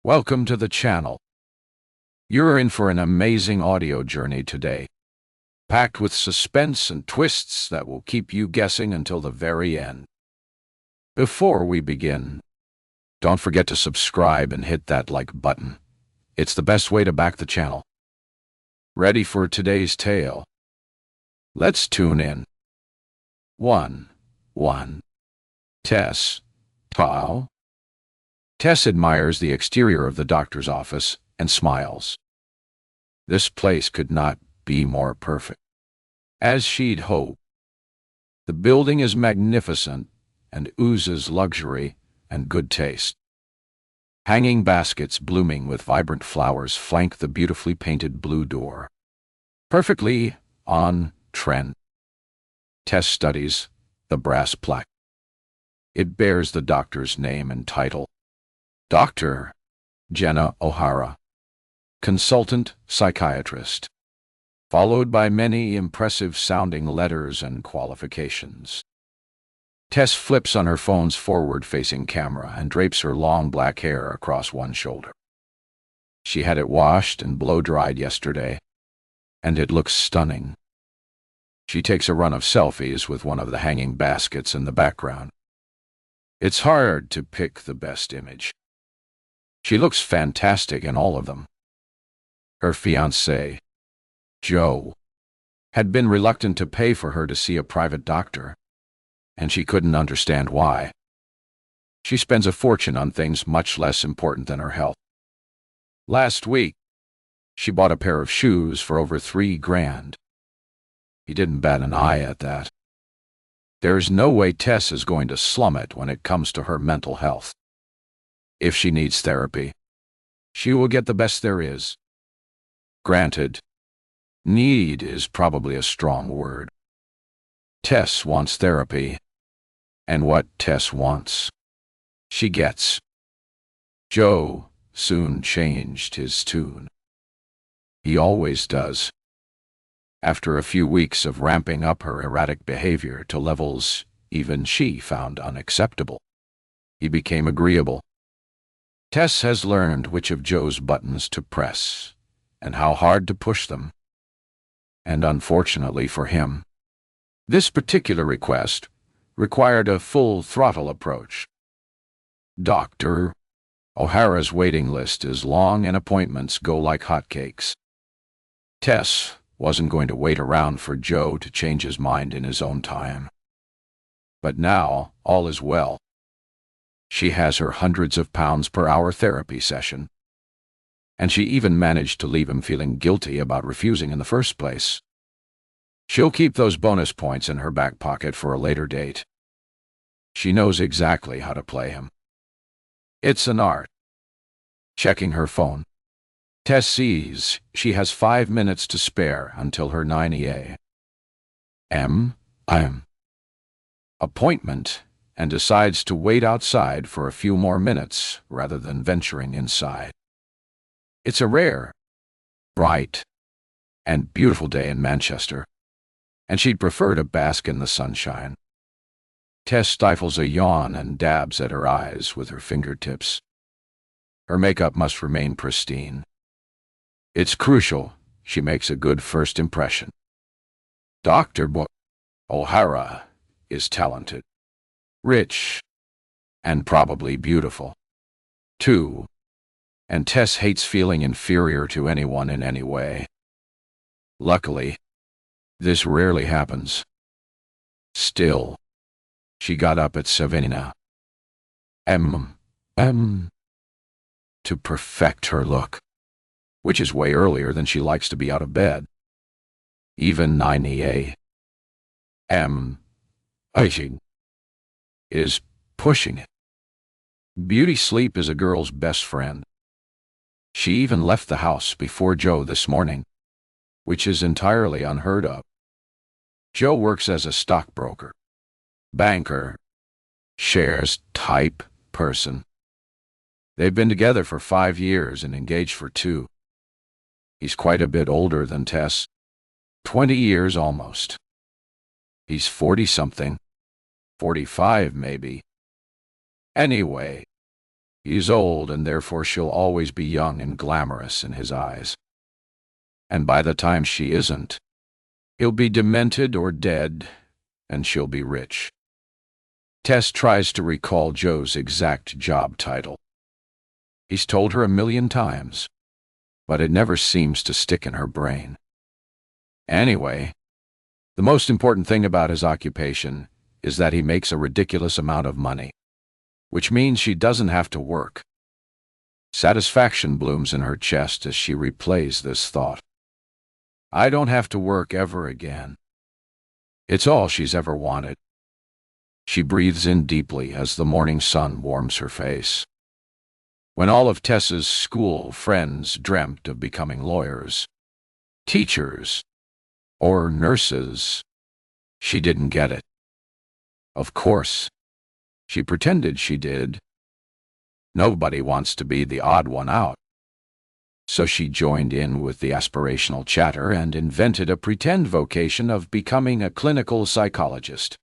Welcome to the channel. You're in for an amazing audio journey today, packed with suspense and twists that will keep you guessing until the very end. Before we begin, don't forget to subscribe and hit that like button. It's the best way to back the channel. Ready for today's tale? Let's tune in. 1. Tess. Wow. Tess admires the exterior of the doctor's office and smiles. This place could not be more perfect. As she'd hoped, the building is magnificent and oozes luxury and good taste. Hanging baskets blooming with vibrant flowers flank the beautifully painted blue door. Perfectly on trend. Tess studies the brass plaque. It bears the doctor's name and title. Dr. Jenna O'Hara, consultant psychiatrist, followed by many impressive-sounding letters and qualifications. Tess flips on her phone's forward-facing camera and drapes her long black hair across one shoulder. She had it washed and blow-dried yesterday, and it looks stunning. She takes a run of selfies with one of the hanging baskets in the background. It's hard to pick the best image. She looks fantastic in all of them. Her fiancé, Joe, had been reluctant to pay for her to see a private doctor, and she couldn't understand why. She spends a fortune on things much less important than her health. Last week, she bought a pair of shoes for over $3,000. He didn't bat an eye at that. There's no way Tess is going to slum it when it comes to her mental health. If she needs therapy, she will get the best there is. Granted, need is probably a strong word. Tess wants therapy, and what Tess wants, she gets. Joe soon changed his tune. He always does. After a few weeks of ramping up her erratic behavior to levels even she found unacceptable, he became agreeable. Tess has learned which of Joe's buttons to press and how hard to push them. And unfortunately for him, this particular request required a full-throttle approach. Dr. O'Hara's waiting list is long and appointments go like hotcakes. Tess wasn't going to wait around for Joe to change his mind in his own time. But now all is well. She has her hundreds of pounds per hour therapy session, and she even managed to leave him feeling guilty about refusing in the first place. She'll keep those bonus points in her back pocket for a later date. She knows exactly how to play him. It's an art. Checking her phone, Tess sees she has 5 minutes to spare until her 9 a.m. appointment, and decides to wait outside for a few more minutes rather than venturing inside. It's a rare, bright, and beautiful day in Manchester, and she'd prefer to bask in the sunshine. Tess stifles a yawn and dabs at her eyes with her fingertips. Her makeup must remain pristine. It's crucial she makes a good first impression. Dr. O'Hara is talented, rich, and probably beautiful, too, and Tess hates feeling inferior to anyone in any way. Luckily, this rarely happens. Still, she got up at 7 a.m. to perfect her look, which is way earlier than she likes to be out of bed. Even 9 a.m. is pushing it. Beauty sleep is a girl's best friend. She even left the house before Joe this morning, which is entirely unheard of. Joe works as a stockbroker, banker, shares type person. They've been together for 5 years and engaged for 2. He's quite a bit older than Tess, 20 years almost. He's 40-something, 45 maybe. Anyway, He's old, and therefore she'll always be young and glamorous in his eyes. And by the time she isn't, he'll be demented or dead, and she'll be rich. Tess tries to recall Joe's exact job title. He's told her 1,000,000 times, but it never seems to stick in her brain. Anyway, the most important thing about his occupation is that he makes a ridiculous amount of money, which means she doesn't have to work. Satisfaction blooms in her chest as she replays this thought. I don't have to work ever again. It's all she's ever wanted. She breathes in deeply as the morning sun warms her face. When all of Tess's school friends dreamt of becoming lawyers, teachers, or nurses, she didn't get it. Of course, she pretended she did. Nobody wants to be the odd one out. So she joined in with the aspirational chatter and invented a pretend vocation of becoming a clinical psychologist.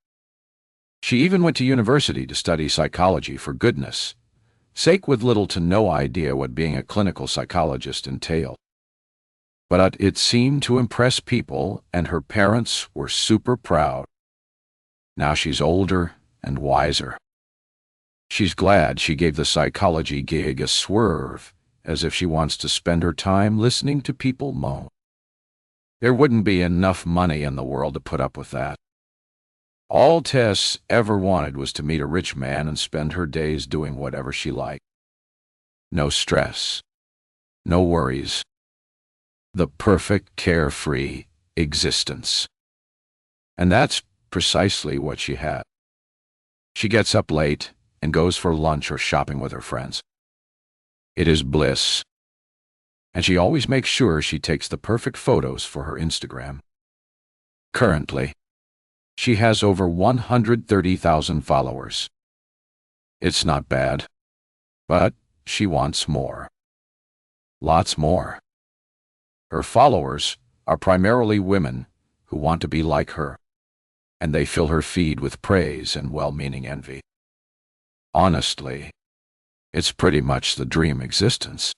She even went to university to study psychology, for goodness sake, with little to no idea what being a clinical psychologist entailed. But it seemed to impress people, and her parents were super proud. Now she's older and wiser. She's glad she gave the psychology gig a swerve, as if she wants to spend her time listening to people moan. There wouldn't be enough money in the world to put up with that. All Tess ever wanted was to meet a rich man and spend her days doing whatever she liked. No stress, no worries. The perfect carefree existence. And that's precisely what she had. She gets up late and goes for lunch or shopping with her friends. It is bliss. And she always makes sure she takes the perfect photos for her Instagram. Currently, she has over 130,000 followers. It's not bad, but she wants more. Lots more. Her followers are primarily women who want to be like her, and they fill her feed with praise and well-meaning envy. Honestly, it's pretty much the dream existence.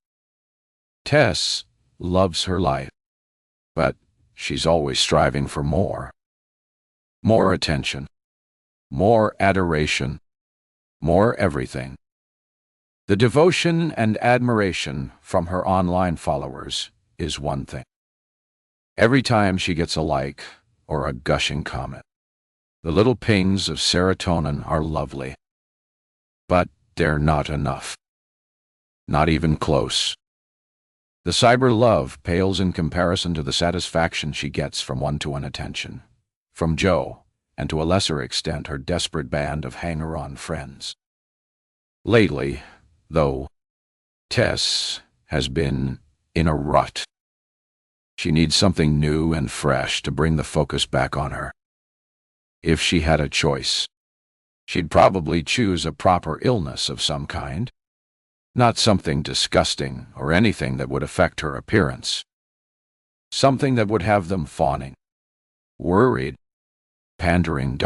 Tess loves her life, but she's always striving for more. More attention, more adoration, more everything. The devotion and admiration from her online followers is one thing. Every time she gets a like or a gushing comment, the little pings of serotonin are lovely. But they're not enough. Not even close. The cyber love pales in comparison to the satisfaction she gets from one-to-one attention, from Joe, and to a lesser extent her desperate band of hanger-on friends. Lately, though, Tess has been in a rut. She needs something new and fresh to bring the focus back on her. If she had a choice, she'd probably choose a proper illness of some kind. Not something disgusting or anything that would affect her appearance. Something that would have them fawning, worried, pandering.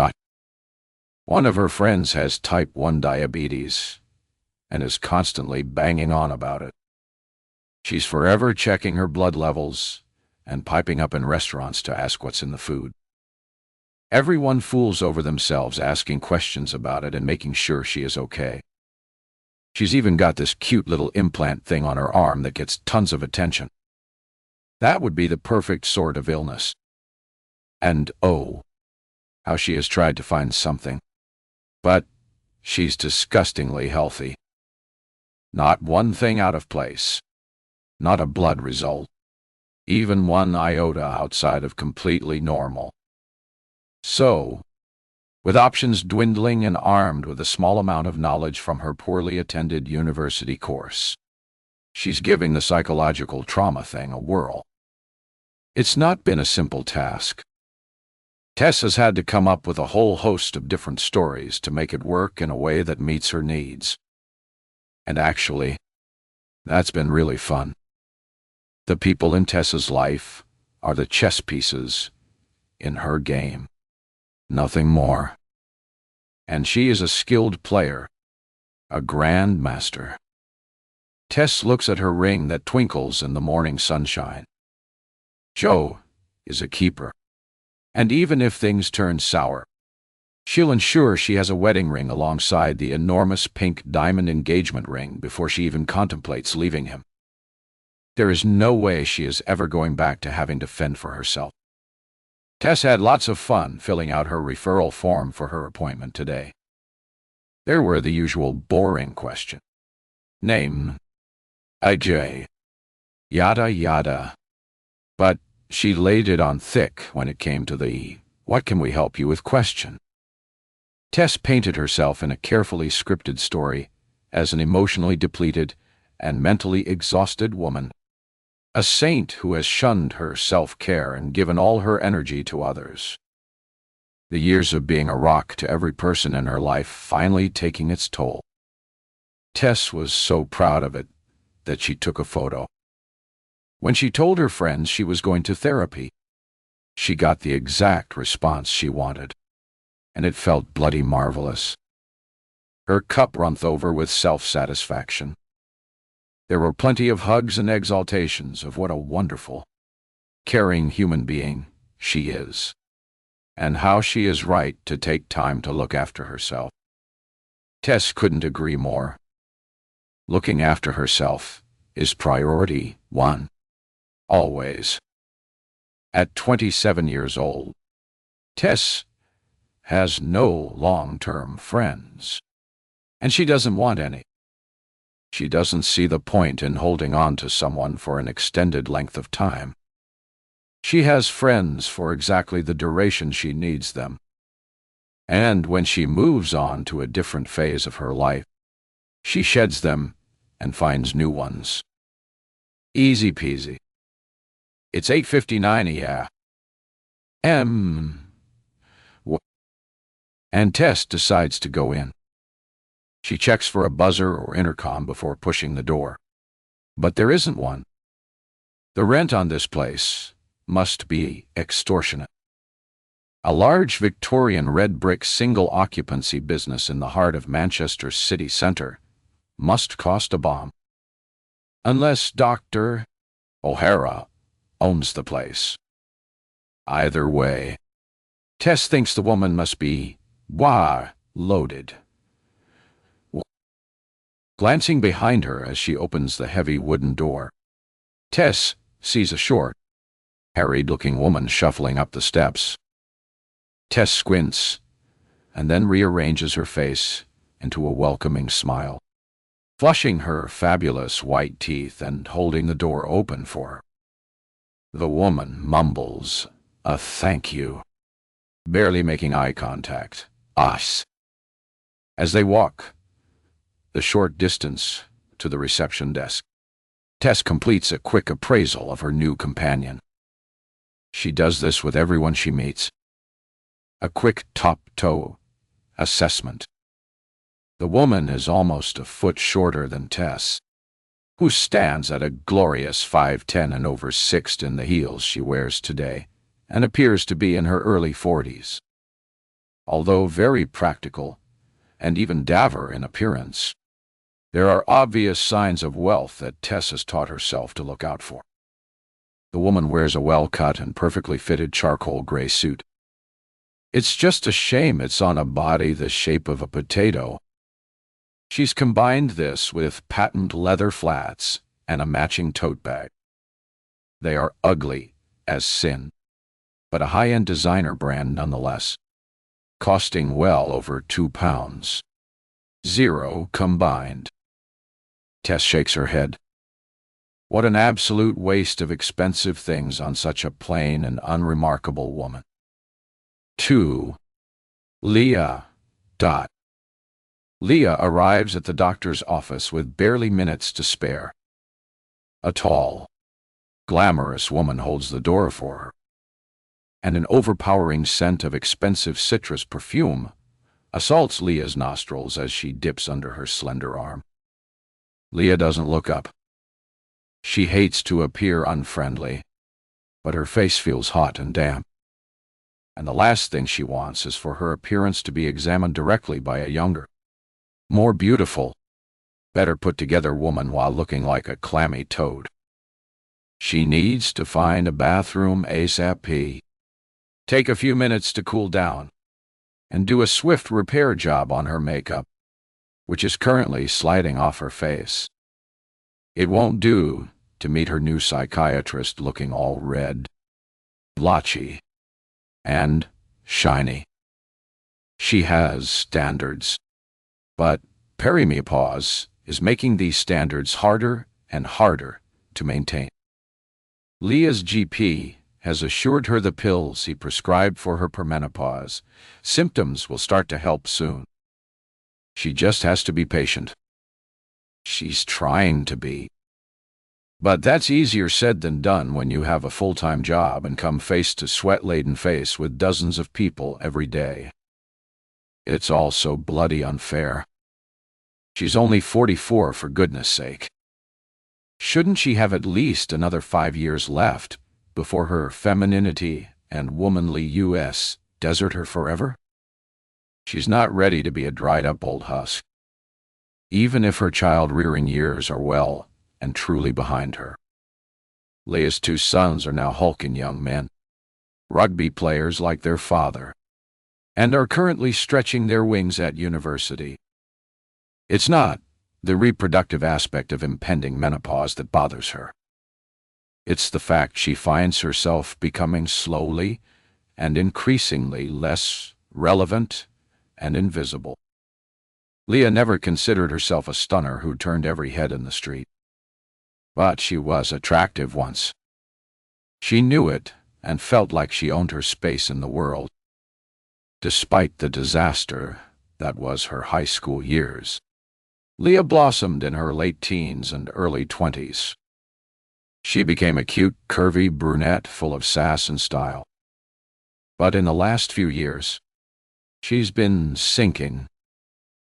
One of her friends has type 1 diabetes and is constantly banging on about it. She's forever checking her blood levels and piping up in restaurants to ask what's in the food. Everyone fools over themselves asking questions about it and making sure she is okay. She's even got this cute little implant thing on her arm that gets tons of attention. That would be the perfect sort of illness. And oh, how she has tried to find something. But she's disgustingly healthy. Not one thing out of place. Not a blood result. Even one iota outside of completely normal. So, with options dwindling and armed with a small amount of knowledge from her poorly attended university course, she's giving the psychological trauma thing a whirl. It's not been a simple task. Tess has had to come up with a whole host of different stories to make it work in a way that meets her needs. And actually, that's been really fun. The people in Tess's life are the chess pieces in her game. Nothing more. And she is a skilled player, a grandmaster. Tess looks at her ring that twinkles in the morning sunshine. Joe is a keeper. And even if things turn sour, she'll ensure she has a wedding ring alongside the enormous pink diamond engagement ring before she even contemplates leaving him. There is no way she is ever going back to having to fend for herself. Tess had lots of fun filling out her referral form for her appointment today. There were the usual boring questions. Name, IJ, yada yada. But she laid it on thick when it came to the "what can we help you with" question. Tess painted herself in a carefully scripted story as an emotionally depleted and mentally exhausted woman, a saint who has shunned her self-care and given all her energy to others. The years of being a rock to every person in her life finally taking its toll. Tess was so proud of it that she took a photo. When she told her friends she was going to therapy, she got the exact response she wanted, and it felt bloody marvelous. Her cup runneth over with self-satisfaction. There were plenty of hugs and exaltations of what a wonderful, caring human being she is, and how she is right to take time to look after herself. Tess couldn't agree more. Looking after herself is priority one. Always. At 27 years old, Tess has no long-term friends, and she doesn't want any. She doesn't see the point in holding on to someone for an extended length of time. She has friends for exactly the duration she needs them. And when she moves on to a different phase of her life, she sheds them and finds new ones. Easy peasy. It's 8:59, yeah. And Tess decides to go in. She checks for a buzzer or intercom before pushing the door. But there isn't one. The rent on this place must be extortionate. A large Victorian red brick single-occupancy business in the heart of Manchester's city centre must cost a bomb. Unless Dr. O'Hara owns the place. Either way, Tess thinks the woman must be loaded. Glancing behind her as she opens the heavy wooden door, Tess sees a short, harried-looking woman shuffling up the steps. Tess squints, and then rearranges her face into a welcoming smile, flushing her fabulous white teeth and holding the door open for her. The woman mumbles a thank you, barely making eye contact. As they walk the short distance to the reception desk, Tess completes a quick appraisal of her new companion. She does this with everyone she meets. A quick top-toe assessment. The woman is almost a foot shorter than Tess, who stands at a glorious 5'10" and over 6 in the heels she wears today, and appears to be in her early 40s. Although very practical, and even dour in appearance, there are obvious signs of wealth that Tess has taught herself to look out for. The woman wears a well-cut and perfectly fitted charcoal gray suit. It's just a shame it's on a body the shape of a potato. She's combined this with patent leather flats and a matching tote bag. They are ugly as sin, but a high-end designer brand nonetheless, costing well over £2. Zero combined. Tess shakes her head. What an absolute waste of expensive things on such a plain and unremarkable woman. 2. Leah. Leah arrives at the doctor's office with barely minutes to spare. A tall, glamorous woman holds the door for her, and an overpowering scent of expensive citrus perfume assaults Leah's nostrils as she dips under her slender arm. Leah doesn't look up. She hates to appear unfriendly, but her face feels hot and damp, and the last thing she wants is for her appearance to be examined directly by a younger, more beautiful, better put-together woman while looking like a clammy toad. She needs to find a bathroom ASAP, take a few minutes to cool down, and do a swift repair job on her makeup, which is currently sliding off her face. It won't do to meet her new psychiatrist looking all red, blotchy, and shiny. She has standards, but perimenopause is making these standards harder and harder to maintain. Leah's GP has assured her the pills he prescribed for her perimenopause symptoms will start to help soon. She just has to be patient. She's trying to be. But that's easier said than done when you have a full-time job and come face to sweat-laden face with dozens of people every day. It's all so bloody unfair. She's only 44, for goodness sake. Shouldn't she have at least another 5 years left before her femininity and womanly US desert her forever? She's not ready to be a dried-up old husk, even if her child-rearing years are well and truly behind her. Leah's 2 sons are now hulking young men, rugby players like their father, and are currently stretching their wings at university. It's not the reproductive aspect of impending menopause that bothers her. It's the fact she finds herself becoming slowly and increasingly less relevant and invisible. Leah never considered herself a stunner who turned every head in the street. But she was attractive once. She knew it and felt like she owned her space in the world, despite the disaster that was her high school years. Leah blossomed in her late teens and early 20s. She became a cute, curvy brunette full of sass and style. But in the last few years, she's been sinking,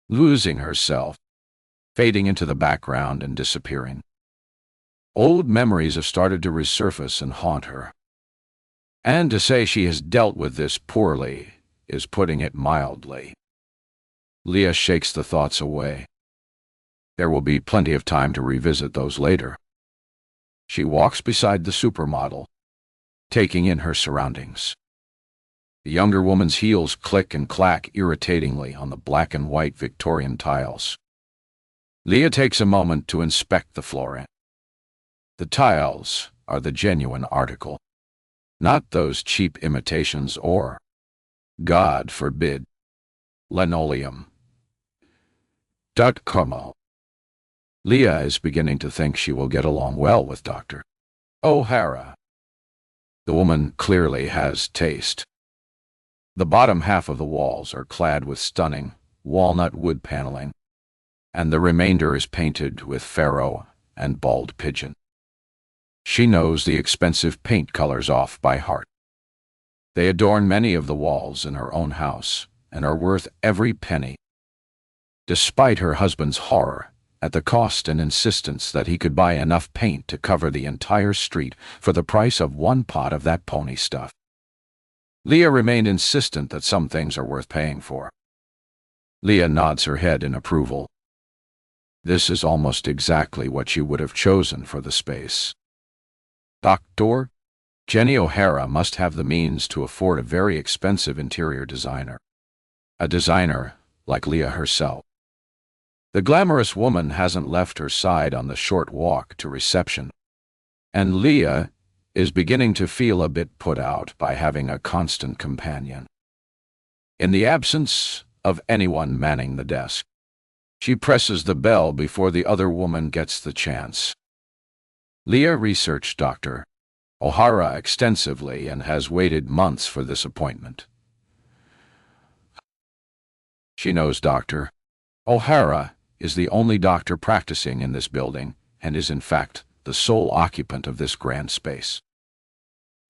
losing herself, fading into the background and disappearing. Old memories have started to resurface and haunt her. And to say she has dealt with this poorly is putting it mildly. Leah shakes the thoughts away. There will be plenty of time to revisit those later. She walks beside the supermodel, taking in her surroundings. The younger woman's heels click and clack irritatingly on the black and white Victorian tiles. Leah takes a moment to inspect the flooring. The tiles are the genuine article, not those cheap imitations or, God forbid, linoleum. .com. Leah is beginning to think she will get along well with Dr. O'Hara. The woman clearly has taste. The bottom half of the walls are clad with stunning walnut wood paneling, and the remainder is painted with faro and bald pigeon. She knows the expensive paint colors off by heart. They adorn many of the walls in her own house and are worth every penny. Despite her husband's horror at the cost and insistence that he could buy enough paint to cover the entire street for the price of 1 pot of that pony stuff, Leah remained insistent that some things are worth paying for. Leah nods her head in approval. This is almost exactly what she would have chosen for the space. Dr. Jenny O'Hara must have the means to afford a very expensive interior designer. A designer like Leah herself. The glamorous woman hasn't left her side on the short walk to reception, and Leah is beginning to feel a bit put out by having a constant companion. In the absence of anyone manning the desk, she presses the bell before the other woman gets the chance. Leah researched Dr. O'Hara extensively and has waited months for this appointment. She knows Dr. O'Hara is the only doctor practicing in this building and is in fact the sole occupant of this grand space.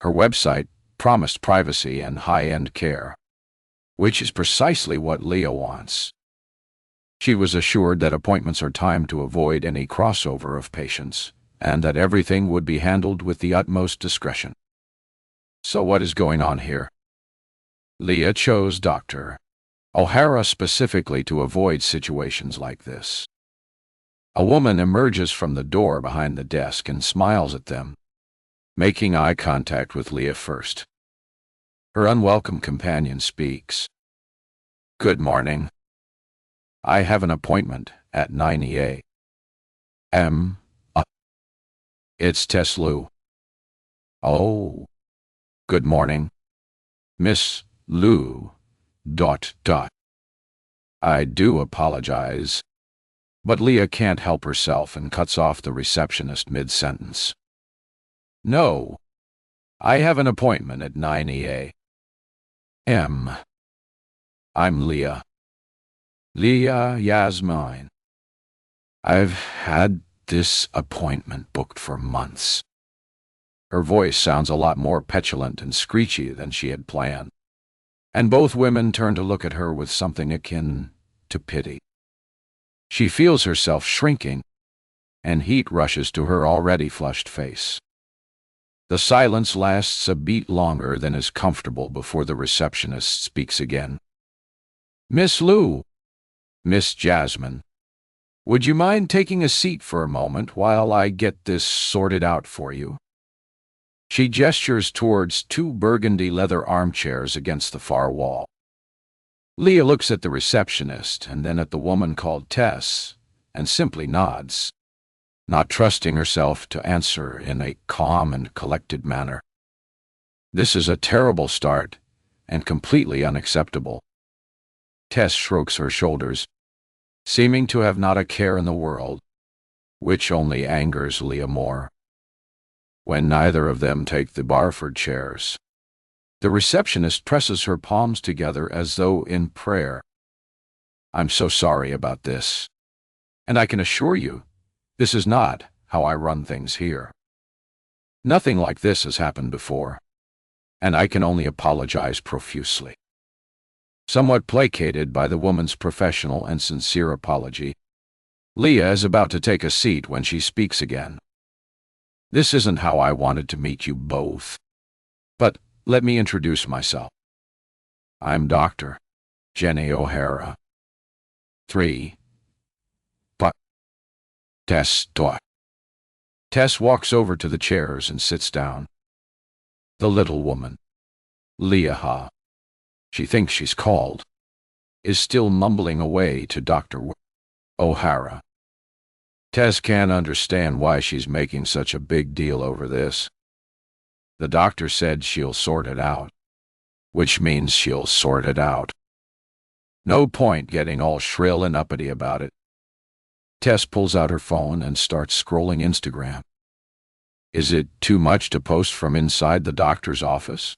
Her website promised privacy and high-end care, which is precisely what Leah wants. She was assured that appointments are timed to avoid any crossover of patients, and that everything would be handled with the utmost discretion. So what is going on here? Leah chose Dr. O'Hara specifically to avoid situations like this. A woman emerges from the door behind the desk and smiles at them, making eye contact with Leah first. Her unwelcome companion speaks. "Good morning. I have an appointment at 9 a.m. It's Tess Lou." "Oh, good morning, Miss Lou. ... I do apologize." But Leah can't help herself and cuts off the receptionist mid-sentence. "No, I have an appointment at 9 a.m. I'm Leah. Leah Yasmine. I've had this appointment booked for months." Her voice sounds a lot more petulant and screechy than she had planned, and both women turn to look at her with something akin to pity. She feels herself shrinking, and heat rushes to her already flushed face. The silence lasts a beat longer than is comfortable before the receptionist speaks again. "Miss Lou, Miss Jasmine, would you mind taking a seat for a moment while I get this sorted out for you?" She gestures towards two burgundy leather armchairs against the far wall. Leah looks at the receptionist and then at the woman called Tess and simply nods, not trusting herself to answer in a calm and collected manner. This is a terrible start and completely unacceptable. Tess shrugs her shoulders, seeming to have not a care in the world, which only angers Leah more. When neither of them take the Barford chairs, the receptionist presses her palms together as though in prayer. "I'm so sorry about this, and I can assure you, this is not how I run things here. Nothing like this has happened before, and I can only apologize profusely." Somewhat placated by the woman's professional and sincere apology, Leah is about to take a seat when she speaks again. "This isn't how I wanted to meet you both, but let me introduce myself. I'm Dr. Jenny O'Hara. 3. But Tess. Tess walks over to the chairs and sits down. The little woman, Leah, she thinks she's called, is still mumbling away to Dr. O'Hara. Tess can't understand why she's making such a big deal over this. The doctor said she'll sort it out, which means she'll sort it out. No point getting all shrill and uppity about it. Tess pulls out her phone and starts scrolling Instagram. Is it too much to post from inside the doctor's office?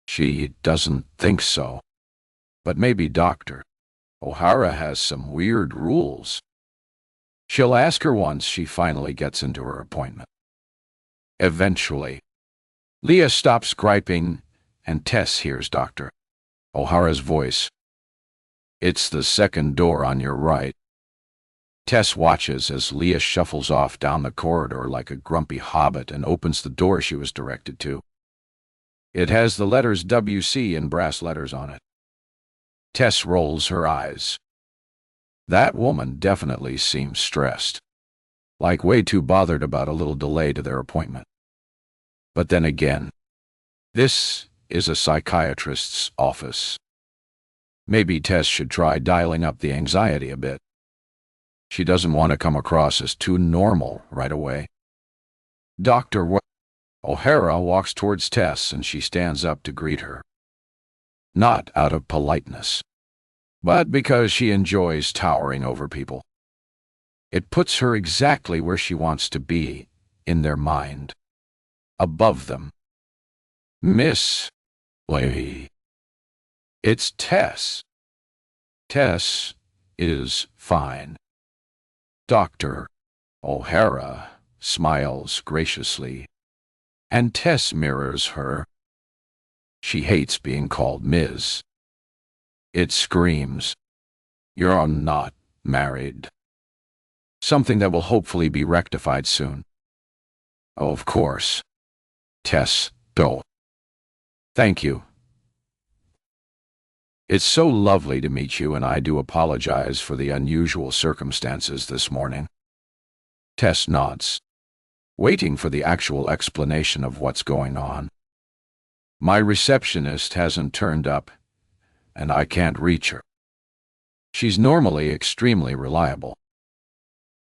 She doesn't think so, but maybe Dr. O'Hara has some weird rules. She'll ask her once she finally gets into her appointment. Eventually, Leah stops griping, and Tess hears Dr. O'Hara's voice. "It's the second door on your right." Tess watches as Leah shuffles off down the corridor like a grumpy hobbit and opens the door she was directed to. It has the letters WC in brass letters on it. Tess rolls her eyes. That woman definitely seems stressed, like way too bothered about a little delay to their appointment. But then again, this is a psychiatrist's office. Maybe Tess should try dialing up the anxiety a bit. She doesn't want to come across as too normal right away. Dr. O'Hara walks towards Tess and she stands up to greet her. Not out of politeness, but because she enjoys towering over people. It puts her exactly where she wants to be in their mind, above them. "Miss Leah." It's Tess. Tess is fine. Dr. O'Hara smiles graciously, and Tess mirrors her. She hates being called Ms. It screams, "You're not married." Something that will hopefully be rectified soon. Oh, of course. Tess, don't. Thank you. It's so lovely to meet you, and I do apologize for the unusual circumstances this morning. Tess nods, waiting for the actual explanation of what's going on. My receptionist hasn't turned up, and I can't reach her. She's normally extremely reliable.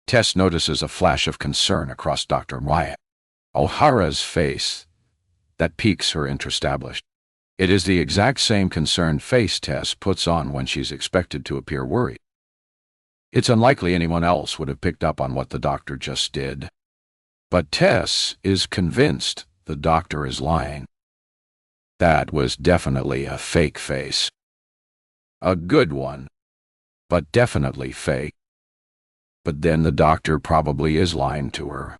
Tess notices a flash of concern across Dr. O'Hara's face that piques her interest. It is the exact same concerned face Tess puts on when she's expected to appear worried. It's unlikely anyone else would have picked up on what the doctor just did. But Tess is convinced the doctor is lying. That was definitely a fake face. A good one, but definitely fake. But then the doctor probably is lying to her.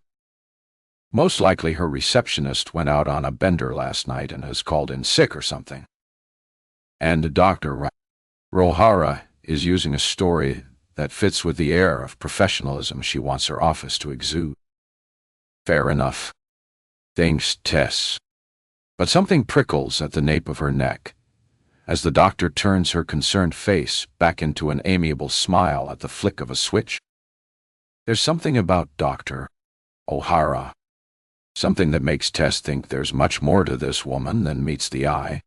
Most likely her receptionist went out on a bender last night and has called in sick or something. And Dr. O'Hara is using a story that fits with the air of professionalism she wants her office to exude. Fair enough, thinks Tess. But something prickles at the nape of her neck as the doctor turns her concerned face back into an amiable smile at the flick of a switch. There's something about Dr. O'Hara, something that makes Tess think there's much more to this woman than meets the eye.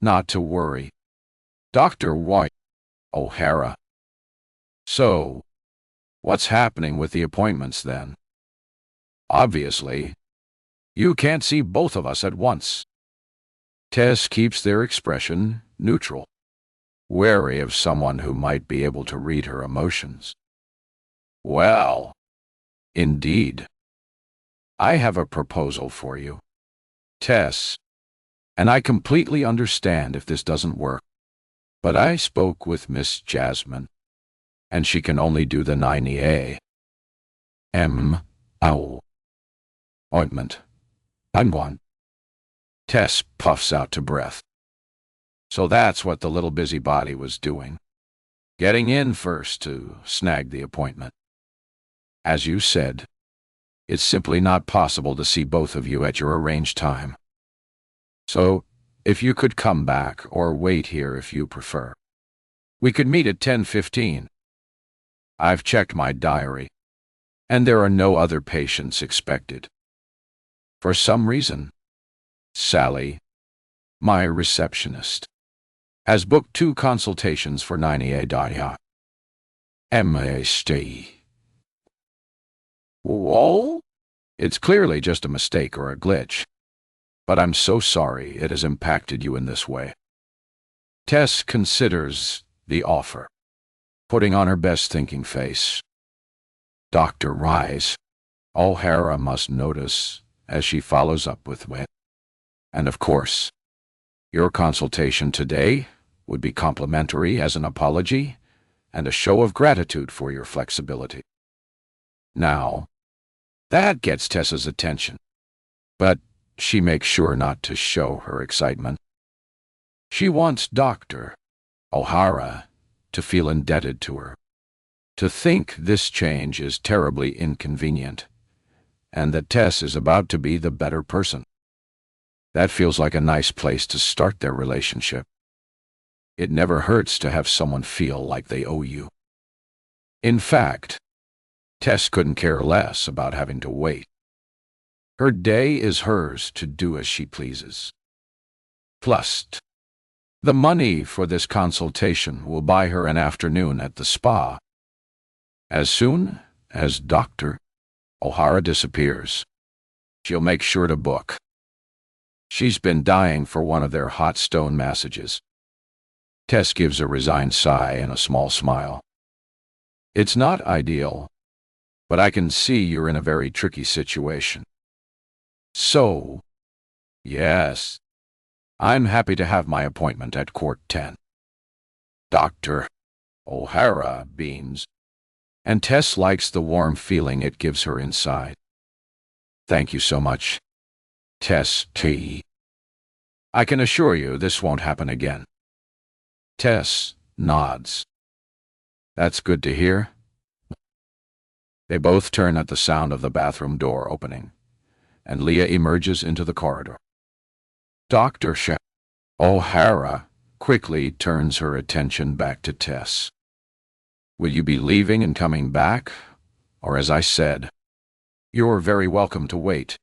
Not to worry, Dr. O'Hara. So, what's happening with the appointments then? Obviously, you can't see both of us at once. Tess keeps their expression neutral, wary of someone who might be able to read her emotions. Well, indeed. I have a proposal for you, Tess, and I completely understand if this doesn't work. But I spoke with Miss Jasmine, and she can only do the 90A. Ointment. I'm one. Tess puffs out to breath. So that's what the little busybody was doing. Getting in first to snag the appointment. As you said, it's simply not possible to see both of you at your arranged time. So, if you could come back or wait here if you prefer. We could meet at 10:15. I've checked my diary, and there are no other patients expected. For some reason, Sally, my receptionist, has booked 2 consultations for 90A. MAST. Whoa? It's clearly just a mistake or a glitch, but I'm so sorry it has impacted you in this way. Tess considers the offer, putting on her best thinking face. Dr. O'Hara must notice as she follows up with wit. And of course, your consultation today would be complimentary as an apology and a show of gratitude for your flexibility. Now, that gets Tessa's attention, but she makes sure not to show her excitement. She wants Dr. O'Hara to feel indebted to her, to think this change is terribly inconvenient, and that Tess is about to be the better person. That feels like a nice place to start their relationship. It never hurts to have someone feel like they owe you. In fact, Tess couldn't care less about having to wait. Her day is hers to do as she pleases. Plus, the money for this consultation will buy her an afternoon at the spa. As soon as Dr. O'Hara disappears, she'll make sure to book. She's been dying for one of their hot stone massages. Tess gives a resigned sigh and a small smile. It's not ideal, but I can see you're in a very tricky situation. So, yes, I'm happy to have my appointment at 10:15. Dr. O'Hara beams, and Tess likes the warm feeling it gives her inside. Thank you so much, Tess T. I can assure you this won't happen again. Tess nods. That's good to hear. They both turn at the sound of the bathroom door opening, and Leah emerges into the corridor. Dr. O'Hara quickly turns her attention back to Tess. Will you be leaving and coming back? Or, as I said, you're very welcome to wait.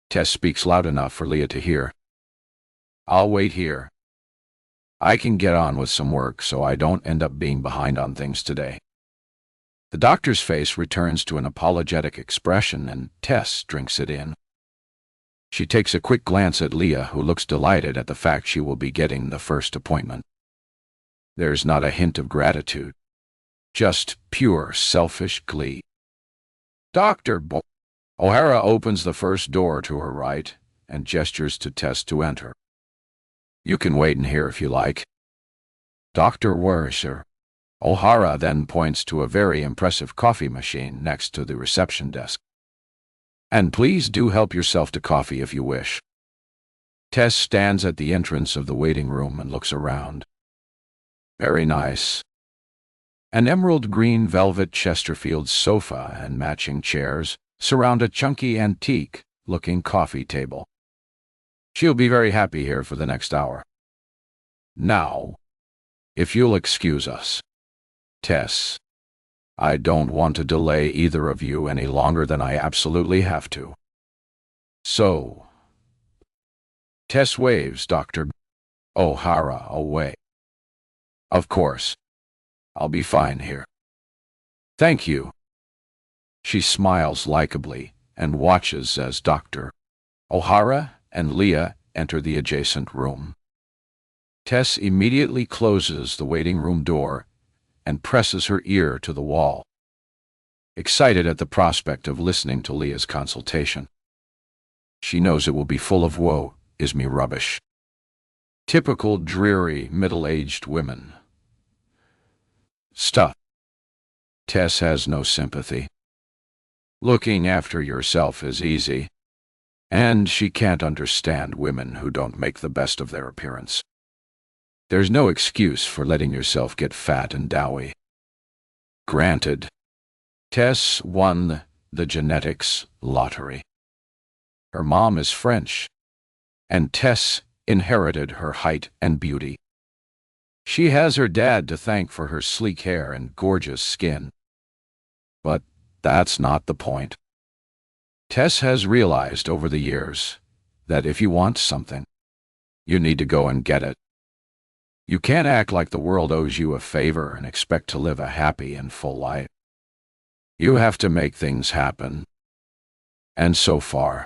Tess speaks loud enough for Leah to hear. I'll wait here. I can get on with some work so I don't end up being behind on things today. The doctor's face returns to an apologetic expression, and Tess drinks it in. She takes a quick glance at Leah, who looks delighted at the fact she will be getting the first appointment. There's not a hint of gratitude, just pure selfish glee. Dr. O'Hara opens the first door to her right and gestures to Tess to enter. You can wait in here if you like. Dr. Worcester. O'Hara then points to a very impressive coffee machine next to the reception desk. And please do help yourself to coffee if you wish. Tess stands at the entrance of the waiting room and looks around. Very nice. An emerald green velvet Chesterfield sofa and matching chairs surround a chunky antique-looking coffee table. She'll be very happy here for the next hour. Now, if you'll excuse us. Tess, I don't want to delay either of you any longer than I absolutely have to. So, Tess waves Dr. O'Hara away. Of course, I'll be fine here. Thank you. She smiles likably and watches as Dr. O'Hara and Leah enter the adjacent room. Tess immediately closes the waiting room door and presses her ear to the wall, excited at the prospect of listening to Leah's consultation. She knows it will be full of woe-is-me rubbish. Typical dreary middle-aged women. Stuff. Tess has no sympathy. Looking after yourself is easy, and she can't understand women who don't make the best of their appearance. There's no excuse for letting yourself get fat and doughy. Granted, Tess won the genetics lottery. Her mom is French, and Tess inherited her height and beauty. She has her dad to thank for her sleek hair and gorgeous skin. But that's not the point. Tess has realized over the years that if you want something, you need to go and get it. You can't act like the world owes you a favor and expect to live a happy and full life. You have to make things happen. And so far,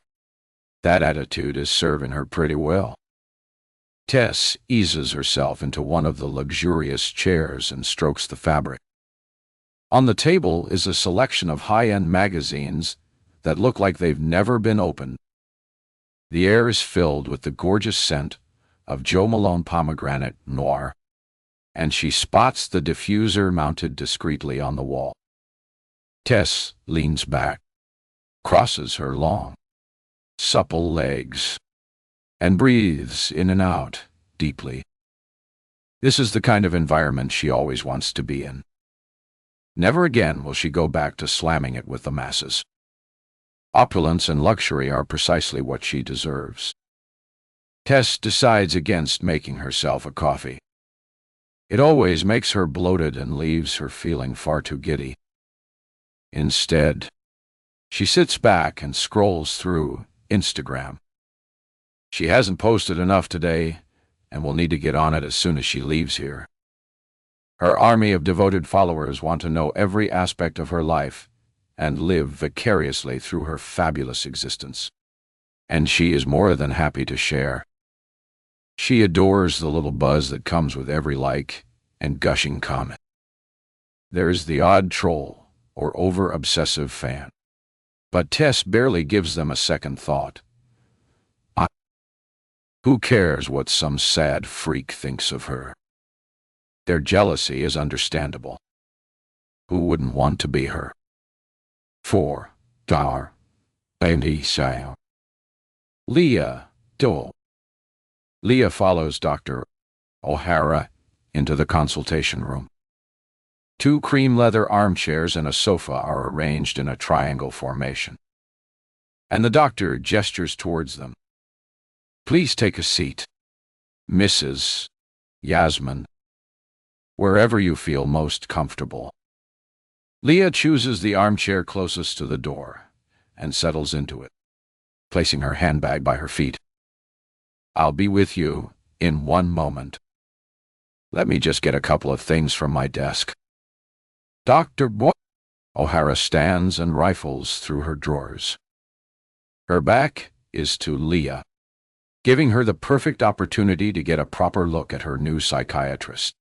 that attitude is serving her pretty well. Tess eases herself into one of the luxurious chairs and strokes the fabric. On the table is a selection of high-end magazines that look like they've never been opened. The air is filled with the gorgeous scent of Jo Malone Pomegranate Noir, and she spots the diffuser mounted discreetly on the wall. Tess leans back, crosses her long, supple legs, and breathes in and out deeply. This is the kind of environment she always wants to be in. Never again will she go back to slamming it with the masses. Opulence and luxury are precisely what she deserves. Tess decides against making herself a coffee. It always makes her bloated and leaves her feeling far too giddy. Instead, she sits back and scrolls through Instagram. She hasn't posted enough today and will need to get on it as soon as she leaves here. Her army of devoted followers want to know every aspect of her life and live vicariously through her fabulous existence. And she is more than happy to share. She adores the little buzz that comes with every like and gushing comment. There's the odd troll or over-obsessive fan, but Tess barely gives them a second thought. Who cares what some sad freak thinks of her? Their jealousy is understandable. Who wouldn't want to be her? 4. Dar. Leah. Dole. Leah follows Dr. O'Hara into the consultation room. 2 cream leather armchairs and a sofa are arranged in a triangle formation, and the doctor gestures towards them. Please take a seat, Mrs. Yasmin. Wherever you feel most comfortable. Leah chooses the armchair closest to the door and settles into it, placing her handbag by her feet. I'll be with you in one moment. Let me just get a couple of things from my desk. Dr. O'Hara stands and rifles through her drawers. Her back is to Leah, giving her the perfect opportunity to get a proper look at her new psychiatrist.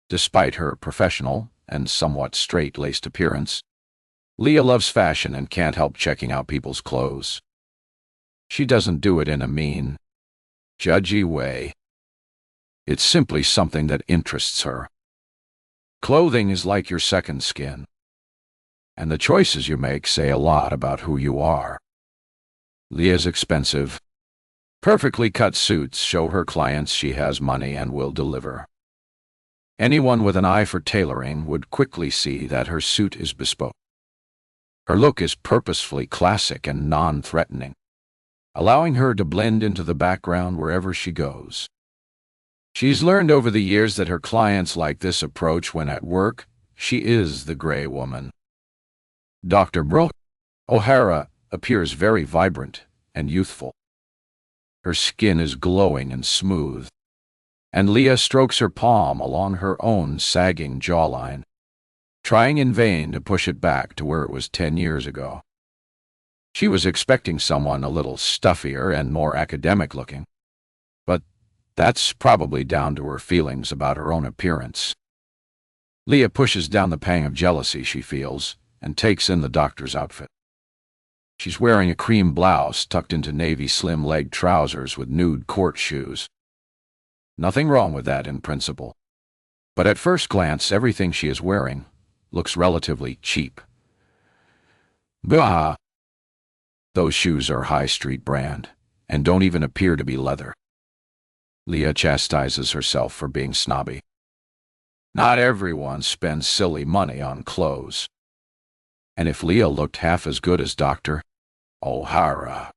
Despite her professional and somewhat straight-laced appearance, Leah loves fashion and can't help checking out people's clothes. She doesn't do it in a mean, judgy way. It's simply something that interests her. Clothing is like your second skin, and the choices you make say a lot about who you are. Leah's expensive, perfectly cut suits show her clients she has money and will deliver. Anyone with an eye for tailoring would quickly see that her suit is bespoke. Her look is purposefully classic and non-threatening, allowing her to blend into the background wherever she goes. She's learned over the years that her clients like this approach when at work. She is the gray woman. Dr. O'Hara appears very vibrant and youthful. Her skin is glowing and smooth, and Leah strokes her palm along her own sagging jawline, trying in vain to push it back to where it was 10 years ago. She was expecting someone a little stuffier and more academic-looking, but that's probably down to her feelings about her own appearance. Leah pushes down the pang of jealousy she feels and takes in the doctor's outfit. She's wearing a cream blouse tucked into navy slim-leg trousers with nude court shoes. Nothing wrong with that in principle, but at first glance everything she is wearing looks relatively cheap. Bah! Those shoes are high street brand and don't even appear to be leather. Leah chastises herself for being snobby. Not everyone spends silly money on clothes. And if Leah looked half as good as Dr. O'Hara,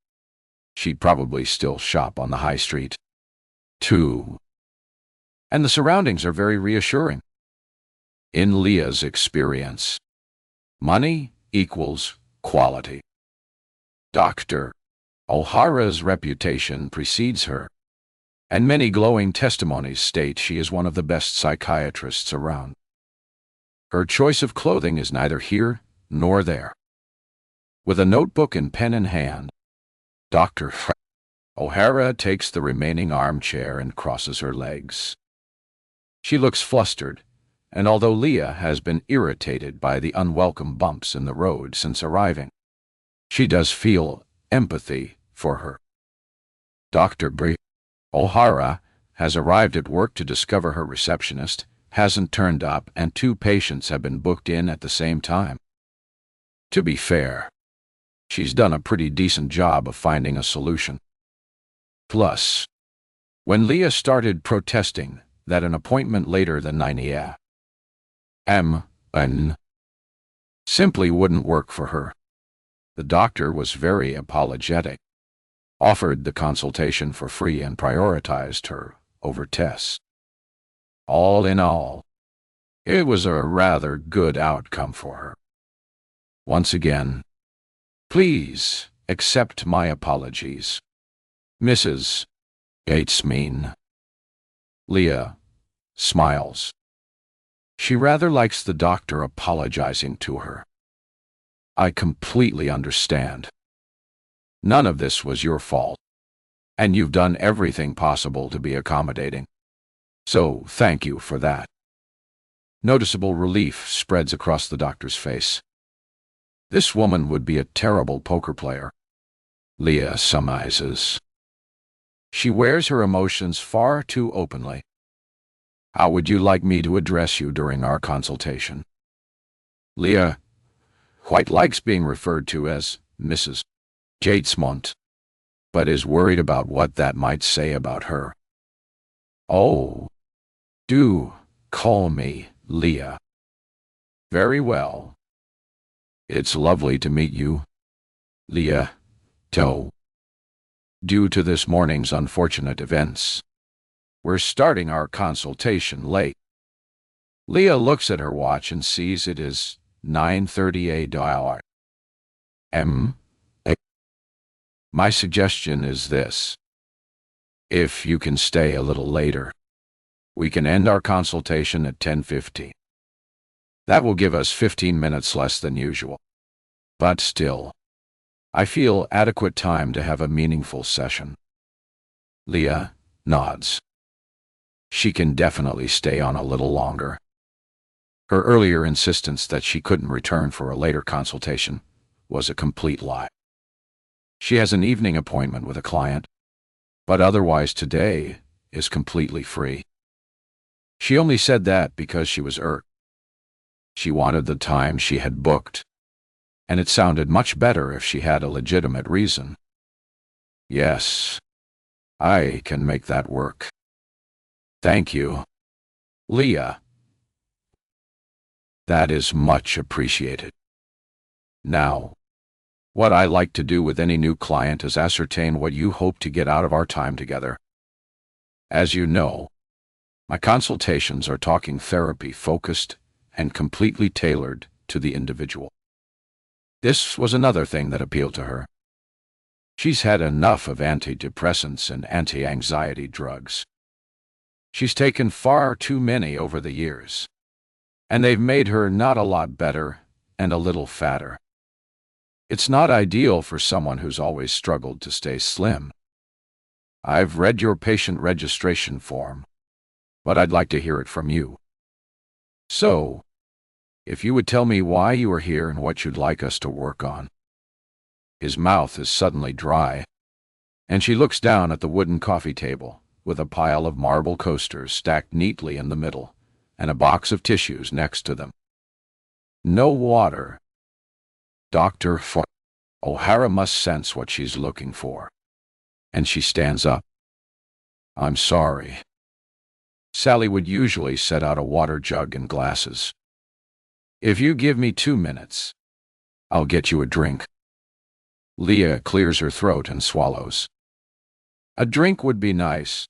she'd probably still shop on the high street, too. And the surroundings are very reassuring. In Leah's experience, money equals quality. Dr. O'Hara's reputation precedes her, and many glowing testimonies state she is one of the best psychiatrists around. Her choice of clothing is neither here nor there. With a notebook and pen in hand, Dr. O'Hara takes the remaining armchair and crosses her legs. She looks flustered, and although Leah has been irritated by the unwelcome bumps in the road since arriving, she does feel empathy for her. Dr. O'Hara has arrived at work to discover her receptionist hasn't turned up and 2 patients have been booked in at the same time. To be fair, she's done a pretty decent job of finding a solution. Plus, when Leah started protesting that an appointment later than 9 a.m. simply wouldn't work for her, the doctor was very apologetic, offered the consultation for free and prioritized her over Tess. All in all, it was a rather good outcome for her. Once again, please accept my apologies, Mrs. Yasmin. Leah smiles. She rather likes the doctor apologizing to her. I completely understand. None of this was your fault, and you've done everything possible to be accommodating. So thank you for that. Noticeable relief spreads across the doctor's face. This woman would be a terrible poker player, Leah surmises. She wears her emotions far too openly. How would you like me to address you during our consultation? Leah quite likes being referred to as Mrs. Jatesmont, but is worried about what that might say about her. Oh, do call me Leah. Very well. It's lovely to meet you, Leah. Due to this morning's unfortunate events, We're starting our consultation late. Leah looks at her watch and sees it is 9:30 a.m. My suggestion is this. If you can stay a little later, we can end our consultation at 10:15. That will give us 15 minutes less than usual. But still, I feel adequate time to have a meaningful session. Leah nods. She can definitely stay on a little longer. Her earlier insistence that she couldn't return for a later consultation was a complete lie. She has an evening appointment with a client, but otherwise today is completely free. She only said that because she was irked. She wanted the time she had booked, and it sounded much better if she had a legitimate reason. Yes, I can make that work. Thank you, Leah. That is much appreciated. Now, what I like to do with any new client is ascertain what you hope to get out of our time together. As you know, my consultations are talking therapy focused and completely tailored to the individual. This was another thing that appealed to her. She's had enough of antidepressants and anti-anxiety drugs. She's taken far too many over the years, and they've made her not a lot better and a little fatter. It's not ideal for someone who's always struggled to stay slim. I've read your patient registration form, but I'd like to hear it from you. So, if you would tell me why you are here and what you'd like us to work on. His mouth is suddenly dry, and she looks down at the wooden coffee table with a pile of marble coasters stacked neatly in the middle and a box of tissues next to them. No water. Dr. O'Hara must sense what she's looking for, and she stands up. I'm sorry. Sally would usually set out a water jug and glasses. If you give me 2 minutes, I'll get you a drink. Leah clears her throat and swallows. A drink would be nice,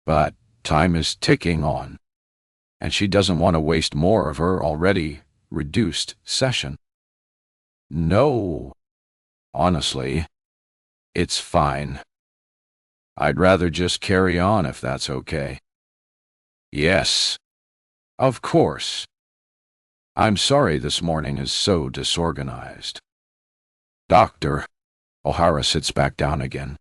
but time is ticking on, and she doesn't want to waste more of her already reduced session. No, honestly, it's fine. I'd rather just carry on if that's okay. Yes, of course. I'm sorry this morning is so disorganized. Doctor, O'Hara sits back down again.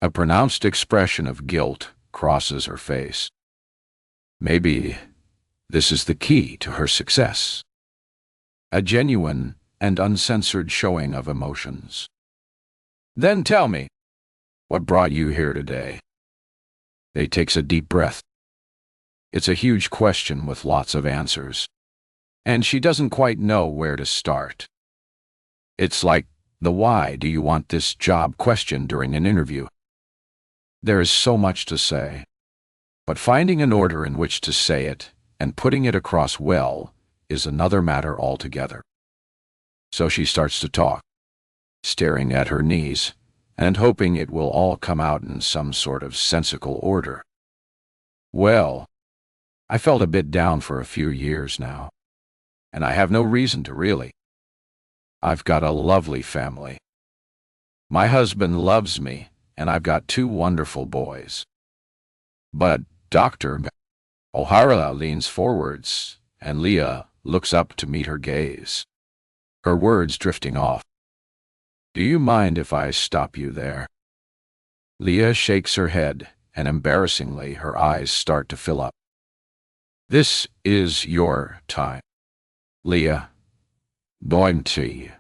A pronounced expression of guilt crosses her face. Maybe this is the key to her success. A genuine and uncensored showing of emotions. Then tell me, what brought you here today? They takes a deep breath. It's a huge question with lots of answers, and she doesn't quite know where to start. It's like the why do you want this job question during an interview. There is so much to say, but finding an order in which to say it and putting it across well is another matter altogether. So she starts to talk, staring at her knees and hoping it will all come out in some sort of sensical order. Well, I felt a bit down for a few years now, and I have no reason to really. I've got a lovely family. My husband loves me, and I've got 2 wonderful boys. But Dr. O'Hara leans forwards, and Leah looks up to meet her gaze, her words drifting off. Do you mind if I stop you there? Leah shakes her head, and embarrassingly her eyes start to fill up. This is your time, Leah. Boimti,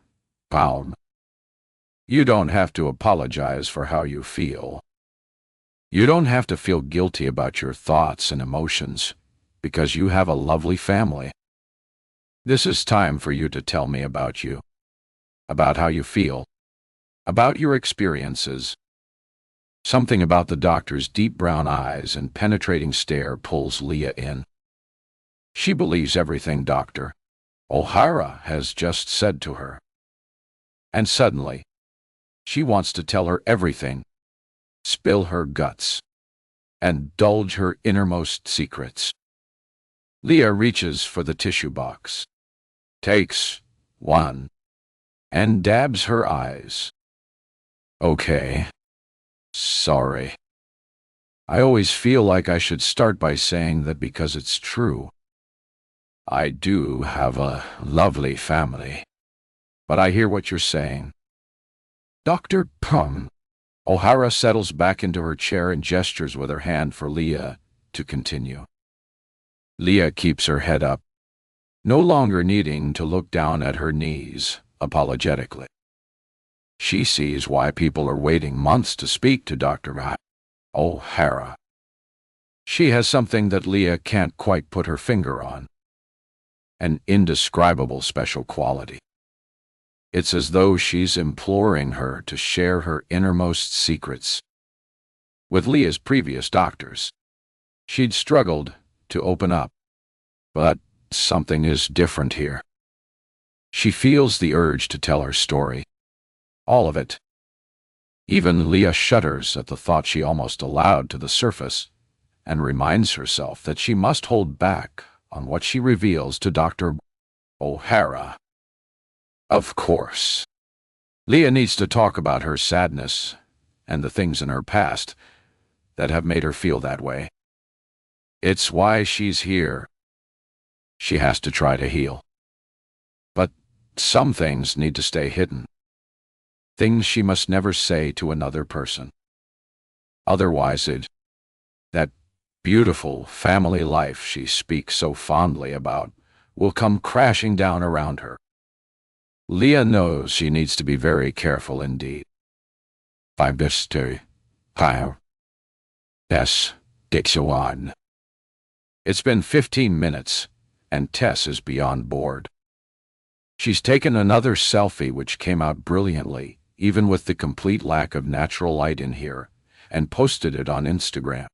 Palm. You don't have to apologize for how you feel. You don't have to feel guilty about your thoughts and emotions, because you have a lovely family. This is time for you to tell me about you, about how you feel, about your experiences. Something about the doctor's deep brown eyes and penetrating stare pulls Leah in. She believes everything Dr. O'Hara has just said to her. And suddenly, she wants to tell her everything, spill her guts. and indulge her innermost secrets. Leah reaches for the tissue box, takes one, and dabs her eyes. Okay. Sorry. I always feel like I should start by saying that because it's true. I do have a lovely family. But I hear what you're saying. Dr. Pum. O'Hara settles back into her chair and gestures with her hand for Leah to continue. Leah keeps her head up, no longer needing to look down at her knees apologetically. She sees why people are waiting months to speak to Dr. O'Hara. She has something that Leah can't quite put her finger on. An indescribable special quality. It's as though she's imploring her to share her innermost secrets. With Leah's previous doctors, she'd struggled to open up. But something is different here. She feels the urge to tell her story. All of it. Even Leah shudders at the thought she almost allowed to the surface and reminds herself that she must hold back on what she reveals to Dr. O'Hara. Of course. Leah needs to talk about her sadness and the things in her past that have made her feel that way. It's why she's here. She has to try to heal. But some things need to stay hidden. Things she must never say to another person. Otherwise that beautiful family life she speaks so fondly about will come crashing down around her. Leah knows she needs to be very careful indeed. It's been 15 minutes, and Tess is beyond bored. She's taken another selfie which came out brilliantly, even with the complete lack of natural light in here, and posted it on Instagram.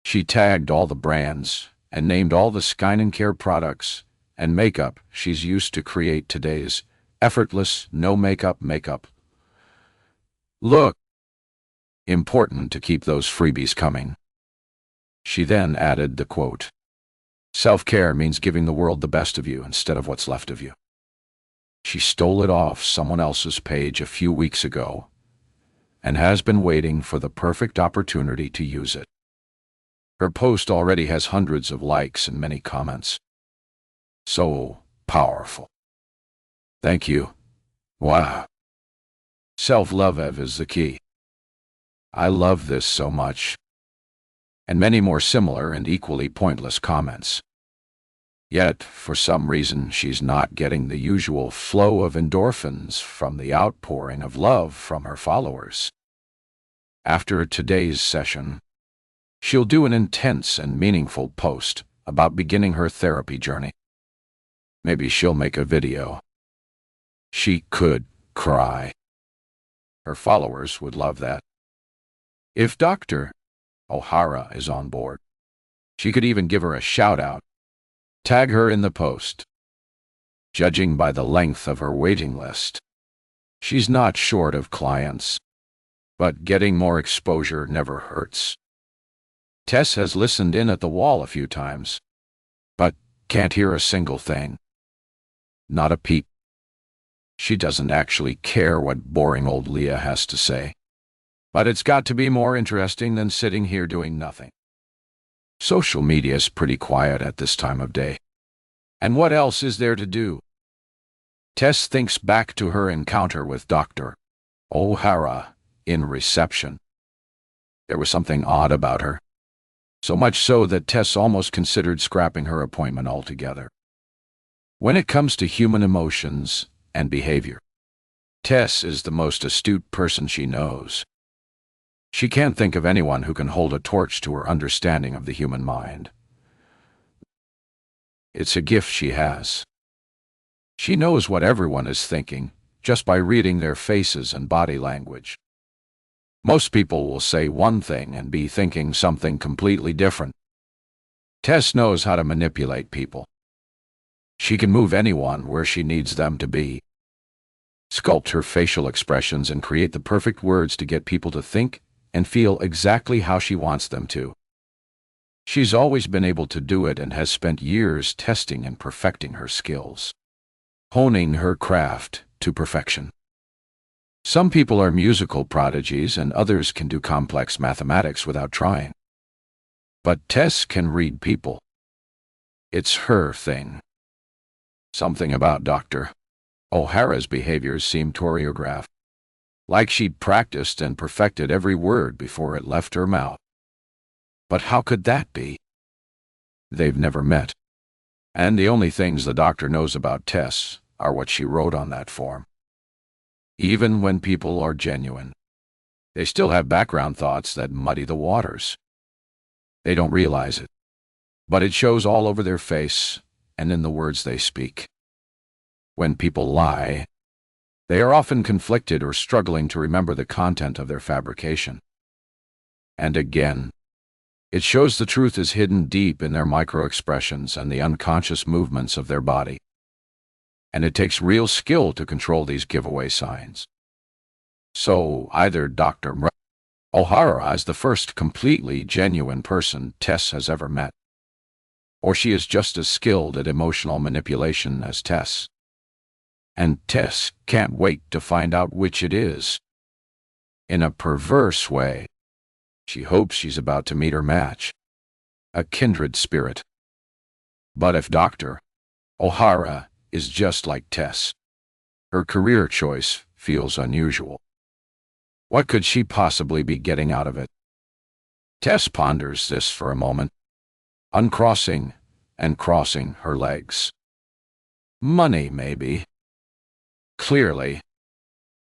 She tagged all the brands and named all the skincare products and makeup she's used to create today's effortless, no makeup look. Important to keep those freebies coming. She then added the quote, "Self-care means giving the world the best of you instead of what's left of you." She stole it off someone else's page a few weeks ago and has been waiting for the perfect opportunity to use it. Her post already has hundreds of likes and many comments. So powerful. Thank you. Wow. Self-love is the key. I love this so much. And many more similar and equally pointless comments. Yet, for some reason, she's not getting the usual flow of endorphins from the outpouring of love from her followers. After today's session, she'll do an intense and meaningful post about beginning her therapy journey. Maybe she'll make a video. She could cry. Her followers would love that. If Dr. O'Hara is on board, she could even give her a shout-out. Tag her in the post. Judging by the length of her waiting list, she's not short of clients. But getting more exposure never hurts. Tess has listened in at the wall a few times, but can't hear a single thing. Not a peep. She doesn't actually care what boring old Leah has to say. But it's got to be more interesting than sitting here doing nothing. Social media is pretty quiet at this time of day. And what else is there to do? Tess thinks back to her encounter with Dr. O'Hara in reception. There was something odd about her. So much so that Tess almost considered scrapping her appointment altogether. When it comes to human emotions and behavior, Tess is the most astute person she knows. She can't think of anyone who can hold a torch to her understanding of the human mind. It's a gift she has. She knows what everyone is thinking just by reading their faces and body language. Most people will say one thing and be thinking something completely different. Tess knows how to manipulate people. She can move anyone where she needs them to be. Sculpt her facial expressions and create the perfect words to get people to think and feel exactly how she wants them to. She's always been able to do it and has spent years testing and perfecting her skills, honing her craft to perfection. Some people are musical prodigies and others can do complex mathematics without trying. But Tess can read people. It's her thing. Something about Dr. O'Hara's behaviors seemed choreographed, like she'd practiced and perfected every word before it left her mouth. But how could that be? They've never met, and the only things the doctor knows about Tess are what she wrote on that form. Even when people are genuine, they still have background thoughts that muddy the waters. They don't realize it, but it shows all over their face and in the words they speak. When people lie, they are often conflicted or struggling to remember the content of their fabrication. And again, it shows the truth is hidden deep in their micro-expressions and the unconscious movements of their body. And it takes real skill to control these giveaway signs. So either Dr. O'Hara is the first completely genuine person Tess has ever met, or she is just as skilled at emotional manipulation as Tess. And Tess can't wait to find out which it is. In a perverse way, she hopes she's about to meet her match, a kindred spirit. But if Dr. O'Hara is just like Tess, her career choice feels unusual. What could she possibly be getting out of it? Tess ponders this for a moment, uncrossing and crossing her legs. Money, maybe. Clearly,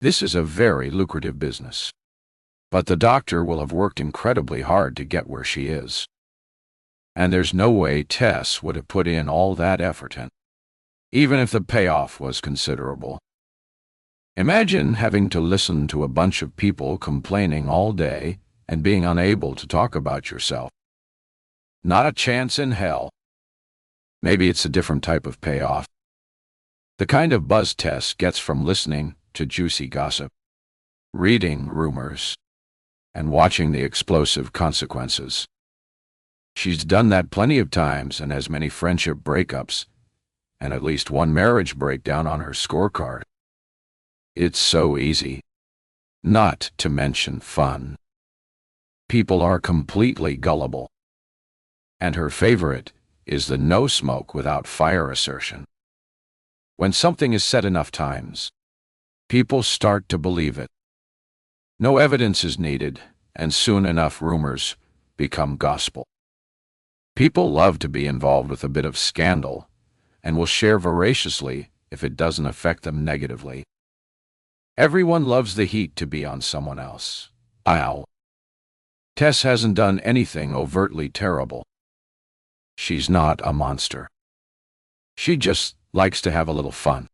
this is a very lucrative business. But the doctor will have worked incredibly hard to get where she is. And there's no way Tess would have put in all that effort in, even if the payoff was considerable. Imagine having to listen to a bunch of people complaining all day and being unable to talk about yourself. Not a chance in hell. Maybe it's a different type of payoff. The kind of buzz Tess gets from listening to juicy gossip, reading rumors, and watching the explosive consequences. She's done that plenty of times and has many friendship breakups and at least one marriage breakdown on her scorecard. It's so easy, not to mention fun. People are completely gullible. And her favorite is the no smoke without fire assertion. When something is said enough times, people start to believe it. No evidence is needed, and soon enough rumors become gospel. People love to be involved with a bit of scandal, and will share voraciously if it doesn't affect them negatively. Everyone loves the heat to be on someone else. Ow. Tess hasn't done anything overtly terrible. She's not a monster. She just likes to have a little fun.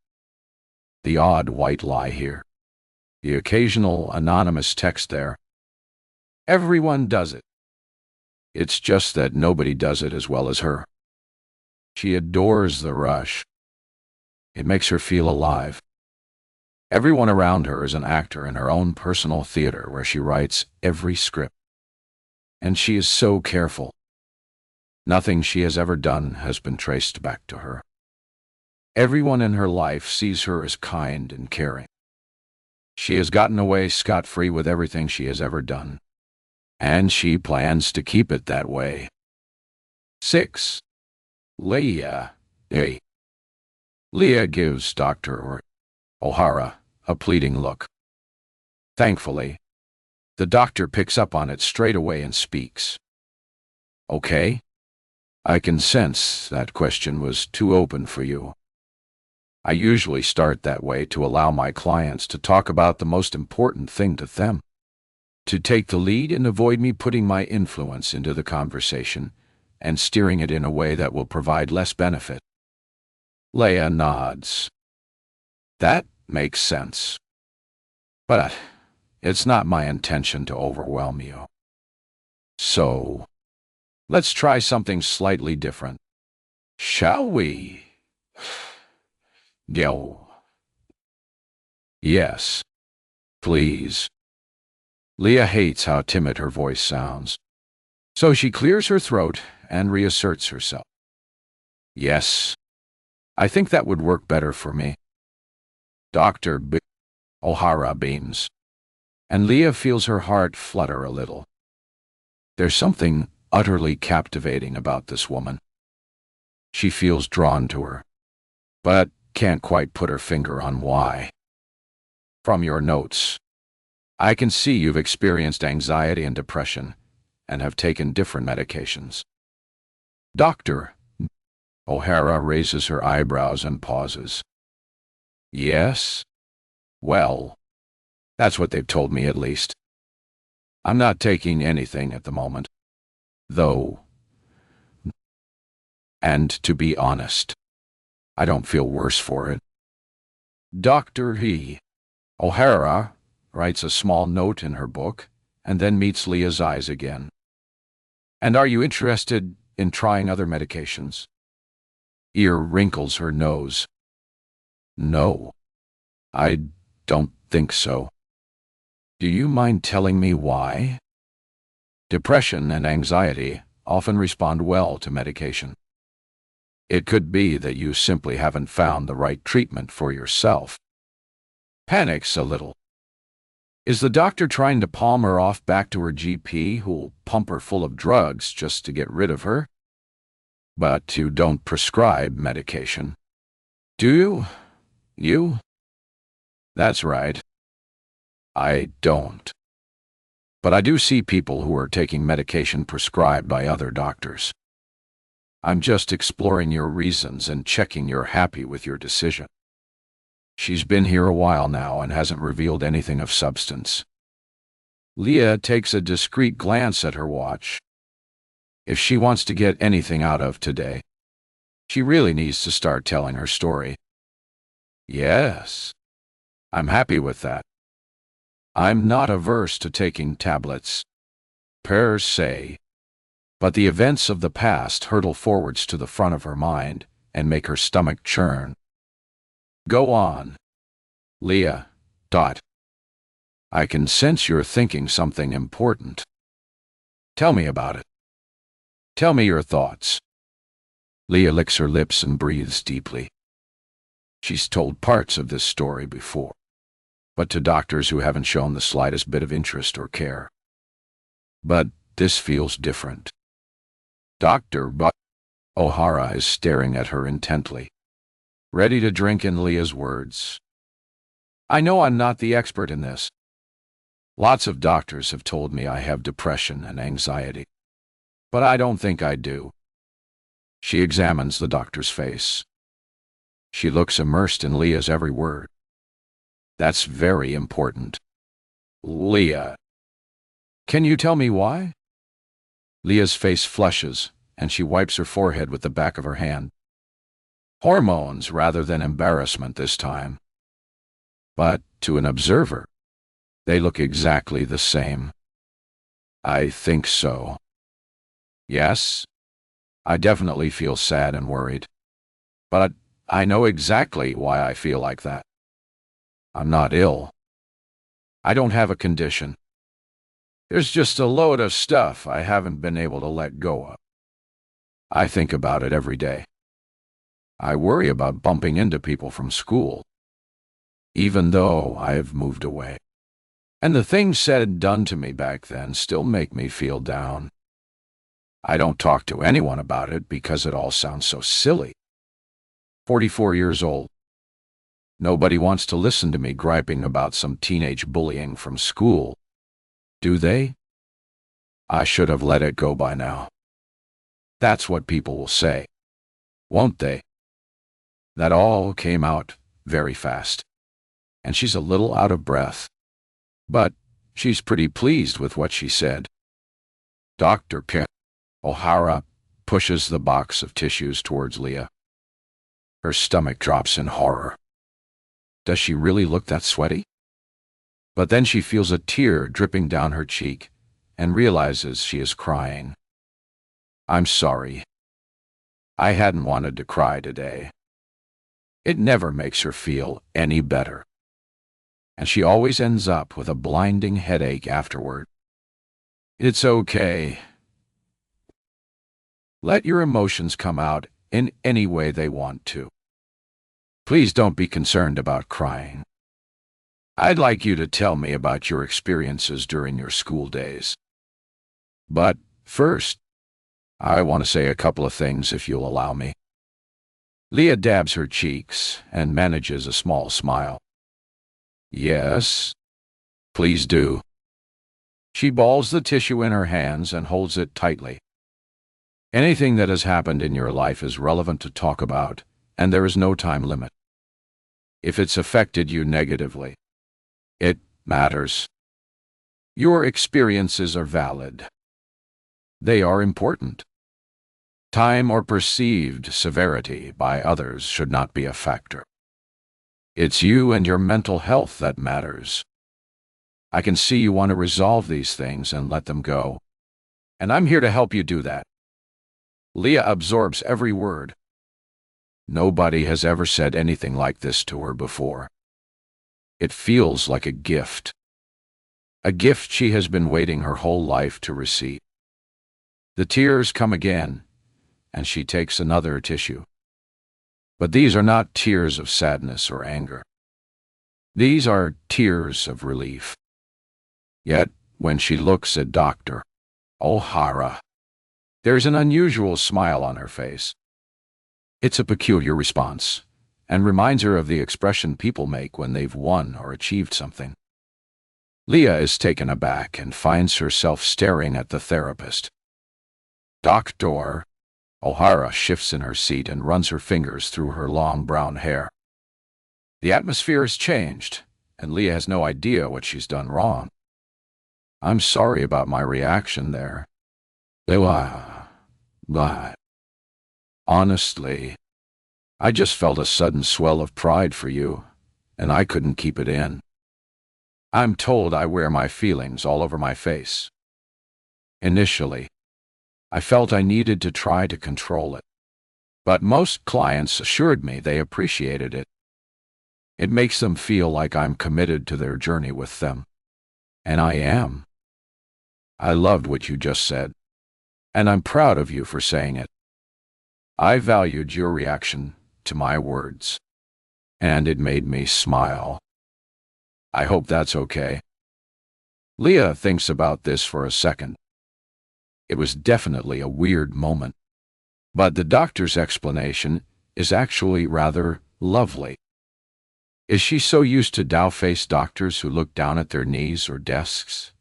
The odd white lie here. The occasional anonymous text there. Everyone does it. It's just that nobody does it as well as her. She adores the rush. It makes her feel alive. Everyone around her is an actor in her own personal theater where she writes every script. And she is so careful. Nothing she has ever done has been traced back to her. Everyone in her life sees her as kind and caring. She has gotten away scot-free with everything she has ever done. And she plans to keep it that way. 6. Leah. Leah gives Dr. O'Hara a pleading look. Thankfully, the doctor picks up on it straight away and speaks. Okay? I can sense that question was too open for you. I usually start that way to allow my clients to talk about the most important thing to them, to take the lead and avoid me putting my influence into the conversation and steering it in a way that will provide less benefit. Leah nods. That makes sense. But it's not my intention to overwhelm you. So, let's try something slightly different. Shall we? Yo. Yes. Please. Leah hates how timid her voice sounds, so she clears her throat and reasserts herself. Yes, I think that would work better for me. Dr. O'Hara beams, and Leah feels her heart flutter a little. There's something utterly captivating about this woman. She feels drawn to her, but can't quite put her finger on why. From your notes, I can see you've experienced anxiety and depression and have taken different medications. Dr. O'Hara raises her eyebrows and pauses. Yes? Well, that's what they've told me at least. I'm not taking anything at the moment, though. And to be honest, I don't feel worse for it. Dr. O'Hara writes a small note in her book and then meets Leah's eyes again. And are you interested in trying other medications? Ear wrinkles her nose. No, I don't think so. Do you mind telling me why? Depression and anxiety often respond well to medication. It could be that you simply haven't found the right treatment for yourself. Panics a little. Is the doctor trying to palm her off back to her GP, who'll pump her full of drugs just to get rid of her? But you don't prescribe medication, do you? You? That's right. I don't. But I do see people who are taking medication prescribed by other doctors. I'm just exploring your reasons and checking you're happy with your decision. She's been here a while now and hasn't revealed anything of substance. Leah takes a discreet glance at her watch. If she wants to get anything out of today, she really needs to start telling her story. Yes, I'm happy with that. I'm not averse to taking tablets, per se, but the events of the past hurtle forwards to the front of her mind and make her stomach churn. Go on, Leah. I can sense you're thinking something important. Tell me about it. Tell me your thoughts. Leah licks her lips and breathes deeply. She's told parts of this story before, but to doctors who haven't shown the slightest bit of interest or care. But this feels different. Dr. O'Hara is staring at her intently, ready to drink in Leah's words. I know I'm not the expert in this. Lots of doctors have told me I have depression and anxiety, but I don't think I do. She examines the doctor's face. She looks immersed in Leah's every word. That's very important. Leah. Can you tell me why? Leah's face flushes, and she wipes her forehead with the back of her hand. Hormones rather than embarrassment this time. But to an observer, they look exactly the same. I think so. Yes, I definitely feel sad and worried. But I know exactly why I feel like that. I'm not ill. I don't have a condition. There's just a load of stuff I haven't been able to let go of. I think about it every day. I worry about bumping into people from school, even though I've moved away. And the things said and done to me back then still make me feel down. I don't talk to anyone about it because it all sounds so silly. 44 years old. Nobody wants to listen to me griping about some teenage bullying from school, do they? I should have let it go by now. That's what people will say, won't they? That all came out very fast, and she's a little out of breath. But she's pretty pleased with what she said. Dr. O'Hara pushes the box of tissues towards Leah. Her stomach drops in horror. Does she really look that sweaty? But then she feels a tear dripping down her cheek and realizes she is crying. I'm sorry. I hadn't wanted to cry today. It never makes her feel any better. and she always ends up with a blinding headache afterward. It's okay. Let your emotions come out in any way they want to. Please don't be concerned about crying. I'd like you to tell me about your experiences during your school days. But first, I want to say a couple of things if you'll allow me. Leah dabs her cheeks and manages a small smile. Yes, please do. She balls the tissue in her hands and holds it tightly. Anything that has happened in your life is relevant to talk about, and there is no time limit. If it's affected you negatively, it matters. Your experiences are valid. They are important. Time or perceived severity by others should not be a factor. It's you and your mental health that matters. I can see you want to resolve these things and let them go, and I'm here to help you do that. Leah absorbs every word. Nobody has ever said anything like this to her before. It feels like a gift she has been waiting her whole life to receive. The tears come again, and she takes another tissue. But these are not tears of sadness or anger. These are tears of relief. Yet, when she looks at Dr. O'Hara, there's an unusual smile on her face. It's a peculiar response, and reminds her of the expression people make when they've won or achieved something. Leah is taken aback and finds herself staring at the therapist. Dr. O'Hara shifts in her seat and runs her fingers through her long brown hair. The atmosphere has changed, and Leah has no idea what she's done wrong. I'm sorry about my reaction there. But honestly, I just felt a sudden swell of pride for you, and I couldn't keep it in. I'm told I wear my feelings all over my face. Initially, I felt I needed to try to control it, but most clients assured me they appreciated it. It makes them feel like I'm committed to their journey with them, and I am. I loved what you just said, and I'm proud of you for saying it. I valued your reaction to my words, and it made me smile. I hope that's okay. Leah thinks about this for a second. It was definitely a weird moment, but the doctor's explanation is actually rather lovely. Is she so used to dough-faced doctors who look down at their knees or desks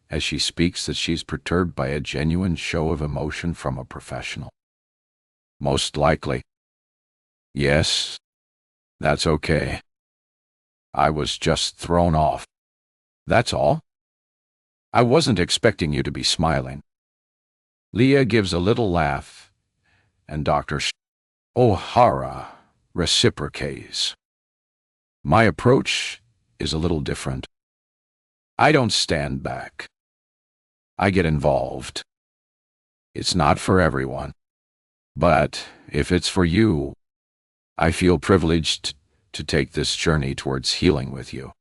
as she speaks that she's perturbed by a genuine show of emotion from a professional? Most likely. Yes, that's okay. I was just thrown off. That's all. I wasn't expecting you to be smiling. Leah gives a little laugh, and Dr. O'Hara reciprocates. My approach is a little different. I don't stand back. I get involved. It's not for everyone, but if it's for you, I feel privileged to take this journey towards healing with you.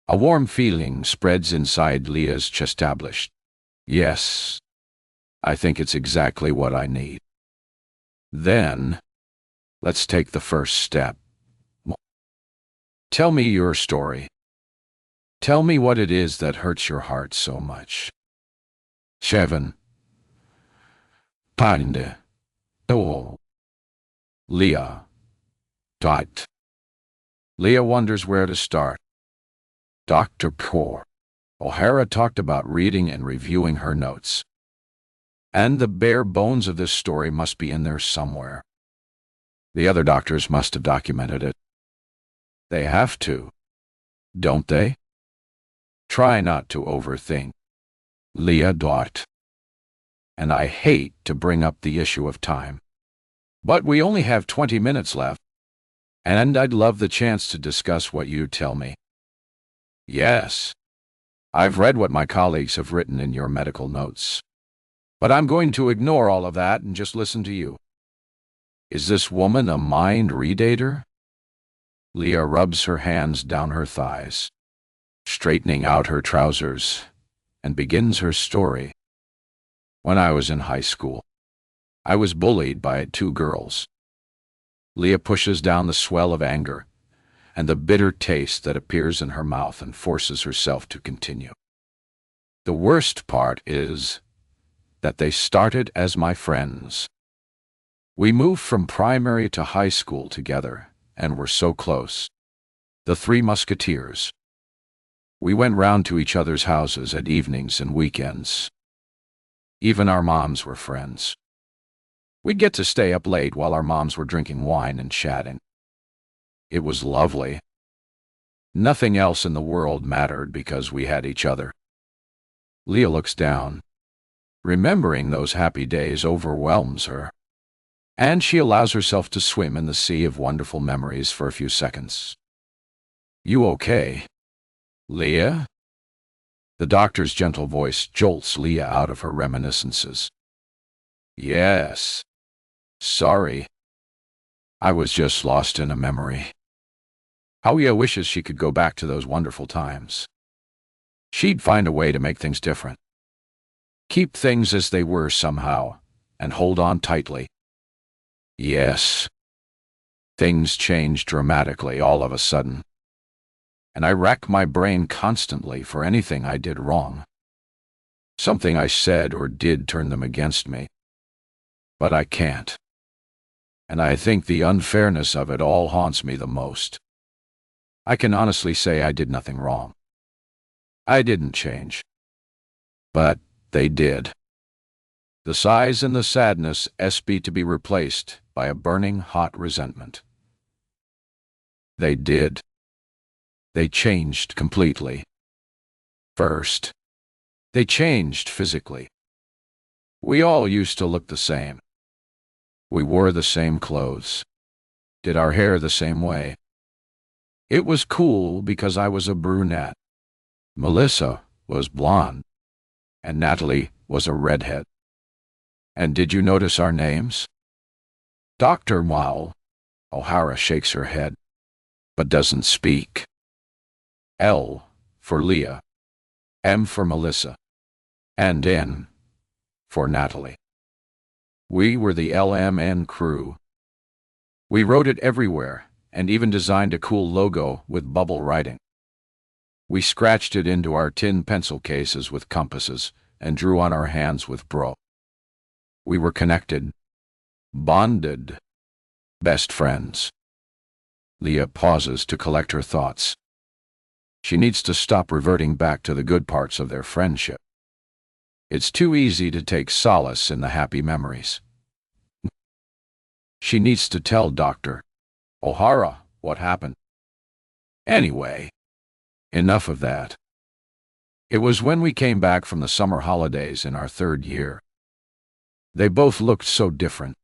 A warm feeling spreads inside Leah's chest. Yes, I think it's exactly what I need. Then, let's take the first step. Tell me your story. Tell me what it is that hurts your heart so much. Seven. Pande. Oh. Leah. Dot. Leah wonders where to start. Dr. O'Hara talked about reading and reviewing her notes. And the bare bones of this story must be in there somewhere. The other doctors must have documented it. They have to, don't they? Try not to overthink. Leah. And I hate to bring up the issue of time, but we only have 20 minutes left, and I'd love the chance to discuss what you tell me. Yes, I've read what my colleagues have written in your medical notes, but I'm going to ignore all of that and just listen to you. Is this woman a mind reader? Leah rubs her hands down her thighs, straightening out her trousers, and begins her story. When I was in high school, I was bullied by 2 girls. Leah pushes down the swell of anger and the bitter taste that appears in her mouth and forces herself to continue. The worst part is that they started as my friends. We moved from primary to high school together and were so close. The 3 Musketeers. We went round to each other's houses at evenings and weekends. Even our moms were friends. We'd get to stay up late while our moms were drinking wine and chatting. It was lovely. Nothing else in the world mattered because we had each other. Leah looks down. Remembering those happy days overwhelms her, and she allows herself to swim in the sea of wonderful memories for a few seconds. "You okay, Leah?" The doctor's gentle voice jolts Leah out of her reminiscences. "Yes. Sorry. I was just lost in a memory." How Leah wishes she could go back to those wonderful times. She'd find a way to make things different. Keep things as they were somehow, and hold on tightly. Yes. Things changed dramatically all of a sudden, and I rack my brain constantly for anything I did wrong. Something I said or did turned them against me. But I can't. And I think the unfairness of it all haunts me the most. I can honestly say I did nothing wrong. I didn't change. But they did. The sighs and the sadness be to be replaced by a burning hot resentment. They did. They changed completely. First, they changed physically. We all used to look the same. We wore the same clothes, did our hair the same way. It was cool because I was a brunette. Melissa was blonde, and Natalie was a redhead. And did you notice our names? Dr. Wow. O'Hara shakes her head, but doesn't speak. L for Leah, M for Melissa, and N for Natalie. We were the LMN crew. We wrote it everywhere, and even designed a cool logo with bubble writing. We scratched it into our tin pencil cases with compasses and drew on our hands with bro. We were connected, bonded, best friends. Leah pauses to collect her thoughts. She needs to stop reverting back to the good parts of their friendship. It's too easy to take solace in the happy memories. She needs to tell Dr. O'Hara what happened. Anyway, enough of that. It was when we came back from the summer holidays in our 3rd year. They both looked so different.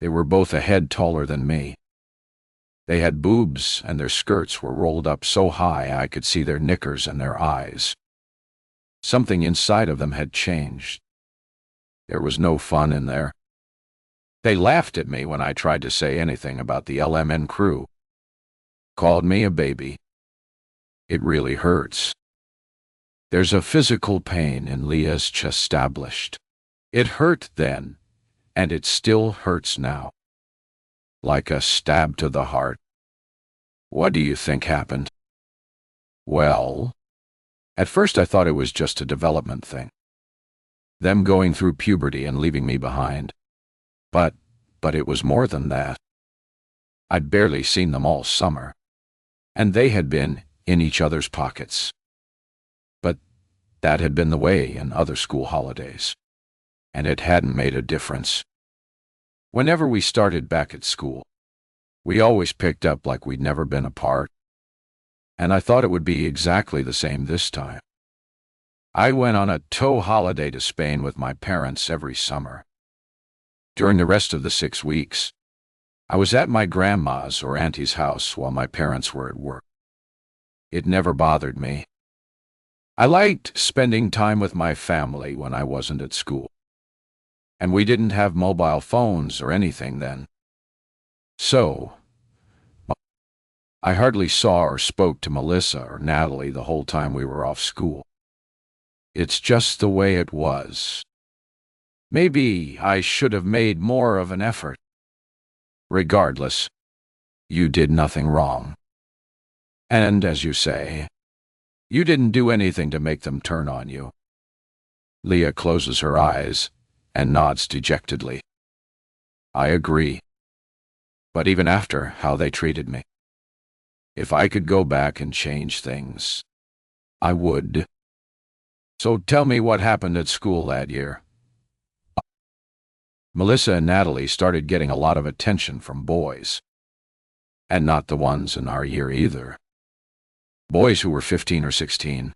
They were both a head taller than me. They had boobs, and their skirts were rolled up so high I could see their knickers and their eyes. Something inside of them had changed. There was no fun in there. They laughed at me when I tried to say anything about the LMN crew. Called me a baby. It really hurts. There's a physical pain in Leah's chest established. It hurt then, and it still hurts now. Like a stab to the heart. What do you think happened? Well, at first I thought it was just a development thing. Them going through puberty and leaving me behind. But it was more than that. I'd barely seen them all summer, and they had been in each other's pockets. But that had been the way in other school holidays, and it hadn't made a difference. Whenever we started back at school, we always picked up like we'd never been apart, and I thought it would be exactly the same this time. I went on a tow holiday to Spain with my parents every summer. During the rest of the 6 weeks, I was at my grandma's or auntie's house while my parents were at work. It never bothered me. I liked spending time with my family when I wasn't at school. And we didn't have mobile phones or anything then. So, I hardly saw or spoke to Melissa or Natalie the whole time we were off school. It's just the way it was. Maybe I should have made more of an effort. Regardless, you did nothing wrong. And, as you say, you didn't do anything to make them turn on you. Leah closes her eyes and nods dejectedly. I agree. But even after how they treated me, if I could go back and change things, I would. So tell me what happened at school that year. Melissa and Natalie started getting a lot of attention from boys. And not the ones in our year either. Boys who were 15 or 16.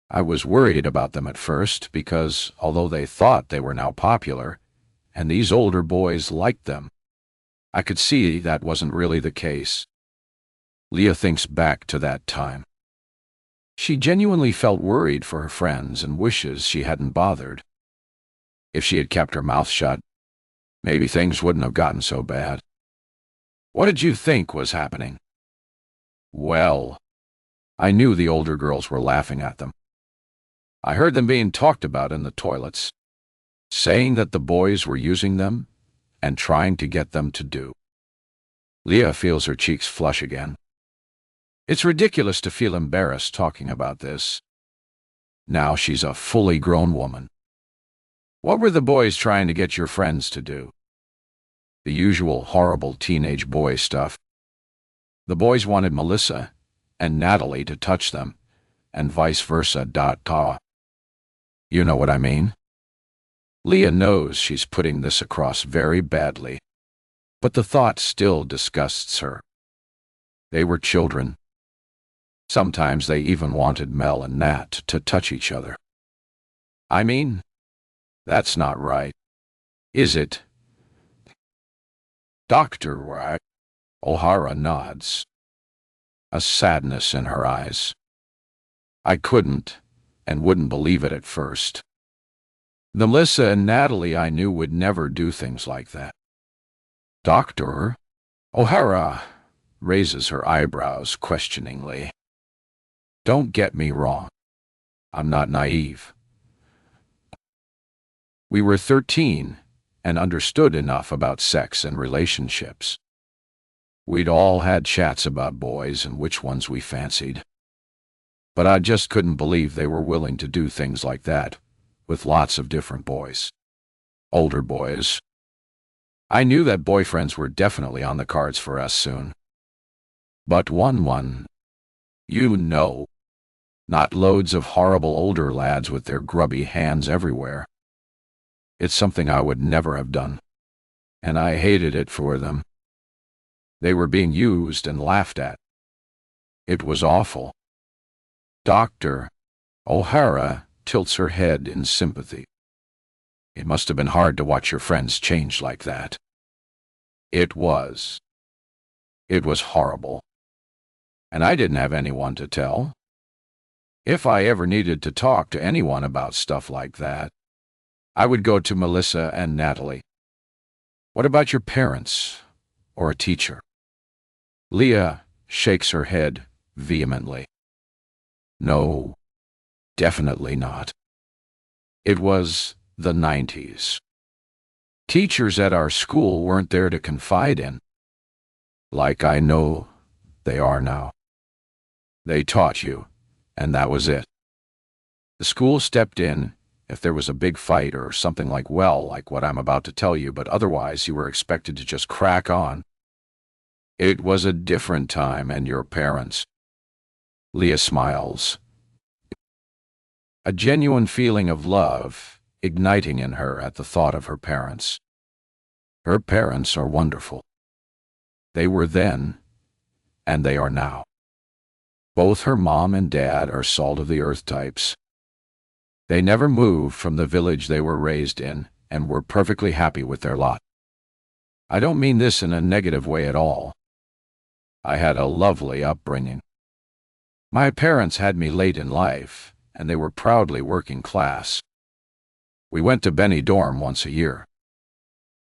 I was worried about them at first because, although they thought they were now popular, and these older boys liked them, I could see that wasn't really the case. Leah thinks back to that time. She genuinely felt worried for her friends and wishes she hadn't bothered. If she had kept her mouth shut, maybe things wouldn't have gotten so bad. What did you think was happening? Well, I knew the older girls were laughing at them. I heard them being talked about in the toilets, saying that the boys were using them and trying to get them to do. Leah feels her cheeks flush again. It's ridiculous to feel embarrassed talking about this. Now she's a fully grown woman. What were the boys trying to get your friends to do? The usual horrible teenage boy stuff. The boys wanted Melissa and Natalie to touch them, and vice versa. You know what I mean? Leah knows she's putting this across very badly, but the thought still disgusts her. They were children. Sometimes they even wanted Mel and Nat to touch each other. I mean, that's not right, is it? Dr. O'Hara nods, a sadness in her eyes. I couldn't and wouldn't believe it at first. The Melissa and Natalie I knew would never do things like that. Dr. O'Hara raises her eyebrows questioningly. Don't get me wrong. I'm not naive. We were 13 and understood enough about sex and relationships. We'd all had chats about boys and which ones we fancied. But I just couldn't believe they were willing to do things like that with lots of different boys. Older boys. I knew that boyfriends were definitely on the cards for us soon. But one, you know, not loads of horrible older lads with their grubby hands everywhere. It's something I would never have done, and I hated it for them. They were being used and laughed at. It was awful. Dr. O'Hara tilts her head in sympathy. It must have been hard to watch your friends change like that. It was. It was horrible. And I didn't have anyone to tell. If I ever needed to talk to anyone about stuff like that, I would go to Melissa and Natalie. What about your parents or a teacher? Leah shakes her head vehemently. No, definitely not. It was the 90s. Teachers at our school weren't there to confide in, like I know they are now. They taught you, and that was it. The school stepped in if there was a big fight or something like what I'm about to tell you, but otherwise you were expected to just crack on. It was a different time, and your parents. Leah smiles. A genuine feeling of love igniting in her at the thought of her parents. Her parents are wonderful. They were then, and they are now. Both her mom and dad are salt-of-the-earth types. They never moved from the village they were raised in and were perfectly happy with their lot. I don't mean this in a negative way at all. I had a lovely upbringing. My parents had me late in life, and they were proudly working class. We went to Benny Dorm once a year.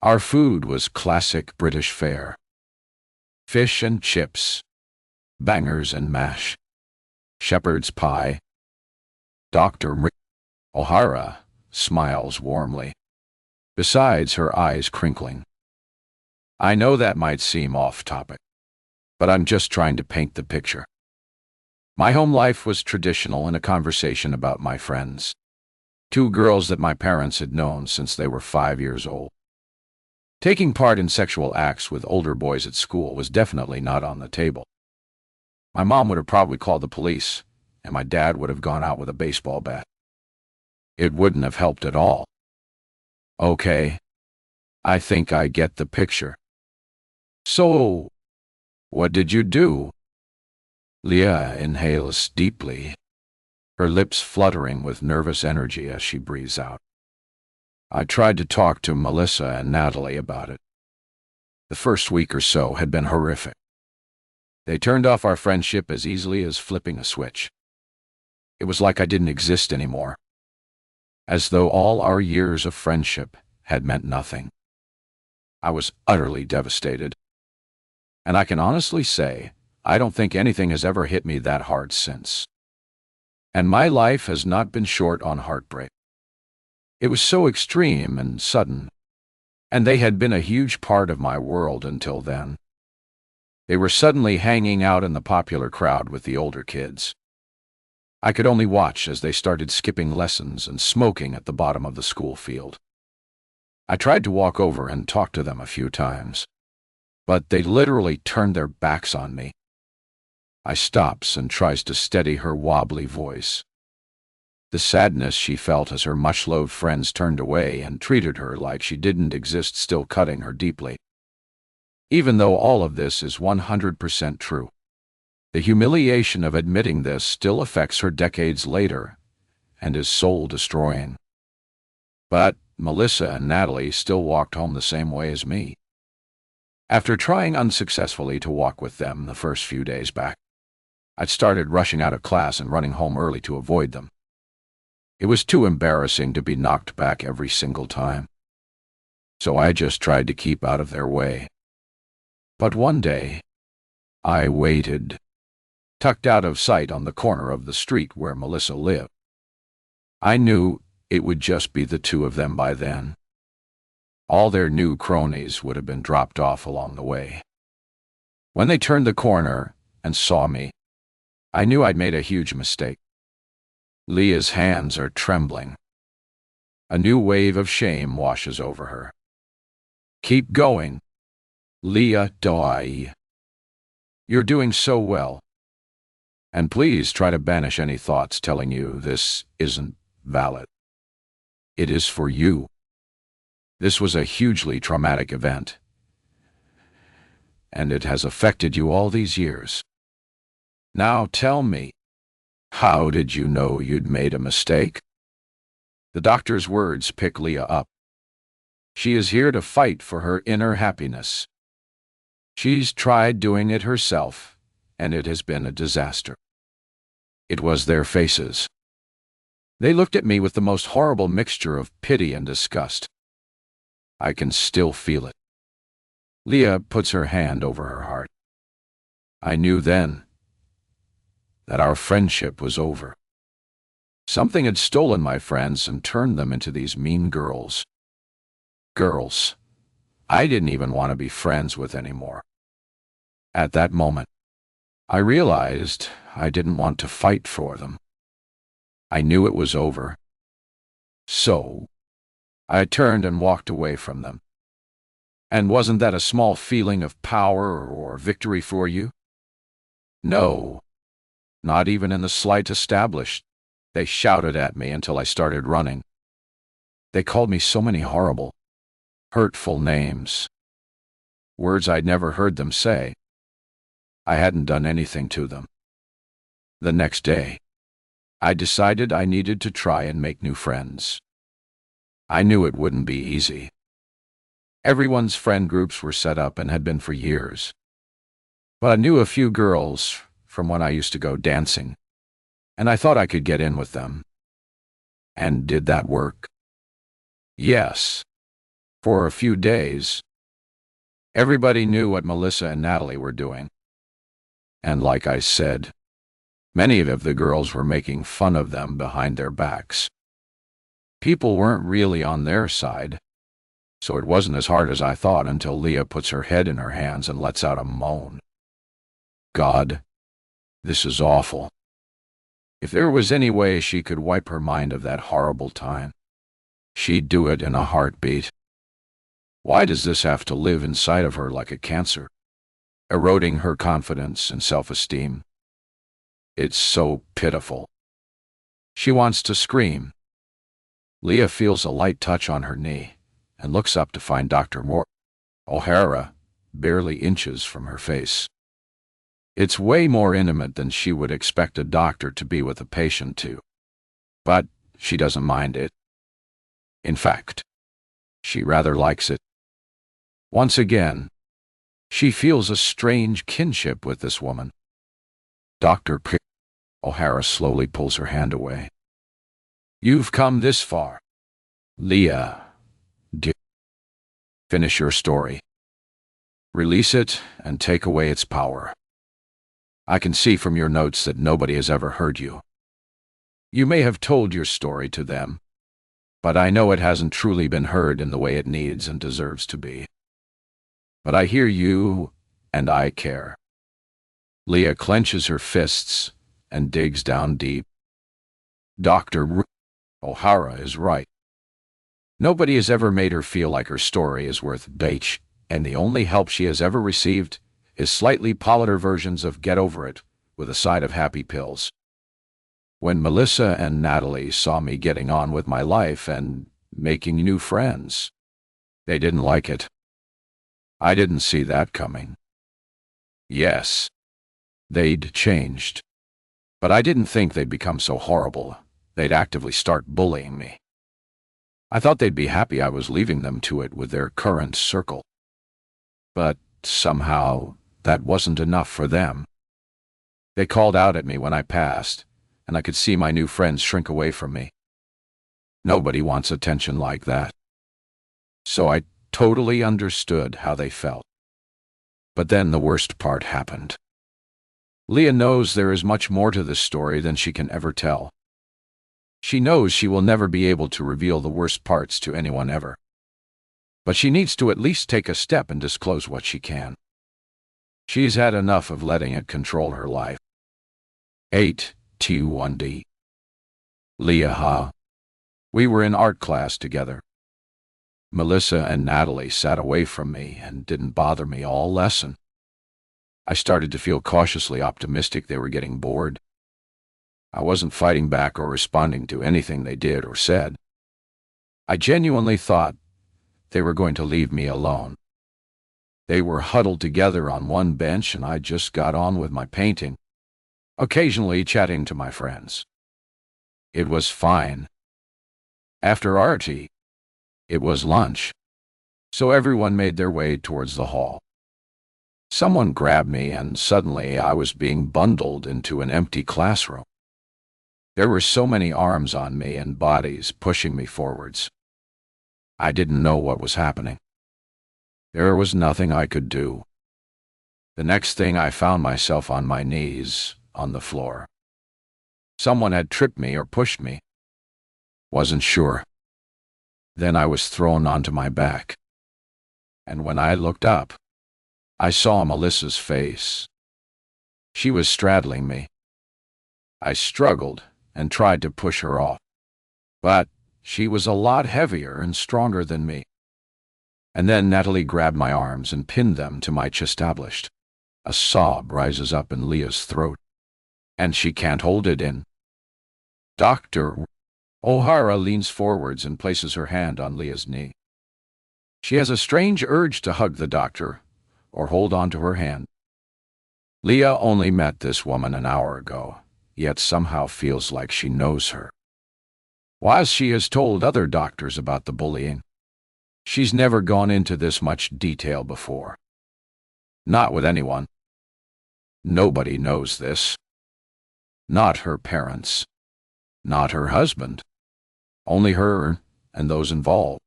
Our food was classic British fare. Fish and chips, bangers and mash, shepherd's pie. Dr. O'Hara smiles warmly, besides her eyes crinkling. I know that might seem off-topic, but I'm just trying to paint the picture. My home life was traditional and a conversation about my friends. Two girls that my parents had known since they were 5 years old. Taking part in sexual acts with older boys at school was definitely not on the table. My mom would have probably called the police, and my dad would have gone out with a baseball bat. It wouldn't have helped at all. Okay, I think I get the picture. So, what did you do? Leah inhales deeply, her lips fluttering with nervous energy as she breathes out. I tried to talk to Melissa and Natalie about it. The first week or so had been horrific. They turned off our friendship as easily as flipping a switch. It was like I didn't exist anymore, as though all our years of friendship had meant nothing. I was utterly devastated, and I can honestly say I don't think anything has ever hit me that hard since. And my life has not been short on heartbreak. It was so extreme and sudden, and they had been a huge part of my world until then. They were suddenly hanging out in the popular crowd with the older kids. I could only watch as they started skipping lessons and smoking at the bottom of the school field. I tried to walk over and talk to them a few times, but they literally turned their backs on me. I stops and tries to steady her wobbly voice. The sadness she felt as her much-loved friends turned away and treated her like she didn't exist still cutting her deeply. Even though all of this is 100% true, the humiliation of admitting this still affects her decades later and is soul-destroying. But Melissa and Natalie still walked home the same way as me. After trying unsuccessfully to walk with them the first few days back, I'd started rushing out of class and running home early to avoid them. It was too embarrassing to be knocked back every single time, so I just tried to keep out of their way. But one day, I waited, tucked out of sight on the corner of the street where Melissa lived. I knew it would just be the two of them by then. All their new cronies would have been dropped off along the way. When they turned the corner and saw me, I knew I'd made a huge mistake. Leah's hands are trembling. A new wave of shame washes over her. Keep going. Leah, die. You're doing so well. And please try to banish any thoughts telling you this isn't valid. It is for you. This was a hugely traumatic event, and it has affected you all these years. Now tell me, how did you know you'd made a mistake? The doctor's words pick Leah up. She is here to fight for her inner happiness. She's tried doing it herself, and it has been a disaster. It was their faces. They looked at me with the most horrible mixture of pity and disgust. I can still feel it. Leah puts her hand over her heart. I knew then that our friendship was over. Something had stolen my friends and turned them into these mean girls. Girls I didn't even want to be friends with anymore. At that moment, I realized I didn't want to fight for them. I knew it was over. So, I turned and walked away from them. And wasn't that a small feeling of power or victory for you? No. Not even in the slight established. They shouted at me until I started running. They called me so many horrible, hurtful names. Words I'd never heard them say. I hadn't done anything to them. The next day, I decided I needed to try and make new friends. I knew it wouldn't be easy. Everyone's friend groups were set up and had been for years. But I knew a few girls from when I used to go dancing, and I thought I could get in with them. And did that work? Yes. For a few days. Everybody knew what Melissa and Natalie were doing. And like I said, many of the girls were making fun of them behind their backs. People weren't really on their side, so it wasn't as hard as I thought until Leah puts her head in her hands and lets out a moan. God, this is awful. If there was any way she could wipe her mind of that horrible time, she'd do it in a heartbeat. Why does this have to live inside of her like a cancer, eroding her confidence and self-esteem? It's so pitiful. She wants to scream. Leah feels a light touch on her knee and looks up to find Dr. O'Hara barely inches from her face. It's way more intimate than she would expect a doctor to be with a patient to, but she doesn't mind it. In fact, she rather likes it. Once again, she feels a strange kinship with this woman. Dr. O'Hara slowly pulls her hand away. You've come this far. Leah, dear, finish your story. Release it and take away its power. I can see from your notes that nobody has ever heard you. You may have told your story to them, but I know it hasn't truly been heard in the way it needs and deserves to be. But I hear you, and I care. Leah clenches her fists and digs down deep. Dr. O'Hara is right. Nobody has ever made her feel like her story is worth bait, and the only help she has ever received is slightly politer versions of Get Over It with a side of happy pills. When Melissa and Natalie saw me getting on with my life and making new friends, they didn't like it. I didn't see that coming. Yes, they'd changed, but I didn't think they'd become so horrible. They'd actively start bullying me. I thought they'd be happy I was leaving them to it with their current circle. But somehow that wasn't enough for them. They called out at me when I passed, and I could see my new friends shrink away from me. Nobody wants attention like that. So I totally understood how they felt. But then the worst part happened. Leah knows there is much more to this story than she can ever tell. She knows she will never be able to reveal the worst parts to anyone ever. But she needs to at least take a step and disclose what she can. She's had enough of letting it control her life. 8T1D. Leah, we were in art class together. Melissa and Natalie sat away from me and didn't bother me all lesson. I started to feel cautiously optimistic they were getting bored. I wasn't fighting back or responding to anything they did or said. I genuinely thought they were going to leave me alone. They were huddled together on one bench and I just got on with my painting, occasionally chatting to my friends. It was fine. After arty, it was lunch, so everyone made their way towards the hall. Someone grabbed me and suddenly I was being bundled into an empty classroom. There were so many arms on me and bodies pushing me forwards. I didn't know what was happening. There was nothing I could do. The next thing I found myself on my knees on the floor. Someone had tripped me or pushed me. Wasn't sure. Then I was thrown onto my back. And when I looked up, I saw Melissa's face. She was straddling me. I struggled and tried to push her off, but she was a lot heavier and stronger than me. And then Natalie grabbed my arms and pinned them to my chestablished. A sob rises up in Leah's throat, and she can't hold it in. Dr. O'Hara leans forwards and places her hand on Leah's knee. She has a strange urge to hug the doctor or hold on to her hand. Leah only met this woman an hour ago, yet somehow feels like she knows her. While she has told other doctors about the bullying, she's never gone into this much detail before. Not with anyone. Nobody knows this. Not her parents. Not her husband. Only her and those involved.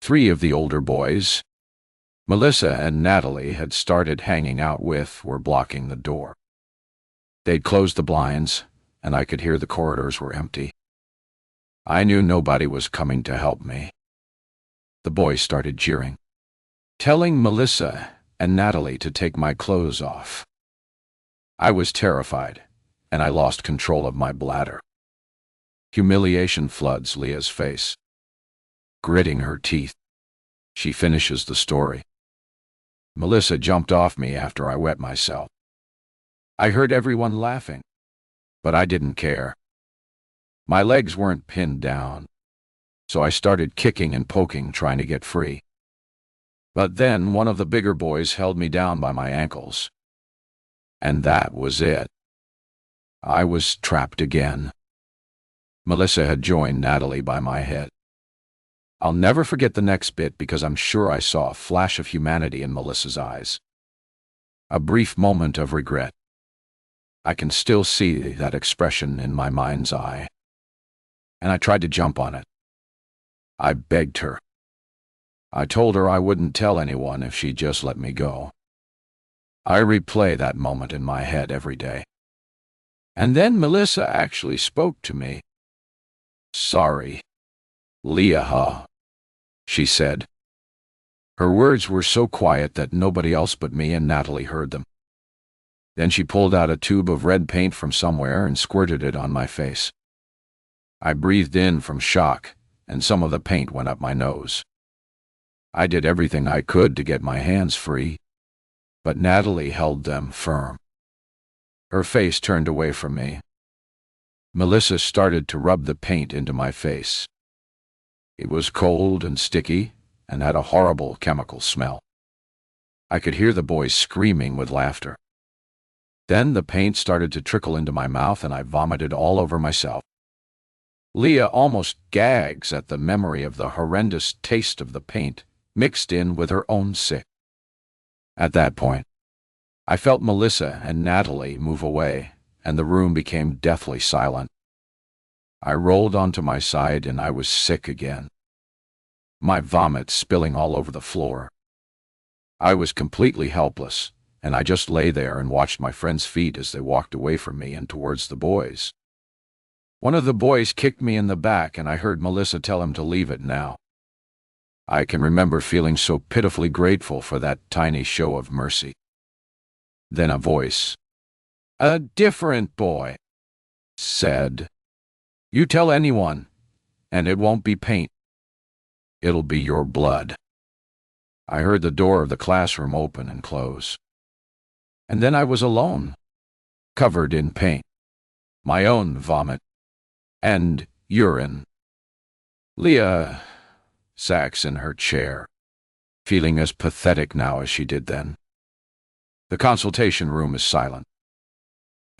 3 of the older boys, Melissa and Natalie had started hanging out with were blocking the door. They'd closed the blinds, and I could hear the corridors were empty. I knew nobody was coming to help me. The boys started jeering, telling Melissa and Natalie to take my clothes off. I was terrified, and I lost control of my bladder. Humiliation floods Leah's face. Gritting her teeth, she finishes the story. Melissa jumped off me after I wet myself. I heard everyone laughing, but I didn't care. My legs weren't pinned down, so I started kicking and poking, trying to get free. But then one of the bigger boys held me down by my ankles. And that was it. I was trapped again. Melissa had joined Natalie by my head. I'll never forget the next bit because I'm sure I saw a flash of humanity in Melissa's eyes. A brief moment of regret. I can still see that expression in my mind's eye. And I tried to jump on it. I begged her. I told her I wouldn't tell anyone if she'd just let me go. I replay that moment in my head every day. And then Melissa actually spoke to me. "Sorry, Leah," she said. Her words were so quiet that nobody else but me and Natalie heard them. Then she pulled out a tube of red paint from somewhere and squirted it on my face. I breathed in from shock, and some of the paint went up my nose. I did everything I could to get my hands free, but Natalie held them firm. Her face turned away from me. Melissa started to rub the paint into my face. It was cold and sticky and had a horrible chemical smell. I could hear the boys screaming with laughter. Then the paint started to trickle into my mouth and I vomited all over myself. Leah almost gags at the memory of the horrendous taste of the paint mixed in with her own sick. At that point, I felt Melissa and Natalie move away, and the room became deathly silent. I rolled onto my side and I was sick again, my vomit spilling all over the floor. I was completely helpless, and I just lay there and watched my friends' feet as they walked away from me and towards the boys. One of the boys kicked me in the back, and I heard Melissa tell him to leave it now. I can remember feeling so pitifully grateful for that tiny show of mercy. Then a voice, a different boy, said, "You tell anyone, and it won't be paint. It'll be your blood." I heard the door of the classroom open and close. And then I was alone, covered in paint, my own vomit, and urine. Leah sacks in her chair, feeling as pathetic now as she did then. The consultation room is silent.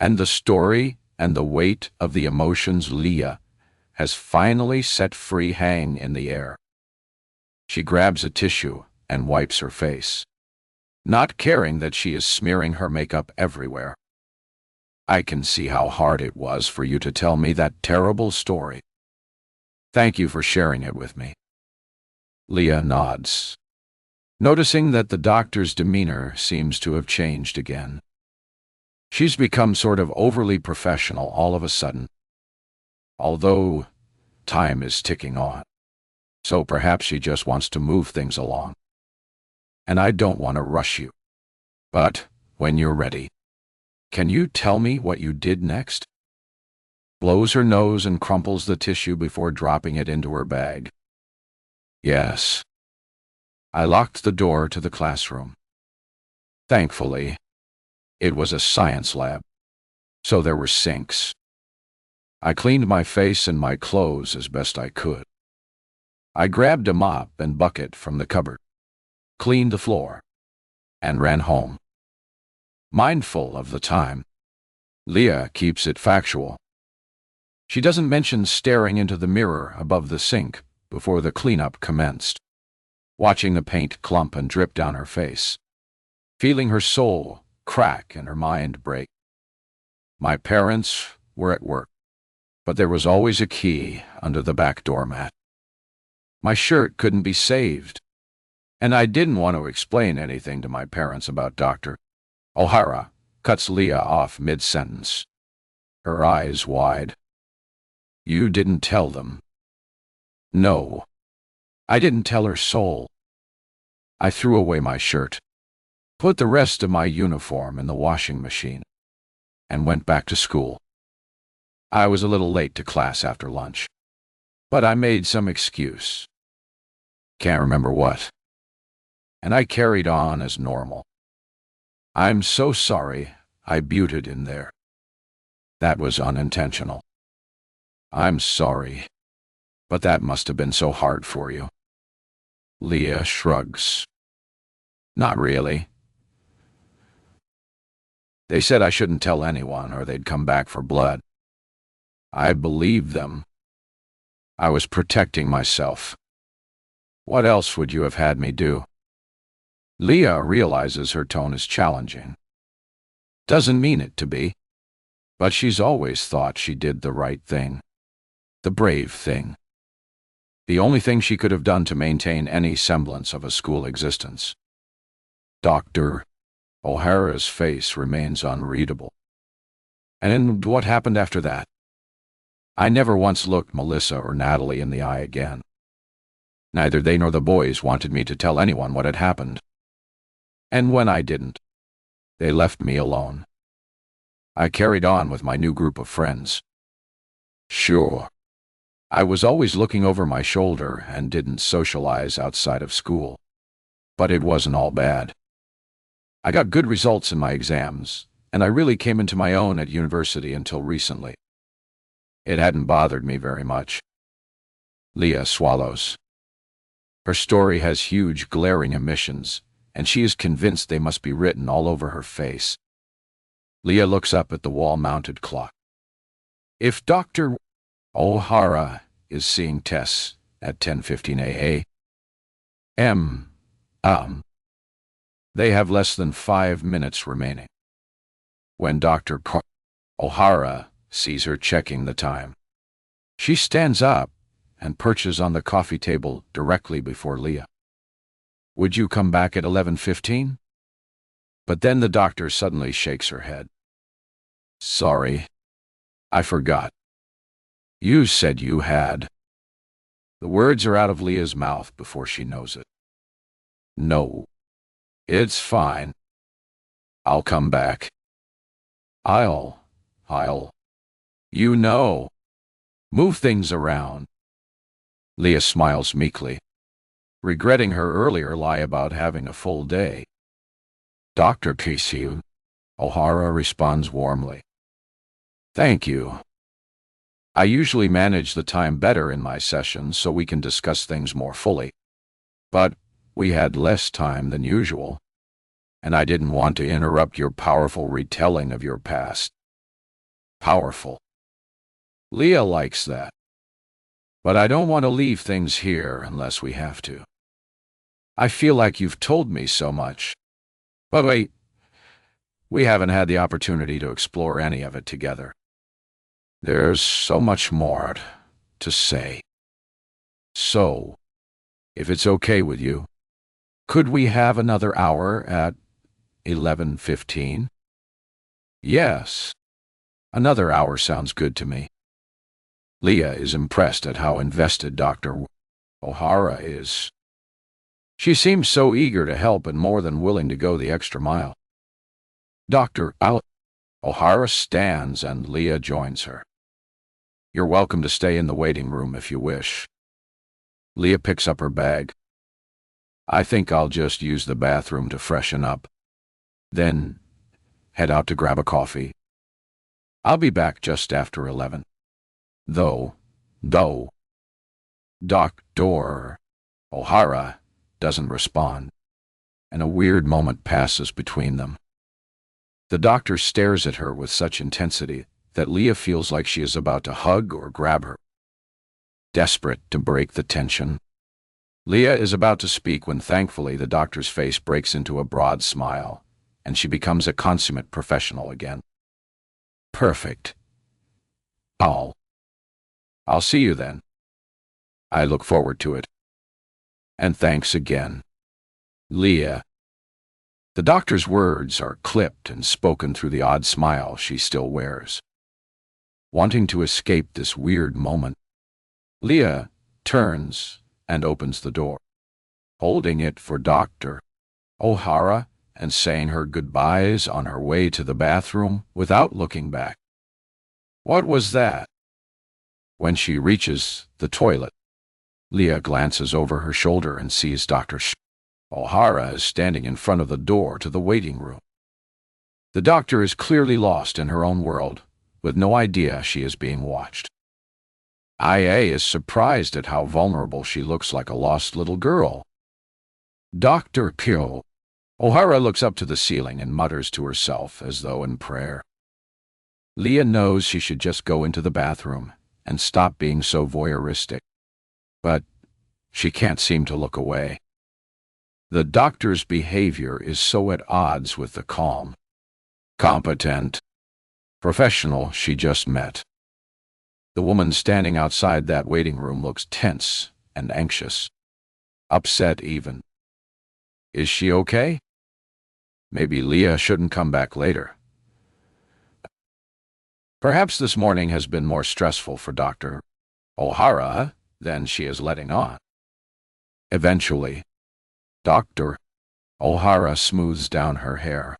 And the story and the weight of the emotions Leah has finally set free hang in the air. She grabs a tissue and wipes her face, not caring that she is smearing her makeup everywhere. "I can see how hard it was for you to tell me that terrible story. Thank you for sharing it with me." Leah nods, noticing that the doctor's demeanor seems to have changed again. She's become sort of overly professional all of a sudden, although time is ticking on. So perhaps she just wants to move things along. And I don't want to rush you. But when you're ready, can you tell me what you did next? Blows her nose and crumples the tissue before dropping it into her bag. Yes. I locked the door to the classroom. Thankfully, it was a science lab, so there were sinks. I cleaned my face and my clothes as best I could. I grabbed a mop and bucket from the cupboard, cleaned the floor, and ran home. Mindful of the time, Leah keeps it factual. She doesn't mention staring into the mirror above the sink before the cleanup commenced, watching the paint clump and drip down her face, feeling her soul crack and her mind break. My parents were at work, but there was always a key under the back doormat. My shirt couldn't be saved. And I didn't want to explain anything to my parents about Dr. O'Hara cuts Leah off mid-sentence, her eyes wide. You didn't tell them? No. I didn't tell her soul. I threw away my shirt, put the rest of my uniform in the washing machine, and went back to school. I was a little late to class after lunch, but I made some excuse. Can't remember what. And I carried on as normal. I'm so sorry I butted in there. That was unintentional. I'm sorry, but that must have been so hard for you. Leah shrugs. Not really. They said I shouldn't tell anyone or they'd come back for blood. I believed them. I was protecting myself. What else would you have had me do? Leah realizes her tone is challenging. Doesn't mean it to be, but she's always thought she did the right thing, the brave thing, the only thing she could have done to maintain any semblance of a school existence. Dr. O'Hara's face remains unreadable. And what happened after that? I never once looked Melissa or Natalie in the eye again. Neither they nor the boys wanted me to tell anyone what had happened. And when I didn't, they left me alone. I carried on with my new group of friends. Sure, I was always looking over my shoulder and didn't socialize outside of school. But it wasn't all bad. I got good results in my exams, and I really came into my own at university until recently. It hadn't bothered me very much. Leah swallows. Her story has huge, glaring omissions, and she is convinced they must be written all over her face. Leah looks up at the wall-mounted clock. If Dr. O'Hara is seeing Tess at 10:15 a.m., they have less than 5 minutes remaining. When Dr. O'Hara sees her checking the time, she stands up and perches on the coffee table directly before Leah. Would you come back at 11:15? But then the doctor suddenly shakes her head. Sorry, I forgot. You said you had. The words are out of Leah's mouth before she knows it. No, it's fine. I'll come back. I'll, you know, move things around. Leah smiles meekly, regretting her earlier lie about having a full day. Dr. Casey, O'Hara responds warmly. Thank you. I usually manage the time better in my sessions so we can discuss things more fully. But we had less time than usual, and I didn't want to interrupt your powerful retelling of your past. Powerful. Leah likes that. But I don't want to leave things here unless we have to. I feel like you've told me so much. But wait, we haven't had the opportunity to explore any of it together. There's so much more to say. So, if it's okay with you, could we have another hour at 11:15? Yes, another hour sounds good to me. Leah is impressed at how invested Dr. O'Hara is. She seems so eager to help and more than willing to go the extra mile. Dr. O'Hara stands and Leah joins her. You're welcome to stay in the waiting room if you wish. Leah picks up her bag. I think I'll just use the bathroom to freshen up, then head out to grab a coffee. I'll be back just after 11. Though, Dr. O'Hara doesn't respond, and a weird moment passes between them. The doctor stares at her with such intensity that Leah feels like she is about to hug or grab her. Desperate to break the tension, Leah is about to speak when thankfully the doctor's face breaks into a broad smile, and she becomes a consummate professional again. Perfect. I'll see you then. I look forward to it. And thanks again. Leah. The doctor's words are clipped and spoken through the odd smile she still wears. Wanting to escape this weird moment, Leah turns and opens the door, holding it for Dr. O'Hara and saying her goodbyes on her way to the bathroom without looking back. What was that? When she reaches the toilet, Leah glances over her shoulder and sees Dr. O'Hara is standing in front of the door to the waiting room. The doctor is clearly lost in her own world, with no idea she is being watched. IA is surprised at how vulnerable she looks, like a lost little girl. Dr. Pio. O'Hara looks up to the ceiling and mutters to herself as though in prayer. Leah knows she should just go into the bathroom and stop being so voyeuristic, but she can't seem to look away. The doctor's behavior is so at odds with the calm, competent professional she just met. The woman standing outside that waiting room looks tense and anxious, upset even. Is she okay? Maybe Leah shouldn't come back later. Perhaps this morning has been more stressful for Dr. O'Hara than she is letting on. Eventually, Dr. O'Hara smooths down her hair,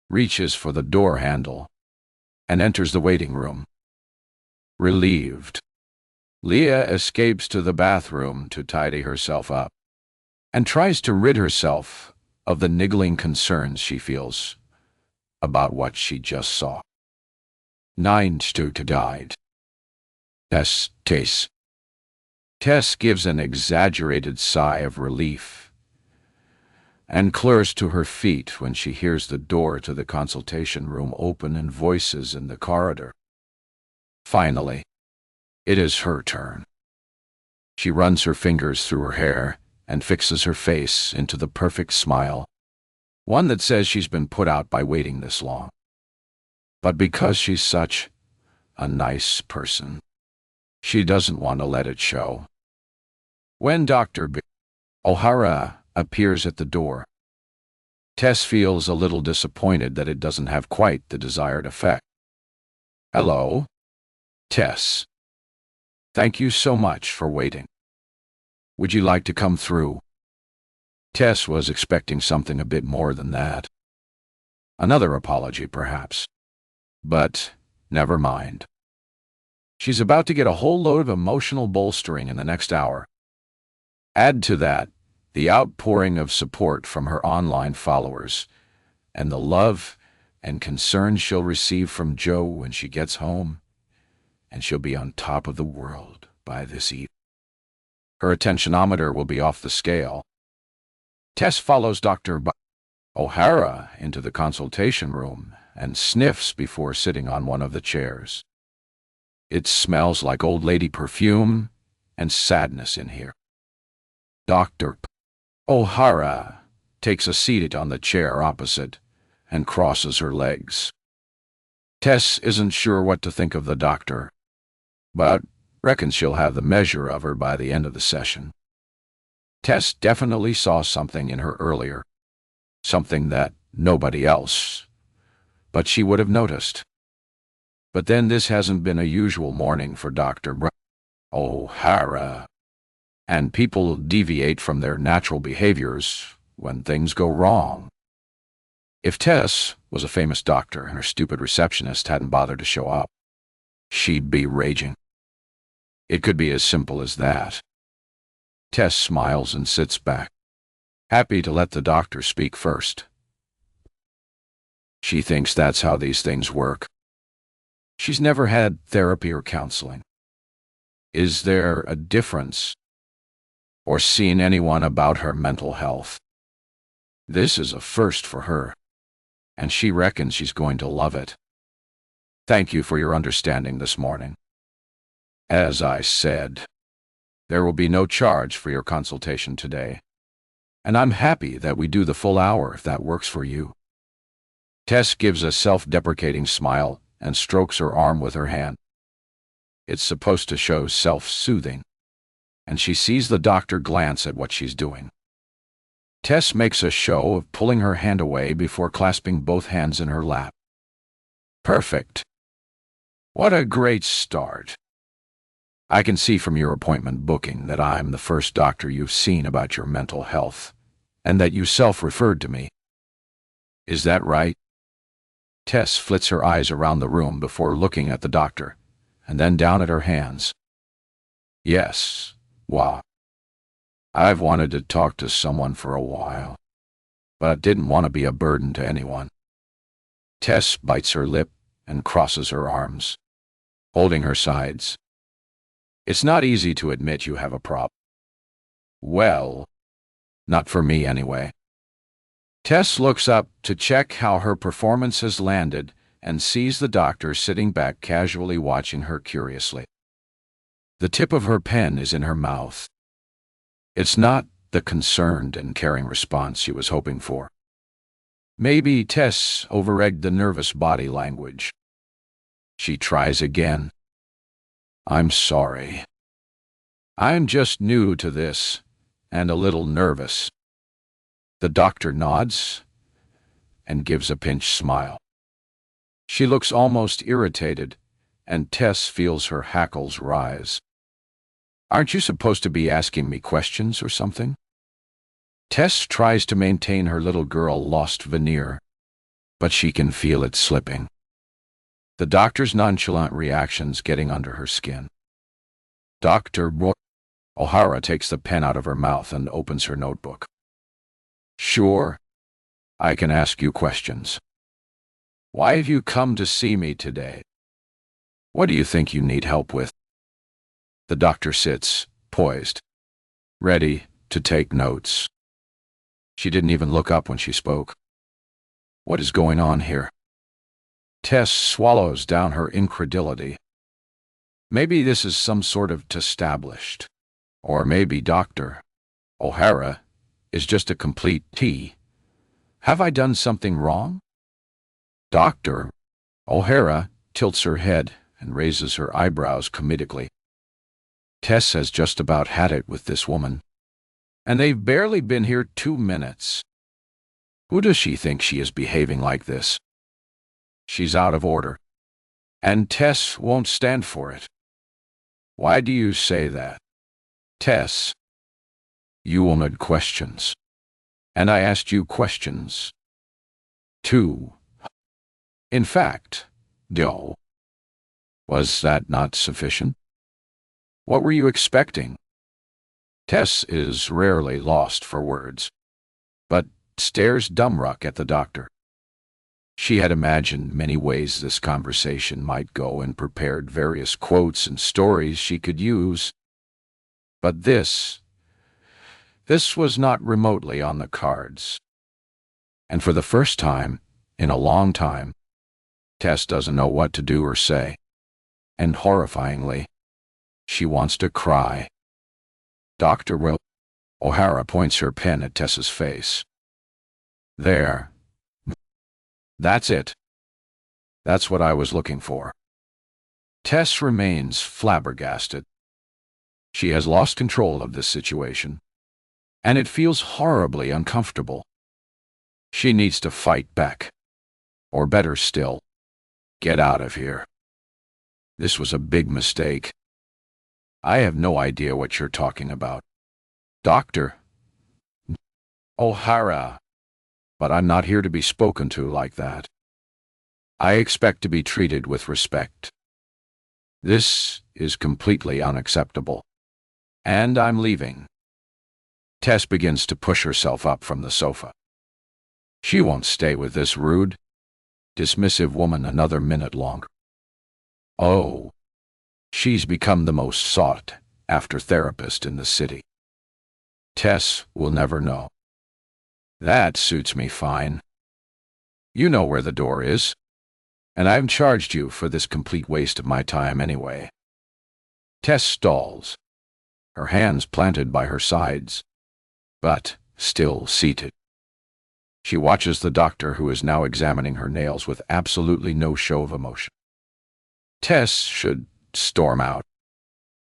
reaches for the door handle, and enters the waiting room. Relieved, Leah escapes to the bathroom to tidy herself up and tries to rid herself of the niggling concerns she feels about what she just saw. 9 students died. Tess. Tess gives an exaggerated sigh of relief and clings to her feet when she hears the door to the consultation room open and voices in the corridor. Finally, it is her turn. She runs her fingers through her hair and fixes her face into the perfect smile, one that says she's been put out by waiting this long. But because she's such a nice person, she doesn't want to let it show. When Dr. O'Hara appears at the door, Tess feels a little disappointed that it doesn't have quite the desired effect. Hello, Tess. Thank you so much for waiting. Would you like to come through? Tess was expecting something a bit more than that. Another apology, perhaps. But never mind. She's about to get a whole load of emotional bolstering in the next hour. Add to that the outpouring of support from her online followers and the love and concern she'll receive from Joe when she gets home, and she'll be on top of the world by this evening. Her attentionometer will be off the scale. Tess follows Dr. O'Hara into the consultation room and sniffs before sitting on one of the chairs. It smells like old lady perfume and sadness in here. Dr. O'Hara takes a seat on the chair opposite and crosses her legs. Tess isn't sure what to think of the doctor, but reckons she'll have the measure of her by the end of the session. Tess definitely saw something in her earlier, something that nobody else but she would have noticed. But then this hasn't been a usual morning for Dr. O'Hara, and people deviate from their natural behaviors when things go wrong. If Tess was a famous doctor and her stupid receptionist hadn't bothered to show up, she'd be raging. It could be as simple as that. Tess smiles and sits back, happy to let the doctor speak first. She thinks that's how these things work. She's never had therapy or counseling. Is there a difference? Or seen anyone about her mental health? This is a first for her, and she reckons she's going to love it. Thank you for your understanding this morning. As I said, there will be no charge for your consultation today, and I'm happy that we do the full hour if that works for you. Tess gives a self-deprecating smile and strokes her arm with her hand. It's supposed to show self-soothing, and she sees the doctor glance at what she's doing. Tess makes a show of pulling her hand away before clasping both hands in her lap. Perfect. What a great start. I can see from your appointment booking that I'm the first doctor you've seen about your mental health, and that you self-referred to me. Is that right? Tess flits her eyes around the room before looking at the doctor, and then down at her hands. Yes, wow. I've wanted to talk to someone for a while, but didn't want to be a burden to anyone. Tess bites her lip and crosses her arms, holding her sides. It's not easy to admit you have a problem. Well, not for me anyway. Tess looks up to check how her performance has landed and sees the doctor sitting back casually watching her curiously. The tip of her pen is in her mouth. It's not the concerned and caring response she was hoping for. Maybe Tess overegged the nervous body language. She tries again. I'm sorry. I'm just new to this, and a little nervous. The doctor nods and gives a pinched smile. She looks almost irritated, and Tess feels her hackles rise. Aren't you supposed to be asking me questions or something? Tess tries to maintain her little girl-lost veneer, but she can feel it slipping. The doctor's nonchalant reaction's getting under her skin. Dr. O'Hara takes the pen out of her mouth and opens her notebook. Sure, I can ask you questions. Why have you come to see me today? What do you think you need help with? The doctor sits, poised, ready to take notes. She didn't even look up when she spoke. What is going on here? Tess swallows down her incredulity. Maybe this is some sort of established, or maybe Dr. O'Hara is just a complete T. Have I done something wrong? Dr. O'Hara tilts her head and raises her eyebrows comedically. Tess has just about had it with this woman, and they've barely been here 2 minutes. Who does she think she is behaving like this? She's out of order, and Tess won't stand for it. Why do you say that? Tess, you wanted questions, and I asked you questions, too. In fact, Joe, was that not sufficient? What were you expecting? Tess is rarely lost for words, but stares dumbstruck at the doctor. She had imagined many ways this conversation might go and prepared various quotes and stories she could use. But this was not remotely on the cards. And for the first time in a long time, Tess doesn't know what to do or say. And horrifyingly, she wants to cry. Dr. O'Hara points her pen at Tess's face. There. That's it. That's what I was looking for. Tess remains flabbergasted. She has lost control of this situation, and it feels horribly uncomfortable. She needs to fight back. Or better still, get out of here. This was a big mistake. I have no idea what you're talking about. Dr. O'Hara. But I'm not here to be spoken to like that. I expect to be treated with respect. This is completely unacceptable. And I'm leaving. Tess begins to push herself up from the sofa. She won't stay with this rude, dismissive woman another minute longer. Oh, she's become the most sought-after therapist in the city. Tess will never know. That suits me fine. You know where the door is, and I've charged you for this complete waste of my time anyway. Tess stalls, her hands planted by her sides, but still seated. She watches the doctor, who is now examining her nails with absolutely no show of emotion. Tess should storm out,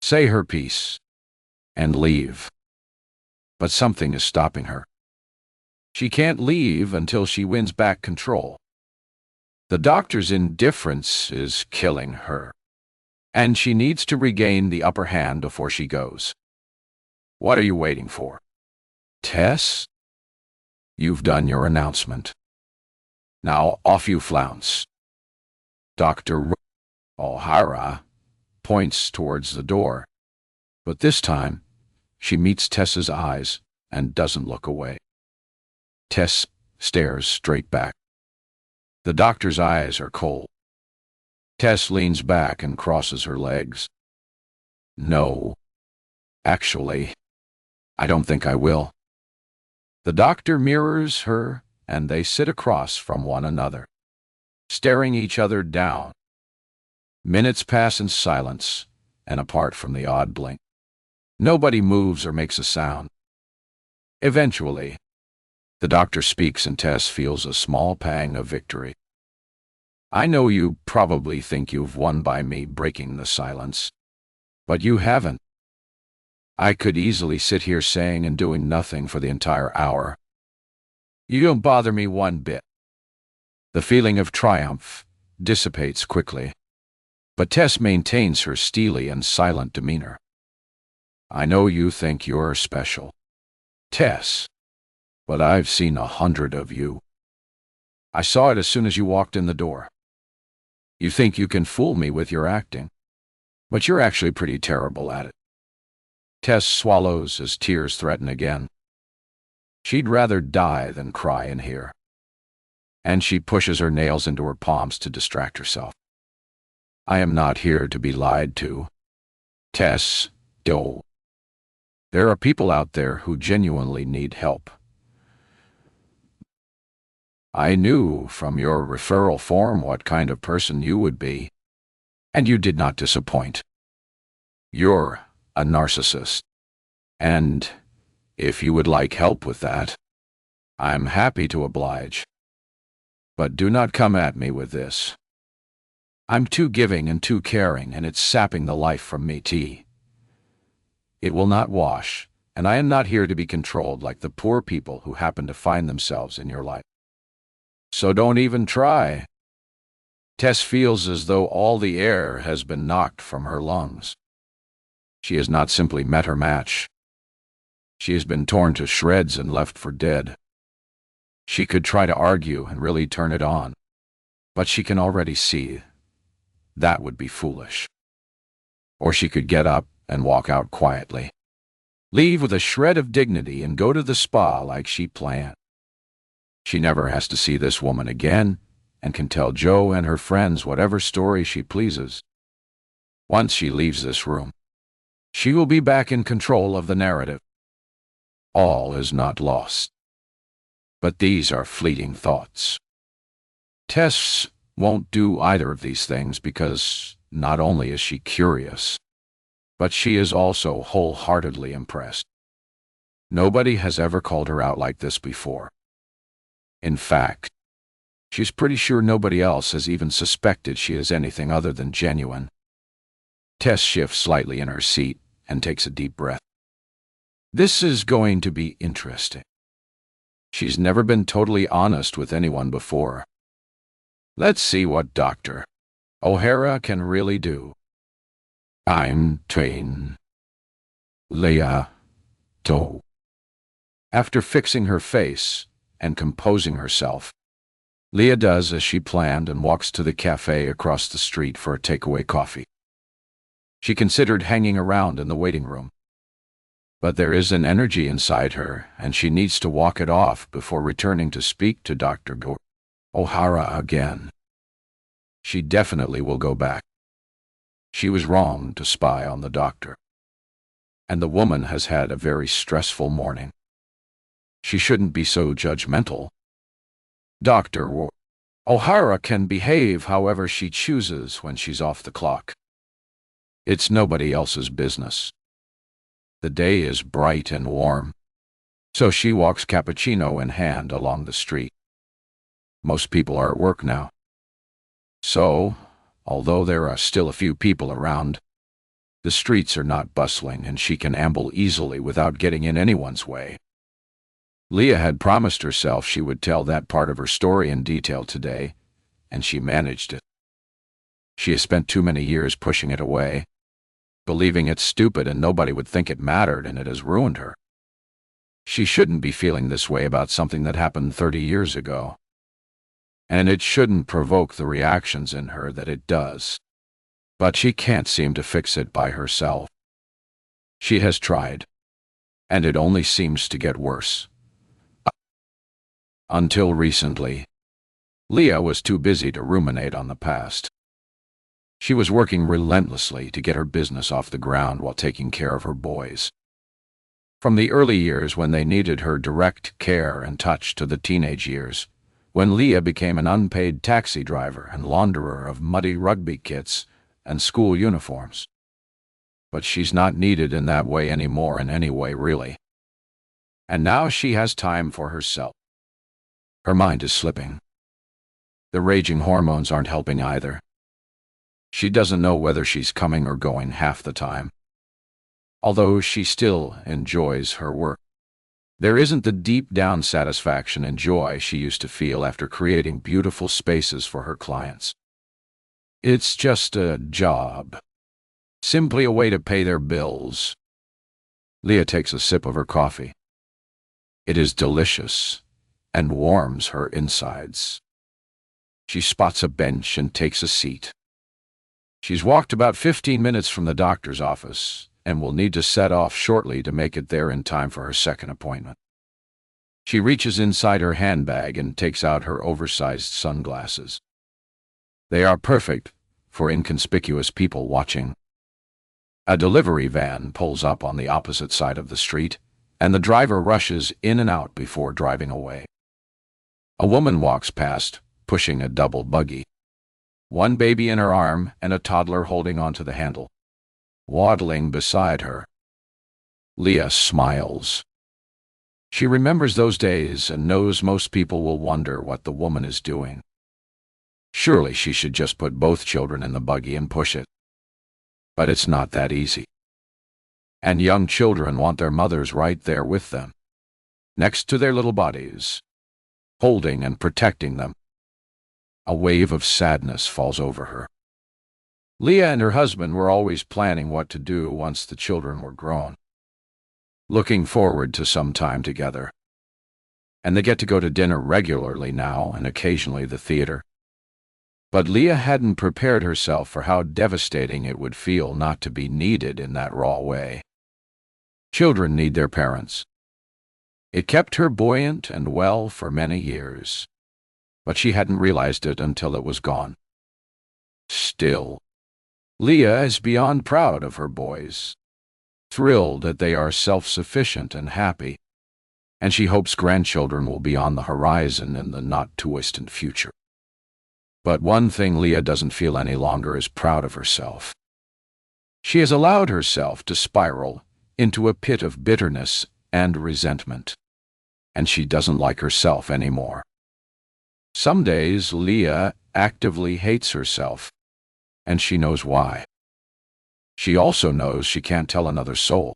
say her piece, and leave. But something is stopping her. She can't leave until she wins back control. The doctor's indifference is killing her, and she needs to regain the upper hand before she goes. What are you waiting for? Tess? You've done your announcement. Now off you flounce. Dr. O'Hara points towards the door, but this time she meets Tess's eyes and doesn't look away. Tess stares straight back. The doctor's eyes are cold. Tess leans back and crosses her legs. No, actually, I don't think I will. The doctor mirrors her, and they sit across from one another, staring each other down. Minutes pass in silence, and apart from the odd blink. Nobody moves or makes a sound. Eventually, the doctor speaks and Tess feels a small pang of victory. I know you probably think you've won by me breaking the silence, but you haven't. I could easily sit here saying and doing nothing for the entire hour. You don't bother me one bit. The feeling of triumph dissipates quickly, but Tess maintains her steely and silent demeanor. I know you think you're special, Tess, but I've seen 100 of you. I saw it as soon as you walked in the door. You think you can fool me with your acting, but you're actually pretty terrible at it. Tess swallows as tears threaten again. She'd rather die than cry in here. And she pushes her nails into her palms to distract herself. I am not here to be lied to. Tess, Doe. There are people out there who genuinely need help. I knew from your referral form what kind of person you would be, and you did not disappoint. You're a narcissist, and if you would like help with that, I'm happy to oblige. But do not come at me with this. I'm too giving and too caring, and it's sapping the life from me, T. It will not wash, and I am not here to be controlled like the poor people who happen to find themselves in your life. So don't even try. Tess feels as though all the air has been knocked from her lungs. She has not simply met her match. She has been torn to shreds and left for dead. She could try to argue and really turn it on, but she can already see that would be foolish. Or she could get up and walk out quietly, leave with a shred of dignity and go to the spa like she planned. She never has to see this woman again and can tell Joe and her friends whatever story she pleases. Once she leaves this room, she will be back in control of the narrative. All is not lost. But these are fleeting thoughts. Tess won't do either of these things because not only is she curious, but she is also wholeheartedly impressed. Nobody has ever called her out like this before. In fact, she's pretty sure nobody else has even suspected she is anything other than genuine. Tess shifts slightly in her seat and takes a deep breath. This is going to be interesting. She's never been totally honest with anyone before. Let's see what Dr. O'Hara can really do. I'm Tess Leah Doe. After fixing her face and composing herself, Leah does as she planned and walks to the cafe across the street for a takeaway coffee. She considered hanging around in the waiting room, but there is an energy inside her, and she needs to walk it off before returning to speak to Dr. O'Hara again. She definitely will go back. She was wrong to spy on the doctor, and the woman has had a very stressful morning. She shouldn't be so judgmental. Dr. O'Hara can behave however she chooses when she's off the clock. It's nobody else's business. The day is bright and warm, so she walks cappuccino in hand along the street. Most people are at work now. So, although there are still a few people around, the streets are not bustling and she can amble easily without getting in anyone's way. Leah had promised herself she would tell that part of her story in detail today, and she managed it. She has spent too many years pushing it away, believing it's stupid and nobody would think it mattered, and it has ruined her. She shouldn't be feeling this way about something that happened 30 years ago. And it shouldn't provoke the reactions in her that it does. But she can't seem to fix it by herself. She has tried, and it only seems to get worse. Until recently, Leah was too busy to ruminate on the past. She was working relentlessly to get her business off the ground while taking care of her boys. From the early years when they needed her direct care and touch to the teenage years, when Leah became an unpaid taxi driver and launderer of muddy rugby kits and school uniforms. But she's not needed in that way anymore in any way, really. And now she has time for herself. Her mind is slipping. The raging hormones aren't helping either. She doesn't know whether she's coming or going half the time. Although she still enjoys her work, there isn't the deep-down satisfaction and joy she used to feel after creating beautiful spaces for her clients. It's just a job. Simply a way to pay their bills. Leah takes a sip of her coffee. It is delicious and warms her insides. She spots a bench and takes a seat. She's walked about 15 minutes from the doctor's office and will need to set off shortly to make it there in time for her second appointment. She reaches inside her handbag and takes out her oversized sunglasses. They are perfect for inconspicuous people watching. A delivery van pulls up on the opposite side of the street, and the driver rushes in and out before driving away. A woman walks past, pushing a double buggy. One baby in her arm and a toddler holding onto the handle, waddling beside her. Leah smiles. She remembers those days and knows most people will wonder what the woman is doing. Surely she should just put both children in the buggy and push it. But it's not that easy. And young children want their mothers right there with them, next to their little bodies, holding and protecting them. A wave of sadness falls over her. Leah and her husband were always planning what to do once the children were grown, looking forward to some time together. And they get to go to dinner regularly now and occasionally the theater. But Leah hadn't prepared herself for how devastating it would feel not to be needed in that raw way. Children need their parents. It kept her buoyant and well for many years, but she hadn't realized it until it was gone. Still, Leah is beyond proud of her boys, thrilled that they are self-sufficient and happy, and she hopes grandchildren will be on the horizon in the not-too-distant future. But one thing Leah doesn't feel any longer is proud of herself. She has allowed herself to spiral into a pit of bitterness and resentment, and she doesn't like herself anymore. Some days Leah actively hates herself, and she knows why. She also knows she can't tell another soul.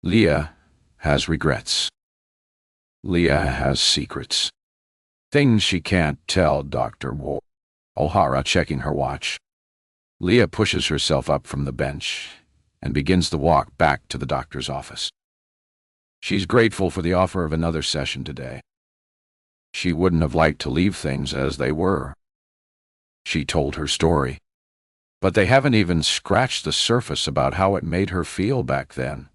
Leah has regrets. Leah has secrets. Things she can't tell Dr. O'Hara, checking her watch. Leah pushes herself up from the bench and begins the walk back to the doctor's office. She's grateful for the offer of another session today. She wouldn't have liked to leave things as they were. She told her story, but they haven't even scratched the surface about how it made her feel back then,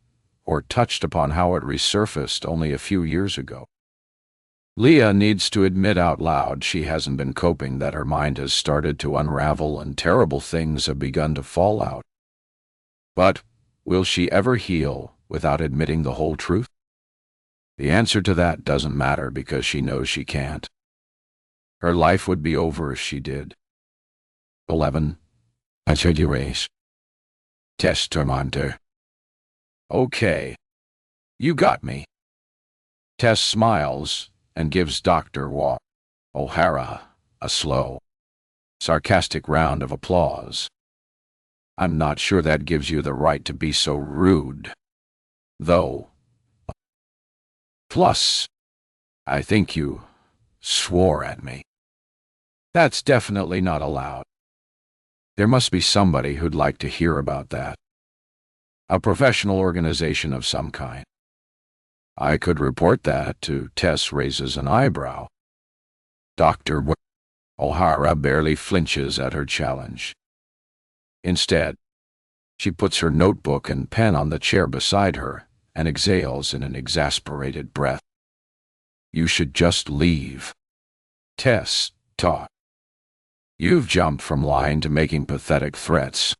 or touched upon how it resurfaced only a few years ago. Leah needs to admit out loud she hasn't been coping, that her mind has started to unravel and terrible things have begun to fall out. But will she ever heal without admitting the whole truth? The answer to that doesn't matter because she knows she can't. Her life would be over if she did. 11. Psychiatrist. Testament. Okay. You got me. Tess smiles and gives Dr. O'Hara a slow, sarcastic round of applause. I'm not sure that gives you the right to be so rude, though. Plus, I think you swore at me. That's definitely not allowed. There must be somebody who'd like to hear about that. A professional organization of some kind. I could report that to Tess raises an eyebrow. Dr. O'Hara barely flinches at her challenge. Instead, she puts her notebook and pen on the chair beside her and exhales in an exasperated breath. You should just leave. Tess, talk. You've jumped from lying to making pathetic threats.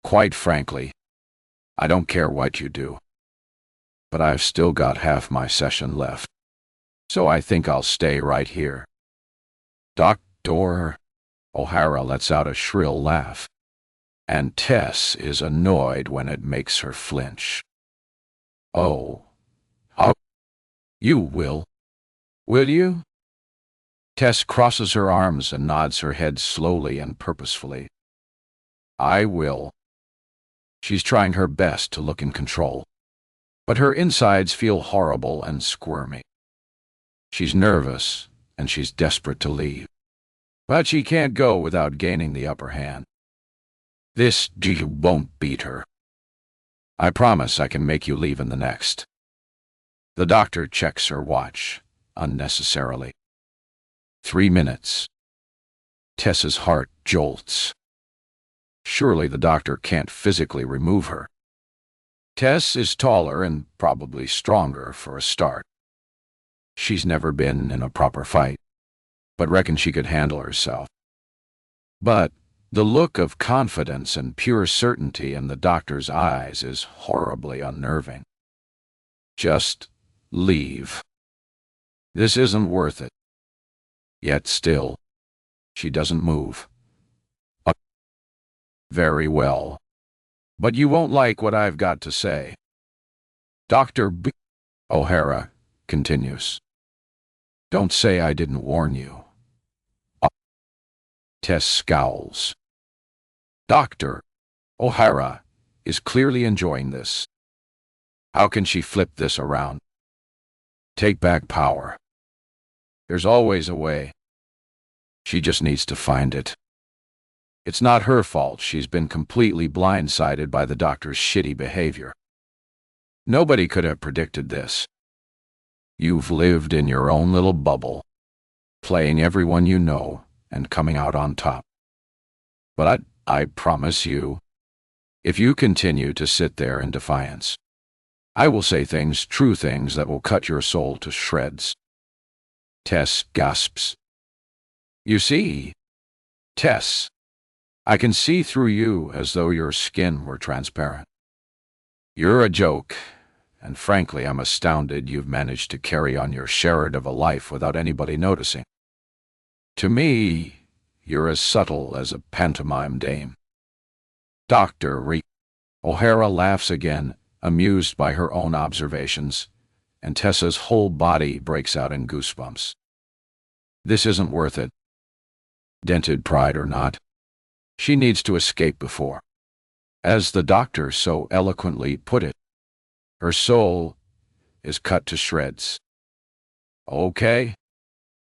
Quite frankly, I don't care what you do. But I've still got half my session left. So I think I'll stay right here. Dr. O'Hara lets out a shrill laugh, and Tess is annoyed when it makes her flinch. Oh, you will you? Tess crosses her arms and nods her head slowly and purposefully. I will. She's trying her best to look in control, but her insides feel horrible and squirmy. She's nervous, and she's desperate to leave. But she can't go without gaining the upper hand. This G won't beat her. I promise I can make you leave in the next. The doctor checks her watch, unnecessarily. 3 minutes. Tess's heart jolts. Surely the doctor can't physically remove her. Tess is taller and probably stronger for a start. She's never been in a proper fight, but reckons she could handle herself. But the look of confidence and pure certainty in the doctor's eyes is horribly unnerving. Just leave. This isn't worth it. Yet still, she doesn't move. Very well. But you won't like what I've got to say. Dr. O'Hara continues. Don't say I didn't warn you. Tess scowls. Dr. O'Hara is clearly enjoying this. How can she flip this around? Take back power. There's always a way. She just needs to find it. It's not her fault she's been completely blindsided by the doctor's shitty behavior. Nobody could have predicted this. You've lived in your own little bubble, playing everyone you know and coming out on top. But I promise you, if you continue to sit there in defiance, I will say things, true things, that will cut your soul to shreds. Tess gasps. You see, Tess, I can see through you as though your skin were transparent. You're a joke, and frankly, I'm astounded you've managed to carry on your charade of a life without anybody noticing. To me, you're as subtle as a pantomime dame. Dr. O'Hara laughs again, amused by her own observations, and Tessa's whole body breaks out in goosebumps. This isn't worth it. Dented pride or not, she needs to escape before. As the doctor so eloquently put it, her soul is cut to shreds. Okay,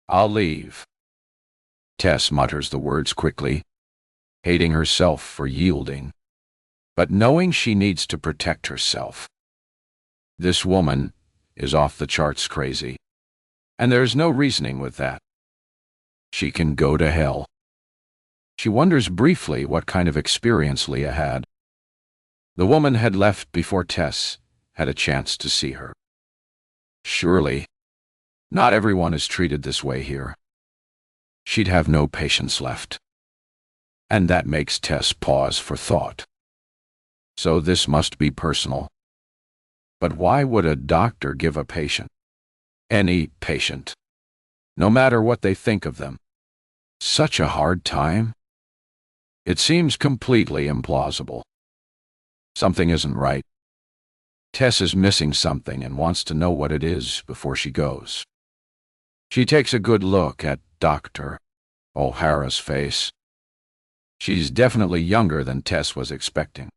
I'll leave. Tess mutters the words quickly, hating herself for yielding, but knowing she needs to protect herself. This woman is off the charts crazy, and there's no reasoning with that. She can go to hell. She wonders briefly what kind of experience Leah had. The woman had left before Tess had a chance to see her. Surely, not everyone is treated this way here. She'd have no patience left. And that makes Tess pause for thought. So this must be personal. But why would a doctor give a patient, any patient, no matter what they think of them, such a hard time? It seems completely implausible. Something isn't right. Tess is missing something and wants to know what it is before she goes. She takes a good look at Dr. O'Hara's face. She's definitely younger than Tess was expecting,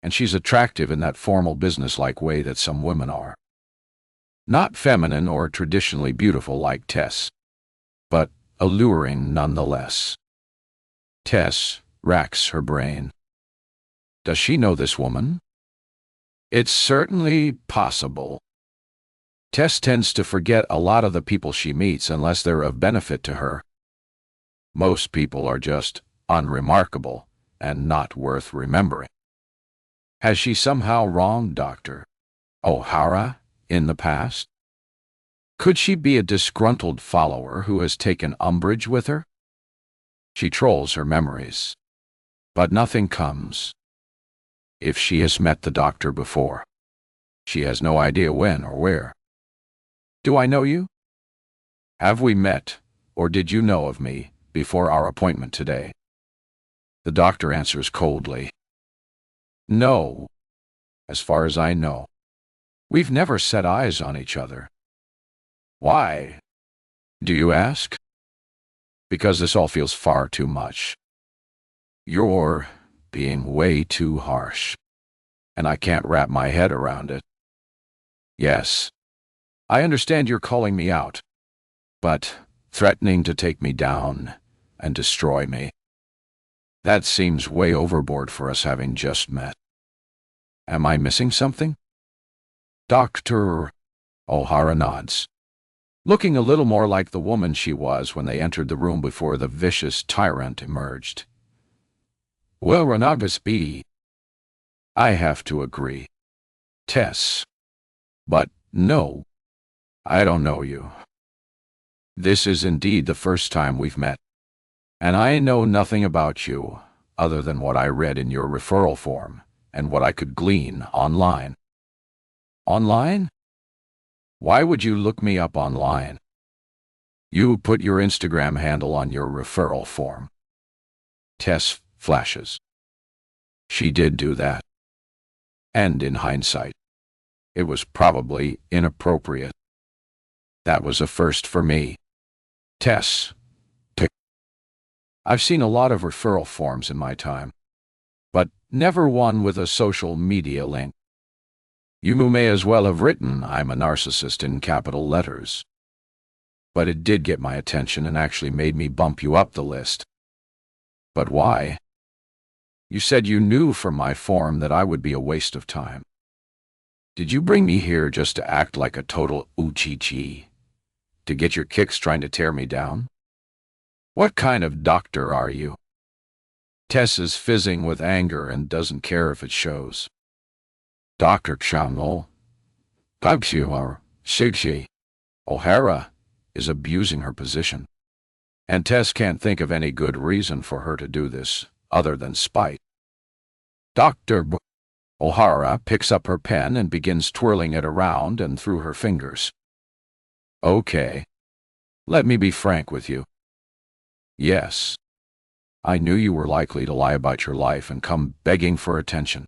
and she's attractive in that formal businesslike way that some women are. Not feminine or traditionally beautiful like Tess, but alluring nonetheless. Tess racks her brain. Does she know this woman? It's certainly possible. Tess tends to forget a lot of the people she meets unless they're of benefit to her. Most people are just unremarkable and not worth remembering. Has she somehow wronged Dr. O'Hara in the past? Could she be a disgruntled follower who has taken umbrage with her? She trolls her memories, but nothing comes. If she has met the doctor before, she has no idea when or where. Do I know you? Have we met, or did you know of me before our appointment today? The doctor answers coldly. No, as far as I know. We've never set eyes on each other. Why, do you ask? Because this all feels far too much. You're being way too harsh, and I can't wrap my head around it. Yes, I understand you're calling me out, but threatening to take me down and destroy me. That seems way overboard for us having just met. Am I missing something? Dr. O'Hara nods, looking a little more like the woman she was when they entered the room before the vicious tyrant emerged. Well, Renagus B. I have to agree. Tess. But no, I don't know you. This is indeed the first time we've met, and I know nothing about you other than what I read in your referral form and what I could glean online. Online? Why would you look me up online? You put your Instagram handle on your referral form. Tess flashes. She did do that. And in hindsight, it was probably inappropriate. That was a first for me. Tess. I've seen a lot of referral forms in my time, but never one with a social media link. You may as well have written, "I'm a narcissist" in capital letters. But it did get my attention and actually made me bump you up the list. But why? You said you knew from my form that I would be a waste of time. Did you bring me here just to act like a total uchichi? To get your kicks trying to tear me down? What kind of doctor are you? Tess is fizzing with anger and doesn't care if it shows. Dr. Kshanol, Pagsiwar, Sigshi, O'Hara is abusing her position, and Tess can't think of any good reason for her to do this other than spite. Dr. O'Hara picks up her pen and begins twirling it around and through her fingers. Okay, let me be frank with you. Yes, I knew you were likely to lie about your life and come begging for attention,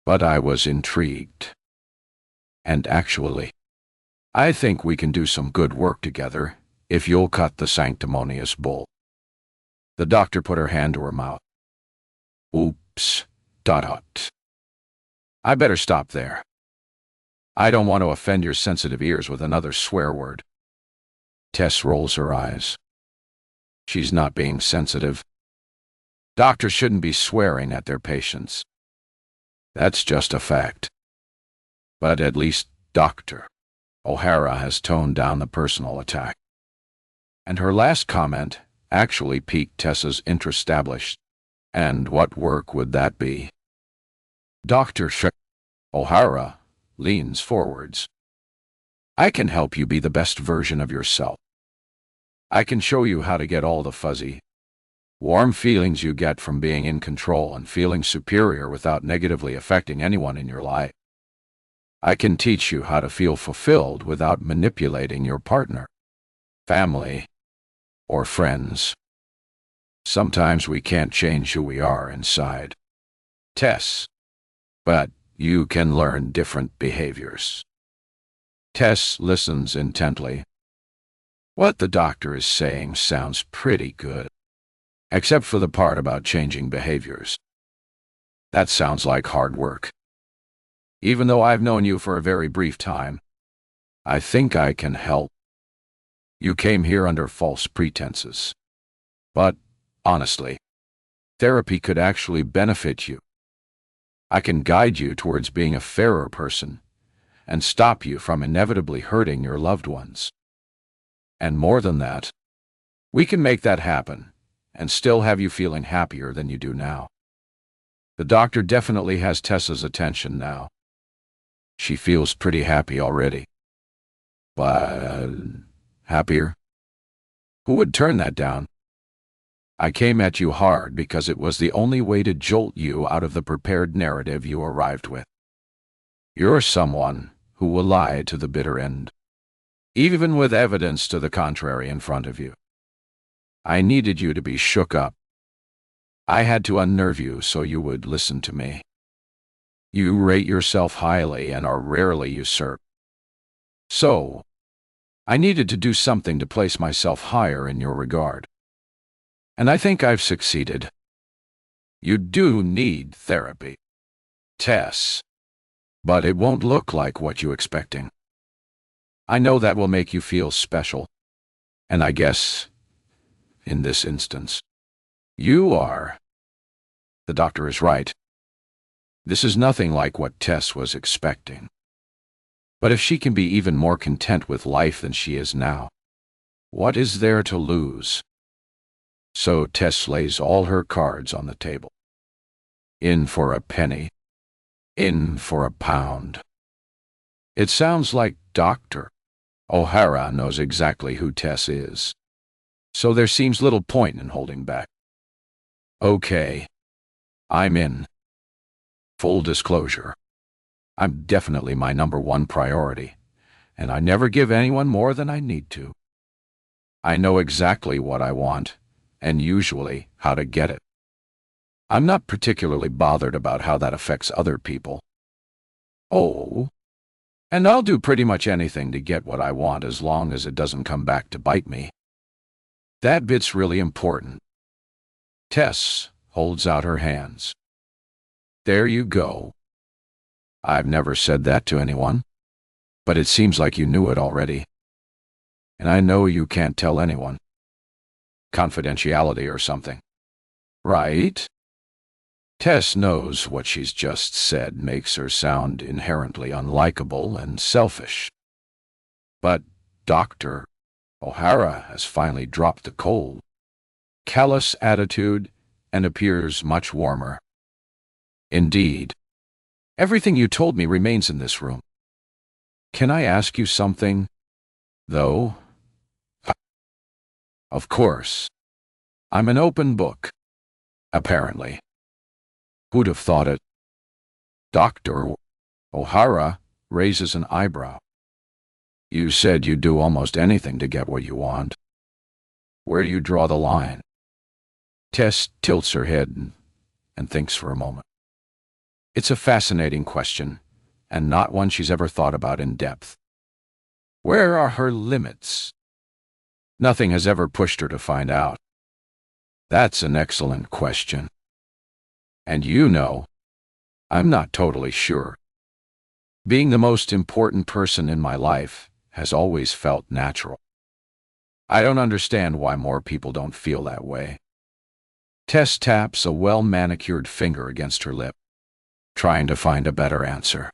but I was intrigued. And actually, I think we can do some good work together if you'll cut the sanctimonious bull. The doctor put her hand to her mouth. Oops. ... I better stop there. I don't want to offend your sensitive ears with another swear word. Tess rolls her eyes. She's not being sensitive. Doctors shouldn't be swearing at their patients. That's just a fact. But at least Dr. O'Hara has toned down the personal attack. And her last comment actually piqued Tessa's interest. Established. And what work would that be? Dr. O'Hara leans forwards. I can help you be the best version of yourself. I can show you how to get all the fuzzy, warm feelings you get from being in control and feeling superior without negatively affecting anyone in your life. I can teach you how to feel fulfilled without manipulating your partner, family, or friends. Sometimes we can't change who we are inside, Tess, but you can learn different behaviors. Tess listens intently. What the doctor is saying sounds pretty good, except for the part about changing behaviors. That sounds like hard work. Even though I've known you for a very brief time, I think I can help. You came here under false pretenses. But, honestly, therapy could actually benefit you. I can guide you towards being a fairer person and stop you from inevitably hurting your loved ones. And more than that, we can make that happen and still have you feeling happier than you do now. The doctor definitely has Tessa's attention now. She feels pretty happy already. But happier? Who would turn that down? I came at you hard because it was the only way to jolt you out of the prepared narrative you arrived with. You're someone who will lie to the bitter end, even with evidence to the contrary in front of you. I needed you to be shook up. I had to unnerve you so you would listen to me. You rate yourself highly and are rarely usurped. So, I needed to do something to place myself higher in your regard. And I think I've succeeded. You do need therapy, Tess, but it won't look like what you're expecting. I know that will make you feel special, and I guess, in this instance, you are. The doctor is right. This is nothing like what Tess was expecting. But if she can be even more content with life than she is now, what is there to lose? So Tess lays all her cards on the table. In for a penny. In for a pound. It sounds like Dr. O'Hara knows exactly who Tess is. So there seems little point in holding back. Okay. I'm in. Full disclosure. I'm definitely my #1 priority, and I never give anyone more than I need to. I know exactly what I want, and usually how to get it. I'm not particularly bothered about how that affects other people. Oh, and I'll do pretty much anything to get what I want as long as it doesn't come back to bite me. That bit's really important. Tess holds out her hands. There you go. I've never said that to anyone, but it seems like you knew it already. And I know you can't tell anyone. Confidentiality or something. Right? Tess knows what she's just said makes her sound inherently unlikable and selfish. But Dr. O'Hara has finally dropped the cold, callous attitude and appears much warmer. Indeed, everything you told me remains in this room. Can I ask you something, though? Of course. I'm an open book, apparently. Who'd have thought it? Dr. O'Hara raises an eyebrow. You said you'd do almost anything to get what you want. Where do you draw the line? Tess tilts her head and thinks for a moment. It's a fascinating question, and not one she's ever thought about in depth. Where are her limits? Nothing has ever pushed her to find out. That's an excellent question. And you know, I'm not totally sure. Being the most important person in my life has always felt natural. I don't understand why more people don't feel that way. Tess taps a well-manicured finger against her lip, trying to find a better answer.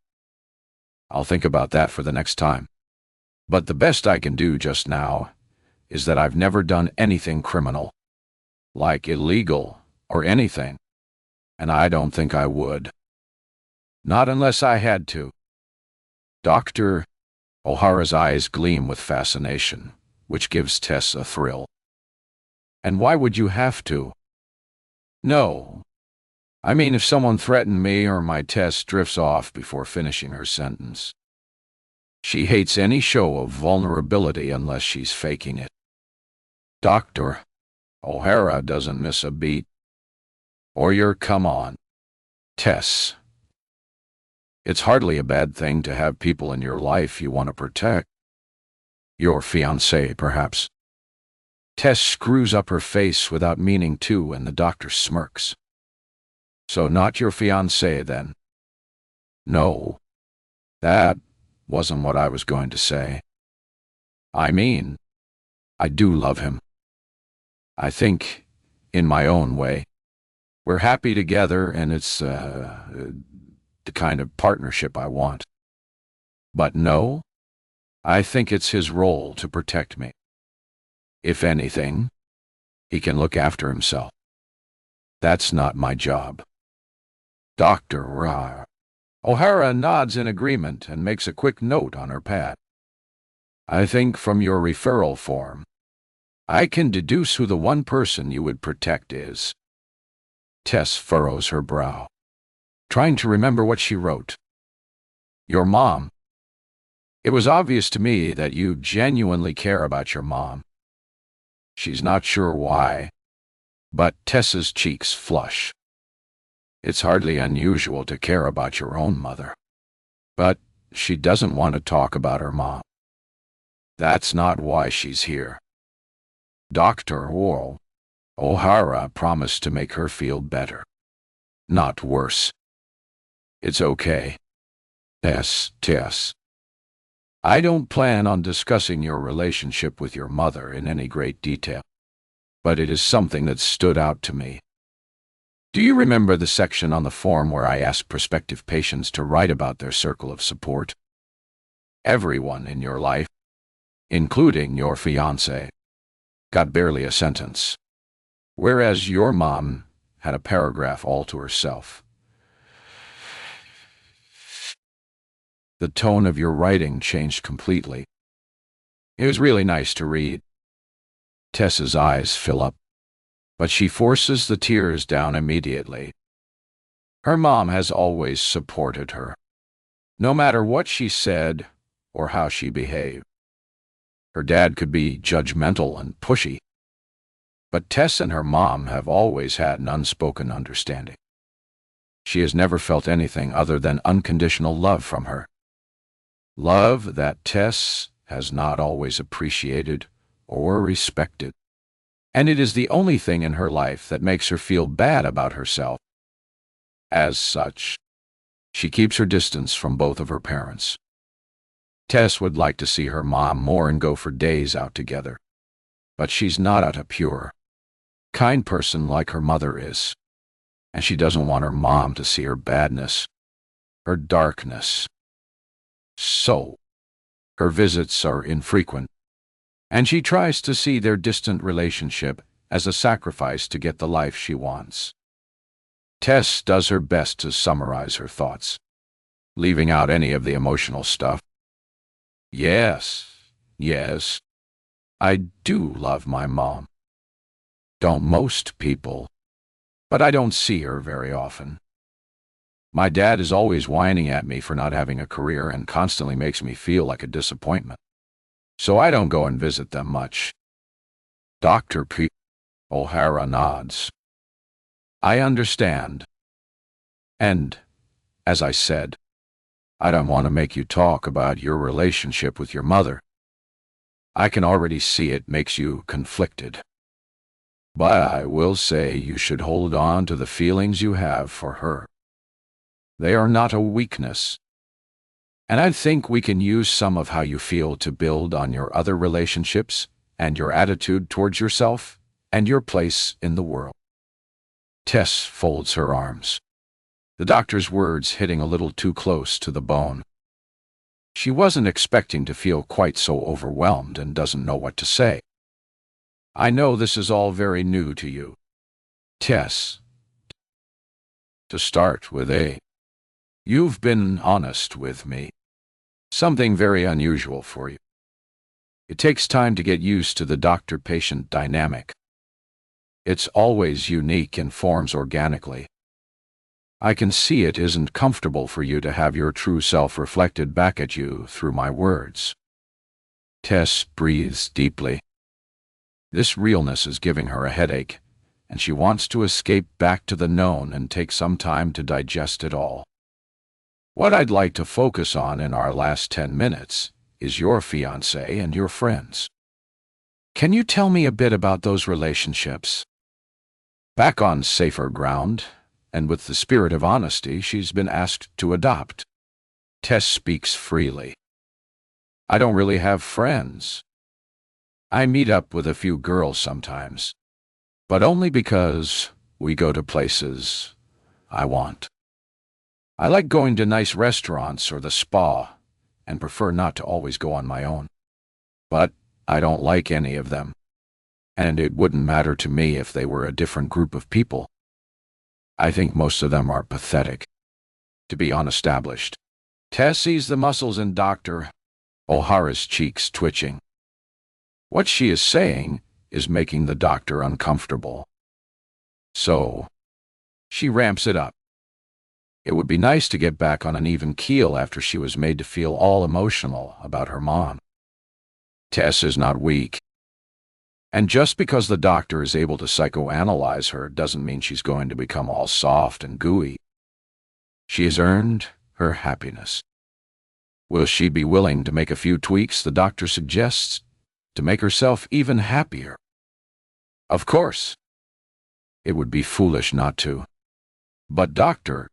I'll think about that for the next time. But the best I can do just now is that I've never done anything criminal, like illegal or anything, and I don't think I would. Not unless I had to. Dr. O'Hara's eyes gleam with fascination, which gives Tess a thrill. And why would you have to? No. I mean, if someone threatened me or my Tess drifts off before finishing her sentence. She hates any show of vulnerability unless she's faking it. Dr. O'Hara doesn't miss a beat. Or your come on, Tess. It's hardly a bad thing to have people in your life you want to protect. Your fiancé, perhaps. Tess screws up her face without meaning to, and the doctor smirks. So not your fiancé, then? No. That wasn't what I was going to say. I mean, I do love him. I think, in my own way, we're happy together, and it's the kind of partnership I want. But no, I think it's his role to protect me. If anything, he can look after himself. That's not my job. Dr. Ra. O'Hara nods in agreement and makes a quick note on her pad. I think from your referral form, I can deduce who the one person you would protect is. Tess furrows her brow, trying to remember what she wrote. Your mom. It was obvious to me that you genuinely care about your mom. She's not sure why, but Tess's cheeks flush. It's hardly unusual to care about your own mother, but she doesn't want to talk about her mom. That's not why she's here. Dr. O'Hara promised to make her feel better, not worse. It's okay. Tess. I don't plan on discussing your relationship with your mother in any great detail, but it is something that stood out to me. Do you remember the section on the form where I asked prospective patients to write about their circle of support? Everyone in your life, including your fiancé, got barely a sentence, whereas your mom had a paragraph all to herself. The tone of your writing changed completely. It was really nice to read. Tess's eyes fill up, but she forces the tears down immediately. Her mom has always supported her, no matter what she said or how she behaved. Her dad could be judgmental and pushy, but Tess and her mom have always had an unspoken understanding. She has never felt anything other than unconditional love from her. Love that Tess has not always appreciated or respected. And it is the only thing in her life that makes her feel bad about herself. As such, she keeps her distance from both of her parents. Tess would like to see her mom more and go for days out together, but she's not a pure, kind person like her mother is, and she doesn't want her mom to see her badness, her darkness. So, her visits are infrequent, and she tries to see their distant relationship as a sacrifice to get the life she wants. Tess does her best to summarize her thoughts, leaving out any of the emotional stuff. Yes, I do love my mom. Don't most people, but I don't see her very often. My dad is always whining at me for not having a career and constantly makes me feel like a disappointment, so I don't go and visit them much. Dr. O'Hara nods. I understand. And, as I said, I don't want to make you talk about your relationship with your mother. I can already see it makes you conflicted. But I will say you should hold on to the feelings you have for her. They are not a weakness. And I think we can use some of how you feel to build on your other relationships and your attitude towards yourself and your place in the world. Tess folds her arms, the doctor's words hitting a little too close to the bone. She wasn't expecting to feel quite so overwhelmed and doesn't know what to say. I know this is all very new to you, Tess. To start with, you've been honest with me. Something very unusual for you. It takes time to get used to the doctor-patient dynamic. It's always unique and forms organically. I can see it isn't comfortable for you to have your true self reflected back at you through my words. Tess breathes deeply. This realness is giving her a headache, and she wants to escape back to the known and take some time to digest it all. What I'd like to focus on in our last 10 minutes is your fiancé and your friends. Can you tell me a bit about those relationships? Back on safer ground, and with the spirit of honesty she's been asked to adopt, Tess speaks freely. I don't really have friends. I meet up with a few girls sometimes, but only because we go to places I want. I like going to nice restaurants or the spa, and prefer not to always go on my own. But I don't like any of them, and it wouldn't matter to me if they were a different group of people. I think most of them are pathetic, to be unestablished. Tess sees the muscles in Dr. O'Hara's cheeks twitching. What she is saying is making the doctor uncomfortable. So, she ramps it up. It would be nice to get back on an even keel after she was made to feel all emotional about her mom. Tess is not weak. And just because the doctor is able to psychoanalyze her doesn't mean she's going to become all soft and gooey. She has earned her happiness. Will she be willing to make a few tweaks, the doctor suggests, to make herself even happier? Of course. It would be foolish not to. But Dr.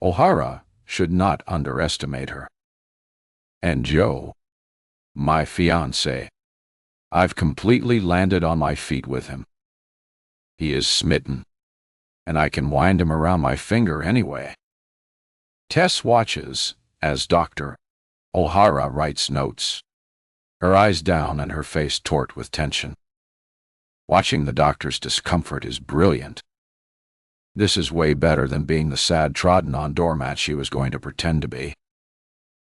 O'Hara should not underestimate her. And Joe, my fiancé, I've completely landed on my feet with him. He is smitten, and I can wind him around my finger anyway. Tess watches as Dr. O'Hara writes notes, her eyes down and her face taut with tension. Watching the doctor's discomfort is brilliant. This is way better than being the sad trodden-on doormat she was going to pretend to be.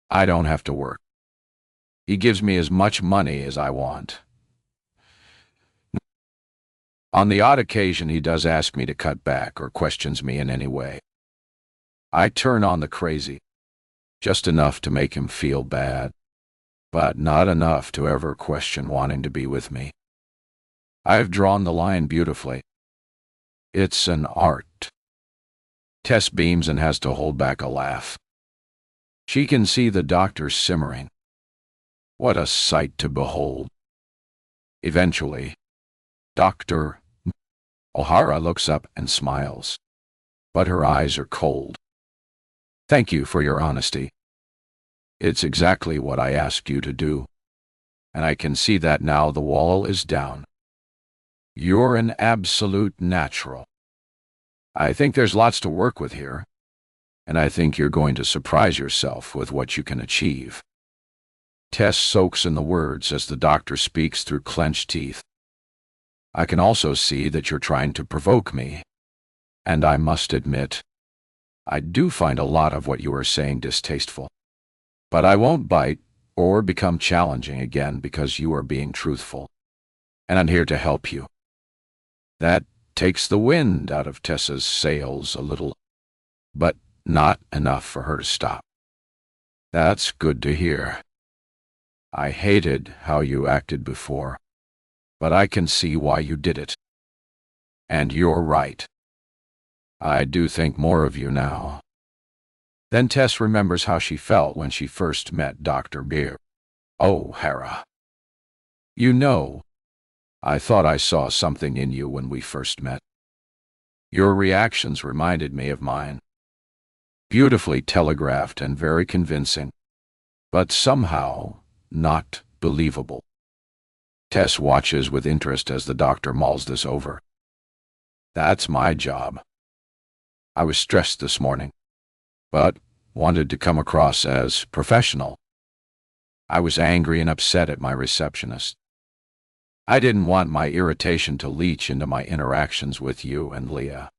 I don't have to work. He gives me as much money as I want. On the odd occasion, he does ask me to cut back or questions me in any way. I turn on the crazy, just enough to make him feel bad, but not enough to ever question wanting to be with me. I've drawn the line beautifully. It's an art. Tess beams and has to hold back a laugh. She can see the doctor simmering. What a sight to behold. Eventually, Dr. O'Hara looks up and smiles, but her eyes are cold. Thank you for your honesty. It's exactly what I asked you to do, and I can see that now the wall is down. You're an absolute natural. I think there's lots to work with here, and I think you're going to surprise yourself with what you can achieve. Tess soaks in the words as the doctor speaks through clenched teeth. I can also see that you're trying to provoke me, and I must admit, I do find a lot of what you are saying distasteful. But I won't bite or become challenging again because you are being truthful, and I'm here to help you. That takes the wind out of Tessa's sails a little, but not enough for her to stop. That's good to hear. I hated how you acted before, but I can see why you did it. And you're right. I do think more of you now. Then Tess remembers how she felt when she first met Dr. O'Hara. You know, I thought I saw something in you when we first met. Your reactions reminded me of mine. Beautifully telegraphed and very convincing, but somehow not believable. Tess watches with interest as the doctor mulls this over. That's my job. I was stressed this morning, but wanted to come across as professional. I was angry and upset at my receptionist. I didn't want my irritation to leach into my interactions with you and Leah.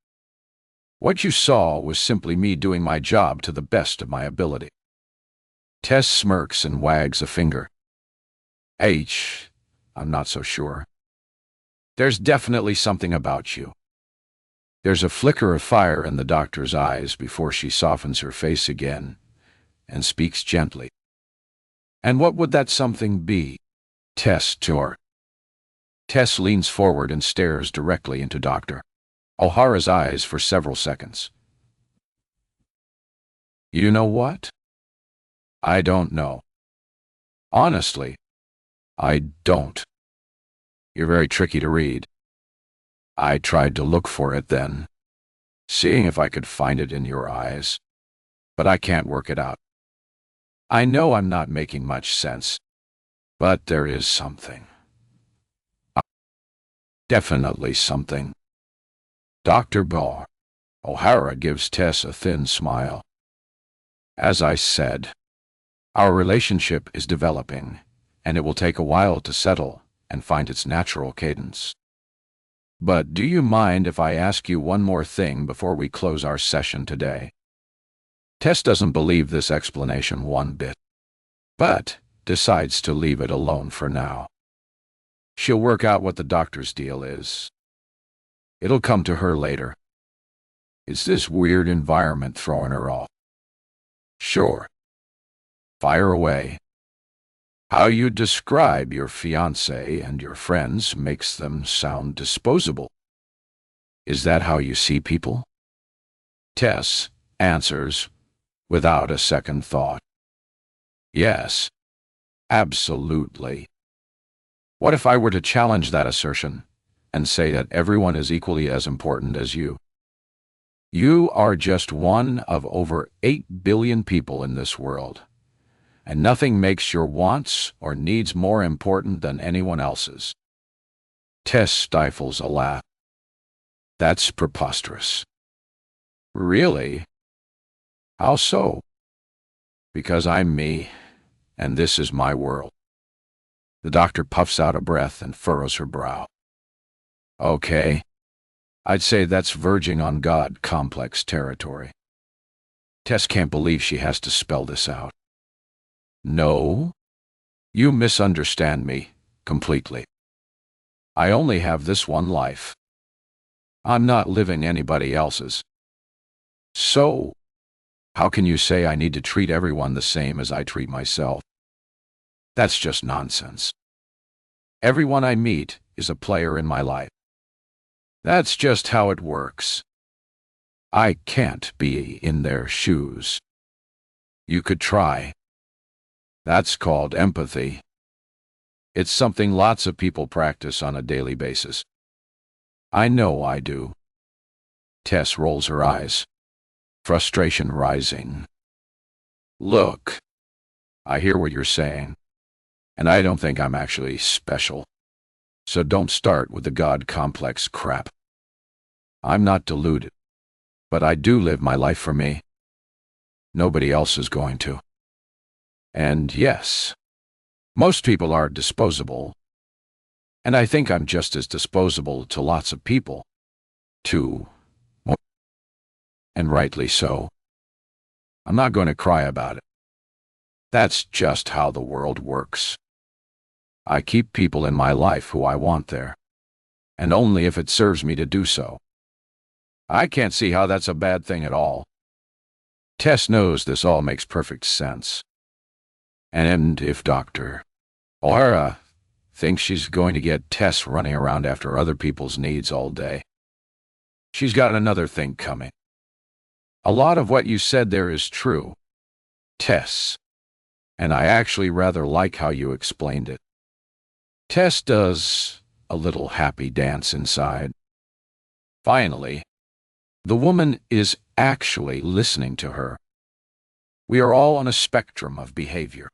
What you saw was simply me doing my job to the best of my ability. Tess smirks and wags a finger. I'm not so sure. There's definitely something about you. There's a flicker of fire in the doctor's eyes before she softens her face again and speaks gently. And what would that something be? Tess leans forward and stares directly into Dr. O'Hara's eyes for several seconds. You know what? I don't know. Honestly, I don't. You're very tricky to read. I tried to look for it then, seeing if I could find it in your eyes, but I can't work it out. I know I'm not making much sense, But there is something. Definitely something. Dr. Barr. O'Hara gives Tess a thin smile. As I said, our relationship is developing, and it will take a while to settle and find its natural cadence. But do you mind if I ask you one more thing before we close our session today? Tess doesn't believe this explanation one bit, but decides to leave it alone for now. She'll work out what the doctor's deal is. It'll come to her later. It's this weird environment throwing her off. Sure. Fire away. How you describe your fiancé and your friends makes them sound disposable. Is that how you see people? Tess answers without a second thought. Yes, absolutely. What if I were to challenge that assertion and say that everyone is equally as important as you? You are just one of over 8 billion people in this world, and nothing makes your wants or needs more important than anyone else's. Tess stifles a laugh. That's preposterous. Really? How so? Because I'm me, and this is my world. The doctor puffs out a breath and furrows her brow. Okay. I'd say that's verging on God complex territory. Tess can't believe she has to spell this out. No, you misunderstand me completely. I only have this one life. I'm not living anybody else's. So, how can you say I need to treat everyone the same as I treat myself? That's just nonsense. Everyone I meet is a player in my life. That's just how it works. I can't be in their shoes. You could try. That's called empathy. It's something lots of people practice on a daily basis. I know I do. Tess rolls her eyes, frustration rising. Look, I hear what you're saying, and I don't think I'm actually special. So don't start with the God complex crap. I'm not deluded, but I do live my life for me. Nobody else is going to. And yes, most people are disposable, and I think I'm just as disposable to lots of people, too. And rightly so. I'm not going to cry about it. That's just how the world works. I keep people in my life who I want there, and only if it serves me to do so. I can't see how that's a bad thing at all. Tess knows this all makes perfect sense. And if Dr. O'Hara thinks she's going to get Tess running around after other people's needs all day, she's got another thing coming. A lot of what you said there is true, Tess, and I actually rather like how you explained it. Tess does a little happy dance inside. Finally, the woman is actually listening to her. We are all on a spectrum of behavior,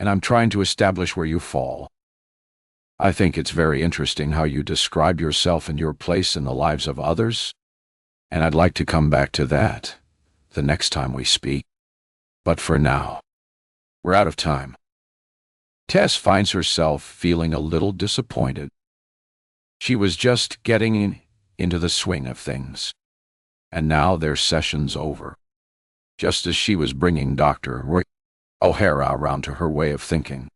and I'm trying to establish where you fall. I think it's very interesting how you describe yourself and your place in the lives of others, and I'd like to come back to that the next time we speak. But for now, we're out of time. Tess finds herself feeling a little disappointed. She was just getting into the swing of things, and now their session's over, just as she was bringing Dr. O'Hara around to her way of thinking.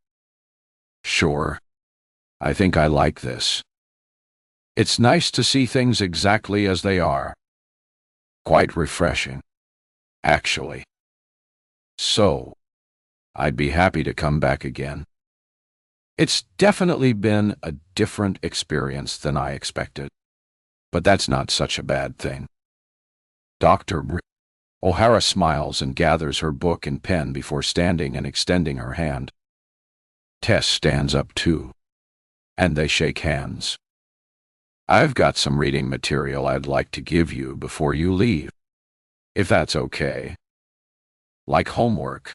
Sure, I think I like this. It's nice to see things exactly as they are. Quite refreshing, actually. So, I'd be happy to come back again. It's definitely been a different experience than I expected, but that's not such a bad thing. Dr. O'Hara smiles and gathers her book and pen before standing and extending her hand. Tess stands up too, and they shake hands. I've got some reading material I'd like to give you before you leave, if that's okay. Like homework.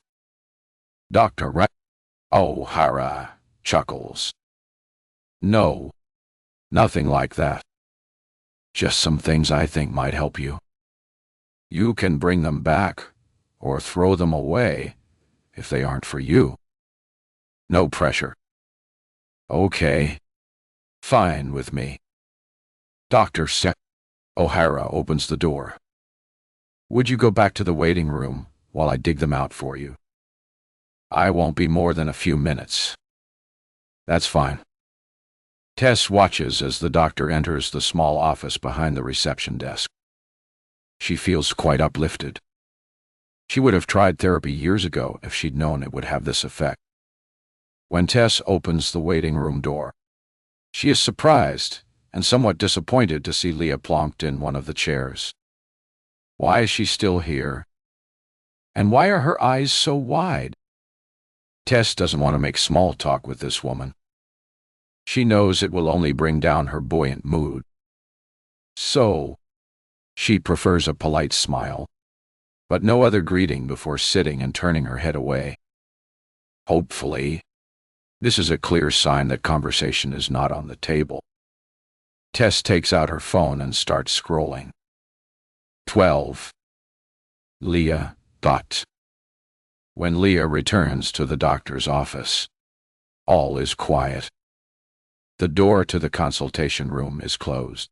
Dr. O'Hara chuckles. No, nothing like that. Just some things I think might help you. You can bring them back, or throw them away, if they aren't for you. No pressure. Okay. Fine with me. Dr. O'Hara opens the door. Would you go back to the waiting room while I dig them out for you? I won't be more than a few minutes. That's fine. Tess watches as the doctor enters the small office behind the reception desk. She feels quite uplifted. She would have tried therapy years ago if she'd known it would have this effect. When Tess opens the waiting room door, she is surprised and somewhat disappointed to see Leah plonked in one of the chairs. Why is she still here? And why are her eyes so wide? Tess doesn't want to make small talk with this woman. She knows it will only bring down her buoyant mood. So, she prefers a polite smile, but no other greeting before sitting and turning her head away. Hopefully, this is a clear sign that conversation is not on the table. Tess takes out her phone and starts scrolling. 12. Leah. When Leah returns to the doctor's office, all is quiet. The door to the consultation room is closed,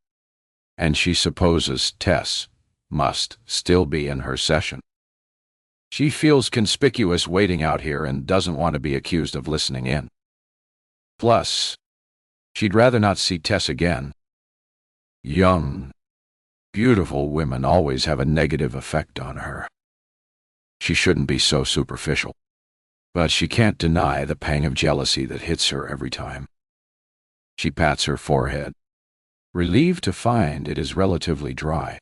and she supposes Tess must still be in her session. She feels conspicuous waiting out here and doesn't want to be accused of listening in. Plus, she'd rather not see Tess again. Young, beautiful women always have a negative effect on her. She shouldn't be so superficial, but she can't deny the pang of jealousy that hits her every time. She pats her forehead, relieved to find it is relatively dry.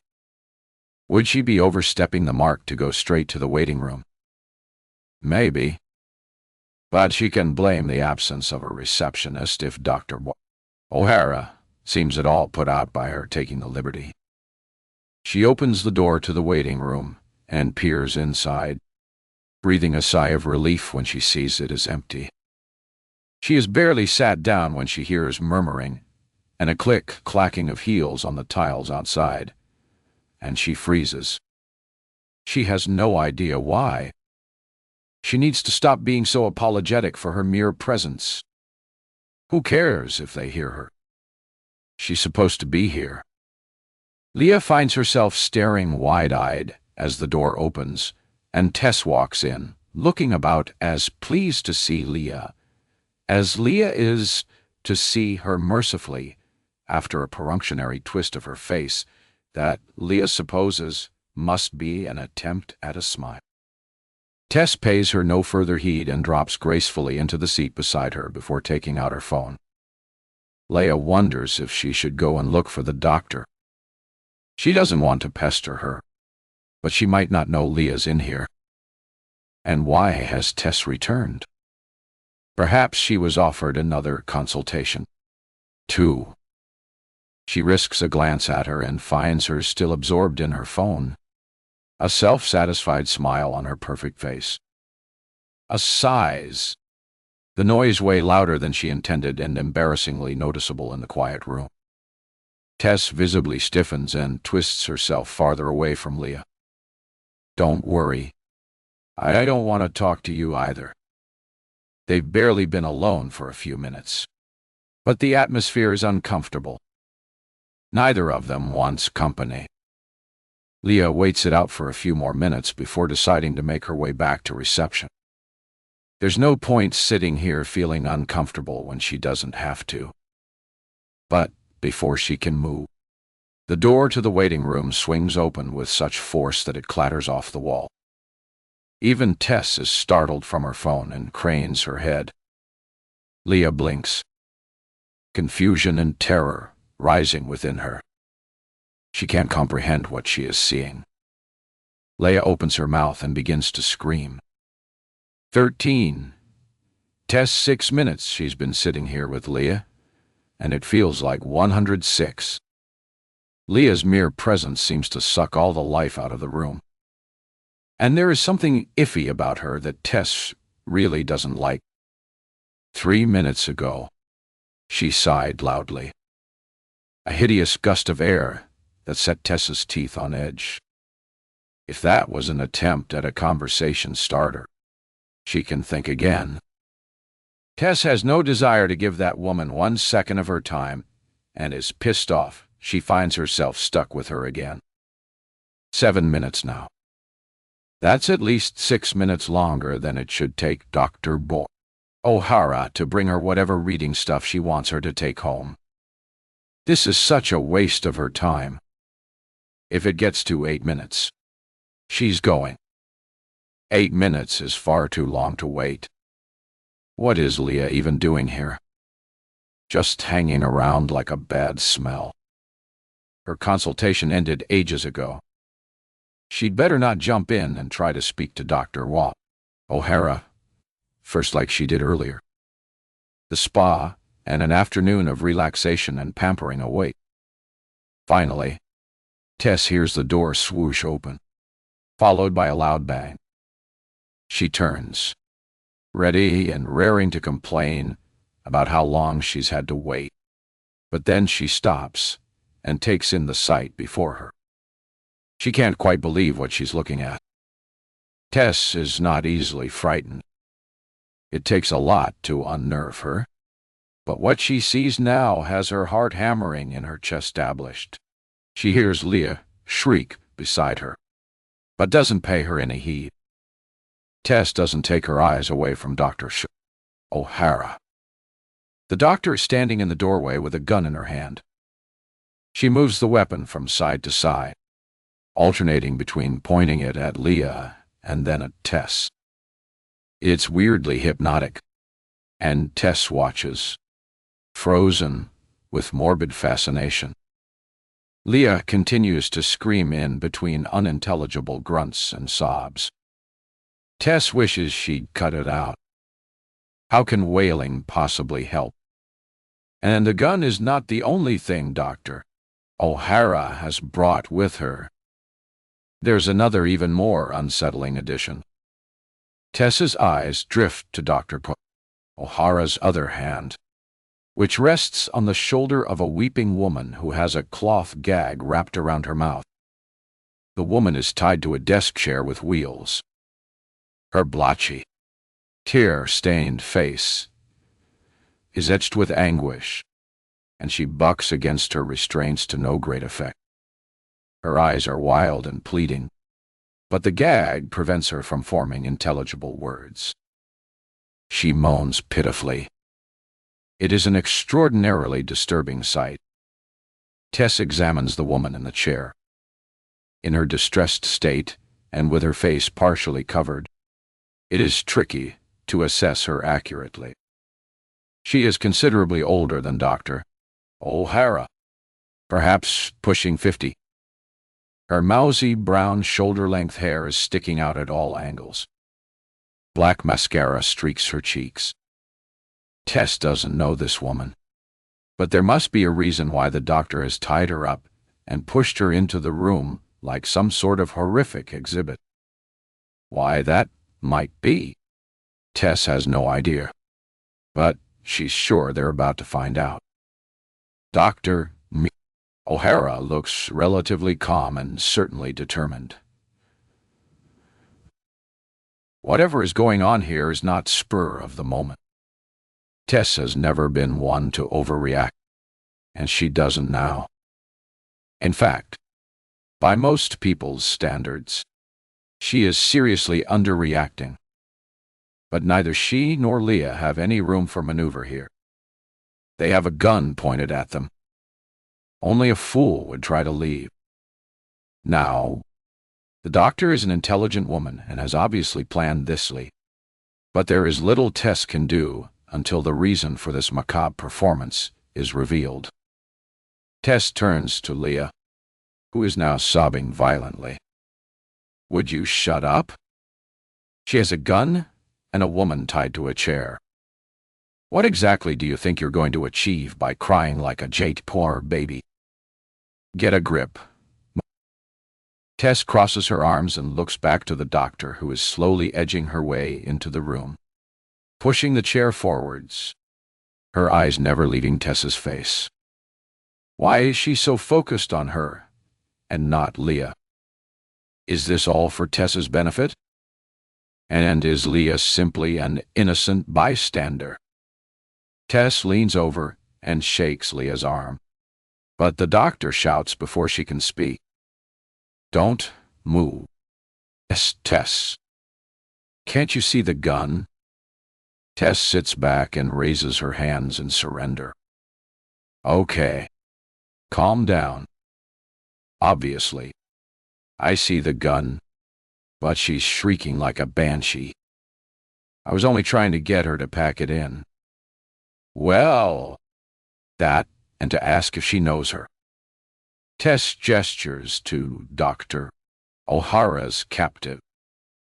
Would she be overstepping the mark to go straight to the waiting room? Maybe. But she can blame the absence of a receptionist if Dr. O'Hara seems at all put out by her taking the liberty. She opens the door to the waiting room and peers inside, breathing a sigh of relief when she sees it is empty. She has barely sat down when she hears murmuring and a clacking of heels on the tiles outside, and she freezes. She has no idea why. She needs to stop being so apologetic for her mere presence. Who cares if they hear her? She's supposed to be here. Leah finds herself staring wide-eyed as the door opens, and Tess walks in, looking about as pleased to see Leah as Leah is to see her, mercifully, after a perfunctory twist of her face that Leah supposes must be an attempt at a smile. Tess pays her no further heed and drops gracefully into the seat beside her before taking out her phone. Leah wonders if she should go and look for the doctor. She doesn't want to pester her, but she might not know Leah's in here. And why has Tess returned? Perhaps she was offered another consultation. 2. She risks a glance at her and finds her still absorbed in her phone, a self-satisfied smile on her perfect face. A sighs. The noise way louder than she intended and embarrassingly noticeable in the quiet room. Tess visibly stiffens and twists herself farther away from Leah. Don't worry. I don't want to talk to you either. They've barely been alone for a few minutes, but the atmosphere is uncomfortable. Neither of them wants company. Leah waits it out for a few more minutes before deciding to make her way back to reception. There's no point sitting here feeling uncomfortable when she doesn't have to. But before she can move, the door to the waiting room swings open with such force that it clatters off the wall. Even Tess is startled from her phone and cranes her head. Leah blinks, confusion and terror rising within her. She can't comprehend what she is seeing. Leah opens her mouth and begins to scream. 13. Tess, 6 minutes she's been sitting here with Leah, and it feels like 106. Leah's mere presence seems to suck all the life out of the room. And there is something iffy about her that Tess really doesn't like. 3 minutes ago. She sighed loudly. A hideous gust of air that set Tess's teeth on edge. If that was an attempt at a conversation starter, she can think again. Tess has no desire to give that woman 1 second of her time and is pissed off. She finds herself stuck with her again. 7 minutes now. That's at least 6 minutes longer than it should take Dr. O'Hara to bring her whatever reading stuff she wants her to take home. This is such a waste of her time. If it gets to 8 minutes, she's going. 8 minutes is far too long to wait. What is Leah even doing here? Just hanging around like a bad smell. Her consultation ended ages ago. She'd better not jump in and try to speak to Dr. O'Hara first like she did earlier. The spa and an afternoon of relaxation and pampering await. Finally, Tess hears the door swoosh open, followed by a loud bang. She turns, ready and raring to complain about how long she's had to wait. But then she stops and takes in the sight before her. She can't quite believe what she's looking at. Tess is not easily frightened. It takes a lot to unnerve her. But what she sees now has her heart hammering in her chest established. She hears Leah shriek beside her, but doesn't pay her any heed. Tess doesn't take her eyes away from Dr. O'Hara. The doctor is standing in the doorway with a gun in her hand. She moves the weapon from side to side, alternating between pointing it at Leah and then at Tess. It's weirdly hypnotic, and Tess watches, frozen with morbid fascination. Leah continues to scream in between unintelligible grunts and sobs. Tess wishes she'd cut it out. How can wailing possibly help? And the gun is not the only thing Dr. O'Hara has brought with her. There's another even more unsettling addition. Tess's eyes drift to Dr. O'Hara's other hand, which rests on the shoulder of a weeping woman who has a cloth gag wrapped around her mouth. The woman is tied to a desk chair with wheels. Her blotchy, tear-stained face is etched with anguish, and she bucks against her restraints to no great effect. Her eyes are wild and pleading, but the gag prevents her from forming intelligible words. She moans pitifully. It is an extraordinarily disturbing sight. Tess examines the woman in the chair. In her distressed state, and with her face partially covered, it is tricky to assess her accurately. She is considerably older than Dr. O'Hara, perhaps pushing 50. Her mousy brown shoulder-length hair is sticking out at all angles. Black mascara streaks her cheeks. Tess doesn't know this woman, but there must be a reason why the doctor has tied her up and pushed her into the room like some sort of horrific exhibit. Why that might be, Tess has no idea, but she's sure they're about to find out. Dr. O'Hara looks relatively calm and certainly determined. Whatever is going on here is not spur of the moment. Tess has never been one to overreact, and she doesn't now. In fact, by most people's standards, she is seriously underreacting. But neither she nor Leah have any room for maneuver here. They have a gun pointed at them. Only a fool would try to leave. Now, the doctor is an intelligent woman and has obviously planned thisly, but there is little Tess can do until the reason for this macabre performance is revealed. Tess turns to Leah, who is now sobbing violently. Would you shut up? She has a gun and a woman tied to a chair. What exactly do you think you're going to achieve by crying like a poor baby? Get a grip. Tess crosses her arms and looks back to the doctor, who is slowly edging her way into the room. pushing the chair forwards, her eyes never leaving Tess's face. Why is she so focused on her, and not Leah? Is this all for Tess's benefit? And is Leah simply an innocent bystander? Tess leans over and shakes Leah's arm, but the doctor shouts before she can speak. "Don't move. Yes, Tess. Can't you see the gun?" Tess sits back and raises her hands in surrender. "Okay. Calm down. Obviously, I see the gun, but she's shrieking like a banshee. I was only trying to get her to pack it in." "Well," that, and to ask if she knows her. Tess gestures to Dr. O'Hara's captive,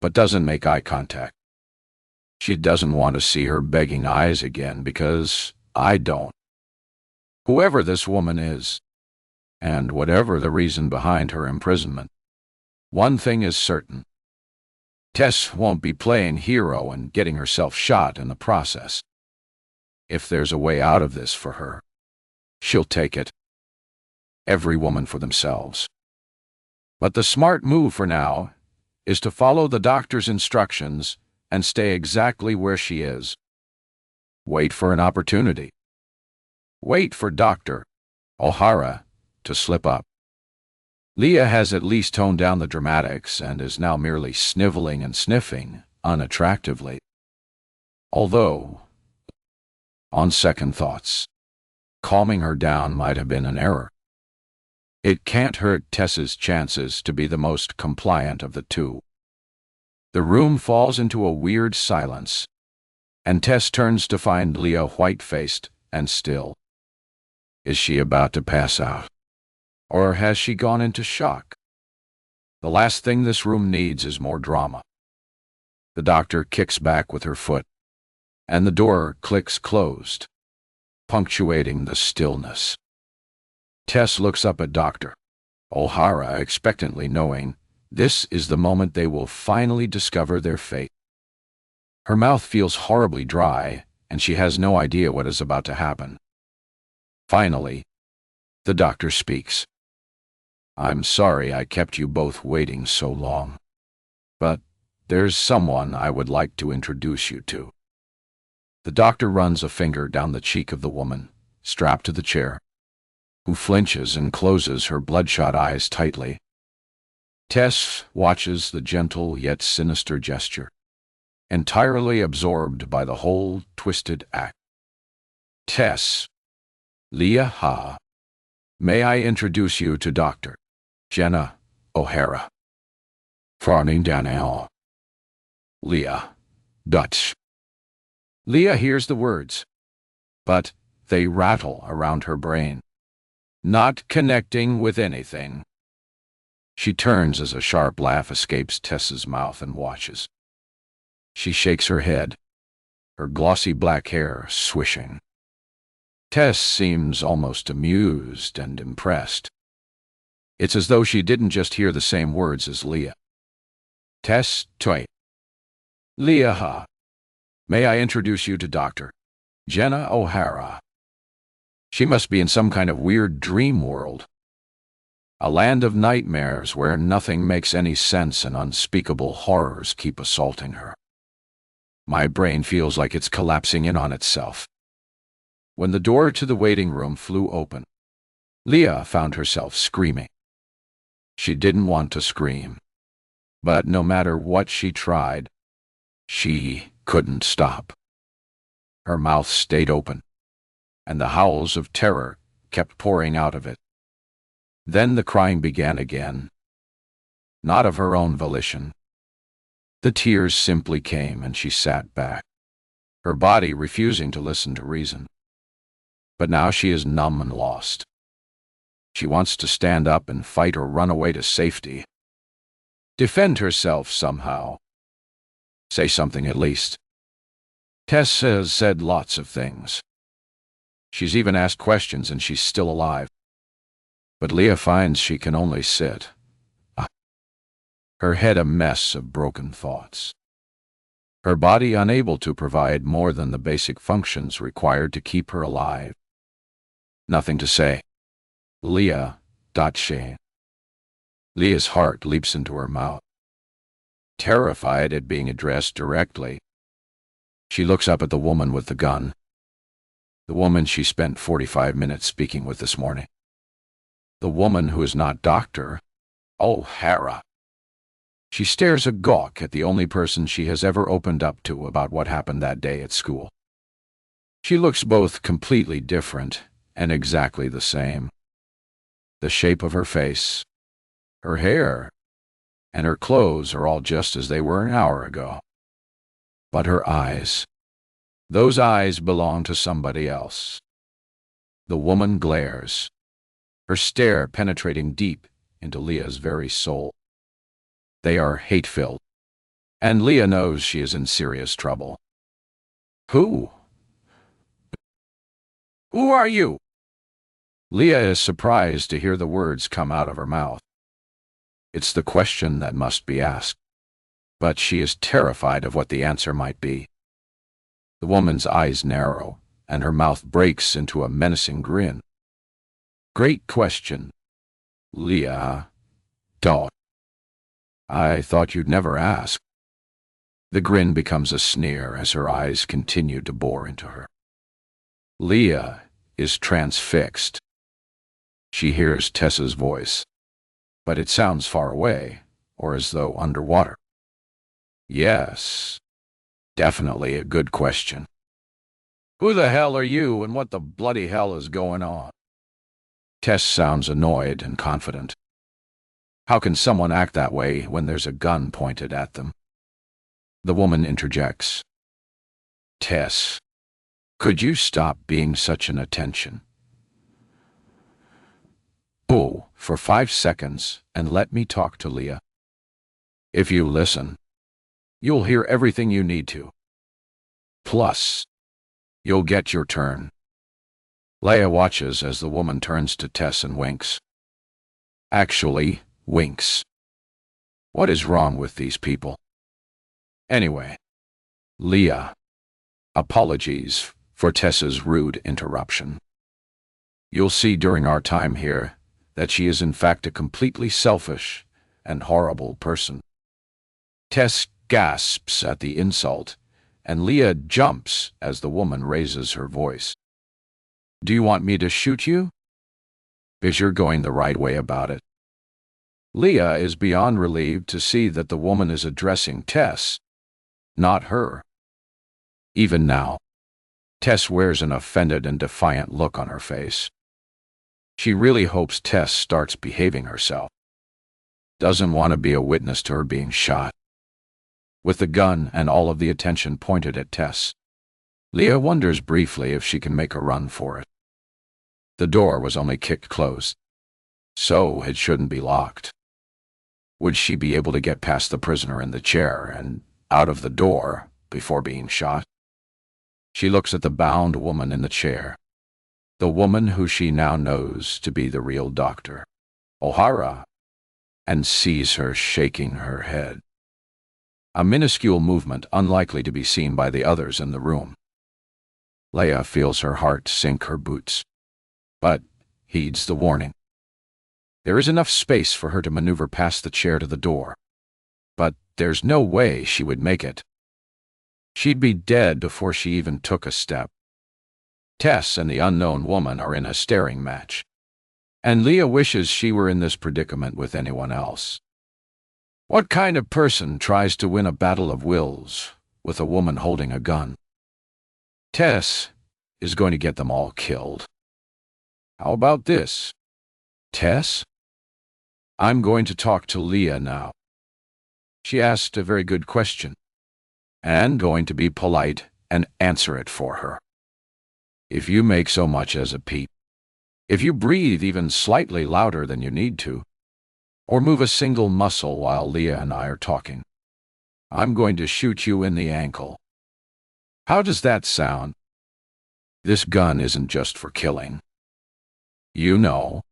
but doesn't make eye contact. She doesn't want to see her begging eyes again, because I don't. Whoever this woman is, and whatever the reason behind her imprisonment, one thing is certain. Tess won't be playing hero and getting herself shot in the process. If there's a way out of this for her, she'll take it. Every woman for themselves. But the smart move for now is to follow the doctor's instructions and stay exactly where she is. Wait for an opportunity. Wait for Dr. O'Hara to slip up. Leah has at least toned down the dramatics and is now merely sniveling and sniffing unattractively. Although, on second thoughts, calming her down might have been an error. It can't hurt Tess's chances to be the most compliant of the two. The room falls into a weird silence, and Tess turns to find Leah white-faced and still. Is she about to pass out? Or has she gone into shock? The last thing this room needs is more drama. The doctor kicks back with her foot, and the door clicks closed, punctuating the stillness. Tess looks up at Dr. O'Hara expectantly, knowing this is the moment they will finally discover their fate. Her mouth feels horribly dry, and she has no idea what is about to happen. Finally, the doctor speaks. "I'm sorry I kept you both waiting so long, but there's someone I would like to introduce you to." The doctor runs a finger down the cheek of the woman, strapped to the chair, who flinches and closes her bloodshot eyes tightly. Tess watches the gentle yet sinister gesture, entirely absorbed by the whole twisted act. "Tess, Leah Ha, may I introduce you to Dr. Jenna O'Hara. Farning Daniel. Leah, Dutch." Leah hears the words, but they rattle around her brain, not connecting with anything. She turns as a sharp laugh escapes Tess's mouth and watches. She shakes her head, her glossy black hair swishing. Tess seems almost amused and impressed. It's as though she didn't just hear the same words as Leah. "Tess, Toy. Leah Ha, may I introduce you to Dr. Jenna O'Hara." She must be in some kind of weird dream world. A land of nightmares where nothing makes any sense and unspeakable horrors keep assaulting her. My brain feels like it's collapsing in on itself. When the door to the waiting room flew open, Leah found herself screaming. She didn't want to scream, but no matter what she tried, she couldn't stop. Her mouth stayed open, and the howls of terror kept pouring out of it. Then the crying began again, not of her own volition. The tears simply came, and she sat back, her body refusing to listen to reason. But now she is numb and lost. She wants to stand up and fight or run away to safety. Defend herself somehow. Say something at least. Tess has said lots of things. She's even asked questions, and she's still alive. But Leah finds she can only sit, her head a mess of broken thoughts. her body unable to provide more than the basic functions required to keep her alive. Nothing to say. Leah. She. Leah's heart leaps into her mouth. Terrified at being addressed directly, she looks up at the woman with the gun. The woman she spent 45 minutes speaking with this morning. The woman who is not Dr. O'Hara. She stares agawk at the only person she has ever opened up to about what happened that day at school. She looks both completely different and exactly the same. The shape of her face, her hair, and her clothes are all just as they were an hour ago. But her eyes, those eyes belong to somebody else. The woman glares, her stare penetrating deep into Leah's very soul. They are hate-filled, and Leah knows she is in serious trouble. Who are you? Leah is surprised to hear the words come out of her mouth. It's the question that must be asked, but she is terrified of what the answer might be. The woman's eyes narrow, and her mouth breaks into a menacing grin. Great question, Leah. Dog. I thought you'd never ask. The grin becomes a sneer as her eyes continue to bore into her. Leah is transfixed. She hears Tess's voice, but it sounds far away, or as though underwater. Yes, definitely a good question. Who the hell are you, and what the bloody hell is going on? Tess sounds annoyed and confident. How can someone act that way when there's a gun pointed at them? The woman interjects. Tess, could you stop being such an attention? Oh, for 5 seconds and let me talk to Leah. If you listen, you'll hear everything you need to. Plus, you'll get your turn. Leah watches as the woman turns to Tess and winks. Actually, winks. What is wrong with these people? Anyway, Leah. Apologies for Tess's rude interruption. You'll see during our time here that she is in fact a completely selfish and horrible person. Tess gasps at the insult, and Leah jumps as the woman raises her voice. Do you want me to shoot you? Because you're going the right way about it. Leah is beyond relieved to see that the woman is addressing Tess, not her. Even now, Tess wears an offended and defiant look on her face. She really hopes Tess starts behaving herself. Doesn't want to be a witness to her being shot. With the gun and all of the attention pointed at Tess, Leah wonders briefly if she can make a run for it. The door was only kicked closed, so it shouldn't be locked. Would she be able to get past the prisoner in the chair and out of the door before being shot? She looks at the bound woman in the chair, the woman who she now knows to be the real Dr. O'Hara, and sees her shaking her head. A minuscule movement unlikely to be seen by the others in the room. Leah feels her heart sink her boots, but heeds the warning. There is enough space for her to maneuver past the chair to the door, but there's no way she would make it. She'd be dead before she even took a step. Tess and the unknown woman are in a staring match, and Leah wishes she were in this predicament with anyone else. What kind of person tries to win a battle of wills with a woman holding a gun? Tess is going to get them all killed. How about this? Tess? I'm going to talk to Leah now. She asked a very good question, and going to be polite and answer it for her. If you make so much as a peep, if you breathe even slightly louder than you need to, or move a single muscle while Leah and I are talking, I'm going to shoot you in the ankle. How does that sound? This gun isn't just for killing. You know,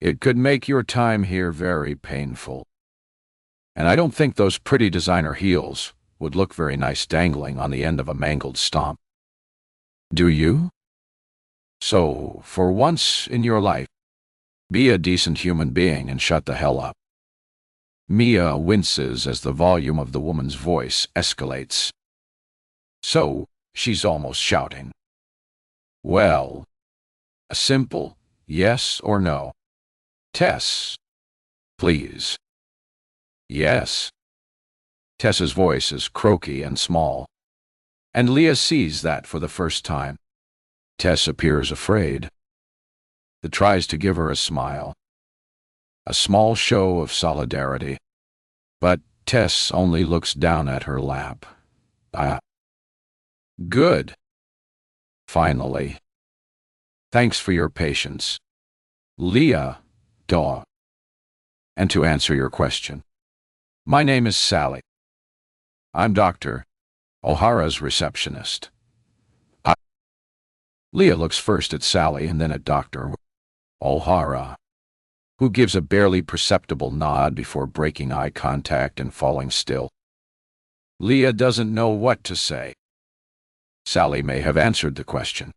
it could make your time here very painful. And I don't think those pretty designer heels would look very nice dangling on the end of a mangled stump. Do you? So, for once in your life, be a decent human being and shut the hell up. Mia winces as the volume of the woman's voice escalates. So, she's almost shouting. Well, a simple yes or no. Tess, please. Yes. Tess's voice is croaky and small, and Leah sees that for the first time. Tess appears afraid. It tries to give her a smile, a small show of solidarity, but Tess only looks down at her lap. Good. Finally. Thanks for your patience. Leah, dog. And to answer your question, my name is Sally. I'm Dr. O'Hara's receptionist. Leah looks first at Sally and then at Dr. O'Hara, who gives a barely perceptible nod before breaking eye contact and falling still. Leah doesn't know what to say. Sally may have answered the question,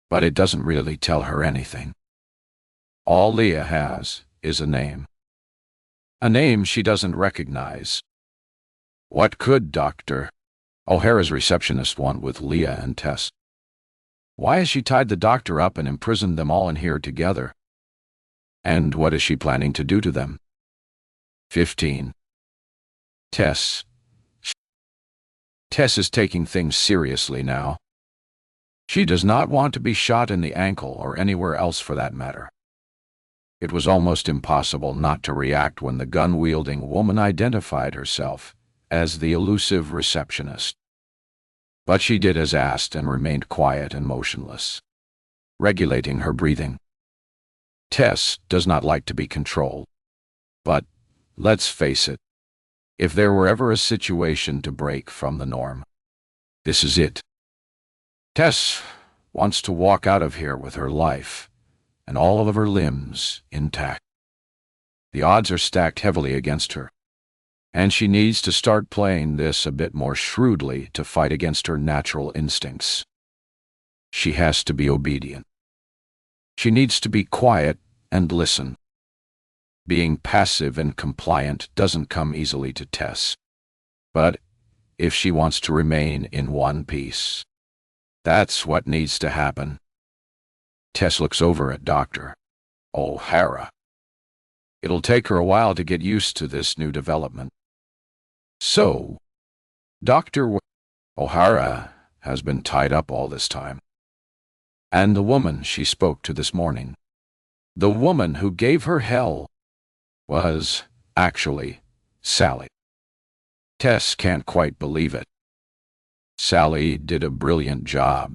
but it doesn't really tell her anything. All Leah has is a name. A name she doesn't recognize. What could Dr. O'Hara's receptionist want with Leah and Tess? Why has she tied the doctor up and imprisoned them all in here together? And what is she planning to do to them? 15. Tess. Tess is taking things seriously now. She does not want to be shot in the ankle or anywhere else for that matter. It was almost impossible not to react when the gun-wielding woman identified herself as the elusive receptionist. But she did as asked and remained quiet and motionless, regulating her breathing. Tess does not like to be controlled. But, let's face it, if there were ever a situation to break from the norm, this is it. Tess wants to walk out of here with her life and all of her limbs intact. The odds are stacked heavily against her, and she needs to start playing this a bit more shrewdly to fight against her natural instincts. She has to be obedient. She needs to be quiet and listen. Being passive and compliant doesn't come easily to Tess. But if she wants to remain in one piece, that's what needs to happen. Tess looks over at Dr. O'Hara. It'll take her a while to get used to this new development. So, Dr. O'Hara has been tied up all this time. And the woman she spoke to this morning, the woman who gave her hell, was actually Sally. Tess can't quite believe it. Sally did a brilliant job.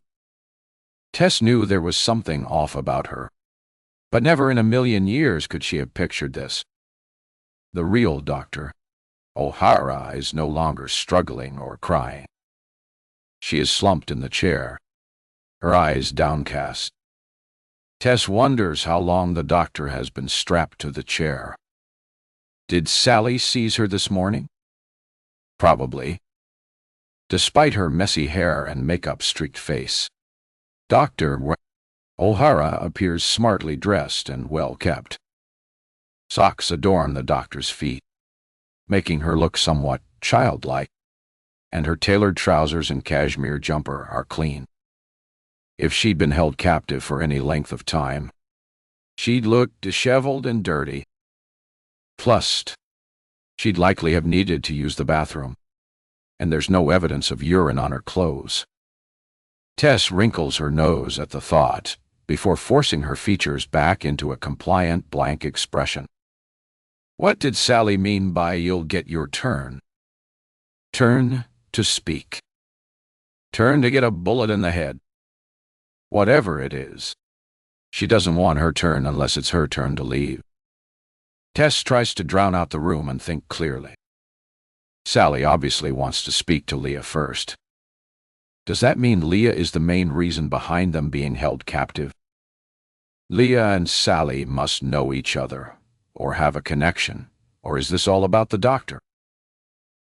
Tess knew there was something off about her, but never in a million years could she have pictured this. The real Dr. O'Hara is no longer struggling or crying. She is slumped in the chair, her eyes downcast. Tess wonders how long the doctor has been strapped to the chair. Did Sally seize her this morning? Probably. Despite her messy hair and makeup-streaked face, Dr. O'Hara appears smartly dressed and well-kept. Socks adorn the doctor's feet, making her look somewhat childlike, and her tailored trousers and cashmere jumper are clean. If she'd been held captive for any length of time, she'd look disheveled and dirty. Plus, she'd likely have needed to use the bathroom, and there's no evidence of urine on her clothes. Tess wrinkles her nose at the thought before forcing her features back into a compliant blank expression. What did Sally mean by "you'll get your turn"? Turn to speak. Turn to get a bullet in the head. Whatever it is, she doesn't want her turn unless it's her turn to leave. Tess tries to drown out the room and think clearly. Sally obviously wants to speak to Leah first. Does that mean Leah is the main reason behind them being held captive? Leah and Sally must know each other, or have a connection, or is this all about the doctor?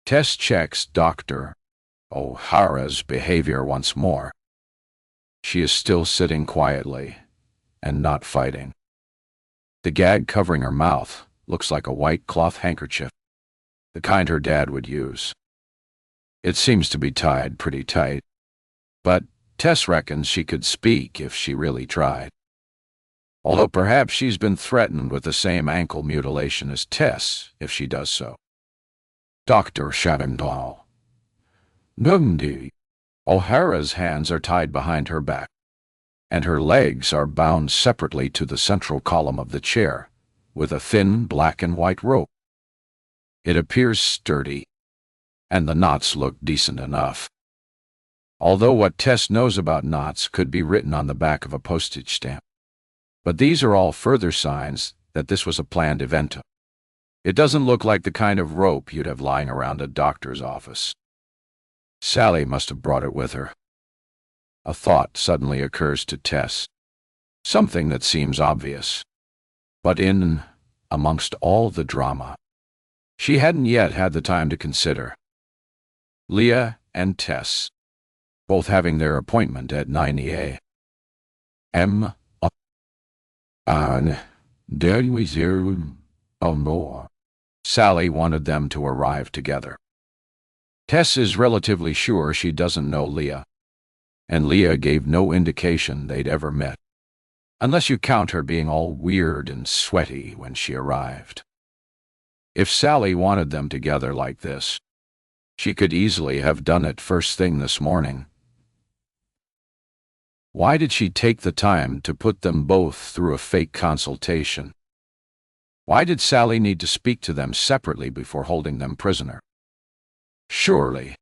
Tess checks Dr. O'Hara's behavior once more. She is still sitting quietly and not fighting. The gag covering her mouth looks like a white cloth handkerchief, the kind her dad would use. It seems to be tied pretty tight, but Tess reckons she could speak if she really tried. Although perhaps she's been threatened with the same ankle mutilation as Tess if she does so. Dr. Shavendal. Nundy. O'Hara's hands are tied behind her back, and her legs are bound separately to the central column of the chair with a thin black and white rope. It appears sturdy, and the knots look decent enough. Although what Tess knows about knots could be written on the back of a postage stamp. But these are all further signs that this was a planned event. It doesn't look like the kind of rope you'd have lying around a doctor's office. Sally must have brought it with her. A thought suddenly occurs to Tess. Something that seems obvious. But amongst all the drama, she hadn't yet had the time to consider. Leah and Tess, both having their appointment at 9 a.m. Sally wanted them to arrive together. Tess is relatively sure she doesn't know Leah, and Leah gave no indication they'd ever met, unless you count her being all weird and sweaty when she arrived. If Sally wanted them together like this, she could easily have done it first thing this morning. Why did she take the time to put them both through a fake consultation? Why did Sally need to speak to them separately before holding them prisoner? Surely,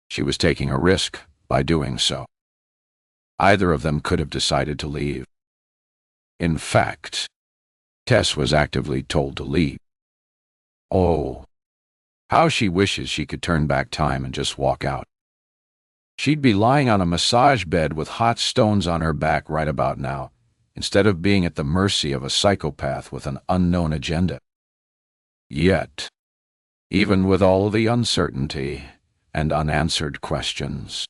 she was taking a risk by doing so. Either of them could have decided to leave. In fact, Tess was actively told to leave. Oh, how she wishes she could turn back time and just walk out. She'd be lying on a massage bed with hot stones on her back right about now, instead of being at the mercy of a psychopath with an unknown agenda. Yet, even with all the uncertainty and unanswered questions,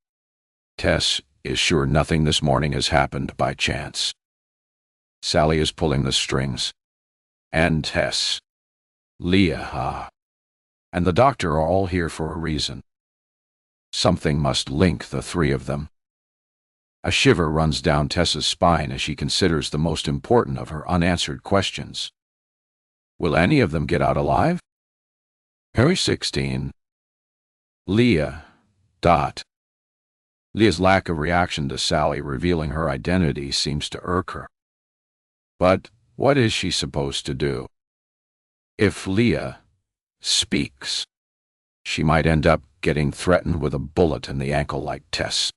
Tess is sure nothing this morning has happened by chance. Sally is pulling the strings, and Tess, Leah, and the doctor are all here for a reason. Something must link the three of them. A shiver runs down Tess's spine as she considers the most important of her unanswered questions. Will any of them get out alive? Harry 16. Leah. Leah's lack of reaction to Sally revealing her identity seems to irk her. But what is she supposed to do? If Leah speaks, she might end up getting threatened with a bullet in the ankle like Tess.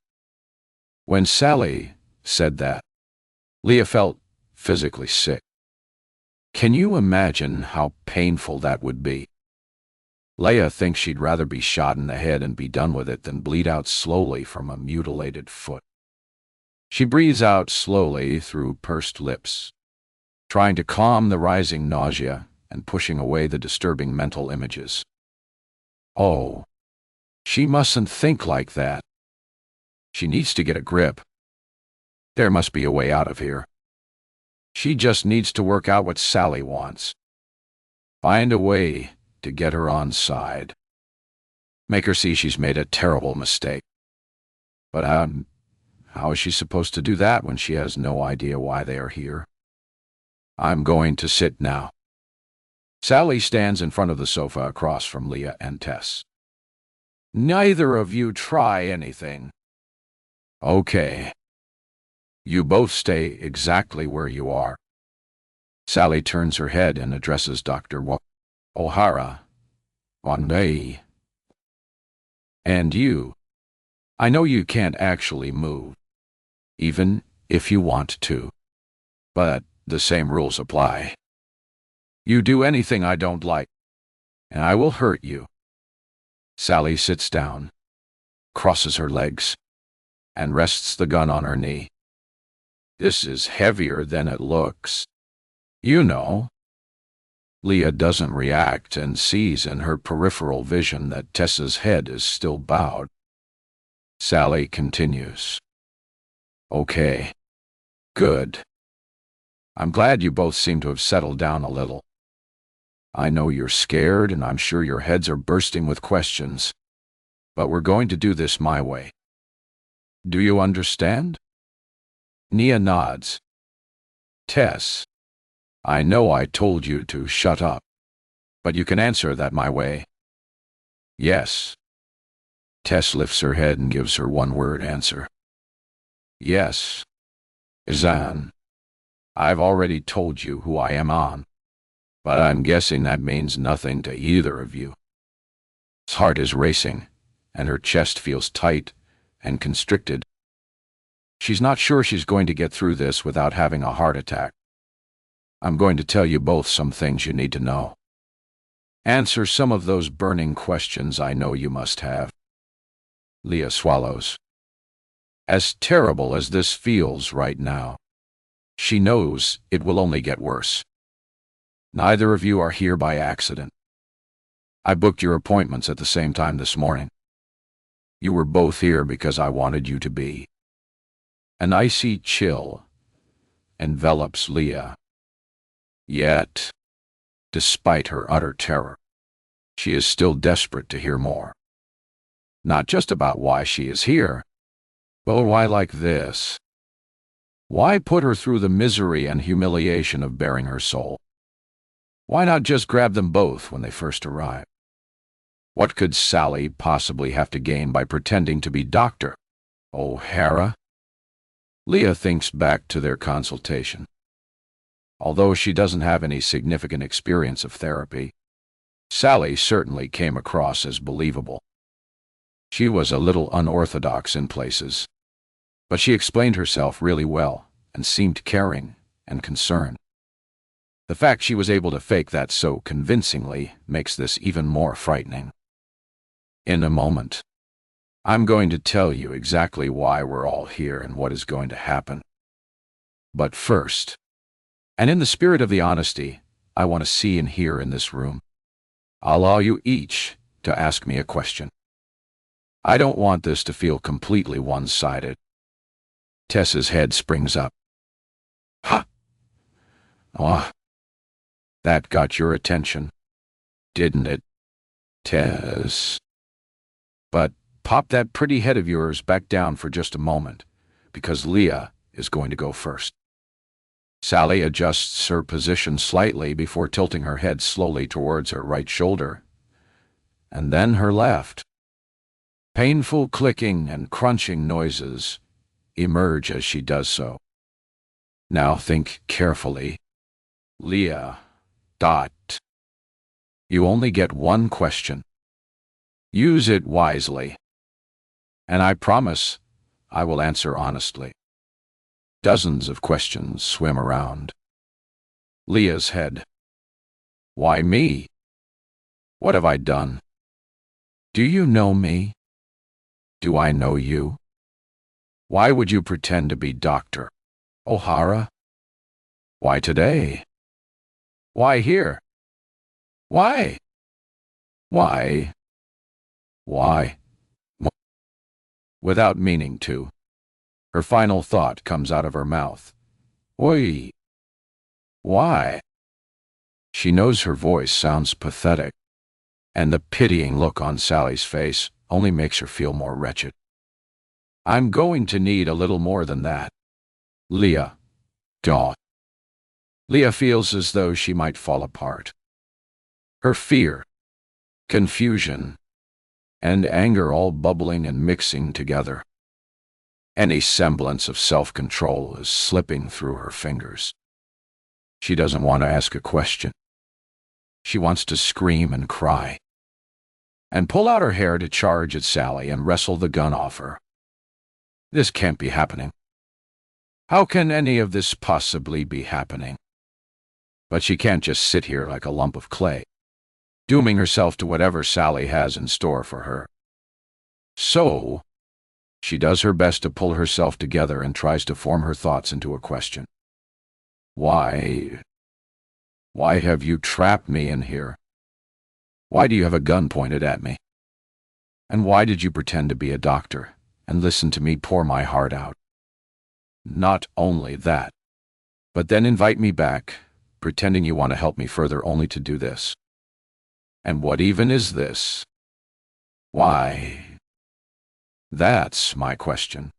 When Sally said that, Leah felt physically sick. Can you imagine how painful that would be? Leah thinks she'd rather be shot in the head and be done with it than bleed out slowly from a mutilated foot. She breathes out slowly through pursed lips, trying to calm the rising nausea and pushing away the disturbing mental images. Oh, she mustn't think like that. She needs to get a grip. There must be a way out of here. She just needs to work out what Sally wants. Find a way to get her on side. Make her see she's made a terrible mistake. But how is she supposed to do that when she has no idea why they are here? I'm going to sit now. Sally stands in front of the sofa across from Leah and Tess. Neither of you try anything. Okay. You both stay exactly where you are. Sally turns her head and addresses Dr. O'Hara. One day. And you. I know you can't actually move, even if you want to. But the same rules apply. You do anything I don't like, and I will hurt you. Sally sits down, crosses her legs, and rests the gun on her knee. This is heavier than it looks. You know. Leah doesn't react and sees in her peripheral vision that Tess's head is still bowed. Sally continues. Okay. Good. I'm glad you both seem to have settled down a little. I know you're scared, and I'm sure your heads are bursting with questions. But we're going to do this my way. Do you understand? Nia nods. Tess, I know I told you to shut up, but you can answer that my way. Yes. Tess lifts her head and gives her one-word answer. Yes. Zan. I've already told you who I am on, but I'm guessing that means nothing to either of you. His heart is racing, and her chest feels tight and constricted. She's not sure she's going to get through this without having a heart attack. I'm going to tell you both some things you need to know. Answer some of those burning questions I know you must have. Leah swallows. As terrible as this feels right now, she knows it will only get worse. Neither of you are here by accident. I booked your appointments at the same time this morning. You were both here because I wanted you to be. An icy chill envelops Leah. Yet, despite her utter terror, she is still desperate to hear more. Not just about why she is here, but why like this. Why put her through the misery and humiliation of bearing her soul? Why not just grab them both when they first arrive? What could Sally possibly have to gain by pretending to be Dr. O'Hara? Leah thinks back to their consultation. Although she doesn't have any significant experience of therapy, Sally certainly came across as believable. She was a little unorthodox in places, but she explained herself really well and seemed caring and concerned. The fact she was able to fake that so convincingly makes this even more frightening. In a moment, I'm going to tell you exactly why we're all here and what is going to happen. But first, and in the spirit of the honesty I want to see and hear in this room, I'll allow you each to ask me a question. I don't want this to feel completely one-sided. Tess's head springs up. Ha! Oh, that got your attention, didn't it, Tess? But pop that pretty head of yours back down for just a moment, because Leah is going to go first. Sally adjusts her position slightly before tilting her head slowly towards her right shoulder, and then her left. Painful clicking and crunching noises emerge as she does so. Now think carefully. Leah, you only get one question. Use it wisely, and I promise I will answer honestly. Dozens of questions swim around. Leah's head. Why me? What have I done? Do you know me? Do I know you? Why would you pretend to be Dr. O'Hara? Why today? Why here? Why? Why? Why? Without meaning to, her final thought comes out of her mouth. Oi. Why? She knows her voice sounds pathetic, and the pitying look on Sally's face only makes her feel more wretched. I'm going to need a little more than that. Leah. Leah feels as though she might fall apart. Her fear, confusion, and anger all bubbling and mixing together. Any semblance of self-control is slipping through her fingers. She doesn't want to ask a question. She wants to scream and cry, and pull out her hair to charge at Sally and wrestle the gun off her. This can't be happening. How can any of this possibly be happening? But she can't just sit here like a lump of clay, dooming herself to whatever Sally has in store for her. So, she does her best to pull herself together and tries to form her thoughts into a question. Why Why have you trapped me in here? Why do you have a gun pointed at me? And why did you pretend to be a doctor and listen to me pour my heart out? Not only that, but then invite me back, pretending you want to help me further only to do this. And what even is this? Why? That's my question.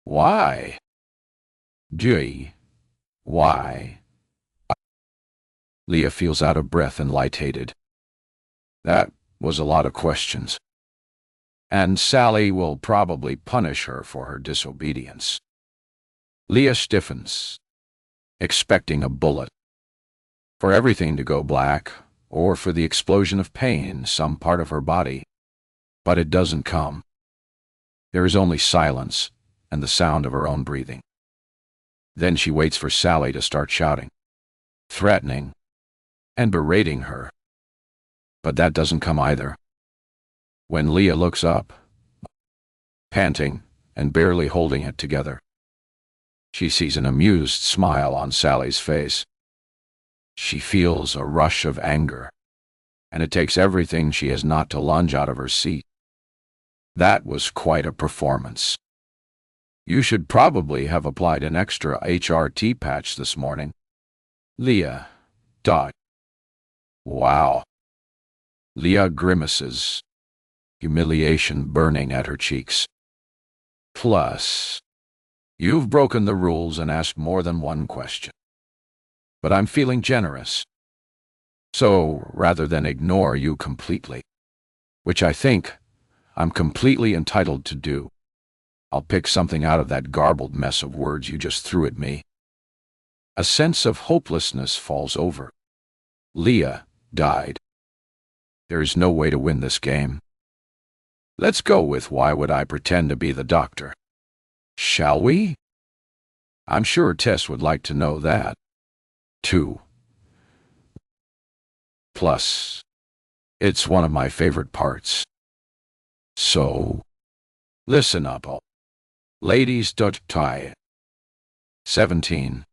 Why? Gee, why? Leah feels out of breath and lightheaded. That was a lot of questions. And Sally will probably punish her for her disobedience. Leah stiffens, expecting a bullet. For everything to go black, or for the explosion of pain in some part of her body. But it doesn't come. There is only silence and the sound of her own breathing. Then she waits for Sally to start shouting, threatening, and berating her. But that doesn't come either. When Leah looks up, panting and barely holding it together, she sees an amused smile on Sally's face. She feels a rush of anger, and it takes everything she has not to lunge out of her seat. That was quite a performance. You should probably have applied an extra HRT patch this morning. Leah. Wow. Leah grimaces, humiliation burning at her cheeks. Plus, you've broken the rules and asked more than one question. But I'm feeling generous. So, rather than ignore you completely, which I think I'm completely entitled to do, I'll pick something out of that garbled mess of words you just threw at me. A sense of hopelessness falls over. Leah died. There is no way to win this game. Let's go with why would I pretend to be the doctor? Shall we? I'm sure Tess would like to know that, too. Plus, it's one of my favorite parts. So, listen up, all. Ladies. 17.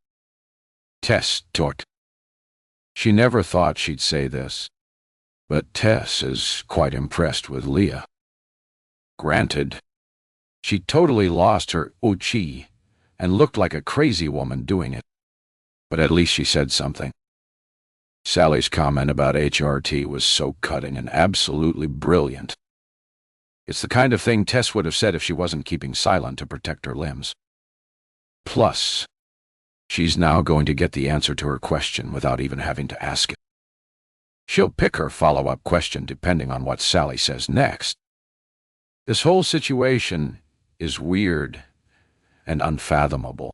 Tess. She never thought she'd say this, but Tess is quite impressed with Leah. Granted, she totally lost her uchi and looked like a crazy woman doing it, but at least she said something. Sally's comment about HRT was so cutting and absolutely brilliant. It's the kind of thing Tess would have said if she wasn't keeping silent to protect her limbs. Plus, she's now going to get the answer to her question without even having to ask it. She'll pick her follow-up question depending on what Sally says next. This whole situation is weird and unfathomable,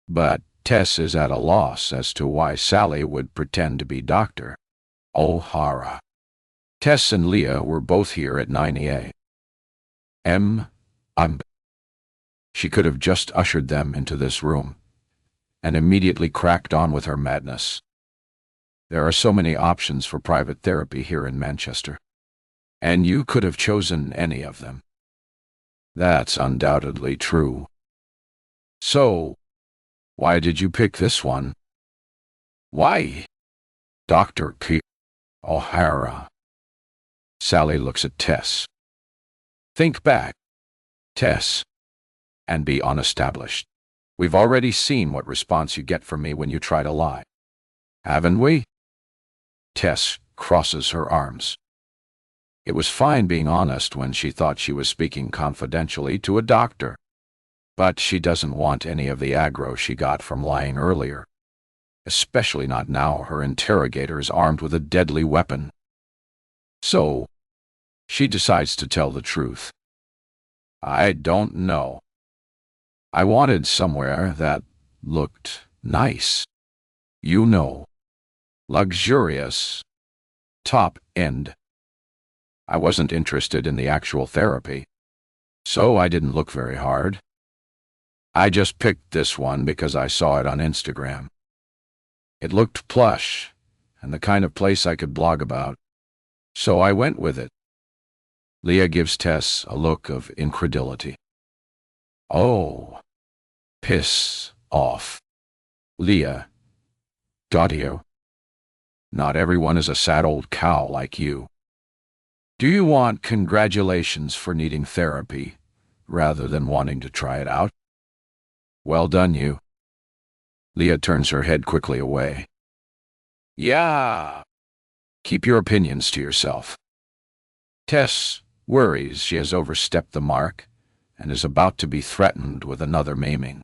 but Tess is at a loss as to why Sally would pretend to be Dr. O'Hara. Tess and Leah were both here at 9 a.m. She could have just ushered them into this room and immediately cracked on with her madness. There are so many options for private therapy here in Manchester, and you could have chosen any of them. That's undoubtedly true. So, why did you pick this one? Why? Dr. O'Hara. Sally looks at Tess. Think back, Tess, and be unestablished. We've already seen what response you get from me when you try to lie. Haven't we? Tess crosses her arms. It was fine being honest when she thought she was speaking confidentially to a doctor. But she doesn't want any of the aggro she got from lying earlier. Especially not now her interrogator is armed with a deadly weapon. So, she decides to tell the truth. I don't know. I wanted somewhere that looked nice. You know, luxurious, top end. I wasn't interested in the actual therapy, so I didn't look very hard. I just picked this one because I saw it on Instagram. It looked plush, and the kind of place I could blog about, so I went with it. Leah gives Tess a look of incredulity. Oh, piss off. Leah. Audio. Not everyone is a sad old cow like you. Do you want congratulations for needing therapy rather than wanting to try it out? Well done, you. Leah turns her head quickly away. Yeah. Keep your opinions to yourself. Tess worries she has overstepped the mark and is about to be threatened with another maiming.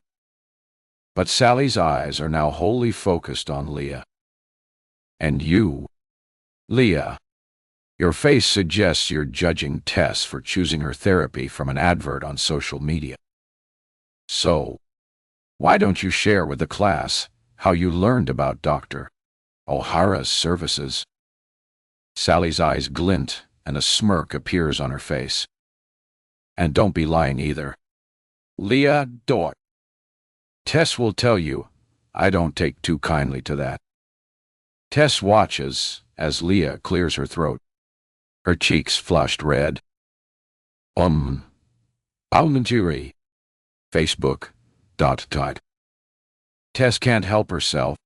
But Sally's eyes are now wholly focused on Leah. And you, Leah, your face suggests you're judging Tess for choosing her therapy from an advert on social media. So, why don't you share with the class how you learned about Dr. O'Hara's services? Sally's eyes glint and a smirk appears on her face. And don't be lying either. Leah, don't. Tess will tell you I don't take too kindly to that. Tess watches as Leah clears her throat, her cheeks flushed red. Almenturi. Facebook. ... Tess can't help herself.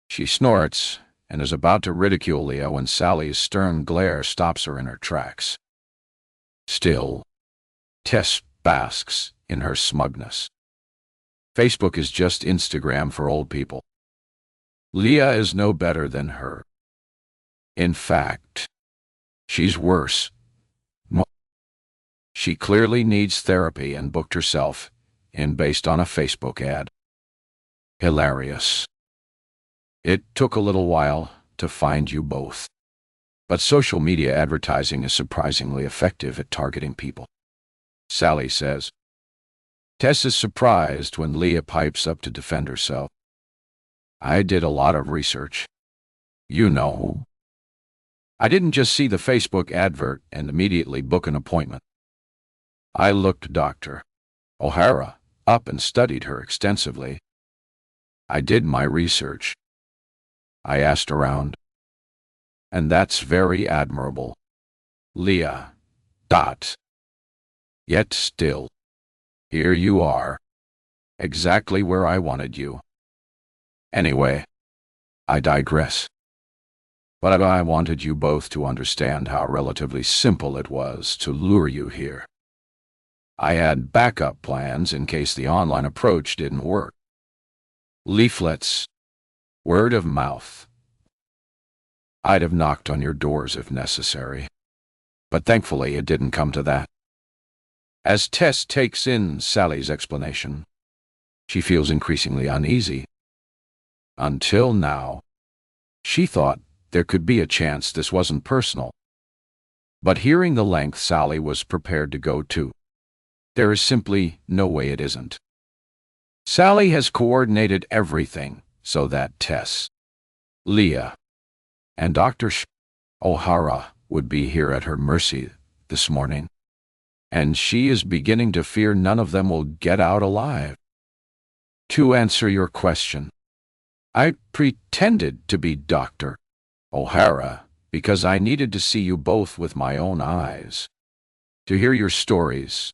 She snorts and is about to ridicule Leah when Sally's stern glare stops her in her tracks. Still, Tess basks in her smugness. Facebook is just Instagram for old people. Leah is no better than her. In fact, she's worse. She clearly needs therapy and booked herself in based on a Facebook ad. Hilarious. It took a little while to find you both. But social media advertising is surprisingly effective at targeting people. Sally says. Tess is surprised when Leah pipes up to defend herself. I did a lot of research. You know. I didn't just see the Facebook advert and immediately book an appointment. I looked Dr. O'Hara up and studied her extensively. I did my research. I asked around. And that's very admirable. Leah. ... Yet still, here you are, exactly where I wanted you. Anyway, I digress. But I wanted you both to understand how relatively simple it was to lure you here. I had backup plans in case the online approach didn't work. Leaflets, word of mouth. I'd have knocked on your doors if necessary, but thankfully it didn't come to that. As Tess takes in Sally's explanation, she feels increasingly uneasy. Until now, she thought there could be a chance this wasn't personal. But hearing the length Sally was prepared to go to, there is simply no way it isn't. Sally has coordinated everything so that Tess, Leah, and Dr. O'Hara would be here at her mercy this morning, and she is beginning to fear none of them will get out alive. To answer your question, I pretended to be Dr. O'Hara because I needed to see you both with my own eyes, to hear your stories,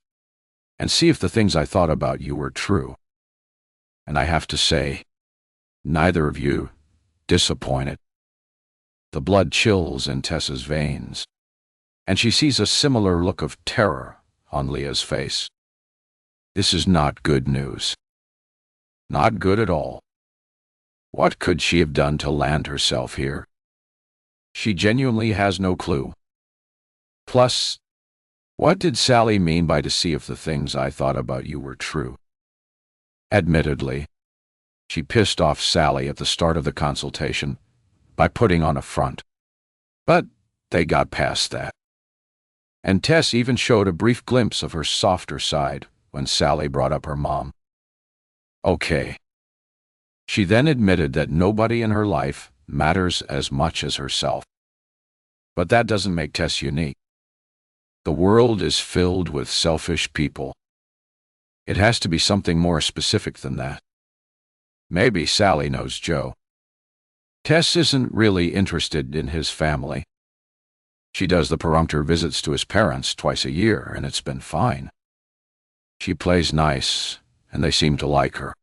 and see if the things I thought about you were true. And I have to say, neither of you disappointed. The blood chills in Tessa's veins, and she sees a similar look of terror on Leah's face. This is not good news. Not good at all. What could she have done to land herself here? She genuinely has no clue. Plus, what did Sally mean by to see if the things I thought about you were true? Admittedly, she pissed off Sally at the start of the consultation by putting on a front. But they got past that. And Tess even showed a brief glimpse of her softer side when Sally brought up her mom. Okay. She then admitted that nobody in her life matters as much as herself. But that doesn't make Tess unique. The world is filled with selfish people. It has to be something more specific than that. Maybe Sally knows Joe. Tess isn't really interested in his family. She does the perfunctory visits to his parents twice a year, and it's been fine. She plays nice, and they seem to like her.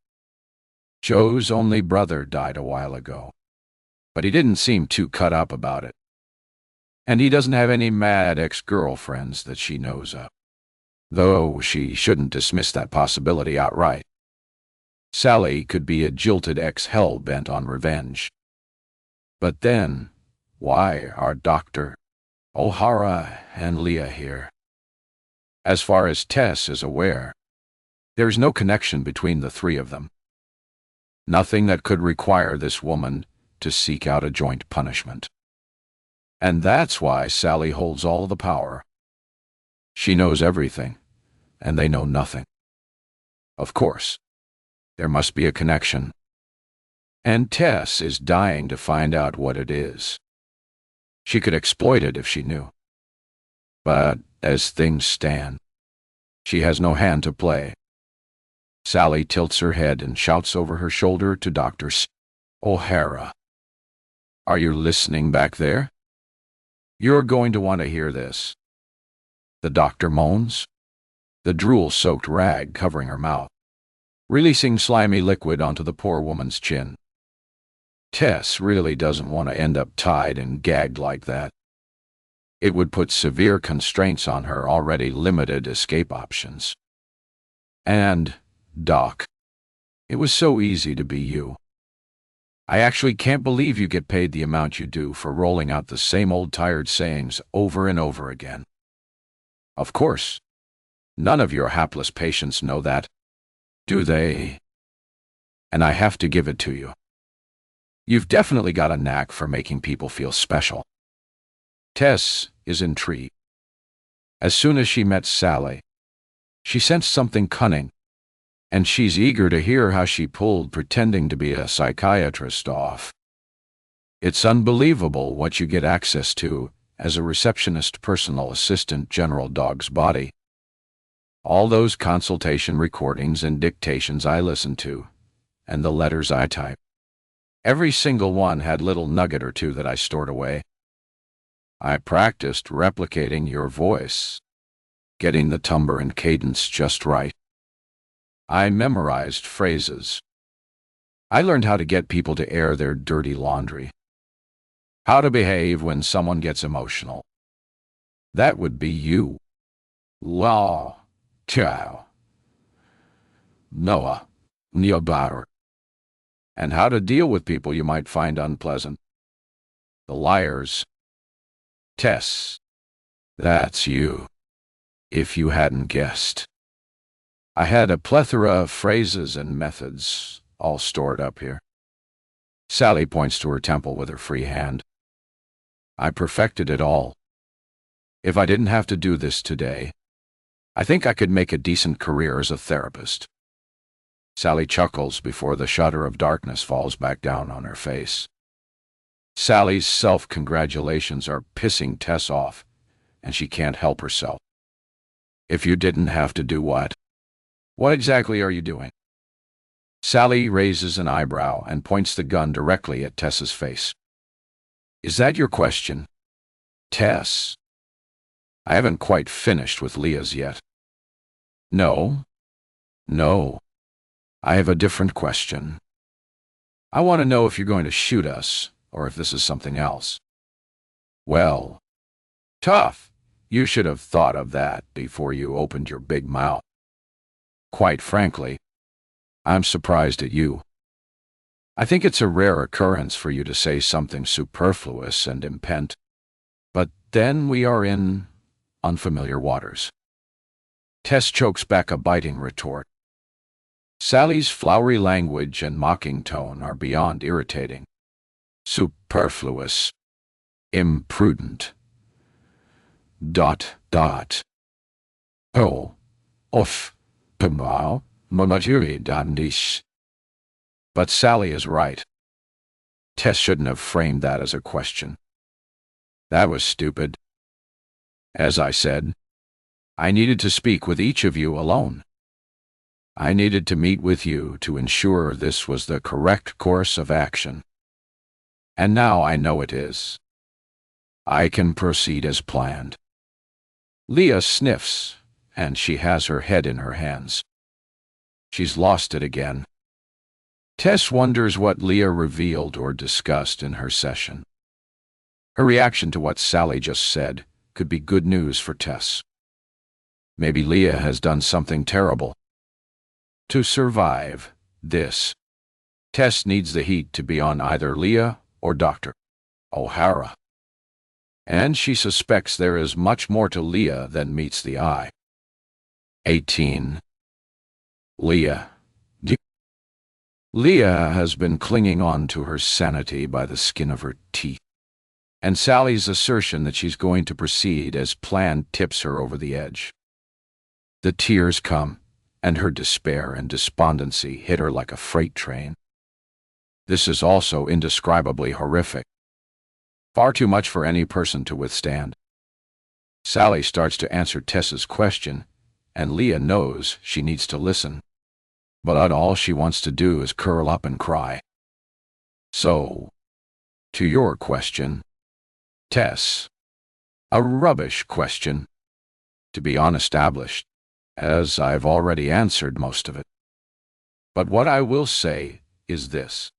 Joe's only brother died a while ago. but he didn't seem too cut up about it. And he doesn't have any mad ex-girlfriends that she knows of, though she shouldn't dismiss that possibility outright. Sally could be a jilted ex hell-bent on revenge. But then, why are Dr. O'Hara and Leah here? As far as Tess is aware, there's no connection between the three of them. Nothing that could require this woman to seek out a joint punishment. And that's why Sally holds all the power. She knows everything, and they know nothing. Of course, there must be a connection. And Tess is dying to find out what it is. She could exploit it if she knew. But as things stand, she has no hand to play. Sally tilts her head and shouts over her shoulder to Dr. O'Hara. Are you listening back there? You're going to want to hear this. The doctor moans, the drool-soaked rag covering her mouth, releasing slimy liquid onto the poor woman's chin. Tess really doesn't want to end up tied and gagged like that. It would put severe constraints on her already limited escape options. And, Doc, it was so easy to be you. I actually can't believe you get paid the amount you do for rolling out the same old tired sayings over and over again. Of course, none of your hapless patients know that, do they? And I have to give it to you. You've definitely got a knack for making people feel special. Tess is intrigued. As soon as she met Sally, she sensed something cunning, and she's eager to hear how she pulled pretending to be a psychiatrist off. It's unbelievable what you get access to as a receptionist personal assistant General Dog's body. All those consultation recordings and dictations I listened to, and the letters I typed. Every single one had little nugget or two that I stored away. I practiced replicating your voice, getting the timbre and cadence just right. I memorized phrases. I learned how to get people to air their dirty laundry. How to behave when someone gets emotional. That would be you. Law, Chow, Noah, Neobar. And how to deal with people you might find unpleasant. The liars. Tess, that's you, if you hadn't guessed. I had a plethora of phrases and methods, all stored up here. Sally points to her temple with her free hand. I perfected it all. If I didn't have to do this today, I think I could make a decent career as a therapist. Sally chuckles before the shudder of darkness falls back down on her face. Sally's self-congratulations are pissing Tess off, and she can't help herself. If you didn't have to do what? What exactly are you doing? Sally raises an eyebrow and points the gun directly at Tess's face. Is that your question? Tess, I haven't quite finished with Leah's yet. No. I have a different question. I want to know if you're going to shoot us, or if this is something else. Well, tough. You should have thought of that before you opened your big mouth. Quite frankly, I'm surprised at you. I think it's a rare occurrence for you to say something superfluous and impent, but then we are in unfamiliar waters. Tess chokes back a biting retort. Sally's flowery language and mocking tone are beyond irritating. Superfluous. Imprudent. ... Oh. Off. Pemau. Monaturi dandish. But Sally is right. Tess shouldn't have framed that as a question. That was stupid. As I said, I needed to speak with each of you alone. I needed to meet with you to ensure this was the correct course of action. And now I know it is. I can proceed as planned. Leah sniffs, and she has her head in her hands. She's lost it again. Tess wonders what Leah revealed or discussed in her session. Her reaction to what Sally just said could be good news for Tess. Maybe Leah has done something terrible. To survive this, Tess needs the heat to be on either Leah or Dr. O'Hara. And she suspects there is much more to Leah than meets the eye. 18. Leah. Leah has been clinging on to her sanity by the skin of her teeth, and Sally's assertion that she's going to proceed as planned tips her over the edge. The tears come, and her despair and despondency hit her like a freight train. This is also indescribably horrific. Far too much for any person to withstand. Sally starts to answer Tess's question, and Leah knows she needs to listen. But all she wants to do is curl up and cry. So, to your question, Tess, a rubbish question, to be unestablished, as I've already answered most of it. But what I will say is this.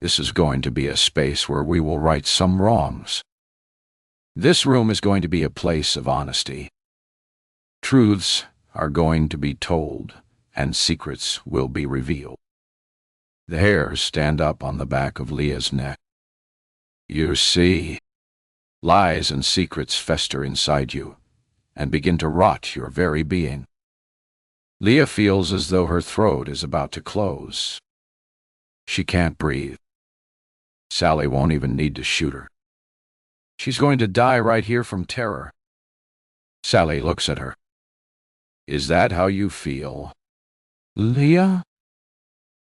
This is going to be a space where we will right some wrongs. This room is going to be a place of honesty. Truths are going to be told, and secrets will be revealed. The hairs stand up on the back of Leah's neck. You see, lies and secrets fester inside you and begin to rot your very being. Leah feels as though her throat is about to close. She can't breathe. Sally won't even need to shoot her. She's going to die right here from terror. Sally looks at her. Is that how you feel, Leah?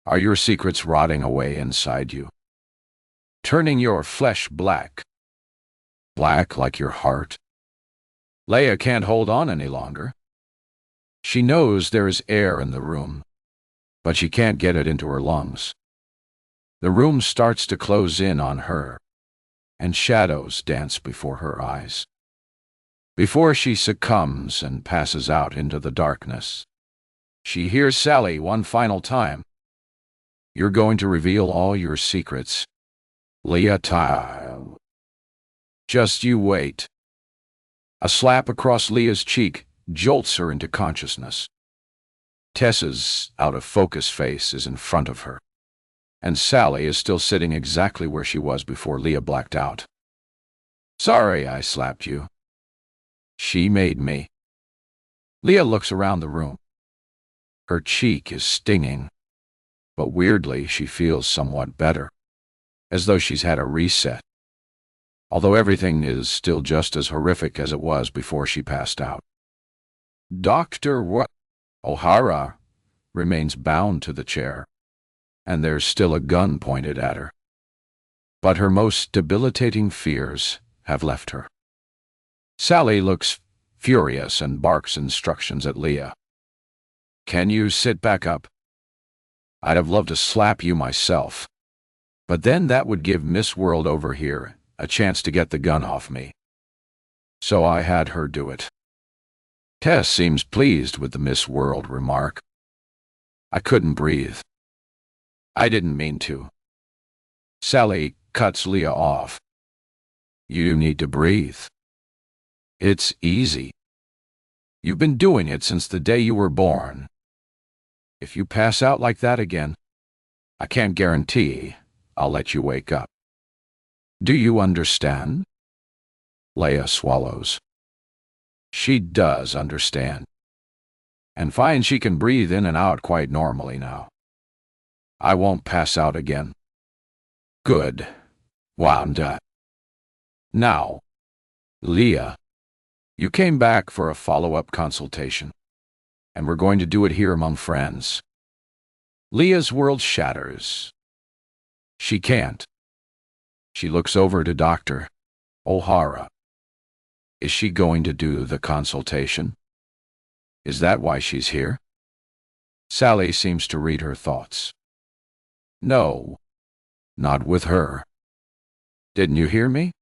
Are your secrets rotting away inside you, turning your flesh black? Black like your heart? Leah can't hold on any longer. She knows there is air in the room, but she can't get it into her lungs. The room starts to close in on her, and shadows dance before her eyes. Before she succumbs and passes out into the darkness, she hears Sally one final time. You're going to reveal all your secrets, Leah Tile. Just you wait. A slap across Leah's cheek jolts her into consciousness. Tess's out-of-focus face is in front of her, and Sally is still sitting exactly where she was before Leah blacked out. Sorry I slapped you. She made me. Leah looks around the room. Her cheek is stinging, but weirdly she feels somewhat better, as though she's had a reset, although everything is still just as horrific as it was before she passed out. Dr. O'Hara remains bound to the chair, and there's still a gun pointed at her. But her most debilitating fears have left her. Sally looks furious and barks instructions at Leah. Can you sit back up? I'd have loved to slap you myself, but then that would give Miss World over here a chance to get the gun off me. So I had her do it. Tess seems pleased with the Miss World remark. I couldn't breathe. I didn't mean to. Sally cuts Leah off. You need to breathe. It's easy. You've been doing it since the day you were born. If you pass out like that again, I can't guarantee I'll let you wake up. Do you understand? Leah swallows. She does understand, and finds she can breathe in and out quite normally now. I won't pass out again. Good. Wound up. Now, Leah, you came back for a follow-up consultation, and we're going to do it here among friends. Leah's world shatters. She can't. She looks over to Dr. O'Hara. Is she going to do the consultation? Is that why she's here? Sally seems to read her thoughts. No, not with her. Didn't you hear me?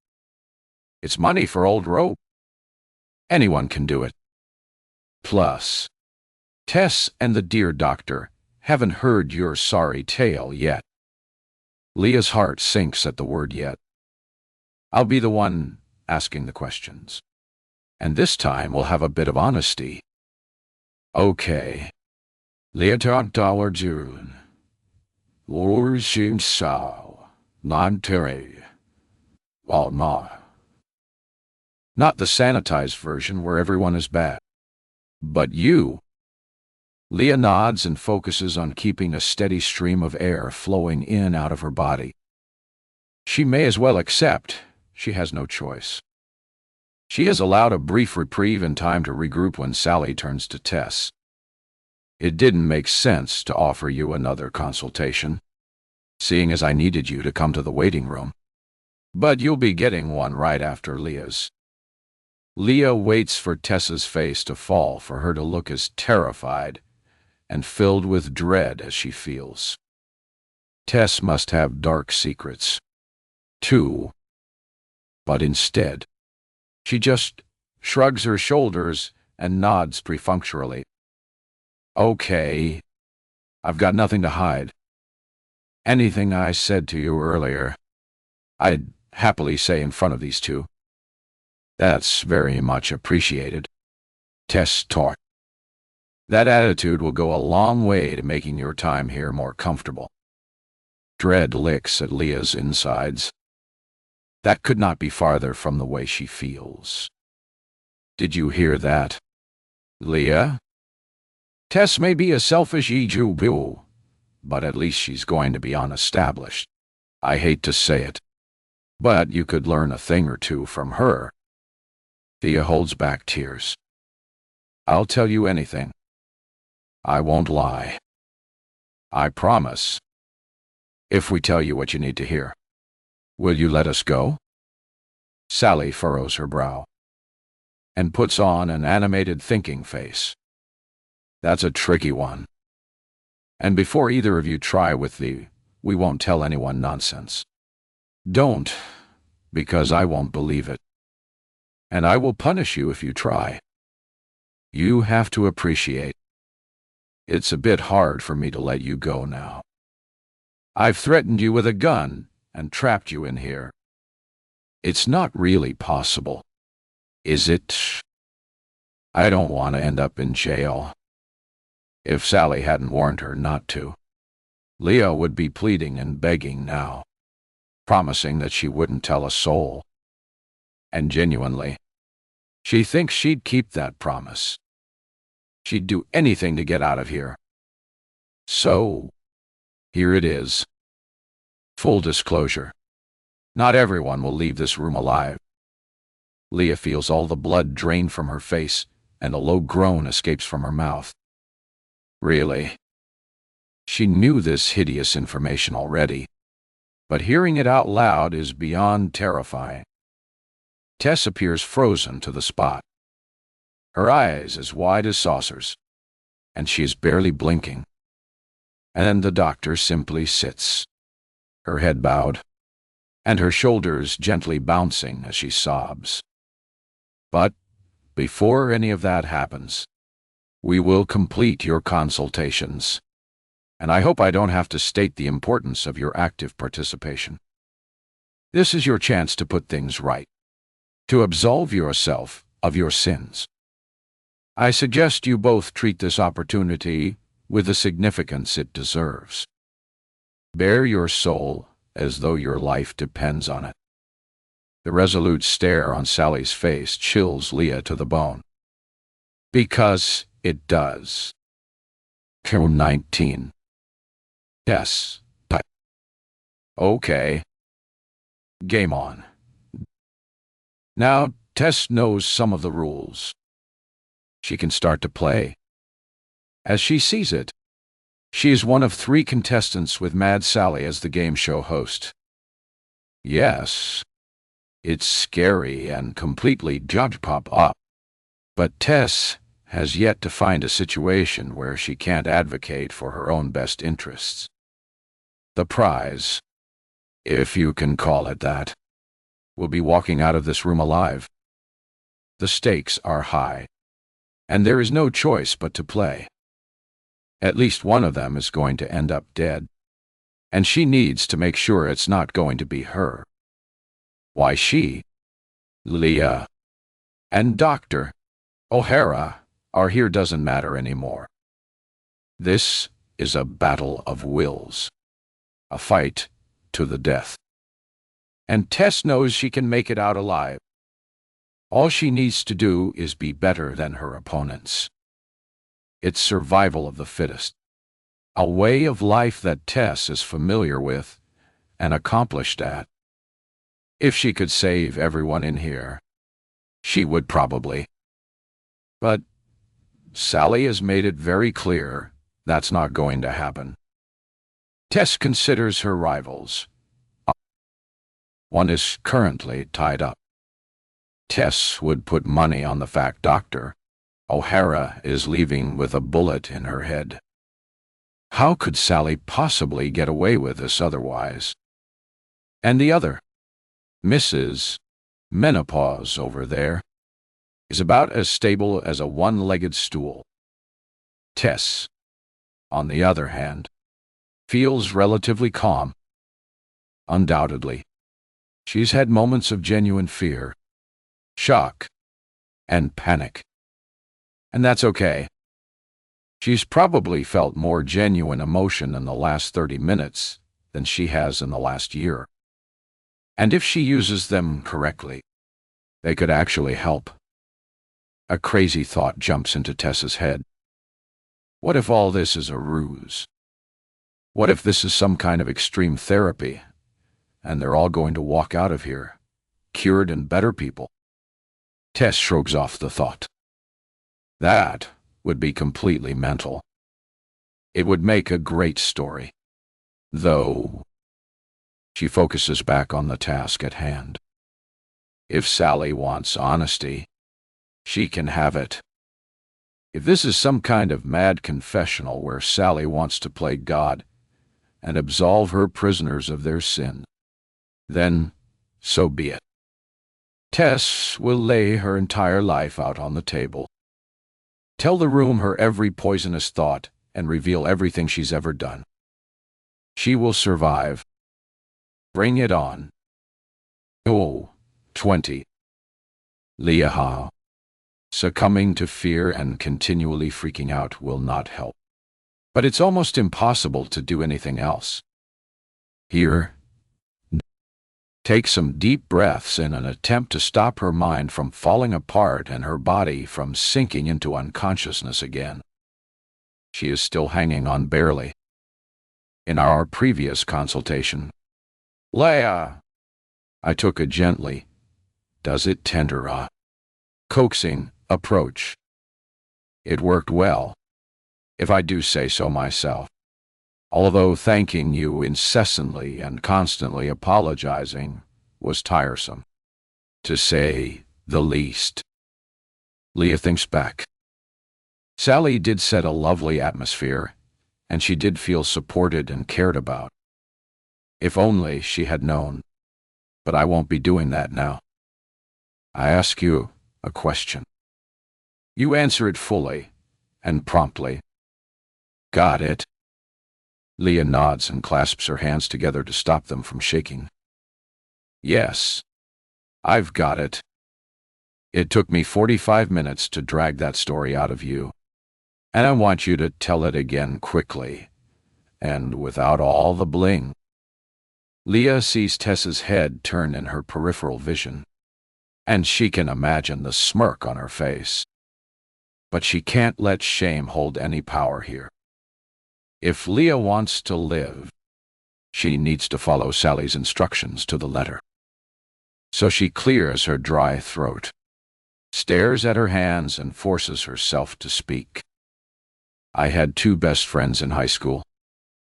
It's money for old rope. Anyone can do it. Plus, Tess and the dear doctor haven't heard your sorry tale yet." Leah's heart sinks at the word yet. "I'll be the one asking the questions. And this time we'll have a bit of honesty." "Okay." Leah $10 June. Lord seems so. Non Terry. Well, no. Not the sanitized version where everyone is bad. But you. Leah nods and focuses on keeping a steady stream of air flowing in out of her body. She may as well accept. She has no choice. She is allowed a brief reprieve and time to regroup when Sally turns to Tess. "It didn't make sense to offer you another consultation, seeing as I needed you to come to the waiting room. But you'll be getting one right after Leah's." Leah waits for Tess's face to fall for her to look as terrified and filled with dread as she feels. Tess must have dark secrets, too. But instead, she just shrugs her shoulders and nods perfunctorily. "Okay, I've got nothing to hide. Anything I said to you earlier, I'd happily say in front of these two." "That's very much appreciated." Tess taught. "That attitude will go a long way to making your time here more comfortable." Dread licks at Leah's insides. That could not be farther from the way she feels. "Did you hear that, Leah? Tess may be a selfish ejuboo, but at least she's going to be unestablished. I hate to say it, but you could learn a thing or two from her." Leah holds back tears. "I'll tell you anything. I won't lie. I promise. If we tell you what you need to hear, will you let us go?" Sally furrows her brow and puts on an animated thinking face. "That's a tricky one. And before either of you try with the 'we won't tell anyone' nonsense, don't, because I won't believe it. And I will punish you if you try. You have to appreciate. It's a bit hard for me to let you go now. I've threatened you with a gun and trapped you in here. It's not really possible, is it? I don't want to end up in jail." If Sally hadn't warned her not to, Leah would be pleading and begging now, promising that she wouldn't tell a soul. And genuinely, she thinks she'd keep that promise. She'd do anything to get out of here. So, here it is. Full disclosure. Not everyone will leave this room alive. Leah feels all the blood drain from her face, and a low groan escapes from her mouth. Really? She knew this hideous information already, but hearing it out loud is beyond terrifying. Tess appears frozen to the spot, her eyes as wide as saucers, and she is barely blinking. And the doctor simply sits, her head bowed, and her shoulders gently bouncing as she sobs. But before any of that happens, we will complete your consultations, and I hope I don't have to state the importance of your active participation. This is your chance to put things right, to absolve yourself of your sins. I suggest you both treat this opportunity with the significance it deserves. Bare your soul as though your life depends on it. The resolute stare on Sally's face chills Leah to the bone. Because it does. Carol 19. Yes. Okay. Game on. Now, Tess knows some of the rules. She can start to play. As she sees it, she is one of 3 contestants with Mad Sally as the game show host. Yes, it's scary and completely pop-up, but Tess has yet to find a situation where she can't advocate for her own best interests. The prize, if you can call it that, will be walking out of this room alive. The stakes are high, and there is no choice but to play. At least one of them is going to end up dead, and she needs to make sure it's not going to be her. Why she, Leah, and Dr. O'Hara are here doesn't matter anymore. This is a battle of wills, a fight to the death. And Tess knows she can make it out alive. All she needs to do is be better than her opponents. It's survival of the fittest, a way of life that Tess is familiar with and accomplished at. If she could save everyone in here, she would probably. But Sally has made it very clear that's not going to happen. Tess considers her rivals. One is currently tied up. Tess would put money on the fact Dr. O'Hara is leaving with a bullet in her head. How could Sally possibly get away with this otherwise? And the other, Mrs. Menopause over there, is about as stable as a one-legged stool. Tess, on the other hand, feels relatively calm. Undoubtedly, she's had moments of genuine fear, shock, and panic. And that's okay. She's probably felt more genuine emotion in the last 30 minutes than she has in the last year. And if she uses them correctly, they could actually help. A crazy thought jumps into Tess's head. What if all this is a ruse? What if this is some kind of extreme therapy, and they're all going to walk out of here, cured and better people? Tess shrugs off the thought. That would be completely mental. It would make a great story. Though, she focuses back on the task at hand. If Sally wants honesty, she can have it. If this is some kind of mad confessional where Sally wants to play God and absolve her prisoners of their sin, then so be it. Tess will lay her entire life out on the table. Tell the room her every poisonous thought and reveal everything she's ever done. She will survive. Bring it on. Oh, 20. Leah. Succumbing to fear and continually freaking out will not help. But it's almost impossible to do anything else. Here, take some deep breaths in an attempt to stop her mind from falling apart and her body from sinking into unconsciousness again. She is still hanging on barely. In our previous consultation, Leah, I took a gently, does it tender, coaxing approach. It worked well, if I do say so myself. Although thanking you incessantly and constantly apologizing was tiresome, to say the least. Leah thinks back. Sally did set a lovely atmosphere, and she did feel supported and cared about. If only she had known. But I won't be doing that now. I ask you a question. You answer it fully and promptly. Got it? Leah nods and clasps her hands together to stop them from shaking. Yes, I've got it. It took me 45 minutes to drag that story out of you, and I want you to tell it again quickly, and without all the bling. Leah sees Tess's head turn in her peripheral vision, and she can imagine the smirk on her face. But she can't let shame hold any power here. If Leah wants to live, she needs to follow Sally's instructions to the letter. So she clears her dry throat, stares at her hands, and forces herself to speak. I had two best friends in high school,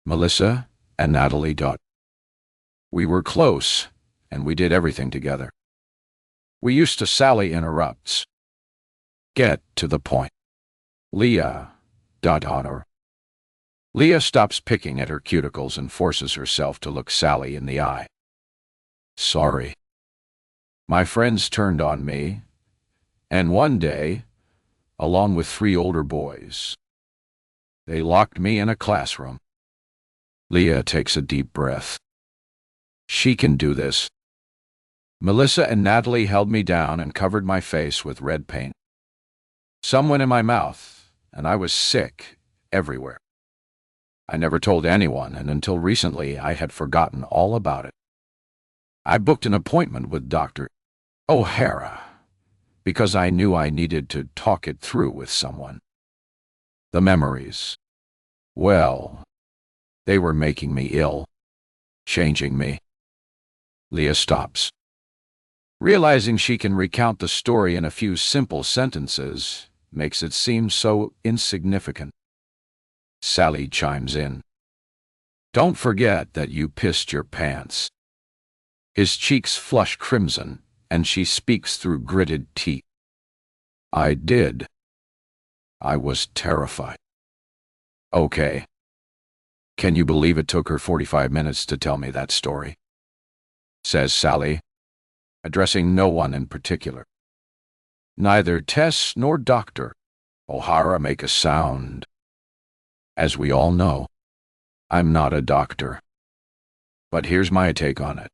Melissa and Natalie. We were close, and we did everything together. We used to. Sally interrupts. Get to the point. Leah. Honor. Leah stops picking at her cuticles and forces herself to look Sally in the eye. Sorry. My friends turned on me, and one day, along with 3 older boys, They locked me in a classroom. Leah takes a deep breath. She can do this. Melissa and Natalie held me down and covered my face with red paint. Some went in my mouth, and I was sick everywhere. I never told anyone, and until recently I had forgotten all about it. I booked an appointment with Dr. O'Hara because I knew I needed to talk it through with someone. The memories, well, they were making me ill, changing me. Leah stops. Realizing she can recount the story in a few simple sentences makes it seem so insignificant. Sally chimes in. Don't forget that you pissed your pants. His cheeks flush crimson, and she speaks through gritted teeth. I did. I was terrified. Okay. Can you believe it took her 45 minutes to tell me that story? Says Sally, addressing no one in particular. Neither Tess nor Dr. O'Hara make a sound. As we all know, I'm not a doctor. But here's my take on it.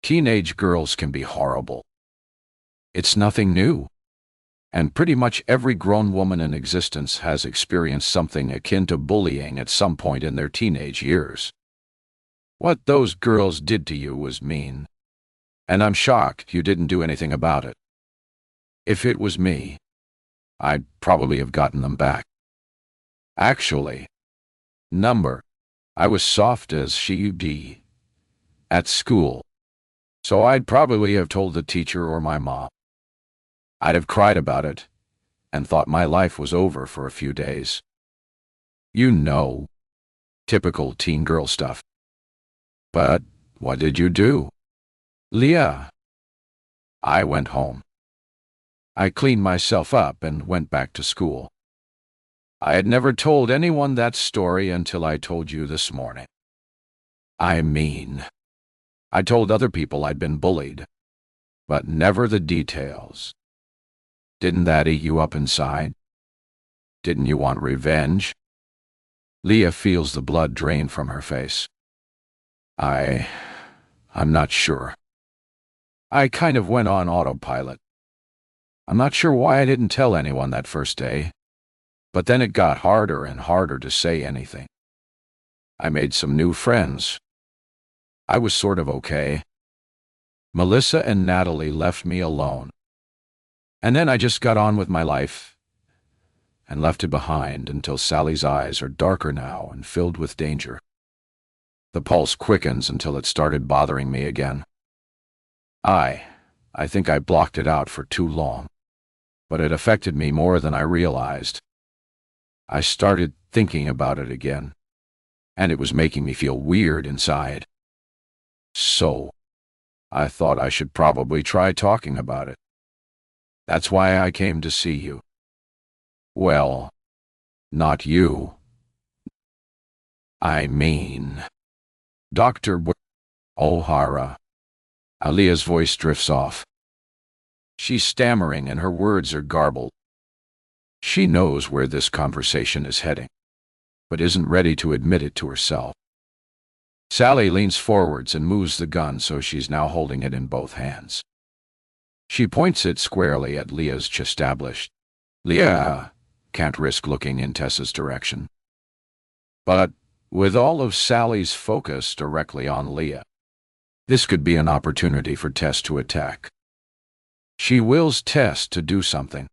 Teenage girls can be horrible. It's nothing new. And pretty much every grown woman in existence has experienced something akin to bullying at some point in their teenage years. What those girls did to you was mean. And I'm shocked you didn't do anything about it. If it was me, I'd probably have gotten them back. Actually, I was soft as she'd be at school, so I'd probably have told the teacher or my mom. I'd have cried about it and thought my life was over for a few days. You know, typical teen girl stuff. But what did you do? Leah. I went home. I cleaned myself up and went back to school. I had never told anyone that story until I told you this morning. I mean, I told other people I'd been bullied, but never the details. Didn't that eat you up inside? Didn't you want revenge? Leah feels the blood drain from her face. I'm not sure. I kind of went on autopilot. I'm not sure why I didn't tell anyone that first day, but then it got harder and harder to say anything. I made some new friends. I was sort of okay. Melissa and Natalie left me alone. And then I just got on with my life and left it behind until Sally's eyes are darker now and filled with danger. The pulse quickens until it started bothering me again. I think I blocked it out for too long, but it affected me more than I realized. I started thinking about it again, and it was making me feel weird inside. So, I thought I should probably try talking about it. That's why I came to see you. Well, not you. I mean, Dr. O'Hara. Leah's voice drifts off. She's stammering and her words are garbled. She knows where this conversation is heading, but isn't ready to admit it to herself. Sally leans forwards and moves the gun so she's now holding it in both hands. She points it squarely at Leah's chest. Leah can't risk looking in Tess's direction. But with all of Sally's focus directly on Leah, this could be an opportunity for Tess to attack. She wills Tess to do something,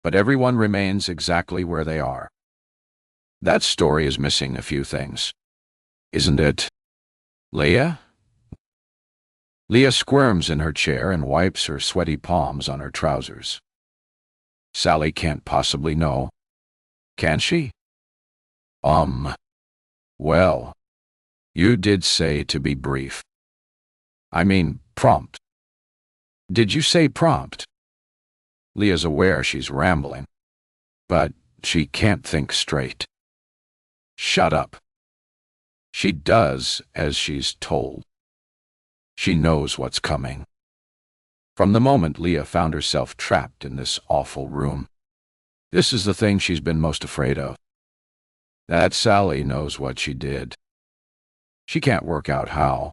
but everyone remains exactly where they are. That story is missing a few things, isn't it, Leah? Leah squirms in her chair and wipes her sweaty palms on her trousers. Sally can't possibly know. Can she? Well, you did say to be brief. I mean, prompt. Did you say prompt? Leah's aware she's rambling, but she can't think straight. Shut up. She does as she's told. She knows what's coming. From the moment Leah found herself trapped in this awful room, this is the thing she's been most afraid of. that Sally knows what she did. She can't work out how,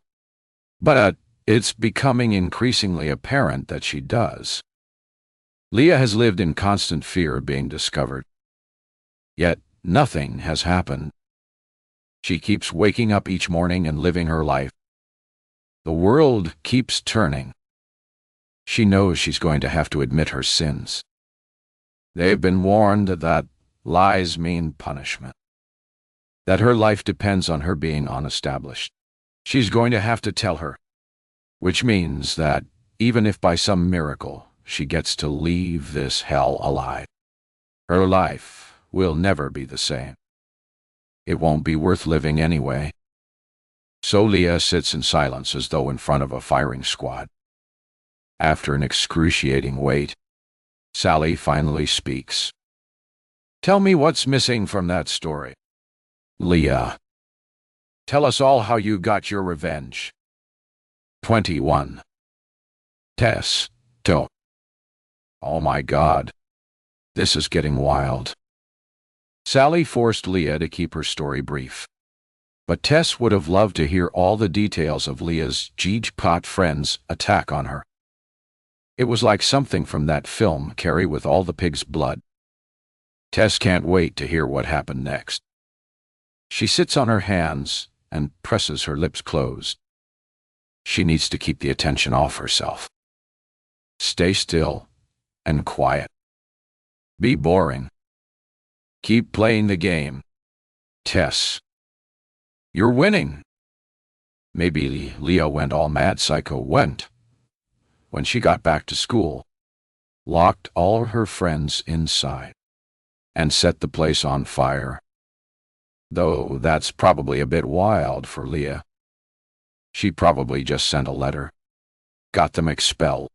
but it's becoming increasingly apparent that she does. Leah has lived in constant fear of being discovered. Yet nothing has happened. She keeps waking up each morning and living her life. The world keeps turning. She knows she's going to have to admit her sins. They've been warned that lies mean punishment, that her life depends on her being unestablished. She's going to have to tell her, which means that even if by some miracle she gets to leave this hell alive, her life will never be the same. It won't be worth living anyway. So Leah sits in silence as though in front of a firing squad. After an excruciating wait, Sally finally speaks. "Tell me what's missing from that story." "Leah, tell us all how you got your revenge." 21. Tess, don't. Oh my God. This is getting wild. Sally forced Leah to keep her story brief. But Tess would have loved to hear all the details of Leah's Jeej-Pot friends' attack on her. It was like something from that film, Carrie, with all the pig's blood. Tess can't wait to hear what happened next. She sits on her hands and presses her lips closed. She needs to keep the attention off herself. Stay still and quiet. Be boring. Keep playing the game. Tess, you're winning. Maybe Leah went all mad psycho when she got back to school, locked all her friends inside, and set the place on fire. Though that's probably a bit wild for Leah. She probably just sent a letter, got them expelled.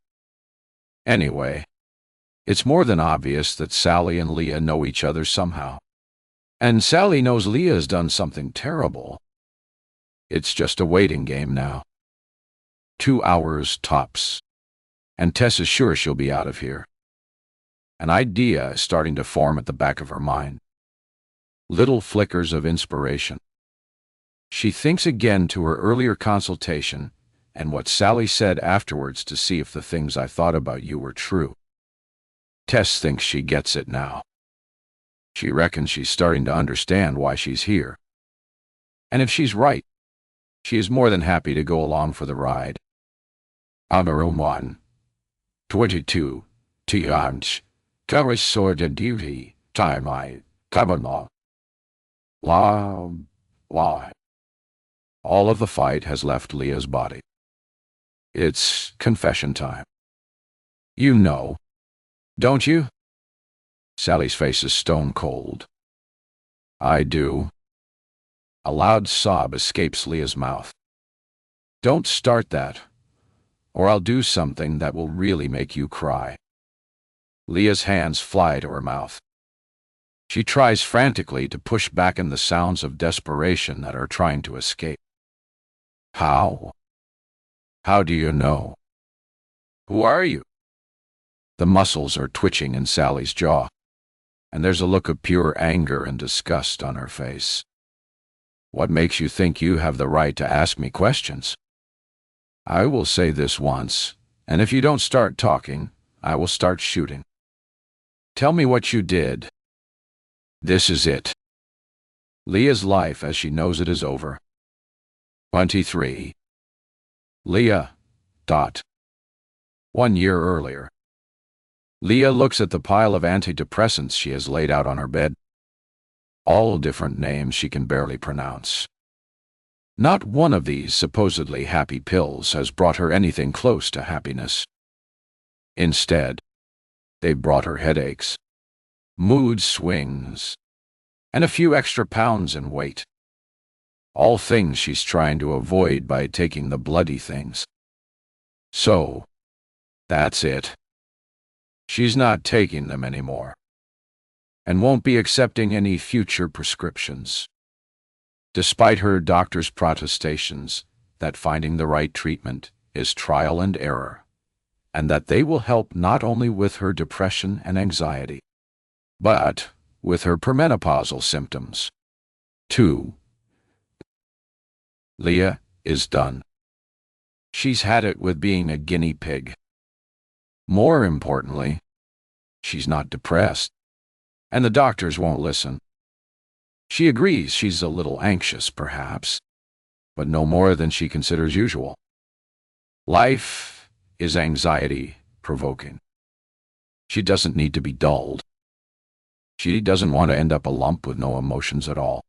Anyway, it's more than obvious that Sally and Leah know each other somehow. And Sally knows Leah's done something terrible. It's just a waiting game now. 2 hours tops. And Tess is sure she'll be out of here. An idea is starting to form at the back of her mind. Little flickers of inspiration. She thinks again to her earlier consultation and what Sally said afterwards to see if the things I thought about you were true. Tess thinks she gets it now. She reckons she's starting to understand why she's here. And if she's right, she is more than happy to go along for the ride. Room 1. 22. Tianj. Terrace sword and duty. Time I. Kavanaugh. La. All of the fight has left Leah's body. It's confession time. You know, don't you? Sally's face is stone cold. I do. A loud sob escapes Leah's mouth. Don't start that, or I'll do something that will really make you cry. Leah's hands fly to her mouth. She tries frantically to push back in the sounds of desperation that are trying to escape. How? How do you know? Who are you? The muscles are twitching in Sally's jaw, and there's a look of pure anger and disgust on her face. What makes you think you have the right to ask me questions? I will say this once, and if you don't start talking, I will start shooting. Tell me what you did. This is it. Leah's life as she knows it is over. 23. Leah. 1 year earlier. Leah looks at the pile of antidepressants she has laid out on her bed. All different names she can barely pronounce. Not one of these supposedly happy pills has brought her anything close to happiness. Instead, they've brought her headaches, mood swings, and a few extra pounds in weight. All things she's trying to avoid by taking the bloody things. So, that's it. She's not taking them anymore, and won't be accepting any future prescriptions. Despite her doctor's protestations that finding the right treatment is trial and error, and that they will help not only with her depression and anxiety, but with her premenopausal symptoms. 2. Leah is done. She's had it with being a guinea pig. More importantly, she's not depressed, and the doctors won't listen. She agrees she's a little anxious, perhaps, but no more than she considers usual. Life is anxiety-provoking. She doesn't need to be dulled. She doesn't want to end up a lump with no emotions at all.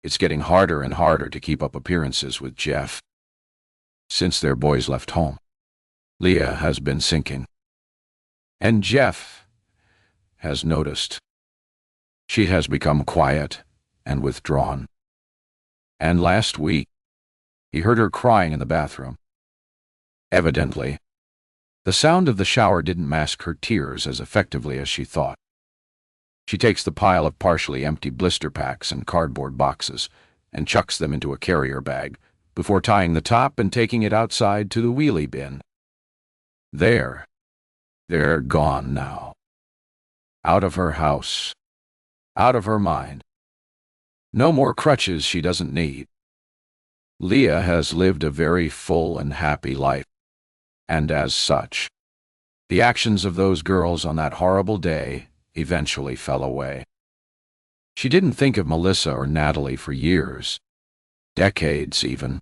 It's getting harder and harder to keep up appearances with Jeff. Since their boys left home, Leah has been sinking. And Jeff has noticed. She has become quiet and withdrawn. And last week, he heard her crying in the bathroom. Evidently, the sound of the shower didn't mask her tears as effectively as she thought. She takes the pile of partially empty blister packs and cardboard boxes and chucks them into a carrier bag before tying the top and taking it outside to the wheelie bin. They're gone now. Out of her house. Out of her mind. No more crutches she doesn't need. Leah has lived a very full and happy life, and as such, the actions of those girls on that horrible day eventually fell away. She didn't think of Melissa or Natalie for years, decades even.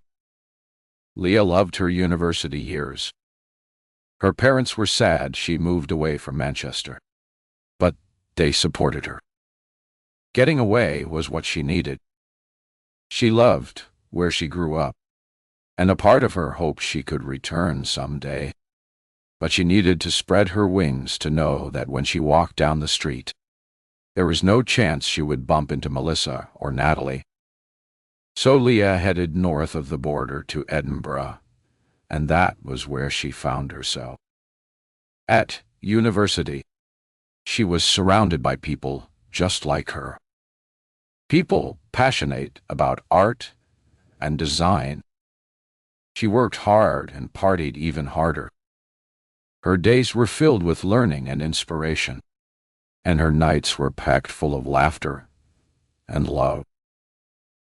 Leah loved her university years. Her parents were sad she moved away from Manchester, but they supported her. Getting away was what she needed. She loved where she grew up, and a part of her hoped she could return someday. But she needed to spread her wings to know that when she walked down the street, there was no chance she would bump into Melissa or Natalie. So Leah headed north of the border to Edinburgh, and that was where she found herself. At university, she was surrounded by people just like her. People passionate about art and design. She worked hard and partied even harder. Her days were filled with learning and inspiration, and her nights were packed full of laughter and love.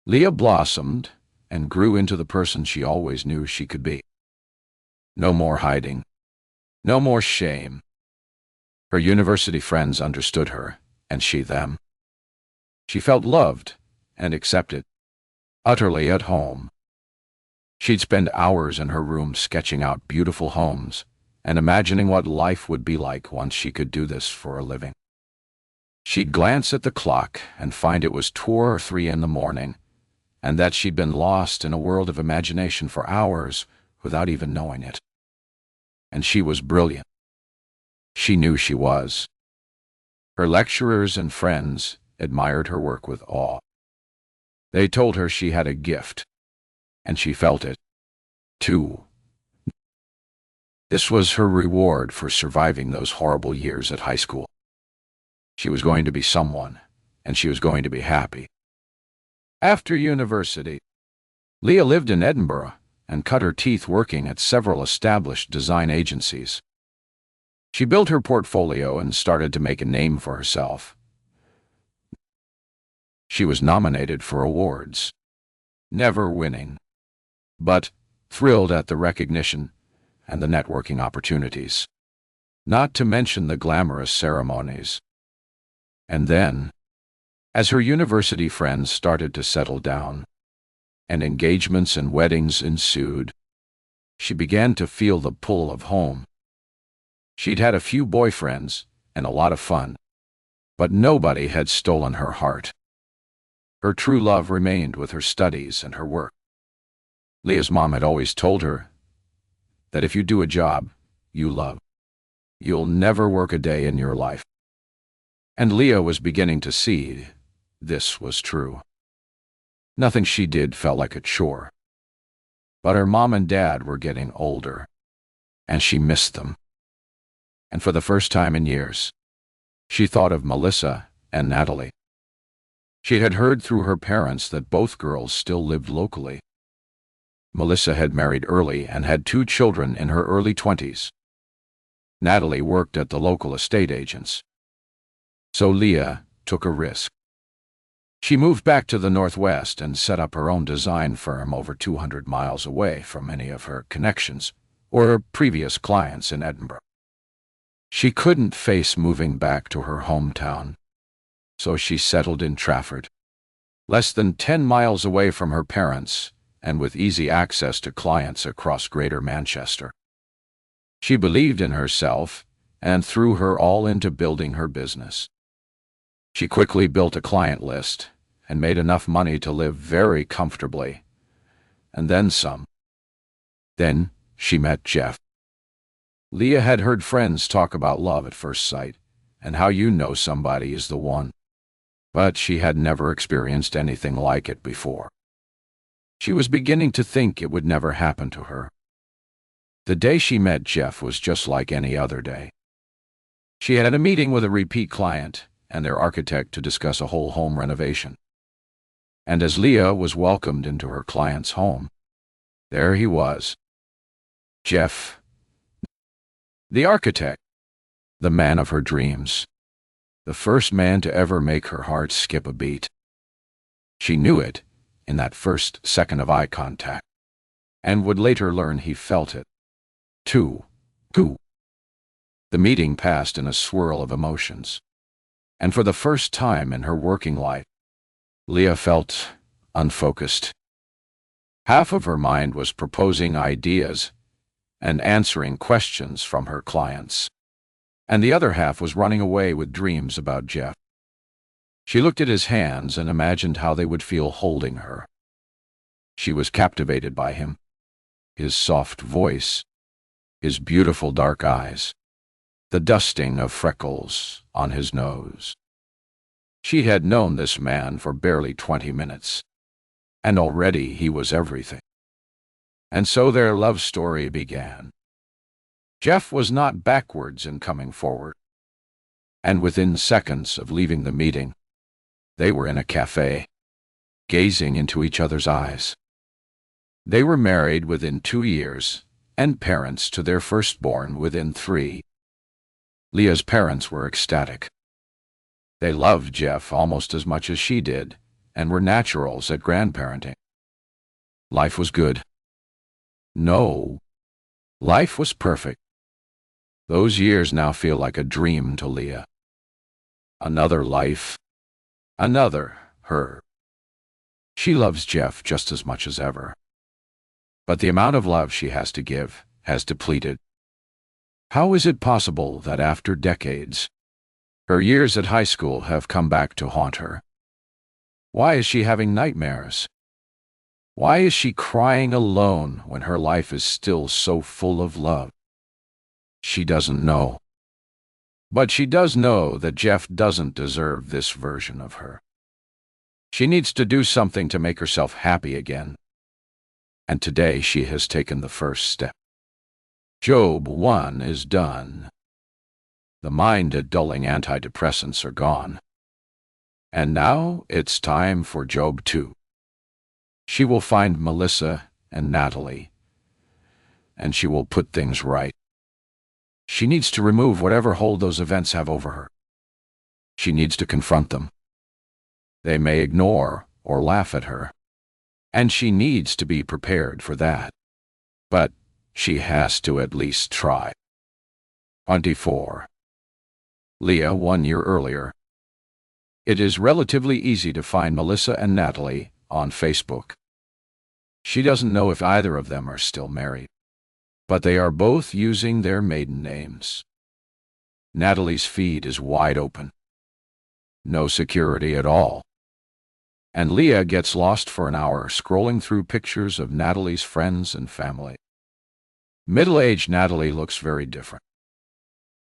Leah blossomed and grew into the person she always knew she could be. No more hiding. No more shame. Her university friends understood her, and she them. She felt loved and accepted, utterly at home. She'd spend hours in her room sketching out beautiful homes and imagining what life would be like once she could do this for a living. She'd glance at the clock and find it was 2 or 3 in the morning, and that she'd been lost in a world of imagination for hours without even knowing it. And she was brilliant. She knew she was. Her lecturers and friends admired her work with awe. They told her she had a gift, and she felt it, too. This was her reward for surviving those horrible years at high school. She was going to be someone, and she was going to be happy. After university, Leah lived in Edinburgh and cut her teeth working at several established design agencies. She built her portfolio and started to make a name for herself. She was nominated for awards, never winning, but thrilled at the recognition and the networking opportunities, not to mention the glamorous ceremonies. And then, as her university friends started to settle down, and engagements and weddings ensued, she began to feel the pull of home. She'd had a few boyfriends and a lot of fun, but nobody had stolen her heart. Her true love remained with her studies and her work. Leah's mom had always told her that if you do a job you love, you'll never work a day in your life. And Leah was beginning to see this was true. Nothing she did felt like a chore. But her mom and dad were getting older, and she missed them. And for the first time in years, she thought of Melissa and Natalie. She had heard through her parents that both girls still lived locally. Melissa had married early and had 2 children in her early 20s. Natalie worked at the local estate agents. So Leah took a risk. She moved back to the Northwest and set up her own design firm over 200 miles away from any of her connections or previous clients in Edinburgh. She couldn't face moving back to her hometown, so she settled in Trafford, less than 10 miles away from her parents and with easy access to clients across Greater Manchester. She believed in herself and threw her all into building her business. She quickly built a client list and made enough money to live very comfortably, and then some. Then she met Jeff. Leah had heard friends talk about love at first sight and how you know somebody is the one, but she had never experienced anything like it before. She was beginning to think it would never happen to her. The day she met Jeff was just like any other day. She had a meeting with a repeat client and their architect to discuss a whole home renovation. And as Leah was welcomed into her client's home, there he was. Jeff, the architect, the man of her dreams, the first man to ever make her heart skip a beat. She knew it in that first second of eye contact, and would later learn he felt it, too. The meeting passed in a swirl of emotions, and for the first time in her working life, Leah felt unfocused. Half of her mind was proposing ideas and answering questions from her clients, and the other half was running away with dreams about Jeff. She looked at his hands and imagined how they would feel holding her. She was captivated by him, his soft voice, his beautiful dark eyes, the dusting of freckles on his nose. She had known this man for barely 20 minutes, and already he was everything. And so their love story began. Jeff was not backwards in coming forward, and within seconds of leaving the meeting, they were in a cafe, gazing into each other's eyes. They were married within 2 years, and parents to their firstborn within 3. Leah's parents were ecstatic. They loved Jeff almost as much as she did, and were naturals at grandparenting. Life was good. No, life was perfect. Those years now feel like a dream to Leah. Another life, another her. She loves Jeff just as much as ever, but the amount of love she has to give has depleted. How is it possible that after decades, her years at high school have come back to haunt her? Why is she having nightmares? Why is she crying alone when her life is still so full of love? She doesn't know. But she does know that Jeff doesn't deserve this version of her. She needs to do something to make herself happy again. And today she has taken the first step. Job 1 is done. The mind-dulling antidepressants are gone. And now it's time for Job 2. She will find Melissa and Natalie, and she will put things right. She needs to remove whatever hold those events have over her. She needs to confront them. They may ignore or laugh at her, and she needs to be prepared for that. But she has to at least try. 24. Leah 1 year earlier. It is relatively easy to find Melissa and Natalie on Facebook. She doesn't know if either of them are still married, but they are both using their maiden names. Natalie's feed is wide open. No security at all. And Leah gets lost for an hour scrolling through pictures of Natalie's friends and family. Middle-aged Natalie looks very different.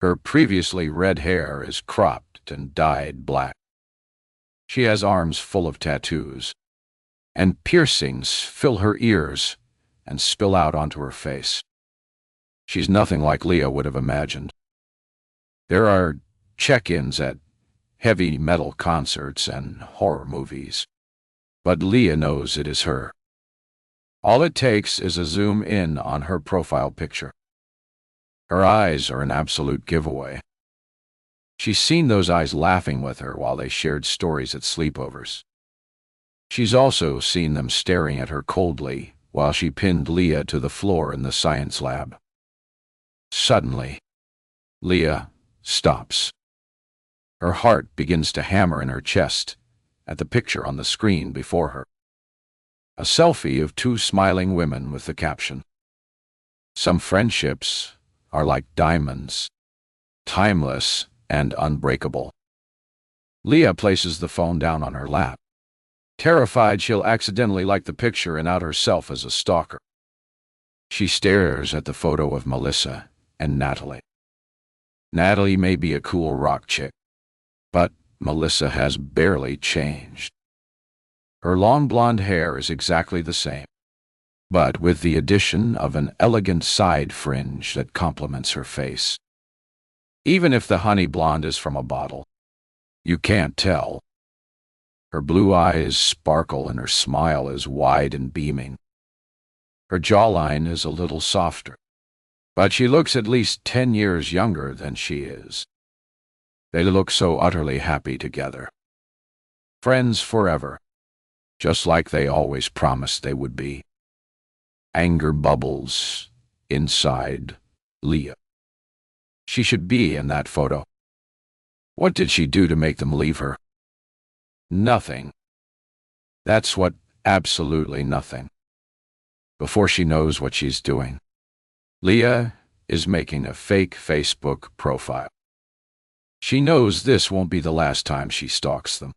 Her previously red hair is cropped and dyed black. She has arms full of tattoos, and piercings fill her ears and spill out onto her face. She's nothing like Leah would have imagined. There are check-ins at heavy metal concerts and horror movies, but Leah knows it is her. All it takes is a zoom in on her profile picture. Her eyes are an absolute giveaway. She's seen those eyes laughing with her while they shared stories at sleepovers, She's also seen them staring at her coldly while she pinned Leah to the floor in the science lab. Suddenly, Leah stops. Her heart begins to hammer in her chest at the picture on the screen before her. A selfie of two smiling women with the caption, "Some friendships are like diamonds, timeless and unbreakable." Leah places the phone down on her lap, terrified she'll accidentally like the picture and out herself as a stalker. She stares at the photo of Melissa and Natalie. Natalie may be a cool rock chick, but Melissa has barely changed. Her long blonde hair is exactly the same, but with the addition of an elegant side fringe that complements her face. Even if the honey blonde is from a bottle, you can't tell. Her blue eyes sparkle and her smile is wide and beaming. Her jawline is a little softer, but she looks at least 10 years younger than she is. They look so utterly happy together. Friends forever, just like they always promised they would be. Anger bubbles inside Leah. She should be in that photo. What did she do to make them leave her? Nothing. That's what, absolutely nothing. Before she knows what she's doing, Leah is making a fake Facebook profile. She knows this won't be the last time she stalks them,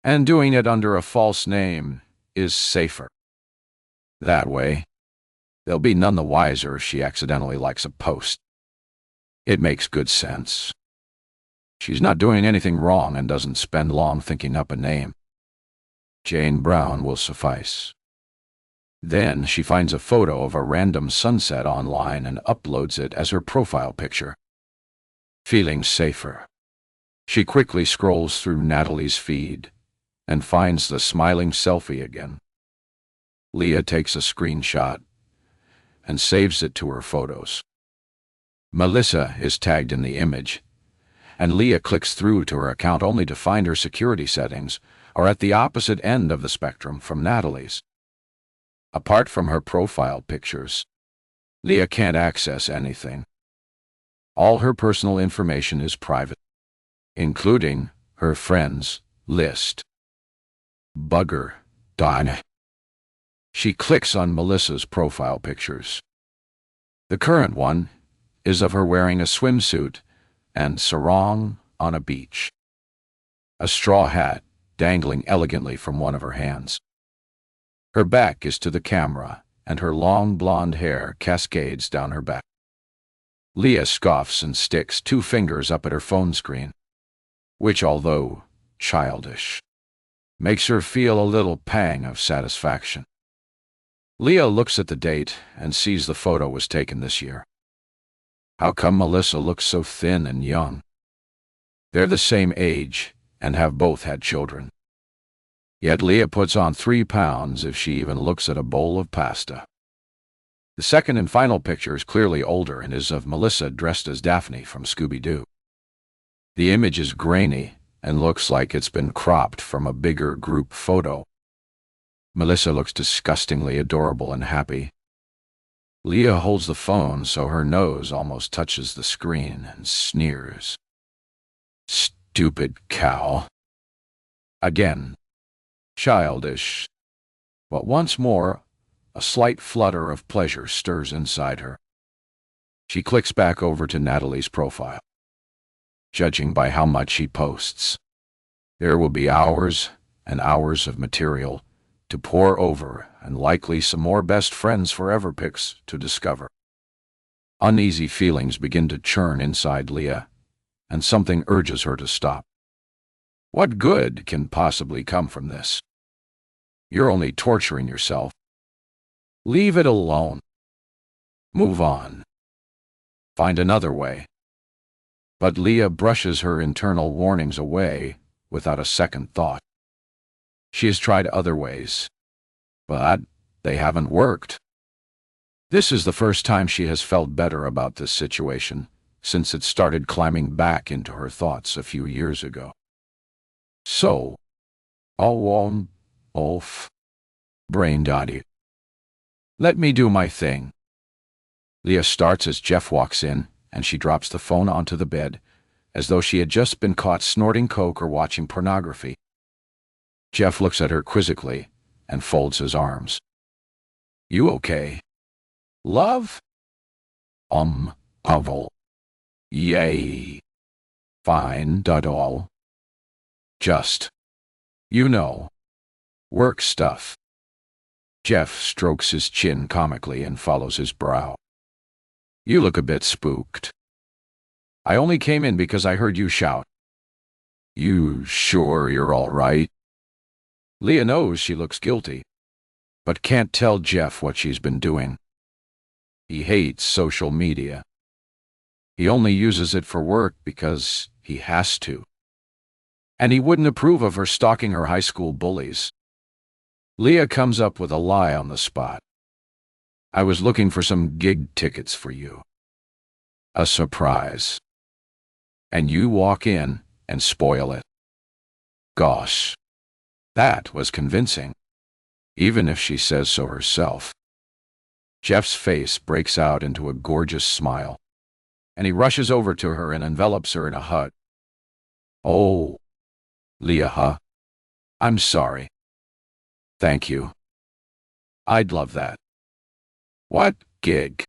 and doing it under a false name is safer. That way, they'll be none the wiser if she accidentally likes a post. It makes good sense. She's not doing anything wrong and doesn't spend long thinking up a name. Jane Brown will suffice. Then she finds a photo of a random sunset online and uploads it as her profile picture. Feeling safer, she quickly scrolls through Natalie's feed and finds the smiling selfie again. Leah takes a screenshot and saves it to her photos. Melissa is tagged in the image, and Leah clicks through to her account only to find her security settings are at the opposite end of the spectrum from Natalie's. Apart from her profile pictures, Leah can't access anything. All her personal information is private, including her friends list. Bugger, darn. She clicks on Melissa's profile pictures. The current one is of her wearing a swimsuit and sarong on a beach. A straw hat dangling elegantly from one of her hands. Her back is to the camera, and her long blonde hair cascades down her back. Leah scoffs and sticks 2 fingers up at her phone screen, which, although childish, makes her feel a little pang of satisfaction. Leah looks at the date and sees the photo was taken this year. How come Melissa looks so thin and young? They're the same age and have both had children. Yet Leah puts on 3 pounds if she even looks at a bowl of pasta. The second and final picture is clearly older and is of Melissa dressed as Daphne from Scooby-Doo. The image is grainy and looks like it's been cropped from a bigger group photo. Melissa looks disgustingly adorable and happy. Leah holds the phone so her nose almost touches the screen and sneers. Stupid cow. Again. Childish. But once more, a slight flutter of pleasure stirs inside her. She clicks back over to Natalie's profile. Judging by how much she posts, there will be hours and hours of material to pore over and likely some more best friends forever pics to discover. Uneasy feelings begin to churn inside Leah, and something urges her to stop. What good can possibly come from this? You're only torturing yourself. Leave it alone. Move on. Find another way. But Leah brushes her internal warnings away without a second thought. She has tried other ways, but they haven't worked. This is the first time she has felt better about this situation since it started climbing back into her thoughts a few years ago. So, Oof. Brain dotty. Let me do my thing. Leah starts as Jeff walks in, and she drops the phone onto the bed, as though she had just been caught snorting coke or watching pornography. Jeff looks at her quizzically and folds his arms. You okay? Love? Oval. Yay. Fine, all. Just, work stuff. Jeff strokes his chin comically and follows his brow. You look a bit spooked. I only came in because I heard you shout. You sure you're all right? Leah knows she looks guilty, but can't tell Jeff what she's been doing. He hates social media. He only uses it for work because he has to. And he wouldn't approve of her stalking her high school bullies. Leah comes up with a lie on the spot. I was looking for some gig tickets for you. A surprise. And you walk in and spoil it. Gosh, that was convincing, even if she says so herself. Jeff's face breaks out into a gorgeous smile, and he rushes over to her and envelops her in a hug. Oh, Leah, huh? I'm sorry. Thank you. I'd love that. What gig?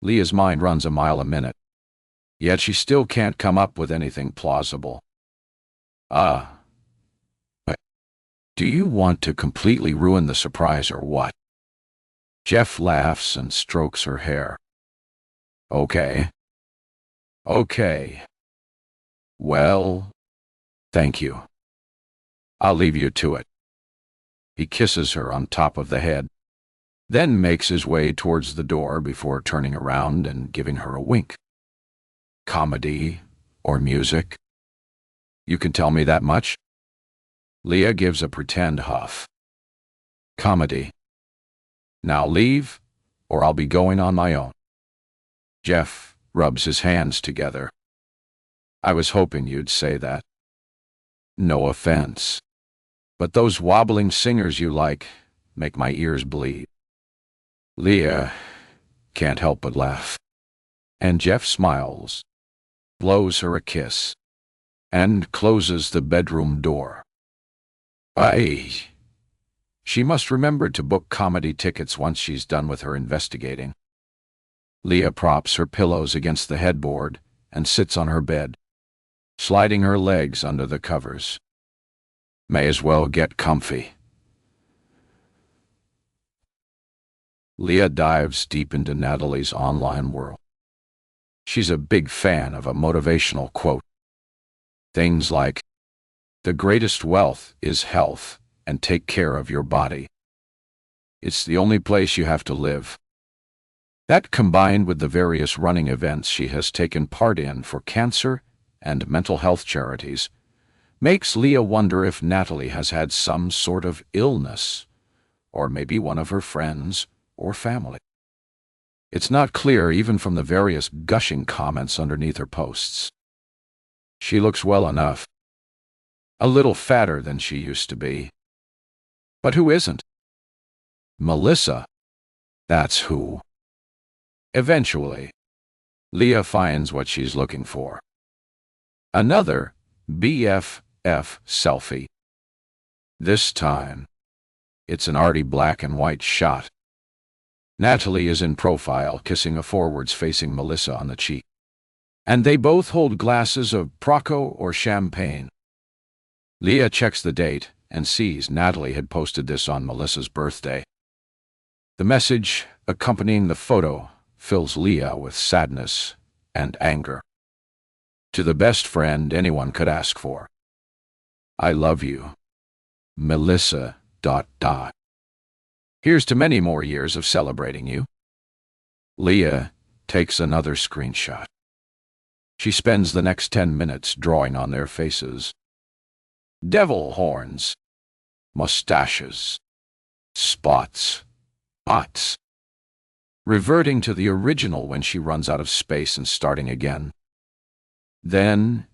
Leah's mind runs a mile a minute, yet she still can't come up with anything plausible. Do you want to completely ruin the surprise or what? Jeff laughs and strokes her hair. Okay. Well, thank you. I'll leave you to it. He kisses her on top of the head, then makes his way towards the door before turning around and giving her a wink. Comedy or music? You can tell me that much? Leah gives a pretend huff. Comedy. Now leave, or I'll be going on my own. Jeff rubs his hands together. I was hoping you'd say that. No offense, but those wobbling singers you like make my ears bleed. Leah can't help but laugh, and Jeff smiles, blows her a kiss, and closes the bedroom door. She must remember to book comedy tickets once she's done with her investigating. Leah props her pillows against the headboard and sits on her bed, sliding her legs under the covers. May as well get comfy. Leah dives deep into Natalie's online world. She's a big fan of a motivational quote. Things like, "The greatest wealth is health, and take care of your body. It's the only place you have to live." That, combined with the various running events she has taken part in for cancer and mental health charities, makes Leah wonder if Natalie has had some sort of illness, or maybe one of her friends or family. It's not clear even from the various gushing comments underneath her posts. She looks well enough. A little fatter than she used to be. But who isn't? Melissa. That's who. Eventually, Leah finds what she's looking for. Another BFF selfie. This time, it's an arty black and white shot. Natalie is in profile, kissing a forwards-facing Melissa on the cheek, and they both hold glasses of Prosecco or champagne. Leah checks the date and sees Natalie had posted this on Melissa's birthday. The message accompanying the photo fills Leah with sadness and anger. To the best friend anyone could ask for. I love you, Melissa ... Here's to many more years of celebrating you. Leah takes another screenshot. She spends the next 10 minutes drawing on their faces. Devil horns, mustaches, spots, reverting to the original when she runs out of space and starting again. Then,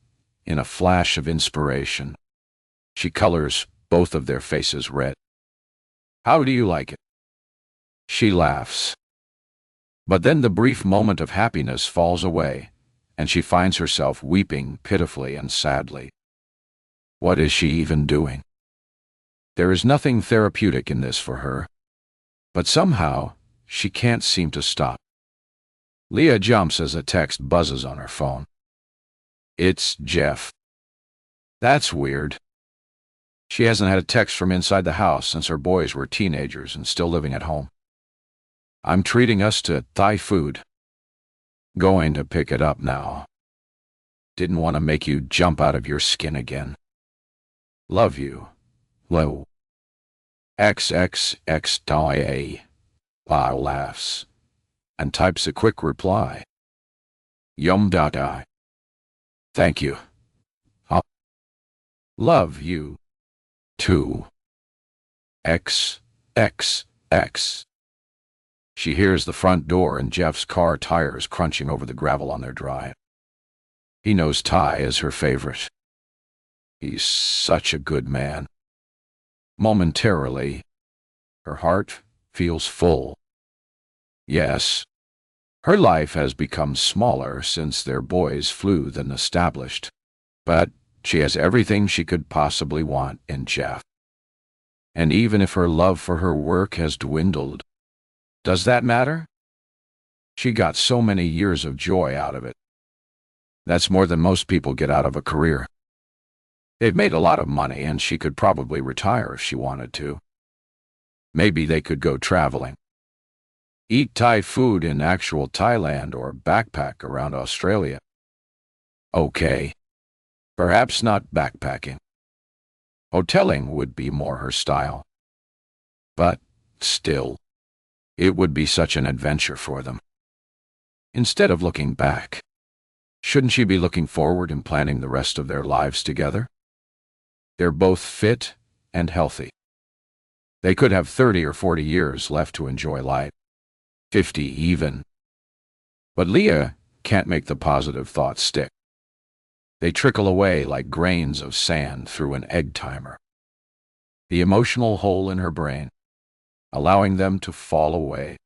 in a flash of inspiration, she colors both of their faces red. "How do you like it?" She laughs. But then the brief moment of happiness falls away, and she finds herself weeping pitifully and sadly. What is she even doing? There is nothing therapeutic in this for her, but somehow she can't seem to stop. Leah jumps as a text buzzes on her phone. It's Jeff. That's weird. She hasn't had a text from inside the house since her boys were teenagers and still living at home. "I'm treating us to Thai food. Going to pick it up now. Didn't want to make you jump out of your skin again. Love you. Low. XXX. Lyle laughs and types a quick reply. Yum. Thank you. Love you. Too. XXX. She hears the front door and Jeff's car tires crunching over the gravel on their drive. He knows Thai is her favorite. He's such a good man. Momentarily, her heart feels full. Yes, her life has become smaller since their boys flew than established, but she has everything she could possibly want in Jeff. And even if her love for her work has dwindled, does that matter? She got so many years of joy out of it. That's more than most people get out of a career. They've made a lot of money, and she could probably retire if she wanted to. Maybe they could go traveling. Eat Thai food in actual Thailand or backpack around Australia. Okay, perhaps not backpacking. Hoteling would be more her style. But still, it would be such an adventure for them. Instead of looking back, shouldn't she be looking forward and planning the rest of their lives together? They're both fit and healthy. They could have 30 or 40 years left to enjoy life. 50 even. But Leah can't make the positive thoughts stick. They trickle away like grains of sand through an egg timer. The emotional hole in her brain, allowing them to fall away.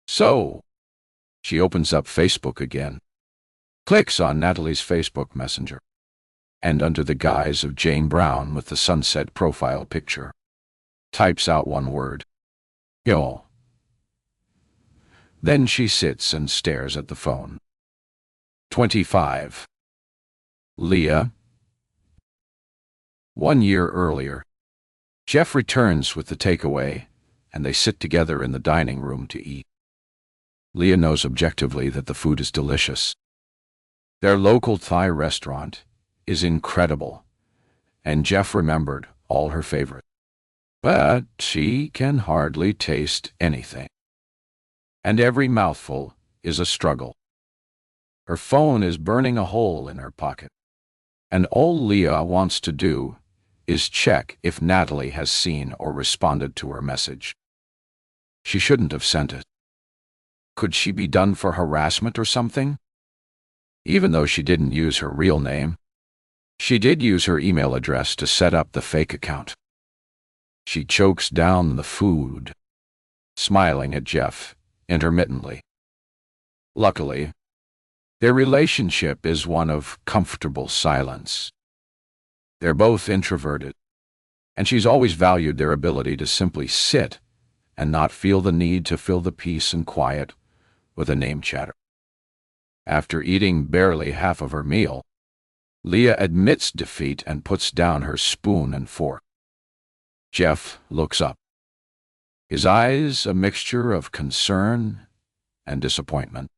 So, she opens up Facebook again, clicks on Natalie's Facebook Messenger, and under the guise of Jane Brown with the sunset profile picture, types out one word. Yo. Then she sits and stares at the phone. 25. Leah. 1 year earlier, Jeff returns with the takeaway, and they sit together in the dining room to eat. Leah knows objectively that the food is delicious. Their local Thai restaurant is incredible, and Jeff remembered all her favorites. But she can hardly taste anything. And every mouthful is a struggle. Her phone is burning a hole in her pocket, and all Leah wants to do is check if Natalie has seen or responded to her message. She shouldn't have sent it. Could she be done for harassment or something? Even though she didn't use her real name, she did use her email address to set up the fake account. She chokes down the food, smiling at Jeff intermittently. Luckily, their relationship is one of comfortable silence. They're both introverted, and she's always valued their ability to simply sit and not feel the need to fill the peace and quiet with a name chatter. After eating barely half of her meal, Leah admits defeat and puts down her spoon and fork. Jeff looks up, his eyes a mixture of concern and disappointment.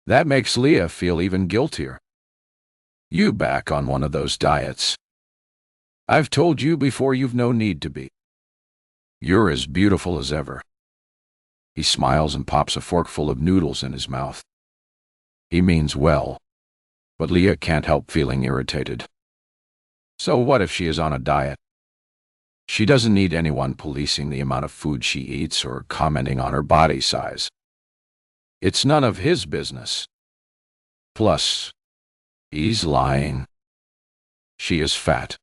That makes Leah feel even guiltier. You back on one of those diets. I've told you before, you've no need to be. You're as beautiful as ever. He smiles and pops a forkful of noodles in his mouth. He means well, but Leah can't help feeling irritated. So what if she is on a diet? She doesn't need anyone policing the amount of food she eats or commenting on her body size. It's none of his business. Plus, he's lying. She is fat.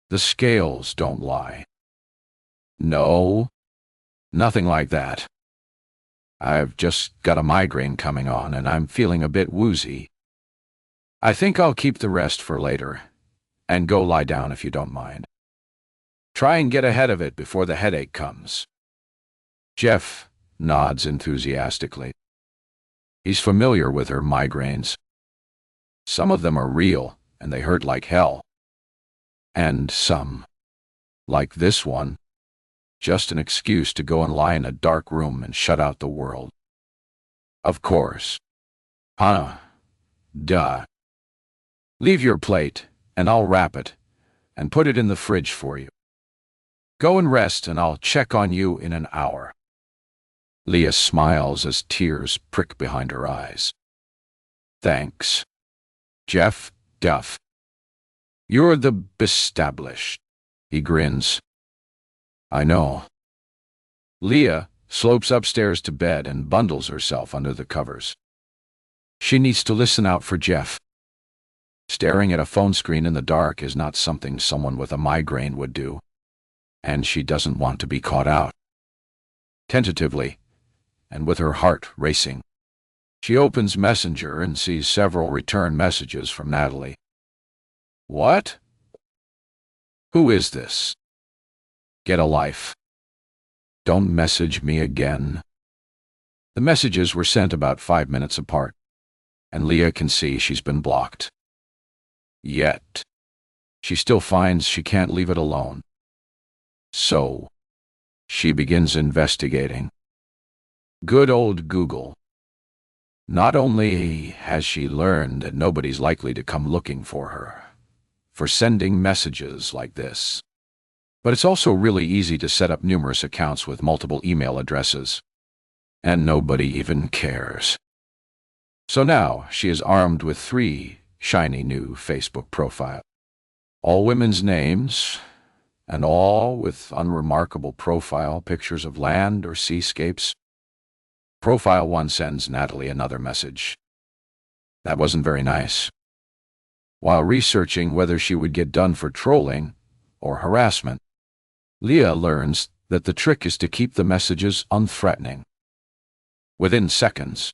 The scales don't lie. No, nothing like that. I've just got a migraine coming on and I'm feeling a bit woozy. I think I'll keep the rest for later and go lie down if you don't mind. Try and get ahead of it before the headache comes. Jeff nods enthusiastically. He's familiar with her migraines. Some of them are real and they hurt like hell. And some, like this one, just an excuse to go and lie in a dark room and shut out the world. Of course. Duh. Leave your plate, and I'll wrap it, and put it in the fridge for you. Go and rest, and I'll check on you in an hour. Leah smiles as tears prick behind her eyes. Thanks, Jeff Duff. You're the bestablished. He grins. I know. Leah slopes upstairs to bed and bundles herself under the covers. She needs to listen out for Jeff. Staring at a phone screen in the dark is not something someone with a migraine would do, and she doesn't want to be caught out. Tentatively, and with her heart racing, she opens Messenger and sees several return messages from Natalie. What? Who is this? Get a life. Don't message me again. The messages were sent about 5 minutes apart, and Leah can see she's been blocked. Yet, she still finds she can't leave it alone. So, she begins investigating. Good old Google. Not only has she learned that nobody's likely to come looking for her for sending messages like this, but it's also really easy to set up numerous accounts with multiple email addresses, and nobody even cares. So now she is armed with 3 shiny new Facebook profiles, all women's names, and all with unremarkable profile pictures of land or seascapes. Profile 1 sends Natalie another message. That wasn't very nice. While researching whether she would get done for trolling or harassment, Leah learns that the trick is to keep the messages unthreatening. Within seconds,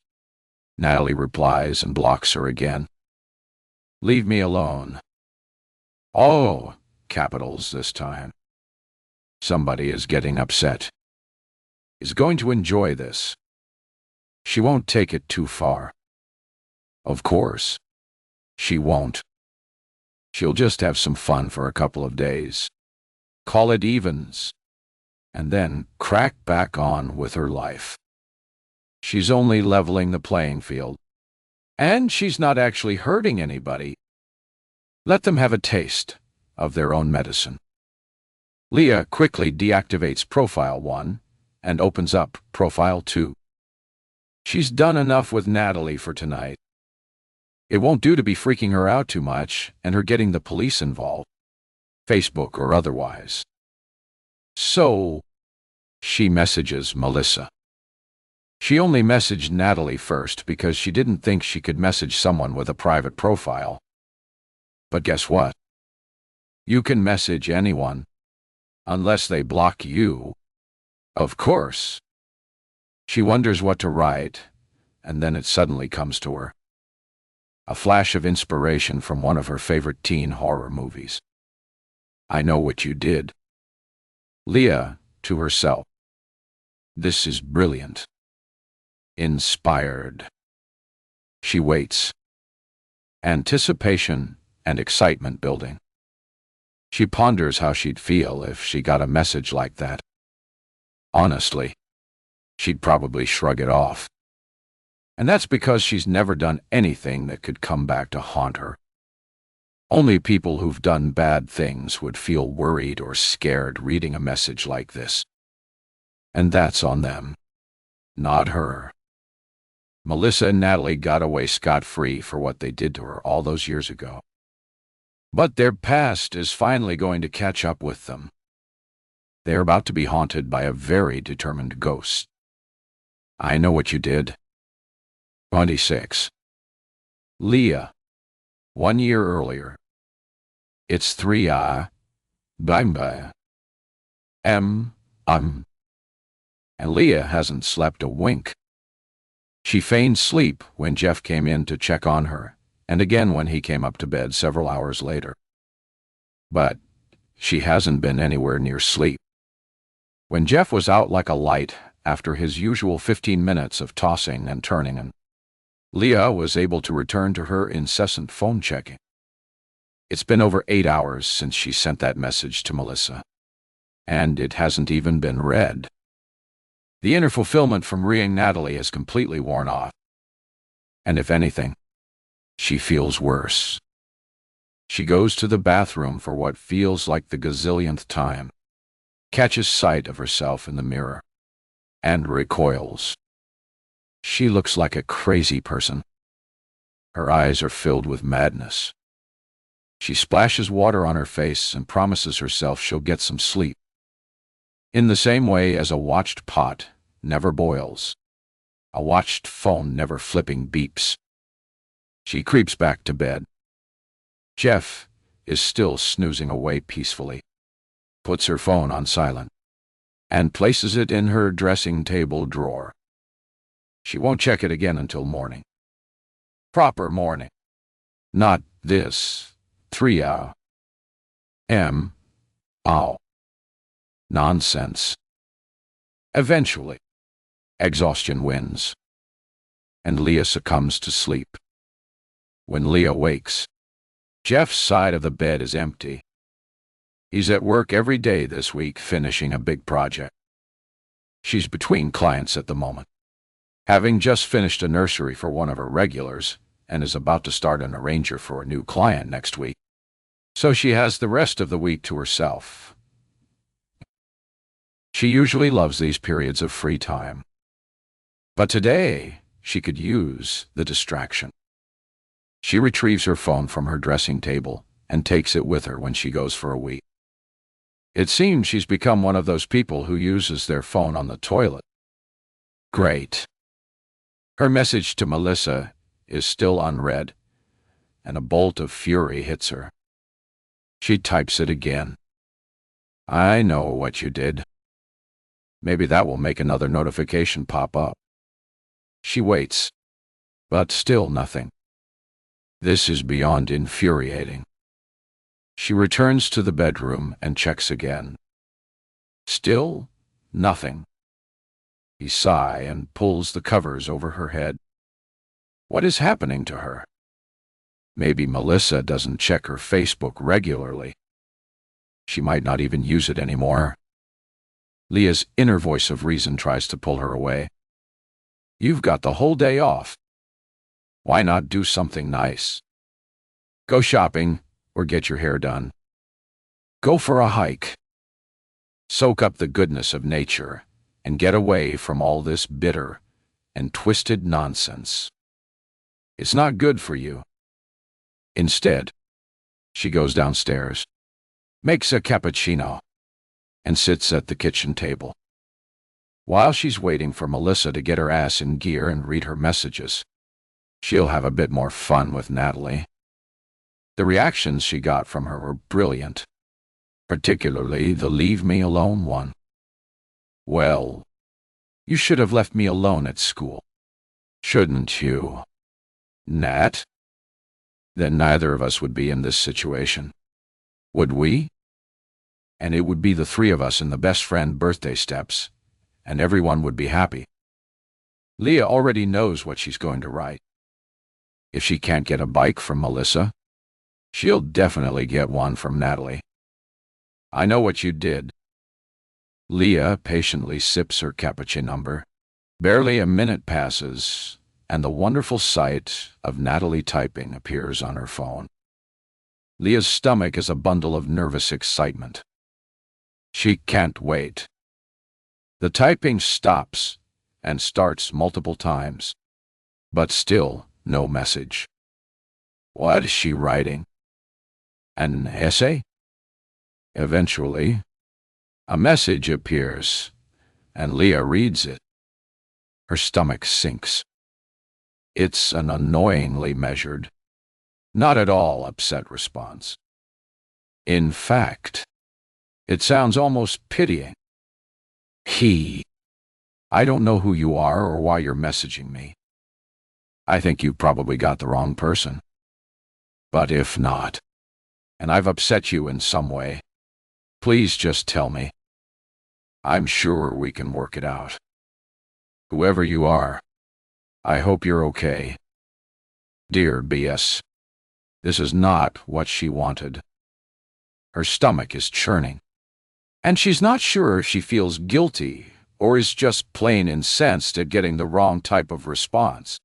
Natalie replies and blocks her again. Leave me alone. Oh, capitals this time. Somebody is getting upset. Is going to enjoy this. She won't take it too far. Of course, she won't. She'll just have some fun for a couple of days. Call it evens. And then crack back on with her life. She's only leveling the playing field. And she's not actually hurting anybody. Let them have a taste of their own medicine. Leah quickly deactivates Profile 1 and opens up Profile 2. She's done enough with Natalie for tonight. It won't do to be freaking her out too much and her getting the police involved, Facebook or otherwise. So, she messages Melissa. She only messaged Natalie first because she didn't think she could message someone with a private profile. But guess what? You can message anyone, unless they block you. Of course. She wonders what to write, and then it suddenly comes to her. A flash of inspiration from one of her favorite teen horror movies. I know what you did. Leah, to herself. This is brilliant. Inspired. She waits. Anticipation and excitement building. She ponders how she'd feel if she got a message like that. Honestly, she'd probably shrug it off. And that's because she's never done anything that could come back to haunt her. Only people who've done bad things would feel worried or scared reading a message like this. And that's on them, not her. Melissa and Natalie got away scot-free for what they did to her all those years ago. But their past is finally going to catch up with them. They're about to be haunted by a very determined ghost. I know what you did. 26. Leah. 1 year earlier. It's 3 Bye. And Leah hasn't slept a wink. She feigned sleep when Jeff came in to check on her, and again when he came up to bed several hours later. But she hasn't been anywhere near sleep. When Jeff was out like a light after his usual 15 minutes of tossing and turning, Leah was able to return to her incessant phone checking. It's been over 8 hours since she sent that message to Melissa, and it hasn't even been read. The inner fulfillment from reading Natalie has completely worn off. And if anything, she feels worse. She goes to the bathroom for what feels like the gazillionth time, catches sight of herself in the mirror, and recoils. She looks like a crazy person. Her eyes are filled with madness. She splashes water on her face and promises herself she'll get some sleep. In the same way as a watched pot never boils, a watched phone never flipping beeps. She creeps back to bed. Jeff is still snoozing away peacefully, puts her phone on silent, and places it in her dressing table drawer. She won't check it again until morning. Proper morning. Not this 3 a.m. Nonsense. Eventually, exhaustion wins, and Leah succumbs to sleep. When Leah wakes, Jeff's side of the bed is empty. He's at work every day this week finishing a big project. She's between clients at the moment, having just finished a nursery for one of her regulars and is about to start an arranger for a new client next week. So she has the rest of the week to herself. She usually loves these periods of free time. But today, she could use the distraction. She retrieves her phone from her dressing table and takes it with her when she goes for a week. It seems she's become one of those people who uses their phone on the toilet. Great. Her message to Melissa is still unread, and a bolt of fury hits her. She types it again. I know what you did. Maybe that will make another notification pop up. She waits, but still nothing. This is beyond infuriating. She returns to the bedroom and checks again. Still nothing. He sighs and pulls the covers over her head. What is happening to her? Maybe Melissa doesn't check her Facebook regularly. She might not even use it anymore. Leah's inner voice of reason tries to pull her away. You've got the whole day off. Why not do something nice? Go shopping or get your hair done. Go for a hike. Soak up the goodness of nature and get away from all this bitter and twisted nonsense. It's not good for you. Instead, she goes downstairs, makes a cappuccino, and sits at the kitchen table. While she's waiting for Melissa to get her ass in gear and read her messages, she'll have a bit more fun with Natalie. The reactions she got from her were brilliant, particularly the leave me alone one. Well, you should have left me alone at school. Shouldn't you, Nat? Then neither of us would be in this situation. Would we? And it would be the three of us in the best friend birthday steps, and everyone would be happy. Leah already knows what she's going to write. If she can't get a bike from Melissa, she'll definitely get one from Natalie. I know what you did. Leah patiently sips her cappuccino. Barely a minute passes, and the wonderful sight of Natalie typing appears on her phone. Leah's stomach is a bundle of nervous excitement. She can't wait. The typing stops and starts multiple times, but still no message. What is she writing? An essay? Eventually, a message appears, and Leah reads it. Her stomach sinks. It's an annoyingly measured, not at all upset response. In fact, It sounds almost pitying. I don't know who you are or why you're messaging me. I think you probably got the wrong person. But if not, and I've upset you in some way, please just tell me. I'm sure we can work it out. Whoever you are, I hope you're okay. Dear BS, this is not what she wanted. Her stomach is churning, and she's not sure if she feels guilty or is just plain incensed at getting the wrong type of response.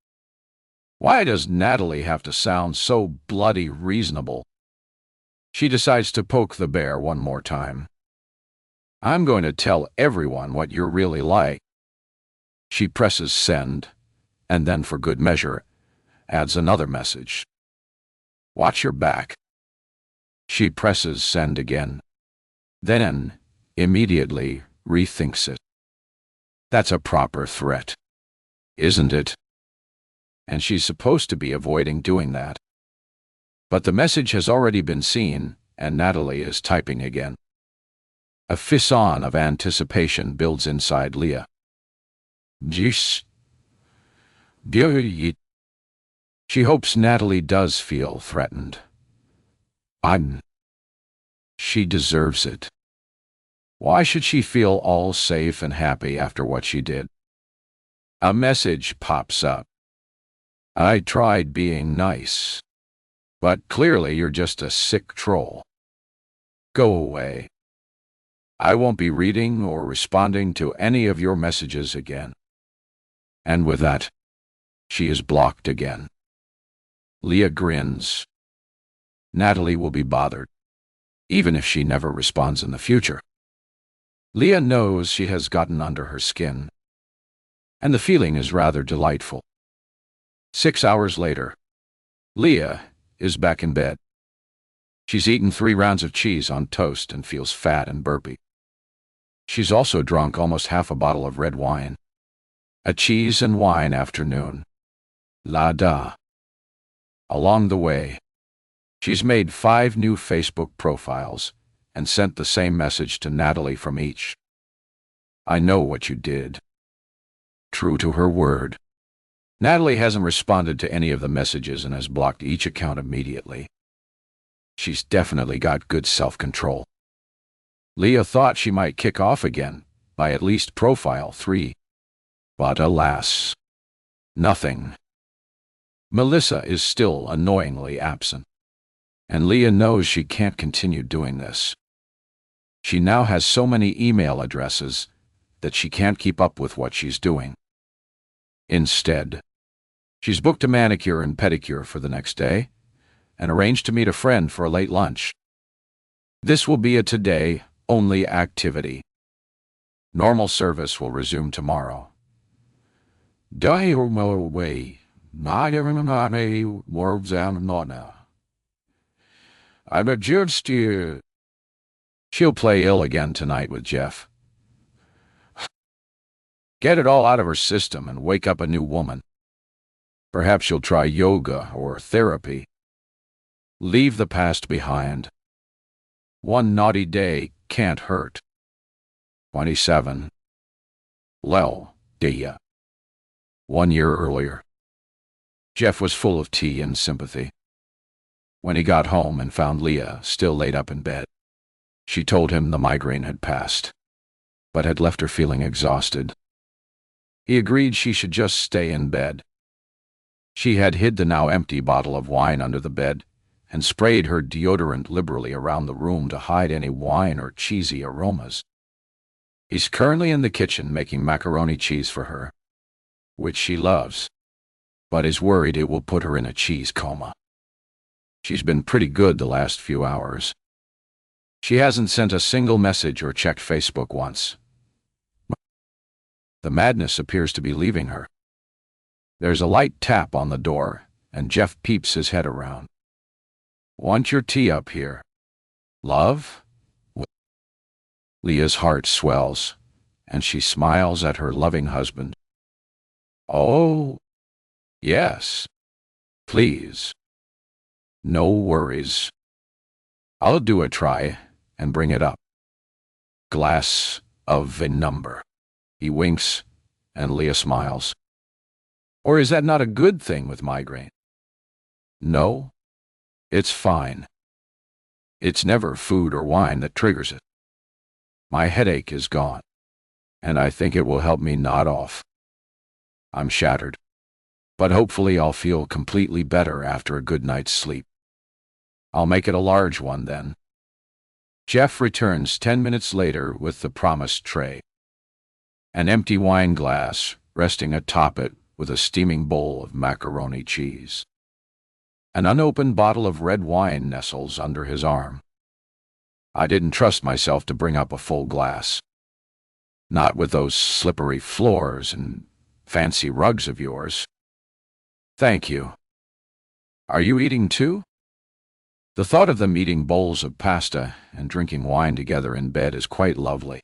Why does Natalie have to sound so bloody reasonable? She decides to poke the bear one more time. I'm going to tell everyone what you're really like. She presses send, and then for good measure, adds another message. Watch your back. She presses send again, then immediately rethinks it. That's a proper threat, isn't it? And she's supposed to be avoiding doing that. But the message has already been seen, and Natalie is typing again. A frisson of anticipation builds inside Leah. Jeez. She hopes Natalie does feel threatened. She deserves it. Why should she feel all safe and happy after what she did? A message pops up. I tried being nice, but clearly you're just a sick troll. Go away. I won't be reading or responding to any of your messages again. And with that, she is blocked again. Leah grins. Natalie will be bothered, even if she never responds in the future. Leah knows she has gotten under her skin, and the feeling is rather delightful. 6 hours later, Leah is back in bed. She's eaten 3 rounds of cheese on toast and feels fat and burpy. She's also drunk almost half a bottle of red wine. A cheese and wine afternoon. La da. Along the way, she's made 5 new Facebook profiles and sent the same message to Natalie from each. I know what you did. True to her word, Natalie hasn't responded to any of the messages and has blocked each account immediately. She's definitely got good self-control. Leah thought she might kick off again by at least profile 3. But alas, nothing. Melissa is still annoyingly absent, and Leah knows she can't continue doing this. She now has so many email addresses that she can't keep up with what she's doing. Instead, she's booked a manicure and pedicure for the next day and arranged to meet a friend for a late lunch. This will be a today-only activity. Normal service will resume tomorrow. She'll play ill again tonight with Jeff. Get it all out of her system and wake up a new woman. Perhaps she'll try yoga or therapy. Leave the past behind. One naughty day can't hurt. 27. Lel, Dia. 1 year earlier. Jeff was full of tea and sympathy. When he got home and found Leah still laid up in bed, she told him the migraine had passed, but had left her feeling exhausted. He agreed she should just stay in bed. She had hid the now empty bottle of wine under the bed and sprayed her deodorant liberally around the room to hide any wine or cheesy aromas. He's currently in the kitchen making macaroni cheese for her, which she loves, but is worried it will put her in a cheese coma. She's been pretty good the last few hours. She hasn't sent a single message or checked Facebook once. The madness appears to be leaving her. There's a light tap on the door, and Jeff peeps his head around. Want your tea up here? Love? Leah's heart swells, and she smiles at her loving husband. Oh, yes. Please. No worries. I'll do a try and bring it up. glass of a number. He winks, and Leah smiles. Or is that not a good thing with migraine? No, it's fine. It's never food or wine that triggers it. My headache is gone, and I think it will help me nod off. I'm shattered, but hopefully I'll feel completely better after a good night's sleep. I'll make it a large one then. Jeff returns 10 minutes later with the promised tray. An empty wine glass resting atop it with a steaming bowl of macaroni cheese. An unopened bottle of red wine nestles under his arm. I didn't trust myself to bring up a full glass. Not with those slippery floors and fancy rugs of yours. Thank you. Are you eating too? The thought of them eating bowls of pasta and drinking wine together in bed is quite lovely.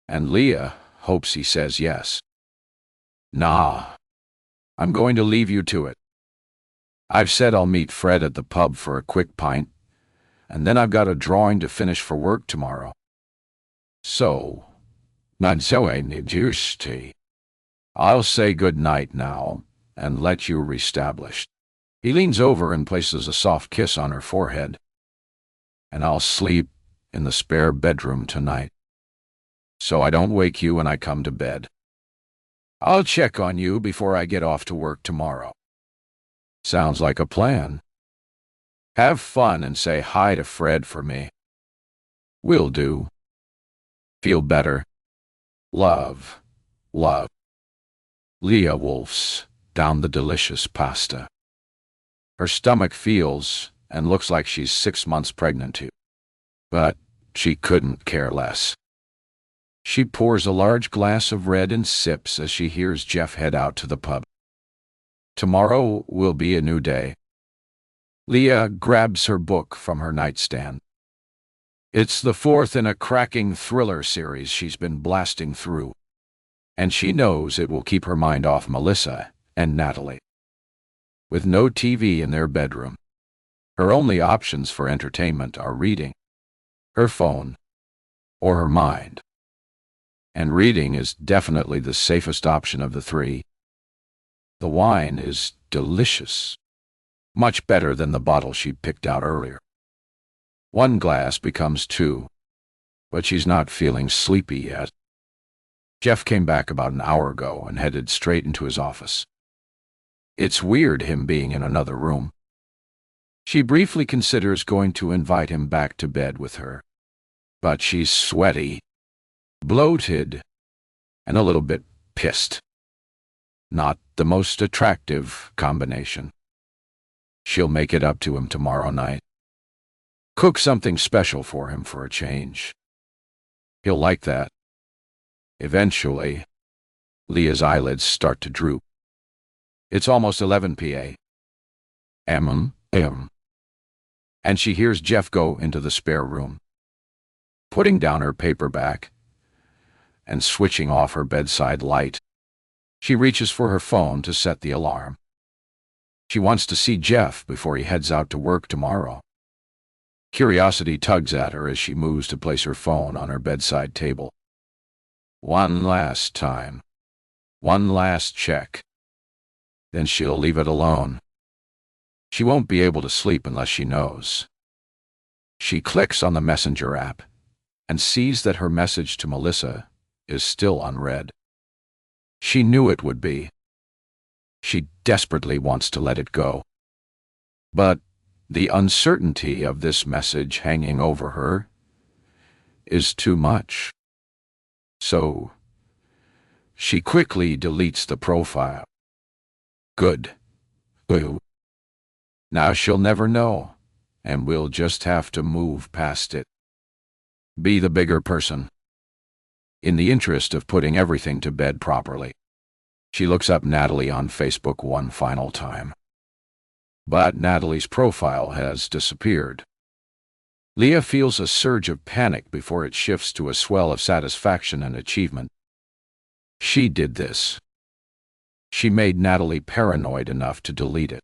And Leah hopes he says yes. Nah, I'm going to leave you to it. I've said I'll meet Fred at the pub for a quick pint, and then I've got a drawing to finish for work tomorrow. So, not so tea. I'll say good night now and let you reestablish. He leans over and places a soft kiss on her forehead. And I'll sleep in the spare bedroom tonight, so I don't wake you when I come to bed. I'll check on you before I get off to work tomorrow. Sounds like a plan. Have fun and say hi to Fred for me. Will do. Feel better. Love. Love. Leah wolfs down the delicious pasta. Her stomach feels and looks like she's 6 months pregnant too. But she couldn't care less. She pours a large glass of red and sips as she hears Jeff head out to the pub. Tomorrow will be a new day. Leah grabs her book from her nightstand. It's the 4th in a cracking thriller series she's been blasting through, and she knows it will keep her mind off Melissa and Natalie. With no TV in their bedroom, her only options for entertainment are reading, her phone, or her mind. And reading is definitely the safest option of the three. The wine is delicious, much better than the bottle she picked out earlier. 1 glass becomes 2, but she's not feeling sleepy yet. Jeff came back about an hour ago and headed straight into his office. It's weird him being in another room. She briefly considers going to invite him back to bed with her, but she's sweaty, bloated, and a little bit pissed. Not the most attractive combination. She'll make it up to him tomorrow night. Cook something special for him for a change. He'll like that. Eventually, Leah's eyelids start to droop. It's almost 11 p.m. And she hears Jeff go into the spare room. Putting down her paperback and switching off her bedside light, she reaches for her phone to set the alarm. She wants to see Jeff before he heads out to work tomorrow. Curiosity tugs at her as she moves to place her phone on her bedside table. One last time. One last check. Then she'll leave it alone. She won't be able to sleep unless she knows. She clicks on the Messenger app and sees that her message to Melissa is still unread. She knew it would be. She desperately wants to let it go. But the uncertainty of this message hanging over her is too much. So she quickly deletes the profile. Good. Ooh. Now she'll never know, and we'll just have to move past it. Be the bigger person. In the interest of putting everything to bed properly, she looks up Natalie on Facebook one final time. But Natalie's profile has disappeared. Leah feels a surge of panic before it shifts to a swell of satisfaction and achievement. She did this. She made Natalie paranoid enough to delete it.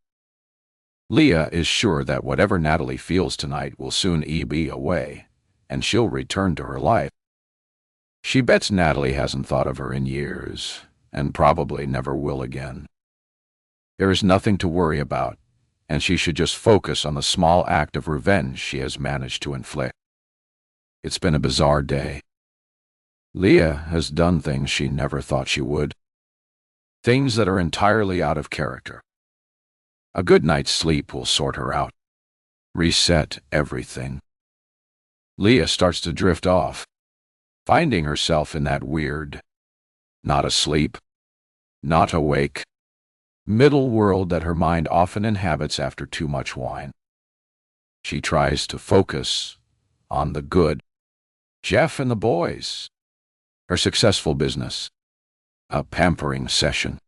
Leah is sure that whatever Natalie feels tonight will soon be away, and she'll return to her life. She bets Natalie hasn't thought of her in years, and probably never will again. There is nothing to worry about, and she should just focus on the small act of revenge she has managed to inflict. It's been a bizarre day. Leah has done things she never thought she would. Things that are entirely out of character. A good night's sleep will sort her out. Reset everything. Leah starts to drift off, finding herself in that weird, not asleep, not awake, middle world that her mind often inhabits after too much wine. She tries to focus on the good. Jeff and the boys. Her successful business. A pampering session.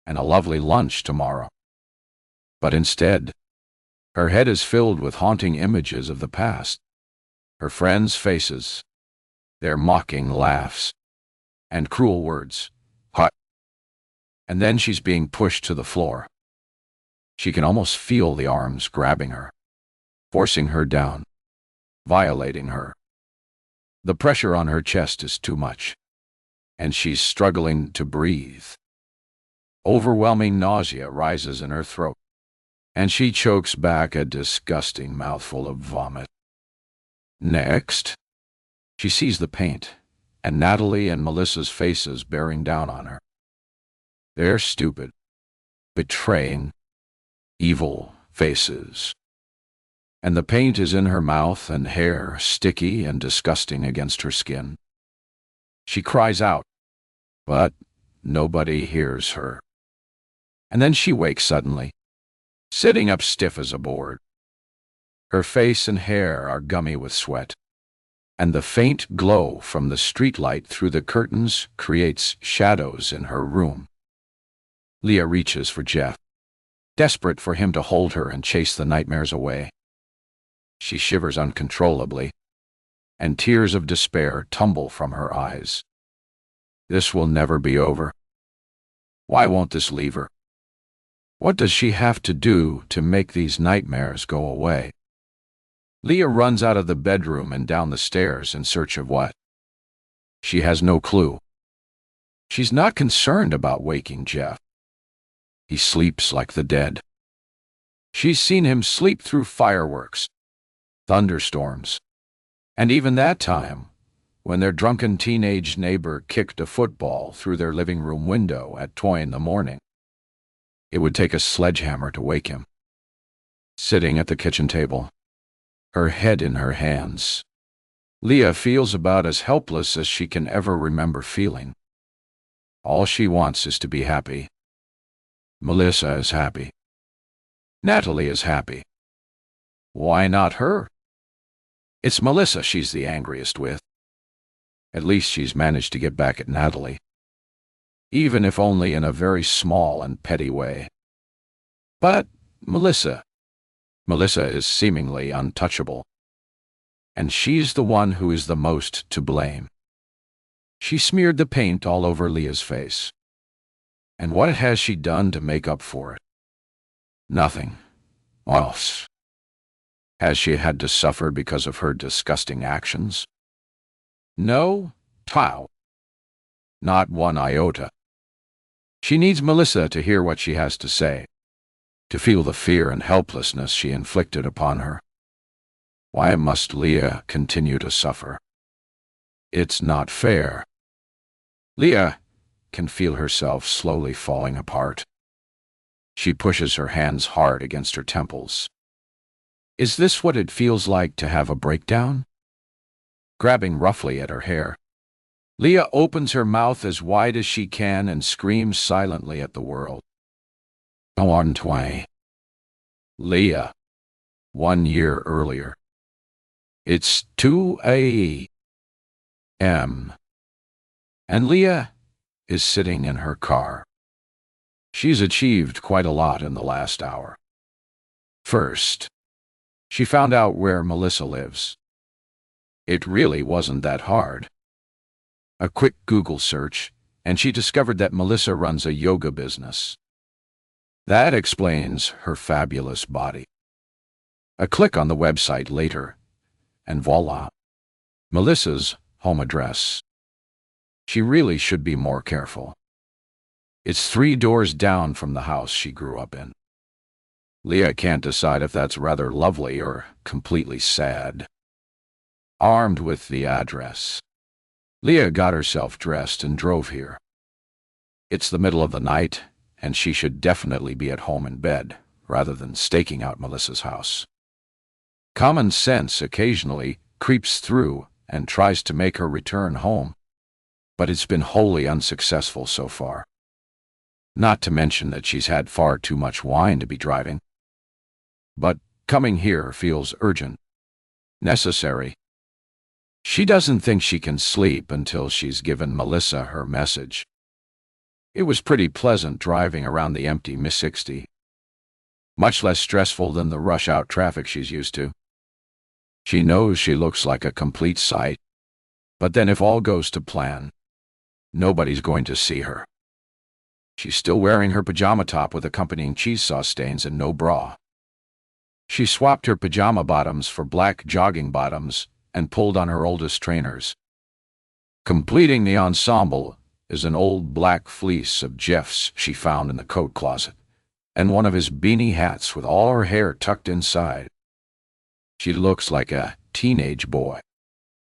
And a lovely lunch tomorrow. But instead, her head is filled with haunting images of the past. Her friends' faces, their mocking laughs, and cruel words. Hut. And then she's being pushed to the floor. She can almost feel the arms grabbing her, forcing her down, violating her. The pressure on her chest is too much, and she's struggling to breathe. Overwhelming nausea rises in her throat, and she chokes back a disgusting mouthful of vomit. Next, she sees the paint, and Natalie and Melissa's faces bearing down on her. They're stupid, betraying, evil faces. And the paint is in her mouth and hair, sticky and disgusting against her skin. She cries out, but nobody hears her. And then she wakes suddenly, sitting up stiff as a board. Her face and hair are gummy with sweat, and the faint glow from the streetlight through the curtains creates shadows in her room. Leah reaches for Jeff, desperate for him to hold her and chase the nightmares away. She shivers uncontrollably, and tears of despair tumble from her eyes. This will never be over. Why won't this leave her? What does she have to do to make these nightmares go away? Leah runs out of the bedroom and down the stairs in search of what? She has no clue. She's not concerned about waking Jeff. He sleeps like the dead. She's seen him sleep through fireworks, thunderstorms, and even that time, when their drunken teenage neighbor kicked a football through their living room window at 2 in the morning. It would take a sledgehammer to wake him. Sitting at the kitchen table, her head in her hands, Leah feels about as helpless as she can ever remember feeling. All she wants is to be happy. Melissa is happy. Natalie is happy. Why not her? It's Melissa she's the angriest with. At least she's managed to get back at Natalie, even if only in a very small and petty way. But Melissa is seemingly untouchable, and she's the one who is the most to blame. She smeared the paint all over Leah's face. And what has she done to make up for it? Nothing else. Has she had to suffer because of her disgusting actions? No, Tao. Not one iota. She needs Melissa to hear what she has to say, to feel the fear and helplessness she inflicted upon her. Why must Leah continue to suffer? It's not fair. Leah can feel herself slowly falling apart. She pushes her hands hard against her temples. Is this what it feels like to have a breakdown? Grabbing roughly at her hair, Leah opens her mouth as wide as she can and screams silently at the world. Go on, Tway. Leah, 1 year earlier. It's 2 a.m. And Leah is sitting in her car. She's achieved quite a lot in the last hour. First, she found out where Melissa lives. It really wasn't that hard. A quick Google search, and she discovered that Melissa runs a yoga business. That explains her fabulous body. A click on the website later, and voila, Melissa's home address. She really should be more careful. It's 3 doors down from the house she grew up in. Leah can't decide if that's rather lovely or completely sad. Armed with the address, Leah got herself dressed and drove here. It's the middle of the night, and she should definitely be at home in bed, rather than staking out Melissa's house. Common sense occasionally creeps through and tries to make her return home, but it's been wholly unsuccessful so far. Not to mention that she's had far too much wine to be driving. But coming here feels urgent, necessary. She doesn't think she can sleep until she's given Melissa her message. It was pretty pleasant driving around the empty Miss 60. Much less stressful than the rush-hour traffic she's used to. She knows she looks like a complete sight, but then if all goes to plan, nobody's going to see her. She's still wearing her pajama top with accompanying cheese sauce stains and no bra. She swapped her pajama bottoms for black jogging bottoms and pulled on her oldest trainers. Completing the ensemble is an old black fleece of Jeff's she found in the coat closet, and one of his beanie hats with all her hair tucked inside. She looks like a teenage boy,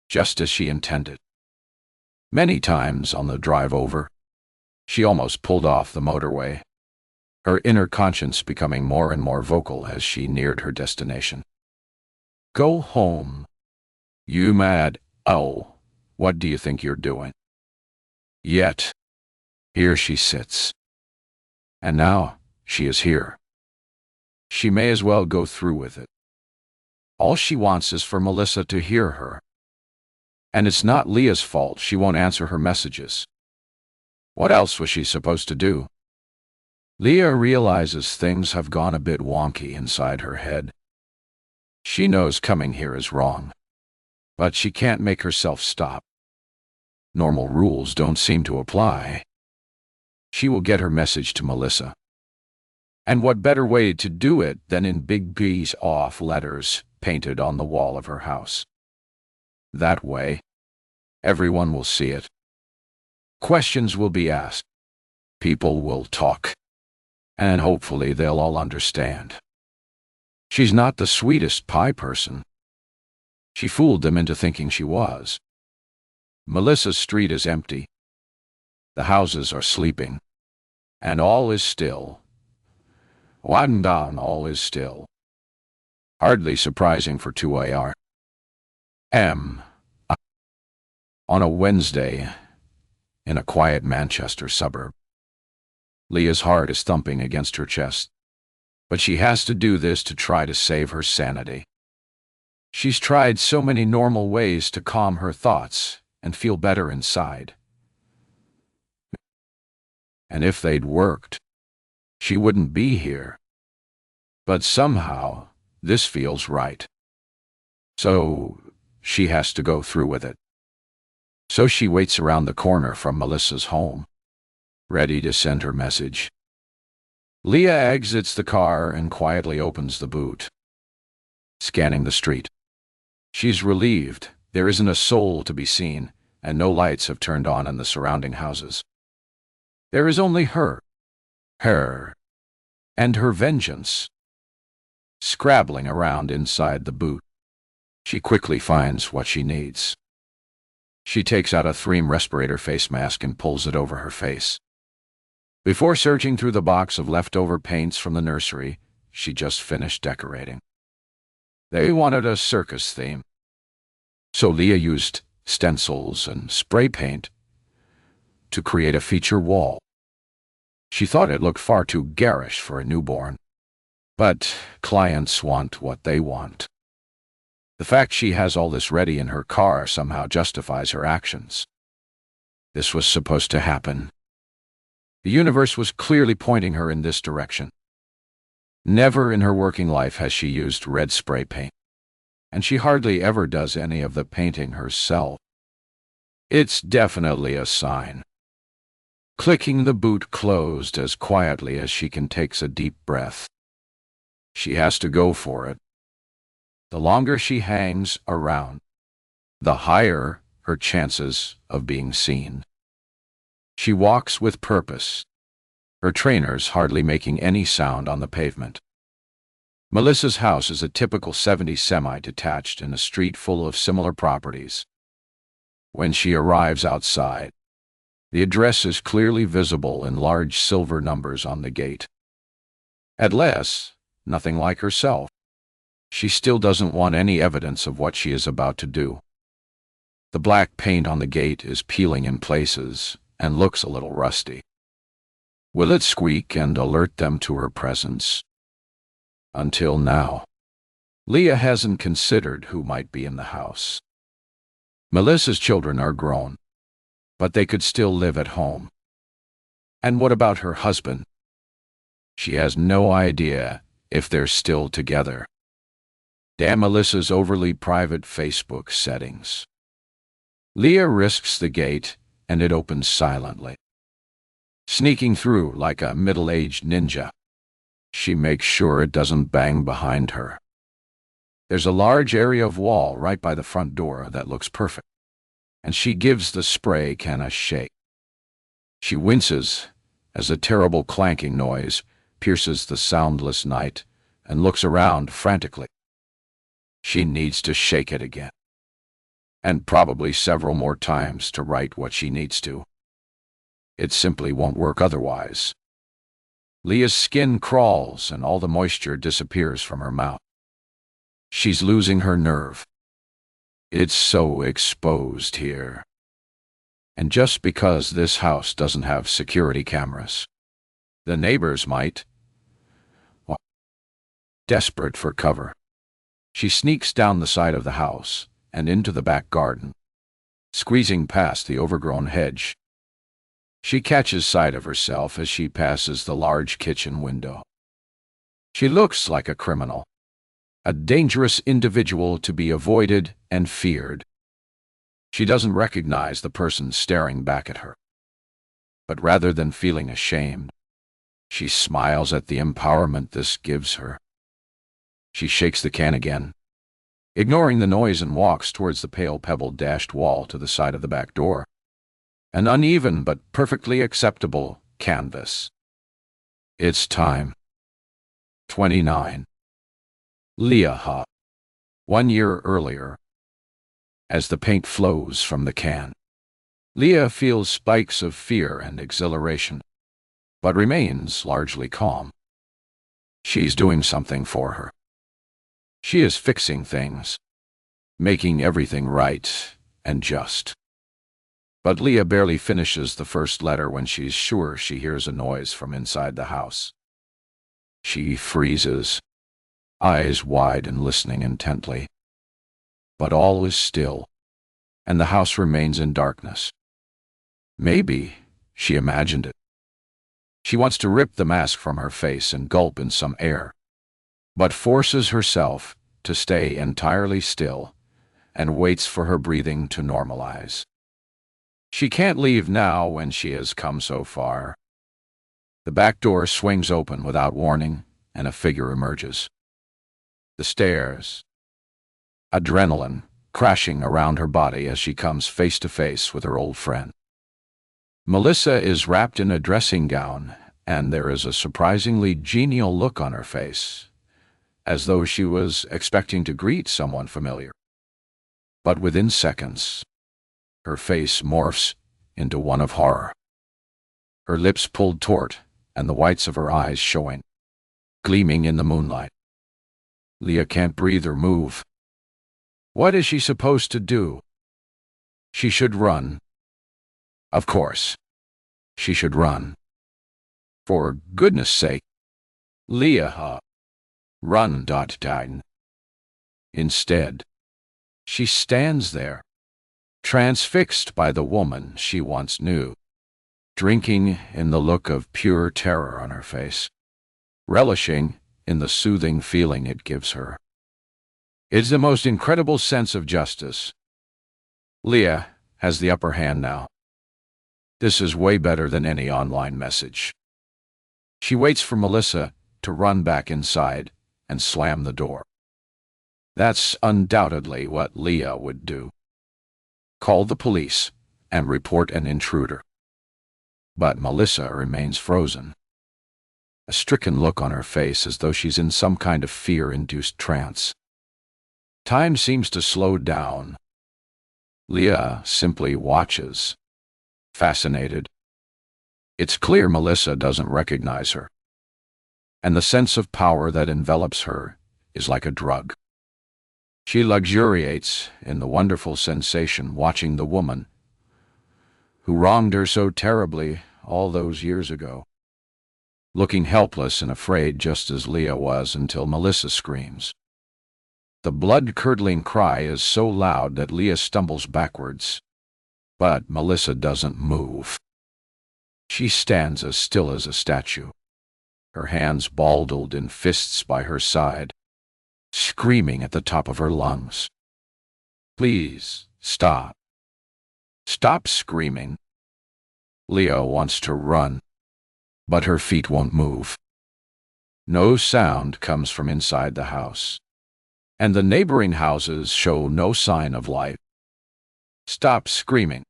just as she intended. Many times on the drive over, she almost pulled off the motorway, her inner conscience becoming more and more vocal as she neared her destination. Go home. You mad? Oh, what do you think you're doing? Yet, here she sits. And now, she is here. She may as well go through with it. All she wants is for Melissa to hear her. And it's not Leah's fault she won't answer her messages. What else was she supposed to do? Leah realizes things have gone a bit wonky inside her head. She knows coming here is wrong, but she can't make herself stop. Normal rules don't seem to apply. She will get her message to Melissa. And what better way to do it than in big peace-off letters painted on the wall of her house? That way, everyone will see it. Questions will be asked. People will talk. And hopefully they'll all understand. She's not the sweetest pie person. She fooled them into thinking she was. Melissa's street is empty. The houses are sleeping. And all is still. All is still. Hardly surprising for 2 a.m. On a Wednesday, in a quiet Manchester suburb. Leah's heart is thumping against her chest, but she has to do this to try to save her sanity. She's tried so many normal ways to calm her thoughts and feel better inside. And if they'd worked, she wouldn't be here. But somehow, this feels right. So, she has to go through with it. So she waits around the corner from Melissa's home, ready to send her message. Leah exits the car and quietly opens the boot, scanning the street. She's relieved there isn't a soul to be seen, and no lights have turned on in the surrounding houses. There is only her, and her vengeance. Scrabbling around inside the boot, she quickly finds what she needs. She takes out a 3M respirator face mask and pulls it over her face. Before searching through the box of leftover paints from the nursery she just finished decorating. They wanted a circus theme, so Leah used stencils and spray paint to create a feature wall. She thought it looked far too garish for a newborn, but clients want what they want. The fact she has all this ready in her car somehow justifies her actions. This was supposed to happen. The universe was clearly pointing her in this direction. Never in her working life has she used red spray paint, and she hardly ever does any of the painting herself. It's definitely a sign. Clicking the boot closed as quietly as she can takes a deep breath. She has to go for it. The longer she hangs around, the higher her chances of being seen. She walks with purpose, her trainers hardly making any sound on the pavement. Melissa's house is a typical 70s semi-detached in a street full of similar properties. When she arrives outside, the address is clearly visible in large silver numbers on the gate. At last, nothing like herself. She still doesn't want any evidence of what she is about to do. The black paint on the gate is peeling in places and looks a little rusty. Will it squeak and alert them to her presence? Until now, Leah hasn't considered who might be in the house. Melissa's children are grown, but they could still live at home. And what about her husband? She has no idea if they're still together. Damn Melissa's overly private Facebook settings. Leah risks the gate, and it opens silently. Sneaking through like a middle-aged ninja, she makes sure it doesn't bang behind her. There's a large area of wall right by the front door that looks perfect, and she gives the spray can a shake. She winces as a terrible clanking noise pierces the soundless night and looks around frantically. She needs to shake it again, and probably several more times to write what she needs to. It simply won't work otherwise. Leah's skin crawls and all the moisture disappears from her mouth. She's losing her nerve. It's so exposed here. And just because this house doesn't have security cameras, the neighbors might. Desperate for cover, she sneaks down the side of the house and into the back garden, squeezing past the overgrown hedge. She catches sight of herself as she passes the large kitchen window. She looks like a criminal, a dangerous individual to be avoided and feared. She doesn't recognize the person staring back at her. But rather than feeling ashamed, she smiles at the empowerment this gives her. She shakes the can again, ignoring the noise, and walks towards the pale pebble-dashed wall to the side of the back door. An uneven but perfectly acceptable canvas. It's time. 29. Leah. 1 year earlier. As the paint flows from the can, Leah feels spikes of fear and exhilaration, but remains largely calm. She's doing something for her. She is fixing things, making everything right and just. But Leah barely finishes the first letter when she's sure she hears a noise from inside the house. She freezes, eyes wide and listening intently. But all is still, and the house remains in darkness. Maybe she imagined it. She wants to rip the mask from her face and gulp in some air, but forces herself to stay entirely still and waits for her breathing to normalize. She can't leave now when she has come so far. The back door swings open without warning, and a figure emerges. The stairs. Adrenaline crashing around her body as she comes face to face with her old friend. Melissa is wrapped in a dressing gown, and there is a surprisingly genial look on her face, as though she was expecting to greet someone familiar. But within seconds, her face morphs into one of horror. Her lips pulled taut, and the whites of her eyes showing, gleaming in the moonlight. Leah can't breathe or move. What is she supposed to do? She should run. Of course, she should run. For goodness sake, Leah, run. Instead, she stands there, transfixed by the woman she once knew, drinking in the look of pure terror on her face, relishing in the soothing feeling it gives her. It's the most incredible sense of justice. Leah has the upper hand now. This is way better than any online message. She waits for Melissa to run back inside and slam the door. That's undoubtedly what Leah would do. Call the police and report an intruder. But Melissa remains frozen, a stricken look on her face as though she's in some kind of fear-induced trance. Time seems to slow down. Leah simply watches, fascinated. It's clear Melissa doesn't recognize her, and the sense of power that envelops her is like a drug. She luxuriates in the wonderful sensation watching the woman who wronged her so terribly all those years ago, looking helpless and afraid just as Leah was until Melissa screams. The blood-curdling cry is so loud that Leah stumbles backwards, but Melissa doesn't move. She stands as still as a statue, her hands balled in fists by her side, screaming at the top of her lungs. Please, stop. Stop screaming. Leah wants to run, but her feet won't move. No sound comes from inside the house, and the neighboring houses show no sign of life. Stop screaming,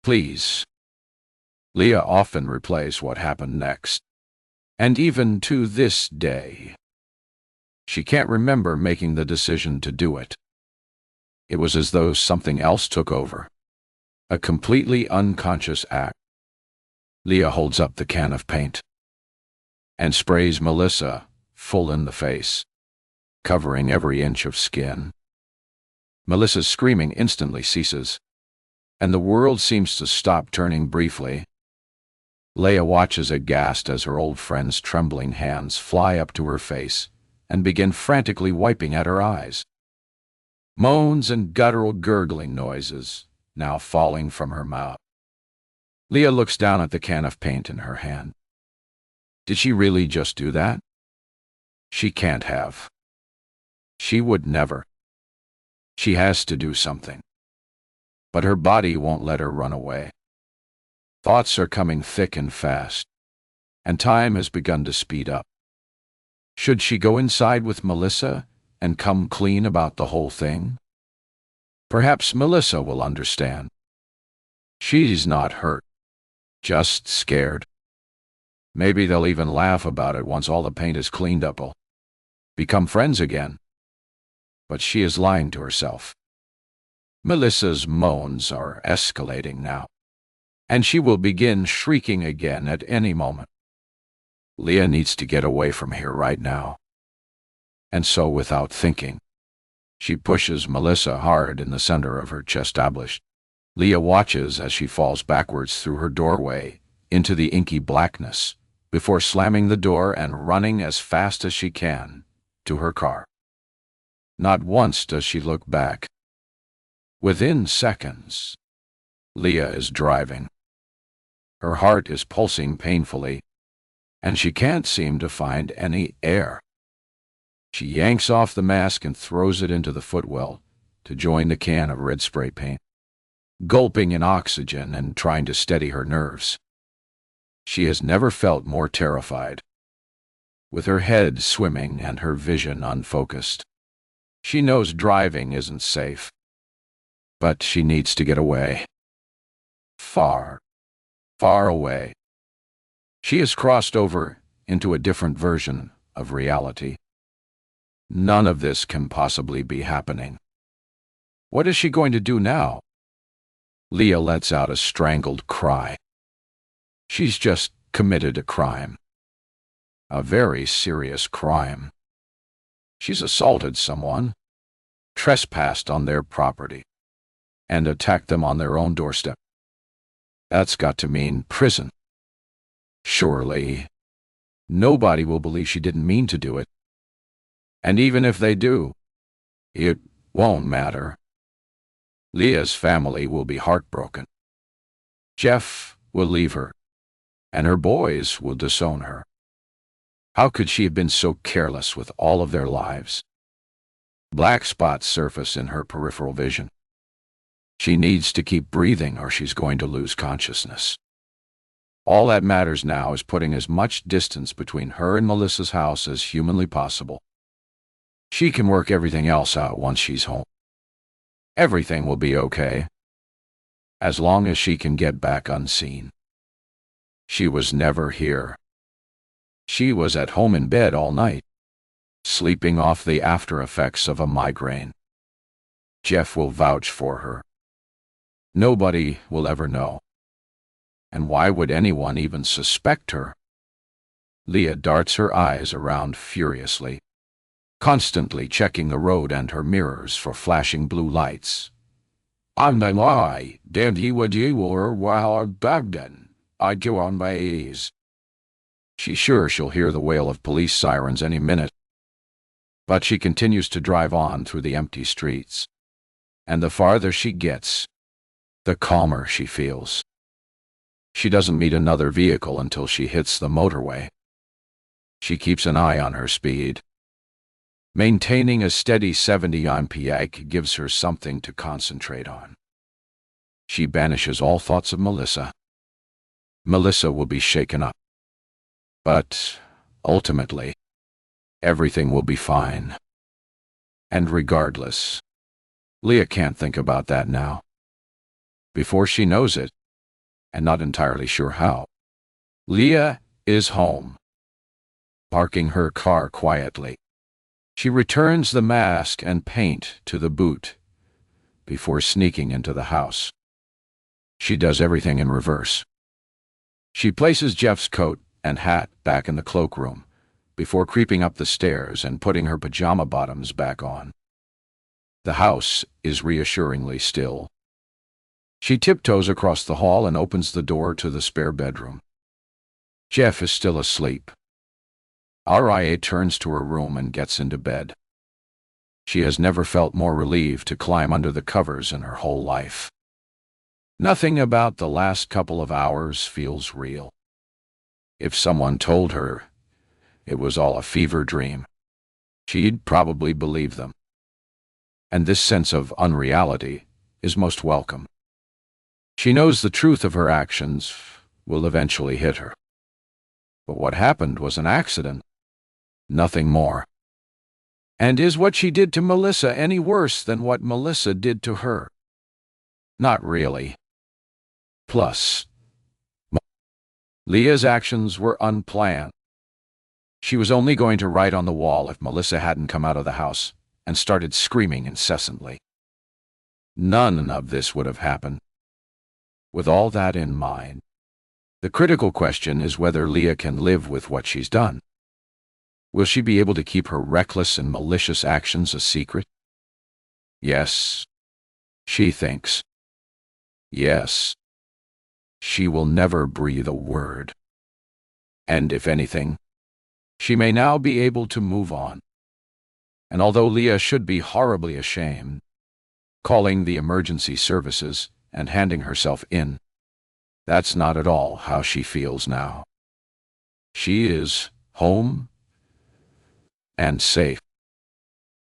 please. Leah often replays what happened next, and even to this day, she can't remember making the decision to do it. It was as though something else took over, a completely unconscious act. Leah holds up the can of paint and sprays Melissa full in the face, covering every inch of skin. Melissa's screaming instantly ceases, and the world seems to stop turning briefly. Leah watches aghast as her old friend's trembling hands fly up to her face and begin frantically wiping at her eyes. Moans and guttural gurgling noises now falling from her mouth. Leah looks down at the can of paint in her hand. Did she really just do that? She can't have. She would never. She has to do something. But her body won't let her run away. Thoughts are coming thick and fast, and time has begun to speed up. Should she go inside with Melissa and come clean about the whole thing? Perhaps Melissa will understand. She's not hurt, just scared. Maybe they'll even laugh about it once all the paint is cleaned up. Will become friends again. But she is lying to herself. Melissa's moans are escalating now, and she will begin shrieking again at any moment. Leah needs to get away from here right now. And so, without thinking, she pushes Melissa hard in the center of her chest. Leah watches as she falls backwards through her doorway into the inky blackness before slamming the door and running as fast as she can to her car. Not once does she look back. Within seconds, Leah is driving. Her heart is pulsing painfully, and she can't seem to find any air. She yanks off the mask and throws it into the footwell to join the can of red spray paint, gulping in oxygen and trying to steady her nerves. She has never felt more terrified. With her head swimming and her vision unfocused, she knows driving isn't safe. But she needs to get away. Far, far away. She has crossed over into a different version of reality. None of this can possibly be happening. What is she going to do now? Leah lets out a strangled cry. She's just committed a crime. A very serious crime. She's assaulted someone, trespassed on their property, and attacked them on their own doorstep. That's got to mean prison. Surely, nobody will believe she didn't mean to do it. And even if they do, it won't matter. Leah's family will be heartbroken. Jeff will leave her, and her boys will disown her. How could she have been so careless with all of their lives? Black spots surface in her peripheral vision. She needs to keep breathing or she's going to lose consciousness. All that matters now is putting as much distance between her and Melissa's house as humanly possible. She can work everything else out once she's home. Everything will be okay, as long as she can get back unseen. She was never here. She was at home in bed all night, sleeping off the after effects of a migraine. Jeff will vouch for her. Nobody will ever know. And why would anyone even suspect her? Leah darts her eyes around furiously, constantly checking the road and her mirrors for flashing blue lights. I'm the lie, damned he would you were while back then. I'd go on my ease. She's sure she'll hear the wail of police sirens any minute. But she continues to drive on through the empty streets. And the farther she gets, the calmer she feels. She doesn't meet another vehicle until she hits the motorway. She keeps an eye on her speed. Maintaining a steady 70 mph gives her something to concentrate on. She banishes all thoughts of Melissa. Melissa will be shaken up. But, ultimately, everything will be fine. And regardless, Leah can't think about that now. Before she knows it, and not entirely sure how, Leah is home. Parking her car quietly, she returns the mask and paint to the boot before sneaking into the house. She does everything in reverse. She places Jeff's coat and hat back in the cloakroom before creeping up the stairs and putting her pajama bottoms back on. The house is reassuringly still. She tiptoes across the hall and opens the door to the spare bedroom. Jeff is still asleep. RIA turns to her room and gets into bed. She has never felt more relieved to climb under the covers in her whole life. Nothing about the last couple of hours feels real. If someone told her it was all a fever dream, she'd probably believe them. And this sense of unreality is most welcome. She knows the truth of her actions will eventually hit her. But what happened was an accident, nothing more. And is what she did to Melissa any worse than what Melissa did to her? Not really. Plus, Leah's actions were unplanned. She was only going to write on the wall if Melissa hadn't come out of the house and started screaming incessantly. None of this would have happened. With all that in mind, the critical question is whether Leah can live with what she's done. Will she be able to keep her reckless and malicious actions a secret? Yes, she thinks. Yes, she will never breathe a word. And if anything, she may now be able to move on. And although Leah should be horribly ashamed, calling the emergency services and handing herself in, that's not at all how she feels now. She is home and safe.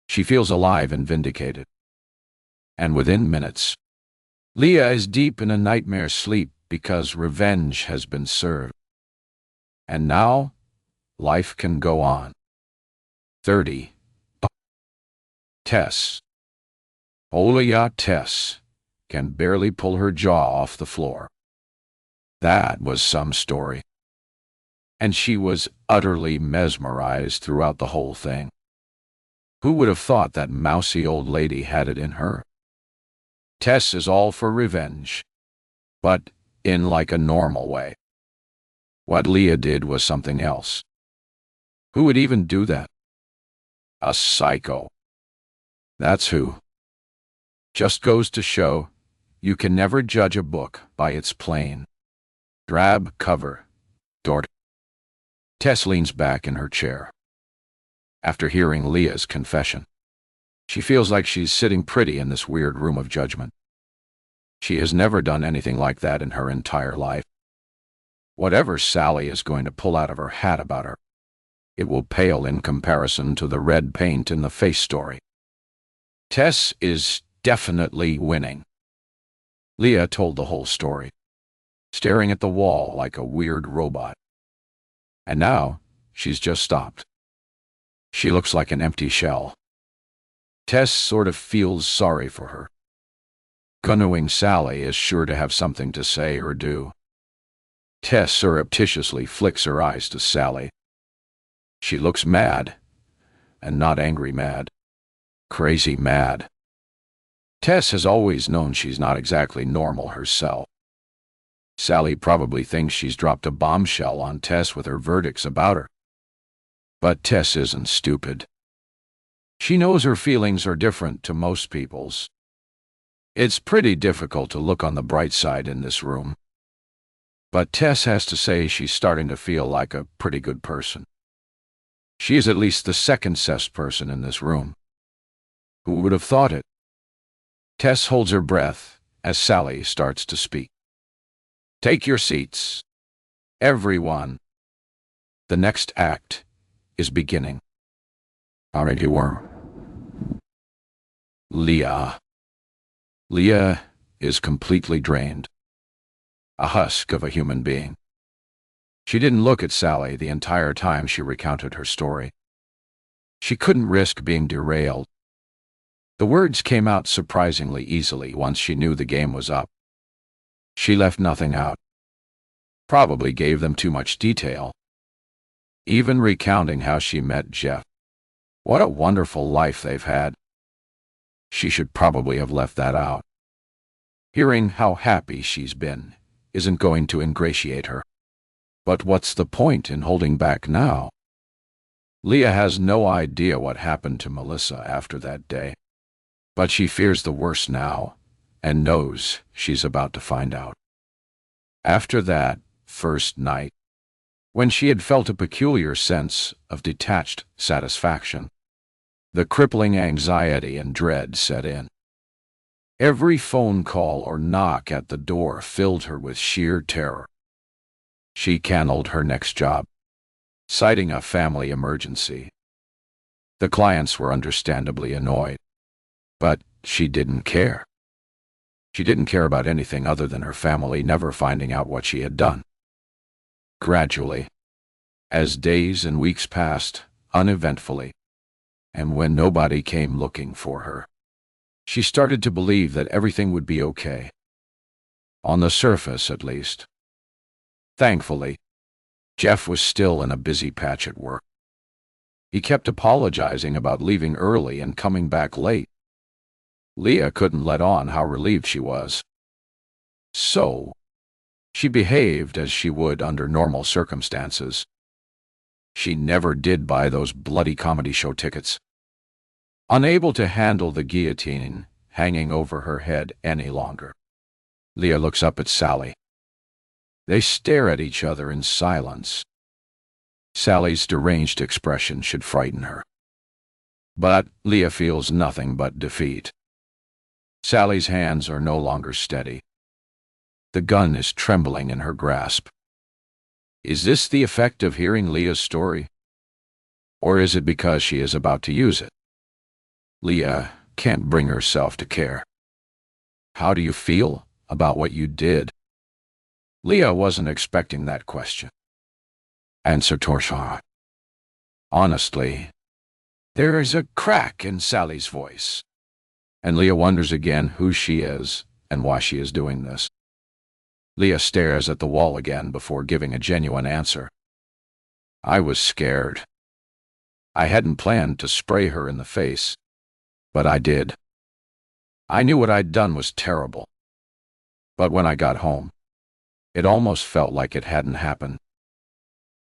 She feels alive and vindicated. And within minutes, Leah is deep in a nightmare sleep because revenge has been served. And now, life can go on. 30. Tess. Tess can barely pull her jaw off the floor. That was some story. And she was utterly mesmerized throughout the whole thing. Who would have thought that mousy old lady had it in her? Tess is all for revenge, but in like a normal way. What Leah did was something else. Who would even do that? A psycho. That's who. Just goes to show, you can never judge a book by its plain, drab cover. Tess leans back in her chair. After hearing Leah's confession, she feels like she's sitting pretty in this weird room of judgment. She has never done anything like that in her entire life. Whatever Sally is going to pull out of her hat about her, it will pale in comparison to the red paint in the face story. Tess is definitely winning. Leah told the whole story, staring at the wall like a weird robot. And now, she's just stopped. She looks like an empty shell. Tess sort of feels sorry for her. Knowing Sally is sure to have something to say or do. Tess surreptitiously flicks her eyes to Sally. She looks mad, and not angry mad. Crazy mad. Tess has always known she's not exactly normal herself. Sally probably thinks she's dropped a bombshell on Tess with her verdicts about her. But Tess isn't stupid. She knows her feelings are different to most people's. It's pretty difficult to look on the bright side in this room. But Tess has to say she's starting to feel like a pretty good person. She is at least the second-best person in this room. Who would have thought it? Tess holds her breath as Sally starts to speak. Take your seats. Everyone. The next act is beginning. Already were. Leah. Leah is completely drained. A husk of a human being. She didn't look at Sally the entire time she recounted her story. She couldn't risk being derailed. The words came out surprisingly easily once she knew the game was up. She left nothing out. Probably gave them too much detail. Even recounting how she met Jeff. What a wonderful life they've had. She should probably have left that out. Hearing how happy she's been isn't going to ingratiate her. But what's the point in holding back now? Leah has no idea what happened to Melissa after that day. But she fears the worst now, and knows she's about to find out. After that first night, when she had felt a peculiar sense of detached satisfaction, the crippling anxiety and dread set in. Every phone call or knock at the door filled her with sheer terror. She canceled her next job, citing a family emergency. The clients were understandably annoyed, but she didn't care. She didn't care about anything other than her family never finding out what she had done. Gradually, as days and weeks passed, uneventfully, and when nobody came looking for her, she started to believe that everything would be okay. On the surface, at least. Thankfully, Jeff was still in a busy patch at work. He kept apologizing about leaving early and coming back late. Leah couldn't let on how relieved she was. So, she behaved as she would under normal circumstances. She never did buy those bloody comedy show tickets. Unable to handle the guillotine hanging over her head any longer, Leah looks up at Sally. They stare at each other in silence. Sally's deranged expression should frighten her. But Leah feels nothing but defeat. Sally's hands are no longer steady. The gun is trembling in her grasp. Is this the effect of hearing Leah's story? Or is it because she is about to use it? Leah can't bring herself to care. How do you feel about what you did? Leah wasn't expecting that question. Answer Torsha. Honestly, there is a crack in Sally's voice, and Leah wonders again who she is and why she is doing this. Leah stares at the wall again before giving a genuine answer. I was scared. I hadn't planned to spray her in the face, but I did. I knew what I'd done was terrible. But when I got home, it almost felt like it hadn't happened.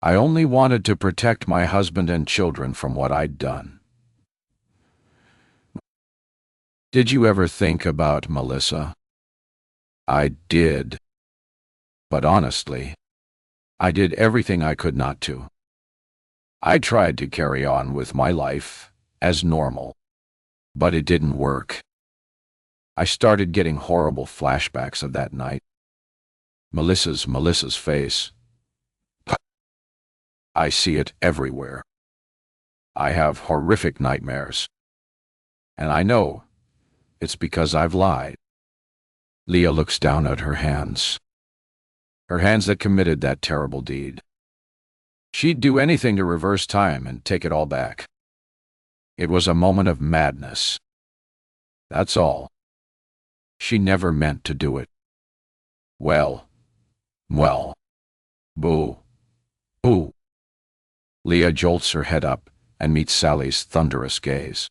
I only wanted to protect my husband and children from what I'd done. Did you ever think about Melissa? I did. But honestly, I did everything I could not to. I tried to carry on with my life as normal, but it didn't work. I started getting horrible flashbacks of that night. Melissa's face. I see it everywhere. I have horrific nightmares. And I know it's because I've lied. Leah looks down at her hands. Her hands that committed that terrible deed. She'd do anything to reverse time and take it all back. It was a moment of madness. That's all. She never meant to do it. Well. Boo. Boo. Leah jolts her head up and meets Sally's thunderous gaze.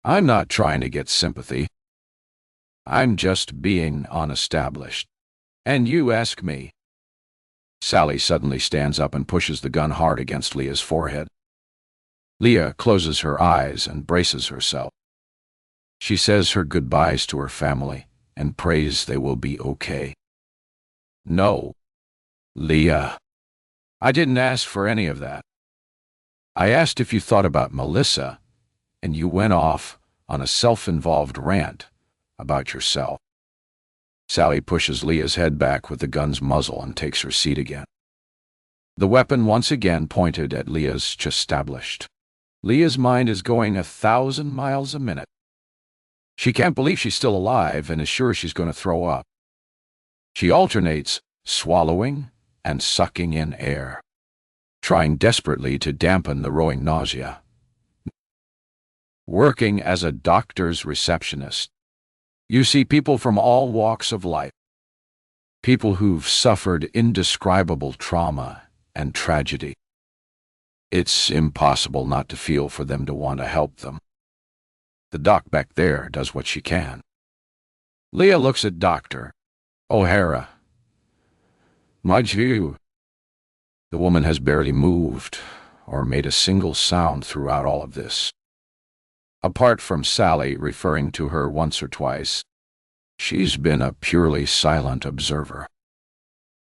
I'm not trying to get sympathy. I'm just being unestablished. And you ask me. Sally suddenly stands up and pushes the gun hard against Leah's forehead. Leah closes her eyes and braces herself. She says her goodbyes to her family and prays they will be okay. No, Leah, I didn't ask for any of that. I asked if you thought about Melissa, and you went off on a self-involved rant about yourself. Sally pushes Leah's head back with the gun's muzzle and takes her seat again. The weapon once again pointed at Leah's chestablished. Leah's mind is going 1,000 miles a minute. She can't believe she's still alive and is sure she's going to throw up. She alternates swallowing and sucking in air, trying desperately to dampen the rowing nausea. Working as a doctor's receptionist, you see people from all walks of life. People who've suffered indescribable trauma and tragedy. It's impossible not to feel for them to want to help them. The doc back there does what she can. Leah looks at Dr. O'Hara. Mind you, the woman has barely moved or made a single sound throughout all of this. Apart from Sally referring to her once or twice, she's been a purely silent observer.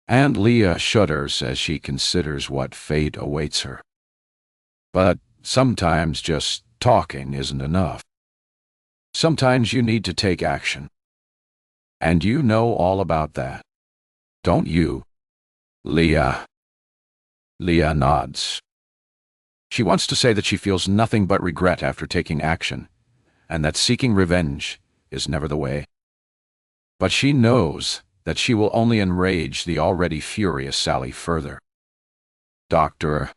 And Leah shudders as she considers what fate awaits her. But sometimes just talking isn't enough. Sometimes you need to take action. And you know all about that, don't you, Leah? Leah nods. She wants to say that she feels nothing but regret after taking action, and that seeking revenge is never the way. But she knows that she will only enrage the already furious Sally further. Dr.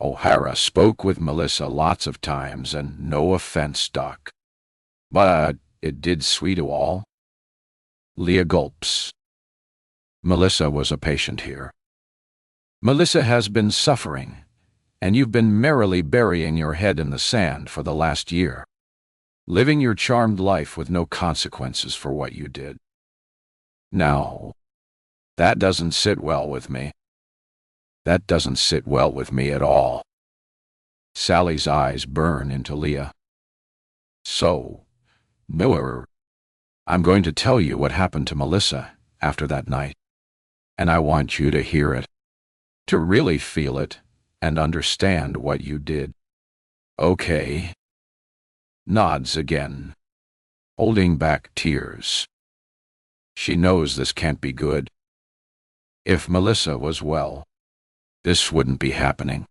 O'Hara spoke with Melissa lots of times, and no offense, Doc, but it did sweet to all. Leah gulps. Melissa was a patient here. Melissa has been suffering, and you've been merrily burying your head in the sand for the last year, living your charmed life with no consequences for what you did. Now, that doesn't sit well with me. That doesn't sit well with me at all. Sally's eyes burn into Leah. So, Miller, I'm going to tell you what happened to Melissa after that night, and I want you to hear it, to really feel it, and understand what you did. Okay. Nods again, holding back tears. She knows this can't be good. If Melissa was well, this wouldn't be happening.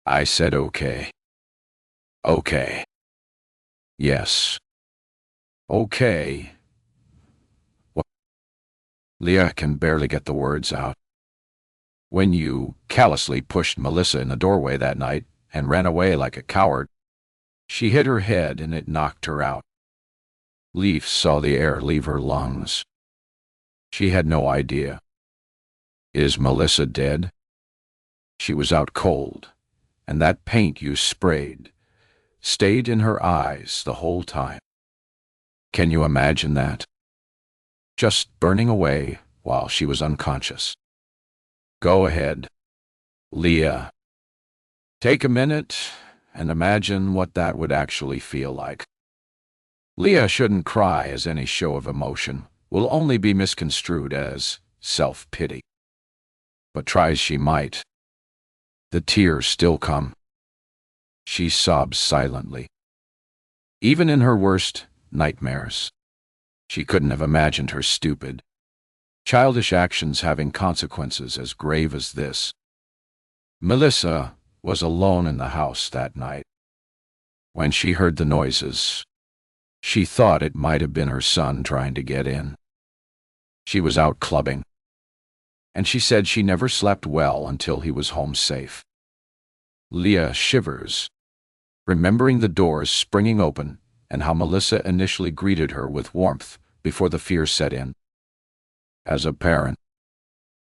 I said okay. Okay. Yes. Okay. What? Leah can barely get the words out. When you callously pushed Melissa in the doorway that night and ran away like a coward, she hit her head and it knocked her out. Leaf saw the air leave her lungs. She had no idea. Is Melissa dead? She was out cold, and that paint you sprayed stayed in her eyes the whole time. Can you imagine that? Just burning away while she was unconscious. Go ahead, Leah. Take a minute and imagine what that would actually feel like. Leah shouldn't cry, as any show of emotion will only be misconstrued as self-pity. But try as she might, the tears still come. She sobs silently. Even in her worst nightmares, she couldn't have imagined her stupid, childish actions having consequences as grave as this. Melissa was alone in the house that night. When she heard the noises, she thought it might have been her son trying to get in. She was out clubbing, and she said she never slept well until he was home safe. Leah shivers, remembering the doors springing open and how Melissa initially greeted her with warmth before the fear set in. As a parent,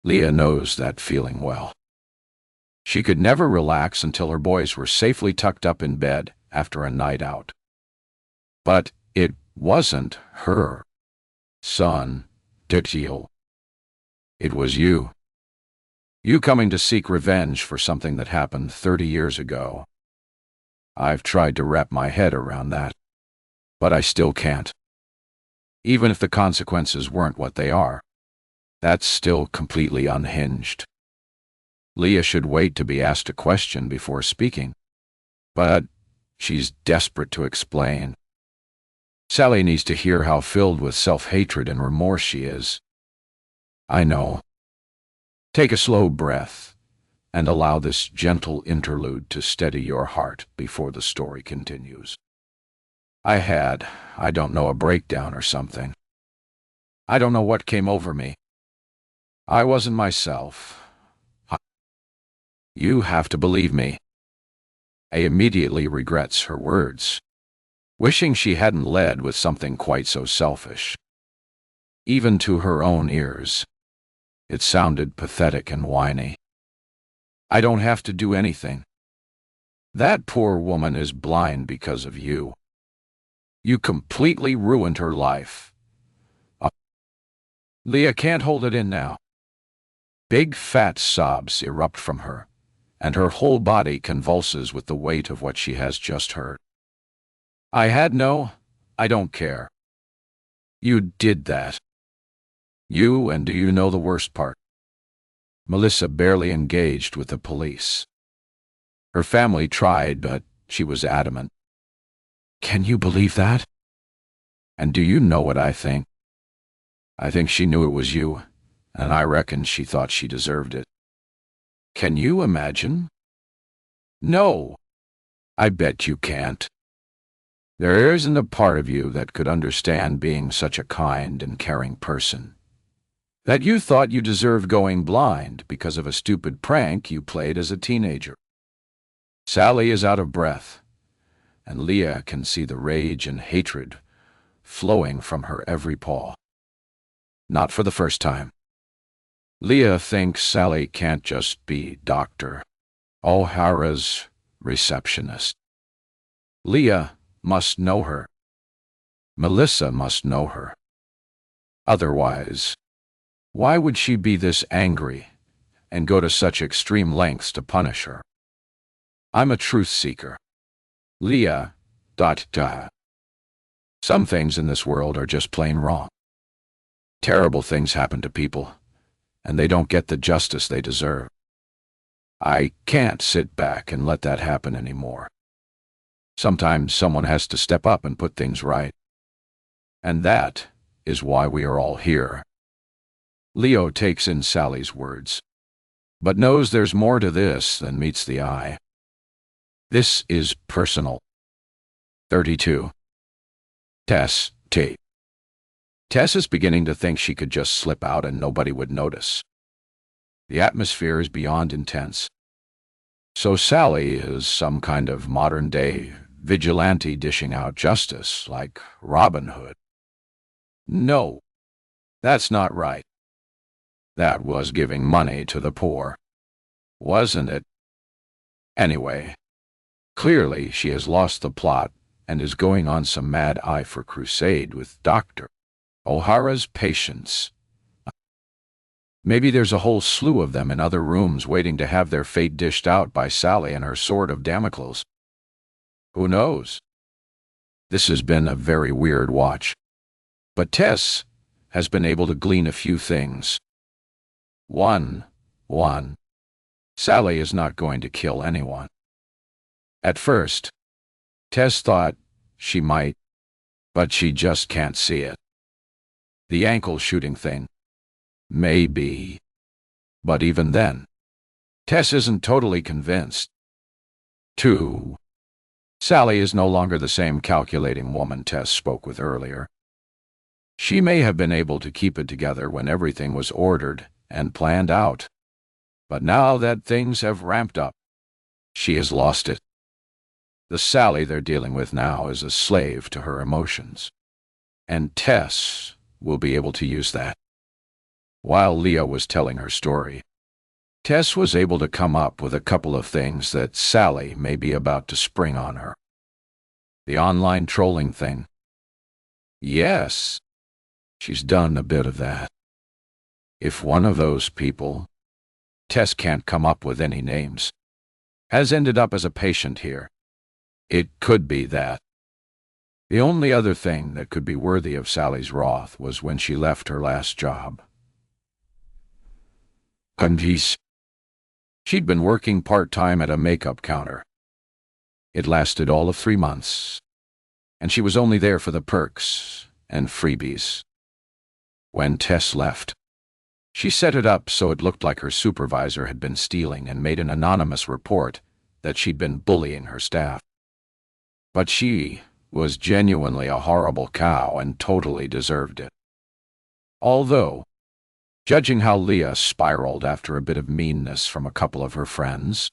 Leah knows that feeling well. She could never relax until her boys were safely tucked up in bed after a night out. But it wasn't her son, Titio. It was you. You coming to seek revenge for something that happened 30 years ago. I've tried to wrap my head around that, but I still can't. Even if the consequences weren't what they are, that's still completely unhinged. Leah should wait to be asked a question before speaking, but she's desperate to explain. Sally needs to hear how filled with self-hatred and remorse she is. I know. Take a slow breath and allow this gentle interlude to steady your heart before the story continues. I don't know, a breakdown or something. I don't know what came over me. I wasn't myself. You have to believe me. A immediately regrets her words, wishing she hadn't led with something quite so selfish. Even to her own ears, it sounded pathetic and whiny. I don't have to do anything. That poor woman is blind because of you. You completely ruined her life. Leah can't hold it in now. Big fat sobs erupt from her, and her whole body convulses with the weight of what she has just heard. I don't care. You did that. And do you know the worst part? Melissa barely engaged with the police. Her family tried, but she was adamant. Can you believe that? And do you know what I think? I think she knew it was you, and I reckon she thought she deserved it. Can you imagine? No, I bet you can't. There isn't a part of you that could understand being such a kind and caring person. That you thought you deserved going blind because of a stupid prank you played as a teenager. Sally is out of breath, and Leah can see the rage and hatred flowing from her every pore. Not for the first time. Leah thinks Sally can't just be Dr. O'Hara's receptionist. Leah must know her. Melissa must know her. Otherwise, why would she be this angry and go to such extreme lengths to punish her? I'm a truth seeker. Leah. Some things in this world are just plain wrong. Terrible things happen to people, and they don't get the justice they deserve. I can't sit back and let that happen anymore. Sometimes someone has to step up and put things right. And that is why we are all here. Leo takes in Sally's words, but knows there's more to this than meets the eye. This is personal. 32. Tess. Tess is beginning to think she could just slip out and nobody would notice. The atmosphere is beyond intense. So Sally is some kind of modern-day vigilante dishing out justice, like Robin Hood. No, that's not right. That was giving money to the poor, wasn't it? Anyway, clearly she has lost the plot and is going on some mad eye for crusade with Dr. O'Hara's patients. Maybe there's a whole slew of them in other rooms waiting to have their fate dished out by Sally and her sword of Damocles. Who knows? This has been a very weird watch. But Tess has been able to glean a few things. One, Sally is not going to kill anyone. At first, Tess thought she might, but she just can't see it. The ankle shooting thing. Maybe. But even then, Tess isn't totally convinced. 2. Sally is no longer the same calculating woman Tess spoke with earlier. She may have been able to keep it together when everything was ordered and planned out. But now that things have ramped up, she has lost it. The Sally they're dealing with now is a slave to her emotions. And Tess will be able to use that. While Leah was telling her story, Tess was able to come up with a couple of things that Sally may be about to spring on her. The online trolling thing. Yes, she's done a bit of that. If one of those people, Tess can't come up with any names, has ended up as a patient here, it could be that. The only other thing that could be worthy of Sally's wrath was when she left her last job. Convies. She'd been working part-time at a makeup counter. It lasted all of 3 months, and she was only there for the perks and freebies. When Tess left, she set it up so it looked like her supervisor had been stealing and made an anonymous report that she'd been bullying her staff. But she was genuinely a horrible cow and totally deserved it. Although, judging how Leah spiraled after a bit of meanness from a couple of her friends,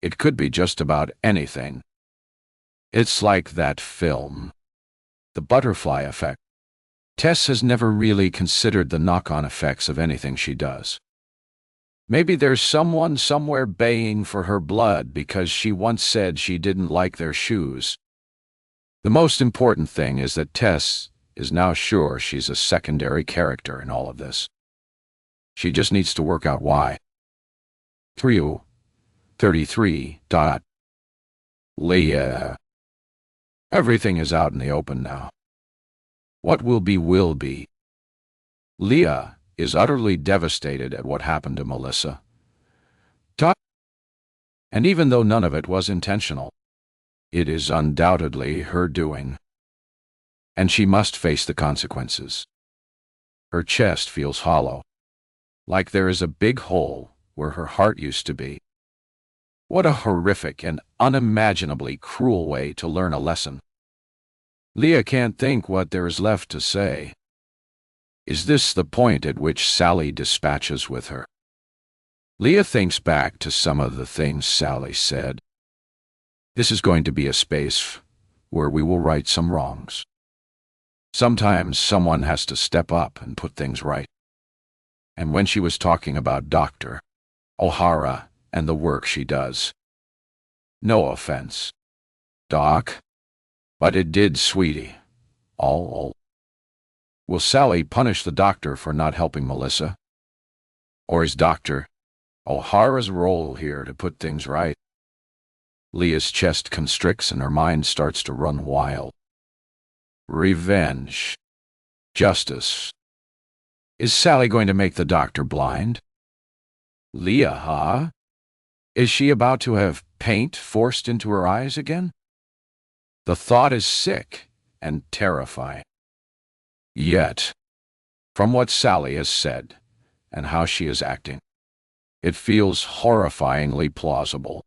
it could be just about anything. It's like that film, The Butterfly Effect. Tess has never really considered the knock-on effects of anything she does. Maybe there's someone somewhere baying for her blood because she once said she didn't like their shoes. The most important thing is that Tess is now sure she's a secondary character in all of this. She just needs to work out why. 33. Leah. Everything is out in the open now. What will be will be. Leah is utterly devastated at what happened to Melissa. And even though none of it was intentional, it is undoubtedly her doing. And she must face the consequences. Her chest feels hollow, like there is a big hole where her heart used to be. What a horrific and unimaginably cruel way to learn a lesson. Leah can't think what there is left to say. Is this the point at which Sally dispatches with her? Leah thinks back to some of the things Sally said. This is going to be a space where we will right some wrongs. Sometimes someone has to step up and put things right. And when she was talking about Dr. O'Hara and the work she does, no offense, Doc, but it did, sweetie. Will Sally punish the doctor for not helping Melissa? Or is Dr. O'Hara's role here to put things right? Leah's chest constricts and her mind starts to run wild. Revenge. Justice. Is Sally going to make the doctor blind? Leah, huh? Is she about to have paint forced into her eyes again? The thought is sick and terrifying. Yet, from what Sally has said and how she is acting, it feels horrifyingly plausible.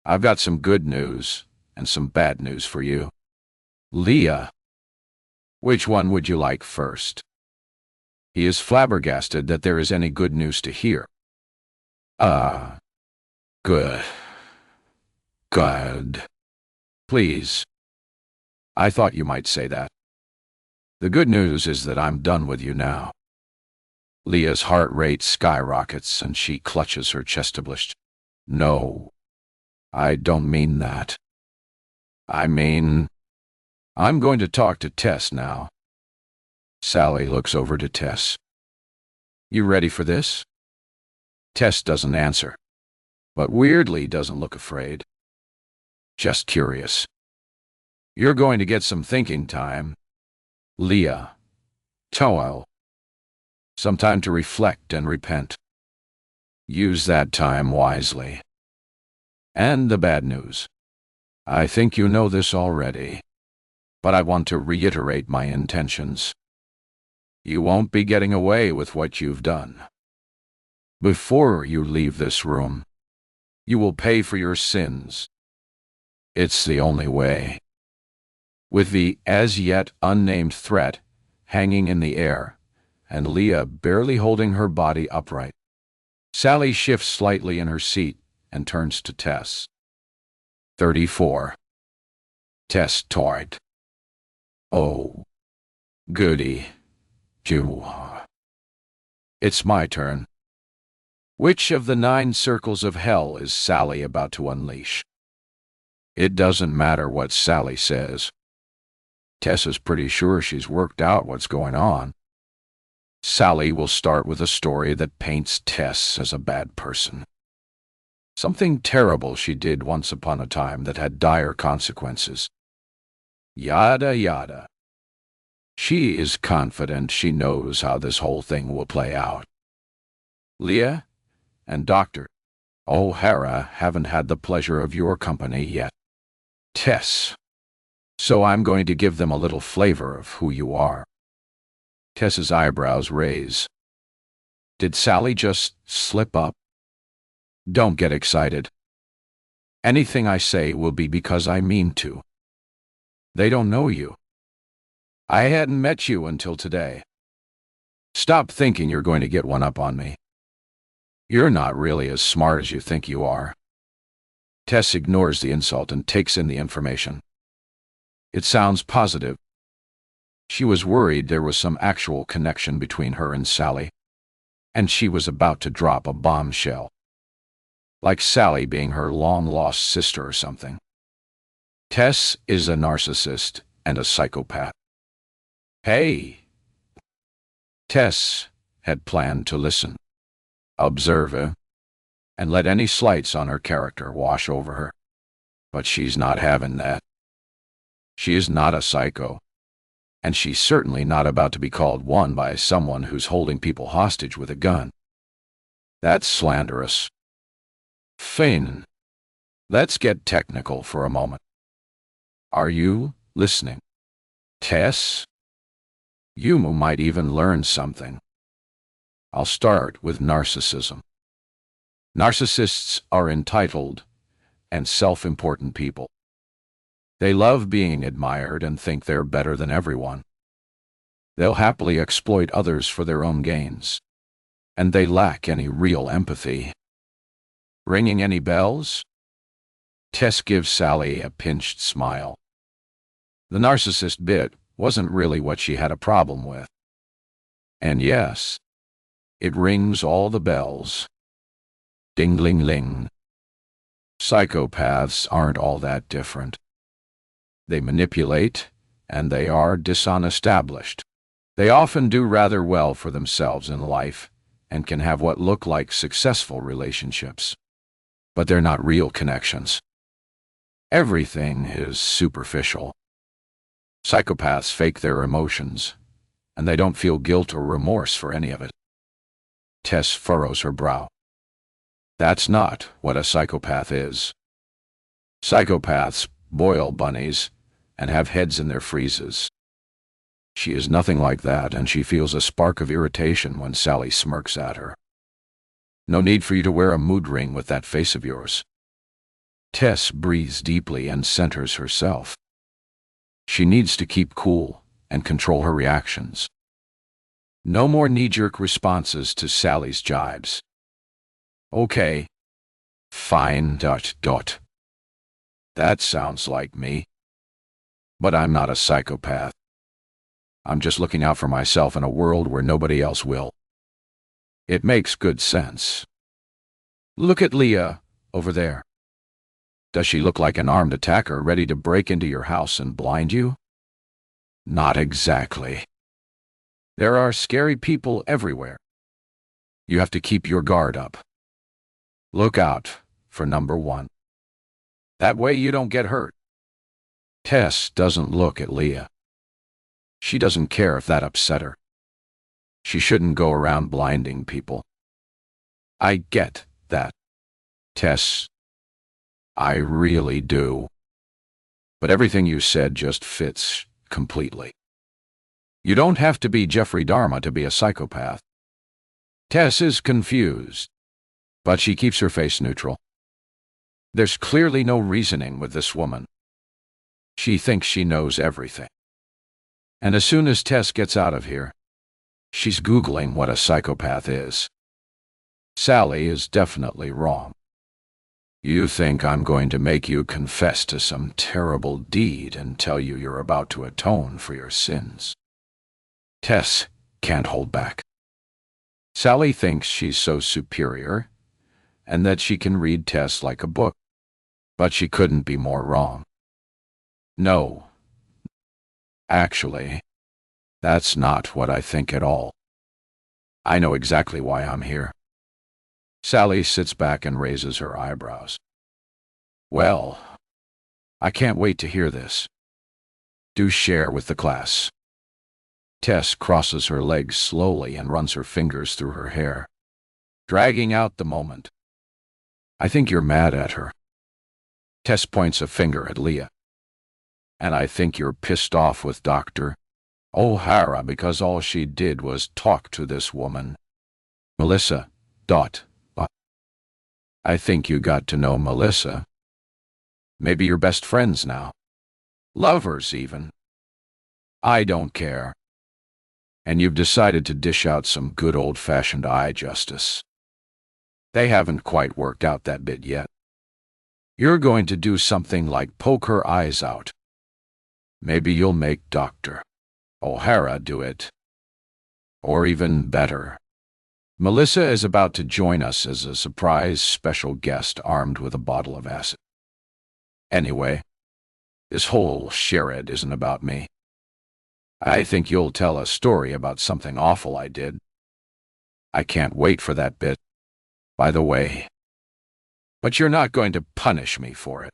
I've got some good news and some bad news for you. Leah. Which one would you like first? He is flabbergasted that there is any good news to hear. Good. Good. Please. I thought you might say that. The good news is that I'm done with you now. Leah's heart rate skyrockets and she clutches her chest. No, I don't mean that. I mean, I'm going to talk to Tess now. Sally looks over to Tess. You ready for this? Tess doesn't answer, but weirdly doesn't look afraid. Just curious. You're going to get some thinking time. Leah. Toel. Some time to reflect and repent. Use that time wisely. And the bad news. I think you know this already, but I want to reiterate my intentions. You won't be getting away with what you've done. Before you leave this room, you will pay for your sins. It's the only way. With the as-yet unnamed threat hanging in the air, and Leah barely holding her body upright, Sally shifts slightly in her seat and turns to Tess. 34. Tess toyed. Oh, goody. You. It's my turn. Which of the 9 circles of hell is Sally about to unleash? It doesn't matter what Sally says. Tess is pretty sure she's worked out what's going on. Sally will start with a story that paints Tess as a bad person. Something terrible she did once upon a time that had dire consequences. Yada yada. She is confident she knows how this whole thing will play out. Leah and Dr. O'Hara haven't had the pleasure of your company yet, Tess, so I'm going to give them a little flavor of who you are. Tess's eyebrows raise. Did Sally just slip up? Don't get excited. Anything I say will be because I mean to. They don't know you. I hadn't met you until today. Stop thinking you're going to get one up on me. You're not really as smart as you think you are. Tess ignores the insult and takes in the information. It sounds positive. She was worried there was some actual connection between her and Sally, and she was about to drop a bombshell. Like Sally being her long-lost sister or something. Tess is a narcissist and a psychopath. Hey! Tess had planned to listen, observe her, and let any slights on her character wash over her. But she's not having that. She is not a psycho, and she's certainly not about to be called one by someone who's holding people hostage with a gun. That's slanderous. Fine. Let's get technical for a moment. Are you listening? Tess? You might even learn something. I'll start with narcissism. Narcissists are entitled and self-important people. They love being admired and think they're better than everyone. They'll happily exploit others for their own gains, and they lack any real empathy. Ringing any bells? Tess gives Sally a pinched smile. The narcissist bit wasn't really what she had a problem with. And yes, it rings all the bells. Ding-ling-ling. Psychopaths aren't all that different. They manipulate, and they are dishonestablished. They often do rather well for themselves in life, and can have what look like successful relationships. But they're not real connections. Everything is superficial. Psychopaths fake their emotions, and they don't feel guilt or remorse for any of it. Tess furrows her brow. That's not what a psychopath is. Psychopaths boil bunnies and have heads in their freezes. She is nothing like that, and she feels a spark of irritation when Sally smirks at her. No need for you to wear a mood ring with that face of yours. Tess breathes deeply and centers herself. She needs to keep cool and control her reactions. No more knee-jerk responses to Sally's jibes. Okay. Fine. That sounds like me. But I'm not a psychopath. I'm just looking out for myself in a world where nobody else will. It makes good sense. Look at Leah over there. Does she look like an armed attacker ready to break into your house and blind you? Not exactly. There are scary people everywhere. You have to keep your guard up. Look out for number 1. That way you don't get hurt. Tess doesn't look at Leah. She doesn't care if that upset her. She shouldn't go around blinding people. I get that, Tess. I really do. But everything you said just fits completely. You don't have to be Jeffrey Dahmer to be a psychopath. Tess is confused, but she keeps her face neutral. There's clearly no reasoning with this woman. She thinks she knows everything. And as soon as Tess gets out of here, she's Googling what a psychopath is. Sally is definitely wrong. You think I'm going to make you confess to some terrible deed and tell you you're about to atone for your sins. Tess can't hold back. Sally thinks she's so superior and that she can read Tess like a book, but she couldn't be more wrong. No, actually, that's not what I think at all. I know exactly why I'm here. Sally sits back and raises her eyebrows. Well, I can't wait to hear this. Do share with the class. Tess crosses her legs slowly and runs her fingers through her hair, dragging out the moment. I think you're mad at her. Tess points a finger at Leah. And I think you're pissed off with Dr. O'Hara because all she did was talk to this woman. Melissa. I think you got to know Melissa. Maybe you're best friends now. Lovers, even. I don't care. And you've decided to dish out some good old-fashioned eye justice. They haven't quite worked out that bit yet. You're going to do something like poke her eyes out. Maybe you'll make Dr. O'Hara do it. Or even better. Melissa is about to join us as a surprise special guest armed with a bottle of acid. Anyway, this whole charade isn't about me. I think you'll tell a story about something awful I did. I can't wait for that bit, by the way. But you're not going to punish me for it.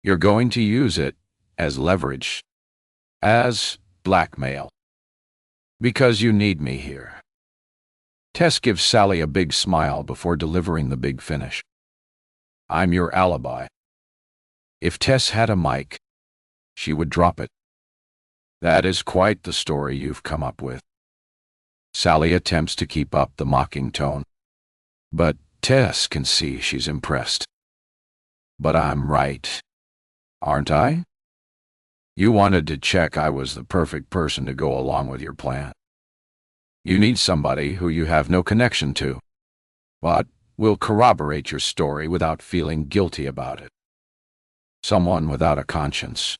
You're going to use it as leverage, as blackmail, because you need me here. Tess gives Sally a big smile before delivering the big finish. I'm your alibi. If Tess had a mic, she would drop it. That is quite the story you've come up with. Sally attempts to keep up the mocking tone, but Tess can see she's impressed. But I'm right, aren't I? You wanted to check I was the perfect person to go along with your plan. You need somebody who you have no connection to, but will corroborate your story without feeling guilty about it. Someone without a conscience.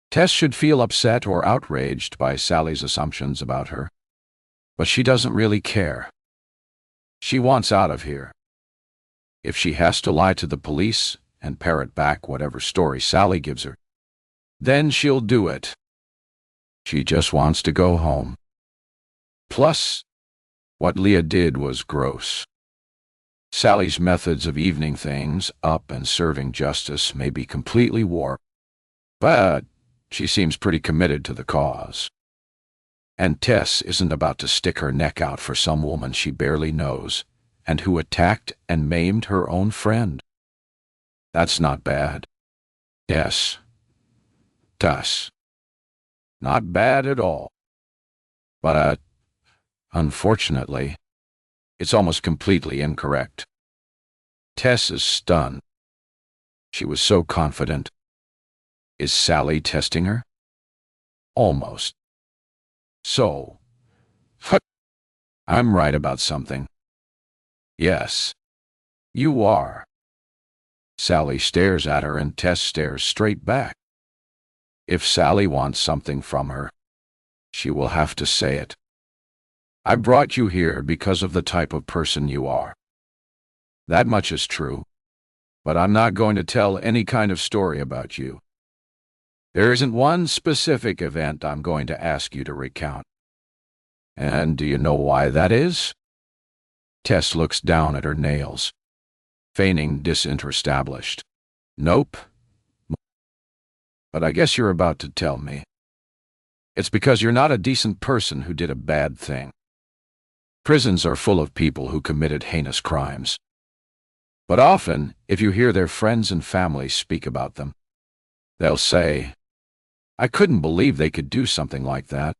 Tess should feel upset or outraged by Sally's assumptions about her, but she doesn't really care. She wants out of here. If she has to lie to the police and parrot back whatever story Sally gives her, then she'll do it. She just wants to go home. Plus, what Leah did was gross. Sally's methods of evening things up and serving justice may be completely warped, but she seems pretty committed to the cause. And Tess isn't about to stick her neck out for some woman she barely knows and who attacked and maimed her own friend. That's not bad. Yes. Tess. Not bad at all. But, unfortunately, it's almost completely incorrect. Tess is stunned. She was so confident. Is Sally testing her? Almost. So, I'm right about something. Yes, you are. Sally stares at her and Tess stares straight back. If Sally wants something from her, she will have to say it. I brought you here because of the type of person you are. That much is true, but I'm not going to tell any kind of story about you. There isn't one specific event I'm going to ask you to recount. And do you know why that is? Tess looks down at her nails, feigning disinterest. Nope. But I guess you're about to tell me. It's because you're not a decent person who did a bad thing. Prisons are full of people who committed heinous crimes. But often, if you hear their friends and family speak about them, they'll say, I couldn't believe they could do something like that.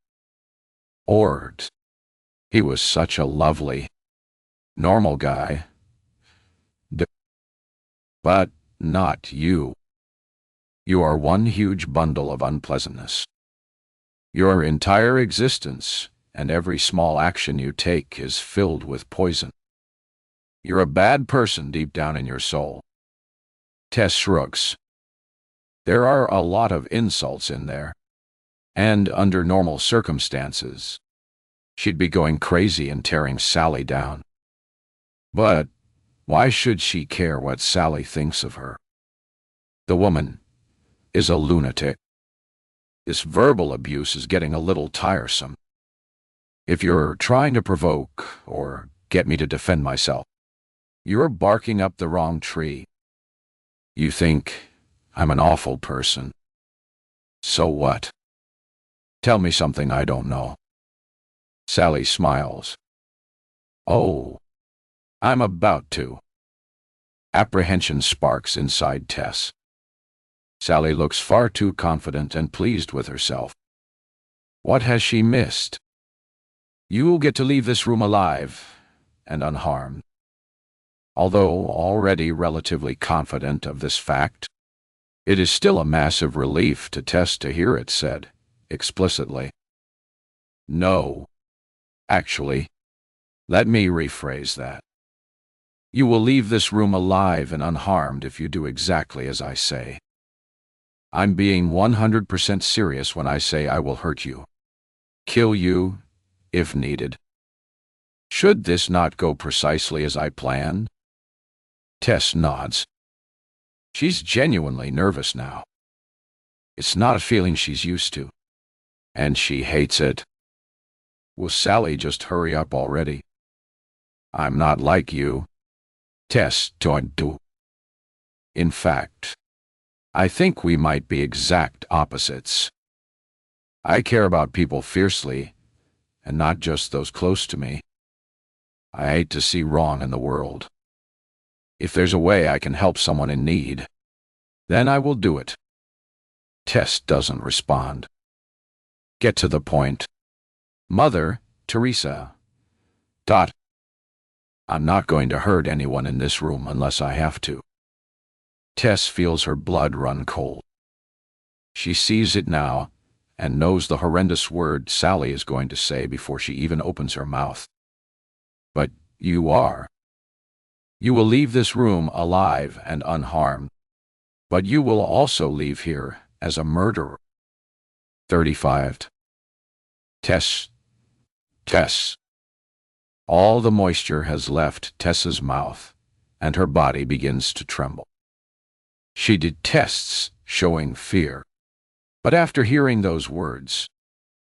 Or, he was such a lovely, normal guy. But not you. You are one huge bundle of unpleasantness. Your entire existence and every small action you take is filled with poison. You're a bad person deep down in your soul. Tess shrugs. There are a lot of insults in there, and under normal circumstances, She'd be going crazy and tearing Sally down. But why should she care what Sally thinks of her? The woman is a lunatic. This verbal abuse is getting a little tiresome. If you're trying to provoke or get me to defend myself, you're barking up the wrong tree. You think I'm an awful person. So what? Tell me something I don't know. Sally smiles. Oh, I'm about to. Apprehension sparks inside Tess. Sally looks far too confident and pleased with herself. What has she missed? You'll get to leave this room alive and unharmed. Although already relatively confident of this fact, it is still a massive relief to Tess to hear it said explicitly. No. Actually, let me rephrase that. You will leave this room alive and unharmed if you do exactly as I say. I'm being 100% serious when I say I will hurt you. Kill you, if needed. Should this not go precisely as I planned? Tess nods. She's genuinely nervous now. It's not a feeling she's used to, and she hates it. Will Sally just hurry up already? I'm not like you. Tess don't do. In fact, I think we might be exact opposites. I care about people fiercely, and not just those close to me. I hate to see wrong in the world. If there's a way I can help someone in need, then I will do it. Tess doesn't respond. Get to the point. Mother Teresa. I'm not going to hurt anyone in this room unless I have to. Tess feels her blood run cold. She sees it now and knows the horrendous word Sally is going to say before she even opens her mouth. But you are. You will leave this room alive and unharmed, but you will also leave here as a murderer. 35. Tess. All the moisture has left Tess's mouth, and her body begins to tremble. She detests showing fear, but after hearing those words,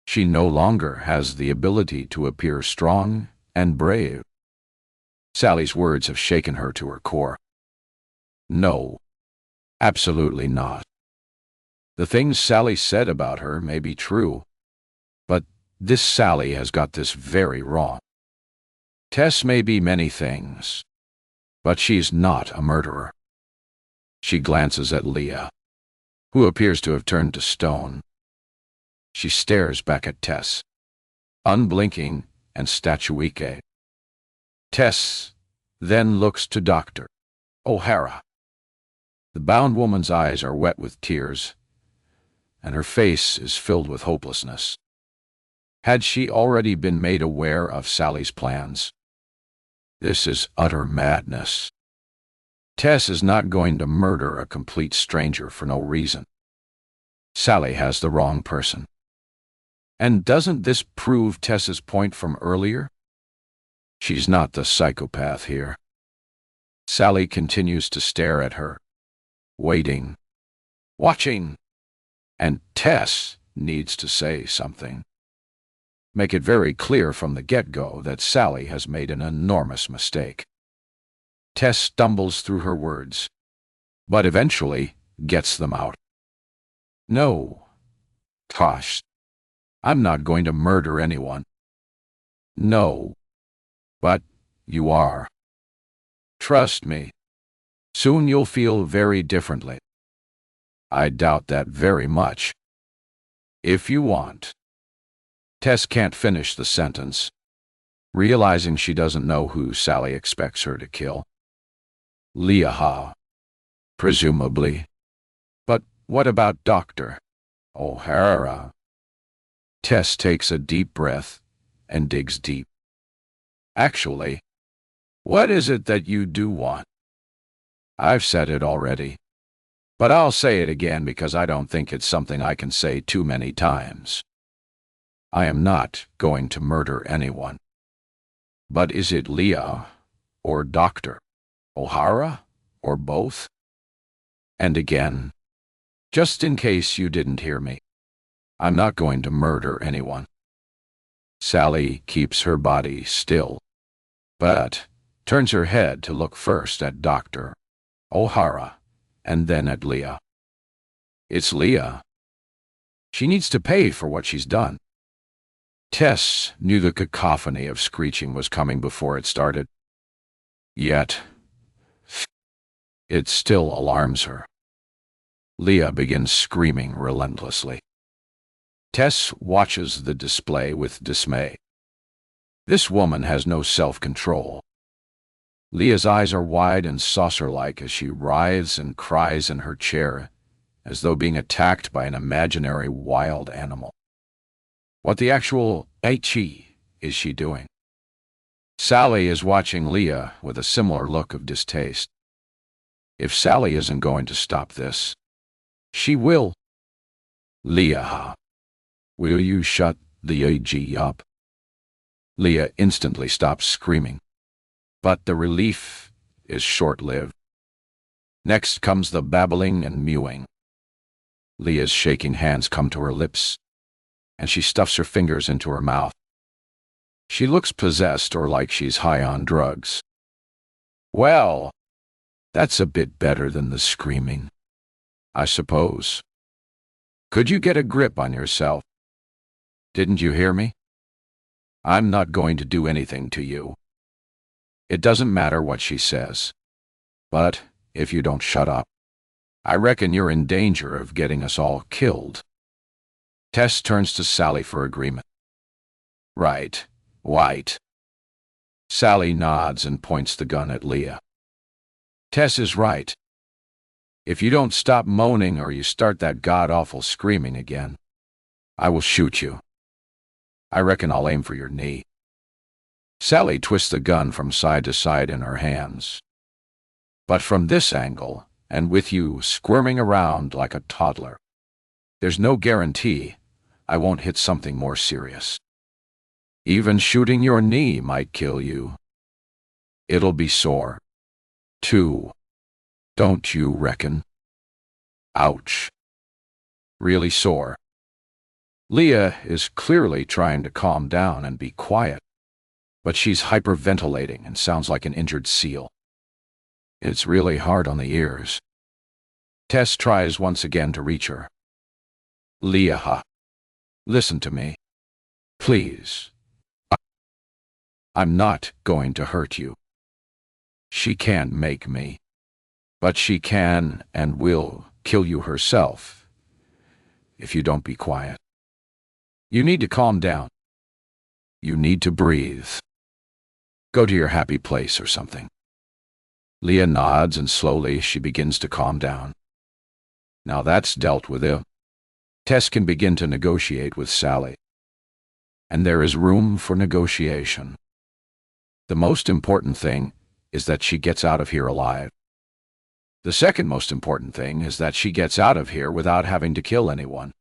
she no longer has the ability to appear strong and brave. Sally's words have shaken her to her core. No, absolutely not. The things Sally said about her may be true, but this Sally has got this very wrong. Tess may be many things, but she's not a murderer. She glances at Leah, who appears to have turned to stone. She stares back at Tess, unblinking and statuesque. Tess then looks to Dr. O'Hara. The bound woman's eyes are wet with tears, and her face is filled with hopelessness. Had she already been made aware of Sally's plans? This is utter madness. Tess is not going to murder a complete stranger for no reason. Sally has the wrong person. And doesn't this prove Tess's point from earlier? She's not the psychopath here. Sally continues to stare at her, waiting, watching, and Tess needs to say something. Make it very clear from the get-go that Sally has made an enormous mistake. Tess stumbles through her words, but eventually gets them out. No, Tosh, I'm not going to murder anyone. No, but you are. Trust me, soon you'll feel very differently. I doubt that very much. If you want. Tess can't finish the sentence, realizing she doesn't know who Sally expects her to kill. Leah, presumably. But what about Dr. O'Hara? Tess takes a deep breath and digs deep. Actually, what is it that you do want? I've said it already, but I'll say it again because I don't think it's something I can say too many times. I am not going to murder anyone. But is it Leah or Dr. O'Hara or both? And again, just in case you didn't hear me, I'm not going to murder anyone. Sally keeps her body still, but turns her head to look first at Dr. O'Hara and then at Leah. It's Leah. She needs to pay for what she's done. Tess knew the cacophony of screeching was coming before it started. Yet, it still alarms her. Leah begins screaming relentlessly. Tess watches the display with dismay. This woman has no self-control. Leah's eyes are wide and saucer-like as she writhes and cries in her chair, as though being attacked by an imaginary wild animal. What the actual HE is she doing? Sally is watching Leah with a similar look of distaste. If Sally isn't going to stop this, she will. Leah, will you shut the AG up? Leah instantly stops screaming, but the relief is short-lived. Next comes the babbling and mewing. Leah's shaking hands come to her lips, and she stuffs her fingers into her mouth. She looks possessed or like she's high on drugs. Well, that's a bit better than the screaming, I suppose. Could you get a grip on yourself? Didn't you hear me? I'm not going to do anything to you. It doesn't matter what she says. But if you don't shut up, I reckon you're in danger of getting us all killed. Tess turns to Sally for agreement. Right, White. Sally nods and points the gun at Leah. Tess is right. If you don't stop moaning or you start that god-awful screaming again, I will shoot you. I reckon I'll aim for your knee. Sally twists the gun from side to side in her hands. But from this angle, and with you squirming around like a toddler, there's no guarantee I won't hit something more serious. Even shooting your knee might kill you. It'll be sore, too. Don't you reckon? Ouch. Really sore. Leah is clearly trying to calm down and be quiet, but she's hyperventilating and sounds like an injured seal. It's really hard on the ears. Tess tries once again to reach her. Leah, listen to me. Please. I'm not going to hurt you. She can't make me. But she can and will kill you herself if you don't be quiet. You need to calm down. You need to breathe. Go to your happy place or something. Leah nods and slowly she begins to calm down. Now that's dealt with it. Tess can begin to negotiate with Sally. And there is room for negotiation. The most important thing is that she gets out of here alive. The second most important thing is that she gets out of here without having to kill anyone.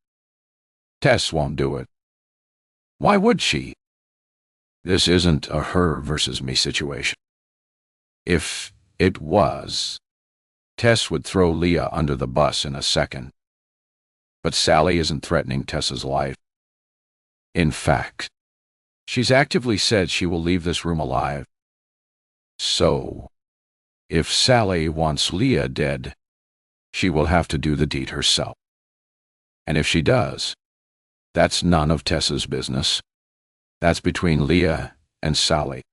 Tess won't do it. Why would she? This isn't a her versus me situation. If it was, Tess would throw Leah under the bus in a second. But Sally isn't threatening Tess's life. In fact, she's actively said she will leave this room alive. So, if Sally wants Leah dead, she will have to do the deed herself. And if she does, that's none of Tess's business. That's between Leah and Sally.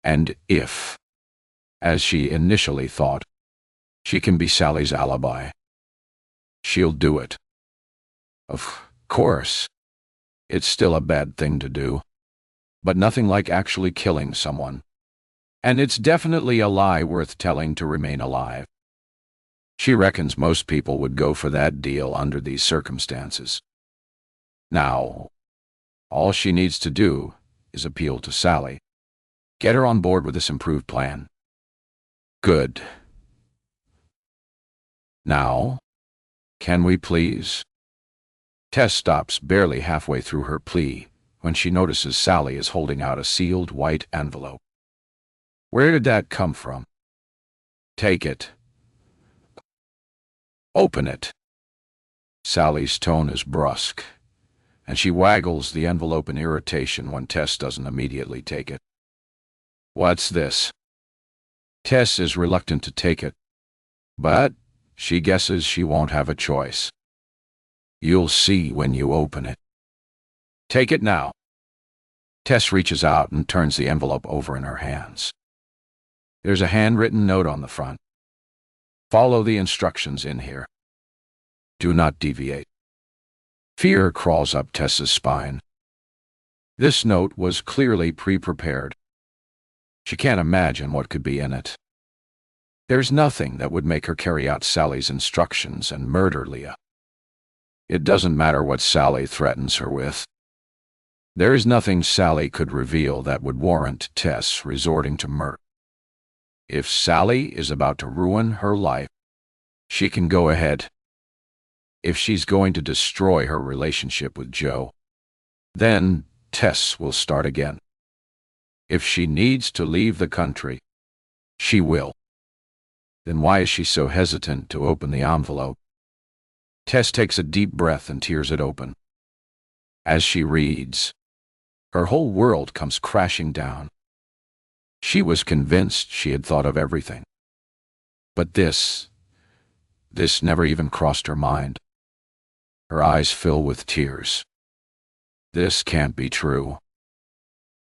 And if, as she initially thought, she can be Sally's alibi, she'll do it. Of course, it's still a bad thing to do, but nothing like actually killing someone. And it's definitely a lie worth telling to remain alive. She reckons most people would go for that deal under these circumstances. Now, all she needs to do is appeal to Sally. Get her on board with this improved plan. Good. Now, can we please? Tess stops barely halfway through her plea when she notices Sally is holding out a sealed white envelope. Where did that come from? Take it. Open it. Sally's tone is brusque, and she waggles the envelope in irritation when Tess doesn't immediately take it. What's this? Tess is reluctant to take it, but she guesses she won't have a choice. You'll see when you open it. Take it now. Tess reaches out and turns the envelope over in her hands. There's a handwritten note on the front. Follow the instructions in here. Do not deviate. Fear crawls up Tess's spine. This note was clearly pre-prepared. She can't imagine what could be in it. There's nothing that would make her carry out Sally's instructions and murder Leah. It doesn't matter what Sally threatens her with. There is nothing Sally could reveal that would warrant Tess resorting to murder. If Sally is about to ruin her life, she can go ahead. If she's going to destroy her relationship with Joe, then Tess will start again. If she needs to leave the country, she will. Then why is she so hesitant to open the envelope? Tess takes a deep breath and tears it open. As she reads, her whole world comes crashing down. She was convinced she had thought of everything. But this never even crossed her mind. Her eyes fill with tears. This can't be true.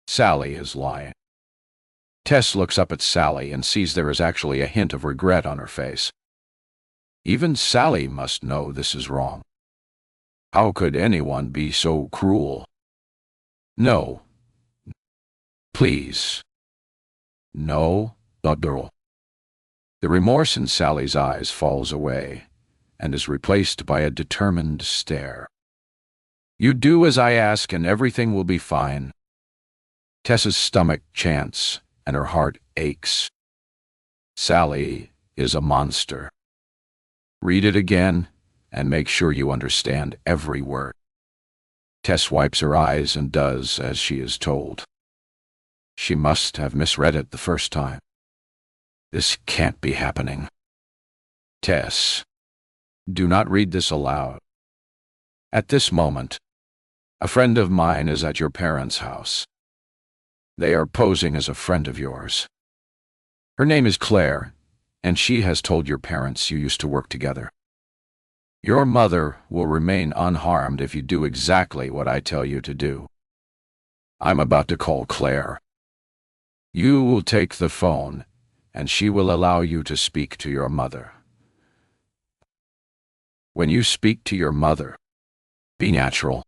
Sally is lying. Tess looks up at Sally and sees there is actually a hint of regret on her face. Even Sally must know this is wrong. How could anyone be so cruel? No. Please. No, not girl. The remorse in Sally's eyes falls away and is replaced by a determined stare. You do as I ask and everything will be fine. Tess's stomach chants and her heart aches. Sally is a monster. Read it again and make sure you understand every word. Tess wipes her eyes and does as she is told. She must have misread it the first time. This can't be happening. Tess, do not read this aloud. At this moment, a friend of mine is at your parents' house. They are posing as a friend of yours. Her name is Claire, and she has told your parents you used to work together. Your mother will remain unharmed if you do exactly what I tell you to do. I'm about to call Claire. You will take the phone, and she will allow you to speak to your mother. When you speak to your mother, be natural.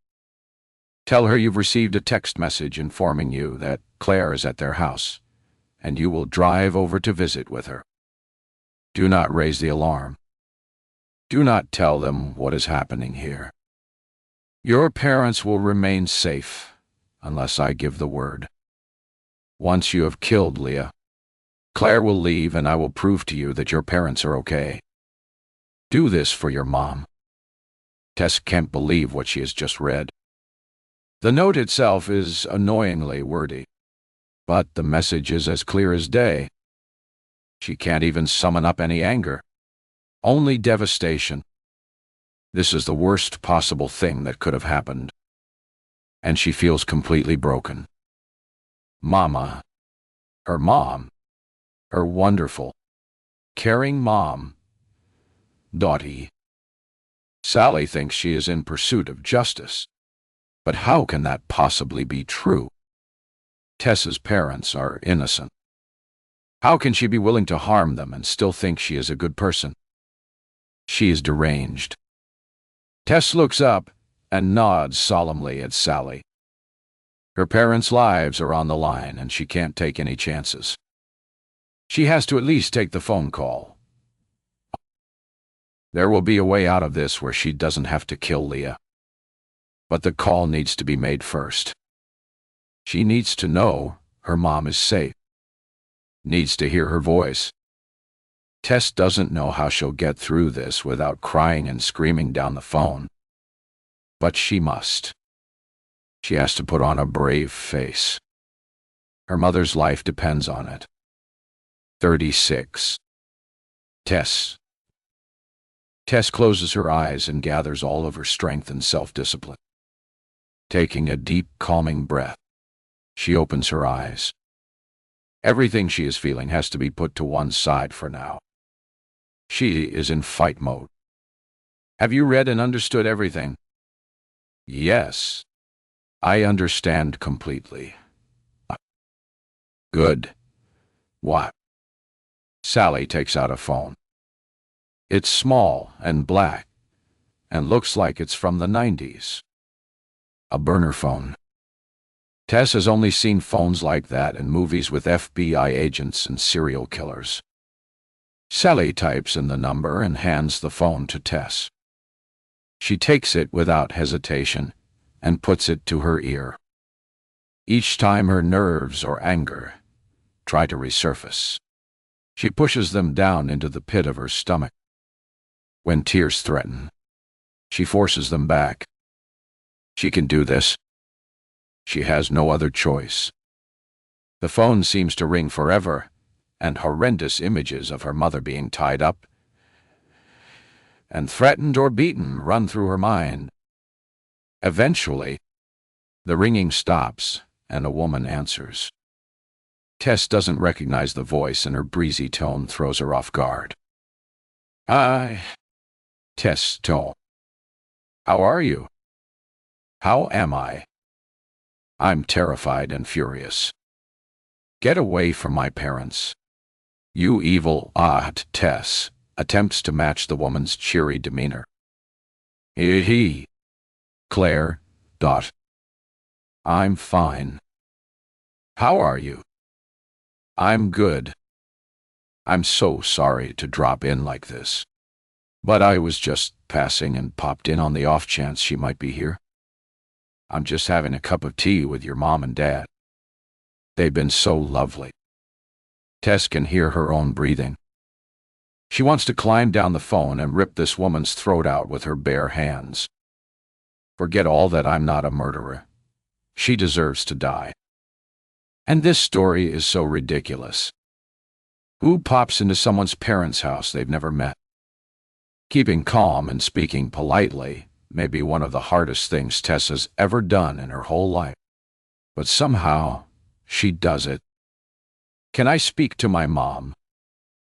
Tell her you've received a text message informing you that Claire is at their house, and you will drive over to visit with her. Do not raise the alarm. Do not tell them what is happening here. Your parents will remain safe unless I give the word. Once you have killed Leah, Claire will leave and I will prove to you that your parents are okay. Do this for your mom. Tess can't believe what she has just read. The note itself is annoyingly wordy, but the message is as clear as day. She can't even summon up any anger. Only devastation. This is the worst possible thing that could have happened. And she feels completely broken. Mama. Her mom. Her wonderful, caring mom. Dottie. Sally thinks she is in pursuit of justice. But how can that possibly be true? Tess's parents are innocent. How can she be willing to harm them and still think she is a good person? She is deranged. Tess looks up and nods solemnly at Sally. Her parents' lives are on the line and she can't take any chances. She has to at least take the phone call. There will be a way out of this where she doesn't have to kill Leah. But the call needs to be made first. She needs to know her mom is safe. Needs to hear her voice. Tess doesn't know how she'll get through this without crying and screaming down the phone. But she must. She has to put on a brave face. Her mother's life depends on it. 36. Tess. Tess closes her eyes and gathers all of her strength and self-discipline. Taking a deep, calming breath, she opens her eyes. Everything she is feeling has to be put to one side for now. She is in fight mode. Have you read and understood everything? Yes. I understand completely. Good. What? Sally takes out a phone. It's small and black, and looks like it's from the 90s. A burner phone. Tess has only seen phones like that in movies with FBI agents and serial killers. Sally types in the number and hands the phone to Tess. She takes it without hesitation and puts it to her ear. Each time her nerves or anger try to resurface, she pushes them down into the pit of her stomach. When tears threaten, she forces them back. She can do this. She has no other choice. The phone seems to ring forever, and horrendous images of her mother being tied up and threatened or beaten run through her mind. Eventually, the ringing stops, and a woman answers. Tess doesn't recognize the voice, and her breezy tone throws her off guard. Tess tone. How are you? How am I? I'm terrified and furious. Get away from my parents. You evil, Tess attempts to match the woman's cheery demeanor. Claire. I'm fine. How are you? I'm good. I'm so sorry to drop in like this, but I was just passing and popped in on the off chance she might be here. I'm just having a cup of tea with your mom and dad. They've been so lovely. Tess can hear her own breathing. She wants to climb down the phone and rip this woman's throat out with her bare hands. Forget all that. I'm not a murderer. She deserves to die. And this story is so ridiculous. Who pops into someone's parents' house they've never met? Keeping calm and speaking politely may be one of the hardest things Tess has ever done in her whole life. But somehow, she does it. Can I speak to my mom?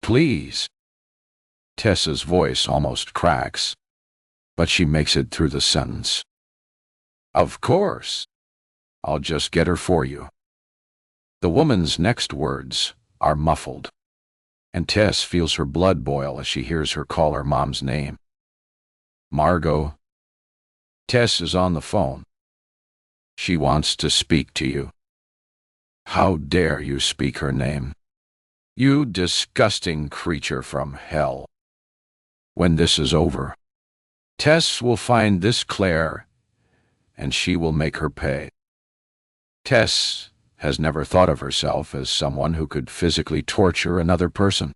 Please. Tessa's voice almost cracks, but she makes it through the sentence. Of course. I'll just get her for you. The woman's next words are muffled, and Tess feels her blood boil as she hears her call her mom's name. Margot. Tess is on the phone. She wants to speak to you. How dare you speak her name? You disgusting creature from hell. When this is over, Tess will find this Claire, and she will make her pay. Tess has never thought of herself as someone who could physically torture another person.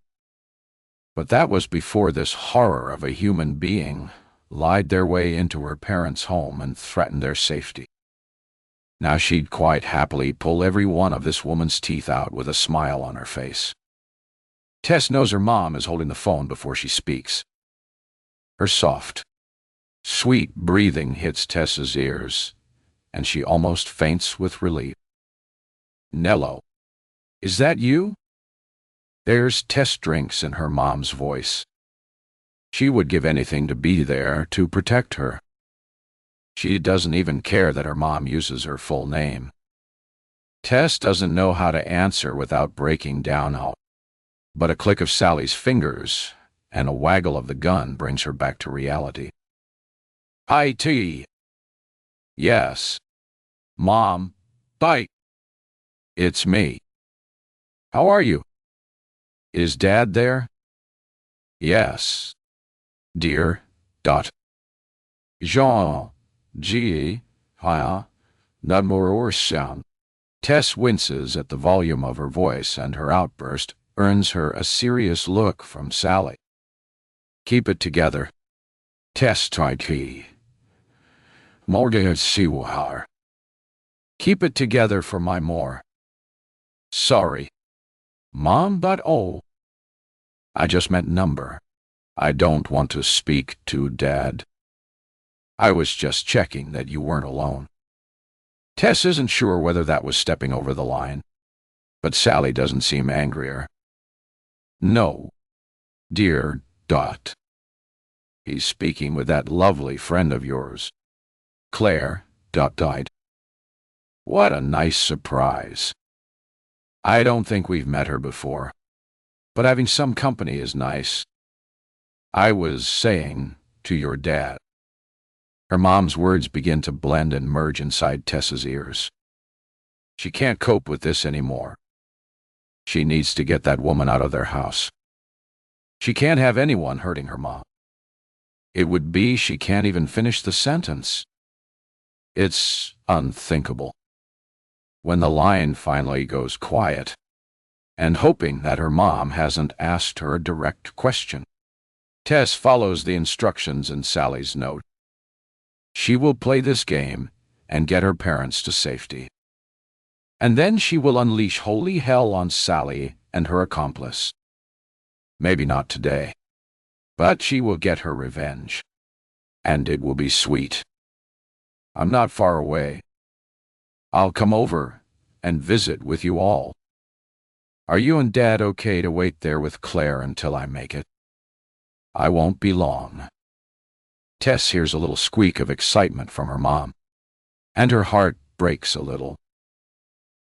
But that was before this horror of a human being lied their way into her parents' home and threatened their safety. Now she'd quite happily pull every one of this woman's teeth out with a smile on her face. Tess knows her mom is holding the phone before she speaks. Her soft, sweet breathing hits Tess's ears, and she almost faints with relief. Nello, is that you? There's Tess drinks in her mom's voice. She would give anything to be there to protect her. She doesn't even care that her mom uses her full name. Tess doesn't know how to answer without breaking down out, but a click of Sally's fingers and a waggle of the gun brings her back to reality. IT. Yes. Mom. Bite. It's me. How are you? Is Dad there? Yes. Dear. Jean. G. Hia. Nudmore sound. Tess winces at the volume of her voice, and her outburst earns her a serious look from Sally. Keep it together. Tess tried he. Morgan Siwahar. Keep it together for my more. Sorry. Mom, but oh. I just meant number. I don't want to speak to Dad. I was just checking that you weren't alone. Tess isn't sure whether that was stepping over the line, but Sally doesn't seem angrier. No, dear Dot. He's speaking with that lovely friend of yours, Claire, died. What a nice surprise. I don't think we've met her before, but having some company is nice. I was saying to your dad. Her mom's words begin to blend and merge inside Tess's ears. She can't cope with this anymore. She needs to get that woman out of their house. She can't have anyone hurting her mom. It would be she can't even finish the sentence. It's unthinkable. When the line finally goes quiet, and hoping that her mom hasn't asked her a direct question, Tess follows the instructions in Sally's note. She will play this game and get her parents to safety. And then she will unleash holy hell on Sally and her accomplice. Maybe not today, but she will get her revenge. And it will be sweet. I'm not far away. I'll come over and visit with you all. Are you and Dad okay to wait there with Claire until I make it? I won't be long. Tess hears a little squeak of excitement from her mom, and her heart breaks a little.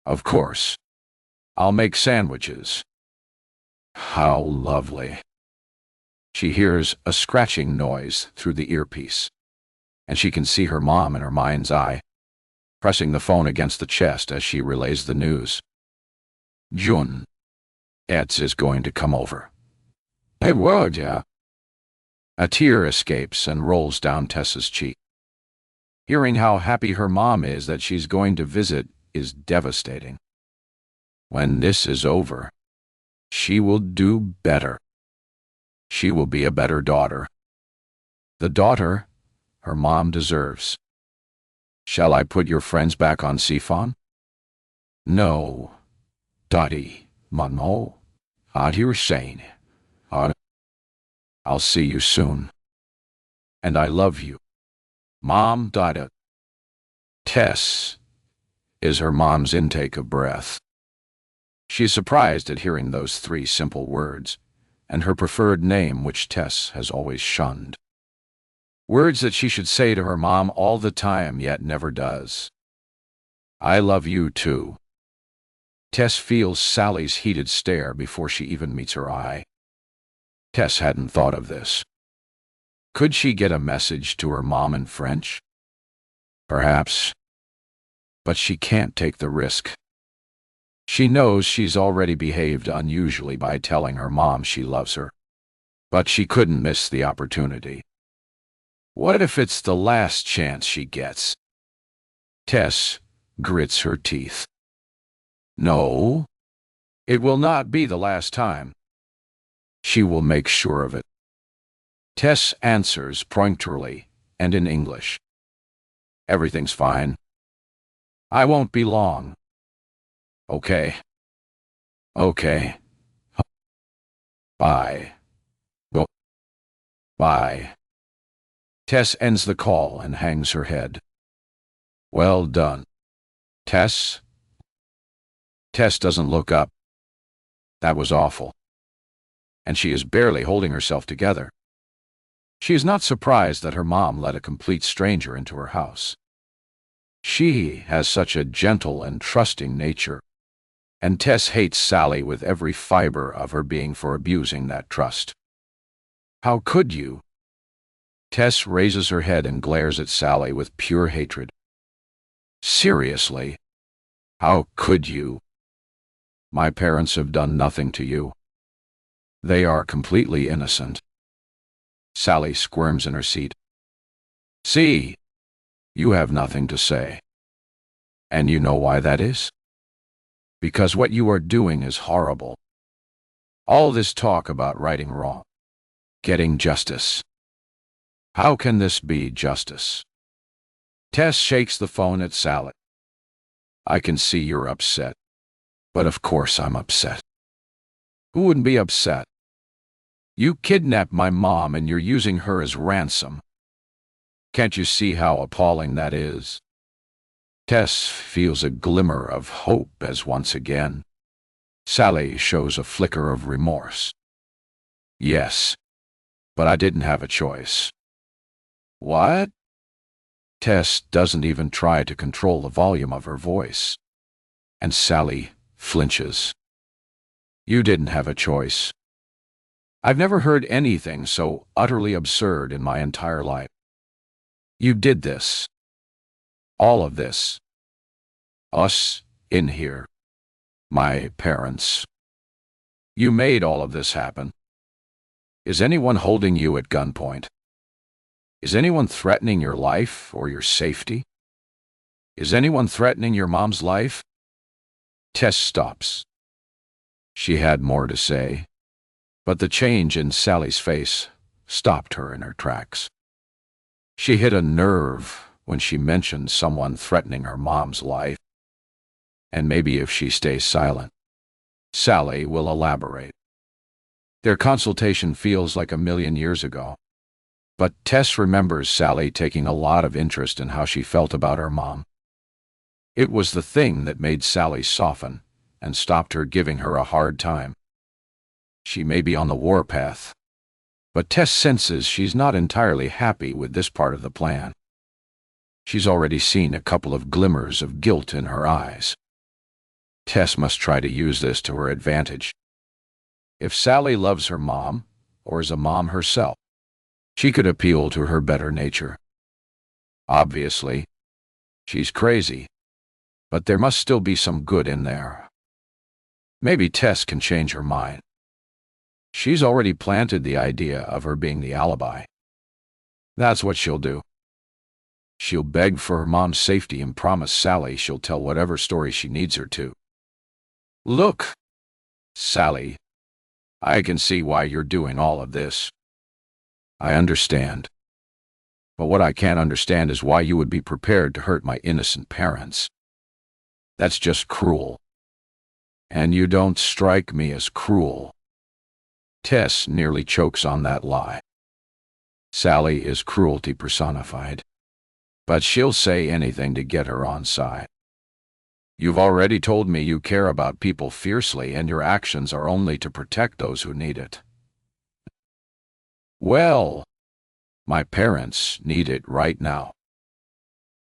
Of course. I'll make sandwiches. How lovely. She hears a scratching noise through the earpiece, and she can see her mom in her mind's eye, pressing the phone against the chest as she relays the news. Jun. Eds is going to come over. Hey, word, yeah. A tear escapes and rolls down Tess's cheek. Hearing how happy her mom is that she's going to visit is devastating. When this is over, she will do better. She will be a better daughter. The daughter her mom deserves. Shall I put your friends back on Sifon? No. Dottie, Mano. You're saying. I'll see you soon. And I love you. Mom. Tess is her mom's intake of breath. She's surprised at hearing those three simple words, and her preferred name which Tess has always shunned. Words that she should say to her mom all the time, yet never does. I love you too. Tess feels Sally's heated stare before she even meets her eye. Tess hadn't thought of this. Could she get a message to her mom in French? Perhaps. But she can't take the risk. She knows she's already behaved unusually by telling her mom she loves her. But she couldn't miss the opportunity. What if it's the last chance she gets? Tess grits her teeth. No, it will not be the last time. She will make sure of it. Tess answers peremptorily and in English. Everything's fine. I won't be long. Okay. Okay. Bye. Go. Bye. Tess ends the call and hangs her head. Well done. Tess? Tess doesn't look up. That was awful. And she is barely holding herself together. She is not surprised that her mom let a complete stranger into her house. She has such a gentle and trusting nature, and Tess hates Sally with every fiber of her being for abusing that trust. How could you? Tess raises her head and glares at Sally with pure hatred. Seriously? How could you? My parents have done nothing to you. They are completely innocent. Sally squirms in her seat. See, you have nothing to say. And you know why that is? Because what you are doing is horrible. All this talk about righting wrong, getting justice. How can this be justice? Tess shakes the phone at Sally. I can see you're upset. But of course I'm upset. Who wouldn't be upset? You kidnapped my mom and you're using her as ransom. Can't you see how appalling that is? Tess feels a glimmer of hope as once again Sally shows a flicker of remorse. Yes, but I didn't have a choice. What? Tess doesn't even try to control the volume of her voice, and Sally flinches. You didn't have a choice. I've never heard anything so utterly absurd in my entire life. You did this. All of this. Us in here. My parents. You made all of this happen. Is anyone holding you at gunpoint? Is anyone threatening your life or your safety? Is anyone threatening your mom's life? Tess stops. She had more to say, but the change in Sally's face stopped her in her tracks. She hit a nerve when she mentioned someone threatening her mom's life. And maybe if she stays silent, Sally will elaborate. Their consultation feels like 1,000,000 years ago, but Tess remembers Sally taking a lot of interest in how she felt about her mom. It was the thing that made Sally soften and stopped her giving her a hard time. She may be on the warpath, but Tess senses she's not entirely happy with this part of the plan. She's already seen a couple of glimmers of guilt in her eyes. Tess must try to use this to her advantage. If Sally loves her mom, or is a mom herself, she could appeal to her better nature. Obviously, she's crazy, but there must still be some good in there. Maybe Tess can change her mind. She's already planted the idea of her being the alibi. That's what she'll do. She'll beg for her mom's safety and promise Sally she'll tell whatever story she needs her to. Look, Sally, I can see why you're doing all of this. I understand. But what I can't understand is why you would be prepared to hurt my innocent parents. That's just cruel. And you don't strike me as cruel. Tess nearly chokes on that lie. Sally is cruelty personified. But she'll say anything to get her on side. You've already told me you care about people fiercely and your actions are only to protect those who need it. Well, my parents need it right now.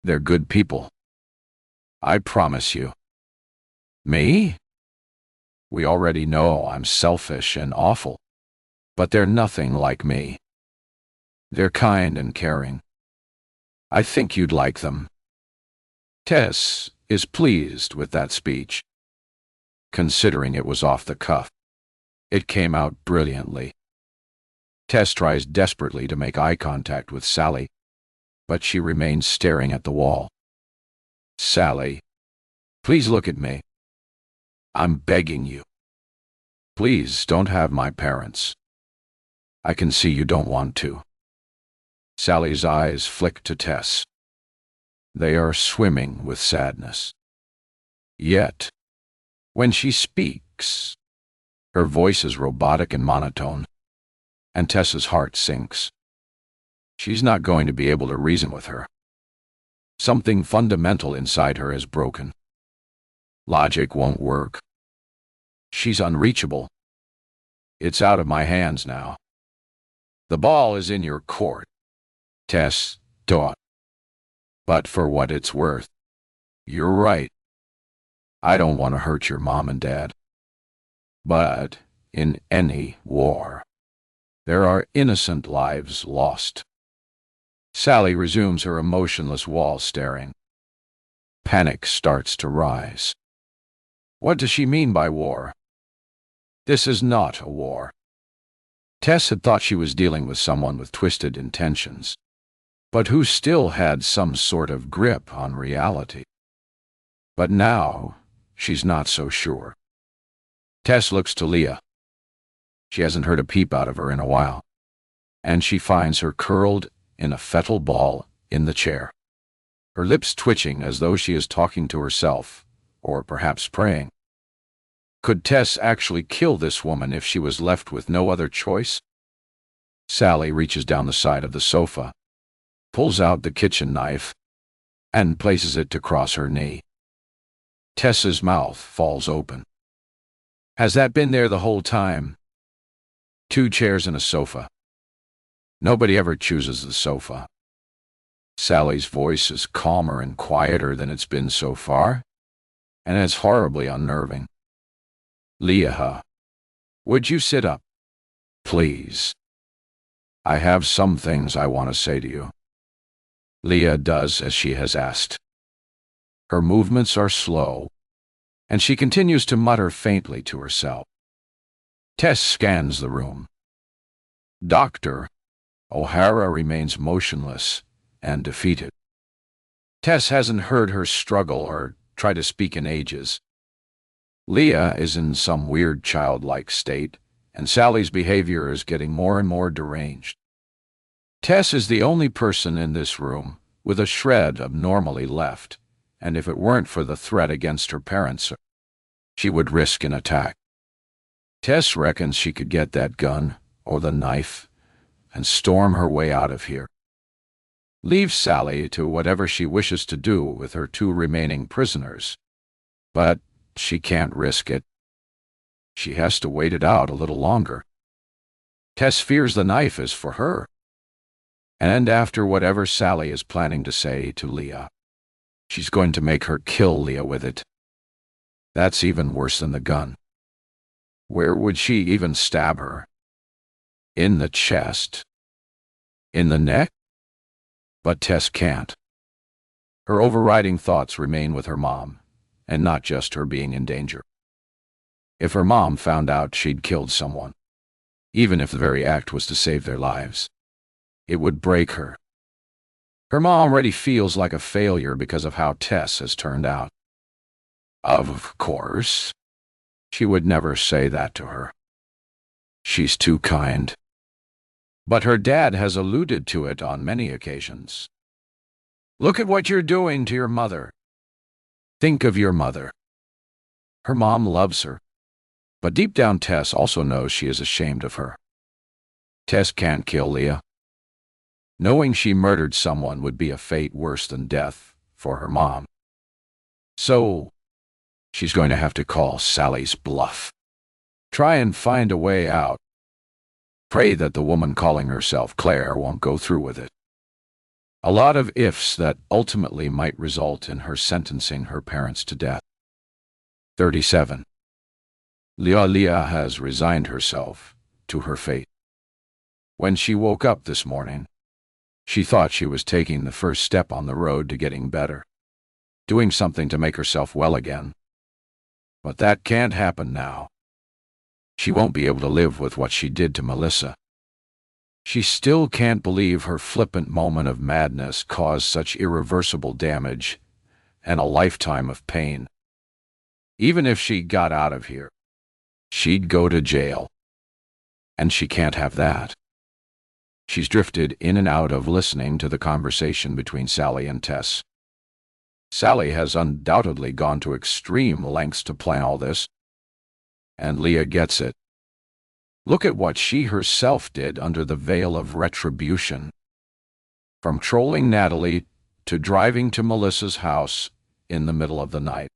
They're good people. I promise you. Me? We already know I'm selfish and awful, but they're nothing like me. They're kind and caring. I think you'd like them. Tess is pleased with that speech. Considering it was off the cuff, it came out brilliantly. Tess tries desperately to make eye contact with Sally, but she remains staring at the wall. Sally, please look at me. I'm begging you. Please don't have my parents. I can see you don't want to. Sally's eyes flick to Tess. They are swimming with sadness. Yet, when she speaks, her voice is robotic and monotone, and Tess's heart sinks. She's not going to be able to reason with her. Something fundamental inside her is broken. Logic won't work. She's unreachable. It's out of my hands now. The ball is in your court, Tess thought. But for what it's worth, you're right. I don't want to hurt your mom and dad. But in any war, there are innocent lives lost. Sally resumes her emotionless wall staring. Panic starts to rise. What does she mean by war? This is not a war. Tess had thought she was dealing with someone with twisted intentions, but who still had some sort of grip on reality. But now, she's not so sure. Tess looks to Leah. She hasn't heard a peep out of her in a while, and she finds her curled in a fetal ball in the chair. her lips twitching as though she is talking to herself, or perhaps praying. Could Tess actually kill this woman if she was left with no other choice? Sally reaches down the side of the sofa, pulls out the kitchen knife, and places it to cross her knee. Tess's mouth falls open. Has that been there the whole time? 2 chairs and a sofa. Nobody ever chooses the sofa. Sally's voice is calmer and quieter than it's been so far, and it's horribly unnerving. Leah, would you sit up? Please. I have some things I want to say to you. Leah does as she has asked. Her movements are slow, and she continues to mutter faintly to herself. Tess scans the room. Dr. O'Hara remains motionless and defeated. Tess hasn't heard her struggle or try to speak in ages. Leah is in some weird childlike state, and Sally's behavior is getting more and more deranged. Tess is the only person in this room with a shred of normally left, and if it weren't for the threat against her parents, she would risk an attack. Tess reckons she could get that gun or the knife and storm her way out of here. Leave Sally to whatever she wishes to do with her 2 remaining prisoners, but she can't risk it. She has to wait it out a little longer. Tess fears the knife is for her. And after whatever Sally is planning to say to Leah, she's going to make her kill Leah with it. That's even worse than the gun. Where would she even stab her? In the chest? In the neck? But Tess can't. Her overriding thoughts remain with her mom, and not just her being in danger. If her mom found out she'd killed someone, even if the very act was to save their lives, it would break her. Her mom already feels like a failure because of how Tess has turned out. Of course, she would never say that to her. She's too kind. But her dad has alluded to it on many occasions. Look at what you're doing to your mother. Think of your mother. Her mom loves her, but deep down Tess also knows she is ashamed of her. Tess can't kill Leah. Knowing she murdered someone would be a fate worse than death for her mom. So, she's going to have to call Sally's bluff. Try and find a way out. Pray that the woman calling herself Claire won't go through with it. A lot of ifs that ultimately might result in her sentencing her parents to death. 37. Leah has resigned herself to her fate. When she woke up this morning, she thought she was taking the first step on the road to getting better, doing something to make herself well again. But that can't happen now. She won't be able to live with what she did to Melissa. She still can't believe her flippant moment of madness caused such irreversible damage and a lifetime of pain. Even if she got out of here, she'd go to jail. And she can't have that. She's drifted in and out of listening to the conversation between Sally and Tess. Sally has undoubtedly gone to extreme lengths to plan all this, and Leah gets it. Look at what she herself did under the veil of retribution. From trolling Natalie to driving to Melissa's house in the middle of the night.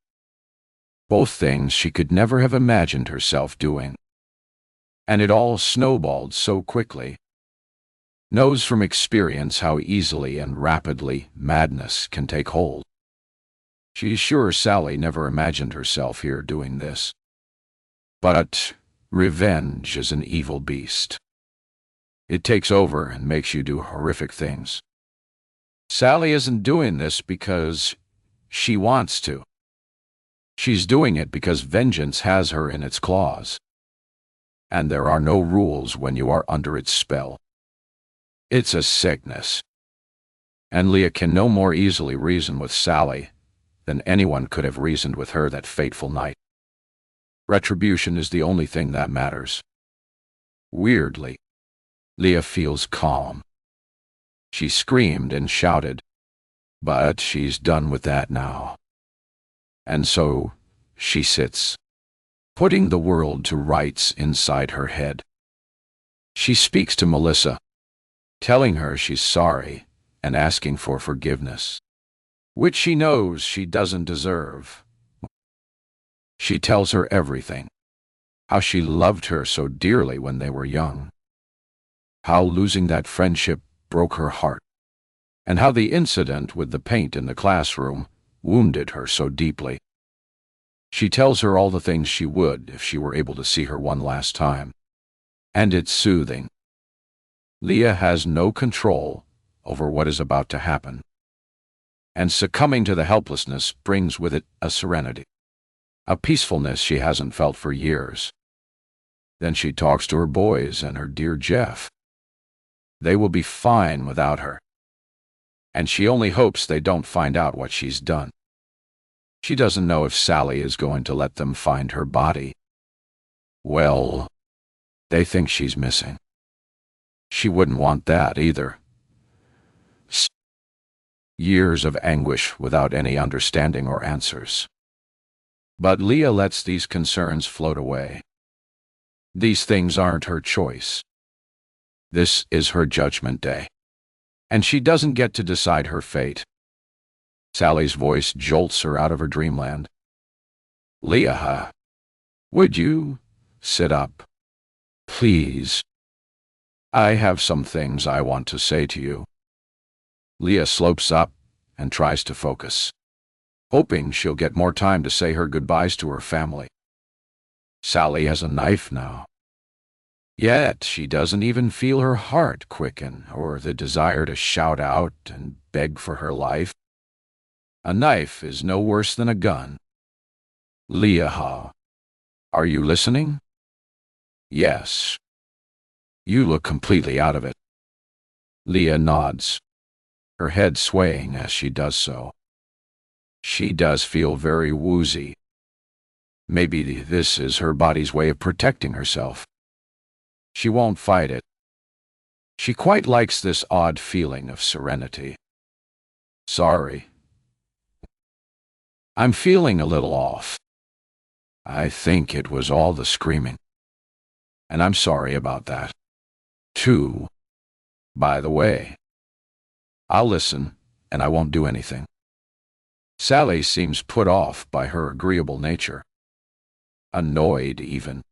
Both things she could never have imagined herself doing. And it all snowballed so quickly. Knows from experience how easily and rapidly madness can take hold. She's sure Sally never imagined herself here doing this. But revenge is an evil beast. It takes over and makes you do horrific things. Sally isn't doing this because she wants to. She's doing it because vengeance has her in its claws. And there are no rules when you are under its spell. It's a sickness. And Leah can no more easily reason with Sally than anyone could have reasoned with her that fateful night. Retribution is the only thing that matters. Weirdly, Leah feels calm. She screamed and shouted, But she's done with that now. And so she sits, putting the world to rights inside her head. She speaks to Melissa, telling her she's sorry and asking for forgiveness, which she knows she doesn't deserve. She tells her everything, how she loved her so dearly when they were young, how losing that friendship broke her heart, and how the incident with the paint in the classroom wounded her so deeply. She tells her all the things she would if she were able to see her one last time, and it's soothing. Leah has no control over what is about to happen, and succumbing to the helplessness brings with it a serenity, a peacefulness she hasn't felt for years. Then she talks to her boys and her dear Jeff. They will be fine without her, and she only hopes they don't find out what she's done. She doesn't know if Sally is going to let them find her body. Well, they think she's missing. She wouldn't want that either. Years of anguish without any understanding or answers. But Leah lets these concerns float away. These things aren't her choice. This is her judgment day, and she doesn't get to decide her fate. Sally's voice jolts her out of her dreamland. Leah, would you sit up? Please. I have some things I want to say to you. Leah slopes up and tries to focus, hoping she'll get more time to say her goodbyes to her family. Sally has a knife now. Yet she doesn't even feel her heart quicken or the desire to shout out and beg for her life. A knife is no worse than a gun. Leah, are you listening? Yes. You look completely out of it. Leah nods, her head swaying as she does so. She does feel very woozy. Maybe this is her body's way of protecting herself. She won't fight it. She quite likes this odd feeling of serenity. Sorry. I'm feeling a little off. I think it was all the screaming. And I'm sorry about that, too. By the way, I'll listen, and I won't do anything. Sally seems put off by her agreeable nature. Annoyed, even.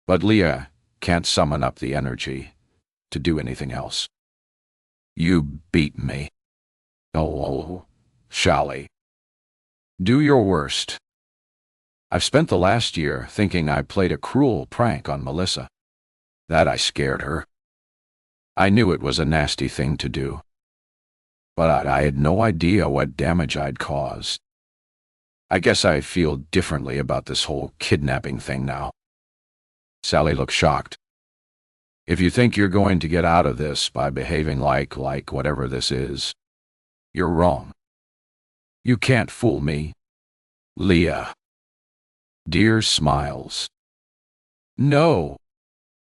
But Leah can't summon up the energy to do anything else. You beat me. Oh, Sally. Do your worst. I've spent the last year thinking I played a cruel prank on Melissa. That I scared her. I knew it was a nasty thing to do. But I had no idea what damage I'd caused. I guess I feel differently about this whole kidnapping thing now. Sally looked shocked. If you think you're going to get out of this by behaving like whatever this is, you're wrong. You can't fool me. Leah. Dear smiles. No,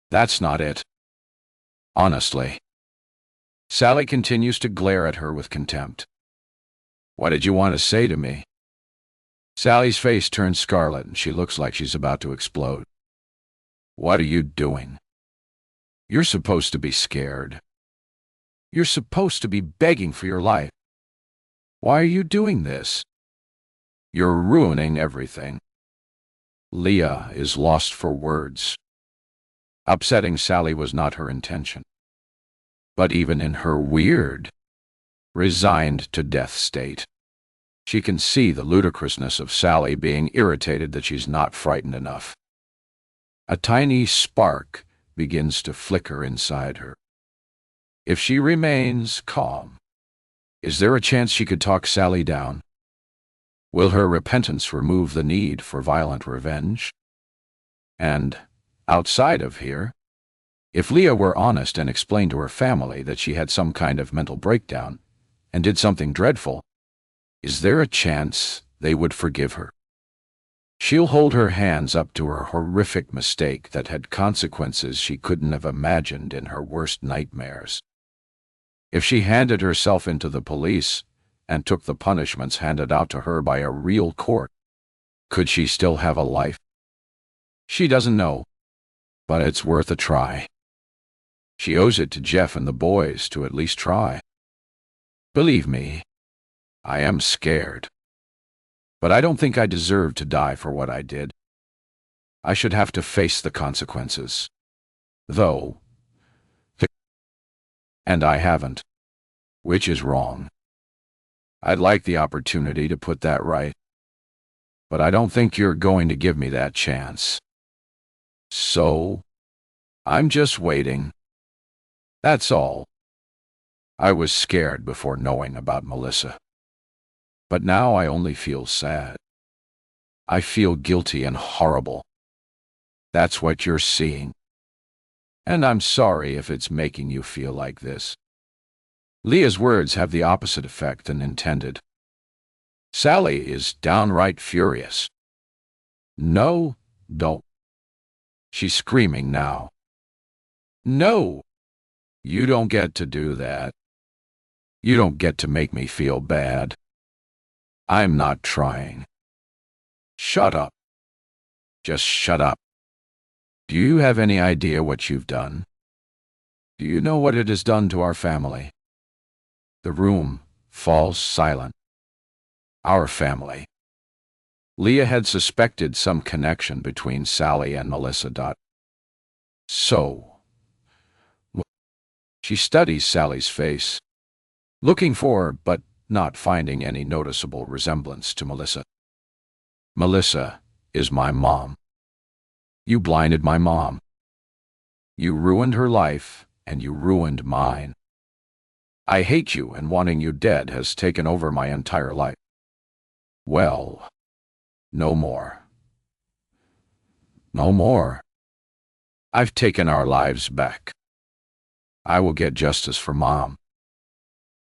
that's not it. Honestly. Sally continues to glare at her with contempt. What did you want to say to me? Sally's face turns scarlet and she looks like she's about to explode. What are you doing? You're supposed to be scared. You're supposed to be begging for your life. Why are you doing this? You're ruining everything. Leah is lost for words. Upsetting Sally was not her intention. But even in her weird, resigned to death state, she can see the ludicrousness of Sally being irritated that she's not frightened enough. A tiny spark begins to flicker inside her. If she remains calm, is there a chance she could talk Sally down? Will her repentance remove the need for violent revenge? And, outside of here, if Leah were honest and explained to her family that she had some kind of mental breakdown and did something dreadful, is there a chance they would forgive her? She'll hold her hands up to her horrific mistake that had consequences she couldn't have imagined in her worst nightmares. If she handed herself into the police and took the punishments handed out to her by a real court. Could she still have a life? She doesn't know, but it's worth a try. She owes it to Jeff and the boys to at least try. Believe me, I am scared. But I don't think I deserve to die for what I did. I should have to face the consequences. Though, and I haven't, which is wrong. I'd like the opportunity to put that right, but I don't think you're going to give me that chance. So, I'm just waiting. That's all. I was scared before knowing about Melissa. But now I only feel sad. I feel guilty and horrible. That's what you're seeing. And I'm sorry if it's making you feel like this. Leah's words have the opposite effect than intended. Sally is downright furious. No, don't. She's screaming now. No, you don't get to do that. You don't get to make me feel bad. I'm not trying. Shut up. Just shut up. Do you have any idea what you've done? Do you know what it has done to our family? The room falls silent. Our family. Leah had suspected some connection between Sally and Melissa. So, she studies Sally's face, looking for but not finding any noticeable resemblance to Melissa. Melissa is my mom. You blinded my mom. You ruined her life, and you ruined mine. I hate you, and wanting you dead has taken over my entire life. Well, no more. No more. I've taken our lives back. I will get justice for Mom.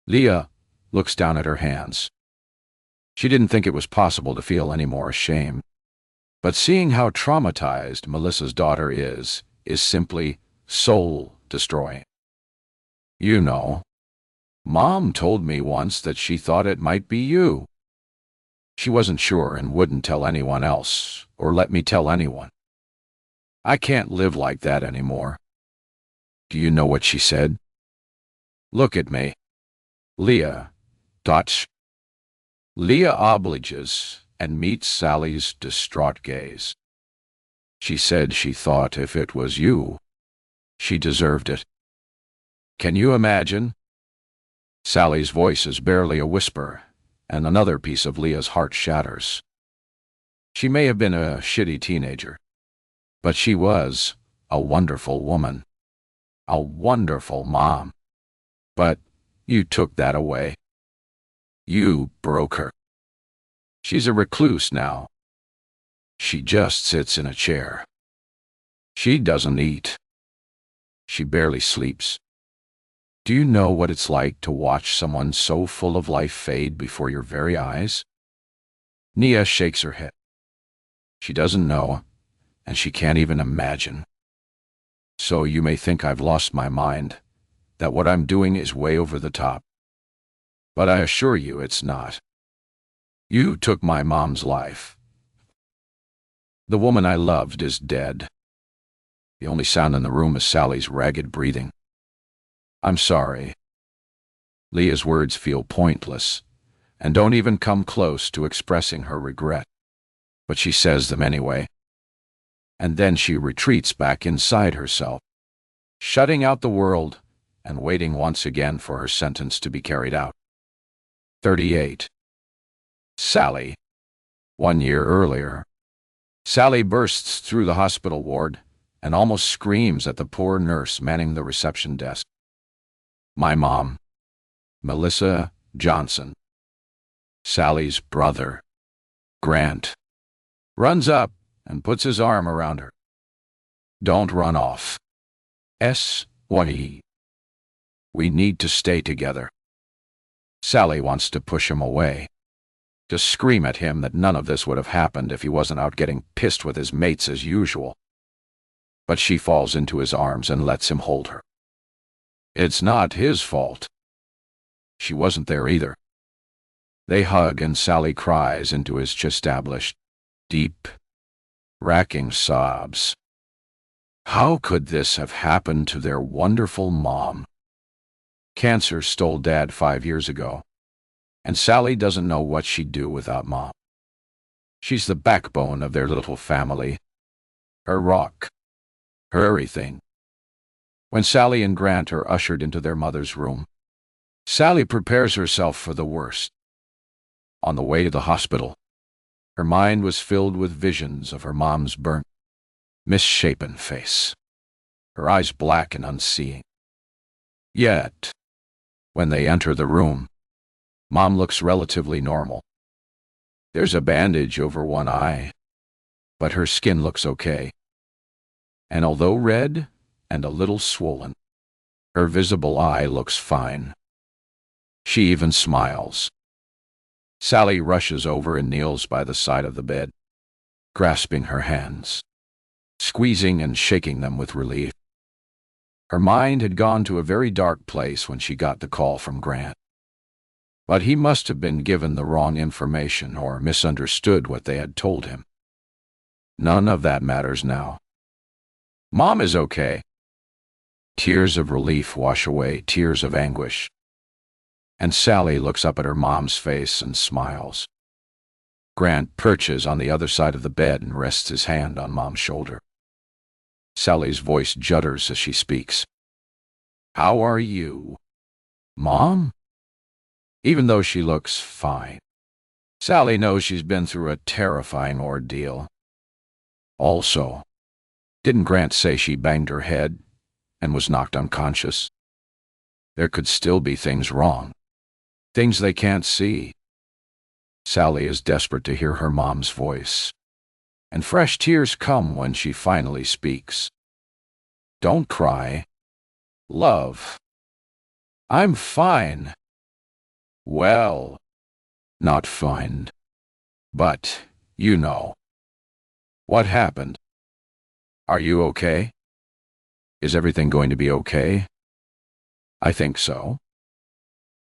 Leah looks down at her hands. She didn't think it was possible to feel any more ashamed. But seeing how traumatized Melissa's daughter is simply soul-destroying. You know, Mom told me once that she thought it might be you. She wasn't sure and wouldn't tell anyone else, or let me tell anyone. I can't live like that anymore. Do you know what she said? Look at me. Leah. Leah obliges and meets Sally's distraught gaze. She said she thought if it was you, she deserved it. Can you imagine? Sally's voice is barely a whisper, and another piece of Leah's heart shatters. She may have been a shitty teenager, but she was a wonderful woman. A wonderful mom. But you took that away. You broke her. She's a recluse now. She just sits in a chair. She doesn't eat. She barely sleeps. Do you know what it's like to watch someone so full of life fade before your very eyes? Nia shakes her head. She doesn't know, and she can't even imagine. So you may think I've lost my mind, that what I'm doing is way over the top. But I assure you it's not. You took my mom's life. The woman I loved is dead. The only sound in the room is Sally's ragged breathing. I'm sorry. Leah's words feel pointless, and don't even come close to expressing her regret. But she says them anyway. And then she retreats back inside herself, shutting out the world and waiting once again for her sentence to be carried out. 38. Sally. 1 year earlier. Sally bursts through the hospital ward and almost screams at the poor nurse manning the reception desk. My mom, Melissa Johnson, Sally's brother, Grant, runs up and puts his arm around her. Don't run off. We need to stay together. Sally wants to push him away, to scream at him that none of this would have happened if he wasn't out getting pissed with his mates as usual. But she falls into his arms and lets him hold her. It's not his fault. She wasn't there either. They hug and Sally cries into his established, deep, racking sobs. How could this have happened to their wonderful mom? Cancer stole Dad 5 years ago, and Sally doesn't know what she'd do without Mom. She's the backbone of their little family, her rock, her everything. When Sally and Grant are ushered into their mother's room, Sally prepares herself for the worst. On the way to the hospital, her mind was filled with visions of her mom's burnt, misshapen face, her eyes black and unseeing. Yet, when they enter the room, Mom looks relatively normal. There's a bandage over one eye, but her skin looks okay. And although red and a little swollen, her visible eye looks fine. She even smiles. Sally rushes over and kneels by the side of the bed, grasping her hands, squeezing and shaking them with relief. Her mind had gone to a very dark place when she got the call from Grant. But he must have been given the wrong information or misunderstood what they had told him. None of that matters now. Mom is okay. Tears of relief wash away tears of anguish. And Sally looks up at her mom's face and smiles. Grant perches on the other side of the bed and rests his hand on Mom's shoulder. Sally's voice judders as she speaks. How are you, Mom? Even though she looks fine, Sally knows she's been through a terrifying ordeal. Also, didn't Grant say she banged her head and was knocked unconscious? There could still be things wrong, things they can't see. Sally is desperate to hear her mom's voice, and fresh tears come when she finally speaks. Don't cry. Love. I'm fine. Well, not fine. But, you know. What happened? Are you okay? Is everything going to be okay? I think so.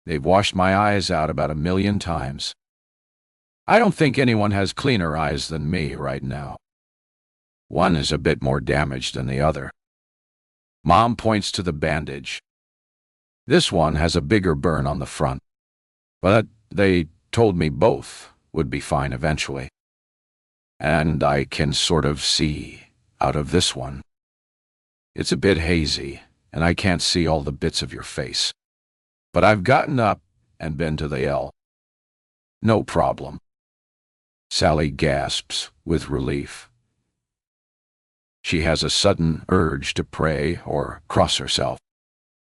They've washed my eyes out about 1,000,000 times. I don't think anyone has cleaner eyes than me right now. One is a bit more damaged than the other. Mom points to the bandage. This one has a bigger burn on the front, but they told me both would be fine eventually. And I can sort of see out of this one. It's a bit hazy, and I can't see all the bits of your face. But I've gotten up and been to the L. No problem. Sally gasps with relief. She has a sudden urge to pray or cross herself,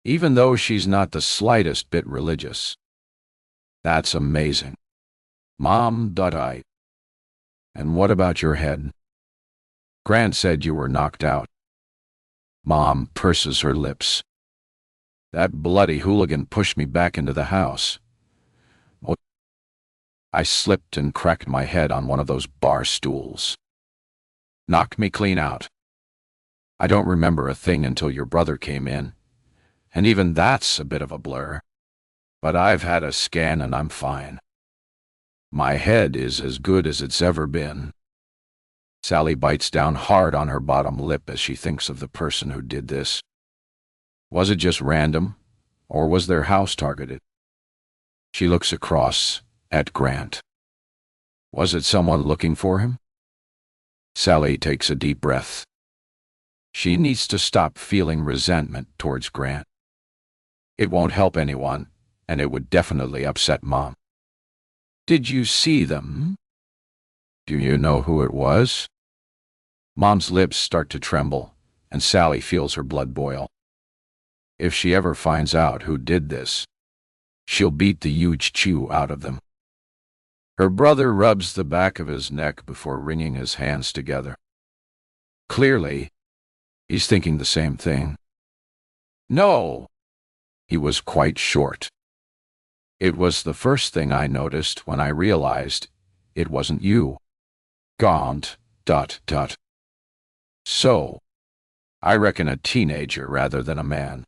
even though she's not the slightest bit religious. That's amazing. Mom, I. And what about your head? Grant said you were knocked out. Mom purses her lips. That bloody hooligan pushed me back into the house. Oh, I slipped and cracked my head on one of those bar stools. Knocked me clean out. I don't remember a thing until your brother came in, and even that's a bit of a blur. But I've had a scan and I'm fine. My head is as good as it's ever been. Sally bites down hard on her bottom lip as she thinks of the person who did this. Was it just random, or was their house targeted? She looks across at Grant. Was it someone looking for him? Sally takes a deep breath. She needs to stop feeling resentment towards Grant. It won't help anyone, and it would definitely upset Mom. Did you see them? Do you know who it was? Mom's lips start to tremble, and Sally feels her blood boil. If she ever finds out who did this, she'll beat the huge chew out of them. Her brother rubs the back of his neck before wringing his hands together. Clearly, he's thinking the same thing. No, he was quite short. It was the first thing I noticed when I realized it wasn't you. Gaunt, ... So, I reckon a teenager rather than a man.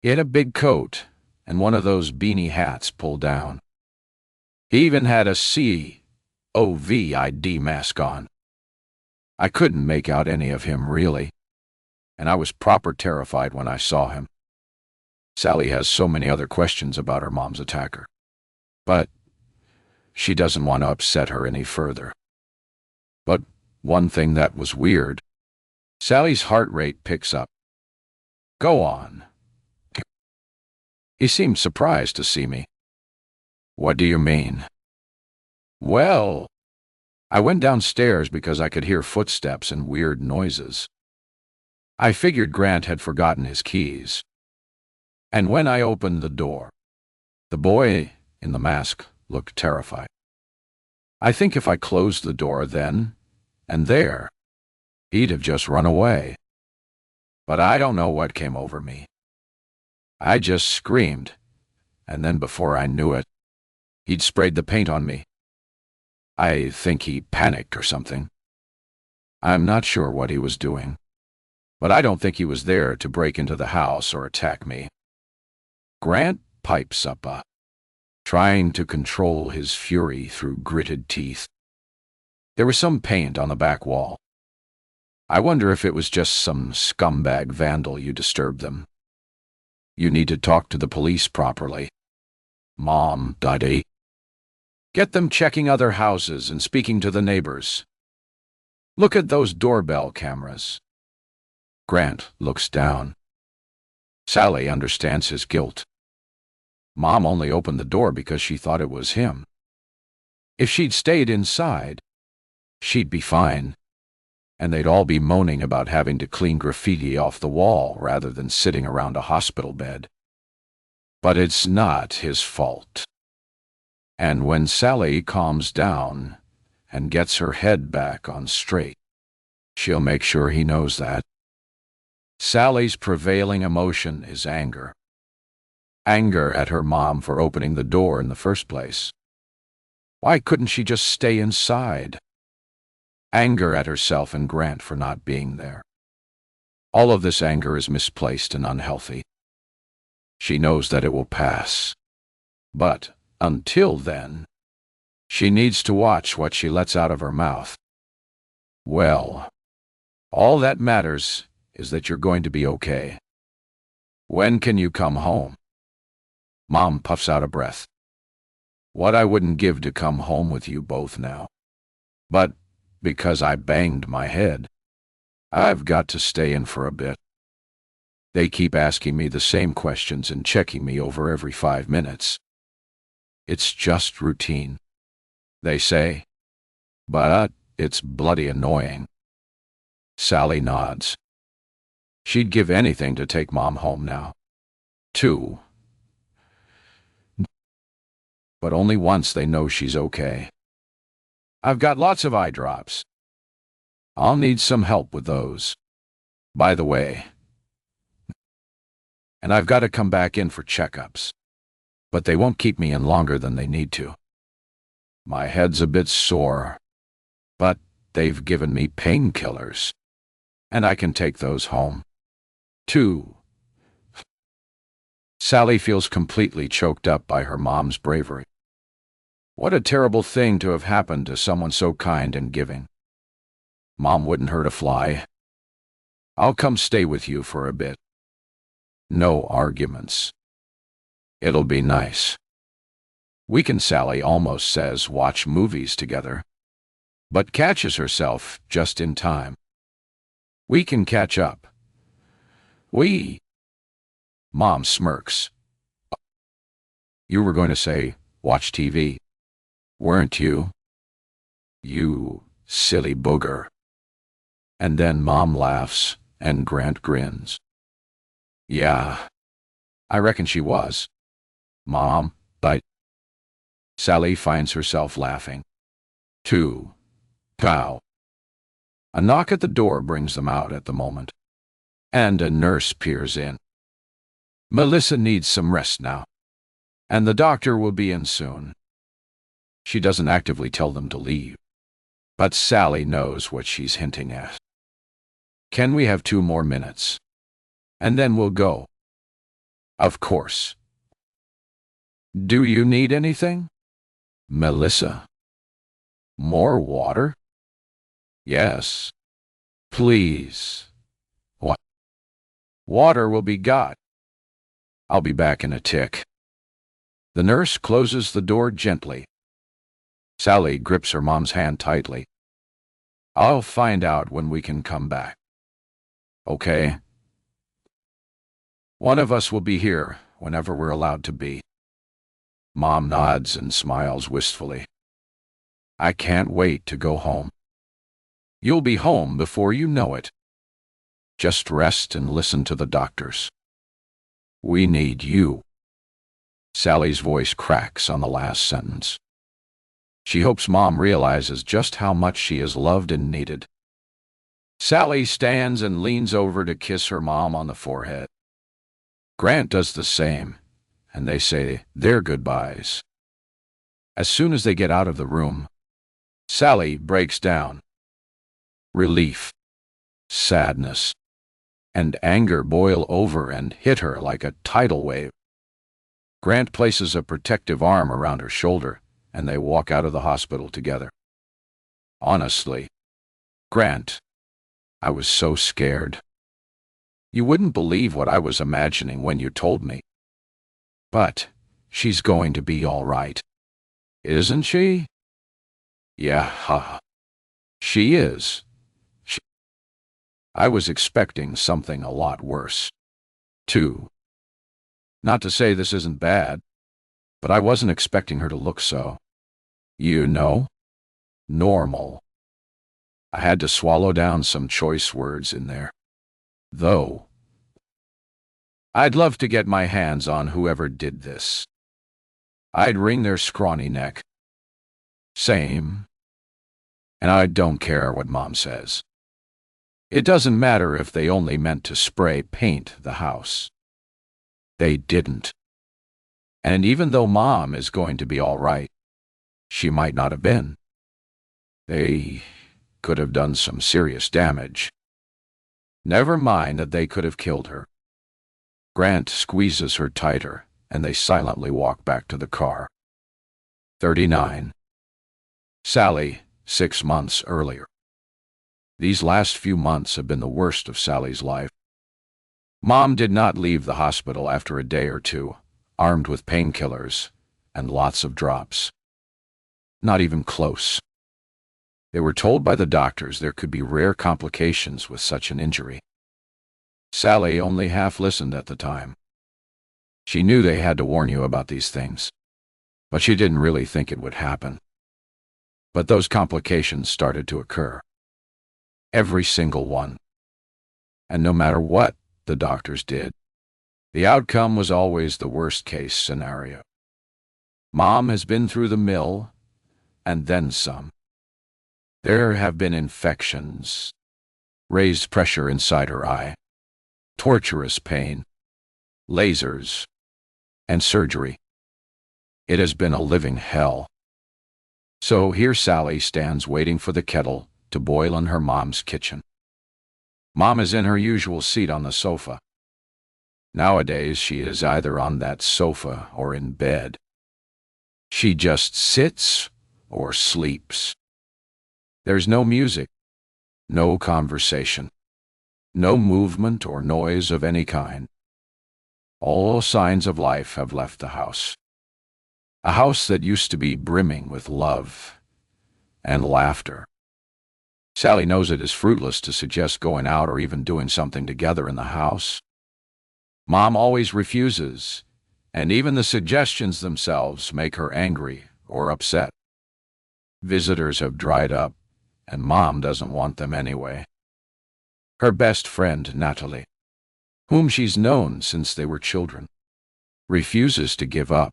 He had a big coat and one of those beanie hats pulled down. He even had a COVID mask on. I couldn't make out any of him, really, and I was proper terrified when I saw him. Sally has so many other questions about her mom's attacker, but she doesn't want to upset her any further. But one thing that was weird, Sally's heart rate picks up. Go on. He seemed surprised to see me. What do you mean? Well, I went downstairs because I could hear footsteps and weird noises. I figured Grant had forgotten his keys. And when I opened the door, the boy in the mask looked terrified. I think if I closed the door then and there, he'd have just run away. But I don't know what came over me. I just screamed, and then before I knew it, he'd sprayed the paint on me. I think he panicked or something. I'm not sure what he was doing, but I don't think he was there to break into the house or attack me. Grant pipes up, trying to control his fury through gritted teeth. There was some paint on the back wall. I wonder if it was just some scumbag vandal you disturbed them. You need to talk to the police properly. Mom, Daddy. Get them checking other houses and speaking to the neighbors. Look at those doorbell cameras. Grant looks down. Sally understands his guilt. Mom only opened the door because she thought it was him. If she'd stayed inside, she'd be fine, and they'd all be moaning about having to clean graffiti off the wall rather than sitting around a hospital bed. But it's not his fault. And when Sally calms down and gets her head back on straight, she'll make sure he knows that. Sally's prevailing emotion is anger. Anger at her mom for opening the door in the first place. Why couldn't she just stay inside? Anger at herself and Grant for not being there. All of this anger is misplaced and unhealthy. She knows that it will pass. But until then, she needs to watch what she lets out of her mouth. Well, all that matters is that you're going to be okay. When can you come home? Mom puffs out a breath. What I wouldn't give to come home with you both now. But because I banged my head, I've got to stay in for a bit. They keep asking me the same questions and checking me over every 5 minutes. It's just routine, they say, but it's bloody annoying. Sally nods. She'd give anything to take Mom home now. 2. But only once they know she's okay. I've got lots of eye drops. I'll need some help with those. By the way, and I've got to come back in for checkups, but they won't keep me in longer than they need to. My head's a bit sore, but they've given me painkillers, and I can take those home. 2. Sally feels completely choked up by her mom's bravery. What a terrible thing to have happened to someone so kind and giving. Mom wouldn't hurt a fly. I'll come stay with you for a bit. No arguments. It'll be nice. We can, Sally almost says, watch movies together, but catches herself just in time. We can catch up. Mom smirks. You were going to say, watch TV, weren't you? You silly booger. And then Mom laughs, and Grant grins. Yeah, I reckon she was. Mom, but... Sally finds herself laughing. 2. Pow. A knock at the door brings them out at the moment, and a nurse peers in. Melissa needs some rest now, and the doctor will be in soon. She doesn't actively tell them to leave, but Sally knows what she's hinting at. Can we have 2 more minutes? And then we'll go. Of course. Do you need anything? Melissa? More water? Yes. Please. What? Water will be got. I'll be back in a tick. The nurse closes the door gently. Sally grips her mom's hand tightly. I'll find out when we can come back. Okay? One of us will be here whenever we're allowed to be. Mom nods and smiles wistfully. I can't wait to go home. You'll be home before you know it. Just rest and listen to the doctors. We need you. Sally's voice cracks on the last sentence. She hopes Mom realizes just how much she is loved and needed. Sally stands and leans over to kiss her mom on the forehead. Grant does the same, and they say their goodbyes. As soon as they get out of the room, Sally breaks down. Relief, sadness, and anger boil over and hit her like a tidal wave. Grant places a protective arm around her shoulder, and they walk out of the hospital together. Honestly, Grant, I was so scared. You wouldn't believe what I was imagining when you told me. But she's going to be all right. Isn't she? Yeah, she is. I was expecting something a lot worse, too. Not to say this isn't bad, but I wasn't expecting her to look so, normal. I had to swallow down some choice words in there. Though, I'd love to get my hands on whoever did this. I'd wring their scrawny neck. Same. And I don't care what Mom says. It doesn't matter if they only meant to spray paint the house. They didn't. And even though Mom is going to be all right, she might not have been. They could have done some serious damage. Never mind that they could have killed her. Grant squeezes her tighter, and they silently walk back to the car. 39. Sally, 6 months earlier. These last few months have been the worst of Sally's life. Mom did not leave the hospital after a day or two, armed with painkillers and lots of drops. Not even close. They were told by the doctors there could be rare complications with such an injury. Sally only half listened at the time. She knew they had to warn you about these things, but she didn't really think it would happen. But those complications started to occur. Every single one. And no matter what the doctors did, the outcome was always the worst-case scenario. Mom has been through the mill, and then some. There have been infections, raised pressure inside her eye, torturous pain, lasers, and surgery. It has been a living hell. So here Sally stands waiting for the kettle to boil in her mom's kitchen. Mom is in her usual seat on the sofa. Nowadays, she is either on that sofa or in bed. She just sits or sleeps. There's no music, no conversation, no movement or noise of any kind. All signs of life have left the house. A house that used to be brimming with love and laughter. Sally knows it is fruitless to suggest going out or even doing something together in the house. Mom always refuses, and even the suggestions themselves make her angry or upset. Visitors have dried up, and Mom doesn't want them anyway. Her best friend, Natalie, whom she's known since they were children, refuses to give up.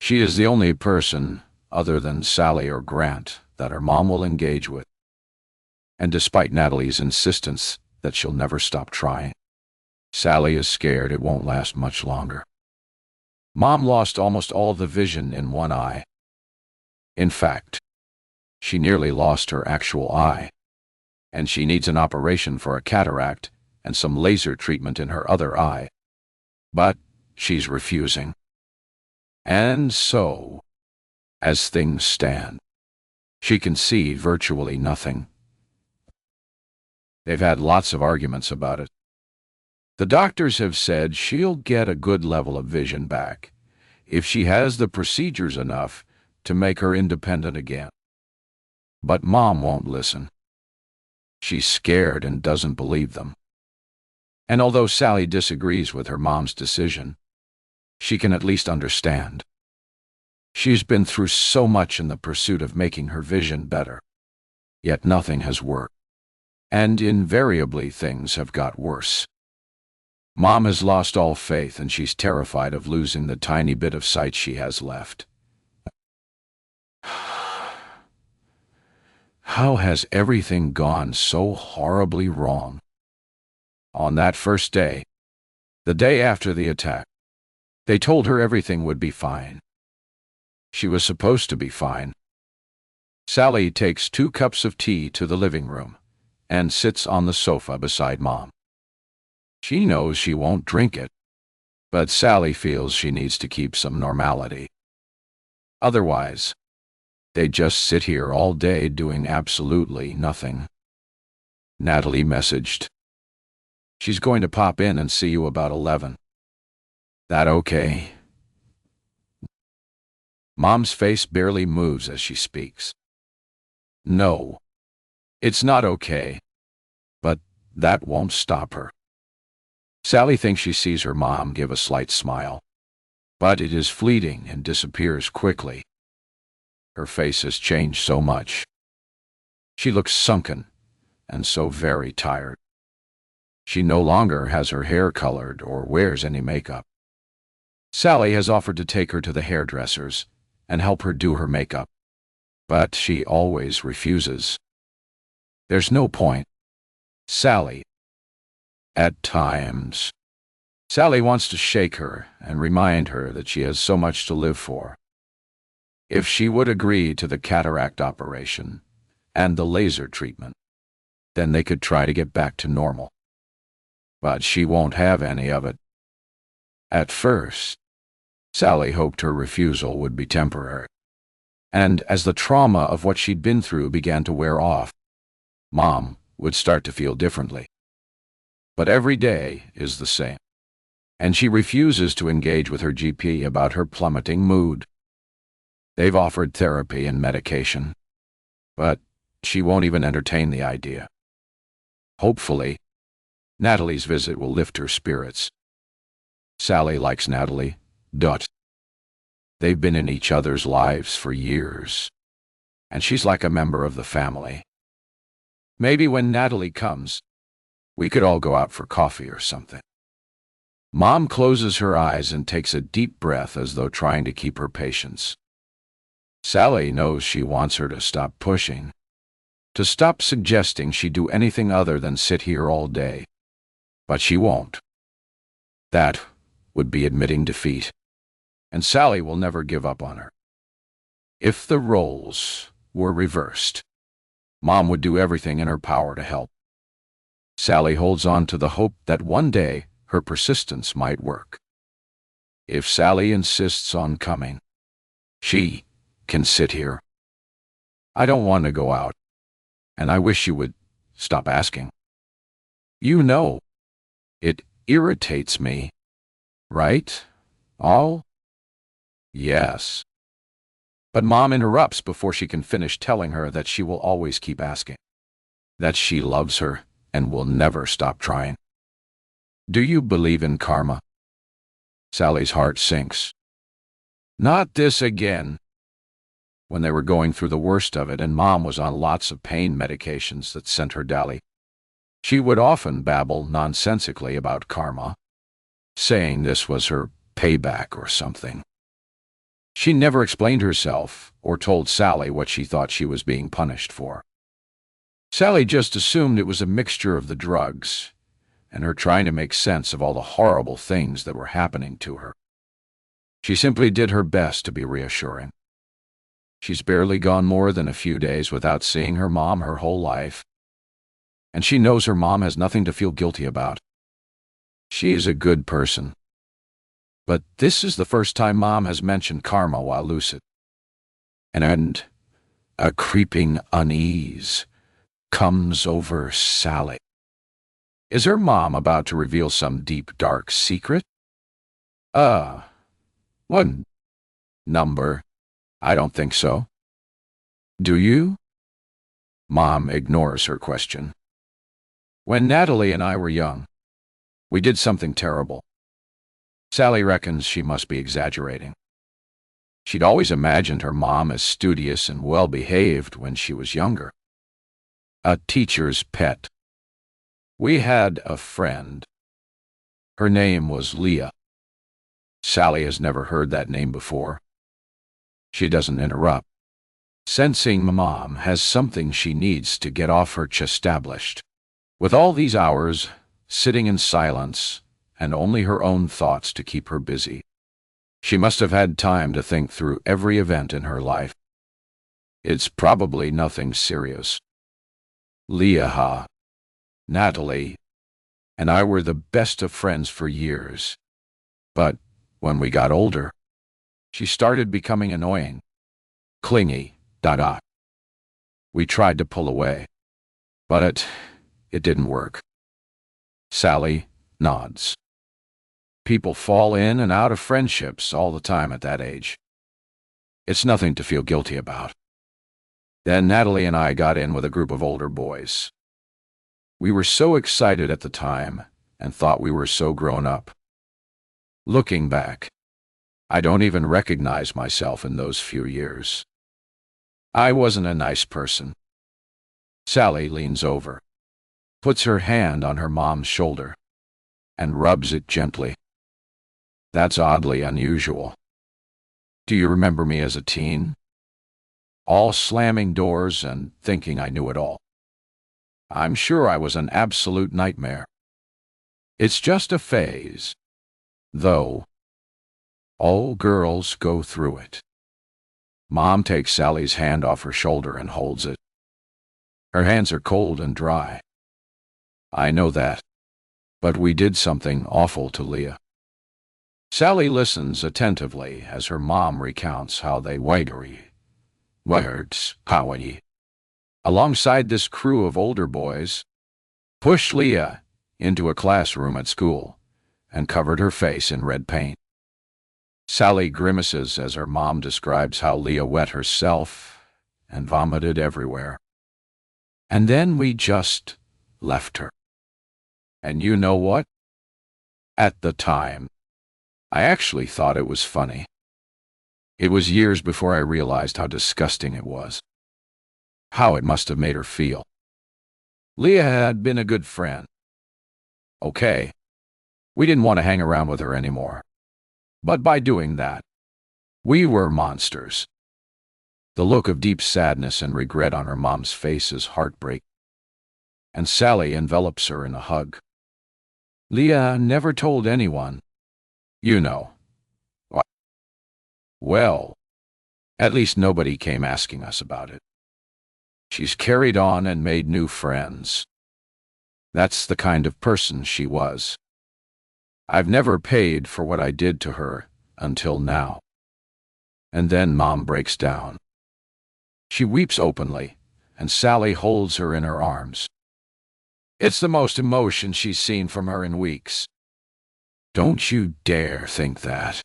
She is the only person, other than Sally or Grant, that her mom will engage with. And despite Natalie's insistence that she'll never stop trying, Sally is scared it won't last much longer. Mom lost almost all the vision in one eye. In fact, she nearly lost her actual eye, and she needs an operation for a cataract and some laser treatment in her other eye. But she's refusing. And so, As things stand, she can see virtually nothing. They've had lots of arguments about it. The doctors have said she'll get a good level of vision back if she has the procedures enough to make her independent again. But Mom won't listen. She's scared and doesn't believe them. And although Sally disagrees with her mom's decision, she can at least understand. She's been through so much in the pursuit of making her vision better, yet nothing has worked. And invariably things have got worse. Mom has lost all faith and she's terrified of losing the tiny bit of sight she has left. How has everything gone so horribly wrong? On that first day, the day after the attack, they told her everything would be fine. She was supposed to be fine. Sally takes 2 cups of tea to the living room and sits on the sofa beside Mom. She knows she won't drink it, but Sally feels she needs to keep some normality. Otherwise, they just sit here all day doing absolutely nothing. Natalie messaged, "She's going to pop in and see you about 11. That okay?" Mom's face barely moves as she speaks. No, it's not okay, but that won't stop her. Sally thinks she sees her mom give a slight smile, but it is fleeting and disappears quickly. Her face has changed so much. She looks sunken and so very tired. She no longer has her hair colored or wears any makeup. Sally has offered to take her to the hairdressers and help her do her makeup, but she always refuses. There's no point. Sally. At times, Sally wants to shake her and remind her that she has so much to live for. If she would agree to the cataract operation and the laser treatment, then they could try to get back to normal. But she won't have any of it. At first, Sally hoped her refusal would be temporary. And as the trauma of what she'd been through began to wear off, Mom would start to feel differently. But every day is the same, and she refuses to engage with her GP about her plummeting mood. They've offered therapy and medication, but she won't even entertain the idea. Hopefully, Natalie's visit will lift her spirits. Sally likes Natalie. They've been in each other's lives for years, and she's like a member of the family. Maybe when Natalie comes, we could all go out for coffee or something. Mom closes her eyes and takes a deep breath as though trying to keep her patience. Sally knows she wants her to stop pushing, to stop suggesting she do anything other than sit here all day. But she won't. That would be admitting defeat, and Sally will never give up on her. If the roles were reversed, Mom would do everything in her power to help. Sally holds on to the hope that one day her persistence might work. If Sally insists on coming, she can sit here. I don't want to go out, and I wish you would stop asking. You know, it irritates me, right? All? Yes. But Mom interrupts before she can finish telling her that she will always keep asking, that she loves her and will never stop trying. Do you believe in karma? Sally's heart sinks. Not this again. When they were going through the worst of it and Mom was on lots of pain medications that sent her dally, she would often babble nonsensically about karma, saying this was her payback or something. She never explained herself or told Sally what she thought she was being punished for. Sally just assumed it was a mixture of the drugs and her trying to make sense of all the horrible things that were happening to her. She simply did her best to be reassuring. She's barely gone more than a few days without seeing her mom her whole life, and she knows her mom has nothing to feel guilty about. She is a good person. But this is the first time Mom has mentioned karma while lucid. and a creeping unease comes over Sally. Is her mom about to reveal some deep, dark secret? What number? I don't think so. Do you? Mom ignores her question. When Natalie and I were young, we did something terrible. Sally reckons she must be exaggerating. She'd always imagined her mom as studious and well-behaved when she was younger. A teacher's pet. We had a friend. Her name was Leah. Sally has never heard that name before. She doesn't interrupt, sensing Mom has something she needs to get off her chest established. With all these hours, sitting in silence, and only her own thoughts to keep her busy, she must have had time to think through every event in her life. It's probably nothing serious. Leah, Natalie, and I were the best of friends for years. But when we got older, she started becoming annoying, clingy, We tried to pull away, but it didn't work. Sally nods. People fall in and out of friendships all the time at that age. It's nothing to feel guilty about. Then Natalie and I got in with a group of older boys. We were so excited at the time and thought we were so grown up. Looking back, I don't even recognize myself in those few years. I wasn't a nice person. Sally leans over, puts her hand on her mom's shoulder, and rubs it gently. That's oddly unusual. Do you remember me as a teen? All slamming doors and thinking I knew it all. I'm sure I was an absolute nightmare. It's just a phase, though. All girls go through it. Mom takes Sally's hand off her shoulder and holds it. Her hands are cold and dry. I know that, but we did something awful to Leah. Sally listens attentively as her mom recounts how they alongside this crew of older boys, pushed Leah into a classroom at school and covered her face in red paint. Sally grimaces as her mom describes how Leah wet herself and vomited everywhere. And then we just left her. And you know what? At the time, I actually thought it was funny. It was years before I realized how disgusting it was. How it must have made her feel. Leah had been a good friend. Okay, we didn't want to hang around with her anymore. But by doing that, we were monsters. The look of deep sadness and regret on her mom's face is heartbreak, and Sally envelops her in a hug. Leah never told anyone. You know. What? Well, at least nobody came asking us about it. She's carried on and made new friends. That's the kind of person she was. I've never paid for what I did to her until now. And then Mom breaks down. She weeps openly, and Sally holds her in her arms. It's the most emotion she's seen from her in weeks. Don't you dare think that.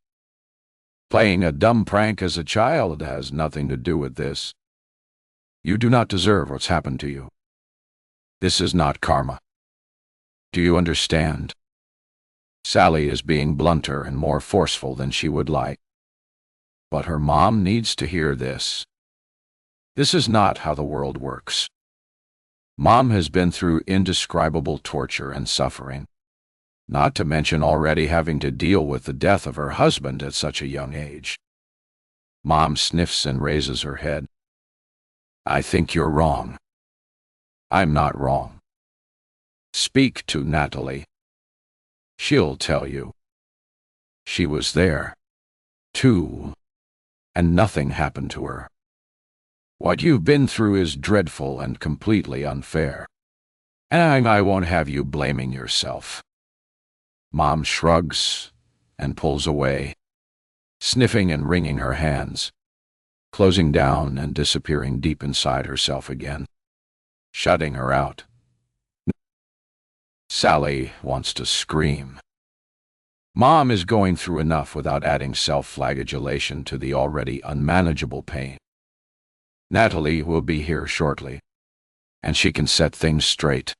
Playing a dumb prank as a child has nothing to do with this. You do not deserve what's happened to you. This is not karma. Do you understand? Sally is being blunter and more forceful than she would like. But her mom needs to hear this. This is not how the world works. Mom has been through indescribable torture and suffering, not to mention already having to deal with the death of her husband at such a young age. Mom sniffs and raises her head. I think you're wrong. I'm not wrong. Speak to Natalie. She'll tell you. She was there, too, and nothing happened to her. What you've been through is dreadful and completely unfair. And I won't have you blaming yourself. Mom shrugs and pulls away, sniffing and wringing her hands. closing down and disappearing deep inside herself again, shutting her out. Sally wants to scream. Mom is going through enough without adding self-flagellation to the already unmanageable pain. Natalie will be here shortly, and she can set things straight.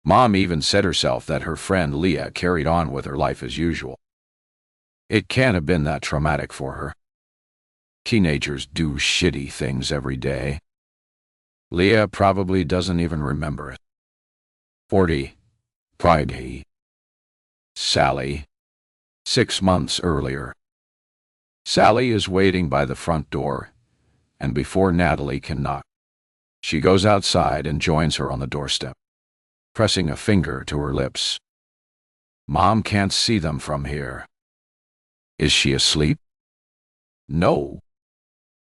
Mom even said herself that her friend Leah carried on with her life as usual. It can't have been that traumatic for her. Teenagers do shitty things every day. Leah probably doesn't even remember it. 40. Friday. Sally. 6 months earlier. Sally is waiting by the front door, and before Natalie can knock, she goes outside and joins her on the doorstep, pressing a finger to her lips. Mom can't see them from here. Is she asleep? No.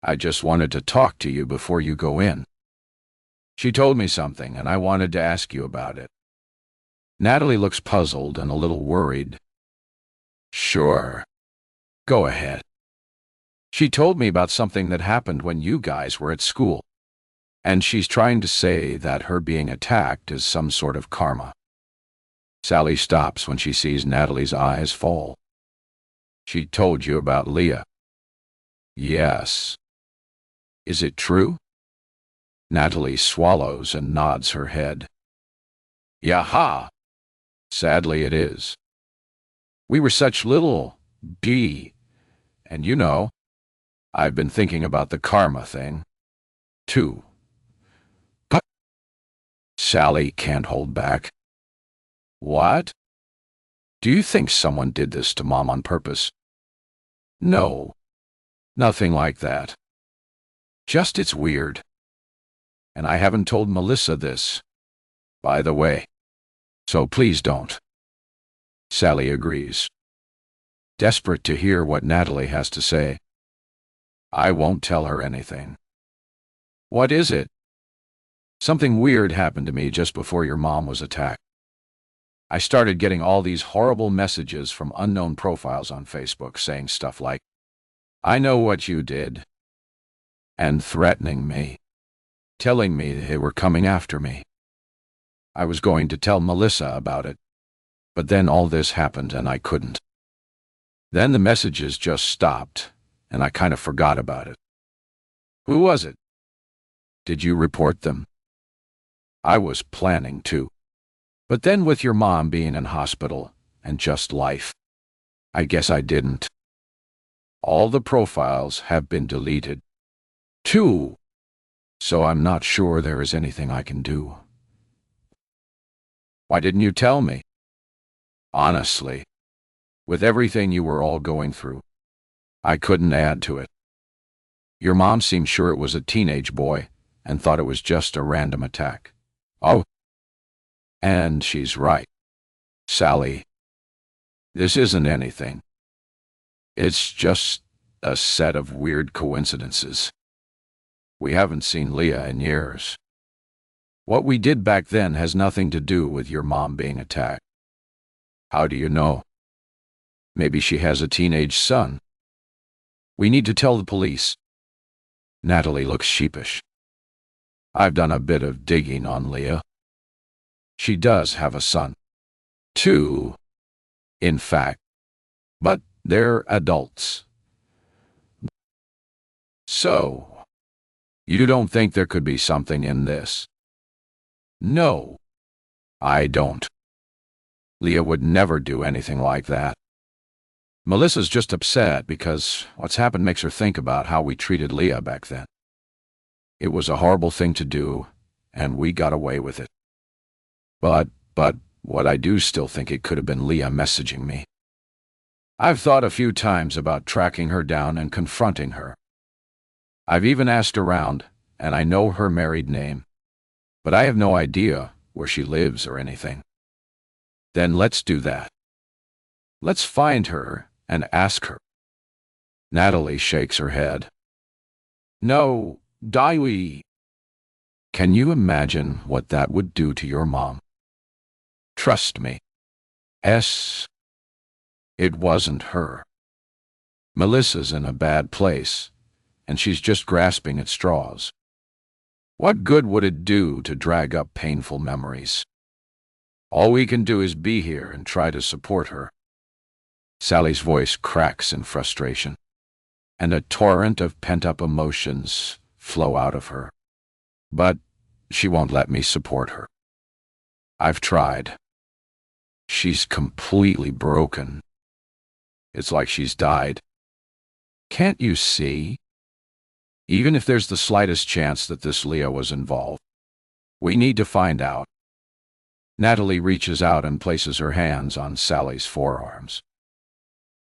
I just wanted to talk to you before you go in. She told me something, and I wanted to ask you about it. Natalie looks puzzled and a little worried. Sure. Go ahead. She told me about something that happened when you guys were at school, and she's trying to say that her being attacked is some sort of karma. Sally stops when she sees Natalie's eyes fall. She told you about Leah. Yes. Is it true? Natalie swallows and nods her head. Yaha! Sadly it is. We were such little and you know, I've been thinking about the karma thing, too. But Sally can't hold back. What? Do you think someone did this to Mom on purpose? No. Nothing like that. Just it's weird. And I haven't told Melissa this, by the way. So please don't. Sally agrees, desperate to hear what Natalie has to say. I won't tell her anything. What is it? Something weird happened to me just before your mom was attacked. I started getting all these horrible messages from unknown profiles on Facebook saying stuff like, I know what you did, and threatening me, telling me they were coming after me. I was going to tell Melissa about it, but then all this happened and I couldn't. Then the messages just stopped, and I kind of forgot about it. Who was it? Did you report them? I was planning to. But then with your mom being in hospital and just life, I guess I didn't. All the profiles have been deleted, too, so I'm not sure there is anything I can do. Why didn't you tell me? Honestly, with everything you were all going through, I couldn't add to it. Your mom seemed sure it was a teenage boy and thought it was just a random attack. Oh, and she's right. Sally, this isn't anything. It's just a set of weird coincidences. We haven't seen Leah in years. What we did back then has nothing to do with your mom being attacked. How do you know? Maybe she has a teenage son. We need to tell the police. Natalie looks sheepish. I've done a bit of digging on Leah. She does have a son. 2, in fact. But they're adults. So, you don't think there could be something in this? No, I don't. Leah would never do anything like that. Melissa's just upset because what's happened makes her think about how we treated Leah back then. It was a horrible thing to do, and we got away with it. But what I do still think it could have been Leah messaging me. I've thought a few times about tracking her down and confronting her. I've even asked around, and I know her married name, but I have no idea where she lives or anything. Then let's do that. Let's find her and ask her. Natalie shakes her head. No, Daiwi. Can you imagine what that would do to your mom? Trust me. It wasn't her. Melissa's in a bad place, and she's just grasping at straws. What good would it do to drag up painful memories? All we can do is be here and try to support her. Sally's voice cracks in frustration, and a torrent of pent-up emotions flow out of her. But she won't let me support her. I've tried. She's completely broken. It's like she's died. Can't you see? Even if there's the slightest chance that this Leah was involved, we need to find out. Natalie reaches out and places her hands on Sally's forearms.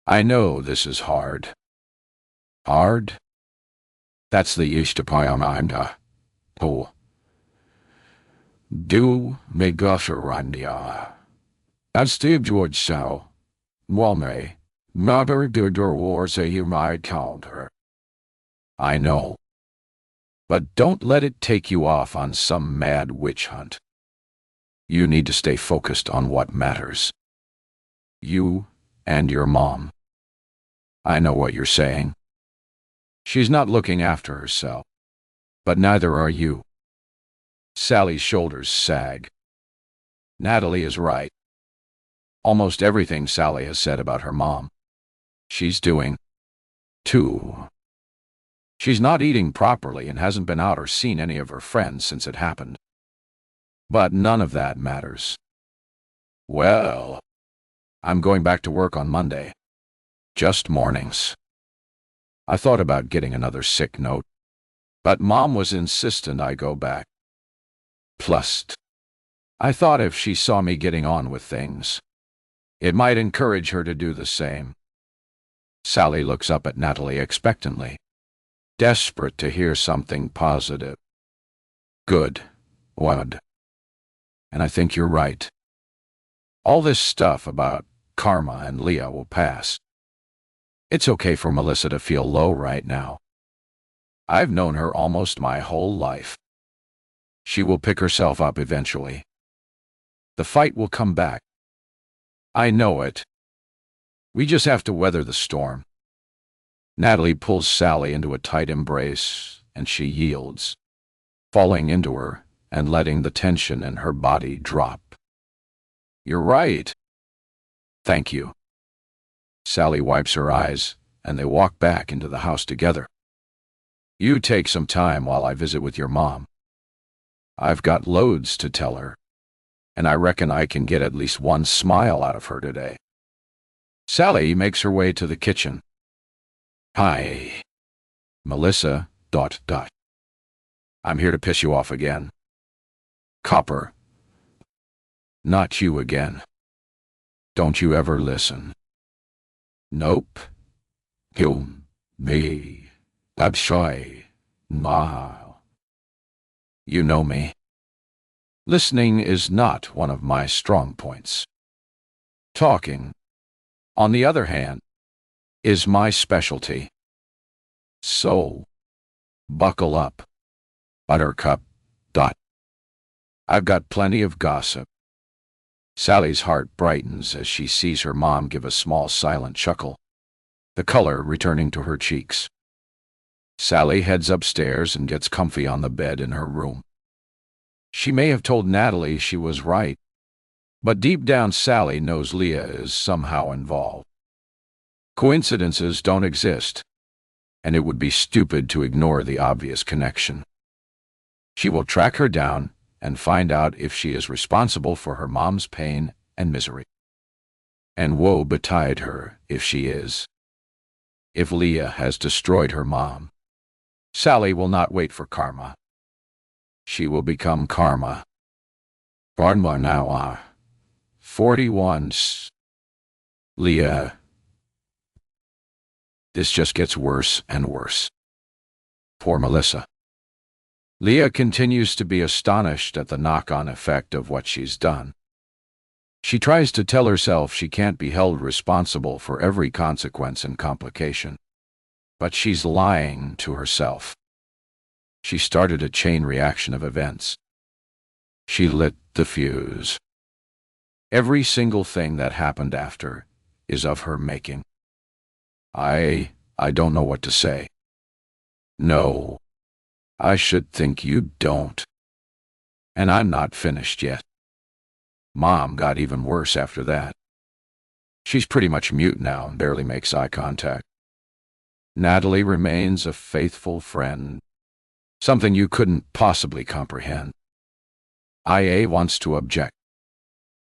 I know this is hard. Hard? That's the Ishtapayamanda. Oh. Do me gusharandia. As Steve George so. Walme. Mother Dudur war say you might count her. I know. But don't let it take you off on some mad witch hunt. You need to stay focused on what matters. You and your mom. I know what you're saying. She's not looking after herself. But neither are you. Sally's shoulders sag. Natalie is right. Almost everything Sally has said about her mom, she's doing, too. She's not eating properly and hasn't been out or seen any of her friends since it happened. But none of that matters. Well, I'm going back to work on Monday. Just mornings. I thought about getting another sick note, but Mom was insistent I go back. Plus, I thought if she saw me getting on with things, it might encourage her to do the same. Sally looks up at Natalie expectantly, desperate to hear something positive. Good, Wad. And I think you're right. All this stuff about karma and Leah will pass. It's okay for Melissa to feel low right now. I've known her almost my whole life. She will pick herself up eventually. The fight will come back. I know it. We just have to weather the storm. Natalie pulls Sally into a tight embrace, and she yields, falling into her and letting the tension in her body drop. You're right. Thank you. Sally wipes her eyes, and they walk back into the house together. You take some time while I visit with your mom. I've got loads to tell her, and I reckon I can get at least one smile out of her today. Sally makes her way to the kitchen. Hi. Melissa, ... I'm here to piss you off again. Copper. Not you again. Don't you ever listen. Nope. You, me, I'm shy. Nah. You know me. Listening is not one of my strong points. Talking, on the other hand, is my specialty. So, buckle up, Buttercup. I've got plenty of gossip. Sally's heart brightens as she sees her mom give a small silent chuckle, the color returning to her cheeks. Sally heads upstairs and gets comfy on the bed in her room. She may have told Natalie she was right, but deep down Sally knows Leah is somehow involved. Coincidences don't exist, and it would be stupid to ignore the obvious connection. She will track her down and find out if she is responsible for her mom's pain and misery. And woe betide her if she is. If Leah has destroyed her mom, Sally will not wait for karma. She will become karma. Karma now are 41. Leah. This just gets worse and worse. Poor Melissa. Leah continues to be astonished at the knock-on effect of what she's done. She tries to tell herself she can't be held responsible for every consequence and complication. But she's lying to herself. She started a chain reaction of events. She lit the fuse. Every single thing that happened after is of her making. I don't know what to say. No, I should think you don't. And I'm not finished yet. Mom got even worse after that. She's pretty much mute now and barely makes eye contact. Natalie remains a faithful friend, something you couldn't possibly comprehend. IA wants to object.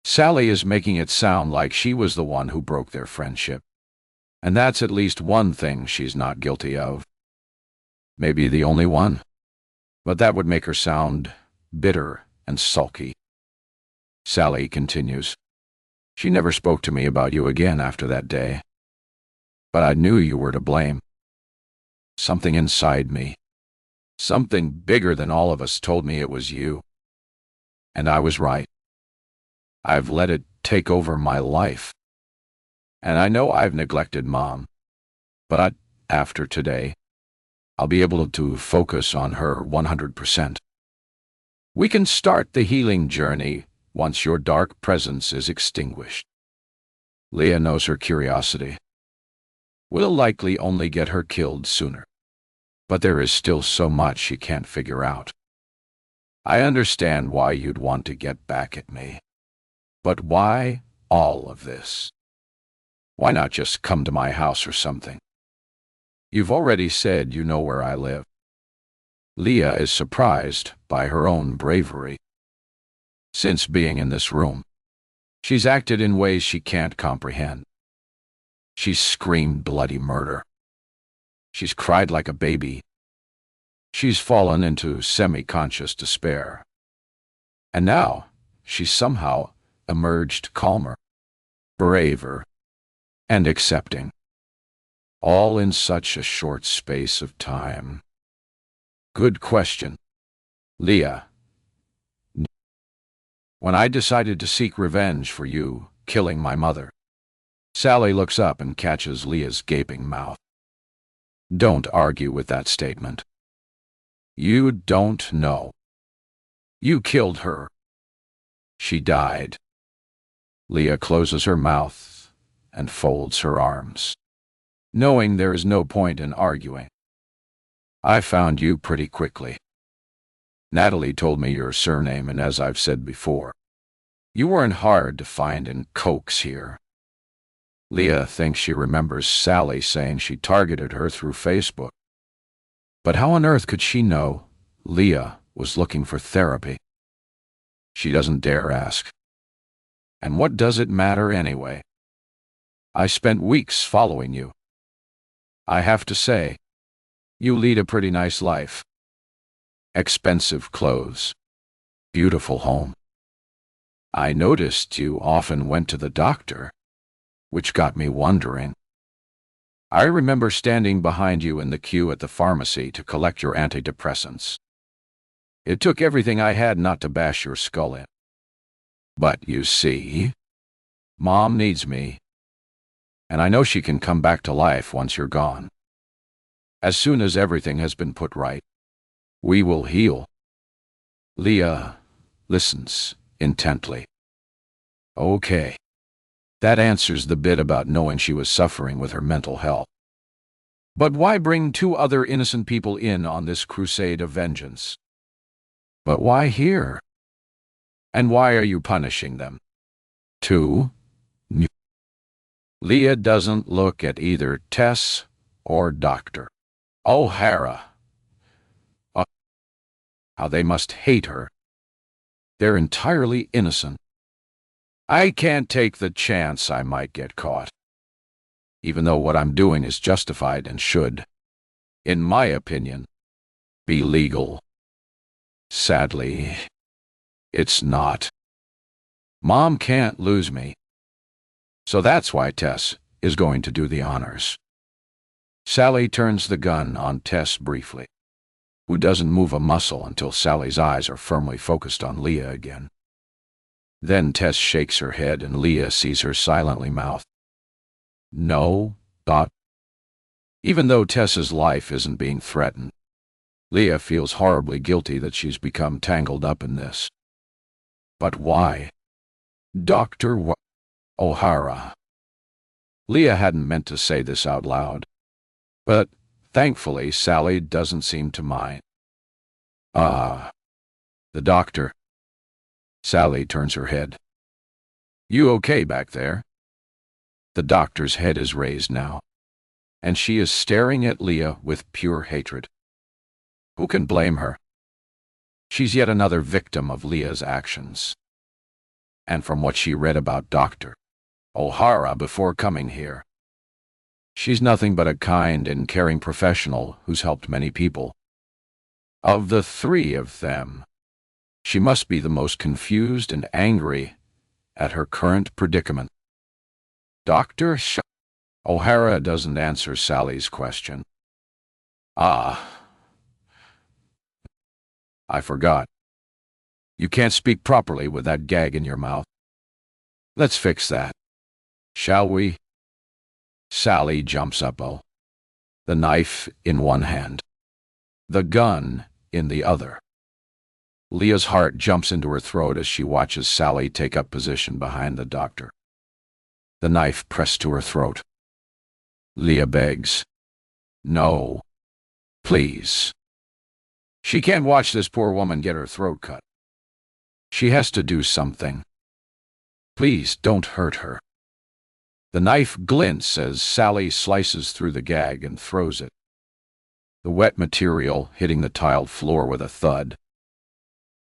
Sally is making it sound like she was the one who broke their friendship, and that's at least one thing she's not guilty of. Maybe the only one, but that would make her sound bitter and sulky. Sally continues. She never spoke to me about you again after that day, but I knew you were to blame. Something inside me, something bigger than all of us, told me it was you. And I was right. I've let it take over my life. And I know I've neglected Mom, but after today, I'll be able to focus on her 100%. We can start the healing journey once your dark presence is extinguished. Leah knows her curiosity will likely only get her killed sooner, but there is still so much she can't figure out. I understand why you'd want to get back at me, but why all of this? Why not just come to my house or something? You've already said you know where I live. Leah is surprised by her own bravery. Since being in this room, she's acted in ways she can't comprehend. She's screamed bloody murder. She's cried like a baby. She's fallen into semi-conscious despair. And now, she's somehow emerged calmer, braver, and accepting. All in such a short space of time. Good question, Leah. When I decided to seek revenge for you killing my mother, Sally looks up and catches Leah's gaping mouth. Don't argue with that statement. You don't know. You killed her. She died. Leah closes her mouth and folds her arms, knowing there is no point in arguing. I found you pretty quickly. Natalie told me your surname, and as I've said before, you weren't hard to find and coax here. Leah thinks she remembers Sally saying she targeted her through Facebook. But how on earth could she know Leah was looking for therapy? She doesn't dare ask. And what does it matter anyway? I spent weeks following you. I have to say, you lead a pretty nice life. Expensive clothes. Beautiful home. I noticed you often went to the doctor, which got me wondering. I remember standing behind you in the queue at the pharmacy to collect your antidepressants. It took everything I had not to bash your skull in. But you see, Mom needs me, and I know she can come back to life once you're gone. As soon as everything has been put right, we will heal. Leah listens intently. Okay. That answers the bit about knowing she was suffering with her mental health. But why bring two other innocent people in on this crusade of vengeance? But why here? And why are you punishing them? Two? Leah doesn't look at either Tess or Dr. O'Hara. How they must hate her. They're entirely innocent. I can't take the chance I might get caught, even though what I'm doing is justified and should, in my opinion, be legal. Sadly, it's not. Mom can't lose me. So that's why Tess is going to do the honors. Sally turns the gun on Tess briefly, who doesn't move a muscle until Sally's eyes are firmly focused on Leah again. Then Tess shakes her head and Leah sees her silently mouth. No, Doc. Even though Tess's life isn't being threatened, Leah feels horribly guilty that she's become tangled up in this. But why? Dr. O'Hara. Leah hadn't meant to say this out loud, but Thankfully, Sally doesn't seem to mind. Ah, the doctor. Sally turns her head. You okay back there? The doctor's head is raised now, and she is staring at Leah with pure hatred. Who can blame her? She's yet another victim of Leah's actions. And from what she read about Dr. O'Hara before coming here, she's nothing but a kind and caring professional who's helped many people. Of the three of them, she must be the most confused and angry at her current predicament. Dr. O'Hara doesn't answer Sally's question. Ah, I forgot. You can't speak properly with that gag in your mouth. Let's fix that, shall we? Sally jumps up, the knife in one hand, the gun in the other. Leah's heart jumps into her throat as she watches Sally take up position behind the doctor, the knife pressed to her throat. Leah begs, "No, please." She can't watch this poor woman get her throat cut. She has to do something. Please don't hurt her. The knife glints as Sally slices through the gag and throws it, the wet material hitting the tiled floor with a thud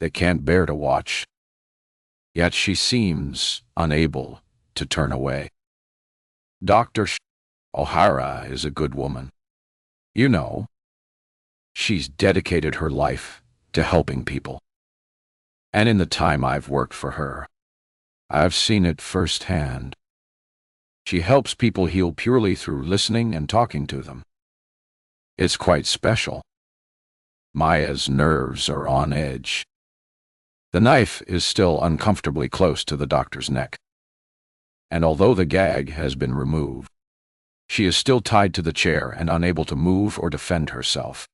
they can't bear to watch. Yet she seems unable to turn away. Dr. O'Hara is a good woman. You know, she's dedicated her life to helping people. And in the time I've worked for her, I've seen it firsthand. She helps people heal purely through listening and talking to them. It's quite special. Maya's nerves are on edge. The knife is still uncomfortably close to the doctor's neck. And although the gag has been removed, she is still tied to the chair and unable to move or defend herself.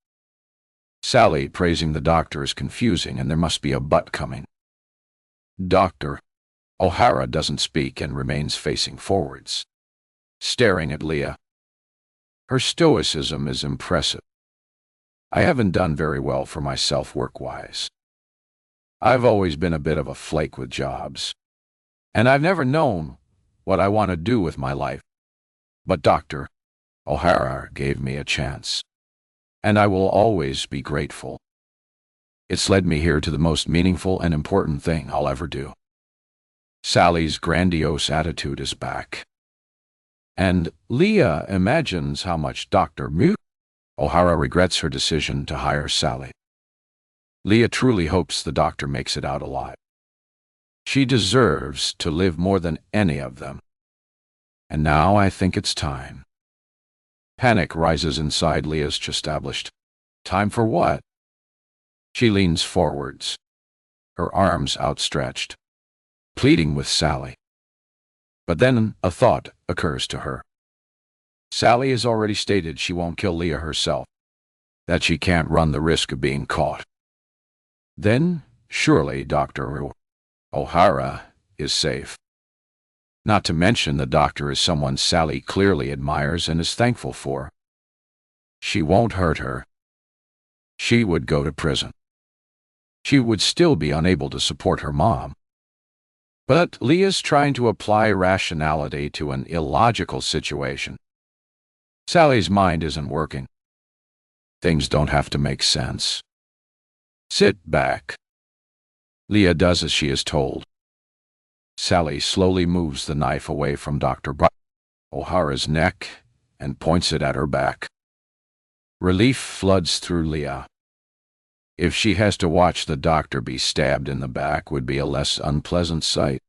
Sally praising the doctor is confusing, and there must be a but coming. Dr. O'Hara doesn't speak and remains facing forwards, staring at Leah. Her stoicism is impressive. I haven't done very well for myself work-wise. I've always been a bit of a flake with jobs, and I've never known what I want to do with my life. But Dr. O'Hara gave me a chance, and I will always be grateful. It's led me here to the most meaningful and important thing I'll ever do. Sally's grandiose attitude is back, and Leah imagines how much Dr. O'Hara regrets her decision to hire Sally. Leah truly hopes the doctor makes it out alive. She deserves to live more than any of them. And now I think it's time. Panic rises inside Leah's chest. Time for what? She leans forwards, her arms outstretched, pleading with Sally. But then a thought occurs to her. Sally has already stated she won't kill Leah herself, that she can't run the risk of being caught. Then, surely Dr. O'Hara is safe. Not to mention the doctor is someone Sally clearly admires and is thankful for. She won't hurt her. She would go to prison. She would still be unable to support her mom. But Leah's trying to apply rationality to an illogical situation. Sally's mind isn't working. Things don't have to make sense. Sit back. Leah does as she is told. Sally slowly moves the knife away from Dr. O'Hara's neck and points it at her back. Relief floods through Leah. If she has to watch the doctor be stabbed in the back would be a less unpleasant sight.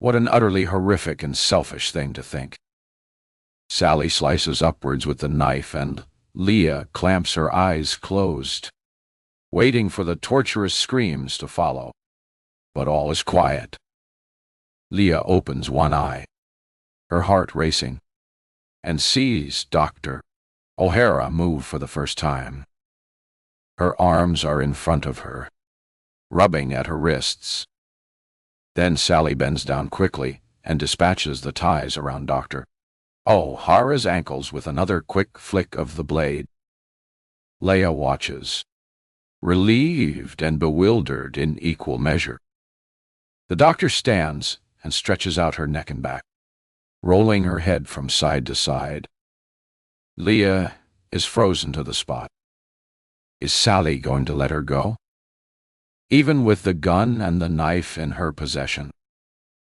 What an utterly horrific and selfish thing to think. Sally slices upwards with the knife, and Leah clamps her eyes closed, waiting for the torturous screams to follow. But all is quiet. Leah opens one eye, her heart racing, and sees Dr. O'Hara move for the first time. Her arms are in front of her, rubbing at her wrists. Then Sally bends down quickly and dispatches the ties around Dr. O'Hara's ankles with another quick flick of the blade. Leah watches, relieved and bewildered in equal measure. The doctor stands and stretches out her neck and back, rolling her head from side to side. Leah is frozen to the spot. Is Sally going to let her go? Even with the gun and the knife in her possession,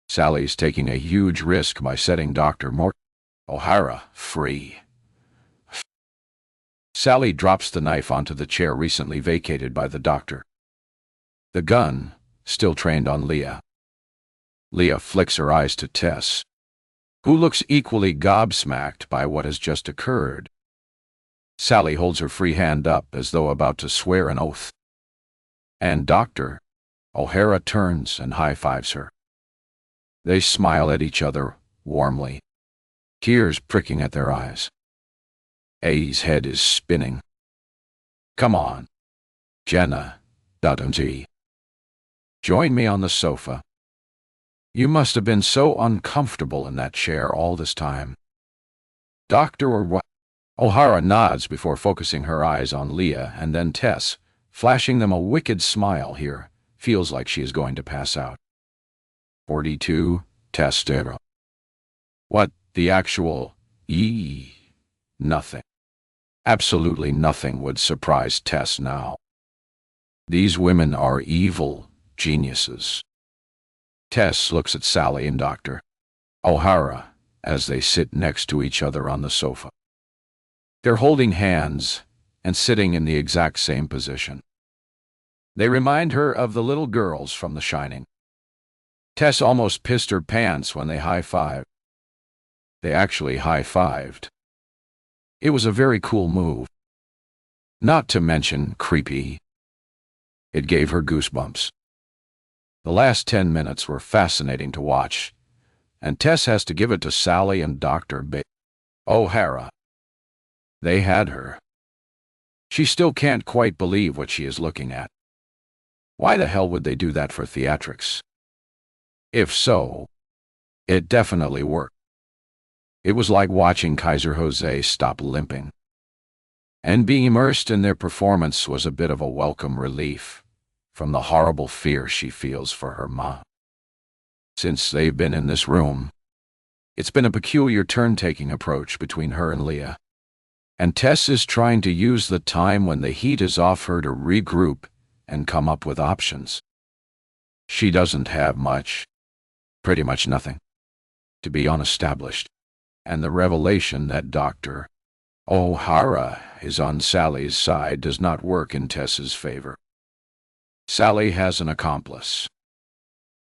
Sally's taking a huge risk by setting Dr. O'Hara free. Sally drops the knife onto the chair recently vacated by the doctor. The gun still trained on Leah. Leah flicks her eyes to Tess, who looks equally gobsmacked by what has just occurred. Sally holds her free hand up as though about to swear an oath. And Dr. O'Hara turns and high-fives her. They smile at each other warmly, tears pricking at their eyes. A's head is spinning. Come on, Jenna, Dudley. Join me on the sofa. You must have been so uncomfortable in that chair all this time. Dr. O'Hara nods before focusing her eyes on Leah, and then Tess, flashing them a wicked smile here, feels like she is going to pass out. 42, Testero. What the actual Nothing. Absolutely nothing would surprise Tess now. These women are evil geniuses. Tess looks at Sally and Dr. O'Hara as they sit next to each other on the sofa. They're holding hands and sitting in the exact same position. They remind her of the little girls from The Shining. Tess almost pissed her pants when they high-fived. They actually high-fived. It was a very cool move. Not to mention creepy. It gave her goosebumps. The last 10 minutes were fascinating to watch, and Tess has to give it to Sally and Dr. O'Hara. They had her. She still can't quite believe what she is looking at. Why the hell would they do that for theatrics? If so, it definitely worked. It was like watching Kaiser Jose stop limping. And being immersed in their performance was a bit of a welcome relief from the horrible fear she feels for her mom. Since they've been in this room, it's been a peculiar turn-taking approach between her and Leah. And Tess is trying to use the time when the heat is off her to regroup and come up with options. She doesn't have much, pretty much nothing, to be unestablished. And the revelation that Dr. O'Hara is on Sally's side does not work in Tess's favor. Sally has an accomplice.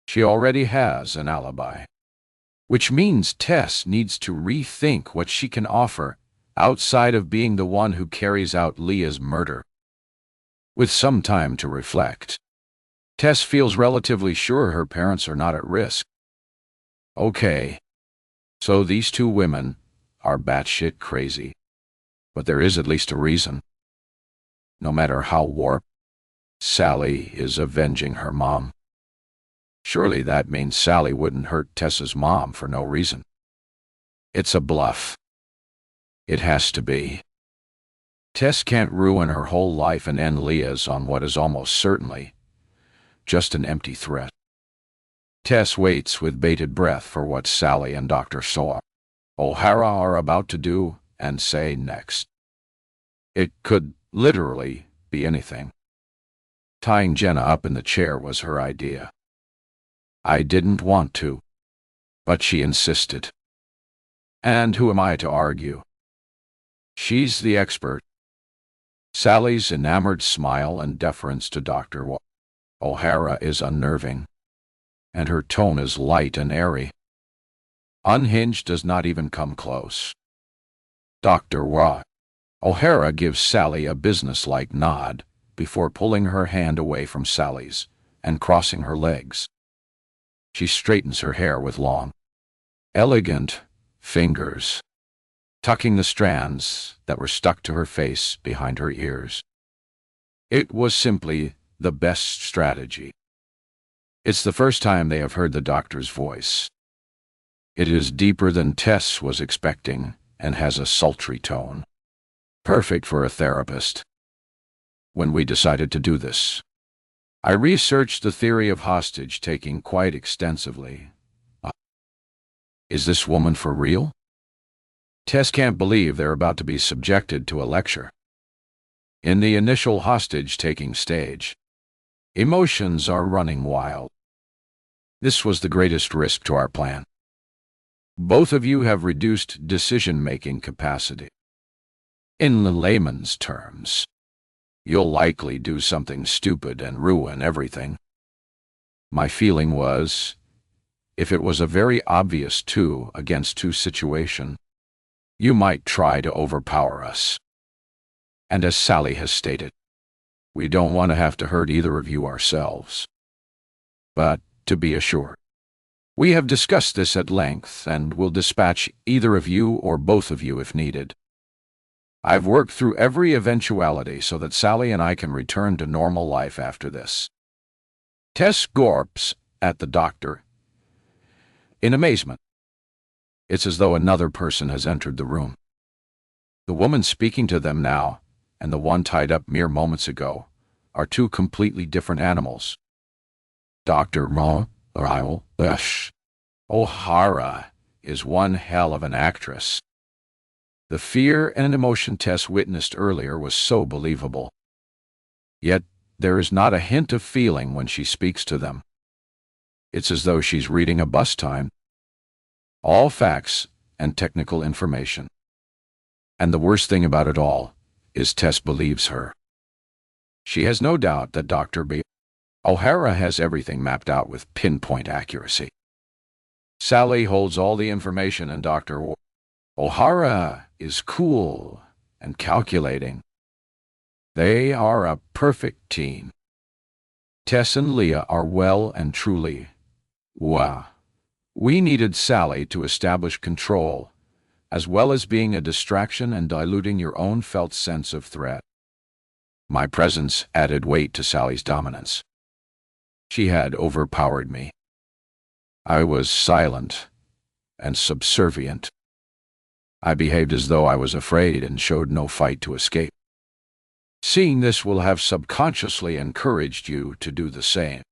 She already has an alibi, which means Tess needs to rethink what she can offer outside of being the one who carries out Leah's murder. With some time to reflect, Tess feels relatively sure her parents are not at risk. Okay. So these two women are batshit crazy, but there is at least a reason. No matter how warped, Sally is avenging her mom. Surely that means Sally wouldn't hurt Tess's mom for no reason. It's a bluff. It has to be. Tess can't ruin her whole life and end Leah's on what is almost certainly just an empty threat. Tess waits with bated breath for what Sally and Dr. O'Hara are about to do and say next. It could literally be anything. Tying Jenna up in the chair was her idea. I didn't want to, but she insisted. And who am I to argue? She's the expert. Sally's enamored smile and deference to Dr. O'Hara is unnerving, and her tone is light and airy. Unhinged does not even come close. Dr. O'Hara gives Sally a businesslike nod before pulling her hand away from Sally's and crossing her legs. She straightens her hair with long, elegant fingers, tucking the strands that were stuck to her face behind her ears. It was simply the best strategy. It's the first time they have heard the doctor's voice. It is deeper than Tess was expecting and has a sultry tone. Perfect for a therapist. When we decided to do this, I researched the theory of hostage-taking quite extensively. Is this woman for real? Tess can't believe they're about to be subjected to a lecture. In the initial hostage-taking stage, emotions are running wild. This was the greatest risk to our plan. Both of you have reduced decision-making capacity. In the layman's terms, you'll likely do something stupid and ruin everything. My feeling was, if it was a very obvious 2-against-2 situation, you might try to overpower us. And as Sally has stated, we don't want to have to hurt either of you ourselves. But to be assured, we have discussed this at length and will dispatch either of you or both of you if needed. I've worked through every eventuality so that Sally and I can return to normal life after this. Tess gawps at the doctor in amazement. It's as though another person has entered the room. The woman speaking to them now and the one tied up mere moments ago are two completely different animals. Dr. O'Hara is one hell of an actress. The fear and emotion Tess witnessed earlier was so believable. Yet there is not a hint of feeling when she speaks to them. It's as though she's reading a bus time. All facts and technical information. And the worst thing about it all is Tess believes her. She has no doubt that Dr. O'Hara has everything mapped out with pinpoint accuracy. Sally holds all the information and Dr. O'Hara is cool and calculating. They are a perfect team. Tess and Leah are well and truly, wow. We needed Sally to establish control, as well as being a distraction and diluting your own felt sense of threat. My presence added weight to Sally's dominance. She had overpowered me. I was silent and subservient. I behaved as though I was afraid and showed no fight to escape. Seeing this will have subconsciously encouraged you to do the same.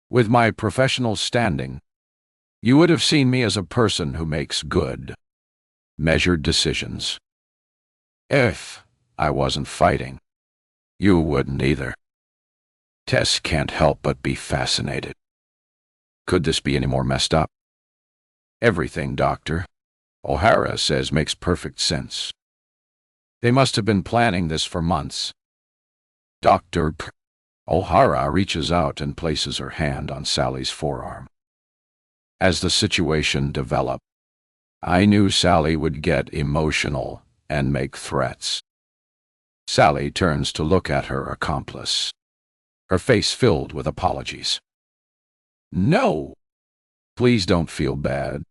With my professional standing, you would have seen me as a person who makes good, measured decisions. If I wasn't fighting, you wouldn't either. Tess can't help but be fascinated. Could this be any more messed up? Everything Dr. O'Hara says makes perfect sense. They must have been planning this for months. Dr. O'Hara reaches out and places her hand on Sally's forearm. As the situation developed, I knew Sally would get emotional and make threats. Sally turns to look at her accomplice, her face filled with apologies. No! Please don't feel bad.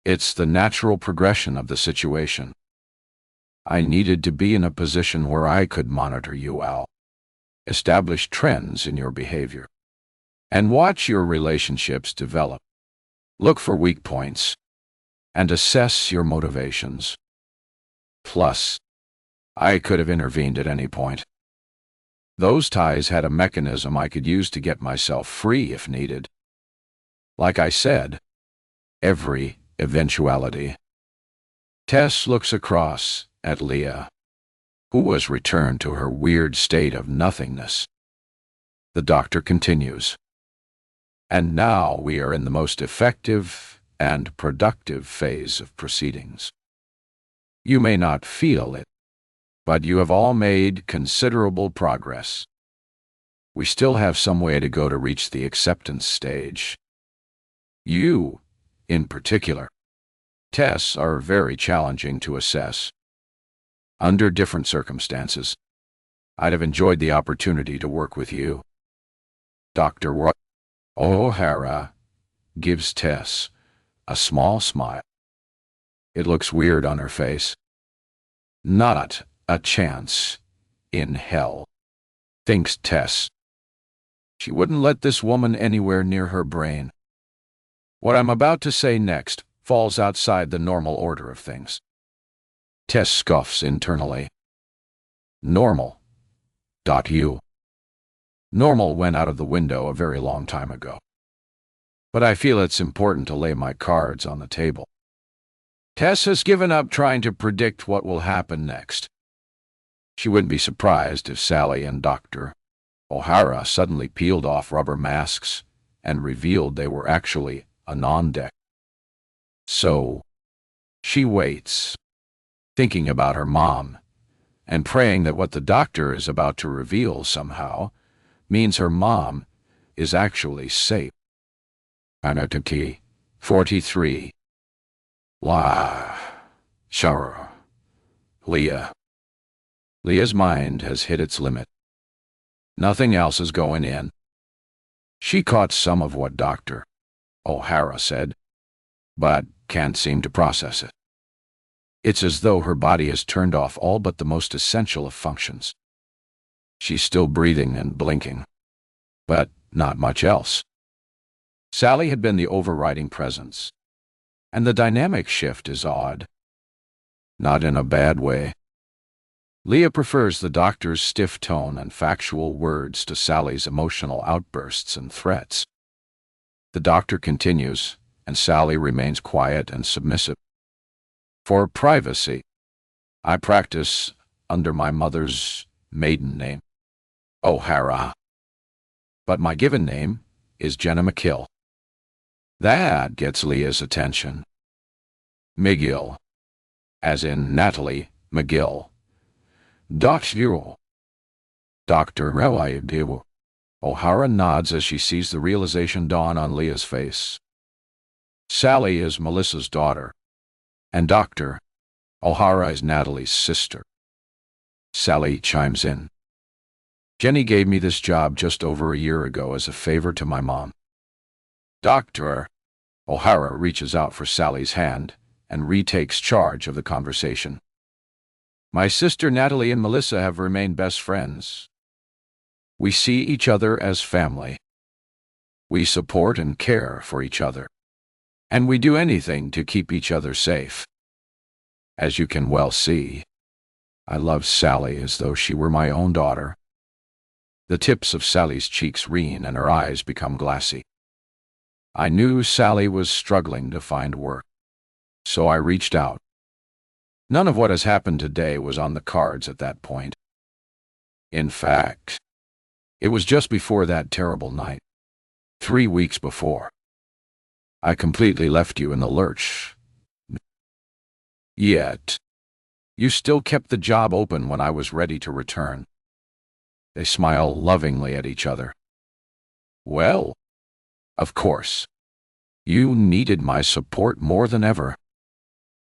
It's the natural progression of the situation. I needed to be in a position where I could monitor you, Al, establish trends in your behavior, and watch your relationships develop. Look for weak points, and assess your motivations. Plus, I could have intervened at any point. Those ties had a mechanism I could use to get myself free if needed. Like I said, every eventuality. Tess looks across at Leah, who was returned to her weird state of nothingness. The doctor continues. And now we are in the most effective and productive phase of proceedings. You may not feel it, but you have all made considerable progress. We still have some way to go to reach the acceptance stage. You, in particular, Tess, are very challenging to assess. Under different circumstances, I'd have enjoyed the opportunity to work with you. Dr. O'Hara gives Tess a small smile. It looks weird on her face. Not a chance in hell, thinks Tess. She wouldn't let this woman anywhere near her brain. What I'm about to say next falls outside the normal order of things. Tess scoffs internally. Normal. You. Normal went out of the window a very long time ago. But I feel it's important to lay my cards on the table. Tess has given up trying to predict what will happen next. She wouldn't be surprised if Sally and Dr. O'Hara suddenly peeled off rubber masks and revealed they were actually a non-deck. So, she waits, thinking about her mom, and praying that what the doctor is about to reveal somehow means her mom is actually safe. Narrated 43. Leah. Leah's mind has hit its limit. Nothing else is going in. She caught some of what Dr. O'Hara said, but can't seem to process it. It's as though her body has turned off all but the most essential of functions. She's still breathing and blinking, but not much else. Sally had been the overriding presence, and the dynamic shift is odd. Not in a bad way. Leah prefers the doctor's stiff tone and factual words to Sally's emotional outbursts and threats. The doctor continues, and Sally remains quiet and submissive. For privacy, I practice under my mother's maiden name, O'Hara. But my given name is Jenna McKill. That gets Leah's attention. McGill, as in Natalie McGill. Dr. O'Hara nods as she sees the realization dawn on Leah's face. Sally is Melissa's daughter, and Dr. O'Hara is Natalie's sister. Sally chimes in. Jenny gave me this job just over a year ago as a favor to my mom. Dr. O'Hara reaches out for Sally's hand and retakes charge of the conversation. My sister Natalie and Melissa have remained best friends. We see each other as family. We support and care for each other. And we do anything to keep each other safe. As you can well see, I love Sally as though she were my own daughter. The tips of Sally's cheeks reen and her eyes become glassy. I knew Sally was struggling to find work, so I reached out. None of what has happened today was on the cards at that point. In fact, it was just before that terrible night, 3 weeks before. I completely left you in the lurch. Yet, you still kept the job open when I was ready to return. They smile lovingly at each other. Well, of course, you needed my support more than ever.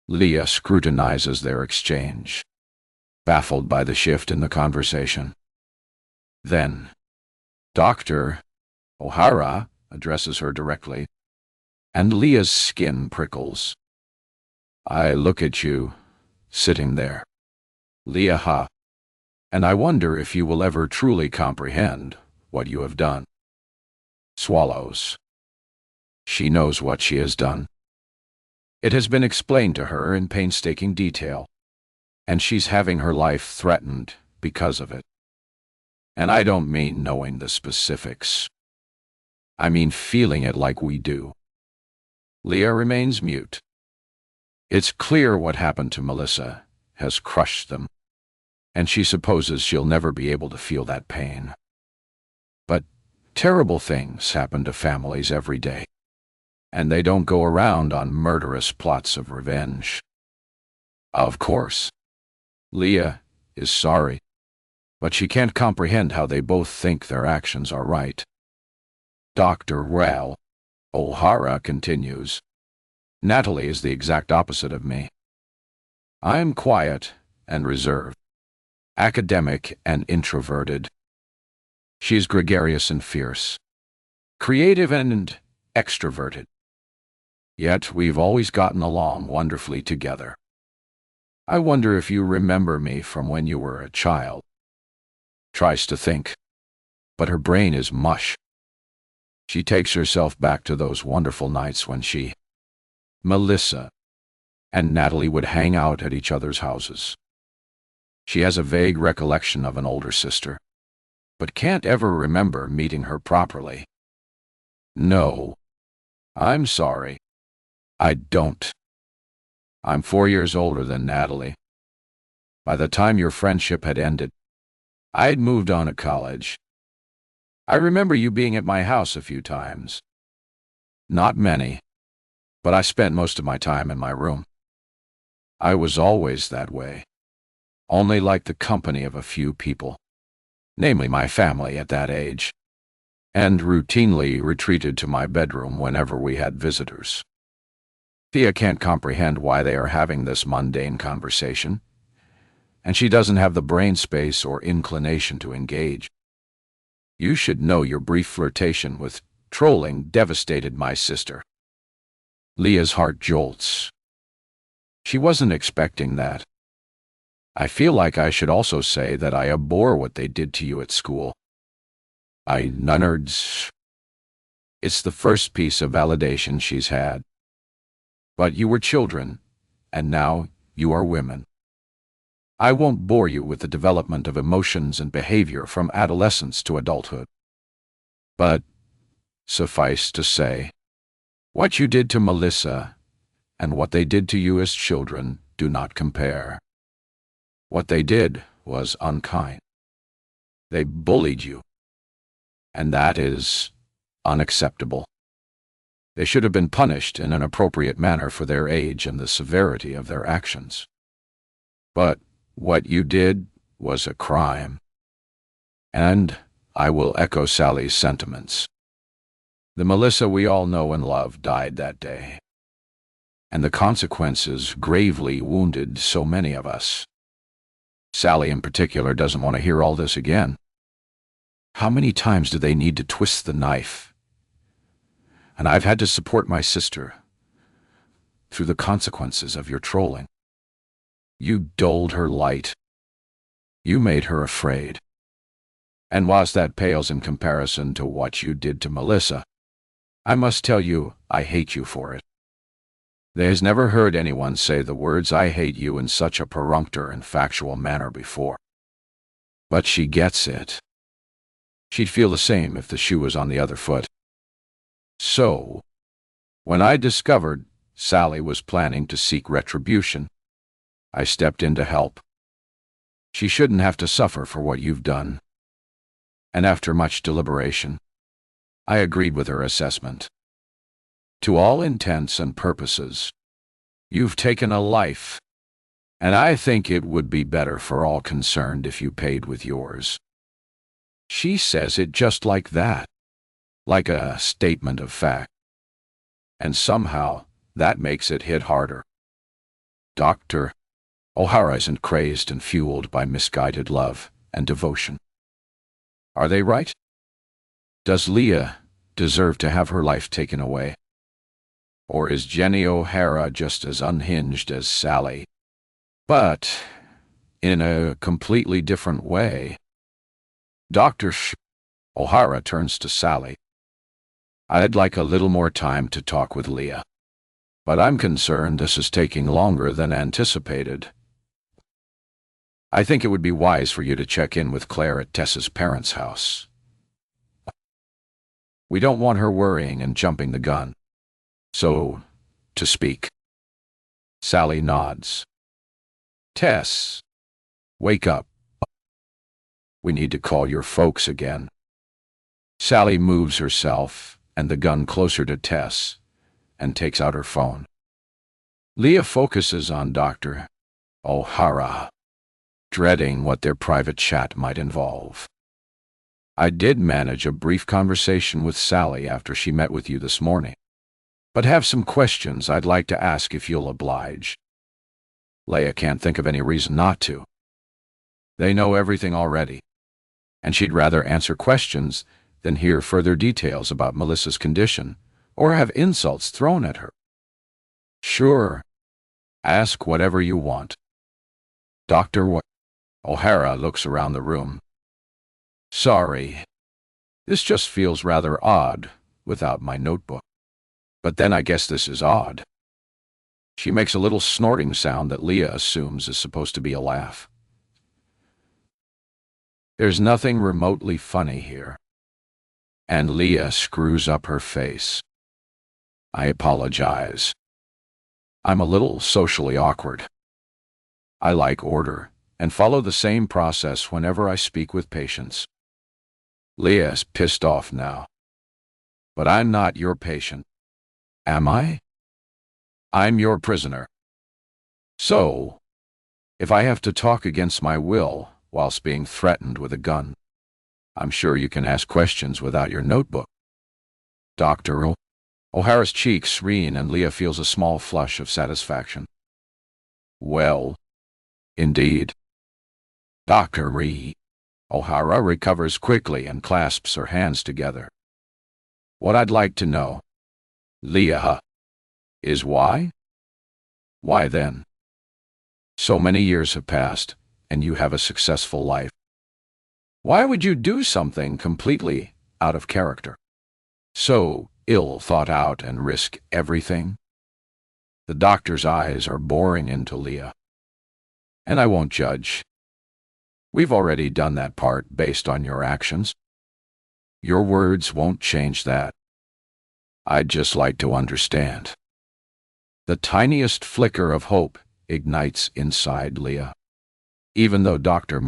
Leah scrutinizes their exchange, baffled by the shift in the conversation. Then, Dr. O'Hara addresses her directly, and Leah's skin prickles. I look at you, sitting there, Leah, and I wonder if you will ever truly comprehend what you have done. Swallows. She knows what she has done. It has been explained to her in painstaking detail, and she's having her life threatened because of it. And I don't mean knowing the specifics. I mean feeling it like we do. Leah remains mute. It's clear what happened to Melissa has crushed them, and she supposes she'll never be able to feel that pain. But terrible things happen to families every day, and they don't go around on murderous plots of revenge. Of course, Leah is sorry, but she can't comprehend how they both think their actions are right. Dr. O'Hara continues. Natalie is the exact opposite of me. I'm quiet and reserved, academic and introverted. She's gregarious and fierce, creative and extroverted. Yet we've always gotten along wonderfully together. I wonder if you remember me from when you were a child. Tries to think, but her brain is mush. She takes herself back to those wonderful nights when she, Melissa, and Natalie would hang out at each other's houses. She has a vague recollection of an older sister, but can't ever remember meeting her properly. No, I'm sorry. I don't. I'm 4 years older than Natalie. By the time your friendship had ended, I'd moved on to college. I remember you being at my house a few times. Not many, but I spent most of my time in my room. I was always that way, only liked the company of a few people, namely my family at that age, and routinely retreated to my bedroom whenever we had visitors. Thea can't comprehend why they are having this mundane conversation, and she doesn't have the brain space or inclination to engage. You should know your brief flirtation with trolling devastated my sister. Leah's heart jolts. She wasn't expecting that. I feel like I should also say that I abhor what they did to you at school. Nunards. It's the first piece of validation she's had. But you were children, and now you are women. I won't bore you with the development of emotions and behavior from adolescence to adulthood. But, suffice to say, what you did to Melissa and what they did to you as children do not compare. What they did was unkind. They bullied you, and that is unacceptable. They should have been punished in an appropriate manner for their age and the severity of their actions. But what you did was a crime. And I will echo Sally's sentiments. The Melissa we all know and love died that day, and the consequences gravely wounded so many of us. Sally in particular doesn't want to hear all this again. How many times do they need to twist the knife? And I've had to support my sister through the consequences of your trolling. You dulled her light. You made her afraid. And whilst that pales in comparison to what you did to Melissa, I must tell you I hate you for it. They has never heard anyone say the words "I hate you" in such a perfunctory and factual manner before. But she gets it. She'd feel the same if the shoe was on the other foot. So, when I discovered Sally was planning to seek retribution, I stepped in to help. She shouldn't have to suffer for what you've done. And after much deliberation, I agreed with her assessment. To all intents and purposes, you've taken a life, and I think it would be better for all concerned if you paid with yours. She says it just like that, like a statement of fact. And somehow, that makes it hit harder. Dr. O'Hara isn't crazed and fueled by misguided love and devotion. Are they right? Does Leah deserve to have her life taken away? Or is Jenny O'Hara just as unhinged as Sally, but in a completely different way? Dr. O'Hara turns to Sally. I'd like a little more time to talk with Leah, but I'm concerned this is taking longer than anticipated. I think it would be wise for you to check in with Claire at Tess's parents' house. We don't want her worrying and jumping the gun, so to speak. Sally nods. Tess, wake up. We need to call your folks again. Sally moves herself and the gun closer to Tess and takes out her phone. Leah focuses on Dr. O'Hara, dreading what their private chat might involve. I did manage a brief conversation with Sally after she met with you this morning, but have some questions I'd like to ask if you'll oblige. Leah can't think of any reason not to. They know everything already, and she'd rather answer questions than hear further details about Melissa's condition or have insults thrown at her. Sure, ask whatever you want. Dr. O'Hara looks around the room. Sorry, this just feels rather odd without my notebook. But then I guess this is odd. She makes a little snorting sound that Leah assumes is supposed to be a laugh. There's nothing remotely funny here. And Leah screws up her face. I apologize. I'm a little socially awkward. I like order and follow the same process whenever I speak with patients. Leah's pissed off now. But I'm not your patient. Am I? I'm your prisoner. So, if I have to talk against my will whilst being threatened with a gun, I'm sure you can ask questions without your notebook. Dr. O'Hara's cheeks serene and Leah feels a small flush of satisfaction. Well, indeed. Dr. O'Hara recovers quickly and clasps her hands together. What I'd like to know, Leah, is why? Why then? So many years have passed, and you have a successful life. Why would you do something completely out of character? So ill thought out and risk everything? The doctor's eyes are boring into Leah. And I won't judge. We've already done that part based on your actions. Your words won't change that. I'd just like to understand. The tiniest flicker of hope ignites inside Leah. Even though Dr.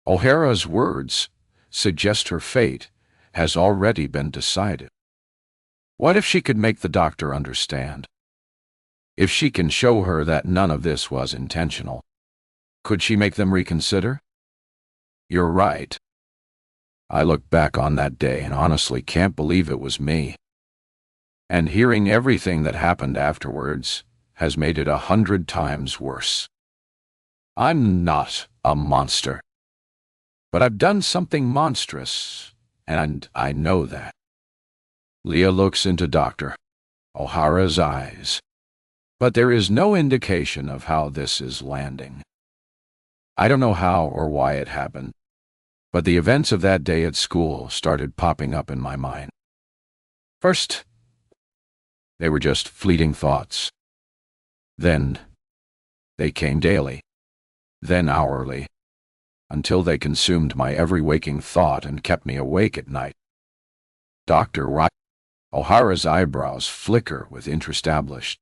O'Hara's words suggest her fate has already been decided. What if she could make the doctor understand? If she can show her that none of this was intentional, could she make them reconsider? You're right. I look back on that day and honestly can't believe it was me. And hearing everything that happened afterwards has made it 100 times worse. I'm not a monster. But I've done something monstrous, and I know that. Leah looks into Dr. O'Hara's eyes. But there is no indication of how this is landing. I don't know how or why it happened, but the events of that day at school started popping up in my mind. First, they were just fleeting thoughts. Then, they came daily, then hourly, until they consumed my every waking thought and kept me awake at night. Dr. O'Hara's eyebrows flicker with interest established.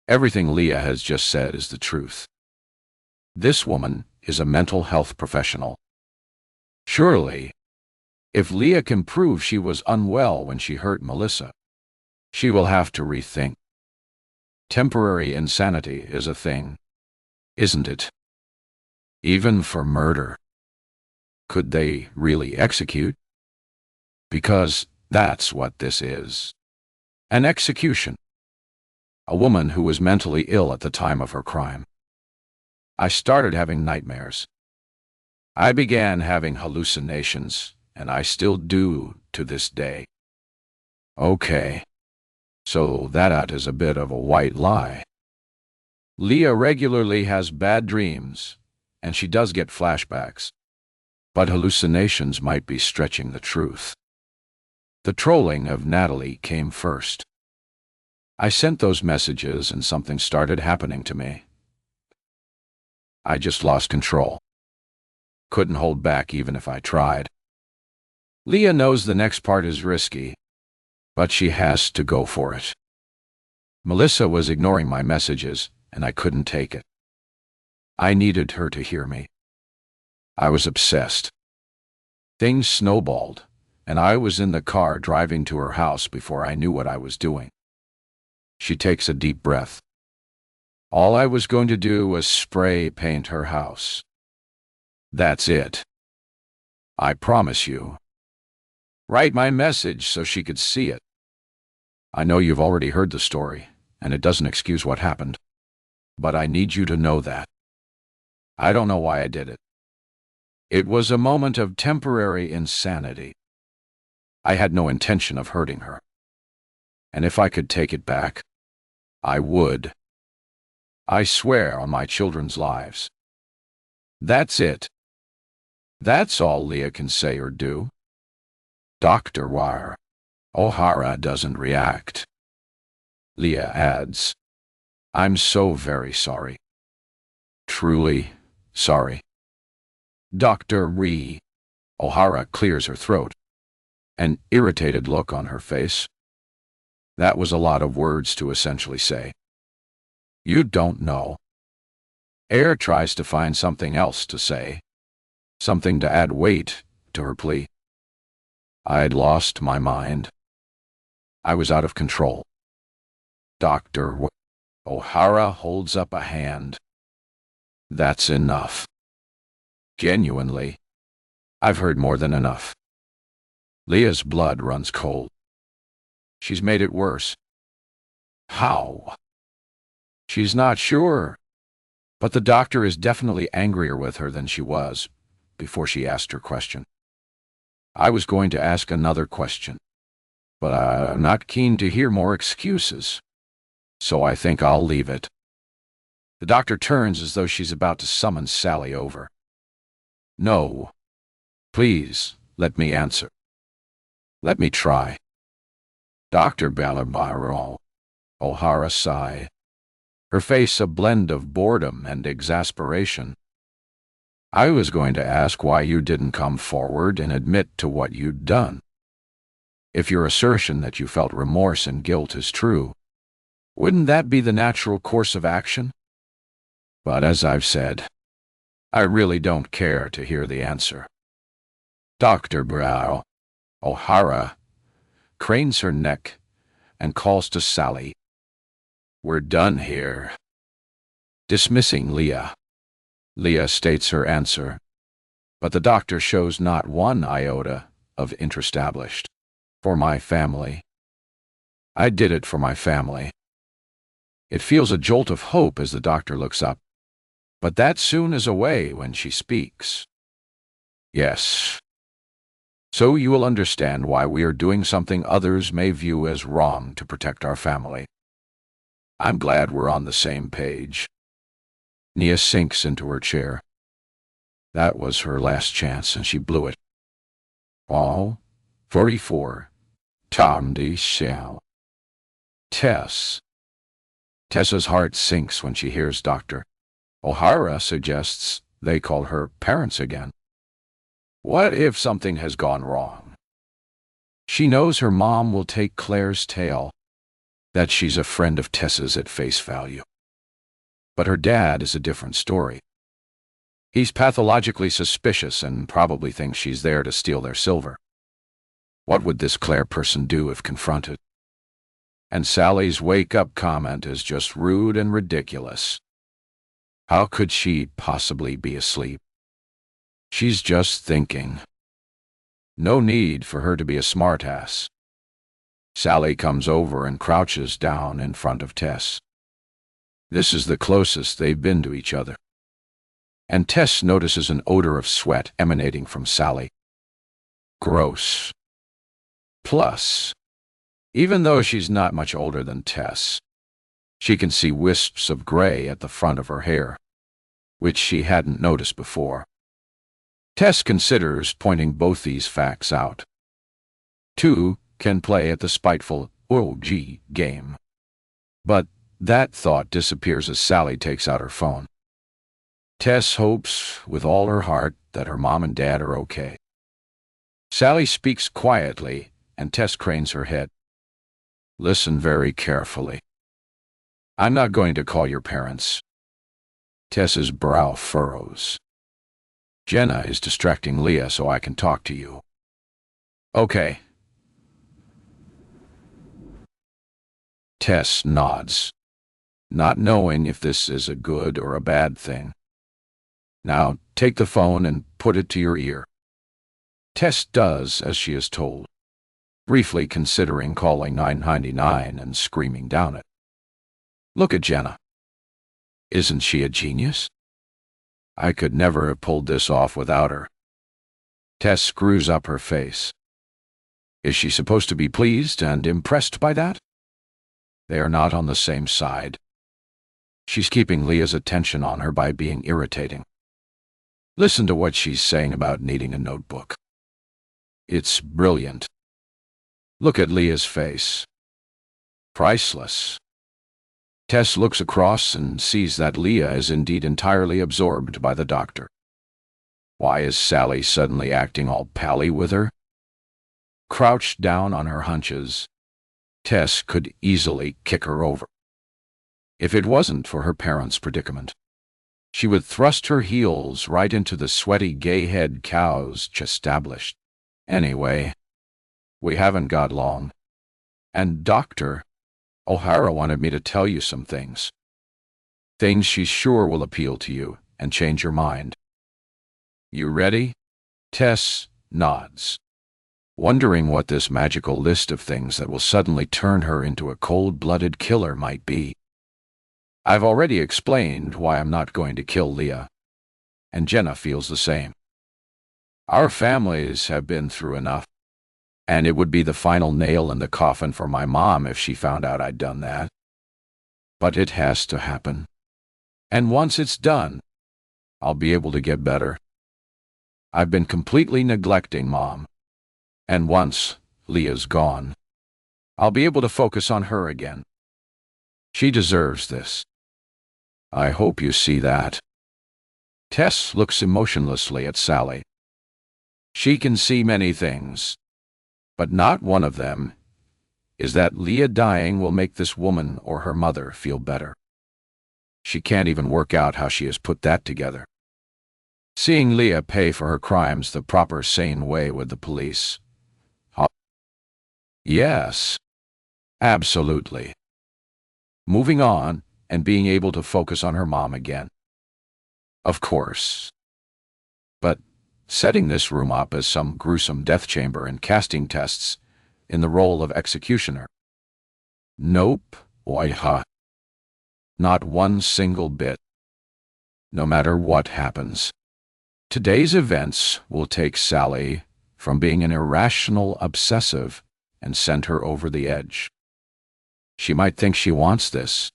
Everything Leah has just said is the truth. This woman is a mental health professional. Surely, if Leah can prove she was unwell when she hurt Melissa, she will have to rethink. Temporary insanity is a thing, isn't it? Even for murder. Could they really execute? Because that's what this is. An execution. A woman who was mentally ill at the time of her crime. I started having nightmares. I began having hallucinations, and I still do to this day. Okay. So that is a bit of a white lie. Leah regularly has bad dreams, and she does get flashbacks. But hallucinations might be stretching the truth. The trolling of Natalie came first. I sent those messages and something started happening to me. I just lost control. Couldn't hold back even if I tried. Leah knows the next part is risky, but she has to go for it. Melissa was ignoring my messages, and I couldn't take it. I needed her to hear me. I was obsessed. Things snowballed, and I was in the car driving to her house before I knew what I was doing. She takes a deep breath. All I was going to do was spray paint her house. That's it. I promise you. Write my message so she could see it. I know you've already heard the story, and it doesn't excuse what happened. But I need you to know that. I don't know why I did it. It was a moment of temporary insanity. I had no intention of hurting her. And if I could take it back, I would. I swear on my children's lives. That's it. That's all Leah can say or do. Dr. O'Hara doesn't react. Leah adds, "I'm so very sorry. Truly sorry." Dr. Ree. O'Hara clears her throat, an irritated look on her face. That was a lot of words to essentially say. You don't know. Air tries to find something else to say, something to add weight to her plea. I'd lost my mind. I was out of control. Dr. O'Hara holds up a hand. That's enough. Genuinely, I've heard more than enough. Leah's blood runs cold. She's made it worse. How? She's not sure. But the doctor is definitely angrier with her than she was before she asked her question. I was going to ask another question, but I'm not keen to hear more excuses, so I think I'll leave it. The doctor turns as though she's about to summon Sally over. No. Please, let me answer. Let me try. Dr. Balabaro. O'Hara sighed, her face a blend of boredom and exasperation. I was going to ask why you didn't come forward and admit to what you'd done. If your assertion that you felt remorse and guilt is true, wouldn't that be the natural course of action? But as I've said, I really don't care to hear the answer. Dr. Brow. O'Hara cranes her neck and calls to Sally. We're done here. Dismissing Leah. Leah states her answer, but the doctor shows not one iota of interest established. For my family. I did it for my family. It feels a jolt of hope as the doctor looks up, but that soon is away when she speaks. Yes. So you will understand why we are doing something others may view as wrong to protect our family. I'm glad we're on the same page. Nia sinks into her chair. That was her last chance, and she blew it. All 44. Tom D. Shell. Tess. Tessa's heart sinks when she hears Dr. O'Hara suggests they call her parents again. What if something has gone wrong? She knows her mom will take Claire's tale, that she's a friend of Tessa's at face value. But her dad is a different story. He's pathologically suspicious and probably thinks she's there to steal their silver. What would this Claire person do if confronted? And Sally's wake-up comment is just rude and ridiculous. How could she possibly be asleep? She's just thinking. No need for her to be a smartass. Sally comes over and crouches down in front of Tess. This is the closest they've been to each other. And Tess notices an odor of sweat emanating from Sally. Gross. Plus, even though she's not much older than Tess, she can see wisps of gray at the front of her hair, which she hadn't noticed before. Tess considers pointing both these facts out. Two can play at the spiteful OG game. But that thought disappears as Sally takes out her phone. Tess hopes with all her heart that her mom and dad are okay. Sally speaks quietly, and Tess cranes her head. Listen very carefully. I'm not going to call your parents. Tess's brow furrows. Jenna is distracting Leah so I can talk to you. Okay. Tess nods, not knowing if this is a good or a bad thing. Now, take the phone and put it to your ear. Tess does as she is told, briefly considering calling 999 and screaming down it. Look at Jenna. Isn't she a genius? I could never have pulled this off without her. Tess screws up her face. Is she supposed to be pleased and impressed by that? They are not on the same side. She's keeping Leah's attention on her by being irritating. Listen to what she's saying about needing a notebook. It's brilliant. Look at Leah's face. Priceless. Tess looks across and sees that Leah is indeed entirely absorbed by the doctor. Why is Sally suddenly acting all pally with her? Crouched down on her hunches, Tess could easily kick her over. If it wasn't for her parents' predicament, she would thrust her heels right into the sweaty gay-head cow's established. Anyway, we haven't got long. And Dr. O'Hara wanted me to tell you some things. Things she's sure will appeal to you and change your mind. You ready? Tess nods, wondering what this magical list of things that will suddenly turn her into a cold-blooded killer might be. I've already explained why I'm not going to kill Leah, and Jenna feels the same. Our families have been through enough, and it would be the final nail in the coffin for my mom if she found out I'd done that. But it has to happen. And once it's done, I'll be able to get better. I've been completely neglecting Mom, and once Leah's gone, I'll be able to focus on her again. She deserves this. I hope you see that. Tess looks emotionlessly at Sally. She can see many things, but not one of them is that Leah dying will make this woman or her mother feel better. She can't even work out how she has put that together. Seeing Leah pay for her crimes the proper, sane way with the police. Yes, absolutely. Moving on and being able to focus on her mom again. Of course. But setting this room up as some gruesome death chamber and casting tests in the role of executioner. Nope, not one single bit. No matter what happens, today's events will take Sally from being an irrational obsessive and send her over the edge. She might think she wants this,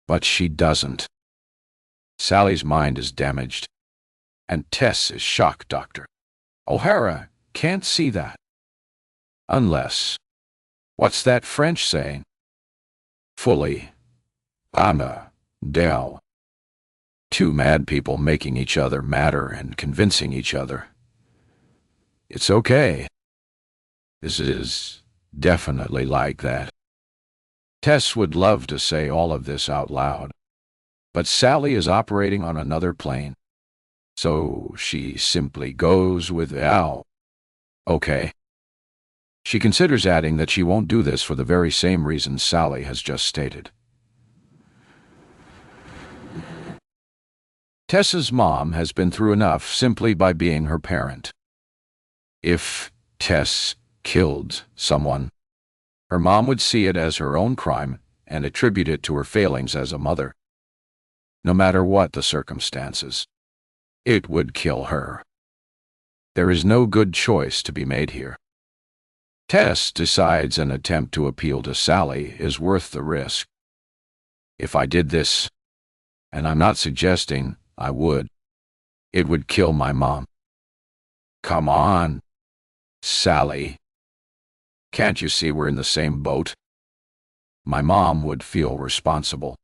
but she doesn't. Sally's mind is damaged, and Tess is shocked, Dr. O'Hara can't see that. Unless, what's that French saying? Fully. Ama. Del. Two mad people making each other madder and convincing each other. It's okay. This is definitely like that. Tess would love to say all of this out loud, but Sally is operating on another plane, so she simply goes with Al. Okay. She considers adding that she won't do this for the very same reasons Sally has just stated. Tessa's mom has been through enough simply by being her parent. If Tess killed someone, her mom would see it as her own crime and attribute it to her failings as a mother. No matter what the circumstances, it would kill her. There is no good choice to be made here. Tess decides an attempt to appeal to Sally is worth the risk. If I did this, and I'm not suggesting I would, it would kill my mom. Come on, Sally. Can't you see we're in the same boat? My mom would feel responsible.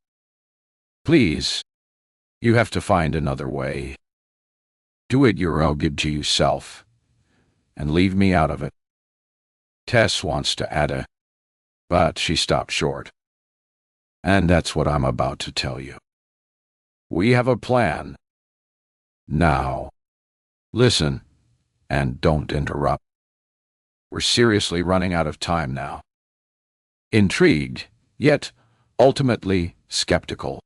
Please, you have to find another way. Do it your own good to yourself, and leave me out of it. Tess wants to add but she stopped short. And that's what I'm about to tell you. We have a plan. Now, listen, and don't interrupt. We're seriously running out of time now. Intrigued, yet ultimately skeptical,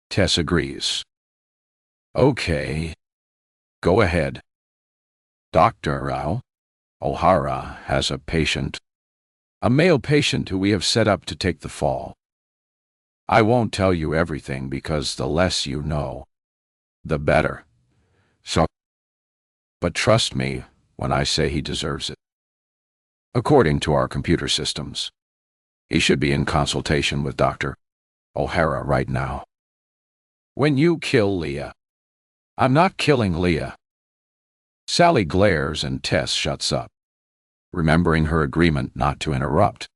Tess agrees. Okay, go ahead. Dr. O'Hara has a patient, a male patient who we have set up to take the fall. I won't tell you everything because the less you know, the better. But trust me when I say he deserves it. According to our computer systems, he should be in consultation with Dr. O'Hara right now. When you kill Leah, I'm not killing Leah. Sally glares and Tess shuts up. remembering her agreement not to interrupt.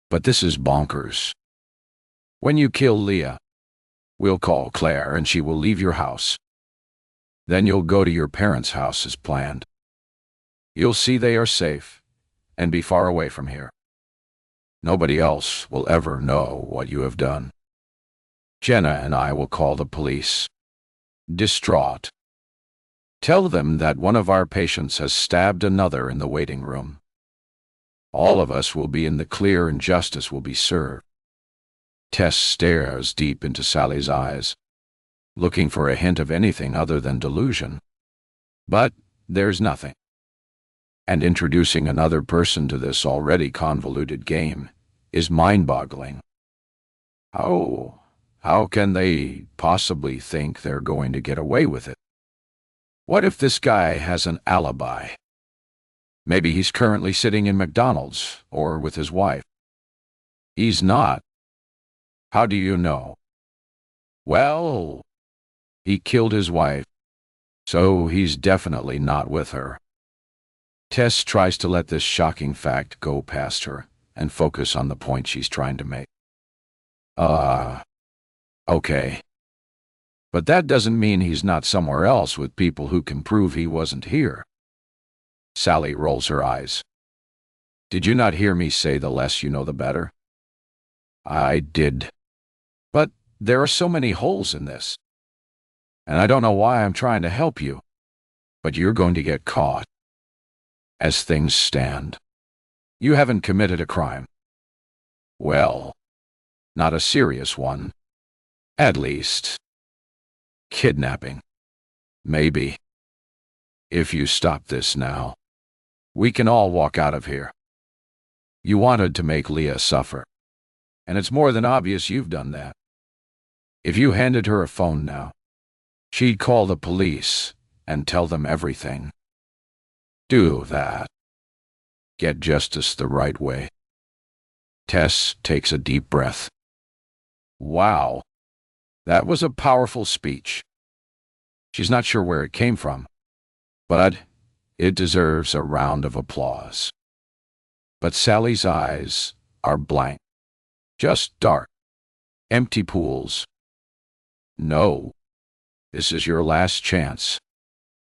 But this is bonkers. When you kill Leah, we'll call Claire and she will leave your house. Then you'll go to your parents' house as planned. You'll see they are safe and be far away from here. Nobody else will ever know what you have done. Jenna and I will call the police. Distraught. Tell them that one of our patients has stabbed another in the waiting room. All of us will be in the clear and justice will be served. Tess stares deep into Sally's eyes, looking for a hint of anything other than delusion. But there's nothing. And introducing another person to this already convoluted game is mind-boggling. How can they possibly think they're going to get away with it? What if this guy has an alibi? Maybe he's currently sitting in McDonald's or with his wife. He's not. How do you know? Well, he killed his wife, so he's definitely not with her. Tess tries to let this shocking fact go past her and focus on the point she's trying to make. Okay. But that doesn't mean he's not somewhere else with people who can prove he wasn't here. Sally rolls her eyes. Did you not hear me say the less you know the better? I did. But there are so many holes in this. And I don't know why I'm trying to help you. But you're going to get caught. As things stand, you haven't committed a crime. Well, not a serious one. At least. Kidnapping. Maybe. If you stop this now, we can all walk out of here. You wanted to make Leah suffer, and it's more than obvious you've done that. If you handed her a phone now, she'd call the police and tell them everything. Do that. Get justice the right way. Tess takes a deep breath. Wow, that was a powerful speech. She's not sure where it came from, but it deserves a round of applause. But Sally's eyes are blank, just dark, empty pools. No, this is your last chance.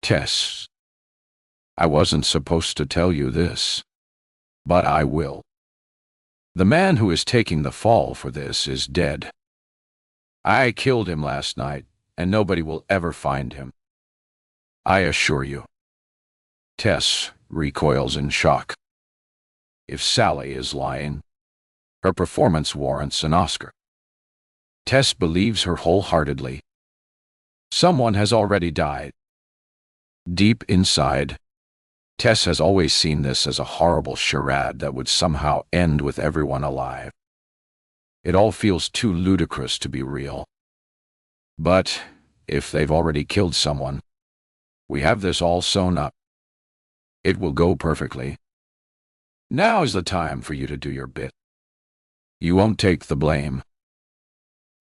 Tess, I wasn't supposed to tell you this, but I will. The man who is taking the fall for this is dead. I killed him last night, and nobody will ever find him. I assure you. Tess recoils in shock. If Sally is lying, her performance warrants an Oscar. Tess believes her wholeheartedly. Someone has already died. Deep inside, Tess has always seen this as a horrible charade that would somehow end with everyone alive. It all feels too ludicrous to be real. But if they've already killed someone, we have this all sewn up. It will go perfectly. Now is the time for you to do your bit. You won't take the blame.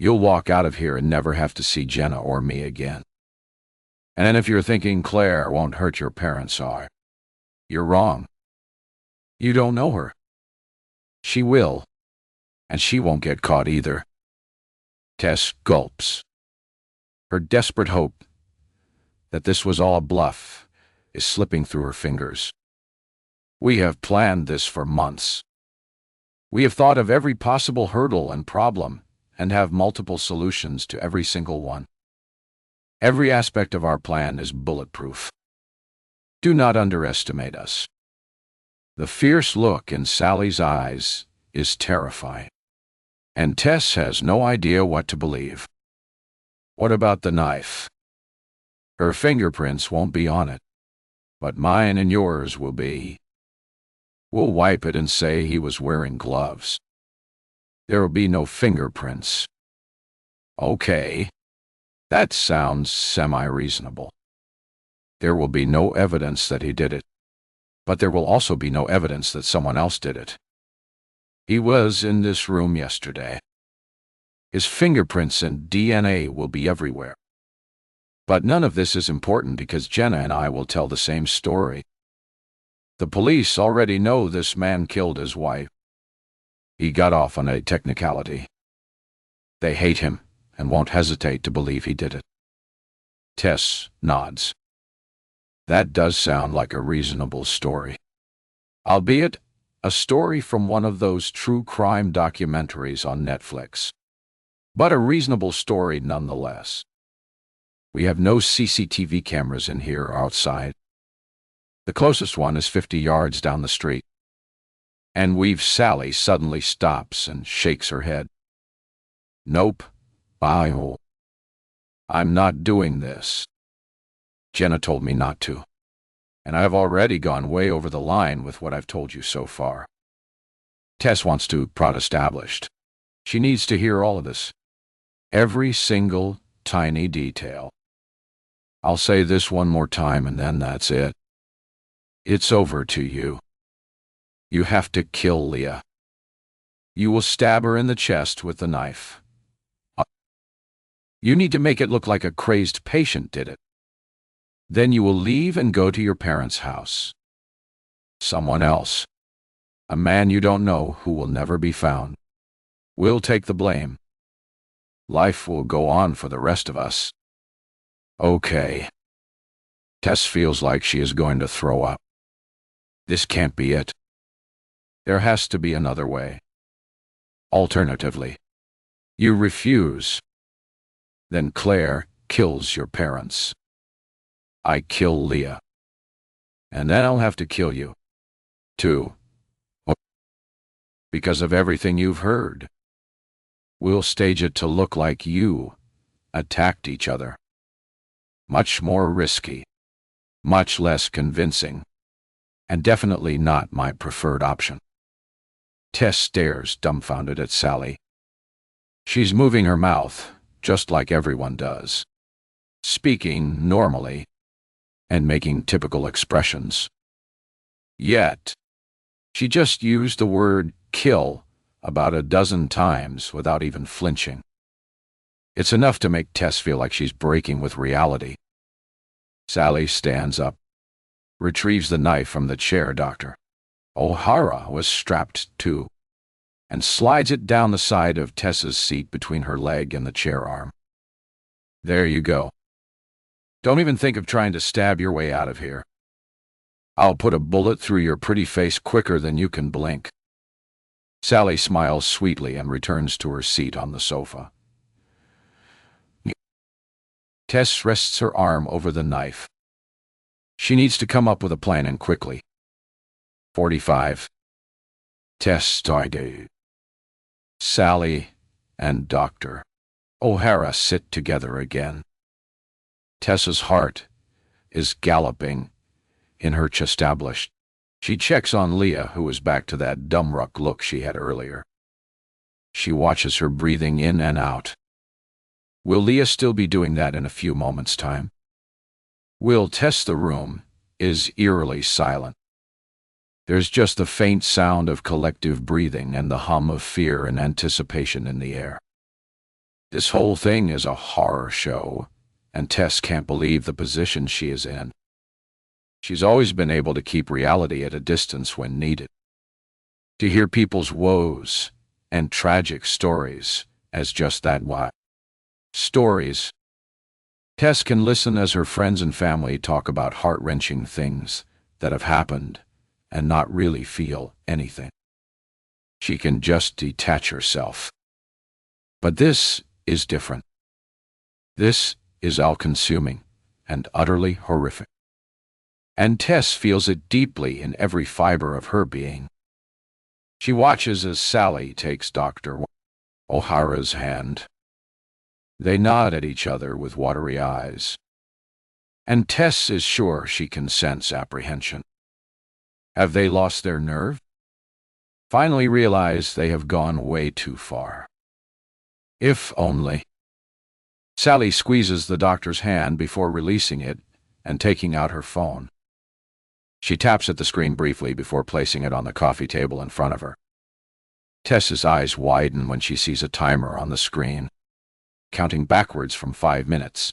You'll walk out of here and never have to see Jenna or me again. And if you're thinking Claire won't hurt your parents, you're wrong. You don't know her. She will, and she won't get caught either. Tess gulps. Her desperate hope that this was all a bluff is slipping through her fingers. We have planned this for months. We have thought of every possible hurdle and problem and have multiple solutions to every single one. Every aspect of our plan is bulletproof. Do not underestimate us. The fierce look in Sally's eyes is terrifying, and Tess has no idea what to believe. What about the knife? Her fingerprints won't be on it, but mine and yours will be. We'll wipe it and say he was wearing gloves. There will be no fingerprints. Okay, that sounds semi-reasonable. There will be no evidence that he did it, but there will also be no evidence that someone else did it. He was in this room yesterday. His fingerprints and DNA will be everywhere. But none of this is important because Jenna and I will tell the same story. The police already know this man killed his wife. He got off on a technicality. They hate him and won't hesitate to believe he did it. Tess nods. That does sound like a reasonable story. Albeit a story from one of those true crime documentaries on Netflix. But a reasonable story nonetheless. We have no CCTV cameras in here or outside. The closest one is 50 yards down the street. And Sally suddenly stops and shakes her head. Nope. I'm not doing this. Jenna told me not to. And I've already gone way over the line with what I've told you so far. Tess wants to prod established. She needs to hear all of this. Every single tiny detail. I'll say this one more time and then that's it. It's over to you. You have to kill Leah. You will stab her in the chest with the knife. You need to make it look like a crazed patient did it. Then you will leave and go to your parents' house. Someone else, a man you don't know who will never be found, will take the blame. Life will go on for the rest of us. Okay. Tess feels like she is going to throw up. This can't be it. There has to be another way. Alternatively, you refuse. Then Claire kills your parents. I kill Leah. And then I'll have to kill you, too. Because of everything you've heard. We'll stage it to look like you attacked each other. Much more risky, much less convincing, and definitely not my preferred option. Tess stares dumbfounded at Sally. She's moving her mouth, just like everyone does, speaking normally, and making typical expressions. Yet, she just used the word kill about a dozen times without even flinching. It's enough to make Tess feel like she's breaking with reality. Sally stands up, retrieves the knife from the chair doctor. O'Hara was strapped too, and slides it down the side of Tess's seat between her leg and the chair arm. There you go. Don't even think of trying to stab your way out of here. I'll put a bullet through your pretty face quicker than you can blink. Sally smiles sweetly and returns to her seat on the sofa. Tess rests her arm over the knife. She needs to come up with a plan and quickly. 45. Tess started. Sally and Dr. O'Hara sit together again. Tessa's heart is galloping in her chest. She checks on Leah, who is back to that dumbruck look she had earlier. She watches her breathing in and out. Will Leah still be doing that in a few moments' time? Will Tess? The room is eerily silent. There's just the faint sound of collective breathing and the hum of fear and anticipation in the air. This whole thing is a horror show, and Tess can't believe the position she is in. She's always been able to keep reality at a distance when needed. To hear people's woes and tragic stories as just that, why? Stories. Tess can listen as her friends and family talk about heart-wrenching things that have happened and not really feel anything. She can just detach herself. But this is different. This is all-consuming and utterly horrific. And Tess feels it deeply in every fiber of her being. She watches as Sally takes Dr. O'Hara's hand. They nod at each other with watery eyes. And Tess is sure she can sense apprehension. Have they lost their nerve? Finally realize they have gone way too far. If only. Sally squeezes the doctor's hand before releasing it and taking out her phone. She taps at the screen briefly before placing it on the coffee table in front of her. Tess's eyes widen when she sees a timer on the screen, counting backwards from 5 minutes.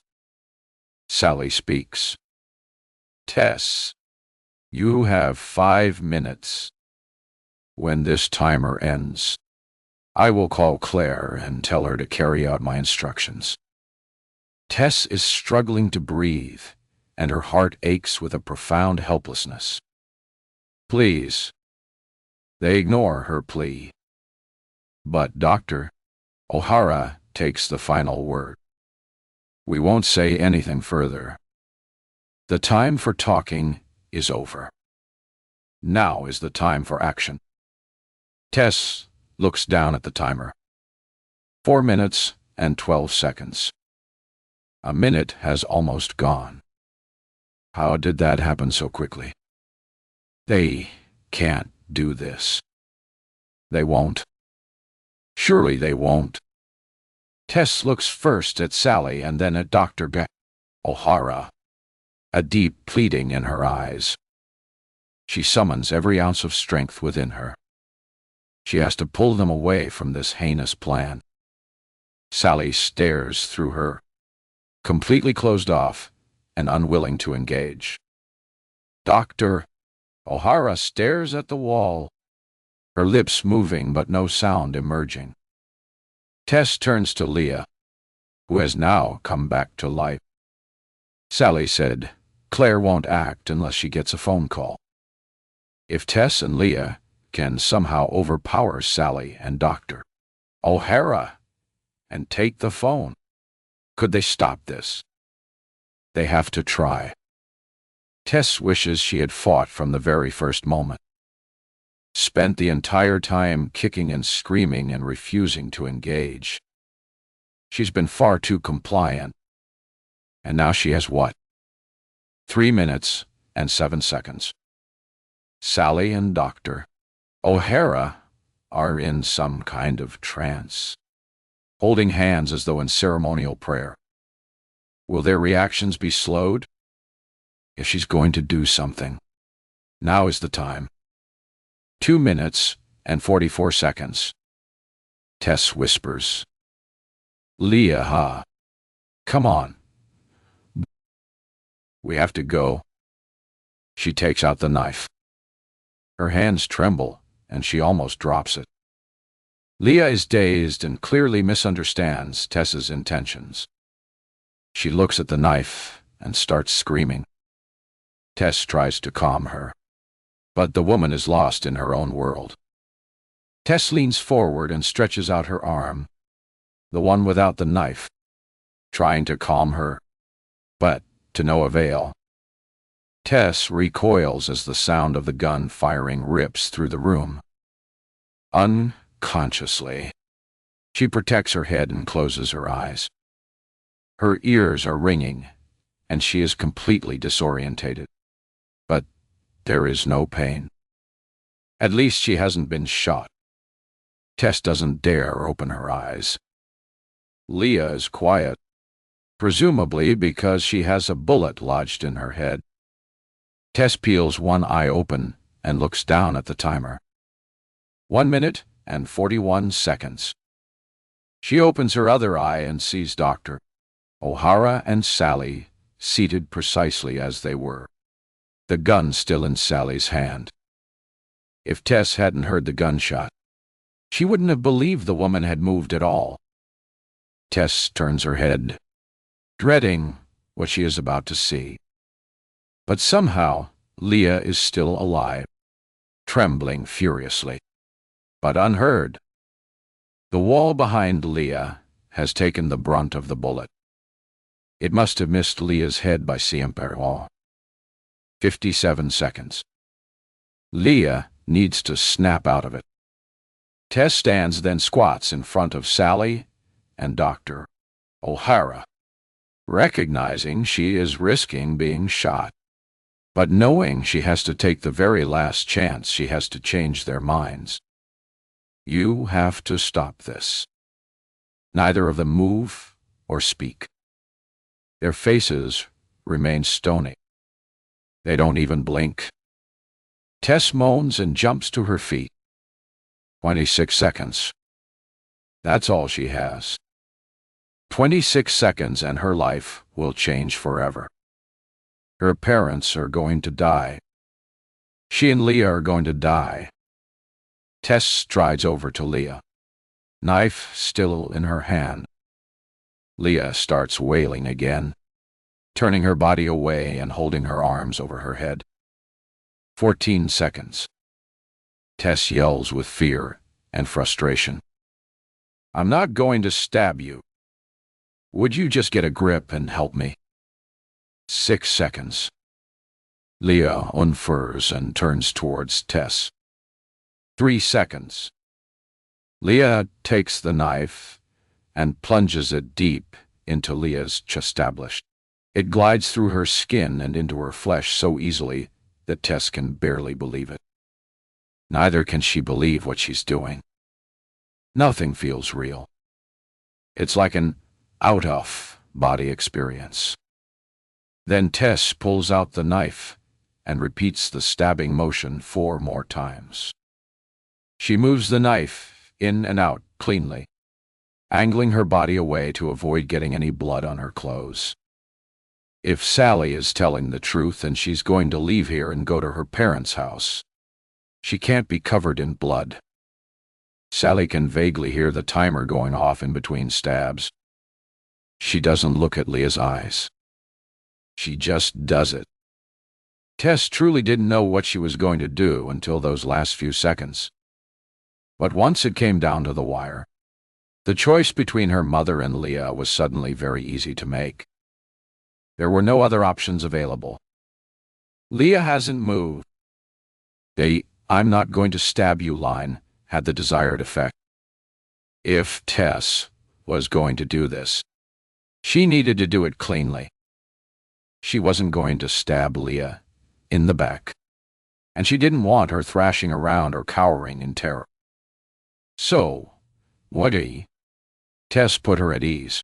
Sally speaks. Tess, You have 5 minutes. When this timer ends, I will call Claire and tell her to carry out my instructions. Tess is struggling to breathe, and her heart aches with a profound helplessness. Please. They ignore her plea. But Dr. O'Hara takes the final word. We won't say anything further. The time for talking is over. Now is the time for action. Tess looks down at the timer. 4 minutes and 12 seconds. A minute has almost gone. How did that happen so quickly? They can't do this. They won't. Surely they won't. Tess looks first at Sally and then at Dr. O'Hara, a deep pleading in her eyes. She summons every ounce of strength within her. She has to pull them away from this heinous plan. Sally stares through her, completely closed off and unwilling to engage. Dr. O'Hara stares at the wall, her lips moving but no sound emerging. Tess turns to Leah, who has now come back to life. Sally said, Claire won't act unless she gets a phone call. If Tess and Leah can somehow overpower Sally and Dr. O'Hara and take the phone, could they stop this? They have to try. Tess wishes she had fought from the very first moment. Spent the entire time kicking and screaming and refusing to engage. She's been far too compliant. And now she has what? 3 minutes and 7 seconds. Sally and Dr. O'Hara are in some kind of trance, holding hands as though in ceremonial prayer. Will their reactions be slowed? If she's going to do something, now is the time. 2 minutes and 44 seconds. Tess whispers, Leah, come on. We have to go. She takes out the knife. Her hands tremble, and she almost drops it. Leah is dazed and clearly misunderstands Tess's intentions. She looks at the knife and starts screaming. Tess tries to calm her, but the woman is lost in her own world. Tess leans forward and stretches out her arm, the one without the knife, trying to calm her, but to no avail. Tess recoils as the sound of the gun firing rips through the room. Unconsciously, she protects her head and closes her eyes. Her ears are ringing, and she is completely disorientated. But there is no pain. At least she hasn't been shot. Tess doesn't dare open her eyes. Leah is quiet, presumably because she has a bullet lodged in her head. Tess peels one eye open and looks down at the timer. 1 minute and 41 seconds. She opens her other eye and sees Dr. O'Hara and Sally seated precisely as they were, the gun still in Sally's hand. If Tess hadn't heard the gunshot, she wouldn't have believed the woman had moved at all. Tess turns her head, dreading what she is about to see. But somehow, Leah is still alive, trembling furiously, but unheard. The wall behind Leah has taken the brunt of the bullet. It must have missed Leah's head by siempre. 57 seconds. Leah needs to snap out of it. Tess stands, then squats in front of Sally and Dr. O'Hara, recognizing she is risking being shot, but knowing she has to take the very last chance she has to change their minds. You have to stop this. Neither of them move or speak. Their faces remain stony. They don't even blink. Tess moans and jumps to her feet. 26 seconds. That's all she has. 26 seconds and her life will change forever. Her parents are going to die. She and Leah are going to die. Tess strides over to Leah, knife still in her hand. Leah starts wailing again, turning her body away and holding her arms over her head. 14 seconds. Tess yells with fear and frustration. "I'm not going to stab you. Would you just get a grip and help me?" 6 seconds. Leah unfurs and turns towards Tess. 3 seconds. Leah takes the knife and plunges it deep into Leah's chest. It glides through her skin and into her flesh so easily that Tess can barely believe it. Neither can she believe what she's doing. Nothing feels real. It's like an out-of-body experience. Then Tess pulls out the knife and repeats the stabbing motion 4 more times. She moves the knife in and out cleanly, angling her body away to avoid getting any blood on her clothes. If Sally is telling the truth and she's going to leave here and go to her parents' house, she can't be covered in blood. Sally can vaguely hear the timer going off in between stabs. She doesn't look at Leah's eyes. She just does it. Tess truly didn't know what she was going to do until those last few seconds. But once it came down to the wire, the choice between her mother and Leah was suddenly very easy to make. There were no other options available. Leah hasn't moved. The "I'm not going to stab you" line had the desired effect. If Tess was going to do this, she needed to do it cleanly. She wasn't going to stab Leah in the back, and she didn't want her thrashing around or cowering in terror. So, Tess put her at ease.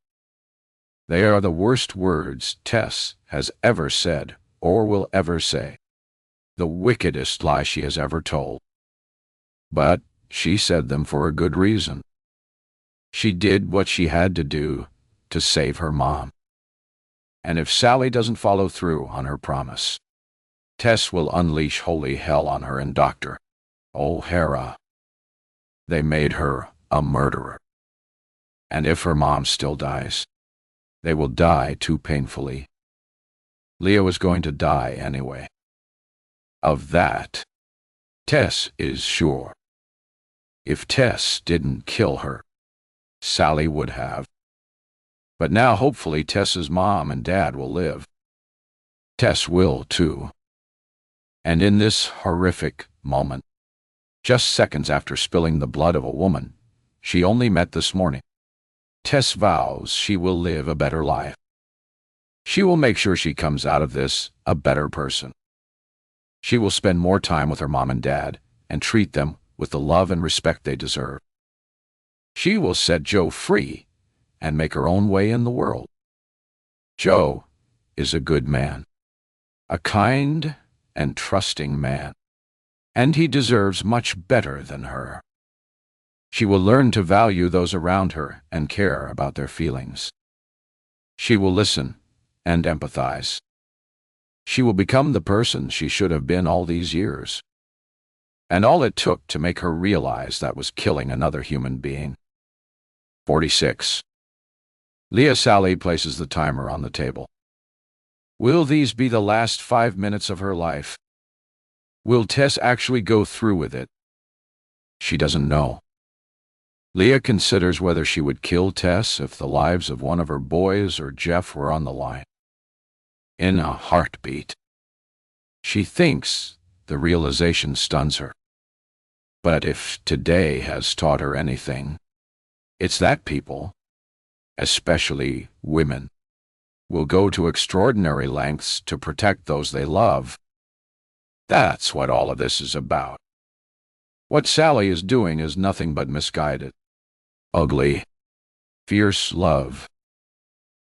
They are the worst words Tess has ever said or will ever say. The wickedest lie she has ever told. But she said them for a good reason. She did what she had to do to save her mom. And if Sally doesn't follow through on her promise, Tess will unleash holy hell on her and Dr. O'Hara. They made her a murderer. And if her mom still dies, they will die too painfully. Leah was going to die anyway. Of that, Tess is sure. If Tess didn't kill her, Sally would have. But now hopefully Tess's mom and dad will live. Tess will too. And in this horrific moment, just seconds after spilling the blood of a woman she only met this morning, Tess vows she will live a better life. She will make sure she comes out of this a better person. She will spend more time with her mom and dad and treat them with the love and respect they deserve. She will set Joe free and make her own way in the world. Joe is a good man, a kind and trusting man, and he deserves much better than her. She will learn to value those around her and care about their feelings. She will listen and empathize. She will become the person she should have been all these years. And all it took to make her realize that was killing another human being. 46. Leah Sally places the timer on the table. Will these be the last 5 minutes of her life? Will Tess actually go through with it? She doesn't know. Leah considers whether she would kill Tess if the lives of one of her boys or Jeff were on the line. In a heartbeat. She thinks the realization stuns her. But if today has taught her anything, it's that people, especially women, will go to extraordinary lengths to protect those they love. That's what all of this is about. What Sally is doing is nothing but misguided, ugly, fierce love.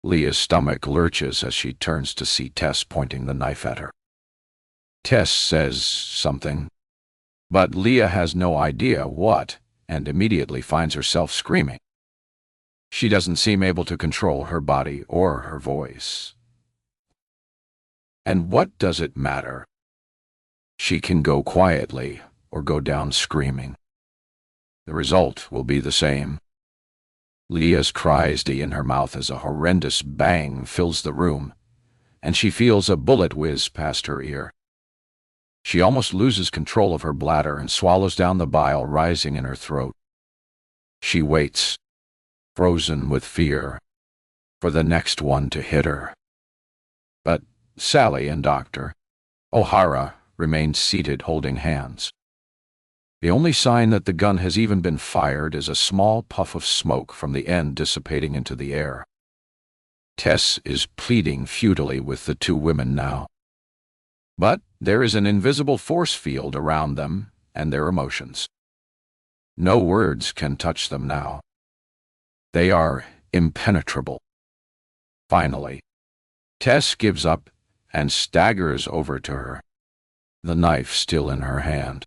Leah's stomach lurches as she turns to see Tess pointing the knife at her. Tess says something, but Leah has no idea what, and immediately finds herself screaming. She doesn't seem able to control her body or her voice. And what does it matter? She can go quietly or go down screaming. The result will be the same. Leah's cries die in her mouth as a horrendous bang fills the room, and she feels a bullet whiz past her ear. She almost loses control of her bladder and swallows down the bile rising in her throat. She waits, frozen with fear, for the next one to hit her. But Sally and Dr. O'Hara remain seated holding hands. The only sign that the gun has even been fired is a small puff of smoke from the end dissipating into the air. Tess is pleading futilely with the two women now. But there is an invisible force field around them and their emotions. No words can touch them now. They are impenetrable. Finally, Tess gives up and staggers over to her, the knife still in her hand.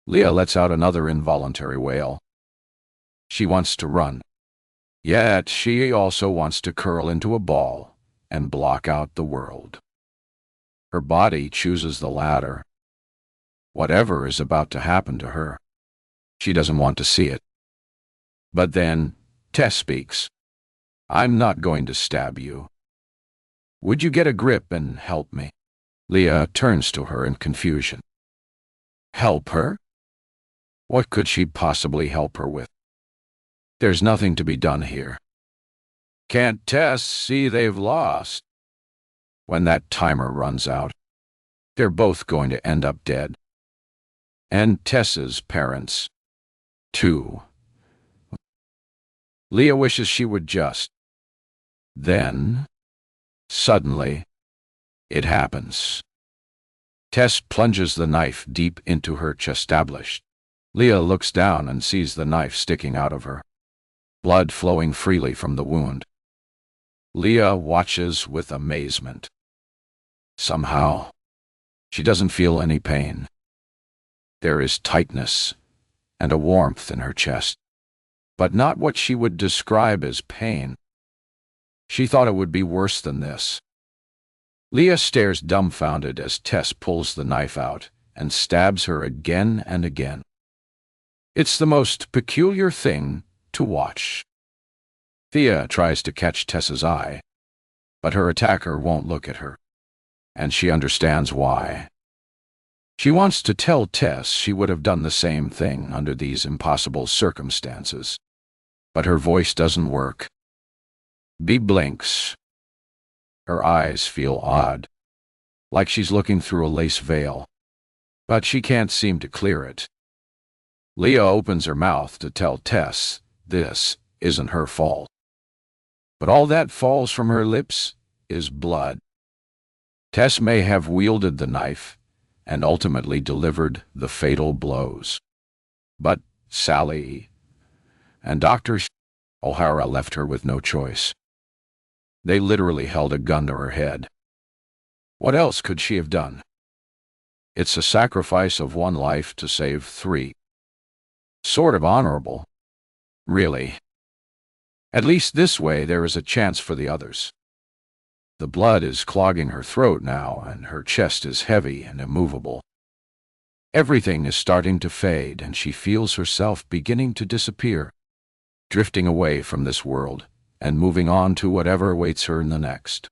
Leah lets out another involuntary wail. She wants to run, yet she also wants to curl into a ball and block out the world. Her body chooses the latter. Whatever is about to happen to her, she doesn't want to see it. But then Tess speaks. "I'm not going to stab you. Would you get a grip and help me?" Leah turns to her in confusion. Help her? What could she possibly help her with? There's nothing to be done here. Can't Tess see they've lost? When that timer runs out, they're both going to end up dead. And Tess's parents, too. Leah wishes she would just. Then, suddenly, it happens. Tess plunges the knife deep into her chestablished. Leah looks down and sees the knife sticking out of her, blood flowing freely from the wound. Leah watches with amazement. Somehow, she doesn't feel any pain. There is tightness and a warmth in her chest, but not what she would describe as pain. She thought it would be worse than this. Leah stares dumbfounded as Tess pulls the knife out and stabs her again and again. It's the most peculiar thing to watch. Thea tries to catch Tess's eye, but her attacker won't look at her, and she understands why. She wants to tell Tess she would have done the same thing under these impossible circumstances, but her voice doesn't work. Bea blinks. Her eyes feel odd, like she's looking through a lace veil, but she can't seem to clear it. Leah opens her mouth to tell Tess this isn't her fault, but all that falls from her lips is blood. Tess may have wielded the knife and ultimately delivered the fatal blows, but Sally and Dr. O'Hara left her with no choice. They literally held a gun to her head. What else could she have done? It's a sacrifice of one life to save three. Sort of honorable, really. At least this way there is a chance for the others. The blood is clogging her throat now, and her chest is heavy and immovable. Everything is starting to fade, and she feels herself beginning to disappear, drifting away from this world and moving on to whatever awaits her in the next.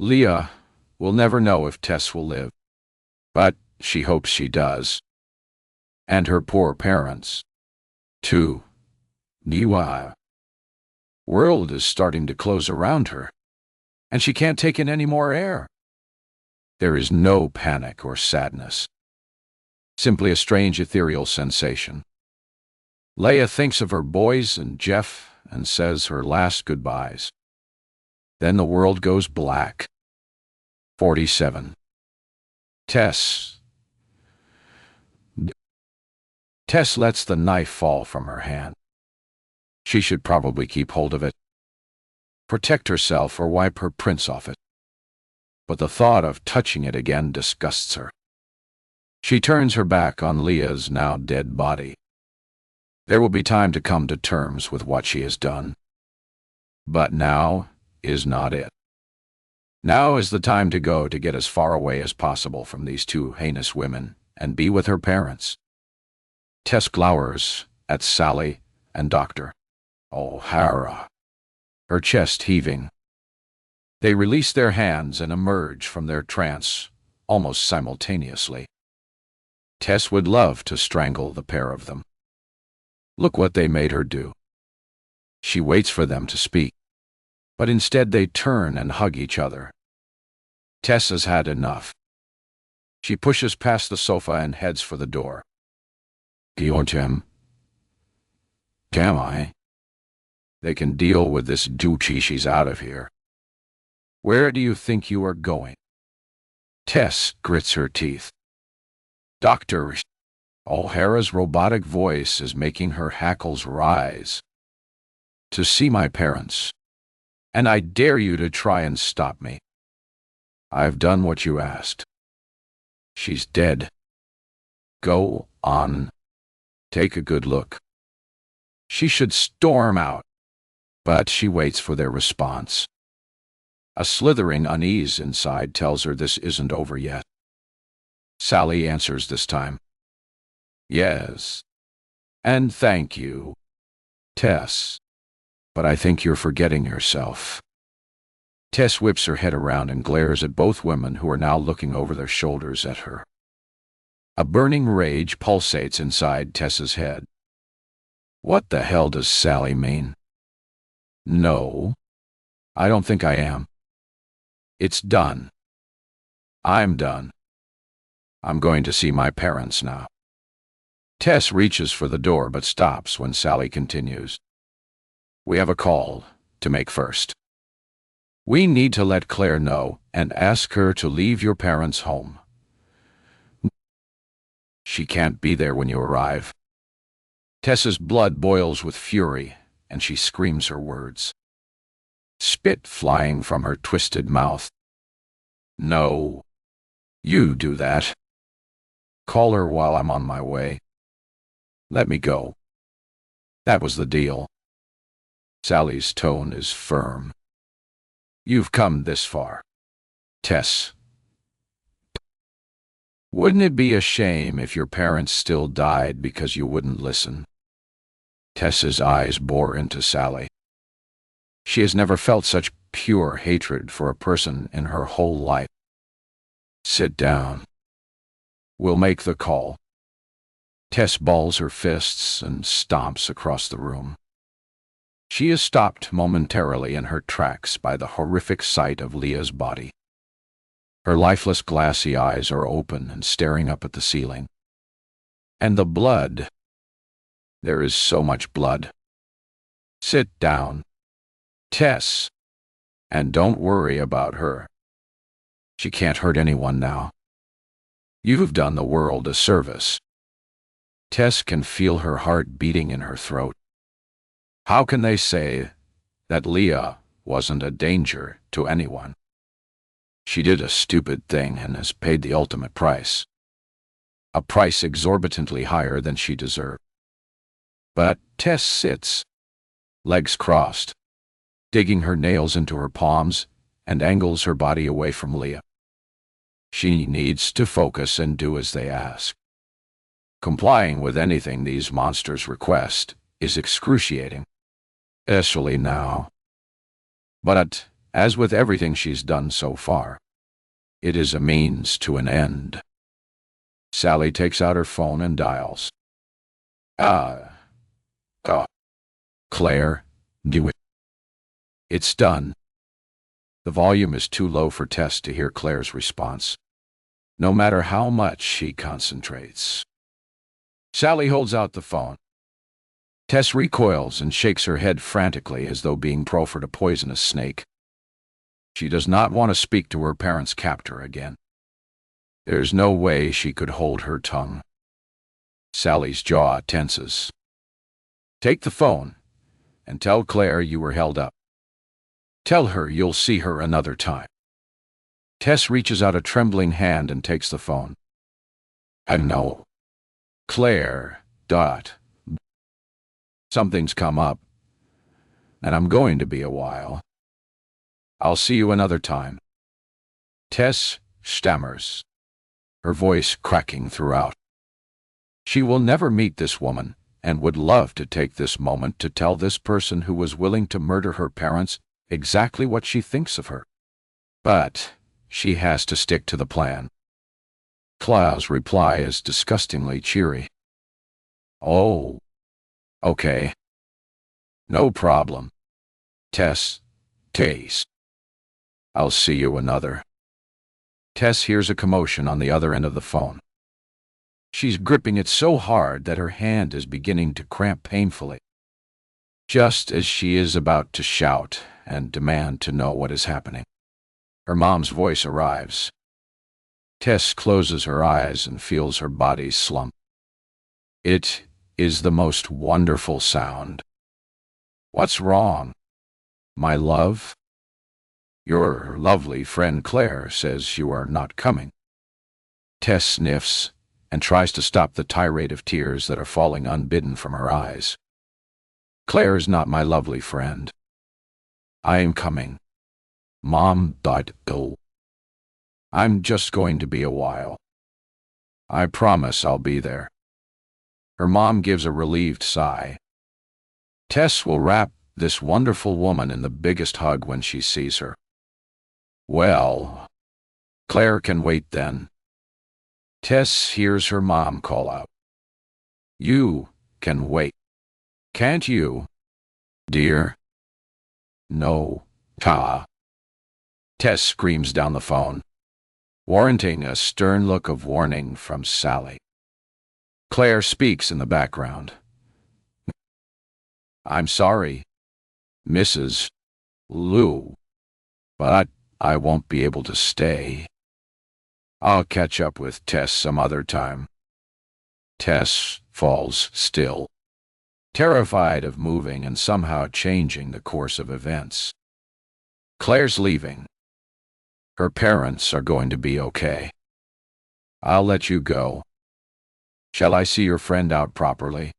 Leah will never know if Tess will live, but she hopes she does. And her poor parents, too. The world is starting to close around her, and she can't take in any more air. There is no panic or sadness, simply a strange ethereal sensation. Leah thinks of her boys and Jeff and says her last goodbyes. Then the world goes black. 47. Tess lets the knife fall from her hand. She should probably keep hold of it, protect herself, or wipe her prints off it. But the thought of touching it again disgusts her. She turns her back on Leah's now dead body. There will be time to come to terms with what she has done. But now is not it. Now is the time to go, to get as far away as possible from these two heinous women and be with her parents. Tess glowers at Sally and Dr. O'Hara, her chest heaving. They release their hands and emerge from their trance almost simultaneously. Tess would love to strangle the pair of them. Look what they made her do. She waits for them to speak, but instead they turn and hug each other. Tess has had enough. She pushes past the sofa and heads for the door. Jim. Am I? They can deal with this doochie. She's out of here. Where do you think you are going? Tess grits her teeth. Dr. O'Hara's robotic voice is making her hackles rise. To see my parents, and I dare you to try and stop me. I've done what you asked. She's dead. Go on. Take a good look. She should storm out, but she waits for their response. A slithering unease inside tells her this isn't over yet. Sally answers this time. Yes. And thank you, Tess. But I think you're forgetting yourself. Tess whips her head around and glares at both women who are now looking over their shoulders at her. A burning rage pulsates inside Tess's head. What the hell does Sally mean? No, I don't think I am. It's done. I'm done. I'm going to see my parents now. Tess reaches for the door but stops when Sally continues. We have a call to make first. We need to let Claire know and ask her to leave your parents' home. She can't be there when you arrive. Tess's blood boils with fury, and she screams her words. Spit flying from her twisted mouth. No. You do that. Call her while I'm on my way. Let me go. That was the deal. Sally's tone is firm. You've come this far. Tess. Wouldn't it be a shame if your parents still died because you wouldn't listen? Tess's eyes bore into Sally. She has never felt such pure hatred for a person in her whole life. Sit down. We'll make the call. Tess balls her fists and stomps across the room. She is stopped momentarily in her tracks by the horrific sight of Leah's body. Her lifeless glassy eyes are open and staring up at the ceiling. And the blood. There is so much blood. Sit down, Tess, and don't worry about her. She can't hurt anyone now. You've done the world a service. Tess can feel her heart beating in her throat. How can they say that Leah wasn't a danger to anyone? She did a stupid thing and has paid the ultimate price. A price exorbitantly higher than she deserved. But Tess sits, legs crossed, digging her nails into her palms, and angles her body away from Leah. She needs to focus and do as they ask. Complying with anything these monsters request is excruciating, especially now. But, as with everything she's done so far, it is a means to an end. Sally takes out her phone and dials. Claire, do it. It's done. The volume is too low for Tess to hear Claire's response, no matter how much she concentrates. Sally holds out the phone. Tess recoils and shakes her head frantically as though being proffered a poisonous snake. She does not want to speak to her parents' captor again. There's no way she could hold her tongue. Sally's jaw tenses. Take the phone and tell Claire you were held up. Tell her you'll see her another time. Tess reaches out a trembling hand and takes the phone. I know. Claire, something's come up, and I'm going to be a while. I'll see you another time. Tess stammers, her voice cracking throughout. She will never meet this woman and would love to take this moment to tell this person who was willing to murder her parents exactly what she thinks of her. But she has to stick to the plan. Claude's reply is disgustingly cheery. Oh, okay. No problem. Tess, Taste. I'll see you another. Tess hears a commotion on the other end of the phone. She's gripping it so hard that her hand is beginning to cramp painfully. Just as she is about to shout and demand to know what is happening, her mom's voice arrives. Tess closes her eyes and feels her body slump. It is the most wonderful sound. What's wrong, my love? Your lovely friend Claire says you are not coming. Tess sniffs and tries to stop the tirade of tears that are falling unbidden from her eyes. Claire is not my lovely friend. I am coming. Mom died ill. I'm just going to be a while. I promise I'll be there. Her mom gives a relieved sigh. Tess will wrap this wonderful woman in the biggest hug when she sees her. Well, Claire can wait then. Tess hears her mom call out. You can wait. Can't you, dear? No, Pa. Tess screams down the phone, warranting a stern look of warning from Sally. Claire speaks in the background. I'm sorry, Mrs. Lou, but I won't be able to stay. I'll catch up with Tess some other time. Tess falls still, terrified of moving and somehow changing the course of events. Claire's leaving. Her parents are going to be okay. I'll let you go. Shall I see your friend out properly?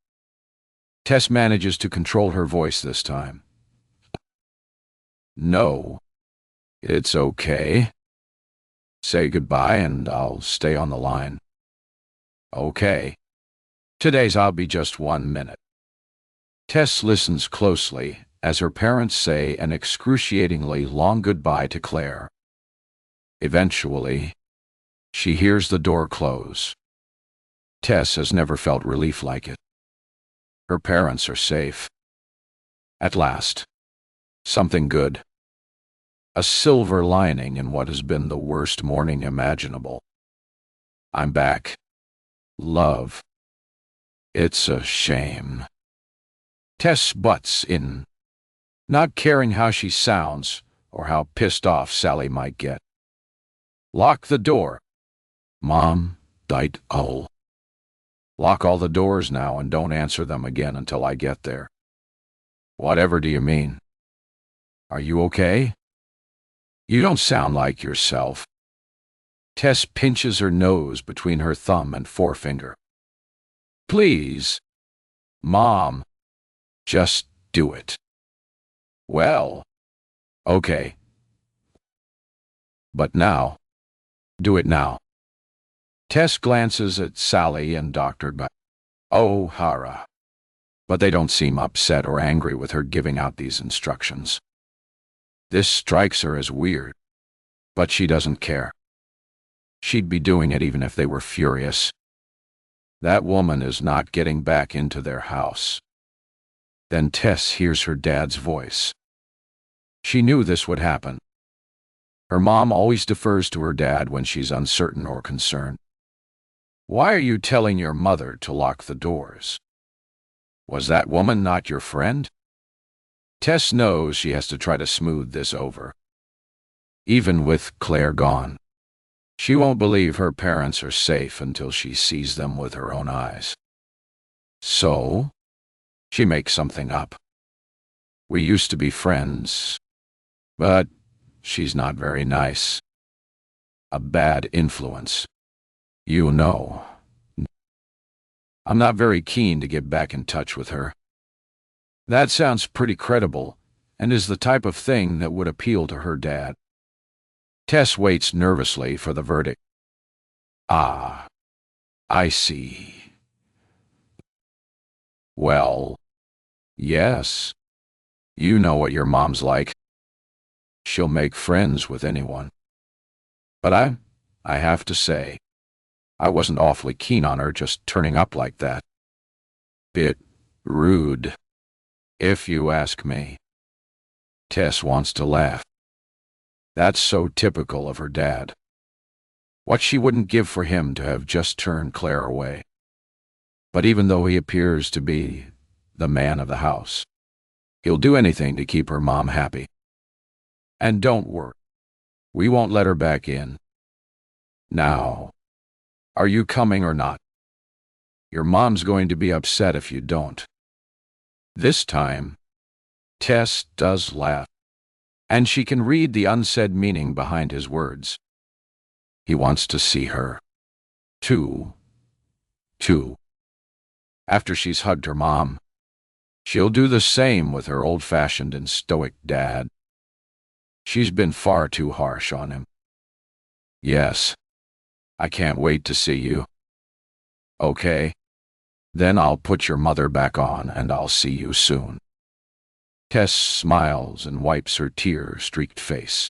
Tess manages to control her voice this time. No, it's okay. Say goodbye and I'll stay on the line. Okay. Today's I'll be just 1 minute. Tess listens closely as her parents say an excruciatingly long goodbye to Claire. Eventually, she hears the door close. Tess has never felt relief like it. Her parents are safe. At last, something good. A silver lining in what has been the worst morning imaginable. I'm back. Love. It's a shame. Tess butts in, not caring how she sounds or how pissed off Sally might get. Lock the door. Mom died ill. Lock all the doors now and don't answer them again until I get there. Whatever do you mean? Are you okay? You don't sound like yourself. Tess pinches her nose between her thumb and forefinger. Please, Mom, just do it. Well, okay. But now, do it now. Tess glances at Sally and Dr. O'Hara, but they don't seem upset or angry with her giving out these instructions. This strikes her as weird, but she doesn't care. She'd be doing it even if they were furious. That woman is not getting back into their house. Then Tess hears her dad's voice. She knew this would happen. Her mom always defers to her dad when she's uncertain or concerned. Why are you telling your mother to lock the doors? Was that woman not your friend? Tess knows she has to try to smooth this over. Even with Claire gone, she won't believe her parents are safe until she sees them with her own eyes. So, she makes something up. We used to be friends, but she's not very nice. A bad influence. You know. I'm not very keen to get back in touch with her. That sounds pretty credible, and is the type of thing that would appeal to her dad. Tess waits nervously for the verdict. Ah, I see. Well, yes. You know what your mom's like. She'll make friends with anyone. But I have to say, I wasn't awfully keen on her just turning up like that. Bit rude, if you ask me. Tess wants to laugh. That's so typical of her dad. What she wouldn't give for him to have just turned Claire away. But even though he appears to be the man of the house, he'll do anything to keep her mom happy. And don't worry, we won't let her back in. Now, are you coming or not? Your mom's going to be upset if you don't. This time, Tess does laugh, and she can read the unsaid meaning behind his words. He wants to see her. Too. After she's hugged her mom, she'll do the same with her old-fashioned and stoic dad. She's been far too harsh on him. Yes, I can't wait to see you. Okay, then I'll put your mother back on and I'll see you soon. Tess smiles and wipes her tear-streaked face.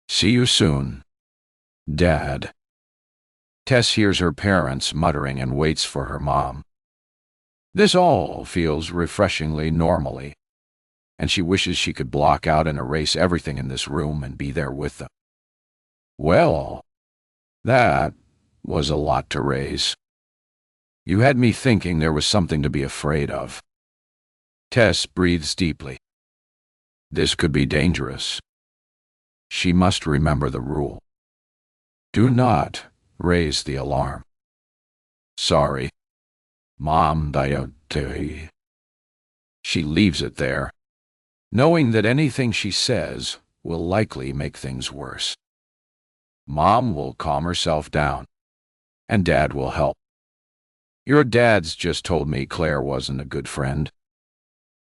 See you soon, Dad. Tess hears her parents muttering and waits for her mom. This all feels refreshingly normally, and she wishes she could block out and erase everything in this room and be there with them. Well, that was a lot to raise. You had me thinking there was something to be afraid of. Tess breathes deeply. This could be dangerous. She must remember the rule. Do not raise the alarm. Sorry, Mom. She leaves it there, knowing that anything she says will likely make things worse. Mom will calm herself down, and Dad will help. Your dad's just told me Claire wasn't a good friend.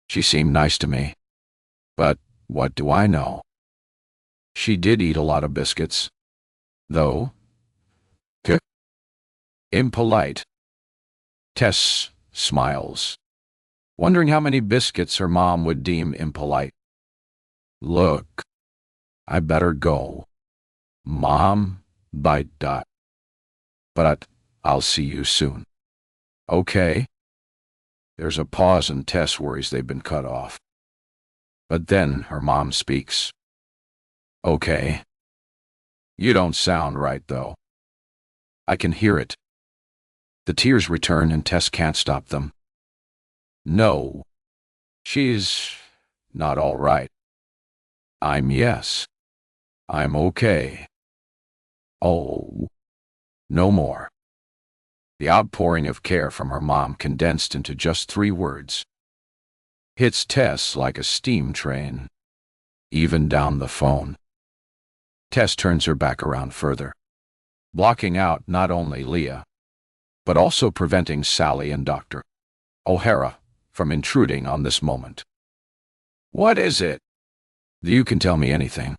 She seemed nice to me, but what do I know? She did eat a lot of biscuits, though. Impolite. Tess smiles, wondering how many biscuits her mom would deem impolite. Look, I better go. Mom, but I'll see you soon. Okay? There's a pause and Tess worries they've been cut off. But then her mom speaks. Okay. You don't sound right, though. I can hear it. The tears return and Tess can't stop them. No, she's not all right. Yes. I'm okay. Oh, no more. The outpouring of care from her mom, condensed into just 3 words, hits Tess like a steam train, even down the phone. Tess turns her back around further, blocking out not only Leah, but also preventing Sally and Dr. O'Hara from intruding on this moment. What is it? You can tell me anything.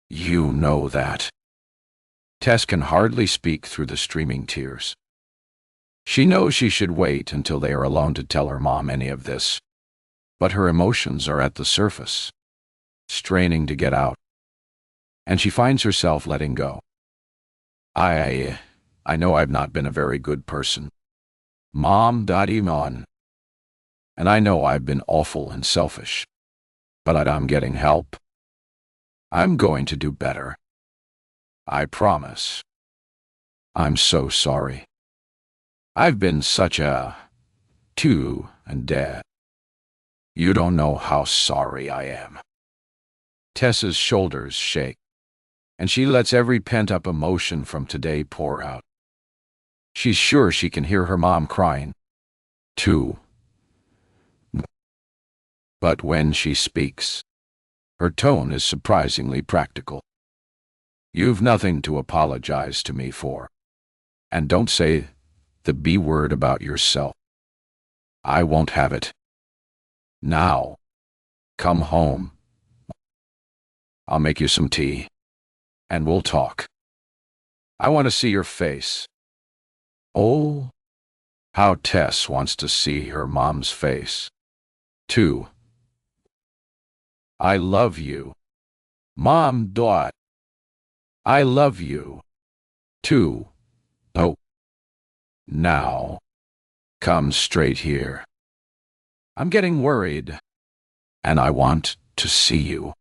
You know that. Tess can hardly speak through the streaming tears. She knows she should wait until they are alone to tell her mom any of this, but her emotions are at the surface, straining to get out, and she finds herself letting go. I know I've not been a very good person. Mom, and I know I've been awful and selfish, but I'm getting help. I'm going to do better. I promise. I'm so sorry. I've been such a and Dad. You don't know how sorry I am. Tessa's shoulders shake, and she lets every pent-up emotion from today pour out. She's sure she can hear her mom crying, too. But when she speaks, her tone is surprisingly practical. You've nothing to apologize to me for. And don't say the B word about yourself. I won't have it. Now, come home. I'll make you some tea. and we'll talk. I want to see your face. Oh, how Tess wants to see her mom's face. 2. I love you. Mom, dot. I love you. 2. Oh. Now. Come straight here. I'm getting worried, and I want to see you.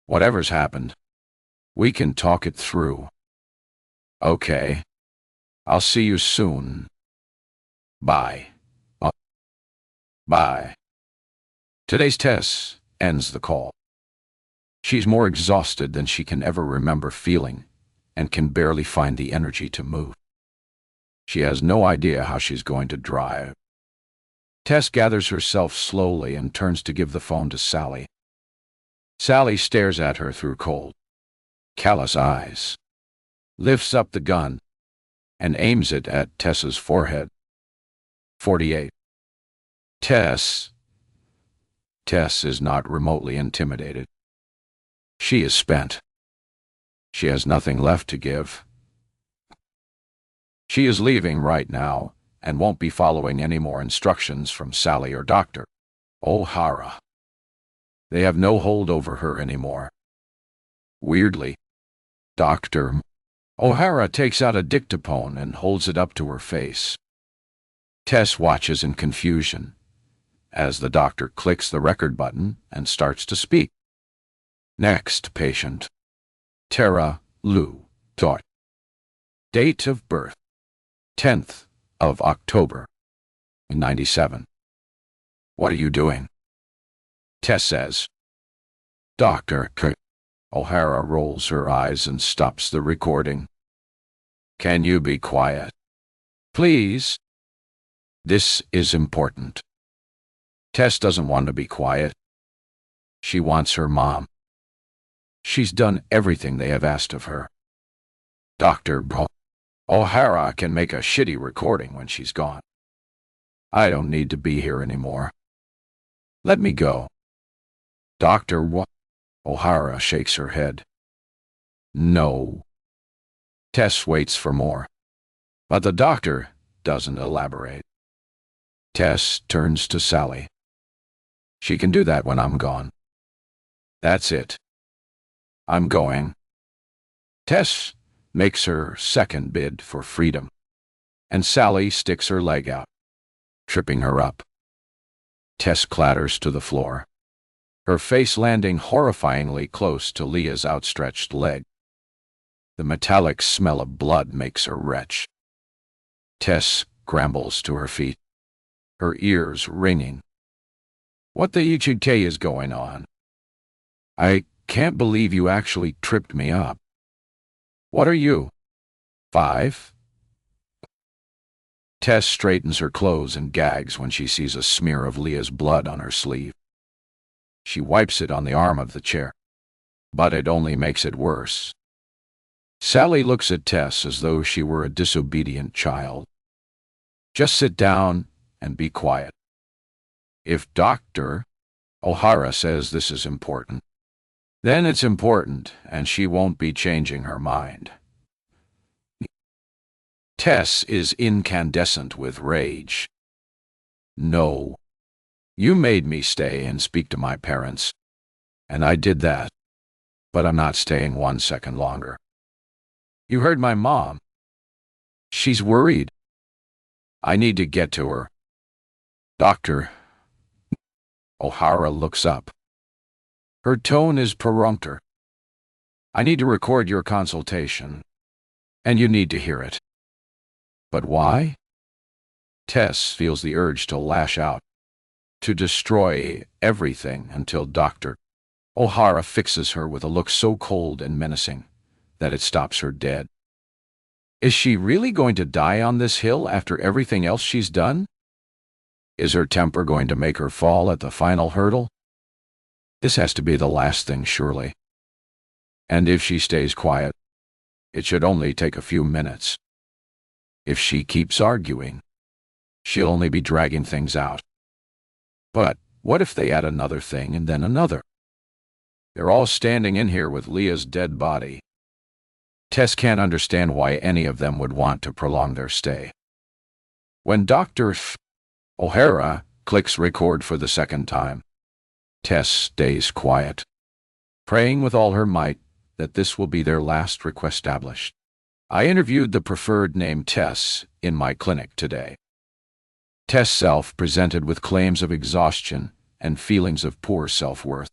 Whatever's happened, we can talk it through. Okay. I'll see you soon. Bye. Bye. Today's Tess ends the call. She's more exhausted than she can ever remember feeling and can barely find the energy to move. She has no idea how she's going to drive. Tess gathers herself slowly and turns to give the phone to Sally. Sally stares at her through cold, callous eyes, lifts up the gun, and aims it at Tess's forehead. 48. Tess is not remotely intimidated. She is spent. She has nothing left to give. She is leaving right now and won't be following any more instructions from Sally or Dr. O'Hara. They have no hold over her anymore. Weirdly, Dr. O'Hara takes out a dictaphone and holds it up to her face. Tess watches in confusion as the doctor clicks the record button and starts to speak. Next patient, Tara Lou Dot. Date of birth, 10th of October, 97. What are you doing? Tess says. Dr. O'Hara rolls her eyes and stops the recording. Can you be quiet? Please. This is important. Tess doesn't want to be quiet. She wants her mom. She's done everything they have asked of her. Dr. O'Hara can make a shitty recording when she's gone. I don't need to be here anymore. Let me go. Dr. O'Hara shakes her head. No. Tess waits for more, but the doctor doesn't elaborate. Tess turns to Sally. She can do that when I'm gone. That's it. I'm going. Tess makes her second bid for freedom, and Sally sticks her leg out, tripping her up. Tess clatters to the floor, her face landing horrifyingly close to Leah's outstretched leg. The metallic smell of blood makes her retch. Tess scrambles to her feet, her ears ringing. What the EGK is going on? I can't believe you actually tripped me up. What are you? 5? Tess straightens her clothes and gags when she sees a smear of Leah's blood on her sleeve. She wipes it on the arm of the chair, but it only makes it worse. Sally looks at Tess as though she were a disobedient child. Just sit down and be quiet. If Dr. O'Hara says this is important, then it's important, and she won't be changing her mind. Tess is incandescent with rage. No. You made me stay and speak to my parents, and I did that, but I'm not staying 1 second longer. You heard my mom. She's worried. I need to get to her. Dr. O'Hara looks up. Her tone is peremptory. I need to record your consultation, and you need to hear it. But why? Tess feels the urge to lash out, to destroy everything until Dr. O'Hara fixes her with a look so cold and menacing that it stops her dead. Is she really going to die on this hill after everything else she's done? Is her temper going to make her fall at the final hurdle? This has to be the last thing, surely. And if she stays quiet, it should only take a few minutes. If she keeps arguing, she'll only be dragging things out. But what if they add another thing and then another? They're all standing in here with Leah's dead body, Tess can't understand why any of them would want to prolong their stay. When Dr. O'Hara clicks record for the second time, Tess stays quiet, praying with all her might that this will be their last request established. I interviewed the preferred name Tess in my clinic today. Tess self presented with claims of exhaustion and feelings of poor self-worth.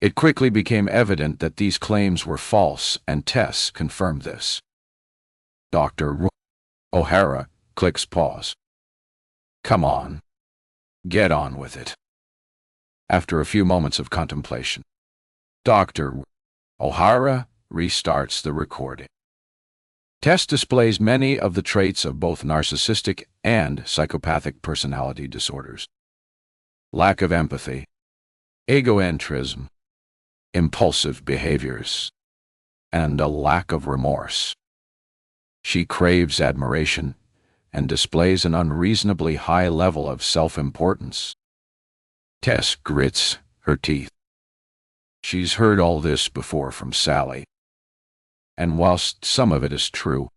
It quickly became evident that these claims were false, and Tess confirmed this. Dr. O'Hara clicks pause. Come on. Get on with it. After a few moments of contemplation, Dr. O'Hara restarts the recording. Tess displays many of the traits of both narcissistic and psychopathic personality disorders. Lack of empathy, egocentrism, impulsive behaviors, and a lack of remorse. She craves admiration and displays an unreasonably high level of self-importance. Tess grits her teeth. She's heard all this before from Sally, and whilst some of it is true,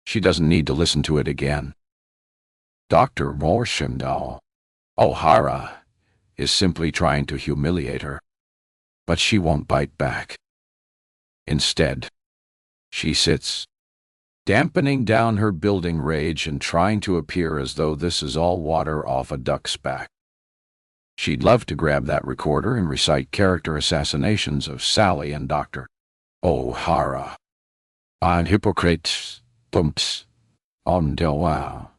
she doesn't need to listen to it again. Dr. Rorschimdahl O'Hara is simply trying to humiliate her, but she won't bite back. Instead, she sits, dampening down her building rage and trying to appear as though this is all water off a duck's back. She'd love to grab that recorder and recite character assassinations of Sally and Dr. O'Hara. Ein hypocrite, pumps, on del wow.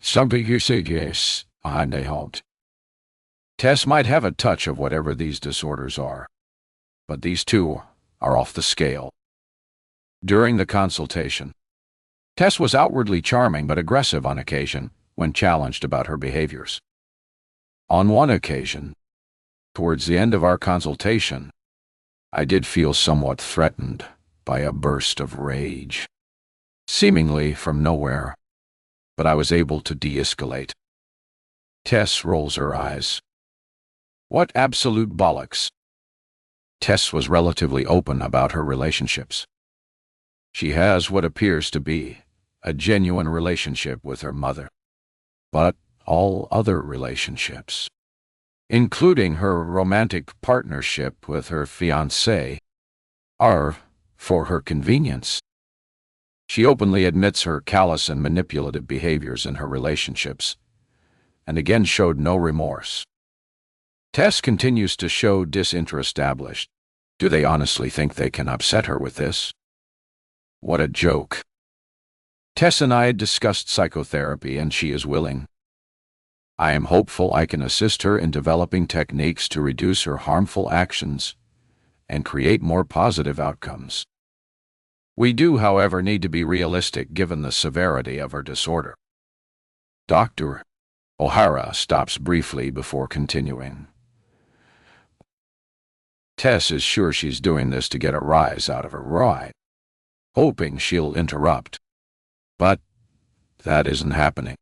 Something you say yes, and they halt. Tess might have a touch of whatever these disorders are, but these two are off the scale. During the consultation, Tess was outwardly charming but aggressive on occasion when challenged about her behaviors. On one occasion, towards the end of our consultation, I did feel somewhat threatened by a burst of rage, seemingly from nowhere, but I was able to de-escalate. Tess rolls her eyes. What absolute bollocks. Tess was relatively open about her relationships. She has what appears to be a genuine relationship with her mother, but all other relationships, including her romantic partnership with her fiancé, are for her convenience. She openly admits her callous and manipulative behaviors in her relationships, and again showed no remorse. Tess continues to show disinterest. Do they honestly think they can upset her with this? What a joke. Tess and I had discussed psychotherapy, and she is willing. I am hopeful I can assist her in developing techniques to reduce her harmful actions and create more positive outcomes. We do, however, need to be realistic given the severity of her disorder. Dr. O'Hara stops briefly before continuing. Tess is sure she's doing this to get a rise out of her ride, hoping she'll interrupt. But that isn't happening.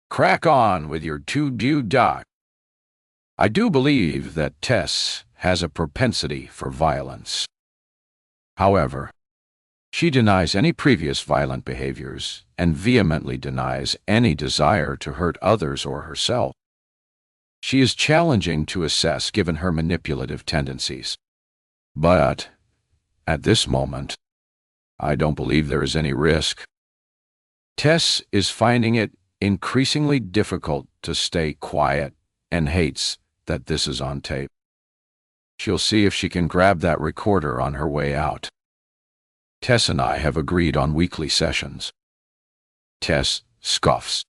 Crack on with your to-do, doc. I do believe that Tess has a propensity for violence. However, she denies any previous violent behaviors and vehemently denies any desire to hurt others or herself. She is challenging to assess given her manipulative tendencies. But, at this moment, I don't believe there is any risk. Tess is finding it increasingly difficult to stay quiet and hates that this is on tape. She'll see if she can grab that recorder on her way out. Tess and I have agreed on weekly sessions. Tess scoffs.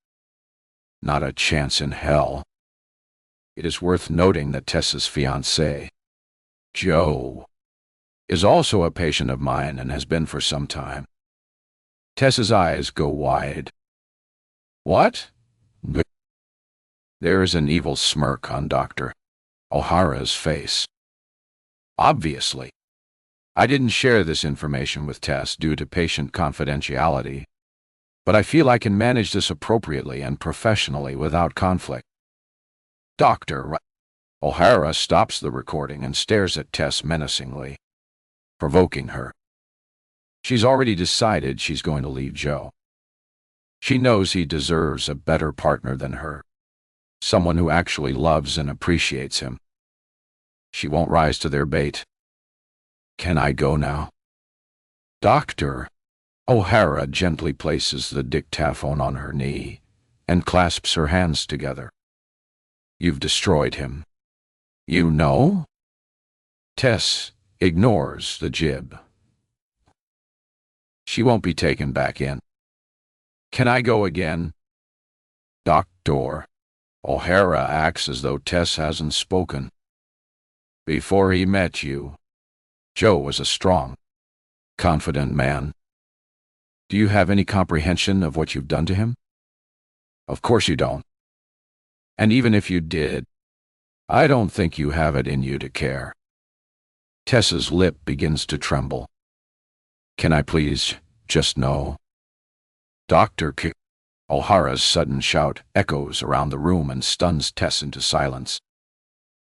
Not a chance in hell. It is worth noting that Tess's fiancé, Joe, is also a patient of mine and has been for some time. Tess's eyes go wide. What? There is an evil smirk on Dr. O'Hara's face. Obviously, I didn't share this information with Tess due to patient confidentiality, but I feel I can manage this appropriately and professionally without conflict. Dr. O'Hara stops the recording and stares at Tess menacingly, provoking her. She's already decided she's going to leave Joe. She knows he deserves a better partner than her, someone who actually loves and appreciates him. She won't rise to their bait. Can I go now? Doctor. O'Hara gently places the dictaphone on her knee and clasps her hands together. You've destroyed him. You know? Tess ignores the jib. She won't be taken back in. Can I go again? Doctor. O'Hara acts as though Tess hasn't spoken. Before he met you, Joe was a strong, confident man. Do you have any comprehension of what you've done to him? Of course you don't. And even if you did, I don't think you have it in you to care. Tess's lip begins to tremble. Can I please just know? Dr. K. O'Hara's sudden shout echoes around the room and stuns Tess into silence.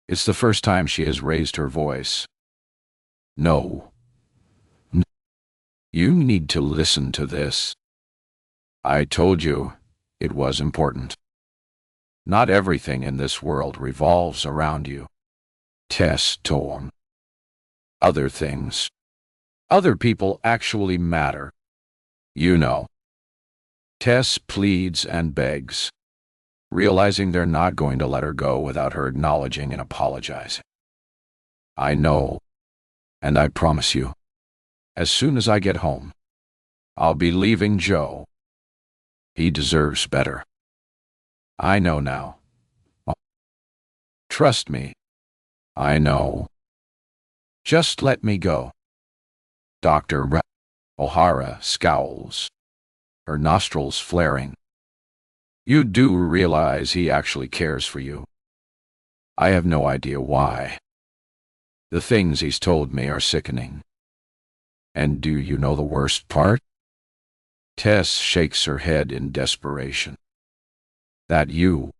It's the first time she has raised her voice. No. You need to listen to this. I told you it was important. Not everything in this world revolves around you. Tess torn. Other things. Other people actually matter. You know. Tess pleads and begs, realizing they're not going to let her go without her acknowledging and apologizing. I know, and I promise you, as soon as I get home, I'll be leaving Joe. He deserves better. I know now. Trust me. I know. Just let me go. Dr. O'Hara scowls, her nostrils flaring. You do realize he actually cares for you. I have no idea why. The things he's told me are sickening. And do you know the worst part? Tess shakes her head in desperation. That you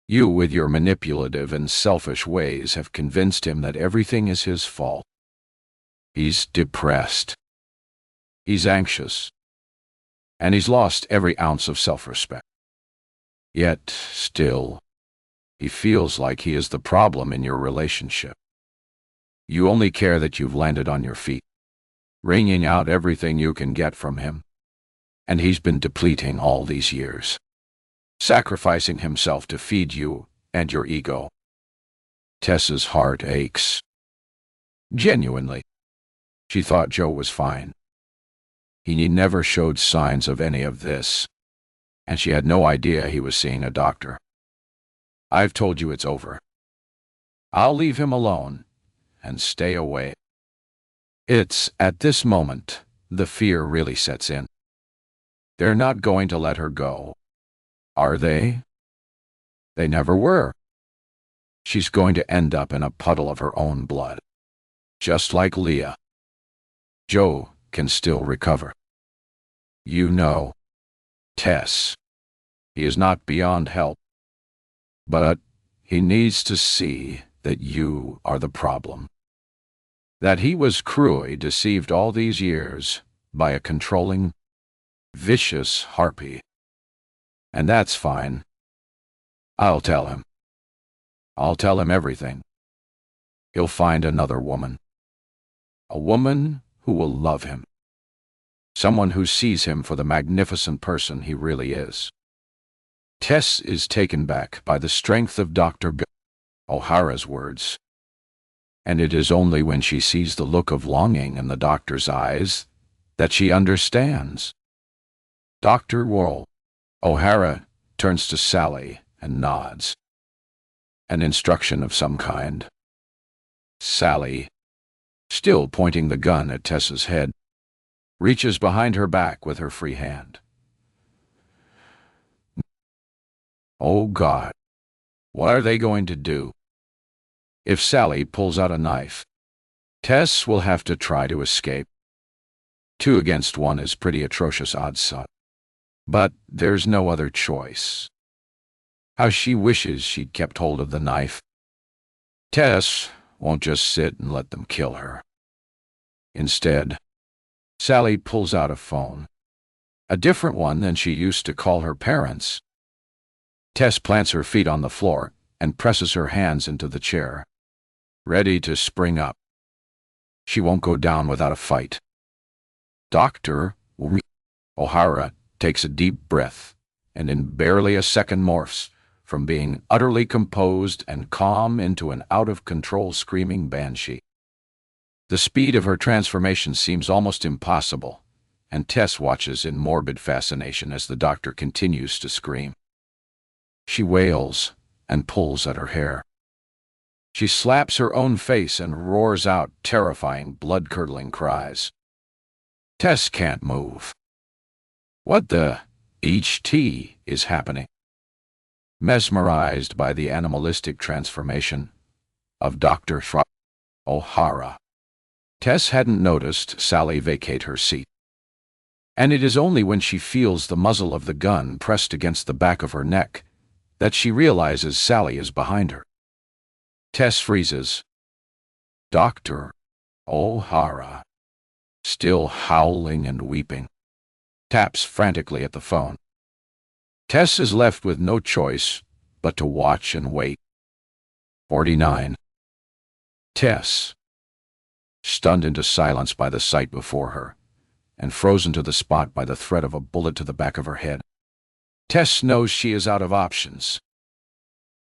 with your manipulative and selfish ways have convinced him that everything is his fault. He's depressed. He's anxious. And he's lost every ounce of self-respect. Yet, still, he feels like he is the problem in your relationship. You only care that you've landed on your feet, wringing out everything you can get from him. And he's been depleting all these years, sacrificing himself to feed you and your ego. Tess's heart aches. Genuinely. She thought Joe was fine. He never showed signs of any of this, and she had no idea he was seeing a doctor. I've told you it's over. I'll leave him alone and stay away. It's at this moment the fear really sets in. They're not going to let her go, are they? They never were. She's going to end up in a puddle of her own blood, just like Leah. Joe can still recover. You know, Tess, he is not beyond help, but he needs to see that you are the problem. That he was cruelly deceived all these years by a controlling, vicious harpy. And that's fine. I'll tell him. I'll tell him everything. He'll find another woman. A woman who will love him. Someone who sees him for the magnificent person he really is. Tess is taken back by the strength of Dr. O'Hara's words. And it is only when she sees the look of longing in the doctor's eyes that she understands. Dr. O'Hara turns to Sally and nods. An instruction of some kind. Sally, still pointing the gun at Tess's head, reaches behind her back with her free hand. Oh God, what are they going to do? If Sally pulls out a knife, Tess will have to try to escape. 2 against 1 is pretty atrocious odds. But there's no other choice. How she wishes she'd kept hold of the knife. Tess won't just sit and let them kill her. Instead, Sally pulls out a phone, a different one than she used to call her parents. Tess plants her feet on the floor and presses her hands into the chair, ready to spring up. She won't go down without a fight. Doctor, O'Hara takes a deep breath and in barely a second morphs from being utterly composed and calm into an out-of-control screaming banshee. The speed of her transformation seems almost impossible, and Tess watches in morbid fascination as the doctor continues to scream. She wails and pulls at her hair. She slaps her own face and roars out terrifying, blood-curdling cries. Tess can't move. What the HT is happening? Mesmerized by the animalistic transformation of Dr. O'Hara, Tess hadn't noticed Sally vacate her seat. And it is only when she feels the muzzle of the gun pressed against the back of her neck that she realizes Sally is behind her. Tess freezes. Dr. O'Hara, still howling and weeping, taps frantically at the phone. Tess is left with no choice but to watch and wait. 49. Tess, stunned into silence by the sight before her, and frozen to the spot by the threat of a bullet to the back of her head. Tess knows she is out of options.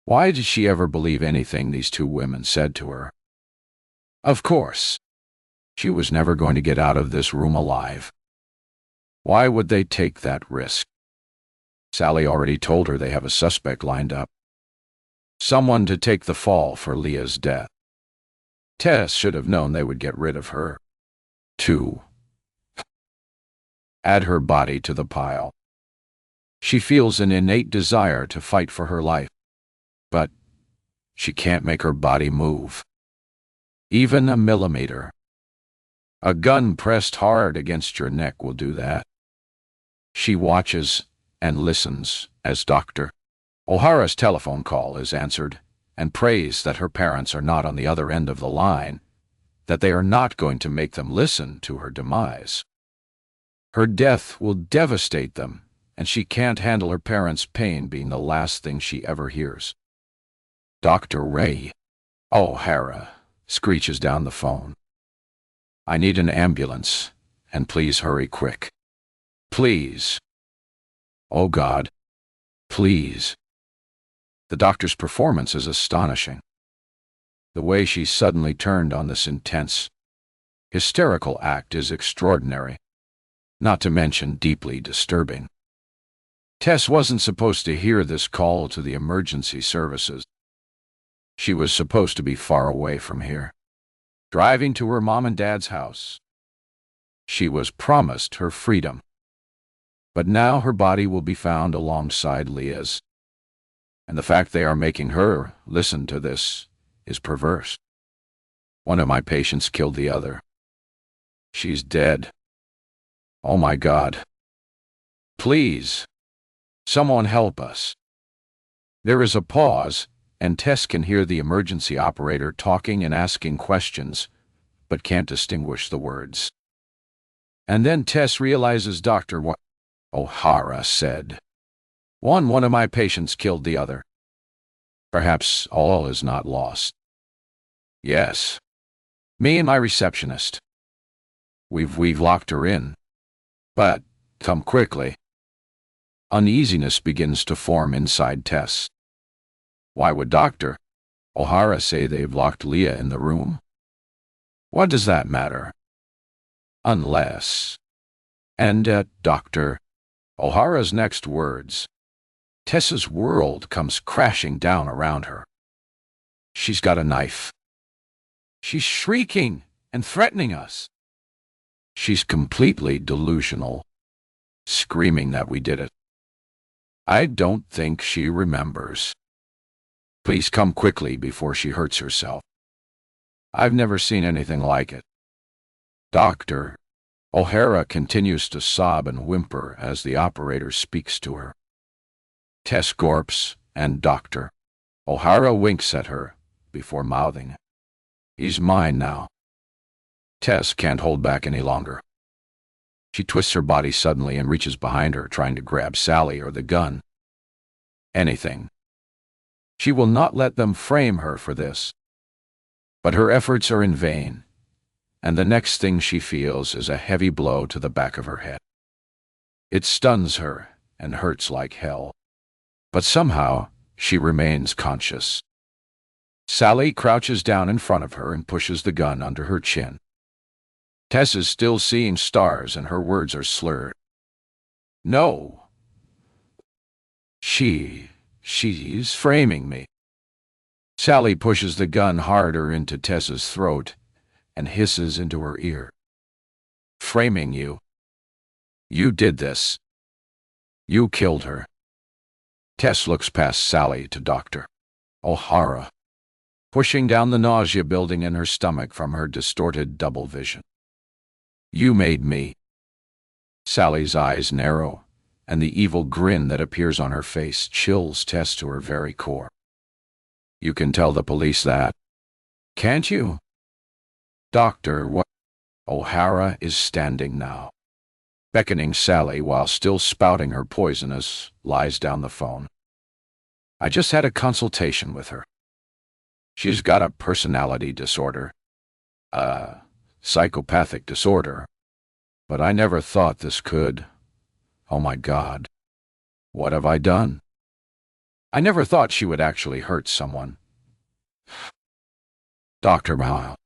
Why did she ever believe anything these two women said to her? Of course, she was never going to get out of this room alive. Why would they take that risk? Sally already told her they have a suspect lined up. Someone to take the fall for Leah's death. Tess should have known they would get rid of her. 2. Add her body to the pile. She feels an innate desire to fight for her life, but she can't make her body move. Even a millimeter. A gun pressed hard against your neck will do that. She watches and listens as Dr. O'Hara's telephone call is answered and prays that her parents are not on the other end of the line, that they are not going to make them listen to her demise. Her death will devastate them, and she can't handle her parents' pain being the last thing she ever hears. Dr. Ray O'Hara screeches down the phone. I need an ambulance, and please hurry quick. Please. Oh God, please. The doctor's performance is astonishing. The way she suddenly turned on this intense, hysterical act is extraordinary, not to mention deeply disturbing. Tess wasn't supposed to hear this call to the emergency services. She was supposed to be far away from here, driving to her mom and dad's house. She was promised her freedom. But now her body will be found alongside Leah's. And the fact they are making her listen to this is perverse. One of my patients killed the other. She's dead. Oh my God. Please, someone help us. There is a pause, and Tess can hear the emergency operator talking and asking questions, but can't distinguish the words. And then Tess realizes Dr. O'Hara said, One of my patients killed the other. Perhaps all is not lost. Yes. Me and my receptionist. We've locked her in. But, come quickly. Uneasiness begins to form inside Tess. Why would Dr. O'Hara say they've locked Leah in the room? What does that matter? Unless... And at Dr. O'Hara's next words, Tess's world comes crashing down around her. She's got a knife. She's shrieking and threatening us. She's completely delusional, screaming that we did it. I don't think she remembers. Please come quickly before she hurts herself. I've never seen anything like it. Dr. O'Hara continues to sob and whimper as the operator speaks to her. Tess gorps, and Dr. O'Hara winks at her before mouthing, He's mine now. Tess can't hold back any longer. She twists her body suddenly and reaches behind her, trying to grab Sally or the gun. Anything. She will not let them frame her for this. But her efforts are in vain, and the next thing she feels is a heavy blow to the back of her head. It stuns her and hurts like hell, but somehow she remains conscious. Sally crouches down in front of her and pushes the gun under her chin. Tess is still seeing stars and her words are slurred. No. She's framing me. Sally pushes the gun harder into Tess's throat and hisses into her ear. Framing you. You did this. You killed her. Tess looks past Sally to Dr. O'Hara, pushing down the nausea building in her stomach from her distorted double vision. You made me. Sally's eyes narrow, and the evil grin that appears on her face chills Tess to her very core. You can tell the police that, can't you? Doctor, what? O'Hara is standing now, beckoning Sally while still spouting her poisonous lies down the phone. I just had a consultation with her. She's got a personality disorder. A psychopathic disorder. But I never thought this could. Oh my God. What have I done? I never thought she would actually hurt someone. Dr. Mile.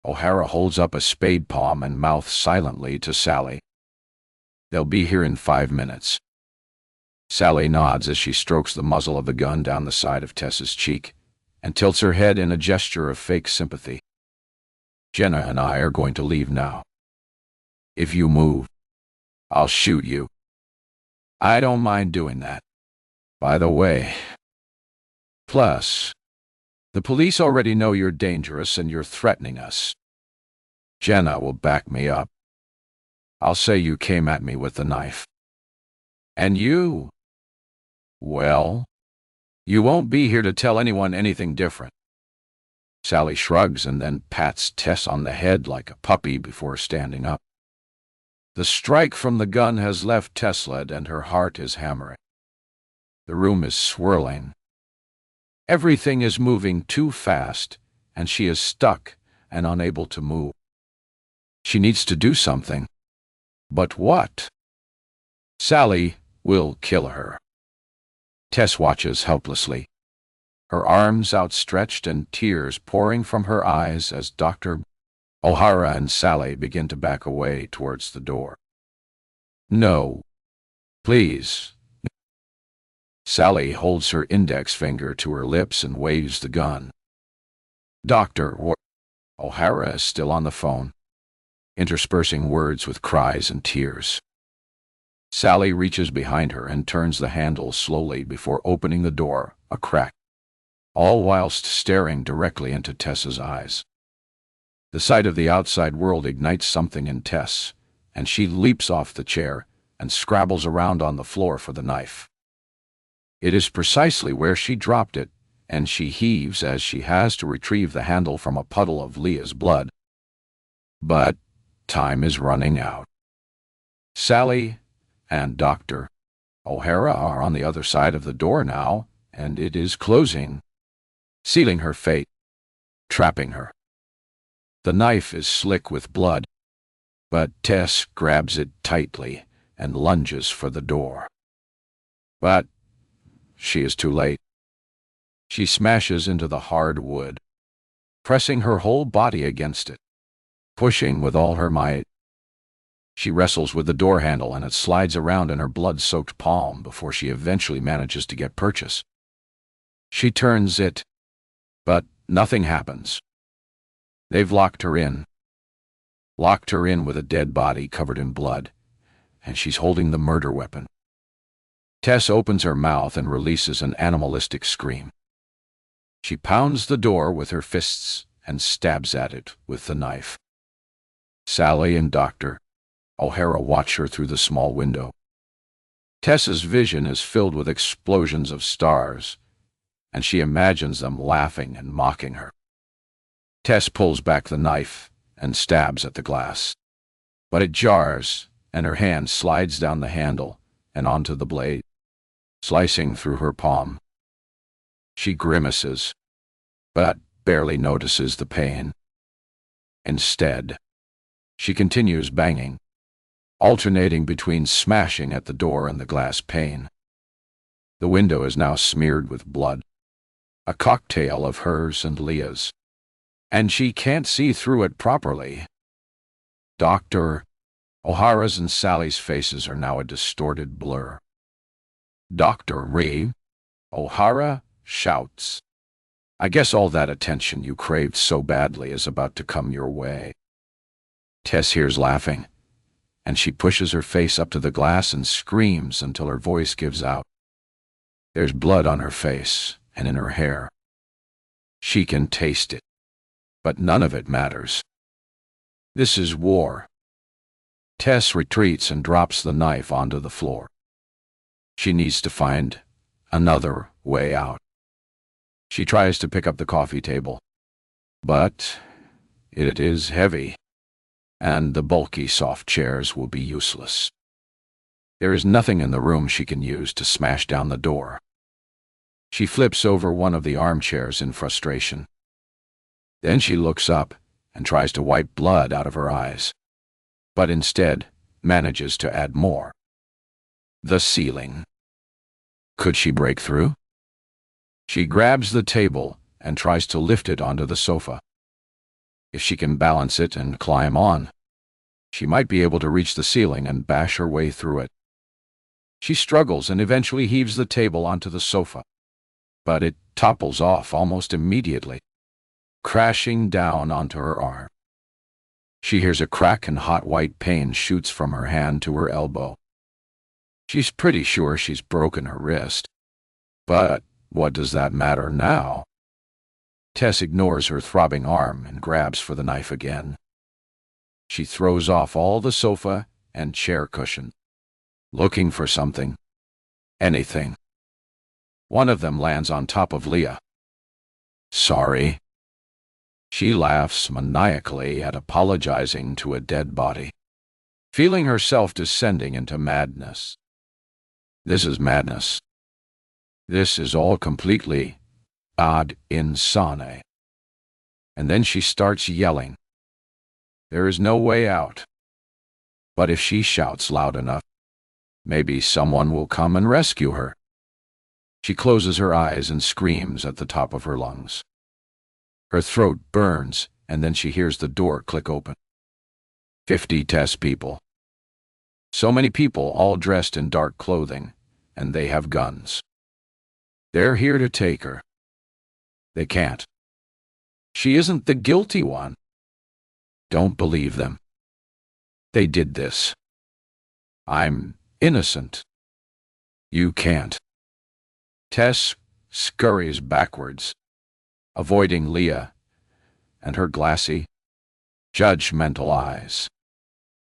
O'Hara holds up a spade palm and mouths silently to Sally. They'll be here in 5 minutes. Sally nods as she strokes the muzzle of the gun down the side of Tess's cheek and tilts her head in a gesture of fake sympathy. Jenna and I are going to leave now. If you move, I'll shoot you. I don't mind doing that. By the way. Plus, the police already know you're dangerous and you're threatening us. Jenna will back me up. I'll say you came at me with the knife. And you? Well, you won't be here to tell anyone anything different. Sally shrugs and then pats Tess on the head like a puppy before standing up. The strike from the gun has left Tesla and her heart is hammering. The room is swirling. Everything is moving too fast, and she is stuck and unable to move. She needs to do something. But what? Sally will kill her. Tess watches helplessly, her arms outstretched and tears pouring from her eyes as Dr. O'Hara and Sally begin to back away towards the door. No. Please. Sally holds her index finger to her lips and waves the gun. Dr. O'Hara is still on the phone, interspersing words with cries and tears. Sally reaches behind her and turns the handle slowly before opening the door a crack, all whilst staring directly into Tess's eyes. The sight of the outside world ignites something in Tess, and she leaps off the chair and scrabbles around on the floor for the knife. It is precisely where she dropped it, and she heaves as she has to retrieve the handle from a puddle of Leah's blood. But time is running out. Sally and Dr. O'Hara are on the other side of the door now, and it is closing, sealing her fate, trapping her. The knife is slick with blood, but Tess grabs it tightly and lunges for the door. But she is too late. She smashes into the hard wood, pressing her whole body against it, pushing with all her might. She wrestles with the door handle and it slides around in her blood-soaked palm before she eventually manages to get purchase. She turns it, but nothing happens. They've locked her in with a dead body covered in blood, and she's holding the murder weapon. Tess opens her mouth and releases an animalistic scream. She pounds the door with her fists and stabs at it with the knife. Sally and Dr. O'Hara watch her through the small window. Tess's vision is filled with explosions of stars, and she imagines them laughing and mocking her. Tess pulls back the knife and stabs at the glass, but it jars, and her hand slides down the handle and onto the blade, slicing through her palm. She grimaces, but barely notices the pain. Instead, she continues banging, alternating between smashing at the door and the glass pane. The window is now smeared with blood, a cocktail of hers and Leah's, and she can't see through it properly. Dr. O'Hara's and Sally's faces are now a distorted blur. Dr. Ray O'Hara shouts, "I guess all that attention you craved so badly is about to come your way." Tess hears laughing, and she pushes her face up to the glass and screams until her voice gives out. There's blood on her face and in her hair. She can taste it, but none of it matters. This is war. Tess retreats and drops the knife onto the floor. She needs to find another way out. She tries to pick up the coffee table, but it is heavy, and the bulky soft chairs will be useless. There is nothing in the room she can use to smash down the door. She flips over one of the armchairs in frustration. Then she looks up and tries to wipe blood out of her eyes, but instead manages to add more. The ceiling. Could she break through? She grabs the table and tries to lift it onto the sofa. If she can balance it and climb on, she might be able to reach the ceiling and bash her way through it. She struggles and eventually heaves the table onto the sofa, but it topples off almost immediately, crashing down onto her arm. She hears a crack and hot white pain shoots from her hand to her elbow. She's pretty sure she's broken her wrist, but what does that matter now? Tess ignores her throbbing arm and grabs for the knife again. She throws off all the sofa and chair cushion, looking for something, anything. One of them lands on top of Leah. Sorry. She laughs maniacally at apologizing to a dead body, feeling herself descending into madness. This is madness. This is all completely ad insane. And then she starts yelling. There is no way out. But if she shouts loud enough, maybe someone will come and rescue her. She closes her eyes and screams at the top of her lungs. Her throat burns, and then she hears the door click open. 50 Tess people. So many people, all dressed in dark clothing, and they have guns. They're here to take her. They can't. She isn't the guilty one. Don't believe them. They did this. I'm innocent. You can't. Tess scurries backwards, avoiding Leah and her glassy, judgmental eyes,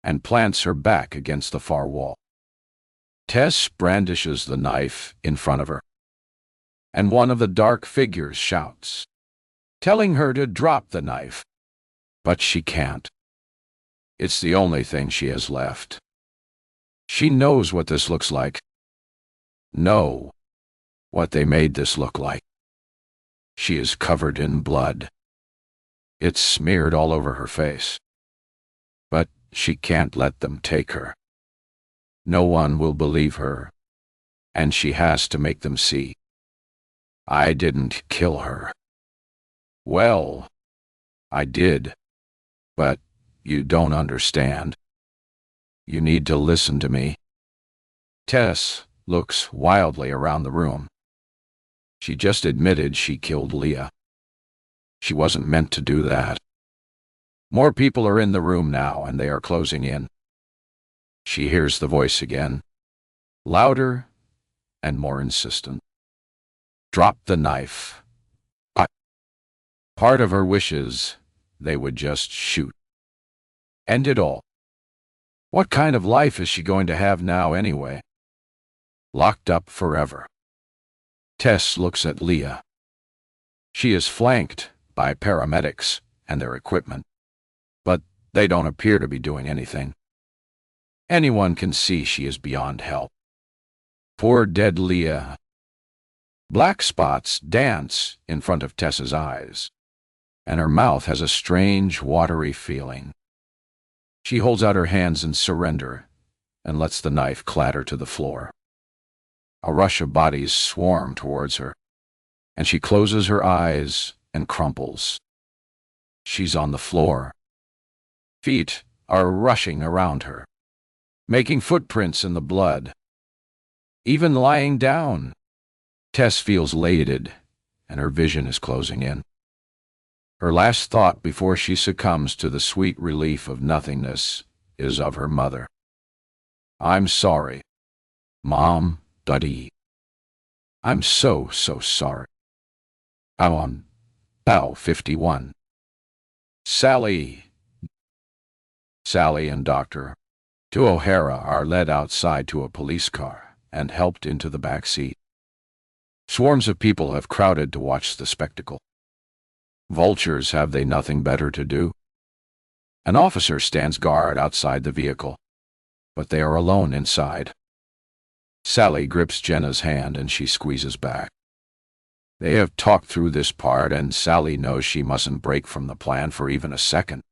and plants her back against the far wall. Tess brandishes the knife in front of her, and one of the dark figures shouts, telling her to drop the knife. But she can't. It's the only thing she has left. She knows what this looks like. Know what they made this look like. She is covered in blood. It's smeared all over her face. But she can't let them take her. No one will believe her, and she has to make them see. I didn't kill her. Well, I did, but you don't understand. You need to listen to me. Tess looks wildly around the room. She just admitted she killed Leah. She wasn't meant to do that. More people are in the room now, and they are closing in. She hears the voice again, louder and more insistent. Drop the knife. Part of her wishes they would just shoot. End it all. What kind of life is she going to have now anyway? Locked up forever. Tess looks at Leah. She is flanked by paramedics and their equipment, but they don't appear to be doing anything. Anyone can see she is beyond help. Poor dead Leah. Black spots dance in front of Tess's eyes, and her mouth has a strange, watery feeling. She holds out her hands in surrender and lets the knife clatter to the floor. A rush of bodies swarm towards her, and she closes her eyes and crumples. She's on the floor. Feet are rushing around her, making footprints in the blood. Even lying down, Tess feels elated, and her vision is closing in. Her last thought before she succumbs to the sweet relief of nothingness is of her mother. "I'm sorry, Mom, Daddy. I'm so sorry." I'm on Bow 51. Sally and Dr. O'Hara are led outside to a police car and helped into the back seat. Swarms of people have crowded to watch the spectacle. Vultures, have they nothing better to do? An officer stands guard outside the vehicle, but they are alone inside. Sally grips Jenna's hand and she squeezes back. They have talked through this part, and Sally knows she mustn't break from the plan for even a second.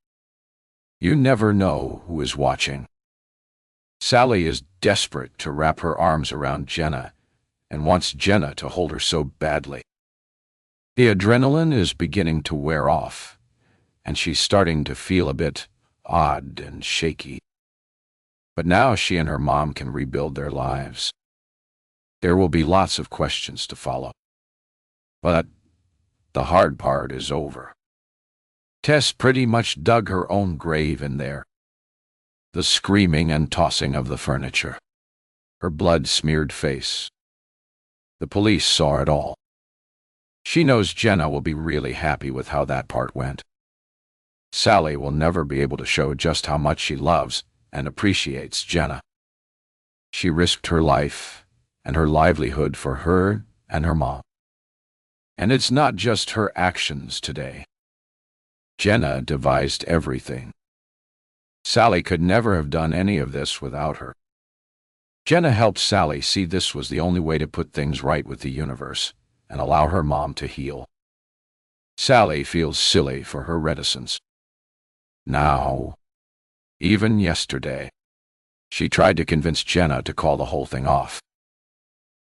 You never know who is watching. Sally is desperate to wrap her arms around Jenna and wants Jenna to hold her so badly. The adrenaline is beginning to wear off, and she's starting to feel a bit odd and shaky. But now she and her mom can rebuild their lives. There will be lots of questions to follow. But the hard part is over. Tess pretty much dug her own grave in there. The screaming and tossing of the furniture. Her blood-smeared face. The police saw it all. She knows Jenna will be really happy with how that part went. Sally will never be able to show just how much she loves and appreciates Jenna. She risked her life and her livelihood for her and her mom. And it's not just her actions today. Jenna devised everything. Sally could never have done any of this without her. Jenna helped Sally see this was the only way to put things right with the universe and allow her mom to heal. Sally feels silly for her reticence. Now, even yesterday, she tried to convince Jenna to call the whole thing off.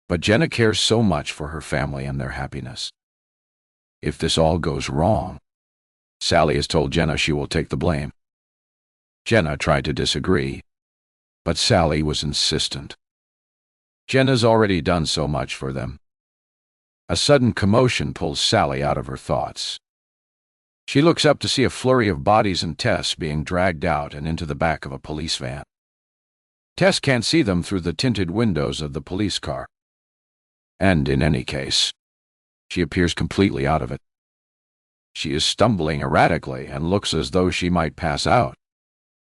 But Jenna cares so much for her family and their happiness. If this all goes wrong, Sally has told Jenna she will take the blame. Jenna tried to disagree, but Sally was insistent. Jenna's already done so much for them. A sudden commotion pulls Sally out of her thoughts. She looks up to see a flurry of bodies and Tess being dragged out and into the back of a police van. Tess can't see them through the tinted windows of the police car. And in any case, she appears completely out of it. She is stumbling erratically and looks as though she might pass out.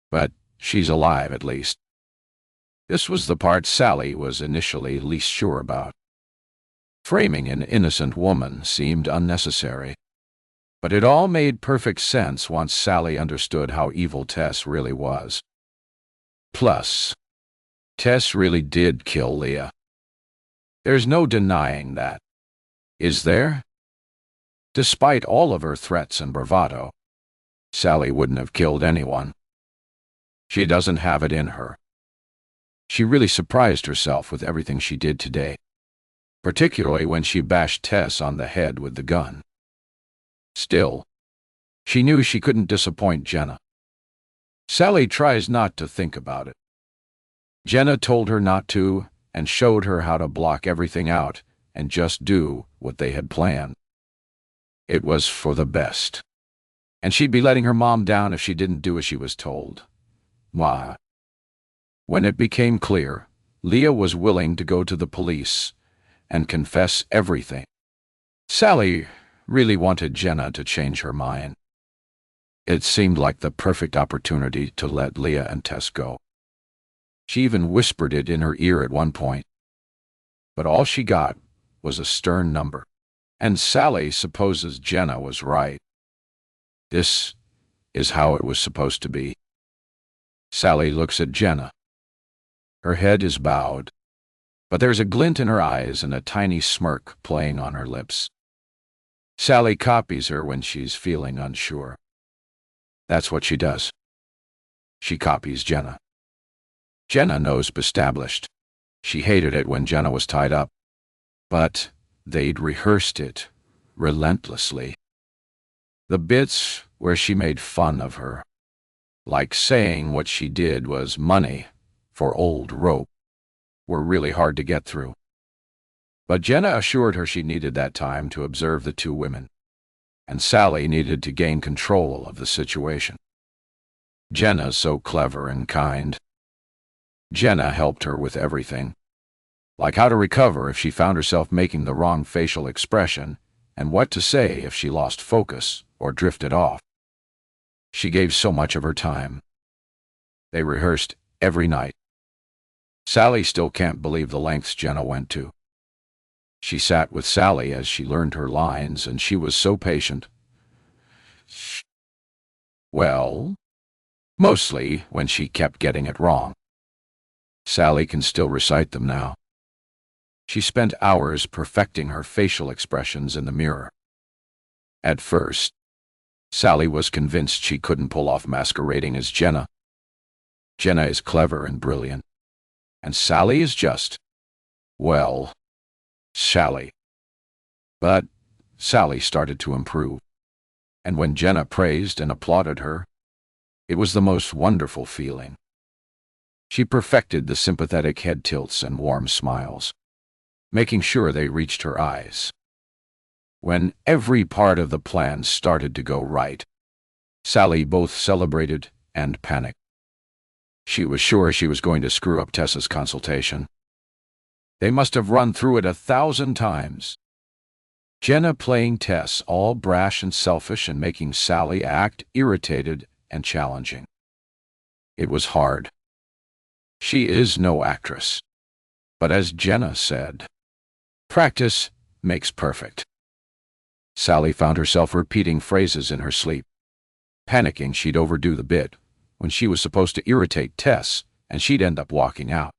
But she's alive at least. This was the part Sally was initially least sure about. Framing an innocent woman seemed unnecessary. But it all made perfect sense once Sally understood how evil Tess really was. Plus, Tess really did kill Leah. There's no denying that. Is there? Despite all of her threats and bravado, Sally wouldn't have killed anyone. She doesn't have it in her. She really surprised herself with everything she did today, particularly when she bashed Tess on the head with the gun. Still, she knew she couldn't disappoint Jenna. Sally tries not to think about it. Jenna told her not to and showed her how to block everything out and just do what they had planned. It was for the best. And she'd be letting her mom down if she didn't do as she was told. Why? When it became clear, Leah was willing to go to the police and confess everything. Sally really wanted Jenna to change her mind. It seemed like the perfect opportunity to let Leah and Tess go. She even whispered it in her ear at one point. But all she got was a stern number. And Sally supposes Jenna was right. This is how it was supposed to be. Sally looks at Jenna, Her head is bowed, but there's a glint in her eyes and a tiny smirk playing on her lips. Sally copies her when she's feeling unsure. That's what she does. She copies Jenna. Jenna knows established. She hated it when Jenna was tied up, but they'd rehearsed it relentlessly. The bits where she made fun of her, like saying what she did was money for old rope, were really hard to get through. But Jenna assured her she needed that time to observe the two women, and Sally needed to gain control of the situation. Jenna's so clever and kind. Jenna helped her with everything, like how to recover if she found herself making the wrong facial expression and what to say if she lost focus or drifted off. She gave so much of her time. They rehearsed every night. Sally still can't believe the lengths Jenna went to. She sat with Sally as she learned her lines, and she was so patient. Well, mostly when she kept getting it wrong. Sally can still recite them now. She spent hours perfecting her facial expressions in the mirror. At first, Sally was convinced she couldn't pull off masquerading as Jenna. Jenna is clever and brilliant, and Sally is just, well, Sally. But Sally started to improve, and when Jenna praised and applauded her, it was the most wonderful feeling. She perfected the sympathetic head tilts and warm smiles, making sure they reached her eyes. When every part of the plan started to go right, Sally both celebrated and panicked. She was sure she was going to screw up Tessa's consultation. They must have run through it 1,000 times. Jenna playing Tess all brash and selfish and making Sally act irritated and challenging. It was hard. She is no actress. But as Jenna said, practice makes perfect. Sally found herself repeating phrases in her sleep, panicking she'd overdo the bit when she was supposed to irritate Tess and she'd end up walking out.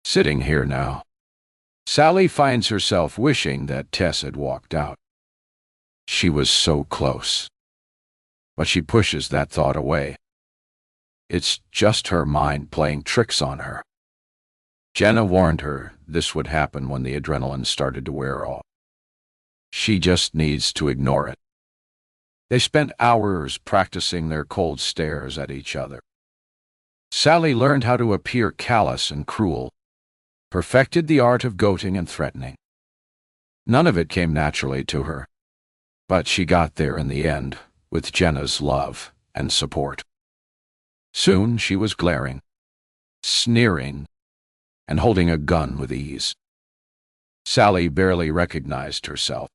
Sitting here now, Sally finds herself wishing that Tess had walked out. She was so close. But she pushes that thought away. It's just her mind playing tricks on her. Jenna warned her this would happen when the adrenaline started to wear off. She just needs to ignore it. They spent hours practicing their cold stares at each other. Sally learned how to appear callous and cruel, perfected the art of goading and threatening. None of it came naturally to her, but she got there in the end with Jenna's love and support. Soon she was glaring, sneering, and holding a gun with ease. Sally barely recognized herself.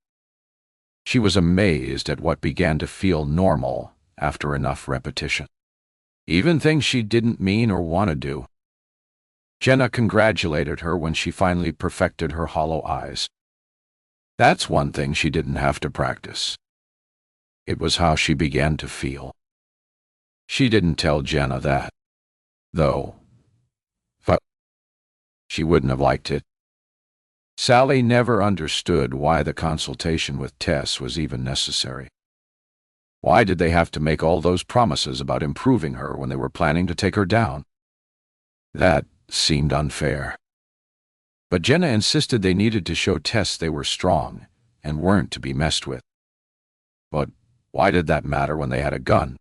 She was amazed at what began to feel normal after enough repetition. Even things she didn't mean or want to do. Jenna congratulated her when she finally perfected her hollow eyes. That's one thing she didn't have to practice. It was how she began to feel. She didn't tell Jenna that, though. But she wouldn't have liked it. Sally never understood why the consultation with Tess was even necessary. Why did they have to make all those promises about improving her when they were planning to take her down? That seemed unfair. But Jenna insisted they needed to show Tess they were strong and weren't to be messed with. But why did that matter when they had a gun?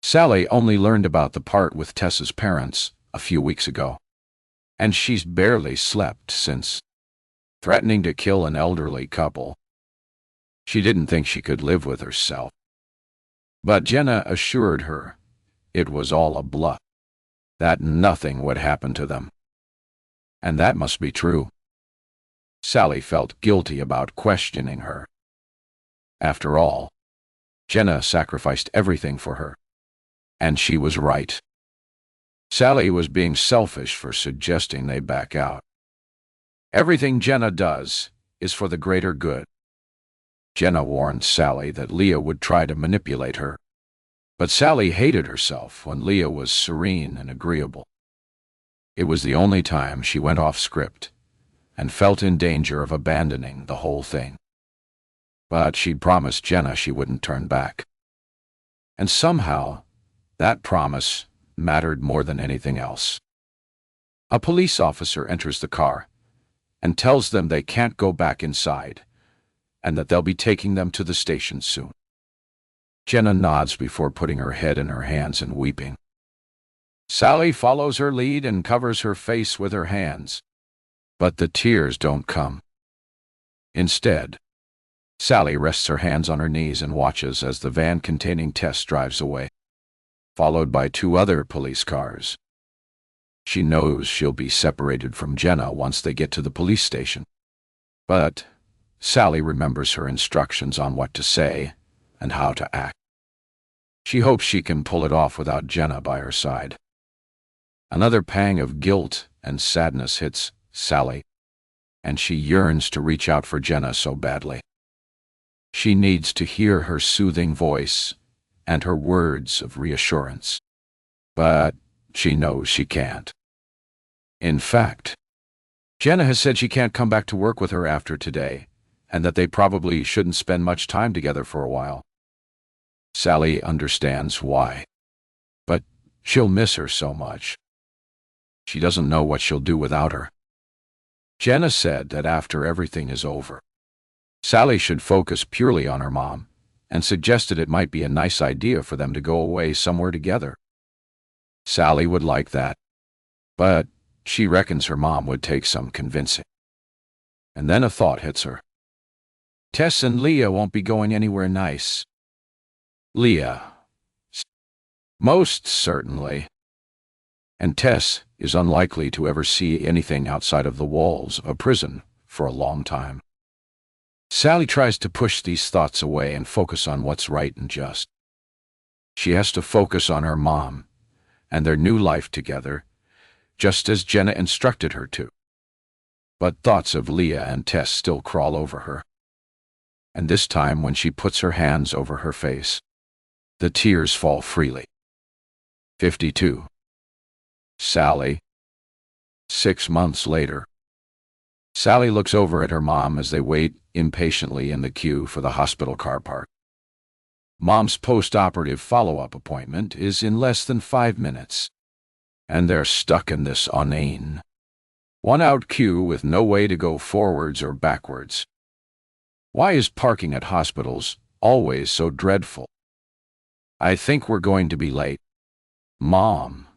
Sally only learned about the part with Tess's parents a few weeks ago, and she's barely slept since, threatening to kill an elderly couple. She didn't think she could live with herself. But Jenna assured her it was all a bluff, that nothing would happen to them. And that must be true. Sally felt guilty about questioning her. After all, Jenna sacrificed everything for her, and she was right. Sally was being selfish for suggesting they back out. Everything Jenna does is for the greater good. Jenna warned Sally that Leah would try to manipulate her, but Sally hated herself when Leah was serene and agreeable. It was the only time she went off script and felt in danger of abandoning the whole thing. But she'd promised Jenna she wouldn't turn back. And somehow, that promise mattered more than anything else. A police officer enters the car and tells them they can't go back inside and that they'll be taking them to the station soon. Jenna nods before putting her head in her hands and weeping. Sally follows her lead and covers her face with her hands. But the tears don't come. Instead, Sally rests her hands on her knees and watches as the van containing Tess drives away, followed by 2 other police cars. She knows she'll be separated from Jenna once they get to the police station. But Sally remembers her instructions on what to say and how to act. She hopes she can pull it off without Jenna by her side. Another pang of guilt and sadness hits Sally, and she yearns to reach out for Jenna so badly. She needs to hear her soothing voice and her words of reassurance. But she knows she can't. In fact, Jenna has said she can't come back to work with her after today, and that they probably shouldn't spend much time together for a while. Sally understands why, but she'll miss her so much. She doesn't know what she'll do without her. Jenna said that after everything is over, Sally should focus purely on her mom, and suggested it might be a nice idea for them to go away somewhere together. Sally would like that, but she reckons her mom would take some convincing. And then a thought hits her. Tess and Leah won't be going anywhere nice. Leah. Most certainly. And Tess is unlikely to ever see anything outside of the walls of a prison for a long time. Sally tries to push these thoughts away and focus on what's right and just. She has to focus on her mom and their new life together, just as Jenna instructed her to. But thoughts of Leah and Tess still crawl over her. And this time, when she puts her hands over her face, the tears fall freely. 52. Sally. 6 months later. Sally looks over at her mom as they wait impatiently in the queue for the hospital car park. Mom's post-operative follow-up appointment is in less than 5 minutes, and they're stuck in this inane, one-out queue with no way to go forwards or backwards. Why is parking at hospitals always so dreadful? I think we're going to be late. Mom.org.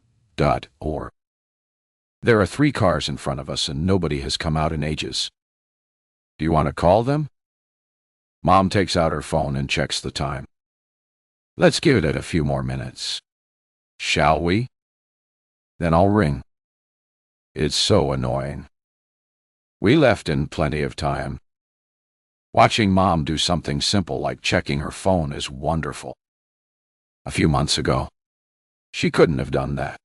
There are 3 cars in front of us and nobody has come out in ages. Do you want to call them? Mom takes out her phone and checks the time. Let's give it a few more minutes. Shall we? Then I'll ring. It's so annoying. We left in plenty of time. Watching Mom do something simple like checking her phone is wonderful. A few months ago, she couldn't have done that.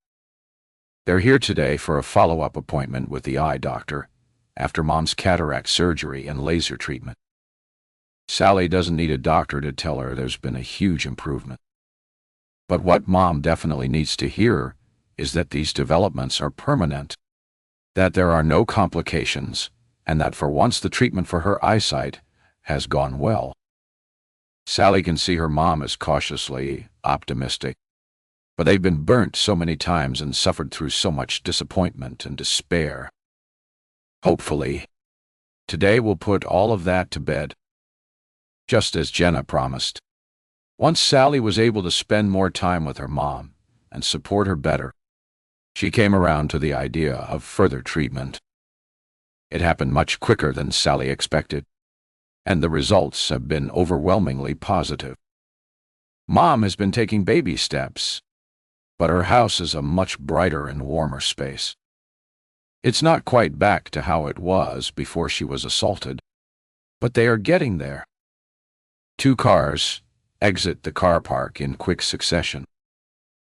They're here today for a follow-up appointment with the eye doctor after Mom's cataract surgery and laser treatment. Sally doesn't need a doctor to tell her there's been a huge improvement. But what Mom definitely needs to hear is that these developments are permanent, that there are no complications, and that for once the treatment for her eyesight has gone well. Sally can see her mom is cautiously optimistic, but they've been burnt so many times and suffered through so much disappointment and despair. Hopefully, today will put all of that to bed. Just as Jenna promised. Once Sally was able to spend more time with her mom and support her better, she came around to the idea of further treatment. It happened much quicker than Sally expected, and the results have been overwhelmingly positive. Mom has been taking baby steps, but her house is a much brighter and warmer space. It's not quite back to how it was before she was assaulted, but they are getting there. 2 cars exit the car park in quick succession,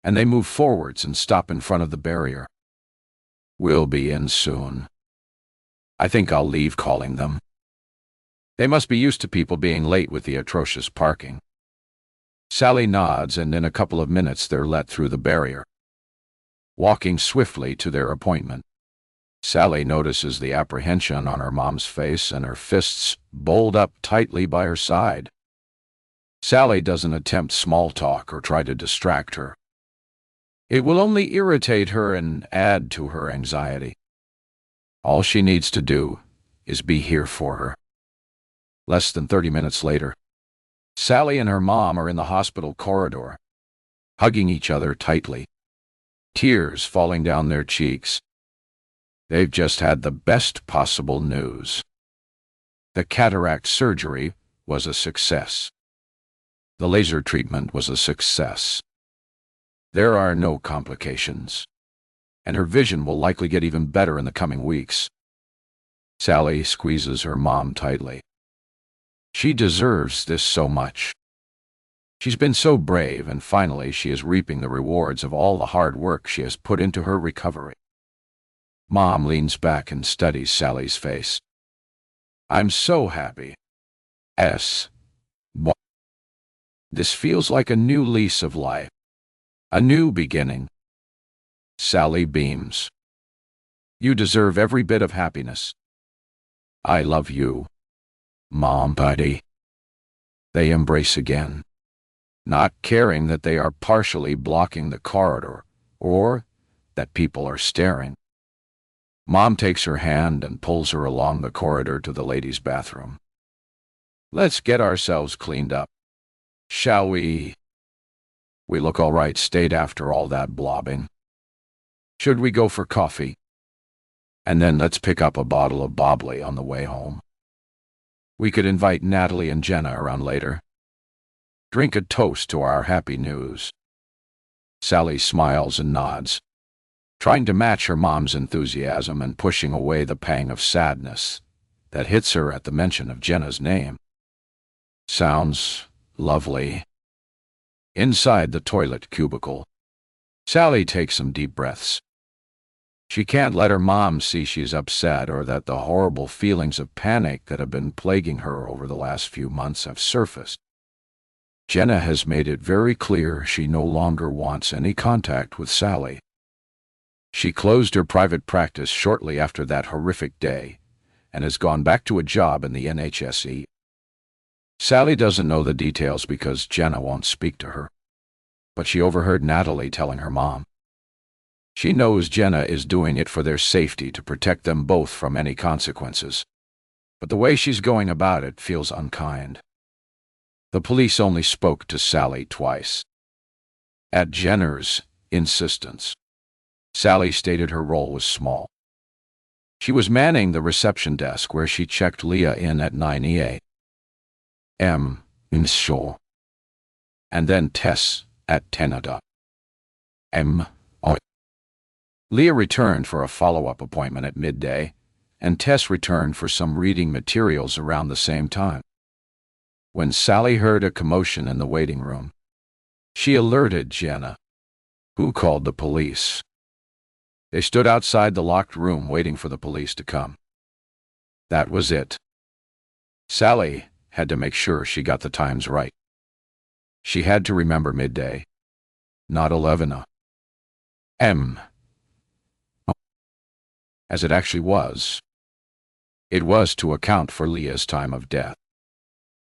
and they move forwards and stop in front of the barrier. We'll be in soon. I think I'll leave calling them. They must be used to people being late with the atrocious parking. Sally nods, and in a couple of minutes they're let through the barrier. walking swiftly to their appointment. Sally notices the apprehension on her mom's face and her fists balled up tightly by her side. Sally doesn't attempt small talk or try to distract her. It will only irritate her and add to her anxiety. All she needs to do is be here for her. Less than 30 minutes later, Sally and her mom are in the hospital corridor, hugging each other tightly, tears falling down their cheeks. They've just had the best possible news. The cataract surgery was a success. The laser treatment was a success. There are no complications, and her vision will likely get even better in the coming weeks. Sally squeezes her mom tightly. She deserves this so much. She's been so brave, and finally she is reaping the rewards of all the hard work she has put into her recovery. Mom leans back and studies Sally's face. I'm so happy. This feels like a new lease of life. A new beginning. Sally beams. You deserve every bit of happiness. I love you, Mom, buddy. They embrace again, not caring that they are partially blocking the corridor or that people are staring. Mom takes her hand and pulls her along the corridor to the ladies' bathroom. Let's get ourselves cleaned up, shall we? We look all right stayed after all that blobbing. Should we go for coffee? And then let's pick up a bottle of bubbly on the way home. We could invite Natalie and Jenna around later. Drink a toast to our happy news. Sally smiles and nods, trying to match her mom's enthusiasm and pushing away the pang of sadness that hits her at the mention of Jenna's name. Sounds lovely. Inside the toilet cubicle, Sally takes some deep breaths. She can't let her mom see she's upset or that the horrible feelings of panic that have been plaguing her over the last few months have surfaced. Jenna has made it very clear she no longer wants any contact with Sally. She closed her private practice shortly after that horrific day and has gone back to a job in the NHSE. Sally doesn't know the details because Jenna won't speak to her, but she overheard Natalie telling her mom. She knows Jenna is doing it for their safety to protect them both from any consequences, but the way she's going about it feels unkind. The police only spoke to Sally twice. At Jenna's insistence, Sally stated her role was small. She was manning the reception desk where she checked Leah in at 9 a.m. and then Tess at 10 a.m. Leah returned for a follow-up appointment at midday, and Tess returned for some reading materials around the same time. When Sally heard a commotion in the waiting room, she alerted Jenna, who called the police. They stood outside the locked room waiting for the police to come. That was it. Sally had to make sure she got the times right. She had to remember midday, not 11 a.m. as it actually was. It was to account for Leah's time of death.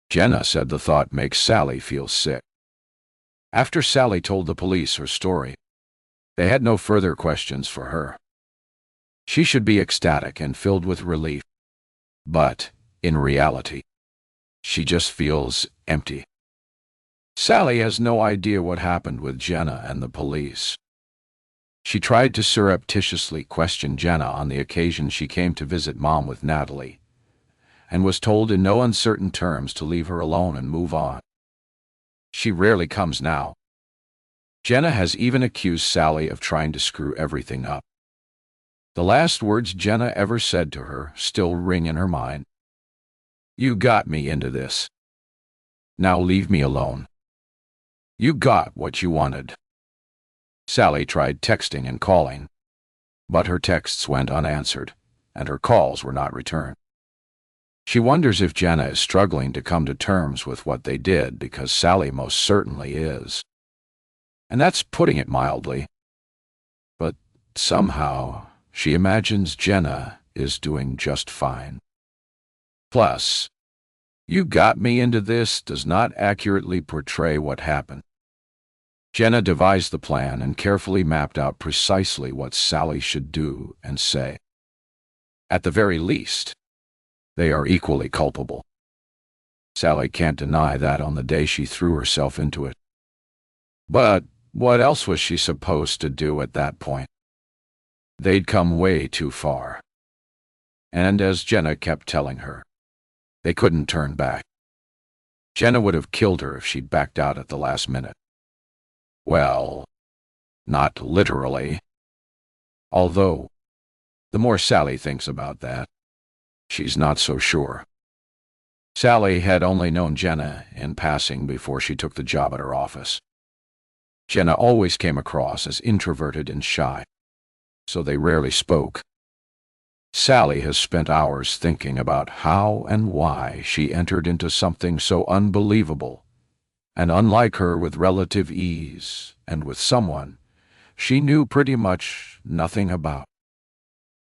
Jenna said the thought makes Sally feel sick. After Sally told the police her story, they had no further questions for her. She should be ecstatic and filled with relief, but, in reality, she just feels empty. Sally has no idea what happened with Jenna and the police. She tried to surreptitiously question Jenna on the occasion she came to visit Mom with Natalie, and was told in no uncertain terms to leave her alone and move on. She rarely comes now. Jenna has even accused Sally of trying to screw everything up. The last words Jenna ever said to her still ring in her mind. You got me into this. Now leave me alone. You got what you wanted. Sally tried texting and calling, but her texts went unanswered, and her calls were not returned. She wonders if Jenna is struggling to come to terms with what they did, because Sally most certainly is. And that's putting it mildly. But somehow she imagines Jenna is doing just fine. Plus, "You got me into this" does not accurately portray what happened. Jenna devised the plan and carefully mapped out precisely what Sally should do and say. At the very least, they are equally culpable. Sally can't deny that on the day she threw herself into it. But what else was she supposed to do at that point? They'd come way too far. And as Jenna kept telling her, they couldn't turn back. Jenna would have killed her if she'd backed out at the last minute. Well, not literally. Although, the more Sally thinks about that, she's not so sure. Sally had only known Jenna in passing before she took the job at her office. Jenna always came across as introverted and shy, so they rarely spoke. Sally has spent hours thinking about how and why she entered into something so unbelievable and unlike her with relative ease, and with someone she knew pretty much nothing about.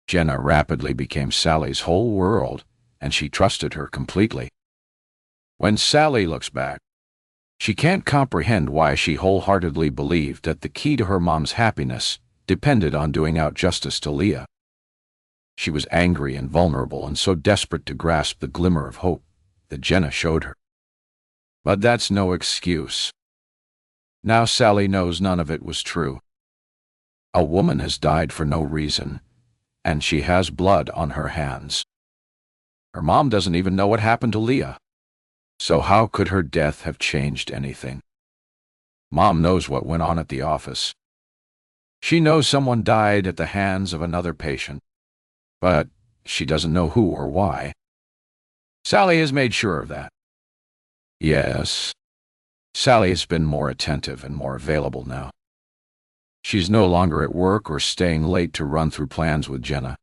Jenna rapidly became Sally's whole world, and she trusted her completely. When Sally looks back, she can't comprehend why she wholeheartedly believed that the key to her mom's happiness depended on doing out justice to Leah. She was angry and vulnerable and so desperate to grasp the glimmer of hope that Jenna showed her. But that's no excuse. Now Sally knows none of it was true. A woman has died for no reason, and she has blood on her hands. Her mom doesn't even know what happened to Leah. So how could her death have changed anything? Mom knows what went on at the office. She knows someone died at the hands of another patient, but she doesn't know who or why. Sally has made sure of that. Yes, Sally has been more attentive and more available now. She's no longer at work or staying late to run through plans with Jenna.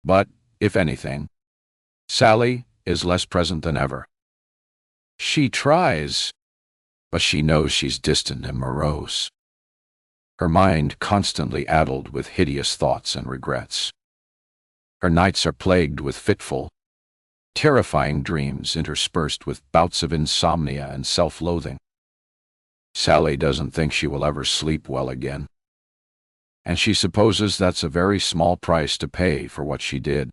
But, if anything, Sally is less present than ever. She tries, but she knows she's distant and morose. Her mind constantly addled with hideous thoughts and regrets. Her nights are plagued with fitful, terrifying dreams interspersed with bouts of insomnia and self-loathing. Sally doesn't think she will ever sleep well again, and she supposes that's a very small price to pay for what she did.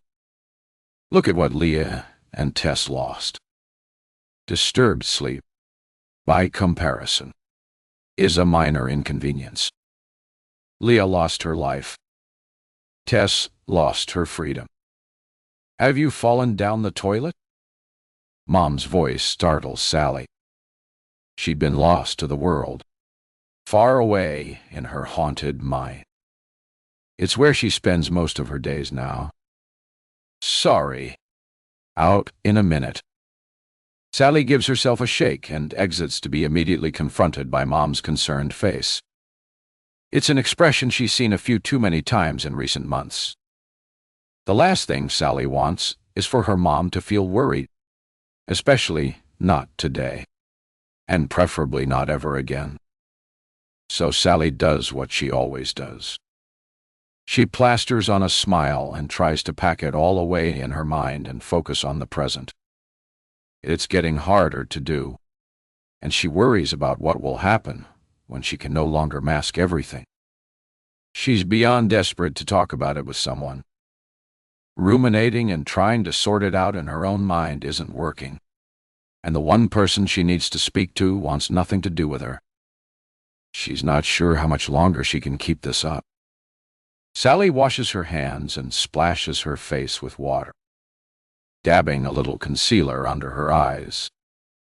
Look at what Leah and Tess lost. Disturbed sleep, by comparison, is a minor inconvenience. Leah lost her life. Tess lost her freedom. Have you fallen down the toilet? Mom's voice startles Sally. She'd been lost to the world, far away in her haunted mind. It's where she spends most of her days now. Sorry. Out in a minute. Sally gives herself a shake and exits to be immediately confronted by Mom's concerned face. It's an expression she's seen a few too many times in recent months. The last thing Sally wants is for her mom to feel worried, especially not today, and preferably not ever again. So Sally does what she always does. She plasters on a smile and tries to pack it all away in her mind and focus on the present. It's getting harder to do, and she worries about what will happen when she can no longer mask everything. She's beyond desperate to talk about it with someone. Ruminating and trying to sort it out in her own mind isn't working, and the one person she needs to speak to wants nothing to do with her. She's not sure how much longer she can keep this up. Sally washes her hands and splashes her face with water, dabbing a little concealer under her eyes.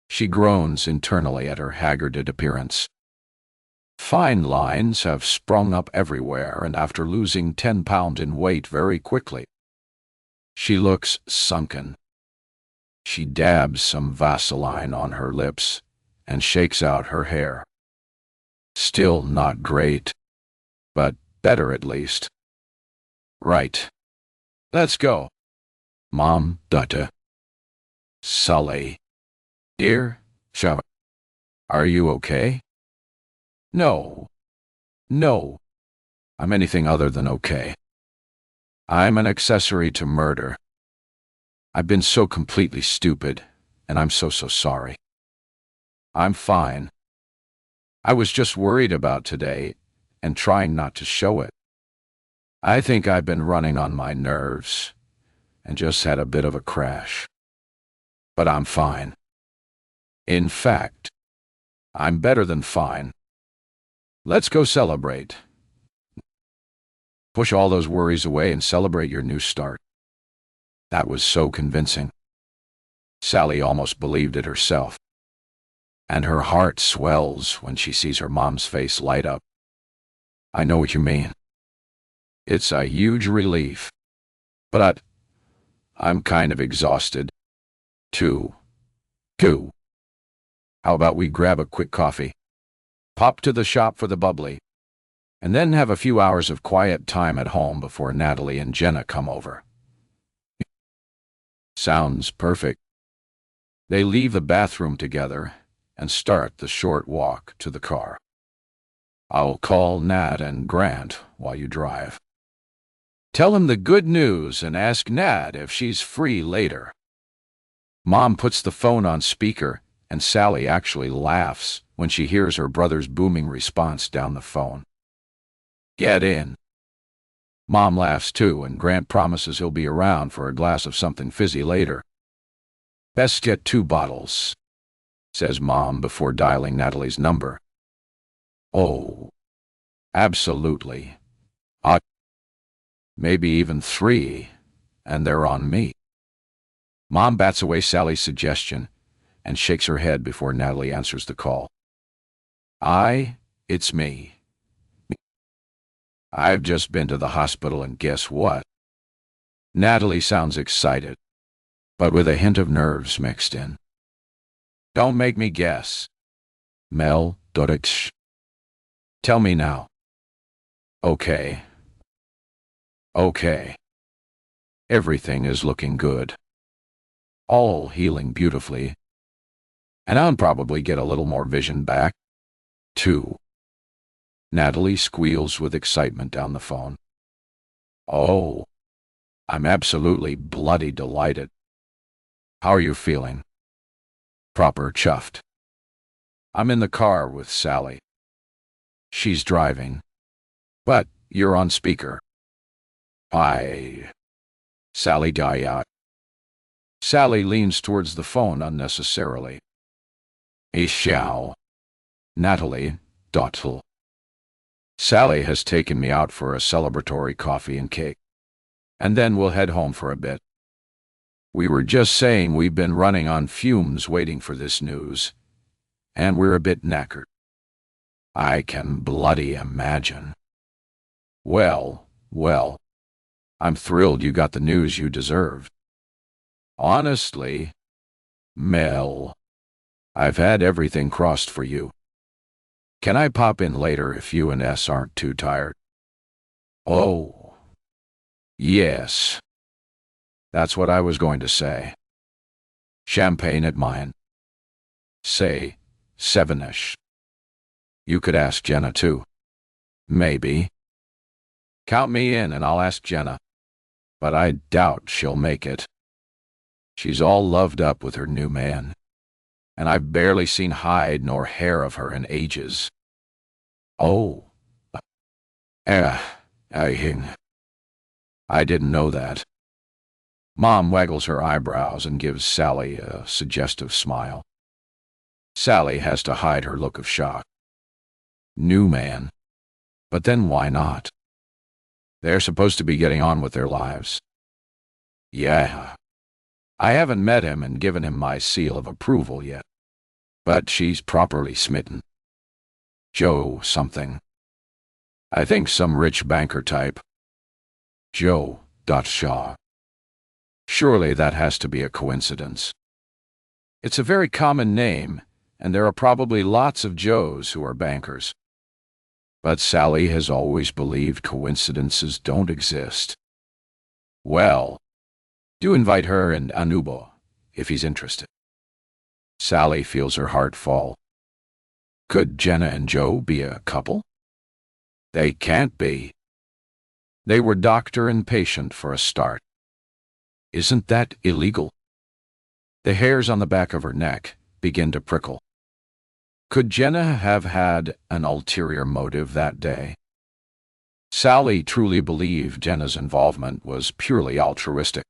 She groans internally at her haggarded appearance. Fine lines have sprung up everywhere, and after losing 10 pounds in weight very quickly, she looks sunken. She dabs some Vaseline on her lips and shakes out her hair. Still not great, but better at least. Right. Let's go. Mom, Dutta. Sully. Dear, Shava. Are you okay? No. No. I'm anything other than okay. I'm an accessory to murder. I've been so completely stupid, and I'm so sorry. I'm fine. I was just worried about today and trying not to show it. I think I've been running on my nerves and just had a bit of a crash. But I'm fine. In fact, I'm better than fine. Let's go celebrate. Push all those worries away and celebrate your new start. That was so convincing. Sally almost believed it herself. And her heart swells when she sees her mom's face light up. I know what you mean. It's a huge relief. But I'm kind of exhausted. Too. How about we grab a quick coffee? Pop to the shop for the bubbly. And then have a few hours of quiet time at home before Natalie and Jenna come over. Sounds perfect. They leave the bathroom together and start the short walk to the car. I'll call Nat and Grant while you drive. Tell him the good news and ask Nat if she's free later. Mom puts the phone on speaker, and Sally actually laughs when she hears her brother's booming response down the phone. Get in. Mom laughs too, and Grant promises he'll be around for a glass of something fizzy later. Best get 2 bottles, says Mom before dialing Natalie's number. Oh, absolutely. Maybe even 3, and they're on me. Mom bats away Sally's suggestion and shakes her head before Natalie answers the call. It's me. I've just been to the hospital, and guess what? Natalie sounds excited, but with a hint of nerves mixed in. Don't make me guess. Mel, Dorix. Tell me now. Okay. Everything is looking good. All healing beautifully. And I'll probably get a little more vision back, too. Natalie squeals with excitement down the phone. Oh, I'm absolutely bloody delighted. How are you feeling? Proper chuffed. I'm in the car with Sally. She's driving. But you're on speaker. Sally die out. Sally leans towards the phone unnecessarily. Ishao. Natalie, Dottle. Sally has taken me out for a celebratory coffee and cake. And then we'll head home for a bit. We were just saying we've been running on fumes waiting for this news. And we're a bit knackered. I can bloody imagine. Well, I'm thrilled you got the news you deserved. Honestly, Mel, I've had everything crossed for you. Can I pop in later if you and S aren't too tired? Oh, yes. That's what I was going to say. Champagne at mine. Say, 7-ish. You could ask Jenna too. Maybe. Count me in and I'll ask Jenna. But I doubt she'll make it. She's all loved up with her new man. And I've barely seen hide nor hair of her in ages. Oh. I didn't know that. Mom waggles her eyebrows and gives Sally a suggestive smile. Sally has to hide her look of shock. New man. But then why not? They're supposed to be getting on with their lives. Yeah. I haven't met him and given him my seal of approval yet. But she's properly smitten. Joe something. I think some rich banker type. Joe. Shaw. Surely that has to be a coincidence. It's a very common name, and there are probably lots of Joes who are bankers. But Sally has always believed coincidences don't exist. Well, do invite her and Anubo, if he's interested. Sally feels her heart fall. Could Jenna and Joe be a couple? They can't be. They were doctor and patient for a start. Isn't that illegal? The hairs on the back of her neck begin to prickle. Could Jenna have had an ulterior motive that day? Sally truly believed Jenna's involvement was purely altruistic.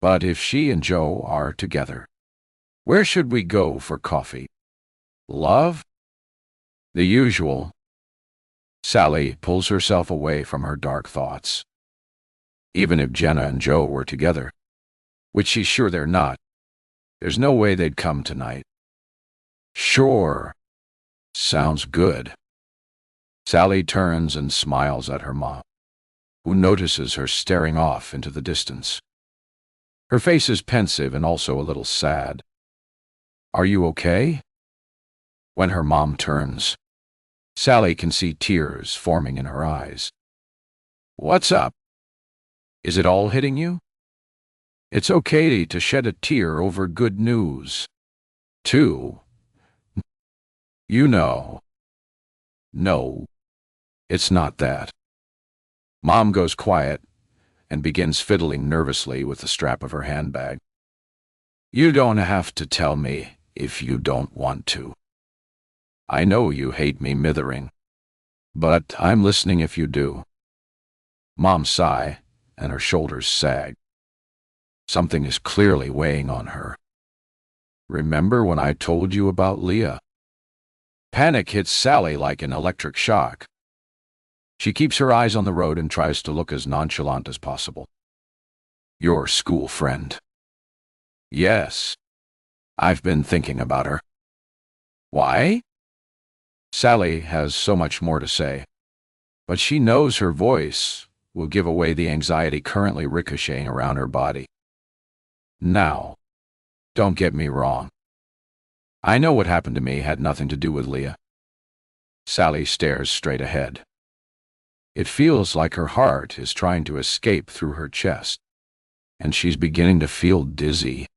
But if she and Joe are together, where should we go for coffee? Love? The usual. Sally pulls herself away from her dark thoughts. Even if Jenna and Joe were together, which she's sure they're not, there's no way they'd come tonight. Sure. Sounds good. Sally turns and smiles at her mom, who notices her staring off into the distance. Her face is pensive and also a little sad. Are you okay? When her mom turns, Sally can see tears forming in her eyes. What's up? Is it all hitting you? It's okay to shed a tear over good news. Too. You know. No, it's not that. Mom goes quiet and begins fiddling nervously with the strap of her handbag. You don't have to tell me if you don't want to. I know you hate me mithering, but I'm listening if you do. Mom sigh, and her shoulders sag. Something is clearly weighing on her. Remember when I told you about Leah? Panic hits Sally like an electric shock. She keeps her eyes on the road and tries to look as nonchalant as possible. Your school friend. Yes. I've been thinking about her. Why? Sally has so much more to say, but she knows her voice will give away the anxiety currently ricocheting around her body. Now, don't get me wrong. I know what happened to me had nothing to do with Leah. Sally stares straight ahead. It feels like her heart is trying to escape through her chest, and she's beginning to feel dizzy.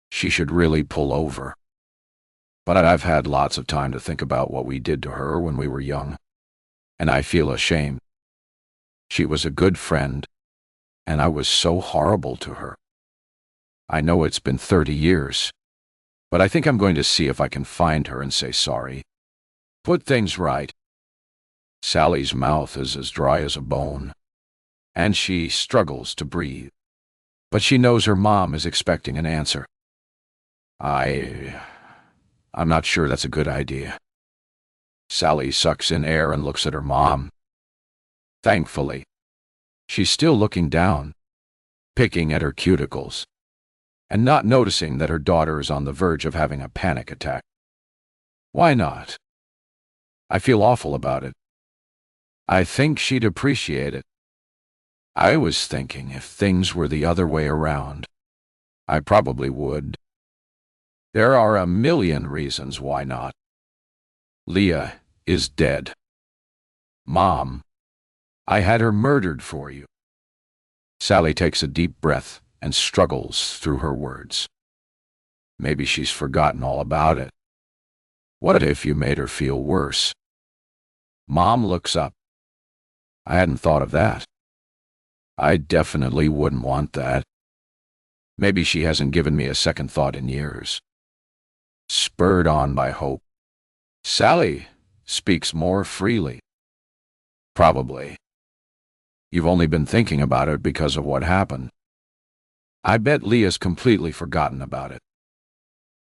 She should really pull over. But I've had lots of time to think about what we did to her when we were young, and I feel ashamed. She was a good friend, and I was so horrible to her. I know it's been 30 years, but I think I'm going to see if I can find her and say sorry. Put things right. Sally's mouth is as dry as a bone, and she struggles to breathe. But she knows her mom is expecting an answer. I'm not sure that's a good idea. Sally sucks in air and looks at her mom. Thankfully, she's still looking down, picking at her cuticles, and not noticing that her daughter is on the verge of having a panic attack. Why not? I feel awful about it. I think she'd appreciate it. I was thinking if things were the other way around, I probably would. There are a million reasons why not. Leah is dead. Mom, I had her murdered for you. Sally takes a deep breath and struggles through her words. Maybe she's forgotten all about it. What if you made her feel worse? Mom looks up. I hadn't thought of that. I definitely wouldn't want that. Maybe she hasn't given me a second thought in years. Spurred on by hope, Sally speaks more freely. Probably. You've only been thinking about it because of what happened. I bet Leah's completely forgotten about it.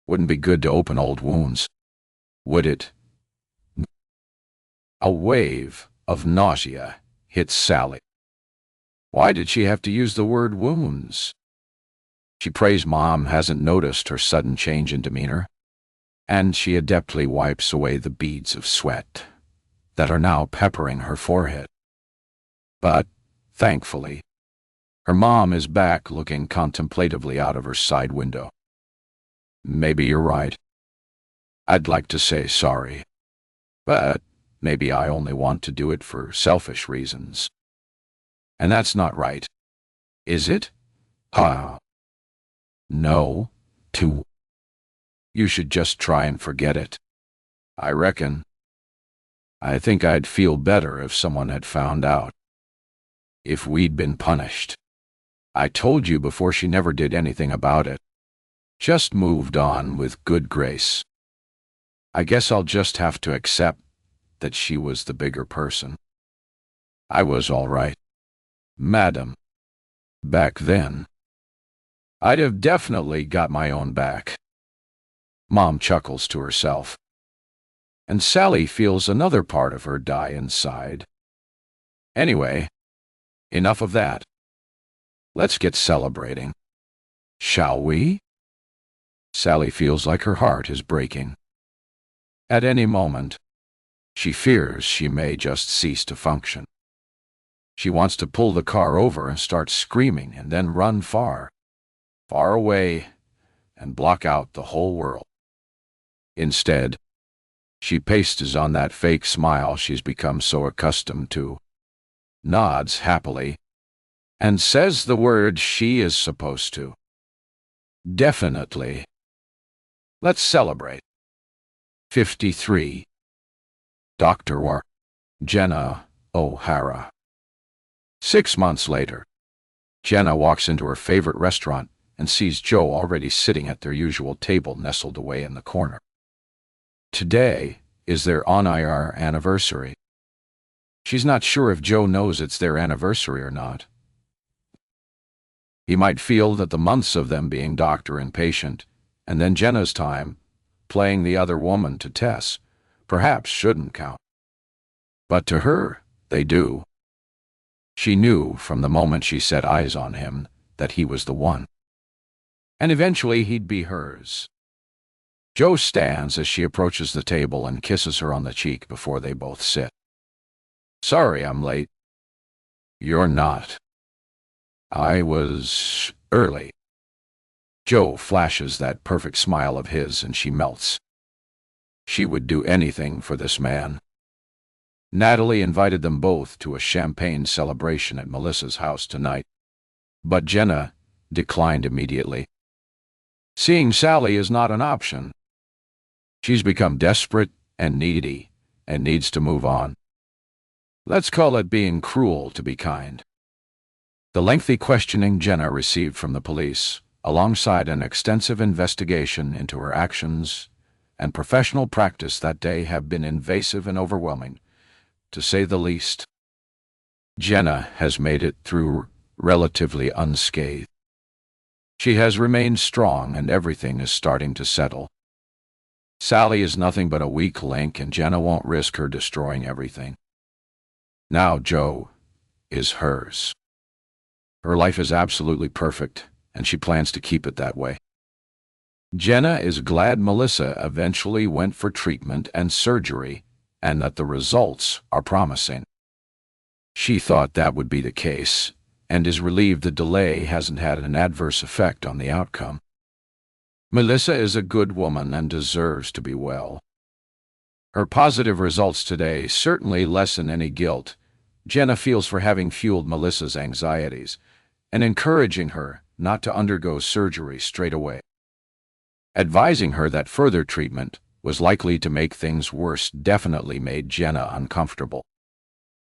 Wouldn't be good to open old wounds, would it? A wave of nausea hits Sally. Why did she have to use the word wounds? She prays Mom hasn't noticed her sudden change in demeanor, and she adeptly wipes away the beads of sweat that are now peppering her forehead. But, thankfully, her mom is back looking contemplatively out of her side window. Maybe you're right. I'd like to say sorry, but maybe I only want to do it for selfish reasons. And that's not right, is it? No, too. You should just try and forget it. I reckon. I think I'd feel better if someone had found out. if we'd been punished. I told you before she never did anything about it. Just moved on with good grace. I guess I'll just have to accept that she was the bigger person. I was all right, madam. Back then. I'd have definitely got my own back. Mom chuckles to herself. And Sally feels another part of her die inside. Anyway, enough of that. Let's get celebrating. Shall we? Sally feels like her heart is breaking. At any moment, she fears she may just cease to function. She wants to pull the car over and start screaming and then run far, far away and block out the whole world. Instead, she pastes on that fake smile she's become so accustomed to, nods happily, and says the word she is supposed to. Definitely. Let's celebrate. 53. Dr. War. Jenna O'Hara. 6 months later, Jenna walks into her favorite restaurant and sees Joe already sitting at their usual table nestled away in the corner. Today is their on-IR anniversary. She's not sure if Joe knows it's their anniversary or not. He might feel that the months of them being doctor and patient, and then Jenna's time, playing the other woman to Tess, perhaps shouldn't count. But to her, they do. She knew from the moment she set eyes on him that he was the one. And eventually he'd be hers. Joe stands as she approaches the table and kisses her on the cheek before they both sit. Sorry I'm late. You're not. I was early. Joe flashes that perfect smile of his and she melts. She would do anything for this man. Natalie invited them both to a champagne celebration at Melissa's house tonight, but Jenna declined immediately. Seeing Sally is not an option. She's become desperate and needy and needs to move on. Let's call it being cruel to be kind. The lengthy questioning Jenna received from the police, alongside an extensive investigation into her actions and professional practice that day, have been invasive and overwhelming, to say the least. Jenna has made it through relatively unscathed. She has remained strong and everything is starting to settle. Sally is nothing but a weak link and Jenna won't risk her destroying everything. Now Joe is hers. Her life is absolutely perfect and she plans to keep it that way. Jenna is glad Melissa eventually went for treatment and surgery and that the results are promising. She thought that would be the case, and is relieved the delay hasn't had an adverse effect on the outcome. Melissa is a good woman and deserves to be well. Her positive results today certainly lessen any guilt Jenna feels for having fueled Melissa's anxieties, and encouraging her not to undergo surgery straight away. Advising her that further treatment was likely to make things worse definitely made Jenna uncomfortable.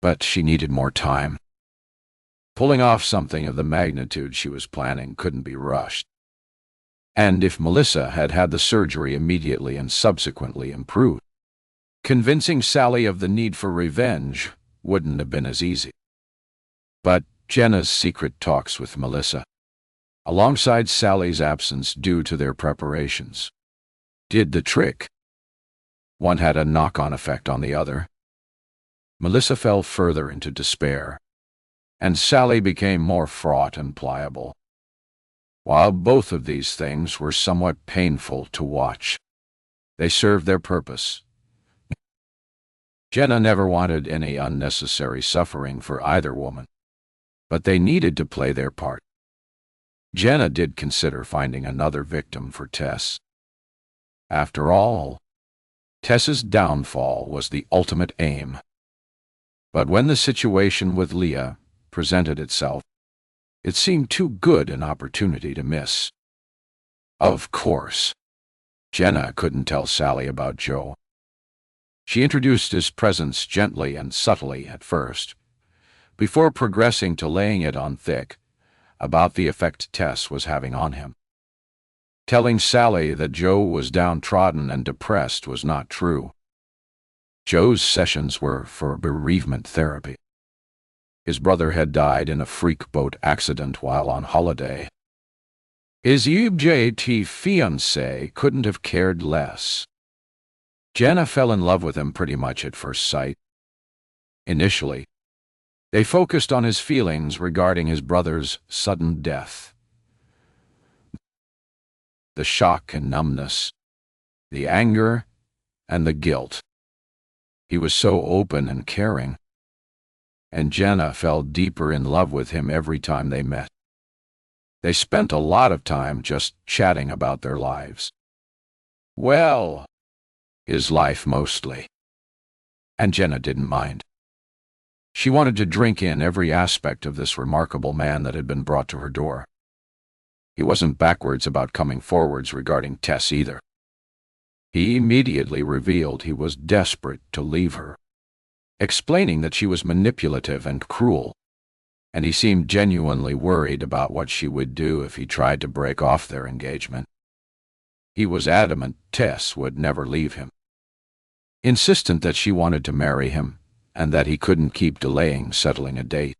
But she needed more time. Pulling off something of the magnitude she was planning couldn't be rushed. And if Melissa had had the surgery immediately and subsequently improved, convincing Sally of the need for revenge wouldn't have been as easy. But Jenna's secret talks with Melissa, alongside Sally's absence due to their preparations, did the trick. One had a knock-on effect on the other. Melissa fell further into despair, and Sally became more fraught and pliable. While both of these things were somewhat painful to watch, they served their purpose. Jenna never wanted any unnecessary suffering for either woman, but they needed to play their part. Jenna did consider finding another victim for Tess. After all, Tess's downfall was the ultimate aim. But when the situation with Leah presented itself, it seemed too good an opportunity to miss. Of course, Jenna couldn't tell Sally about Joe. She introduced his presence gently and subtly at first, before progressing to laying it on thick about the effect Tess was having on him. Telling Sally that Joe was downtrodden and depressed was not true. Joe's sessions were for bereavement therapy. His brother had died in a freak boat accident while on holiday. His UJT fiancée couldn't have cared less. Jenna fell in love with him pretty much at first sight. Initially, they focused on his feelings regarding his brother's sudden death. The shock and numbness, the anger and the guilt. He was so open and caring, and Jenna fell deeper in love with him every time they met. They spent a lot of time just chatting about their lives. Well, his life mostly. And Jenna didn't mind. She wanted to drink in every aspect of this remarkable man that had been brought to her door. He wasn't backwards about coming forwards regarding Tess either. He immediately revealed he was desperate to leave her, explaining that she was manipulative and cruel, and he seemed genuinely worried about what she would do if he tried to break off their engagement. He was adamant Tess would never leave him, insistent that she wanted to marry him and that he couldn't keep delaying settling a date.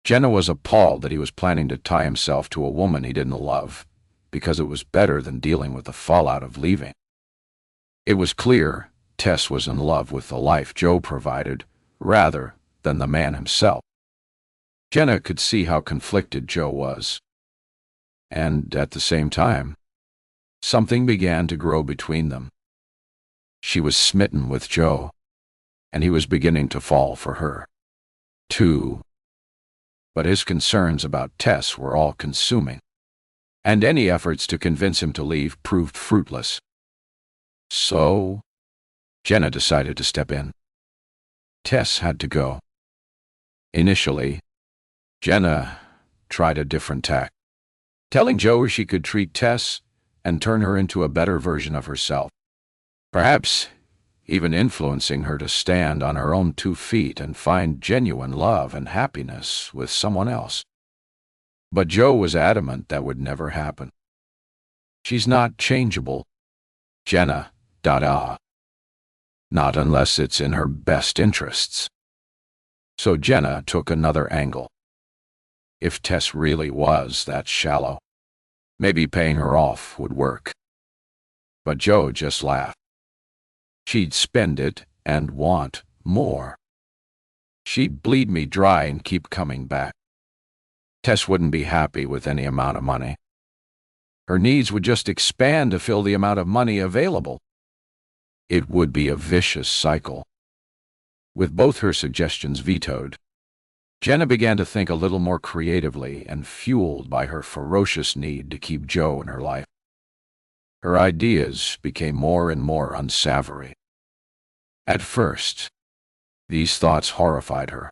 Jenna was appalled that he was planning to tie himself to a woman he didn't love, because it was better than dealing with the fallout of leaving. It was clear Tess was in love with the life Joe provided rather than the man himself. Jenna could see how conflicted Joe was. And at the same time, something began to grow between them. She was smitten with Joe, and he was beginning to fall for her, too. But his concerns about Tess were all-consuming, and any efforts to convince him to leave proved fruitless. So, Jenna decided to step in. Tess had to go. Initially, Jenna tried a different tack, telling Joe she could treat Tess and turn her into a better version of herself, perhaps even influencing her to stand on her own 2 feet and find genuine love and happiness with someone else. But Joe was adamant that would never happen. She's not changeable, Jenna, not unless it's in her best interests. So Jenna took another angle. If Tess really was that shallow, maybe paying her off would work. But Joe just laughed. She'd spend it and want more. She'd bleed me dry and keep coming back. Tess wouldn't be happy with any amount of money. Her needs would just expand to fill the amount of money available. It would be a vicious cycle. With both her suggestions vetoed, Jenna began to think a little more creatively and fueled by her ferocious need to keep Joe in her life. Her ideas became more and more unsavory. At first, these thoughts horrified her.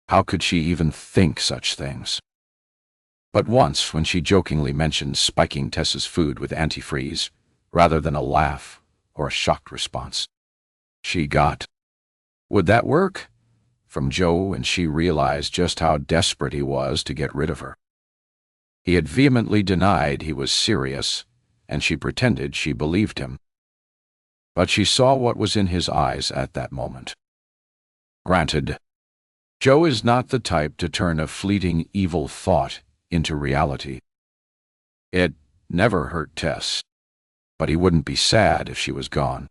How could she even think such things? But once, when she jokingly mentioned spiking Tess's food with antifreeze, rather than a laugh or a shocked response, she got, "Would that work?" from Joe, and she realized just how desperate he was to get rid of her. He had vehemently denied he was serious, and she pretended she believed him. But she saw what was in his eyes at that moment. Granted, Joe is not the type to turn a fleeting evil thought into reality. It never hurt Tess, but he wouldn't be sad if she was gone.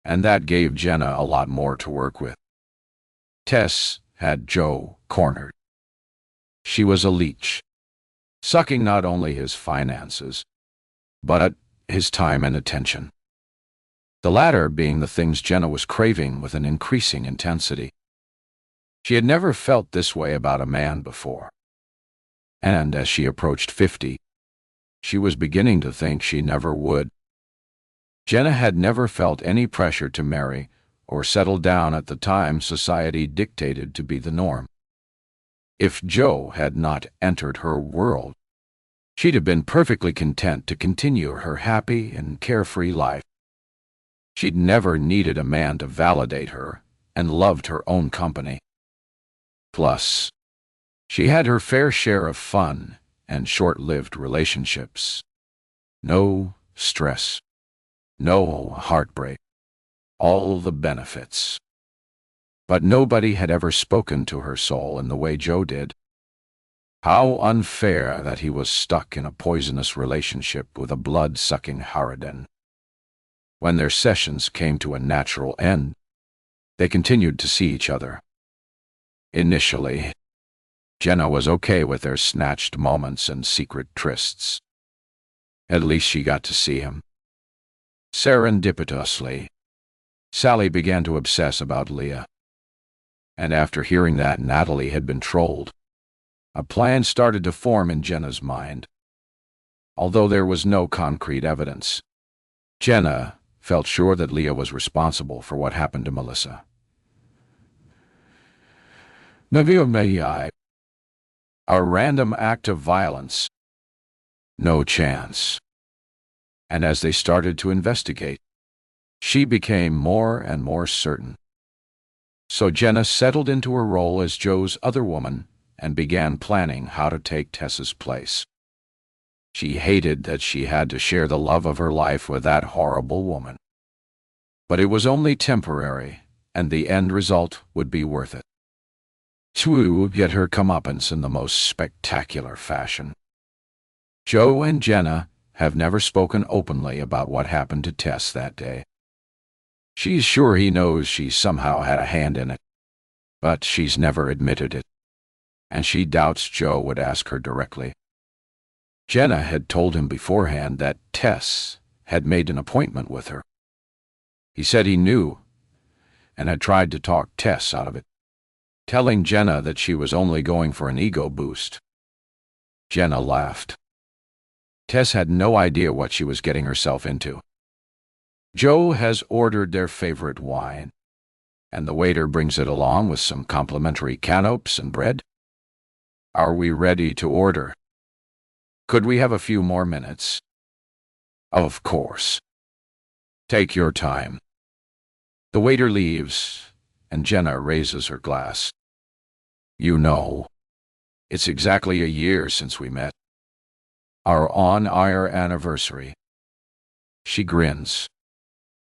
And that gave Jenna a lot more to work with. Tess had Joe cornered. She was a leech, sucking not only his finances, but his time and attention. The latter being the things Jenna was craving with an increasing intensity. She had never felt this way about a man before. And as she approached 50, she was beginning to think she never would. Jenna had never felt any pressure to marry or settle down at the time society dictated to be the norm. If Joe had not entered her world, she'd have been perfectly content to continue her happy and carefree life. She'd never needed a man to validate her and loved her own company. Plus, she had her fair share of fun and short-lived relationships. No stress, no heartbreak, all the benefits. But nobody had ever spoken to her soul in the way Joe did. How unfair that he was stuck in a poisonous relationship with a blood-sucking harridan. When their sessions came to a natural end, they continued to see each other. Initially, Jenna was okay with their snatched moments and secret trysts. At least she got to see him. Serendipitously, Sally began to obsess about Leah. And after hearing that Natalie had been trolled, a plan started to form in Jenna's mind. Although there was no concrete evidence, Jenna felt sure that Leah was responsible for what happened to Melissa. A random act of violence. No chance. And as they started to investigate, she became more and more certain. So Jenna settled into her role as Joe's other woman and began planning how to take Tess's place. She hated that she had to share the love of her life with that horrible woman. But it was only temporary, and the end result would be worth it. She would get her comeuppance in the most spectacular fashion. Joe and Jenna have never spoken openly about what happened to Tess that day. She's sure he knows she somehow had a hand in it, but she's never admitted it, and she doubts Joe would ask her directly. Jenna had told him beforehand that Tess had made an appointment with her. He said he knew, and had tried to talk Tess out of it, telling Jenna that she was only going for an ego boost. Jenna laughed. Tess had no idea what she was getting herself into. Joe has ordered their favorite wine, and the waiter brings it along with some complimentary canapes and bread. Are we ready to order? Could we have a few more minutes? Of course. Take your time. The waiter leaves, and Jenna raises her glass. You know, it's exactly a year since we met. Our on-air anniversary. She grins,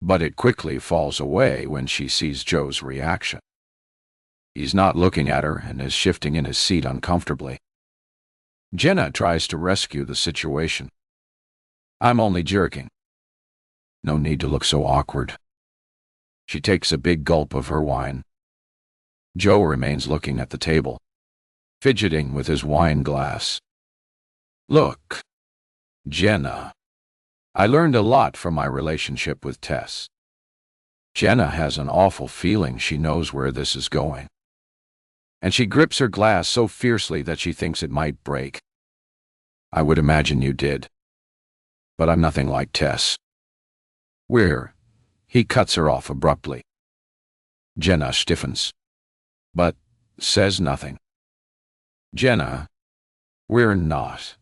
but it quickly falls away when she sees Joe's reaction. He's not looking at her and is shifting in his seat uncomfortably. Jenna tries to rescue the situation. I'm only jerking. No need to look so awkward. She takes a big gulp of her wine. Joe remains looking at the table, fidgeting with his wine glass. Look, Jenna, I learned a lot from my relationship with Tess. Jenna has an awful feeling she knows where this is going, and she grips her glass so fiercely that she thinks it might break. I would imagine you did, but I'm nothing like Tess. He cuts her off abruptly. Jenna stiffens, but says nothing. Jenna, we're not.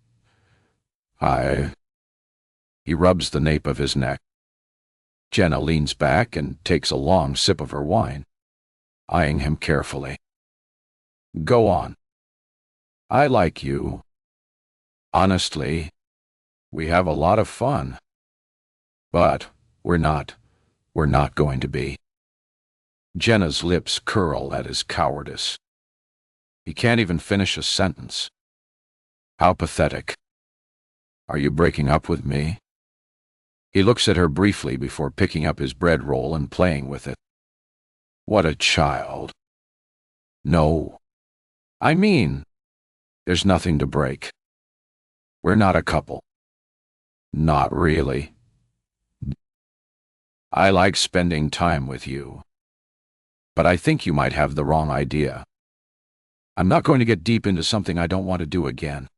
He rubs the nape of his neck. Jenna leans back and takes a long sip of her wine, eyeing him carefully. Go on. I like you. Honestly, we have a lot of fun. But we're not going to be. Jenna's lips curl at his cowardice. He can't even finish a sentence. How pathetic. Are you breaking up with me? He looks at her briefly before picking up his bread roll and playing with it. What a child. No. I mean, there's nothing to break. We're not a couple. Not really. I like spending time with you. But I think you might have the wrong idea. I'm not going to get deep into something I don't want to do again.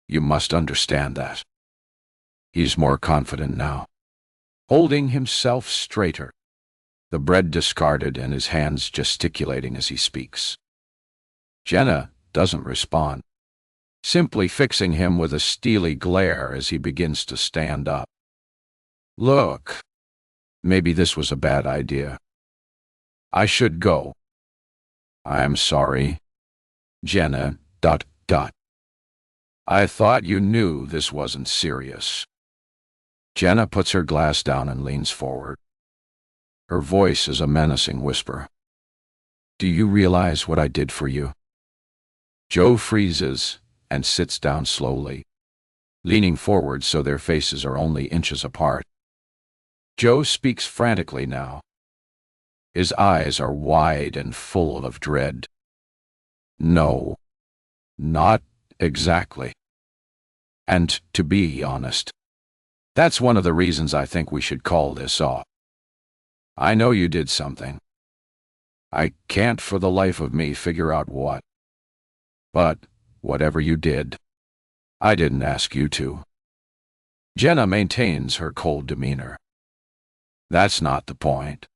You must understand that. He's more confident now, holding himself straighter, the bread discarded and his hands gesticulating as he speaks. Jenna doesn't respond, simply fixing him with a steely glare as he begins to stand up. Look, maybe this was a bad idea. I should go. I'm sorry. Jenna, ... I thought you knew this wasn't serious. Jenna puts her glass down and leans forward. Her voice is a menacing whisper. Do you realize what I did for you? Joe freezes and sits down slowly, leaning forward so their faces are only inches apart. Joe speaks frantically now. His eyes are wide and full of dread. No, not exactly. And to be honest, that's one of the reasons I think we should call this off. I know you did something. I can't for the life of me figure out what. But whatever you did, I didn't ask you to. Jenna maintains her cold demeanor. That's not the point.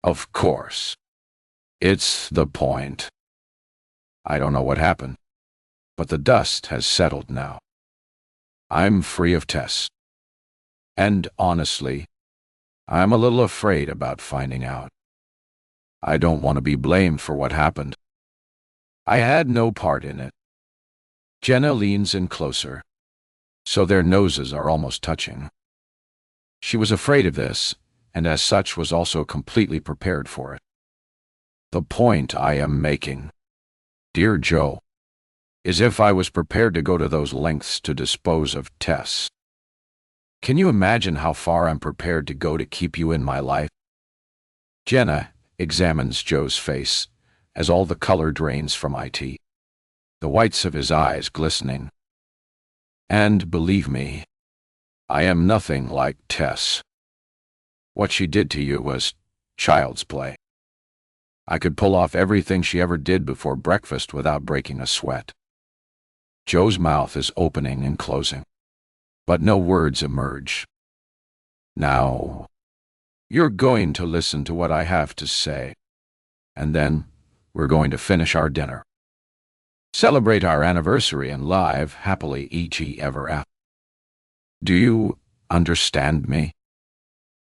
Of course. It's the point. I don't know what happened, but the dust has settled now. I'm free of Tess. And honestly, I'm a little afraid about finding out. I don't want to be blamed for what happened. I had no part in it. Jenna leans in closer, so their noses are almost touching. She was afraid of this, and as such was also completely prepared for it. The point I am making, dear Joe, is if I was prepared to go to those lengths to dispose of Tess. Can you imagine how far I'm prepared to go to keep you in my life? Jenna examines Joe's face as all the color drains from IT, the whites of his eyes glistening. And believe me, I am nothing like Tess. What she did to you was child's play. I could pull off everything she ever did before breakfast without breaking a sweat. Joe's mouth is opening and closing, but no words emerge. Now, you're going to listen to what I have to say, and then we're going to finish our dinner. Celebrate our anniversary and live happily ever after. Do you understand me?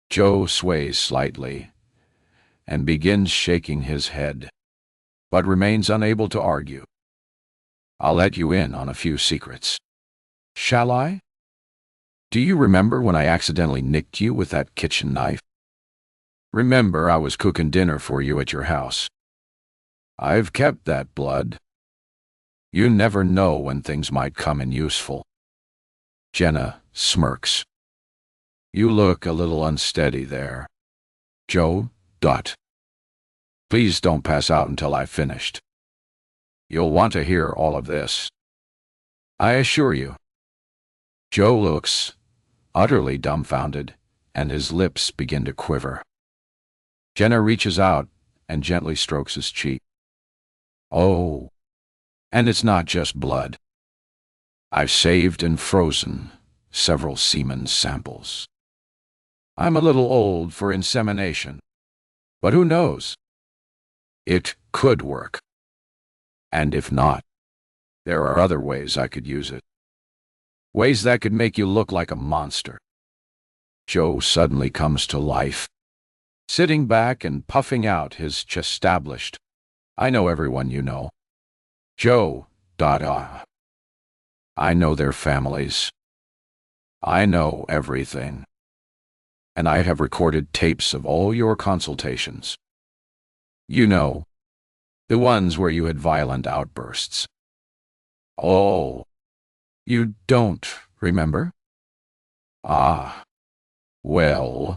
Joe sways slightly and begins shaking his head, but remains unable to argue. I'll let you in on a few secrets. Shall I? Do you remember when I accidentally nicked you with that kitchen knife? Remember I was cooking dinner for you at your house. I've kept that blood. You never know when things might come in useful. Jenna smirks. You look a little unsteady there. Joe, ... Please don't pass out until I've finished. You'll want to hear all of this. I assure you. Joe looks utterly dumbfounded, and his lips begin to quiver. Jenna reaches out and gently strokes his cheek. Oh, and it's not just blood. I've saved and frozen several semen samples. I'm a little old for insemination, but who knows? It could work. And if not, there are other ways I could use it. Ways that could make you look like a monster. Joe suddenly comes to life, sitting back and puffing out his chest-established. I know everyone you know. Joe, ... I know their families. I know everything. And I have recorded tapes of all your consultations. You know, the ones where you had violent outbursts. Oh, you don't remember? Ah, well,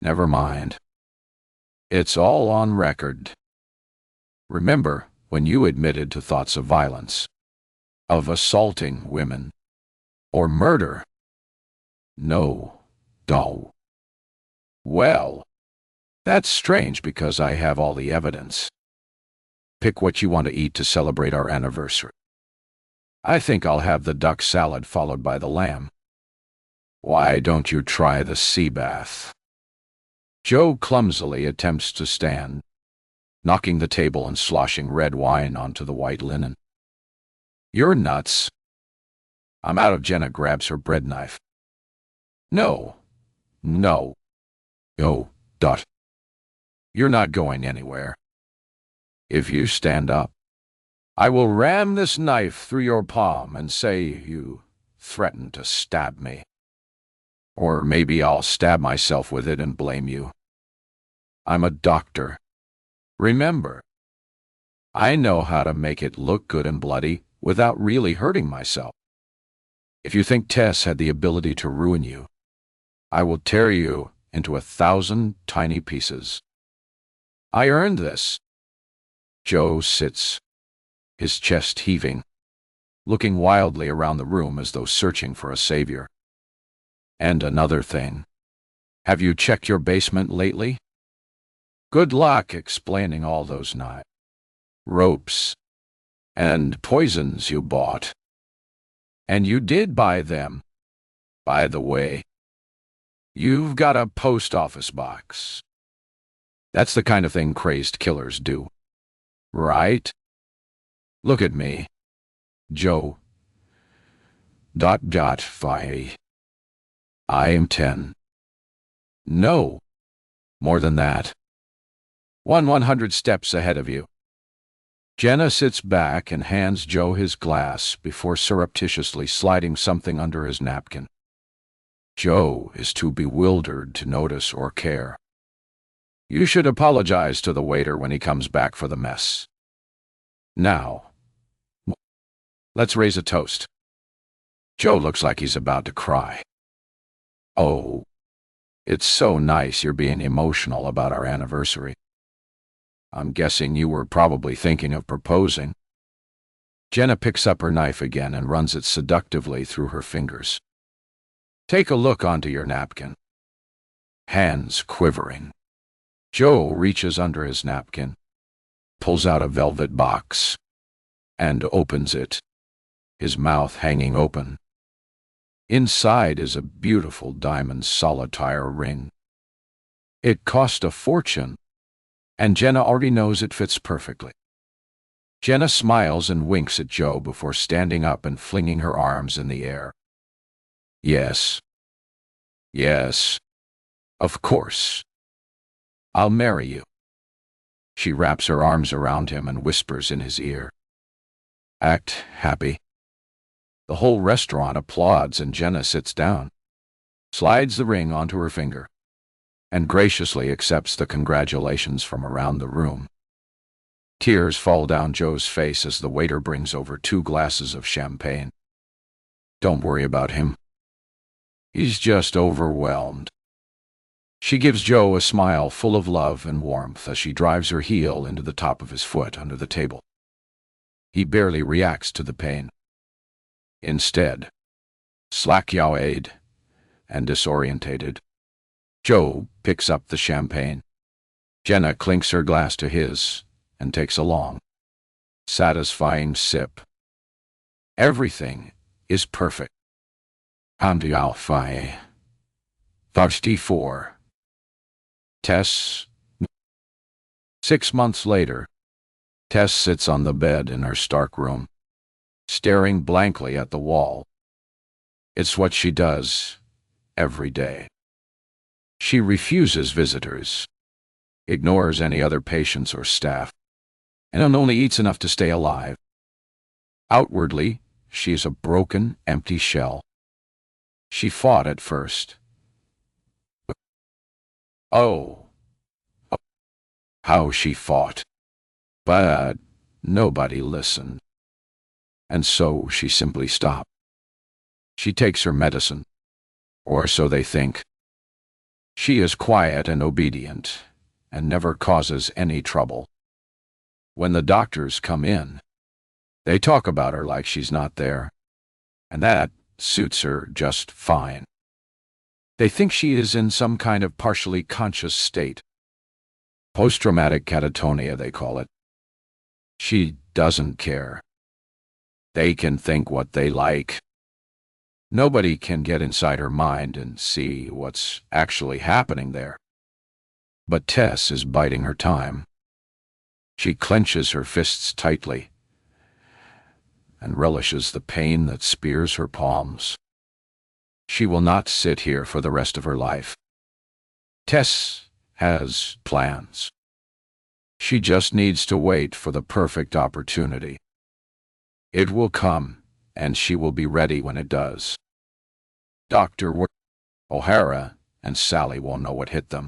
never mind. It's all on record. Remember when you admitted to thoughts of violence, of assaulting women, or murder? No. Well, that's strange because I have all the evidence. Pick what you want to eat to celebrate our anniversary. I think I'll have the duck salad followed by the lamb. Why don't you try the sea bath? Joe clumsily attempts to stand, knocking the table and sloshing red wine onto the white linen. You're nuts. I'm out of. Jenna grabs her bread knife. No. Oh, ... You're not going anywhere. If you stand up, I will ram this knife through your palm and say you threatened to stab me. Or maybe I'll stab myself with it and blame you. I'm a doctor. Remember, I know how to make it look good and bloody without really hurting myself. If you think Tess had the ability to ruin you, I will tear you into 1,000 tiny pieces. I earned this. Joe sits, his chest heaving, looking wildly around the room as though searching for a savior. And another thing. Have you checked your basement lately? Good luck explaining all those knives, ropes, and poisons you bought. And you did buy them, by the way. You've got a post office box. That's the kind of thing crazed killers do, right? Look at me, Joe. ... Phi. I am 10. No, more than that. 100 steps ahead of you. Jenna sits back and hands Joe his glass before surreptitiously sliding something under his napkin. Joe is too bewildered to notice or care. You should apologize to the waiter when he comes back for the mess. Now, let's raise a toast. Joe looks like he's about to cry. Oh, it's so nice you're being emotional about our anniversary. I'm guessing you were probably thinking of proposing. Jenna picks up her knife again and runs it seductively through her fingers. Take a look onto your napkin. Hands quivering. Joe reaches under his napkin, pulls out a velvet box, and opens it, his mouth hanging open. Inside is a beautiful diamond solitaire ring. It cost a fortune, and Jenna already knows it fits perfectly. Jenna smiles and winks at Joe before standing up and flinging her arms in the air. Yes. Yes. Of course. I'll marry you. She wraps her arms around him and whispers in his ear. Act happy. The whole restaurant applauds and Jenna sits down, slides the ring onto her finger, and graciously accepts the congratulations from around the room. Tears fall down Joe's face as the waiter brings over 2 glasses of champagne. Don't worry about him. He's just overwhelmed. She gives Joe a smile full of love and warmth as she drives her heel into the top of his foot under the table. He barely reacts to the pain. Instead, slack-jawed and disorientated, Joe picks up the champagne. Jenna clinks her glass to his and takes a long, satisfying sip. Everything is perfect. Phi. 34. Tess. 6 months later, Tess sits on the bed in her stark room, staring blankly at the wall. It's what she does every day. She refuses visitors, ignores any other patients or staff, and only eats enough to stay alive. Outwardly, she is a broken, empty shell. She fought at first. Oh, how she fought. But nobody listened. And so she simply stopped. She takes her medicine, or so they think. She is quiet and obedient, and never causes any trouble. When the doctors come in, they talk about her like she's not there, and that suits her just fine. They think she is in some kind of partially conscious state. Post-traumatic catatonia, they call it. She doesn't care. They can think what they like. Nobody can get inside her mind and see what's actually happening there. But Tess is biding her time. She clenches her fists tightly and relishes the pain that spears her palms. She will not sit here for the rest of her life. Tess has plans. She just needs to wait for the perfect opportunity. It will come, and she will be ready when it does. O'Hara and Sally won't know what hit them.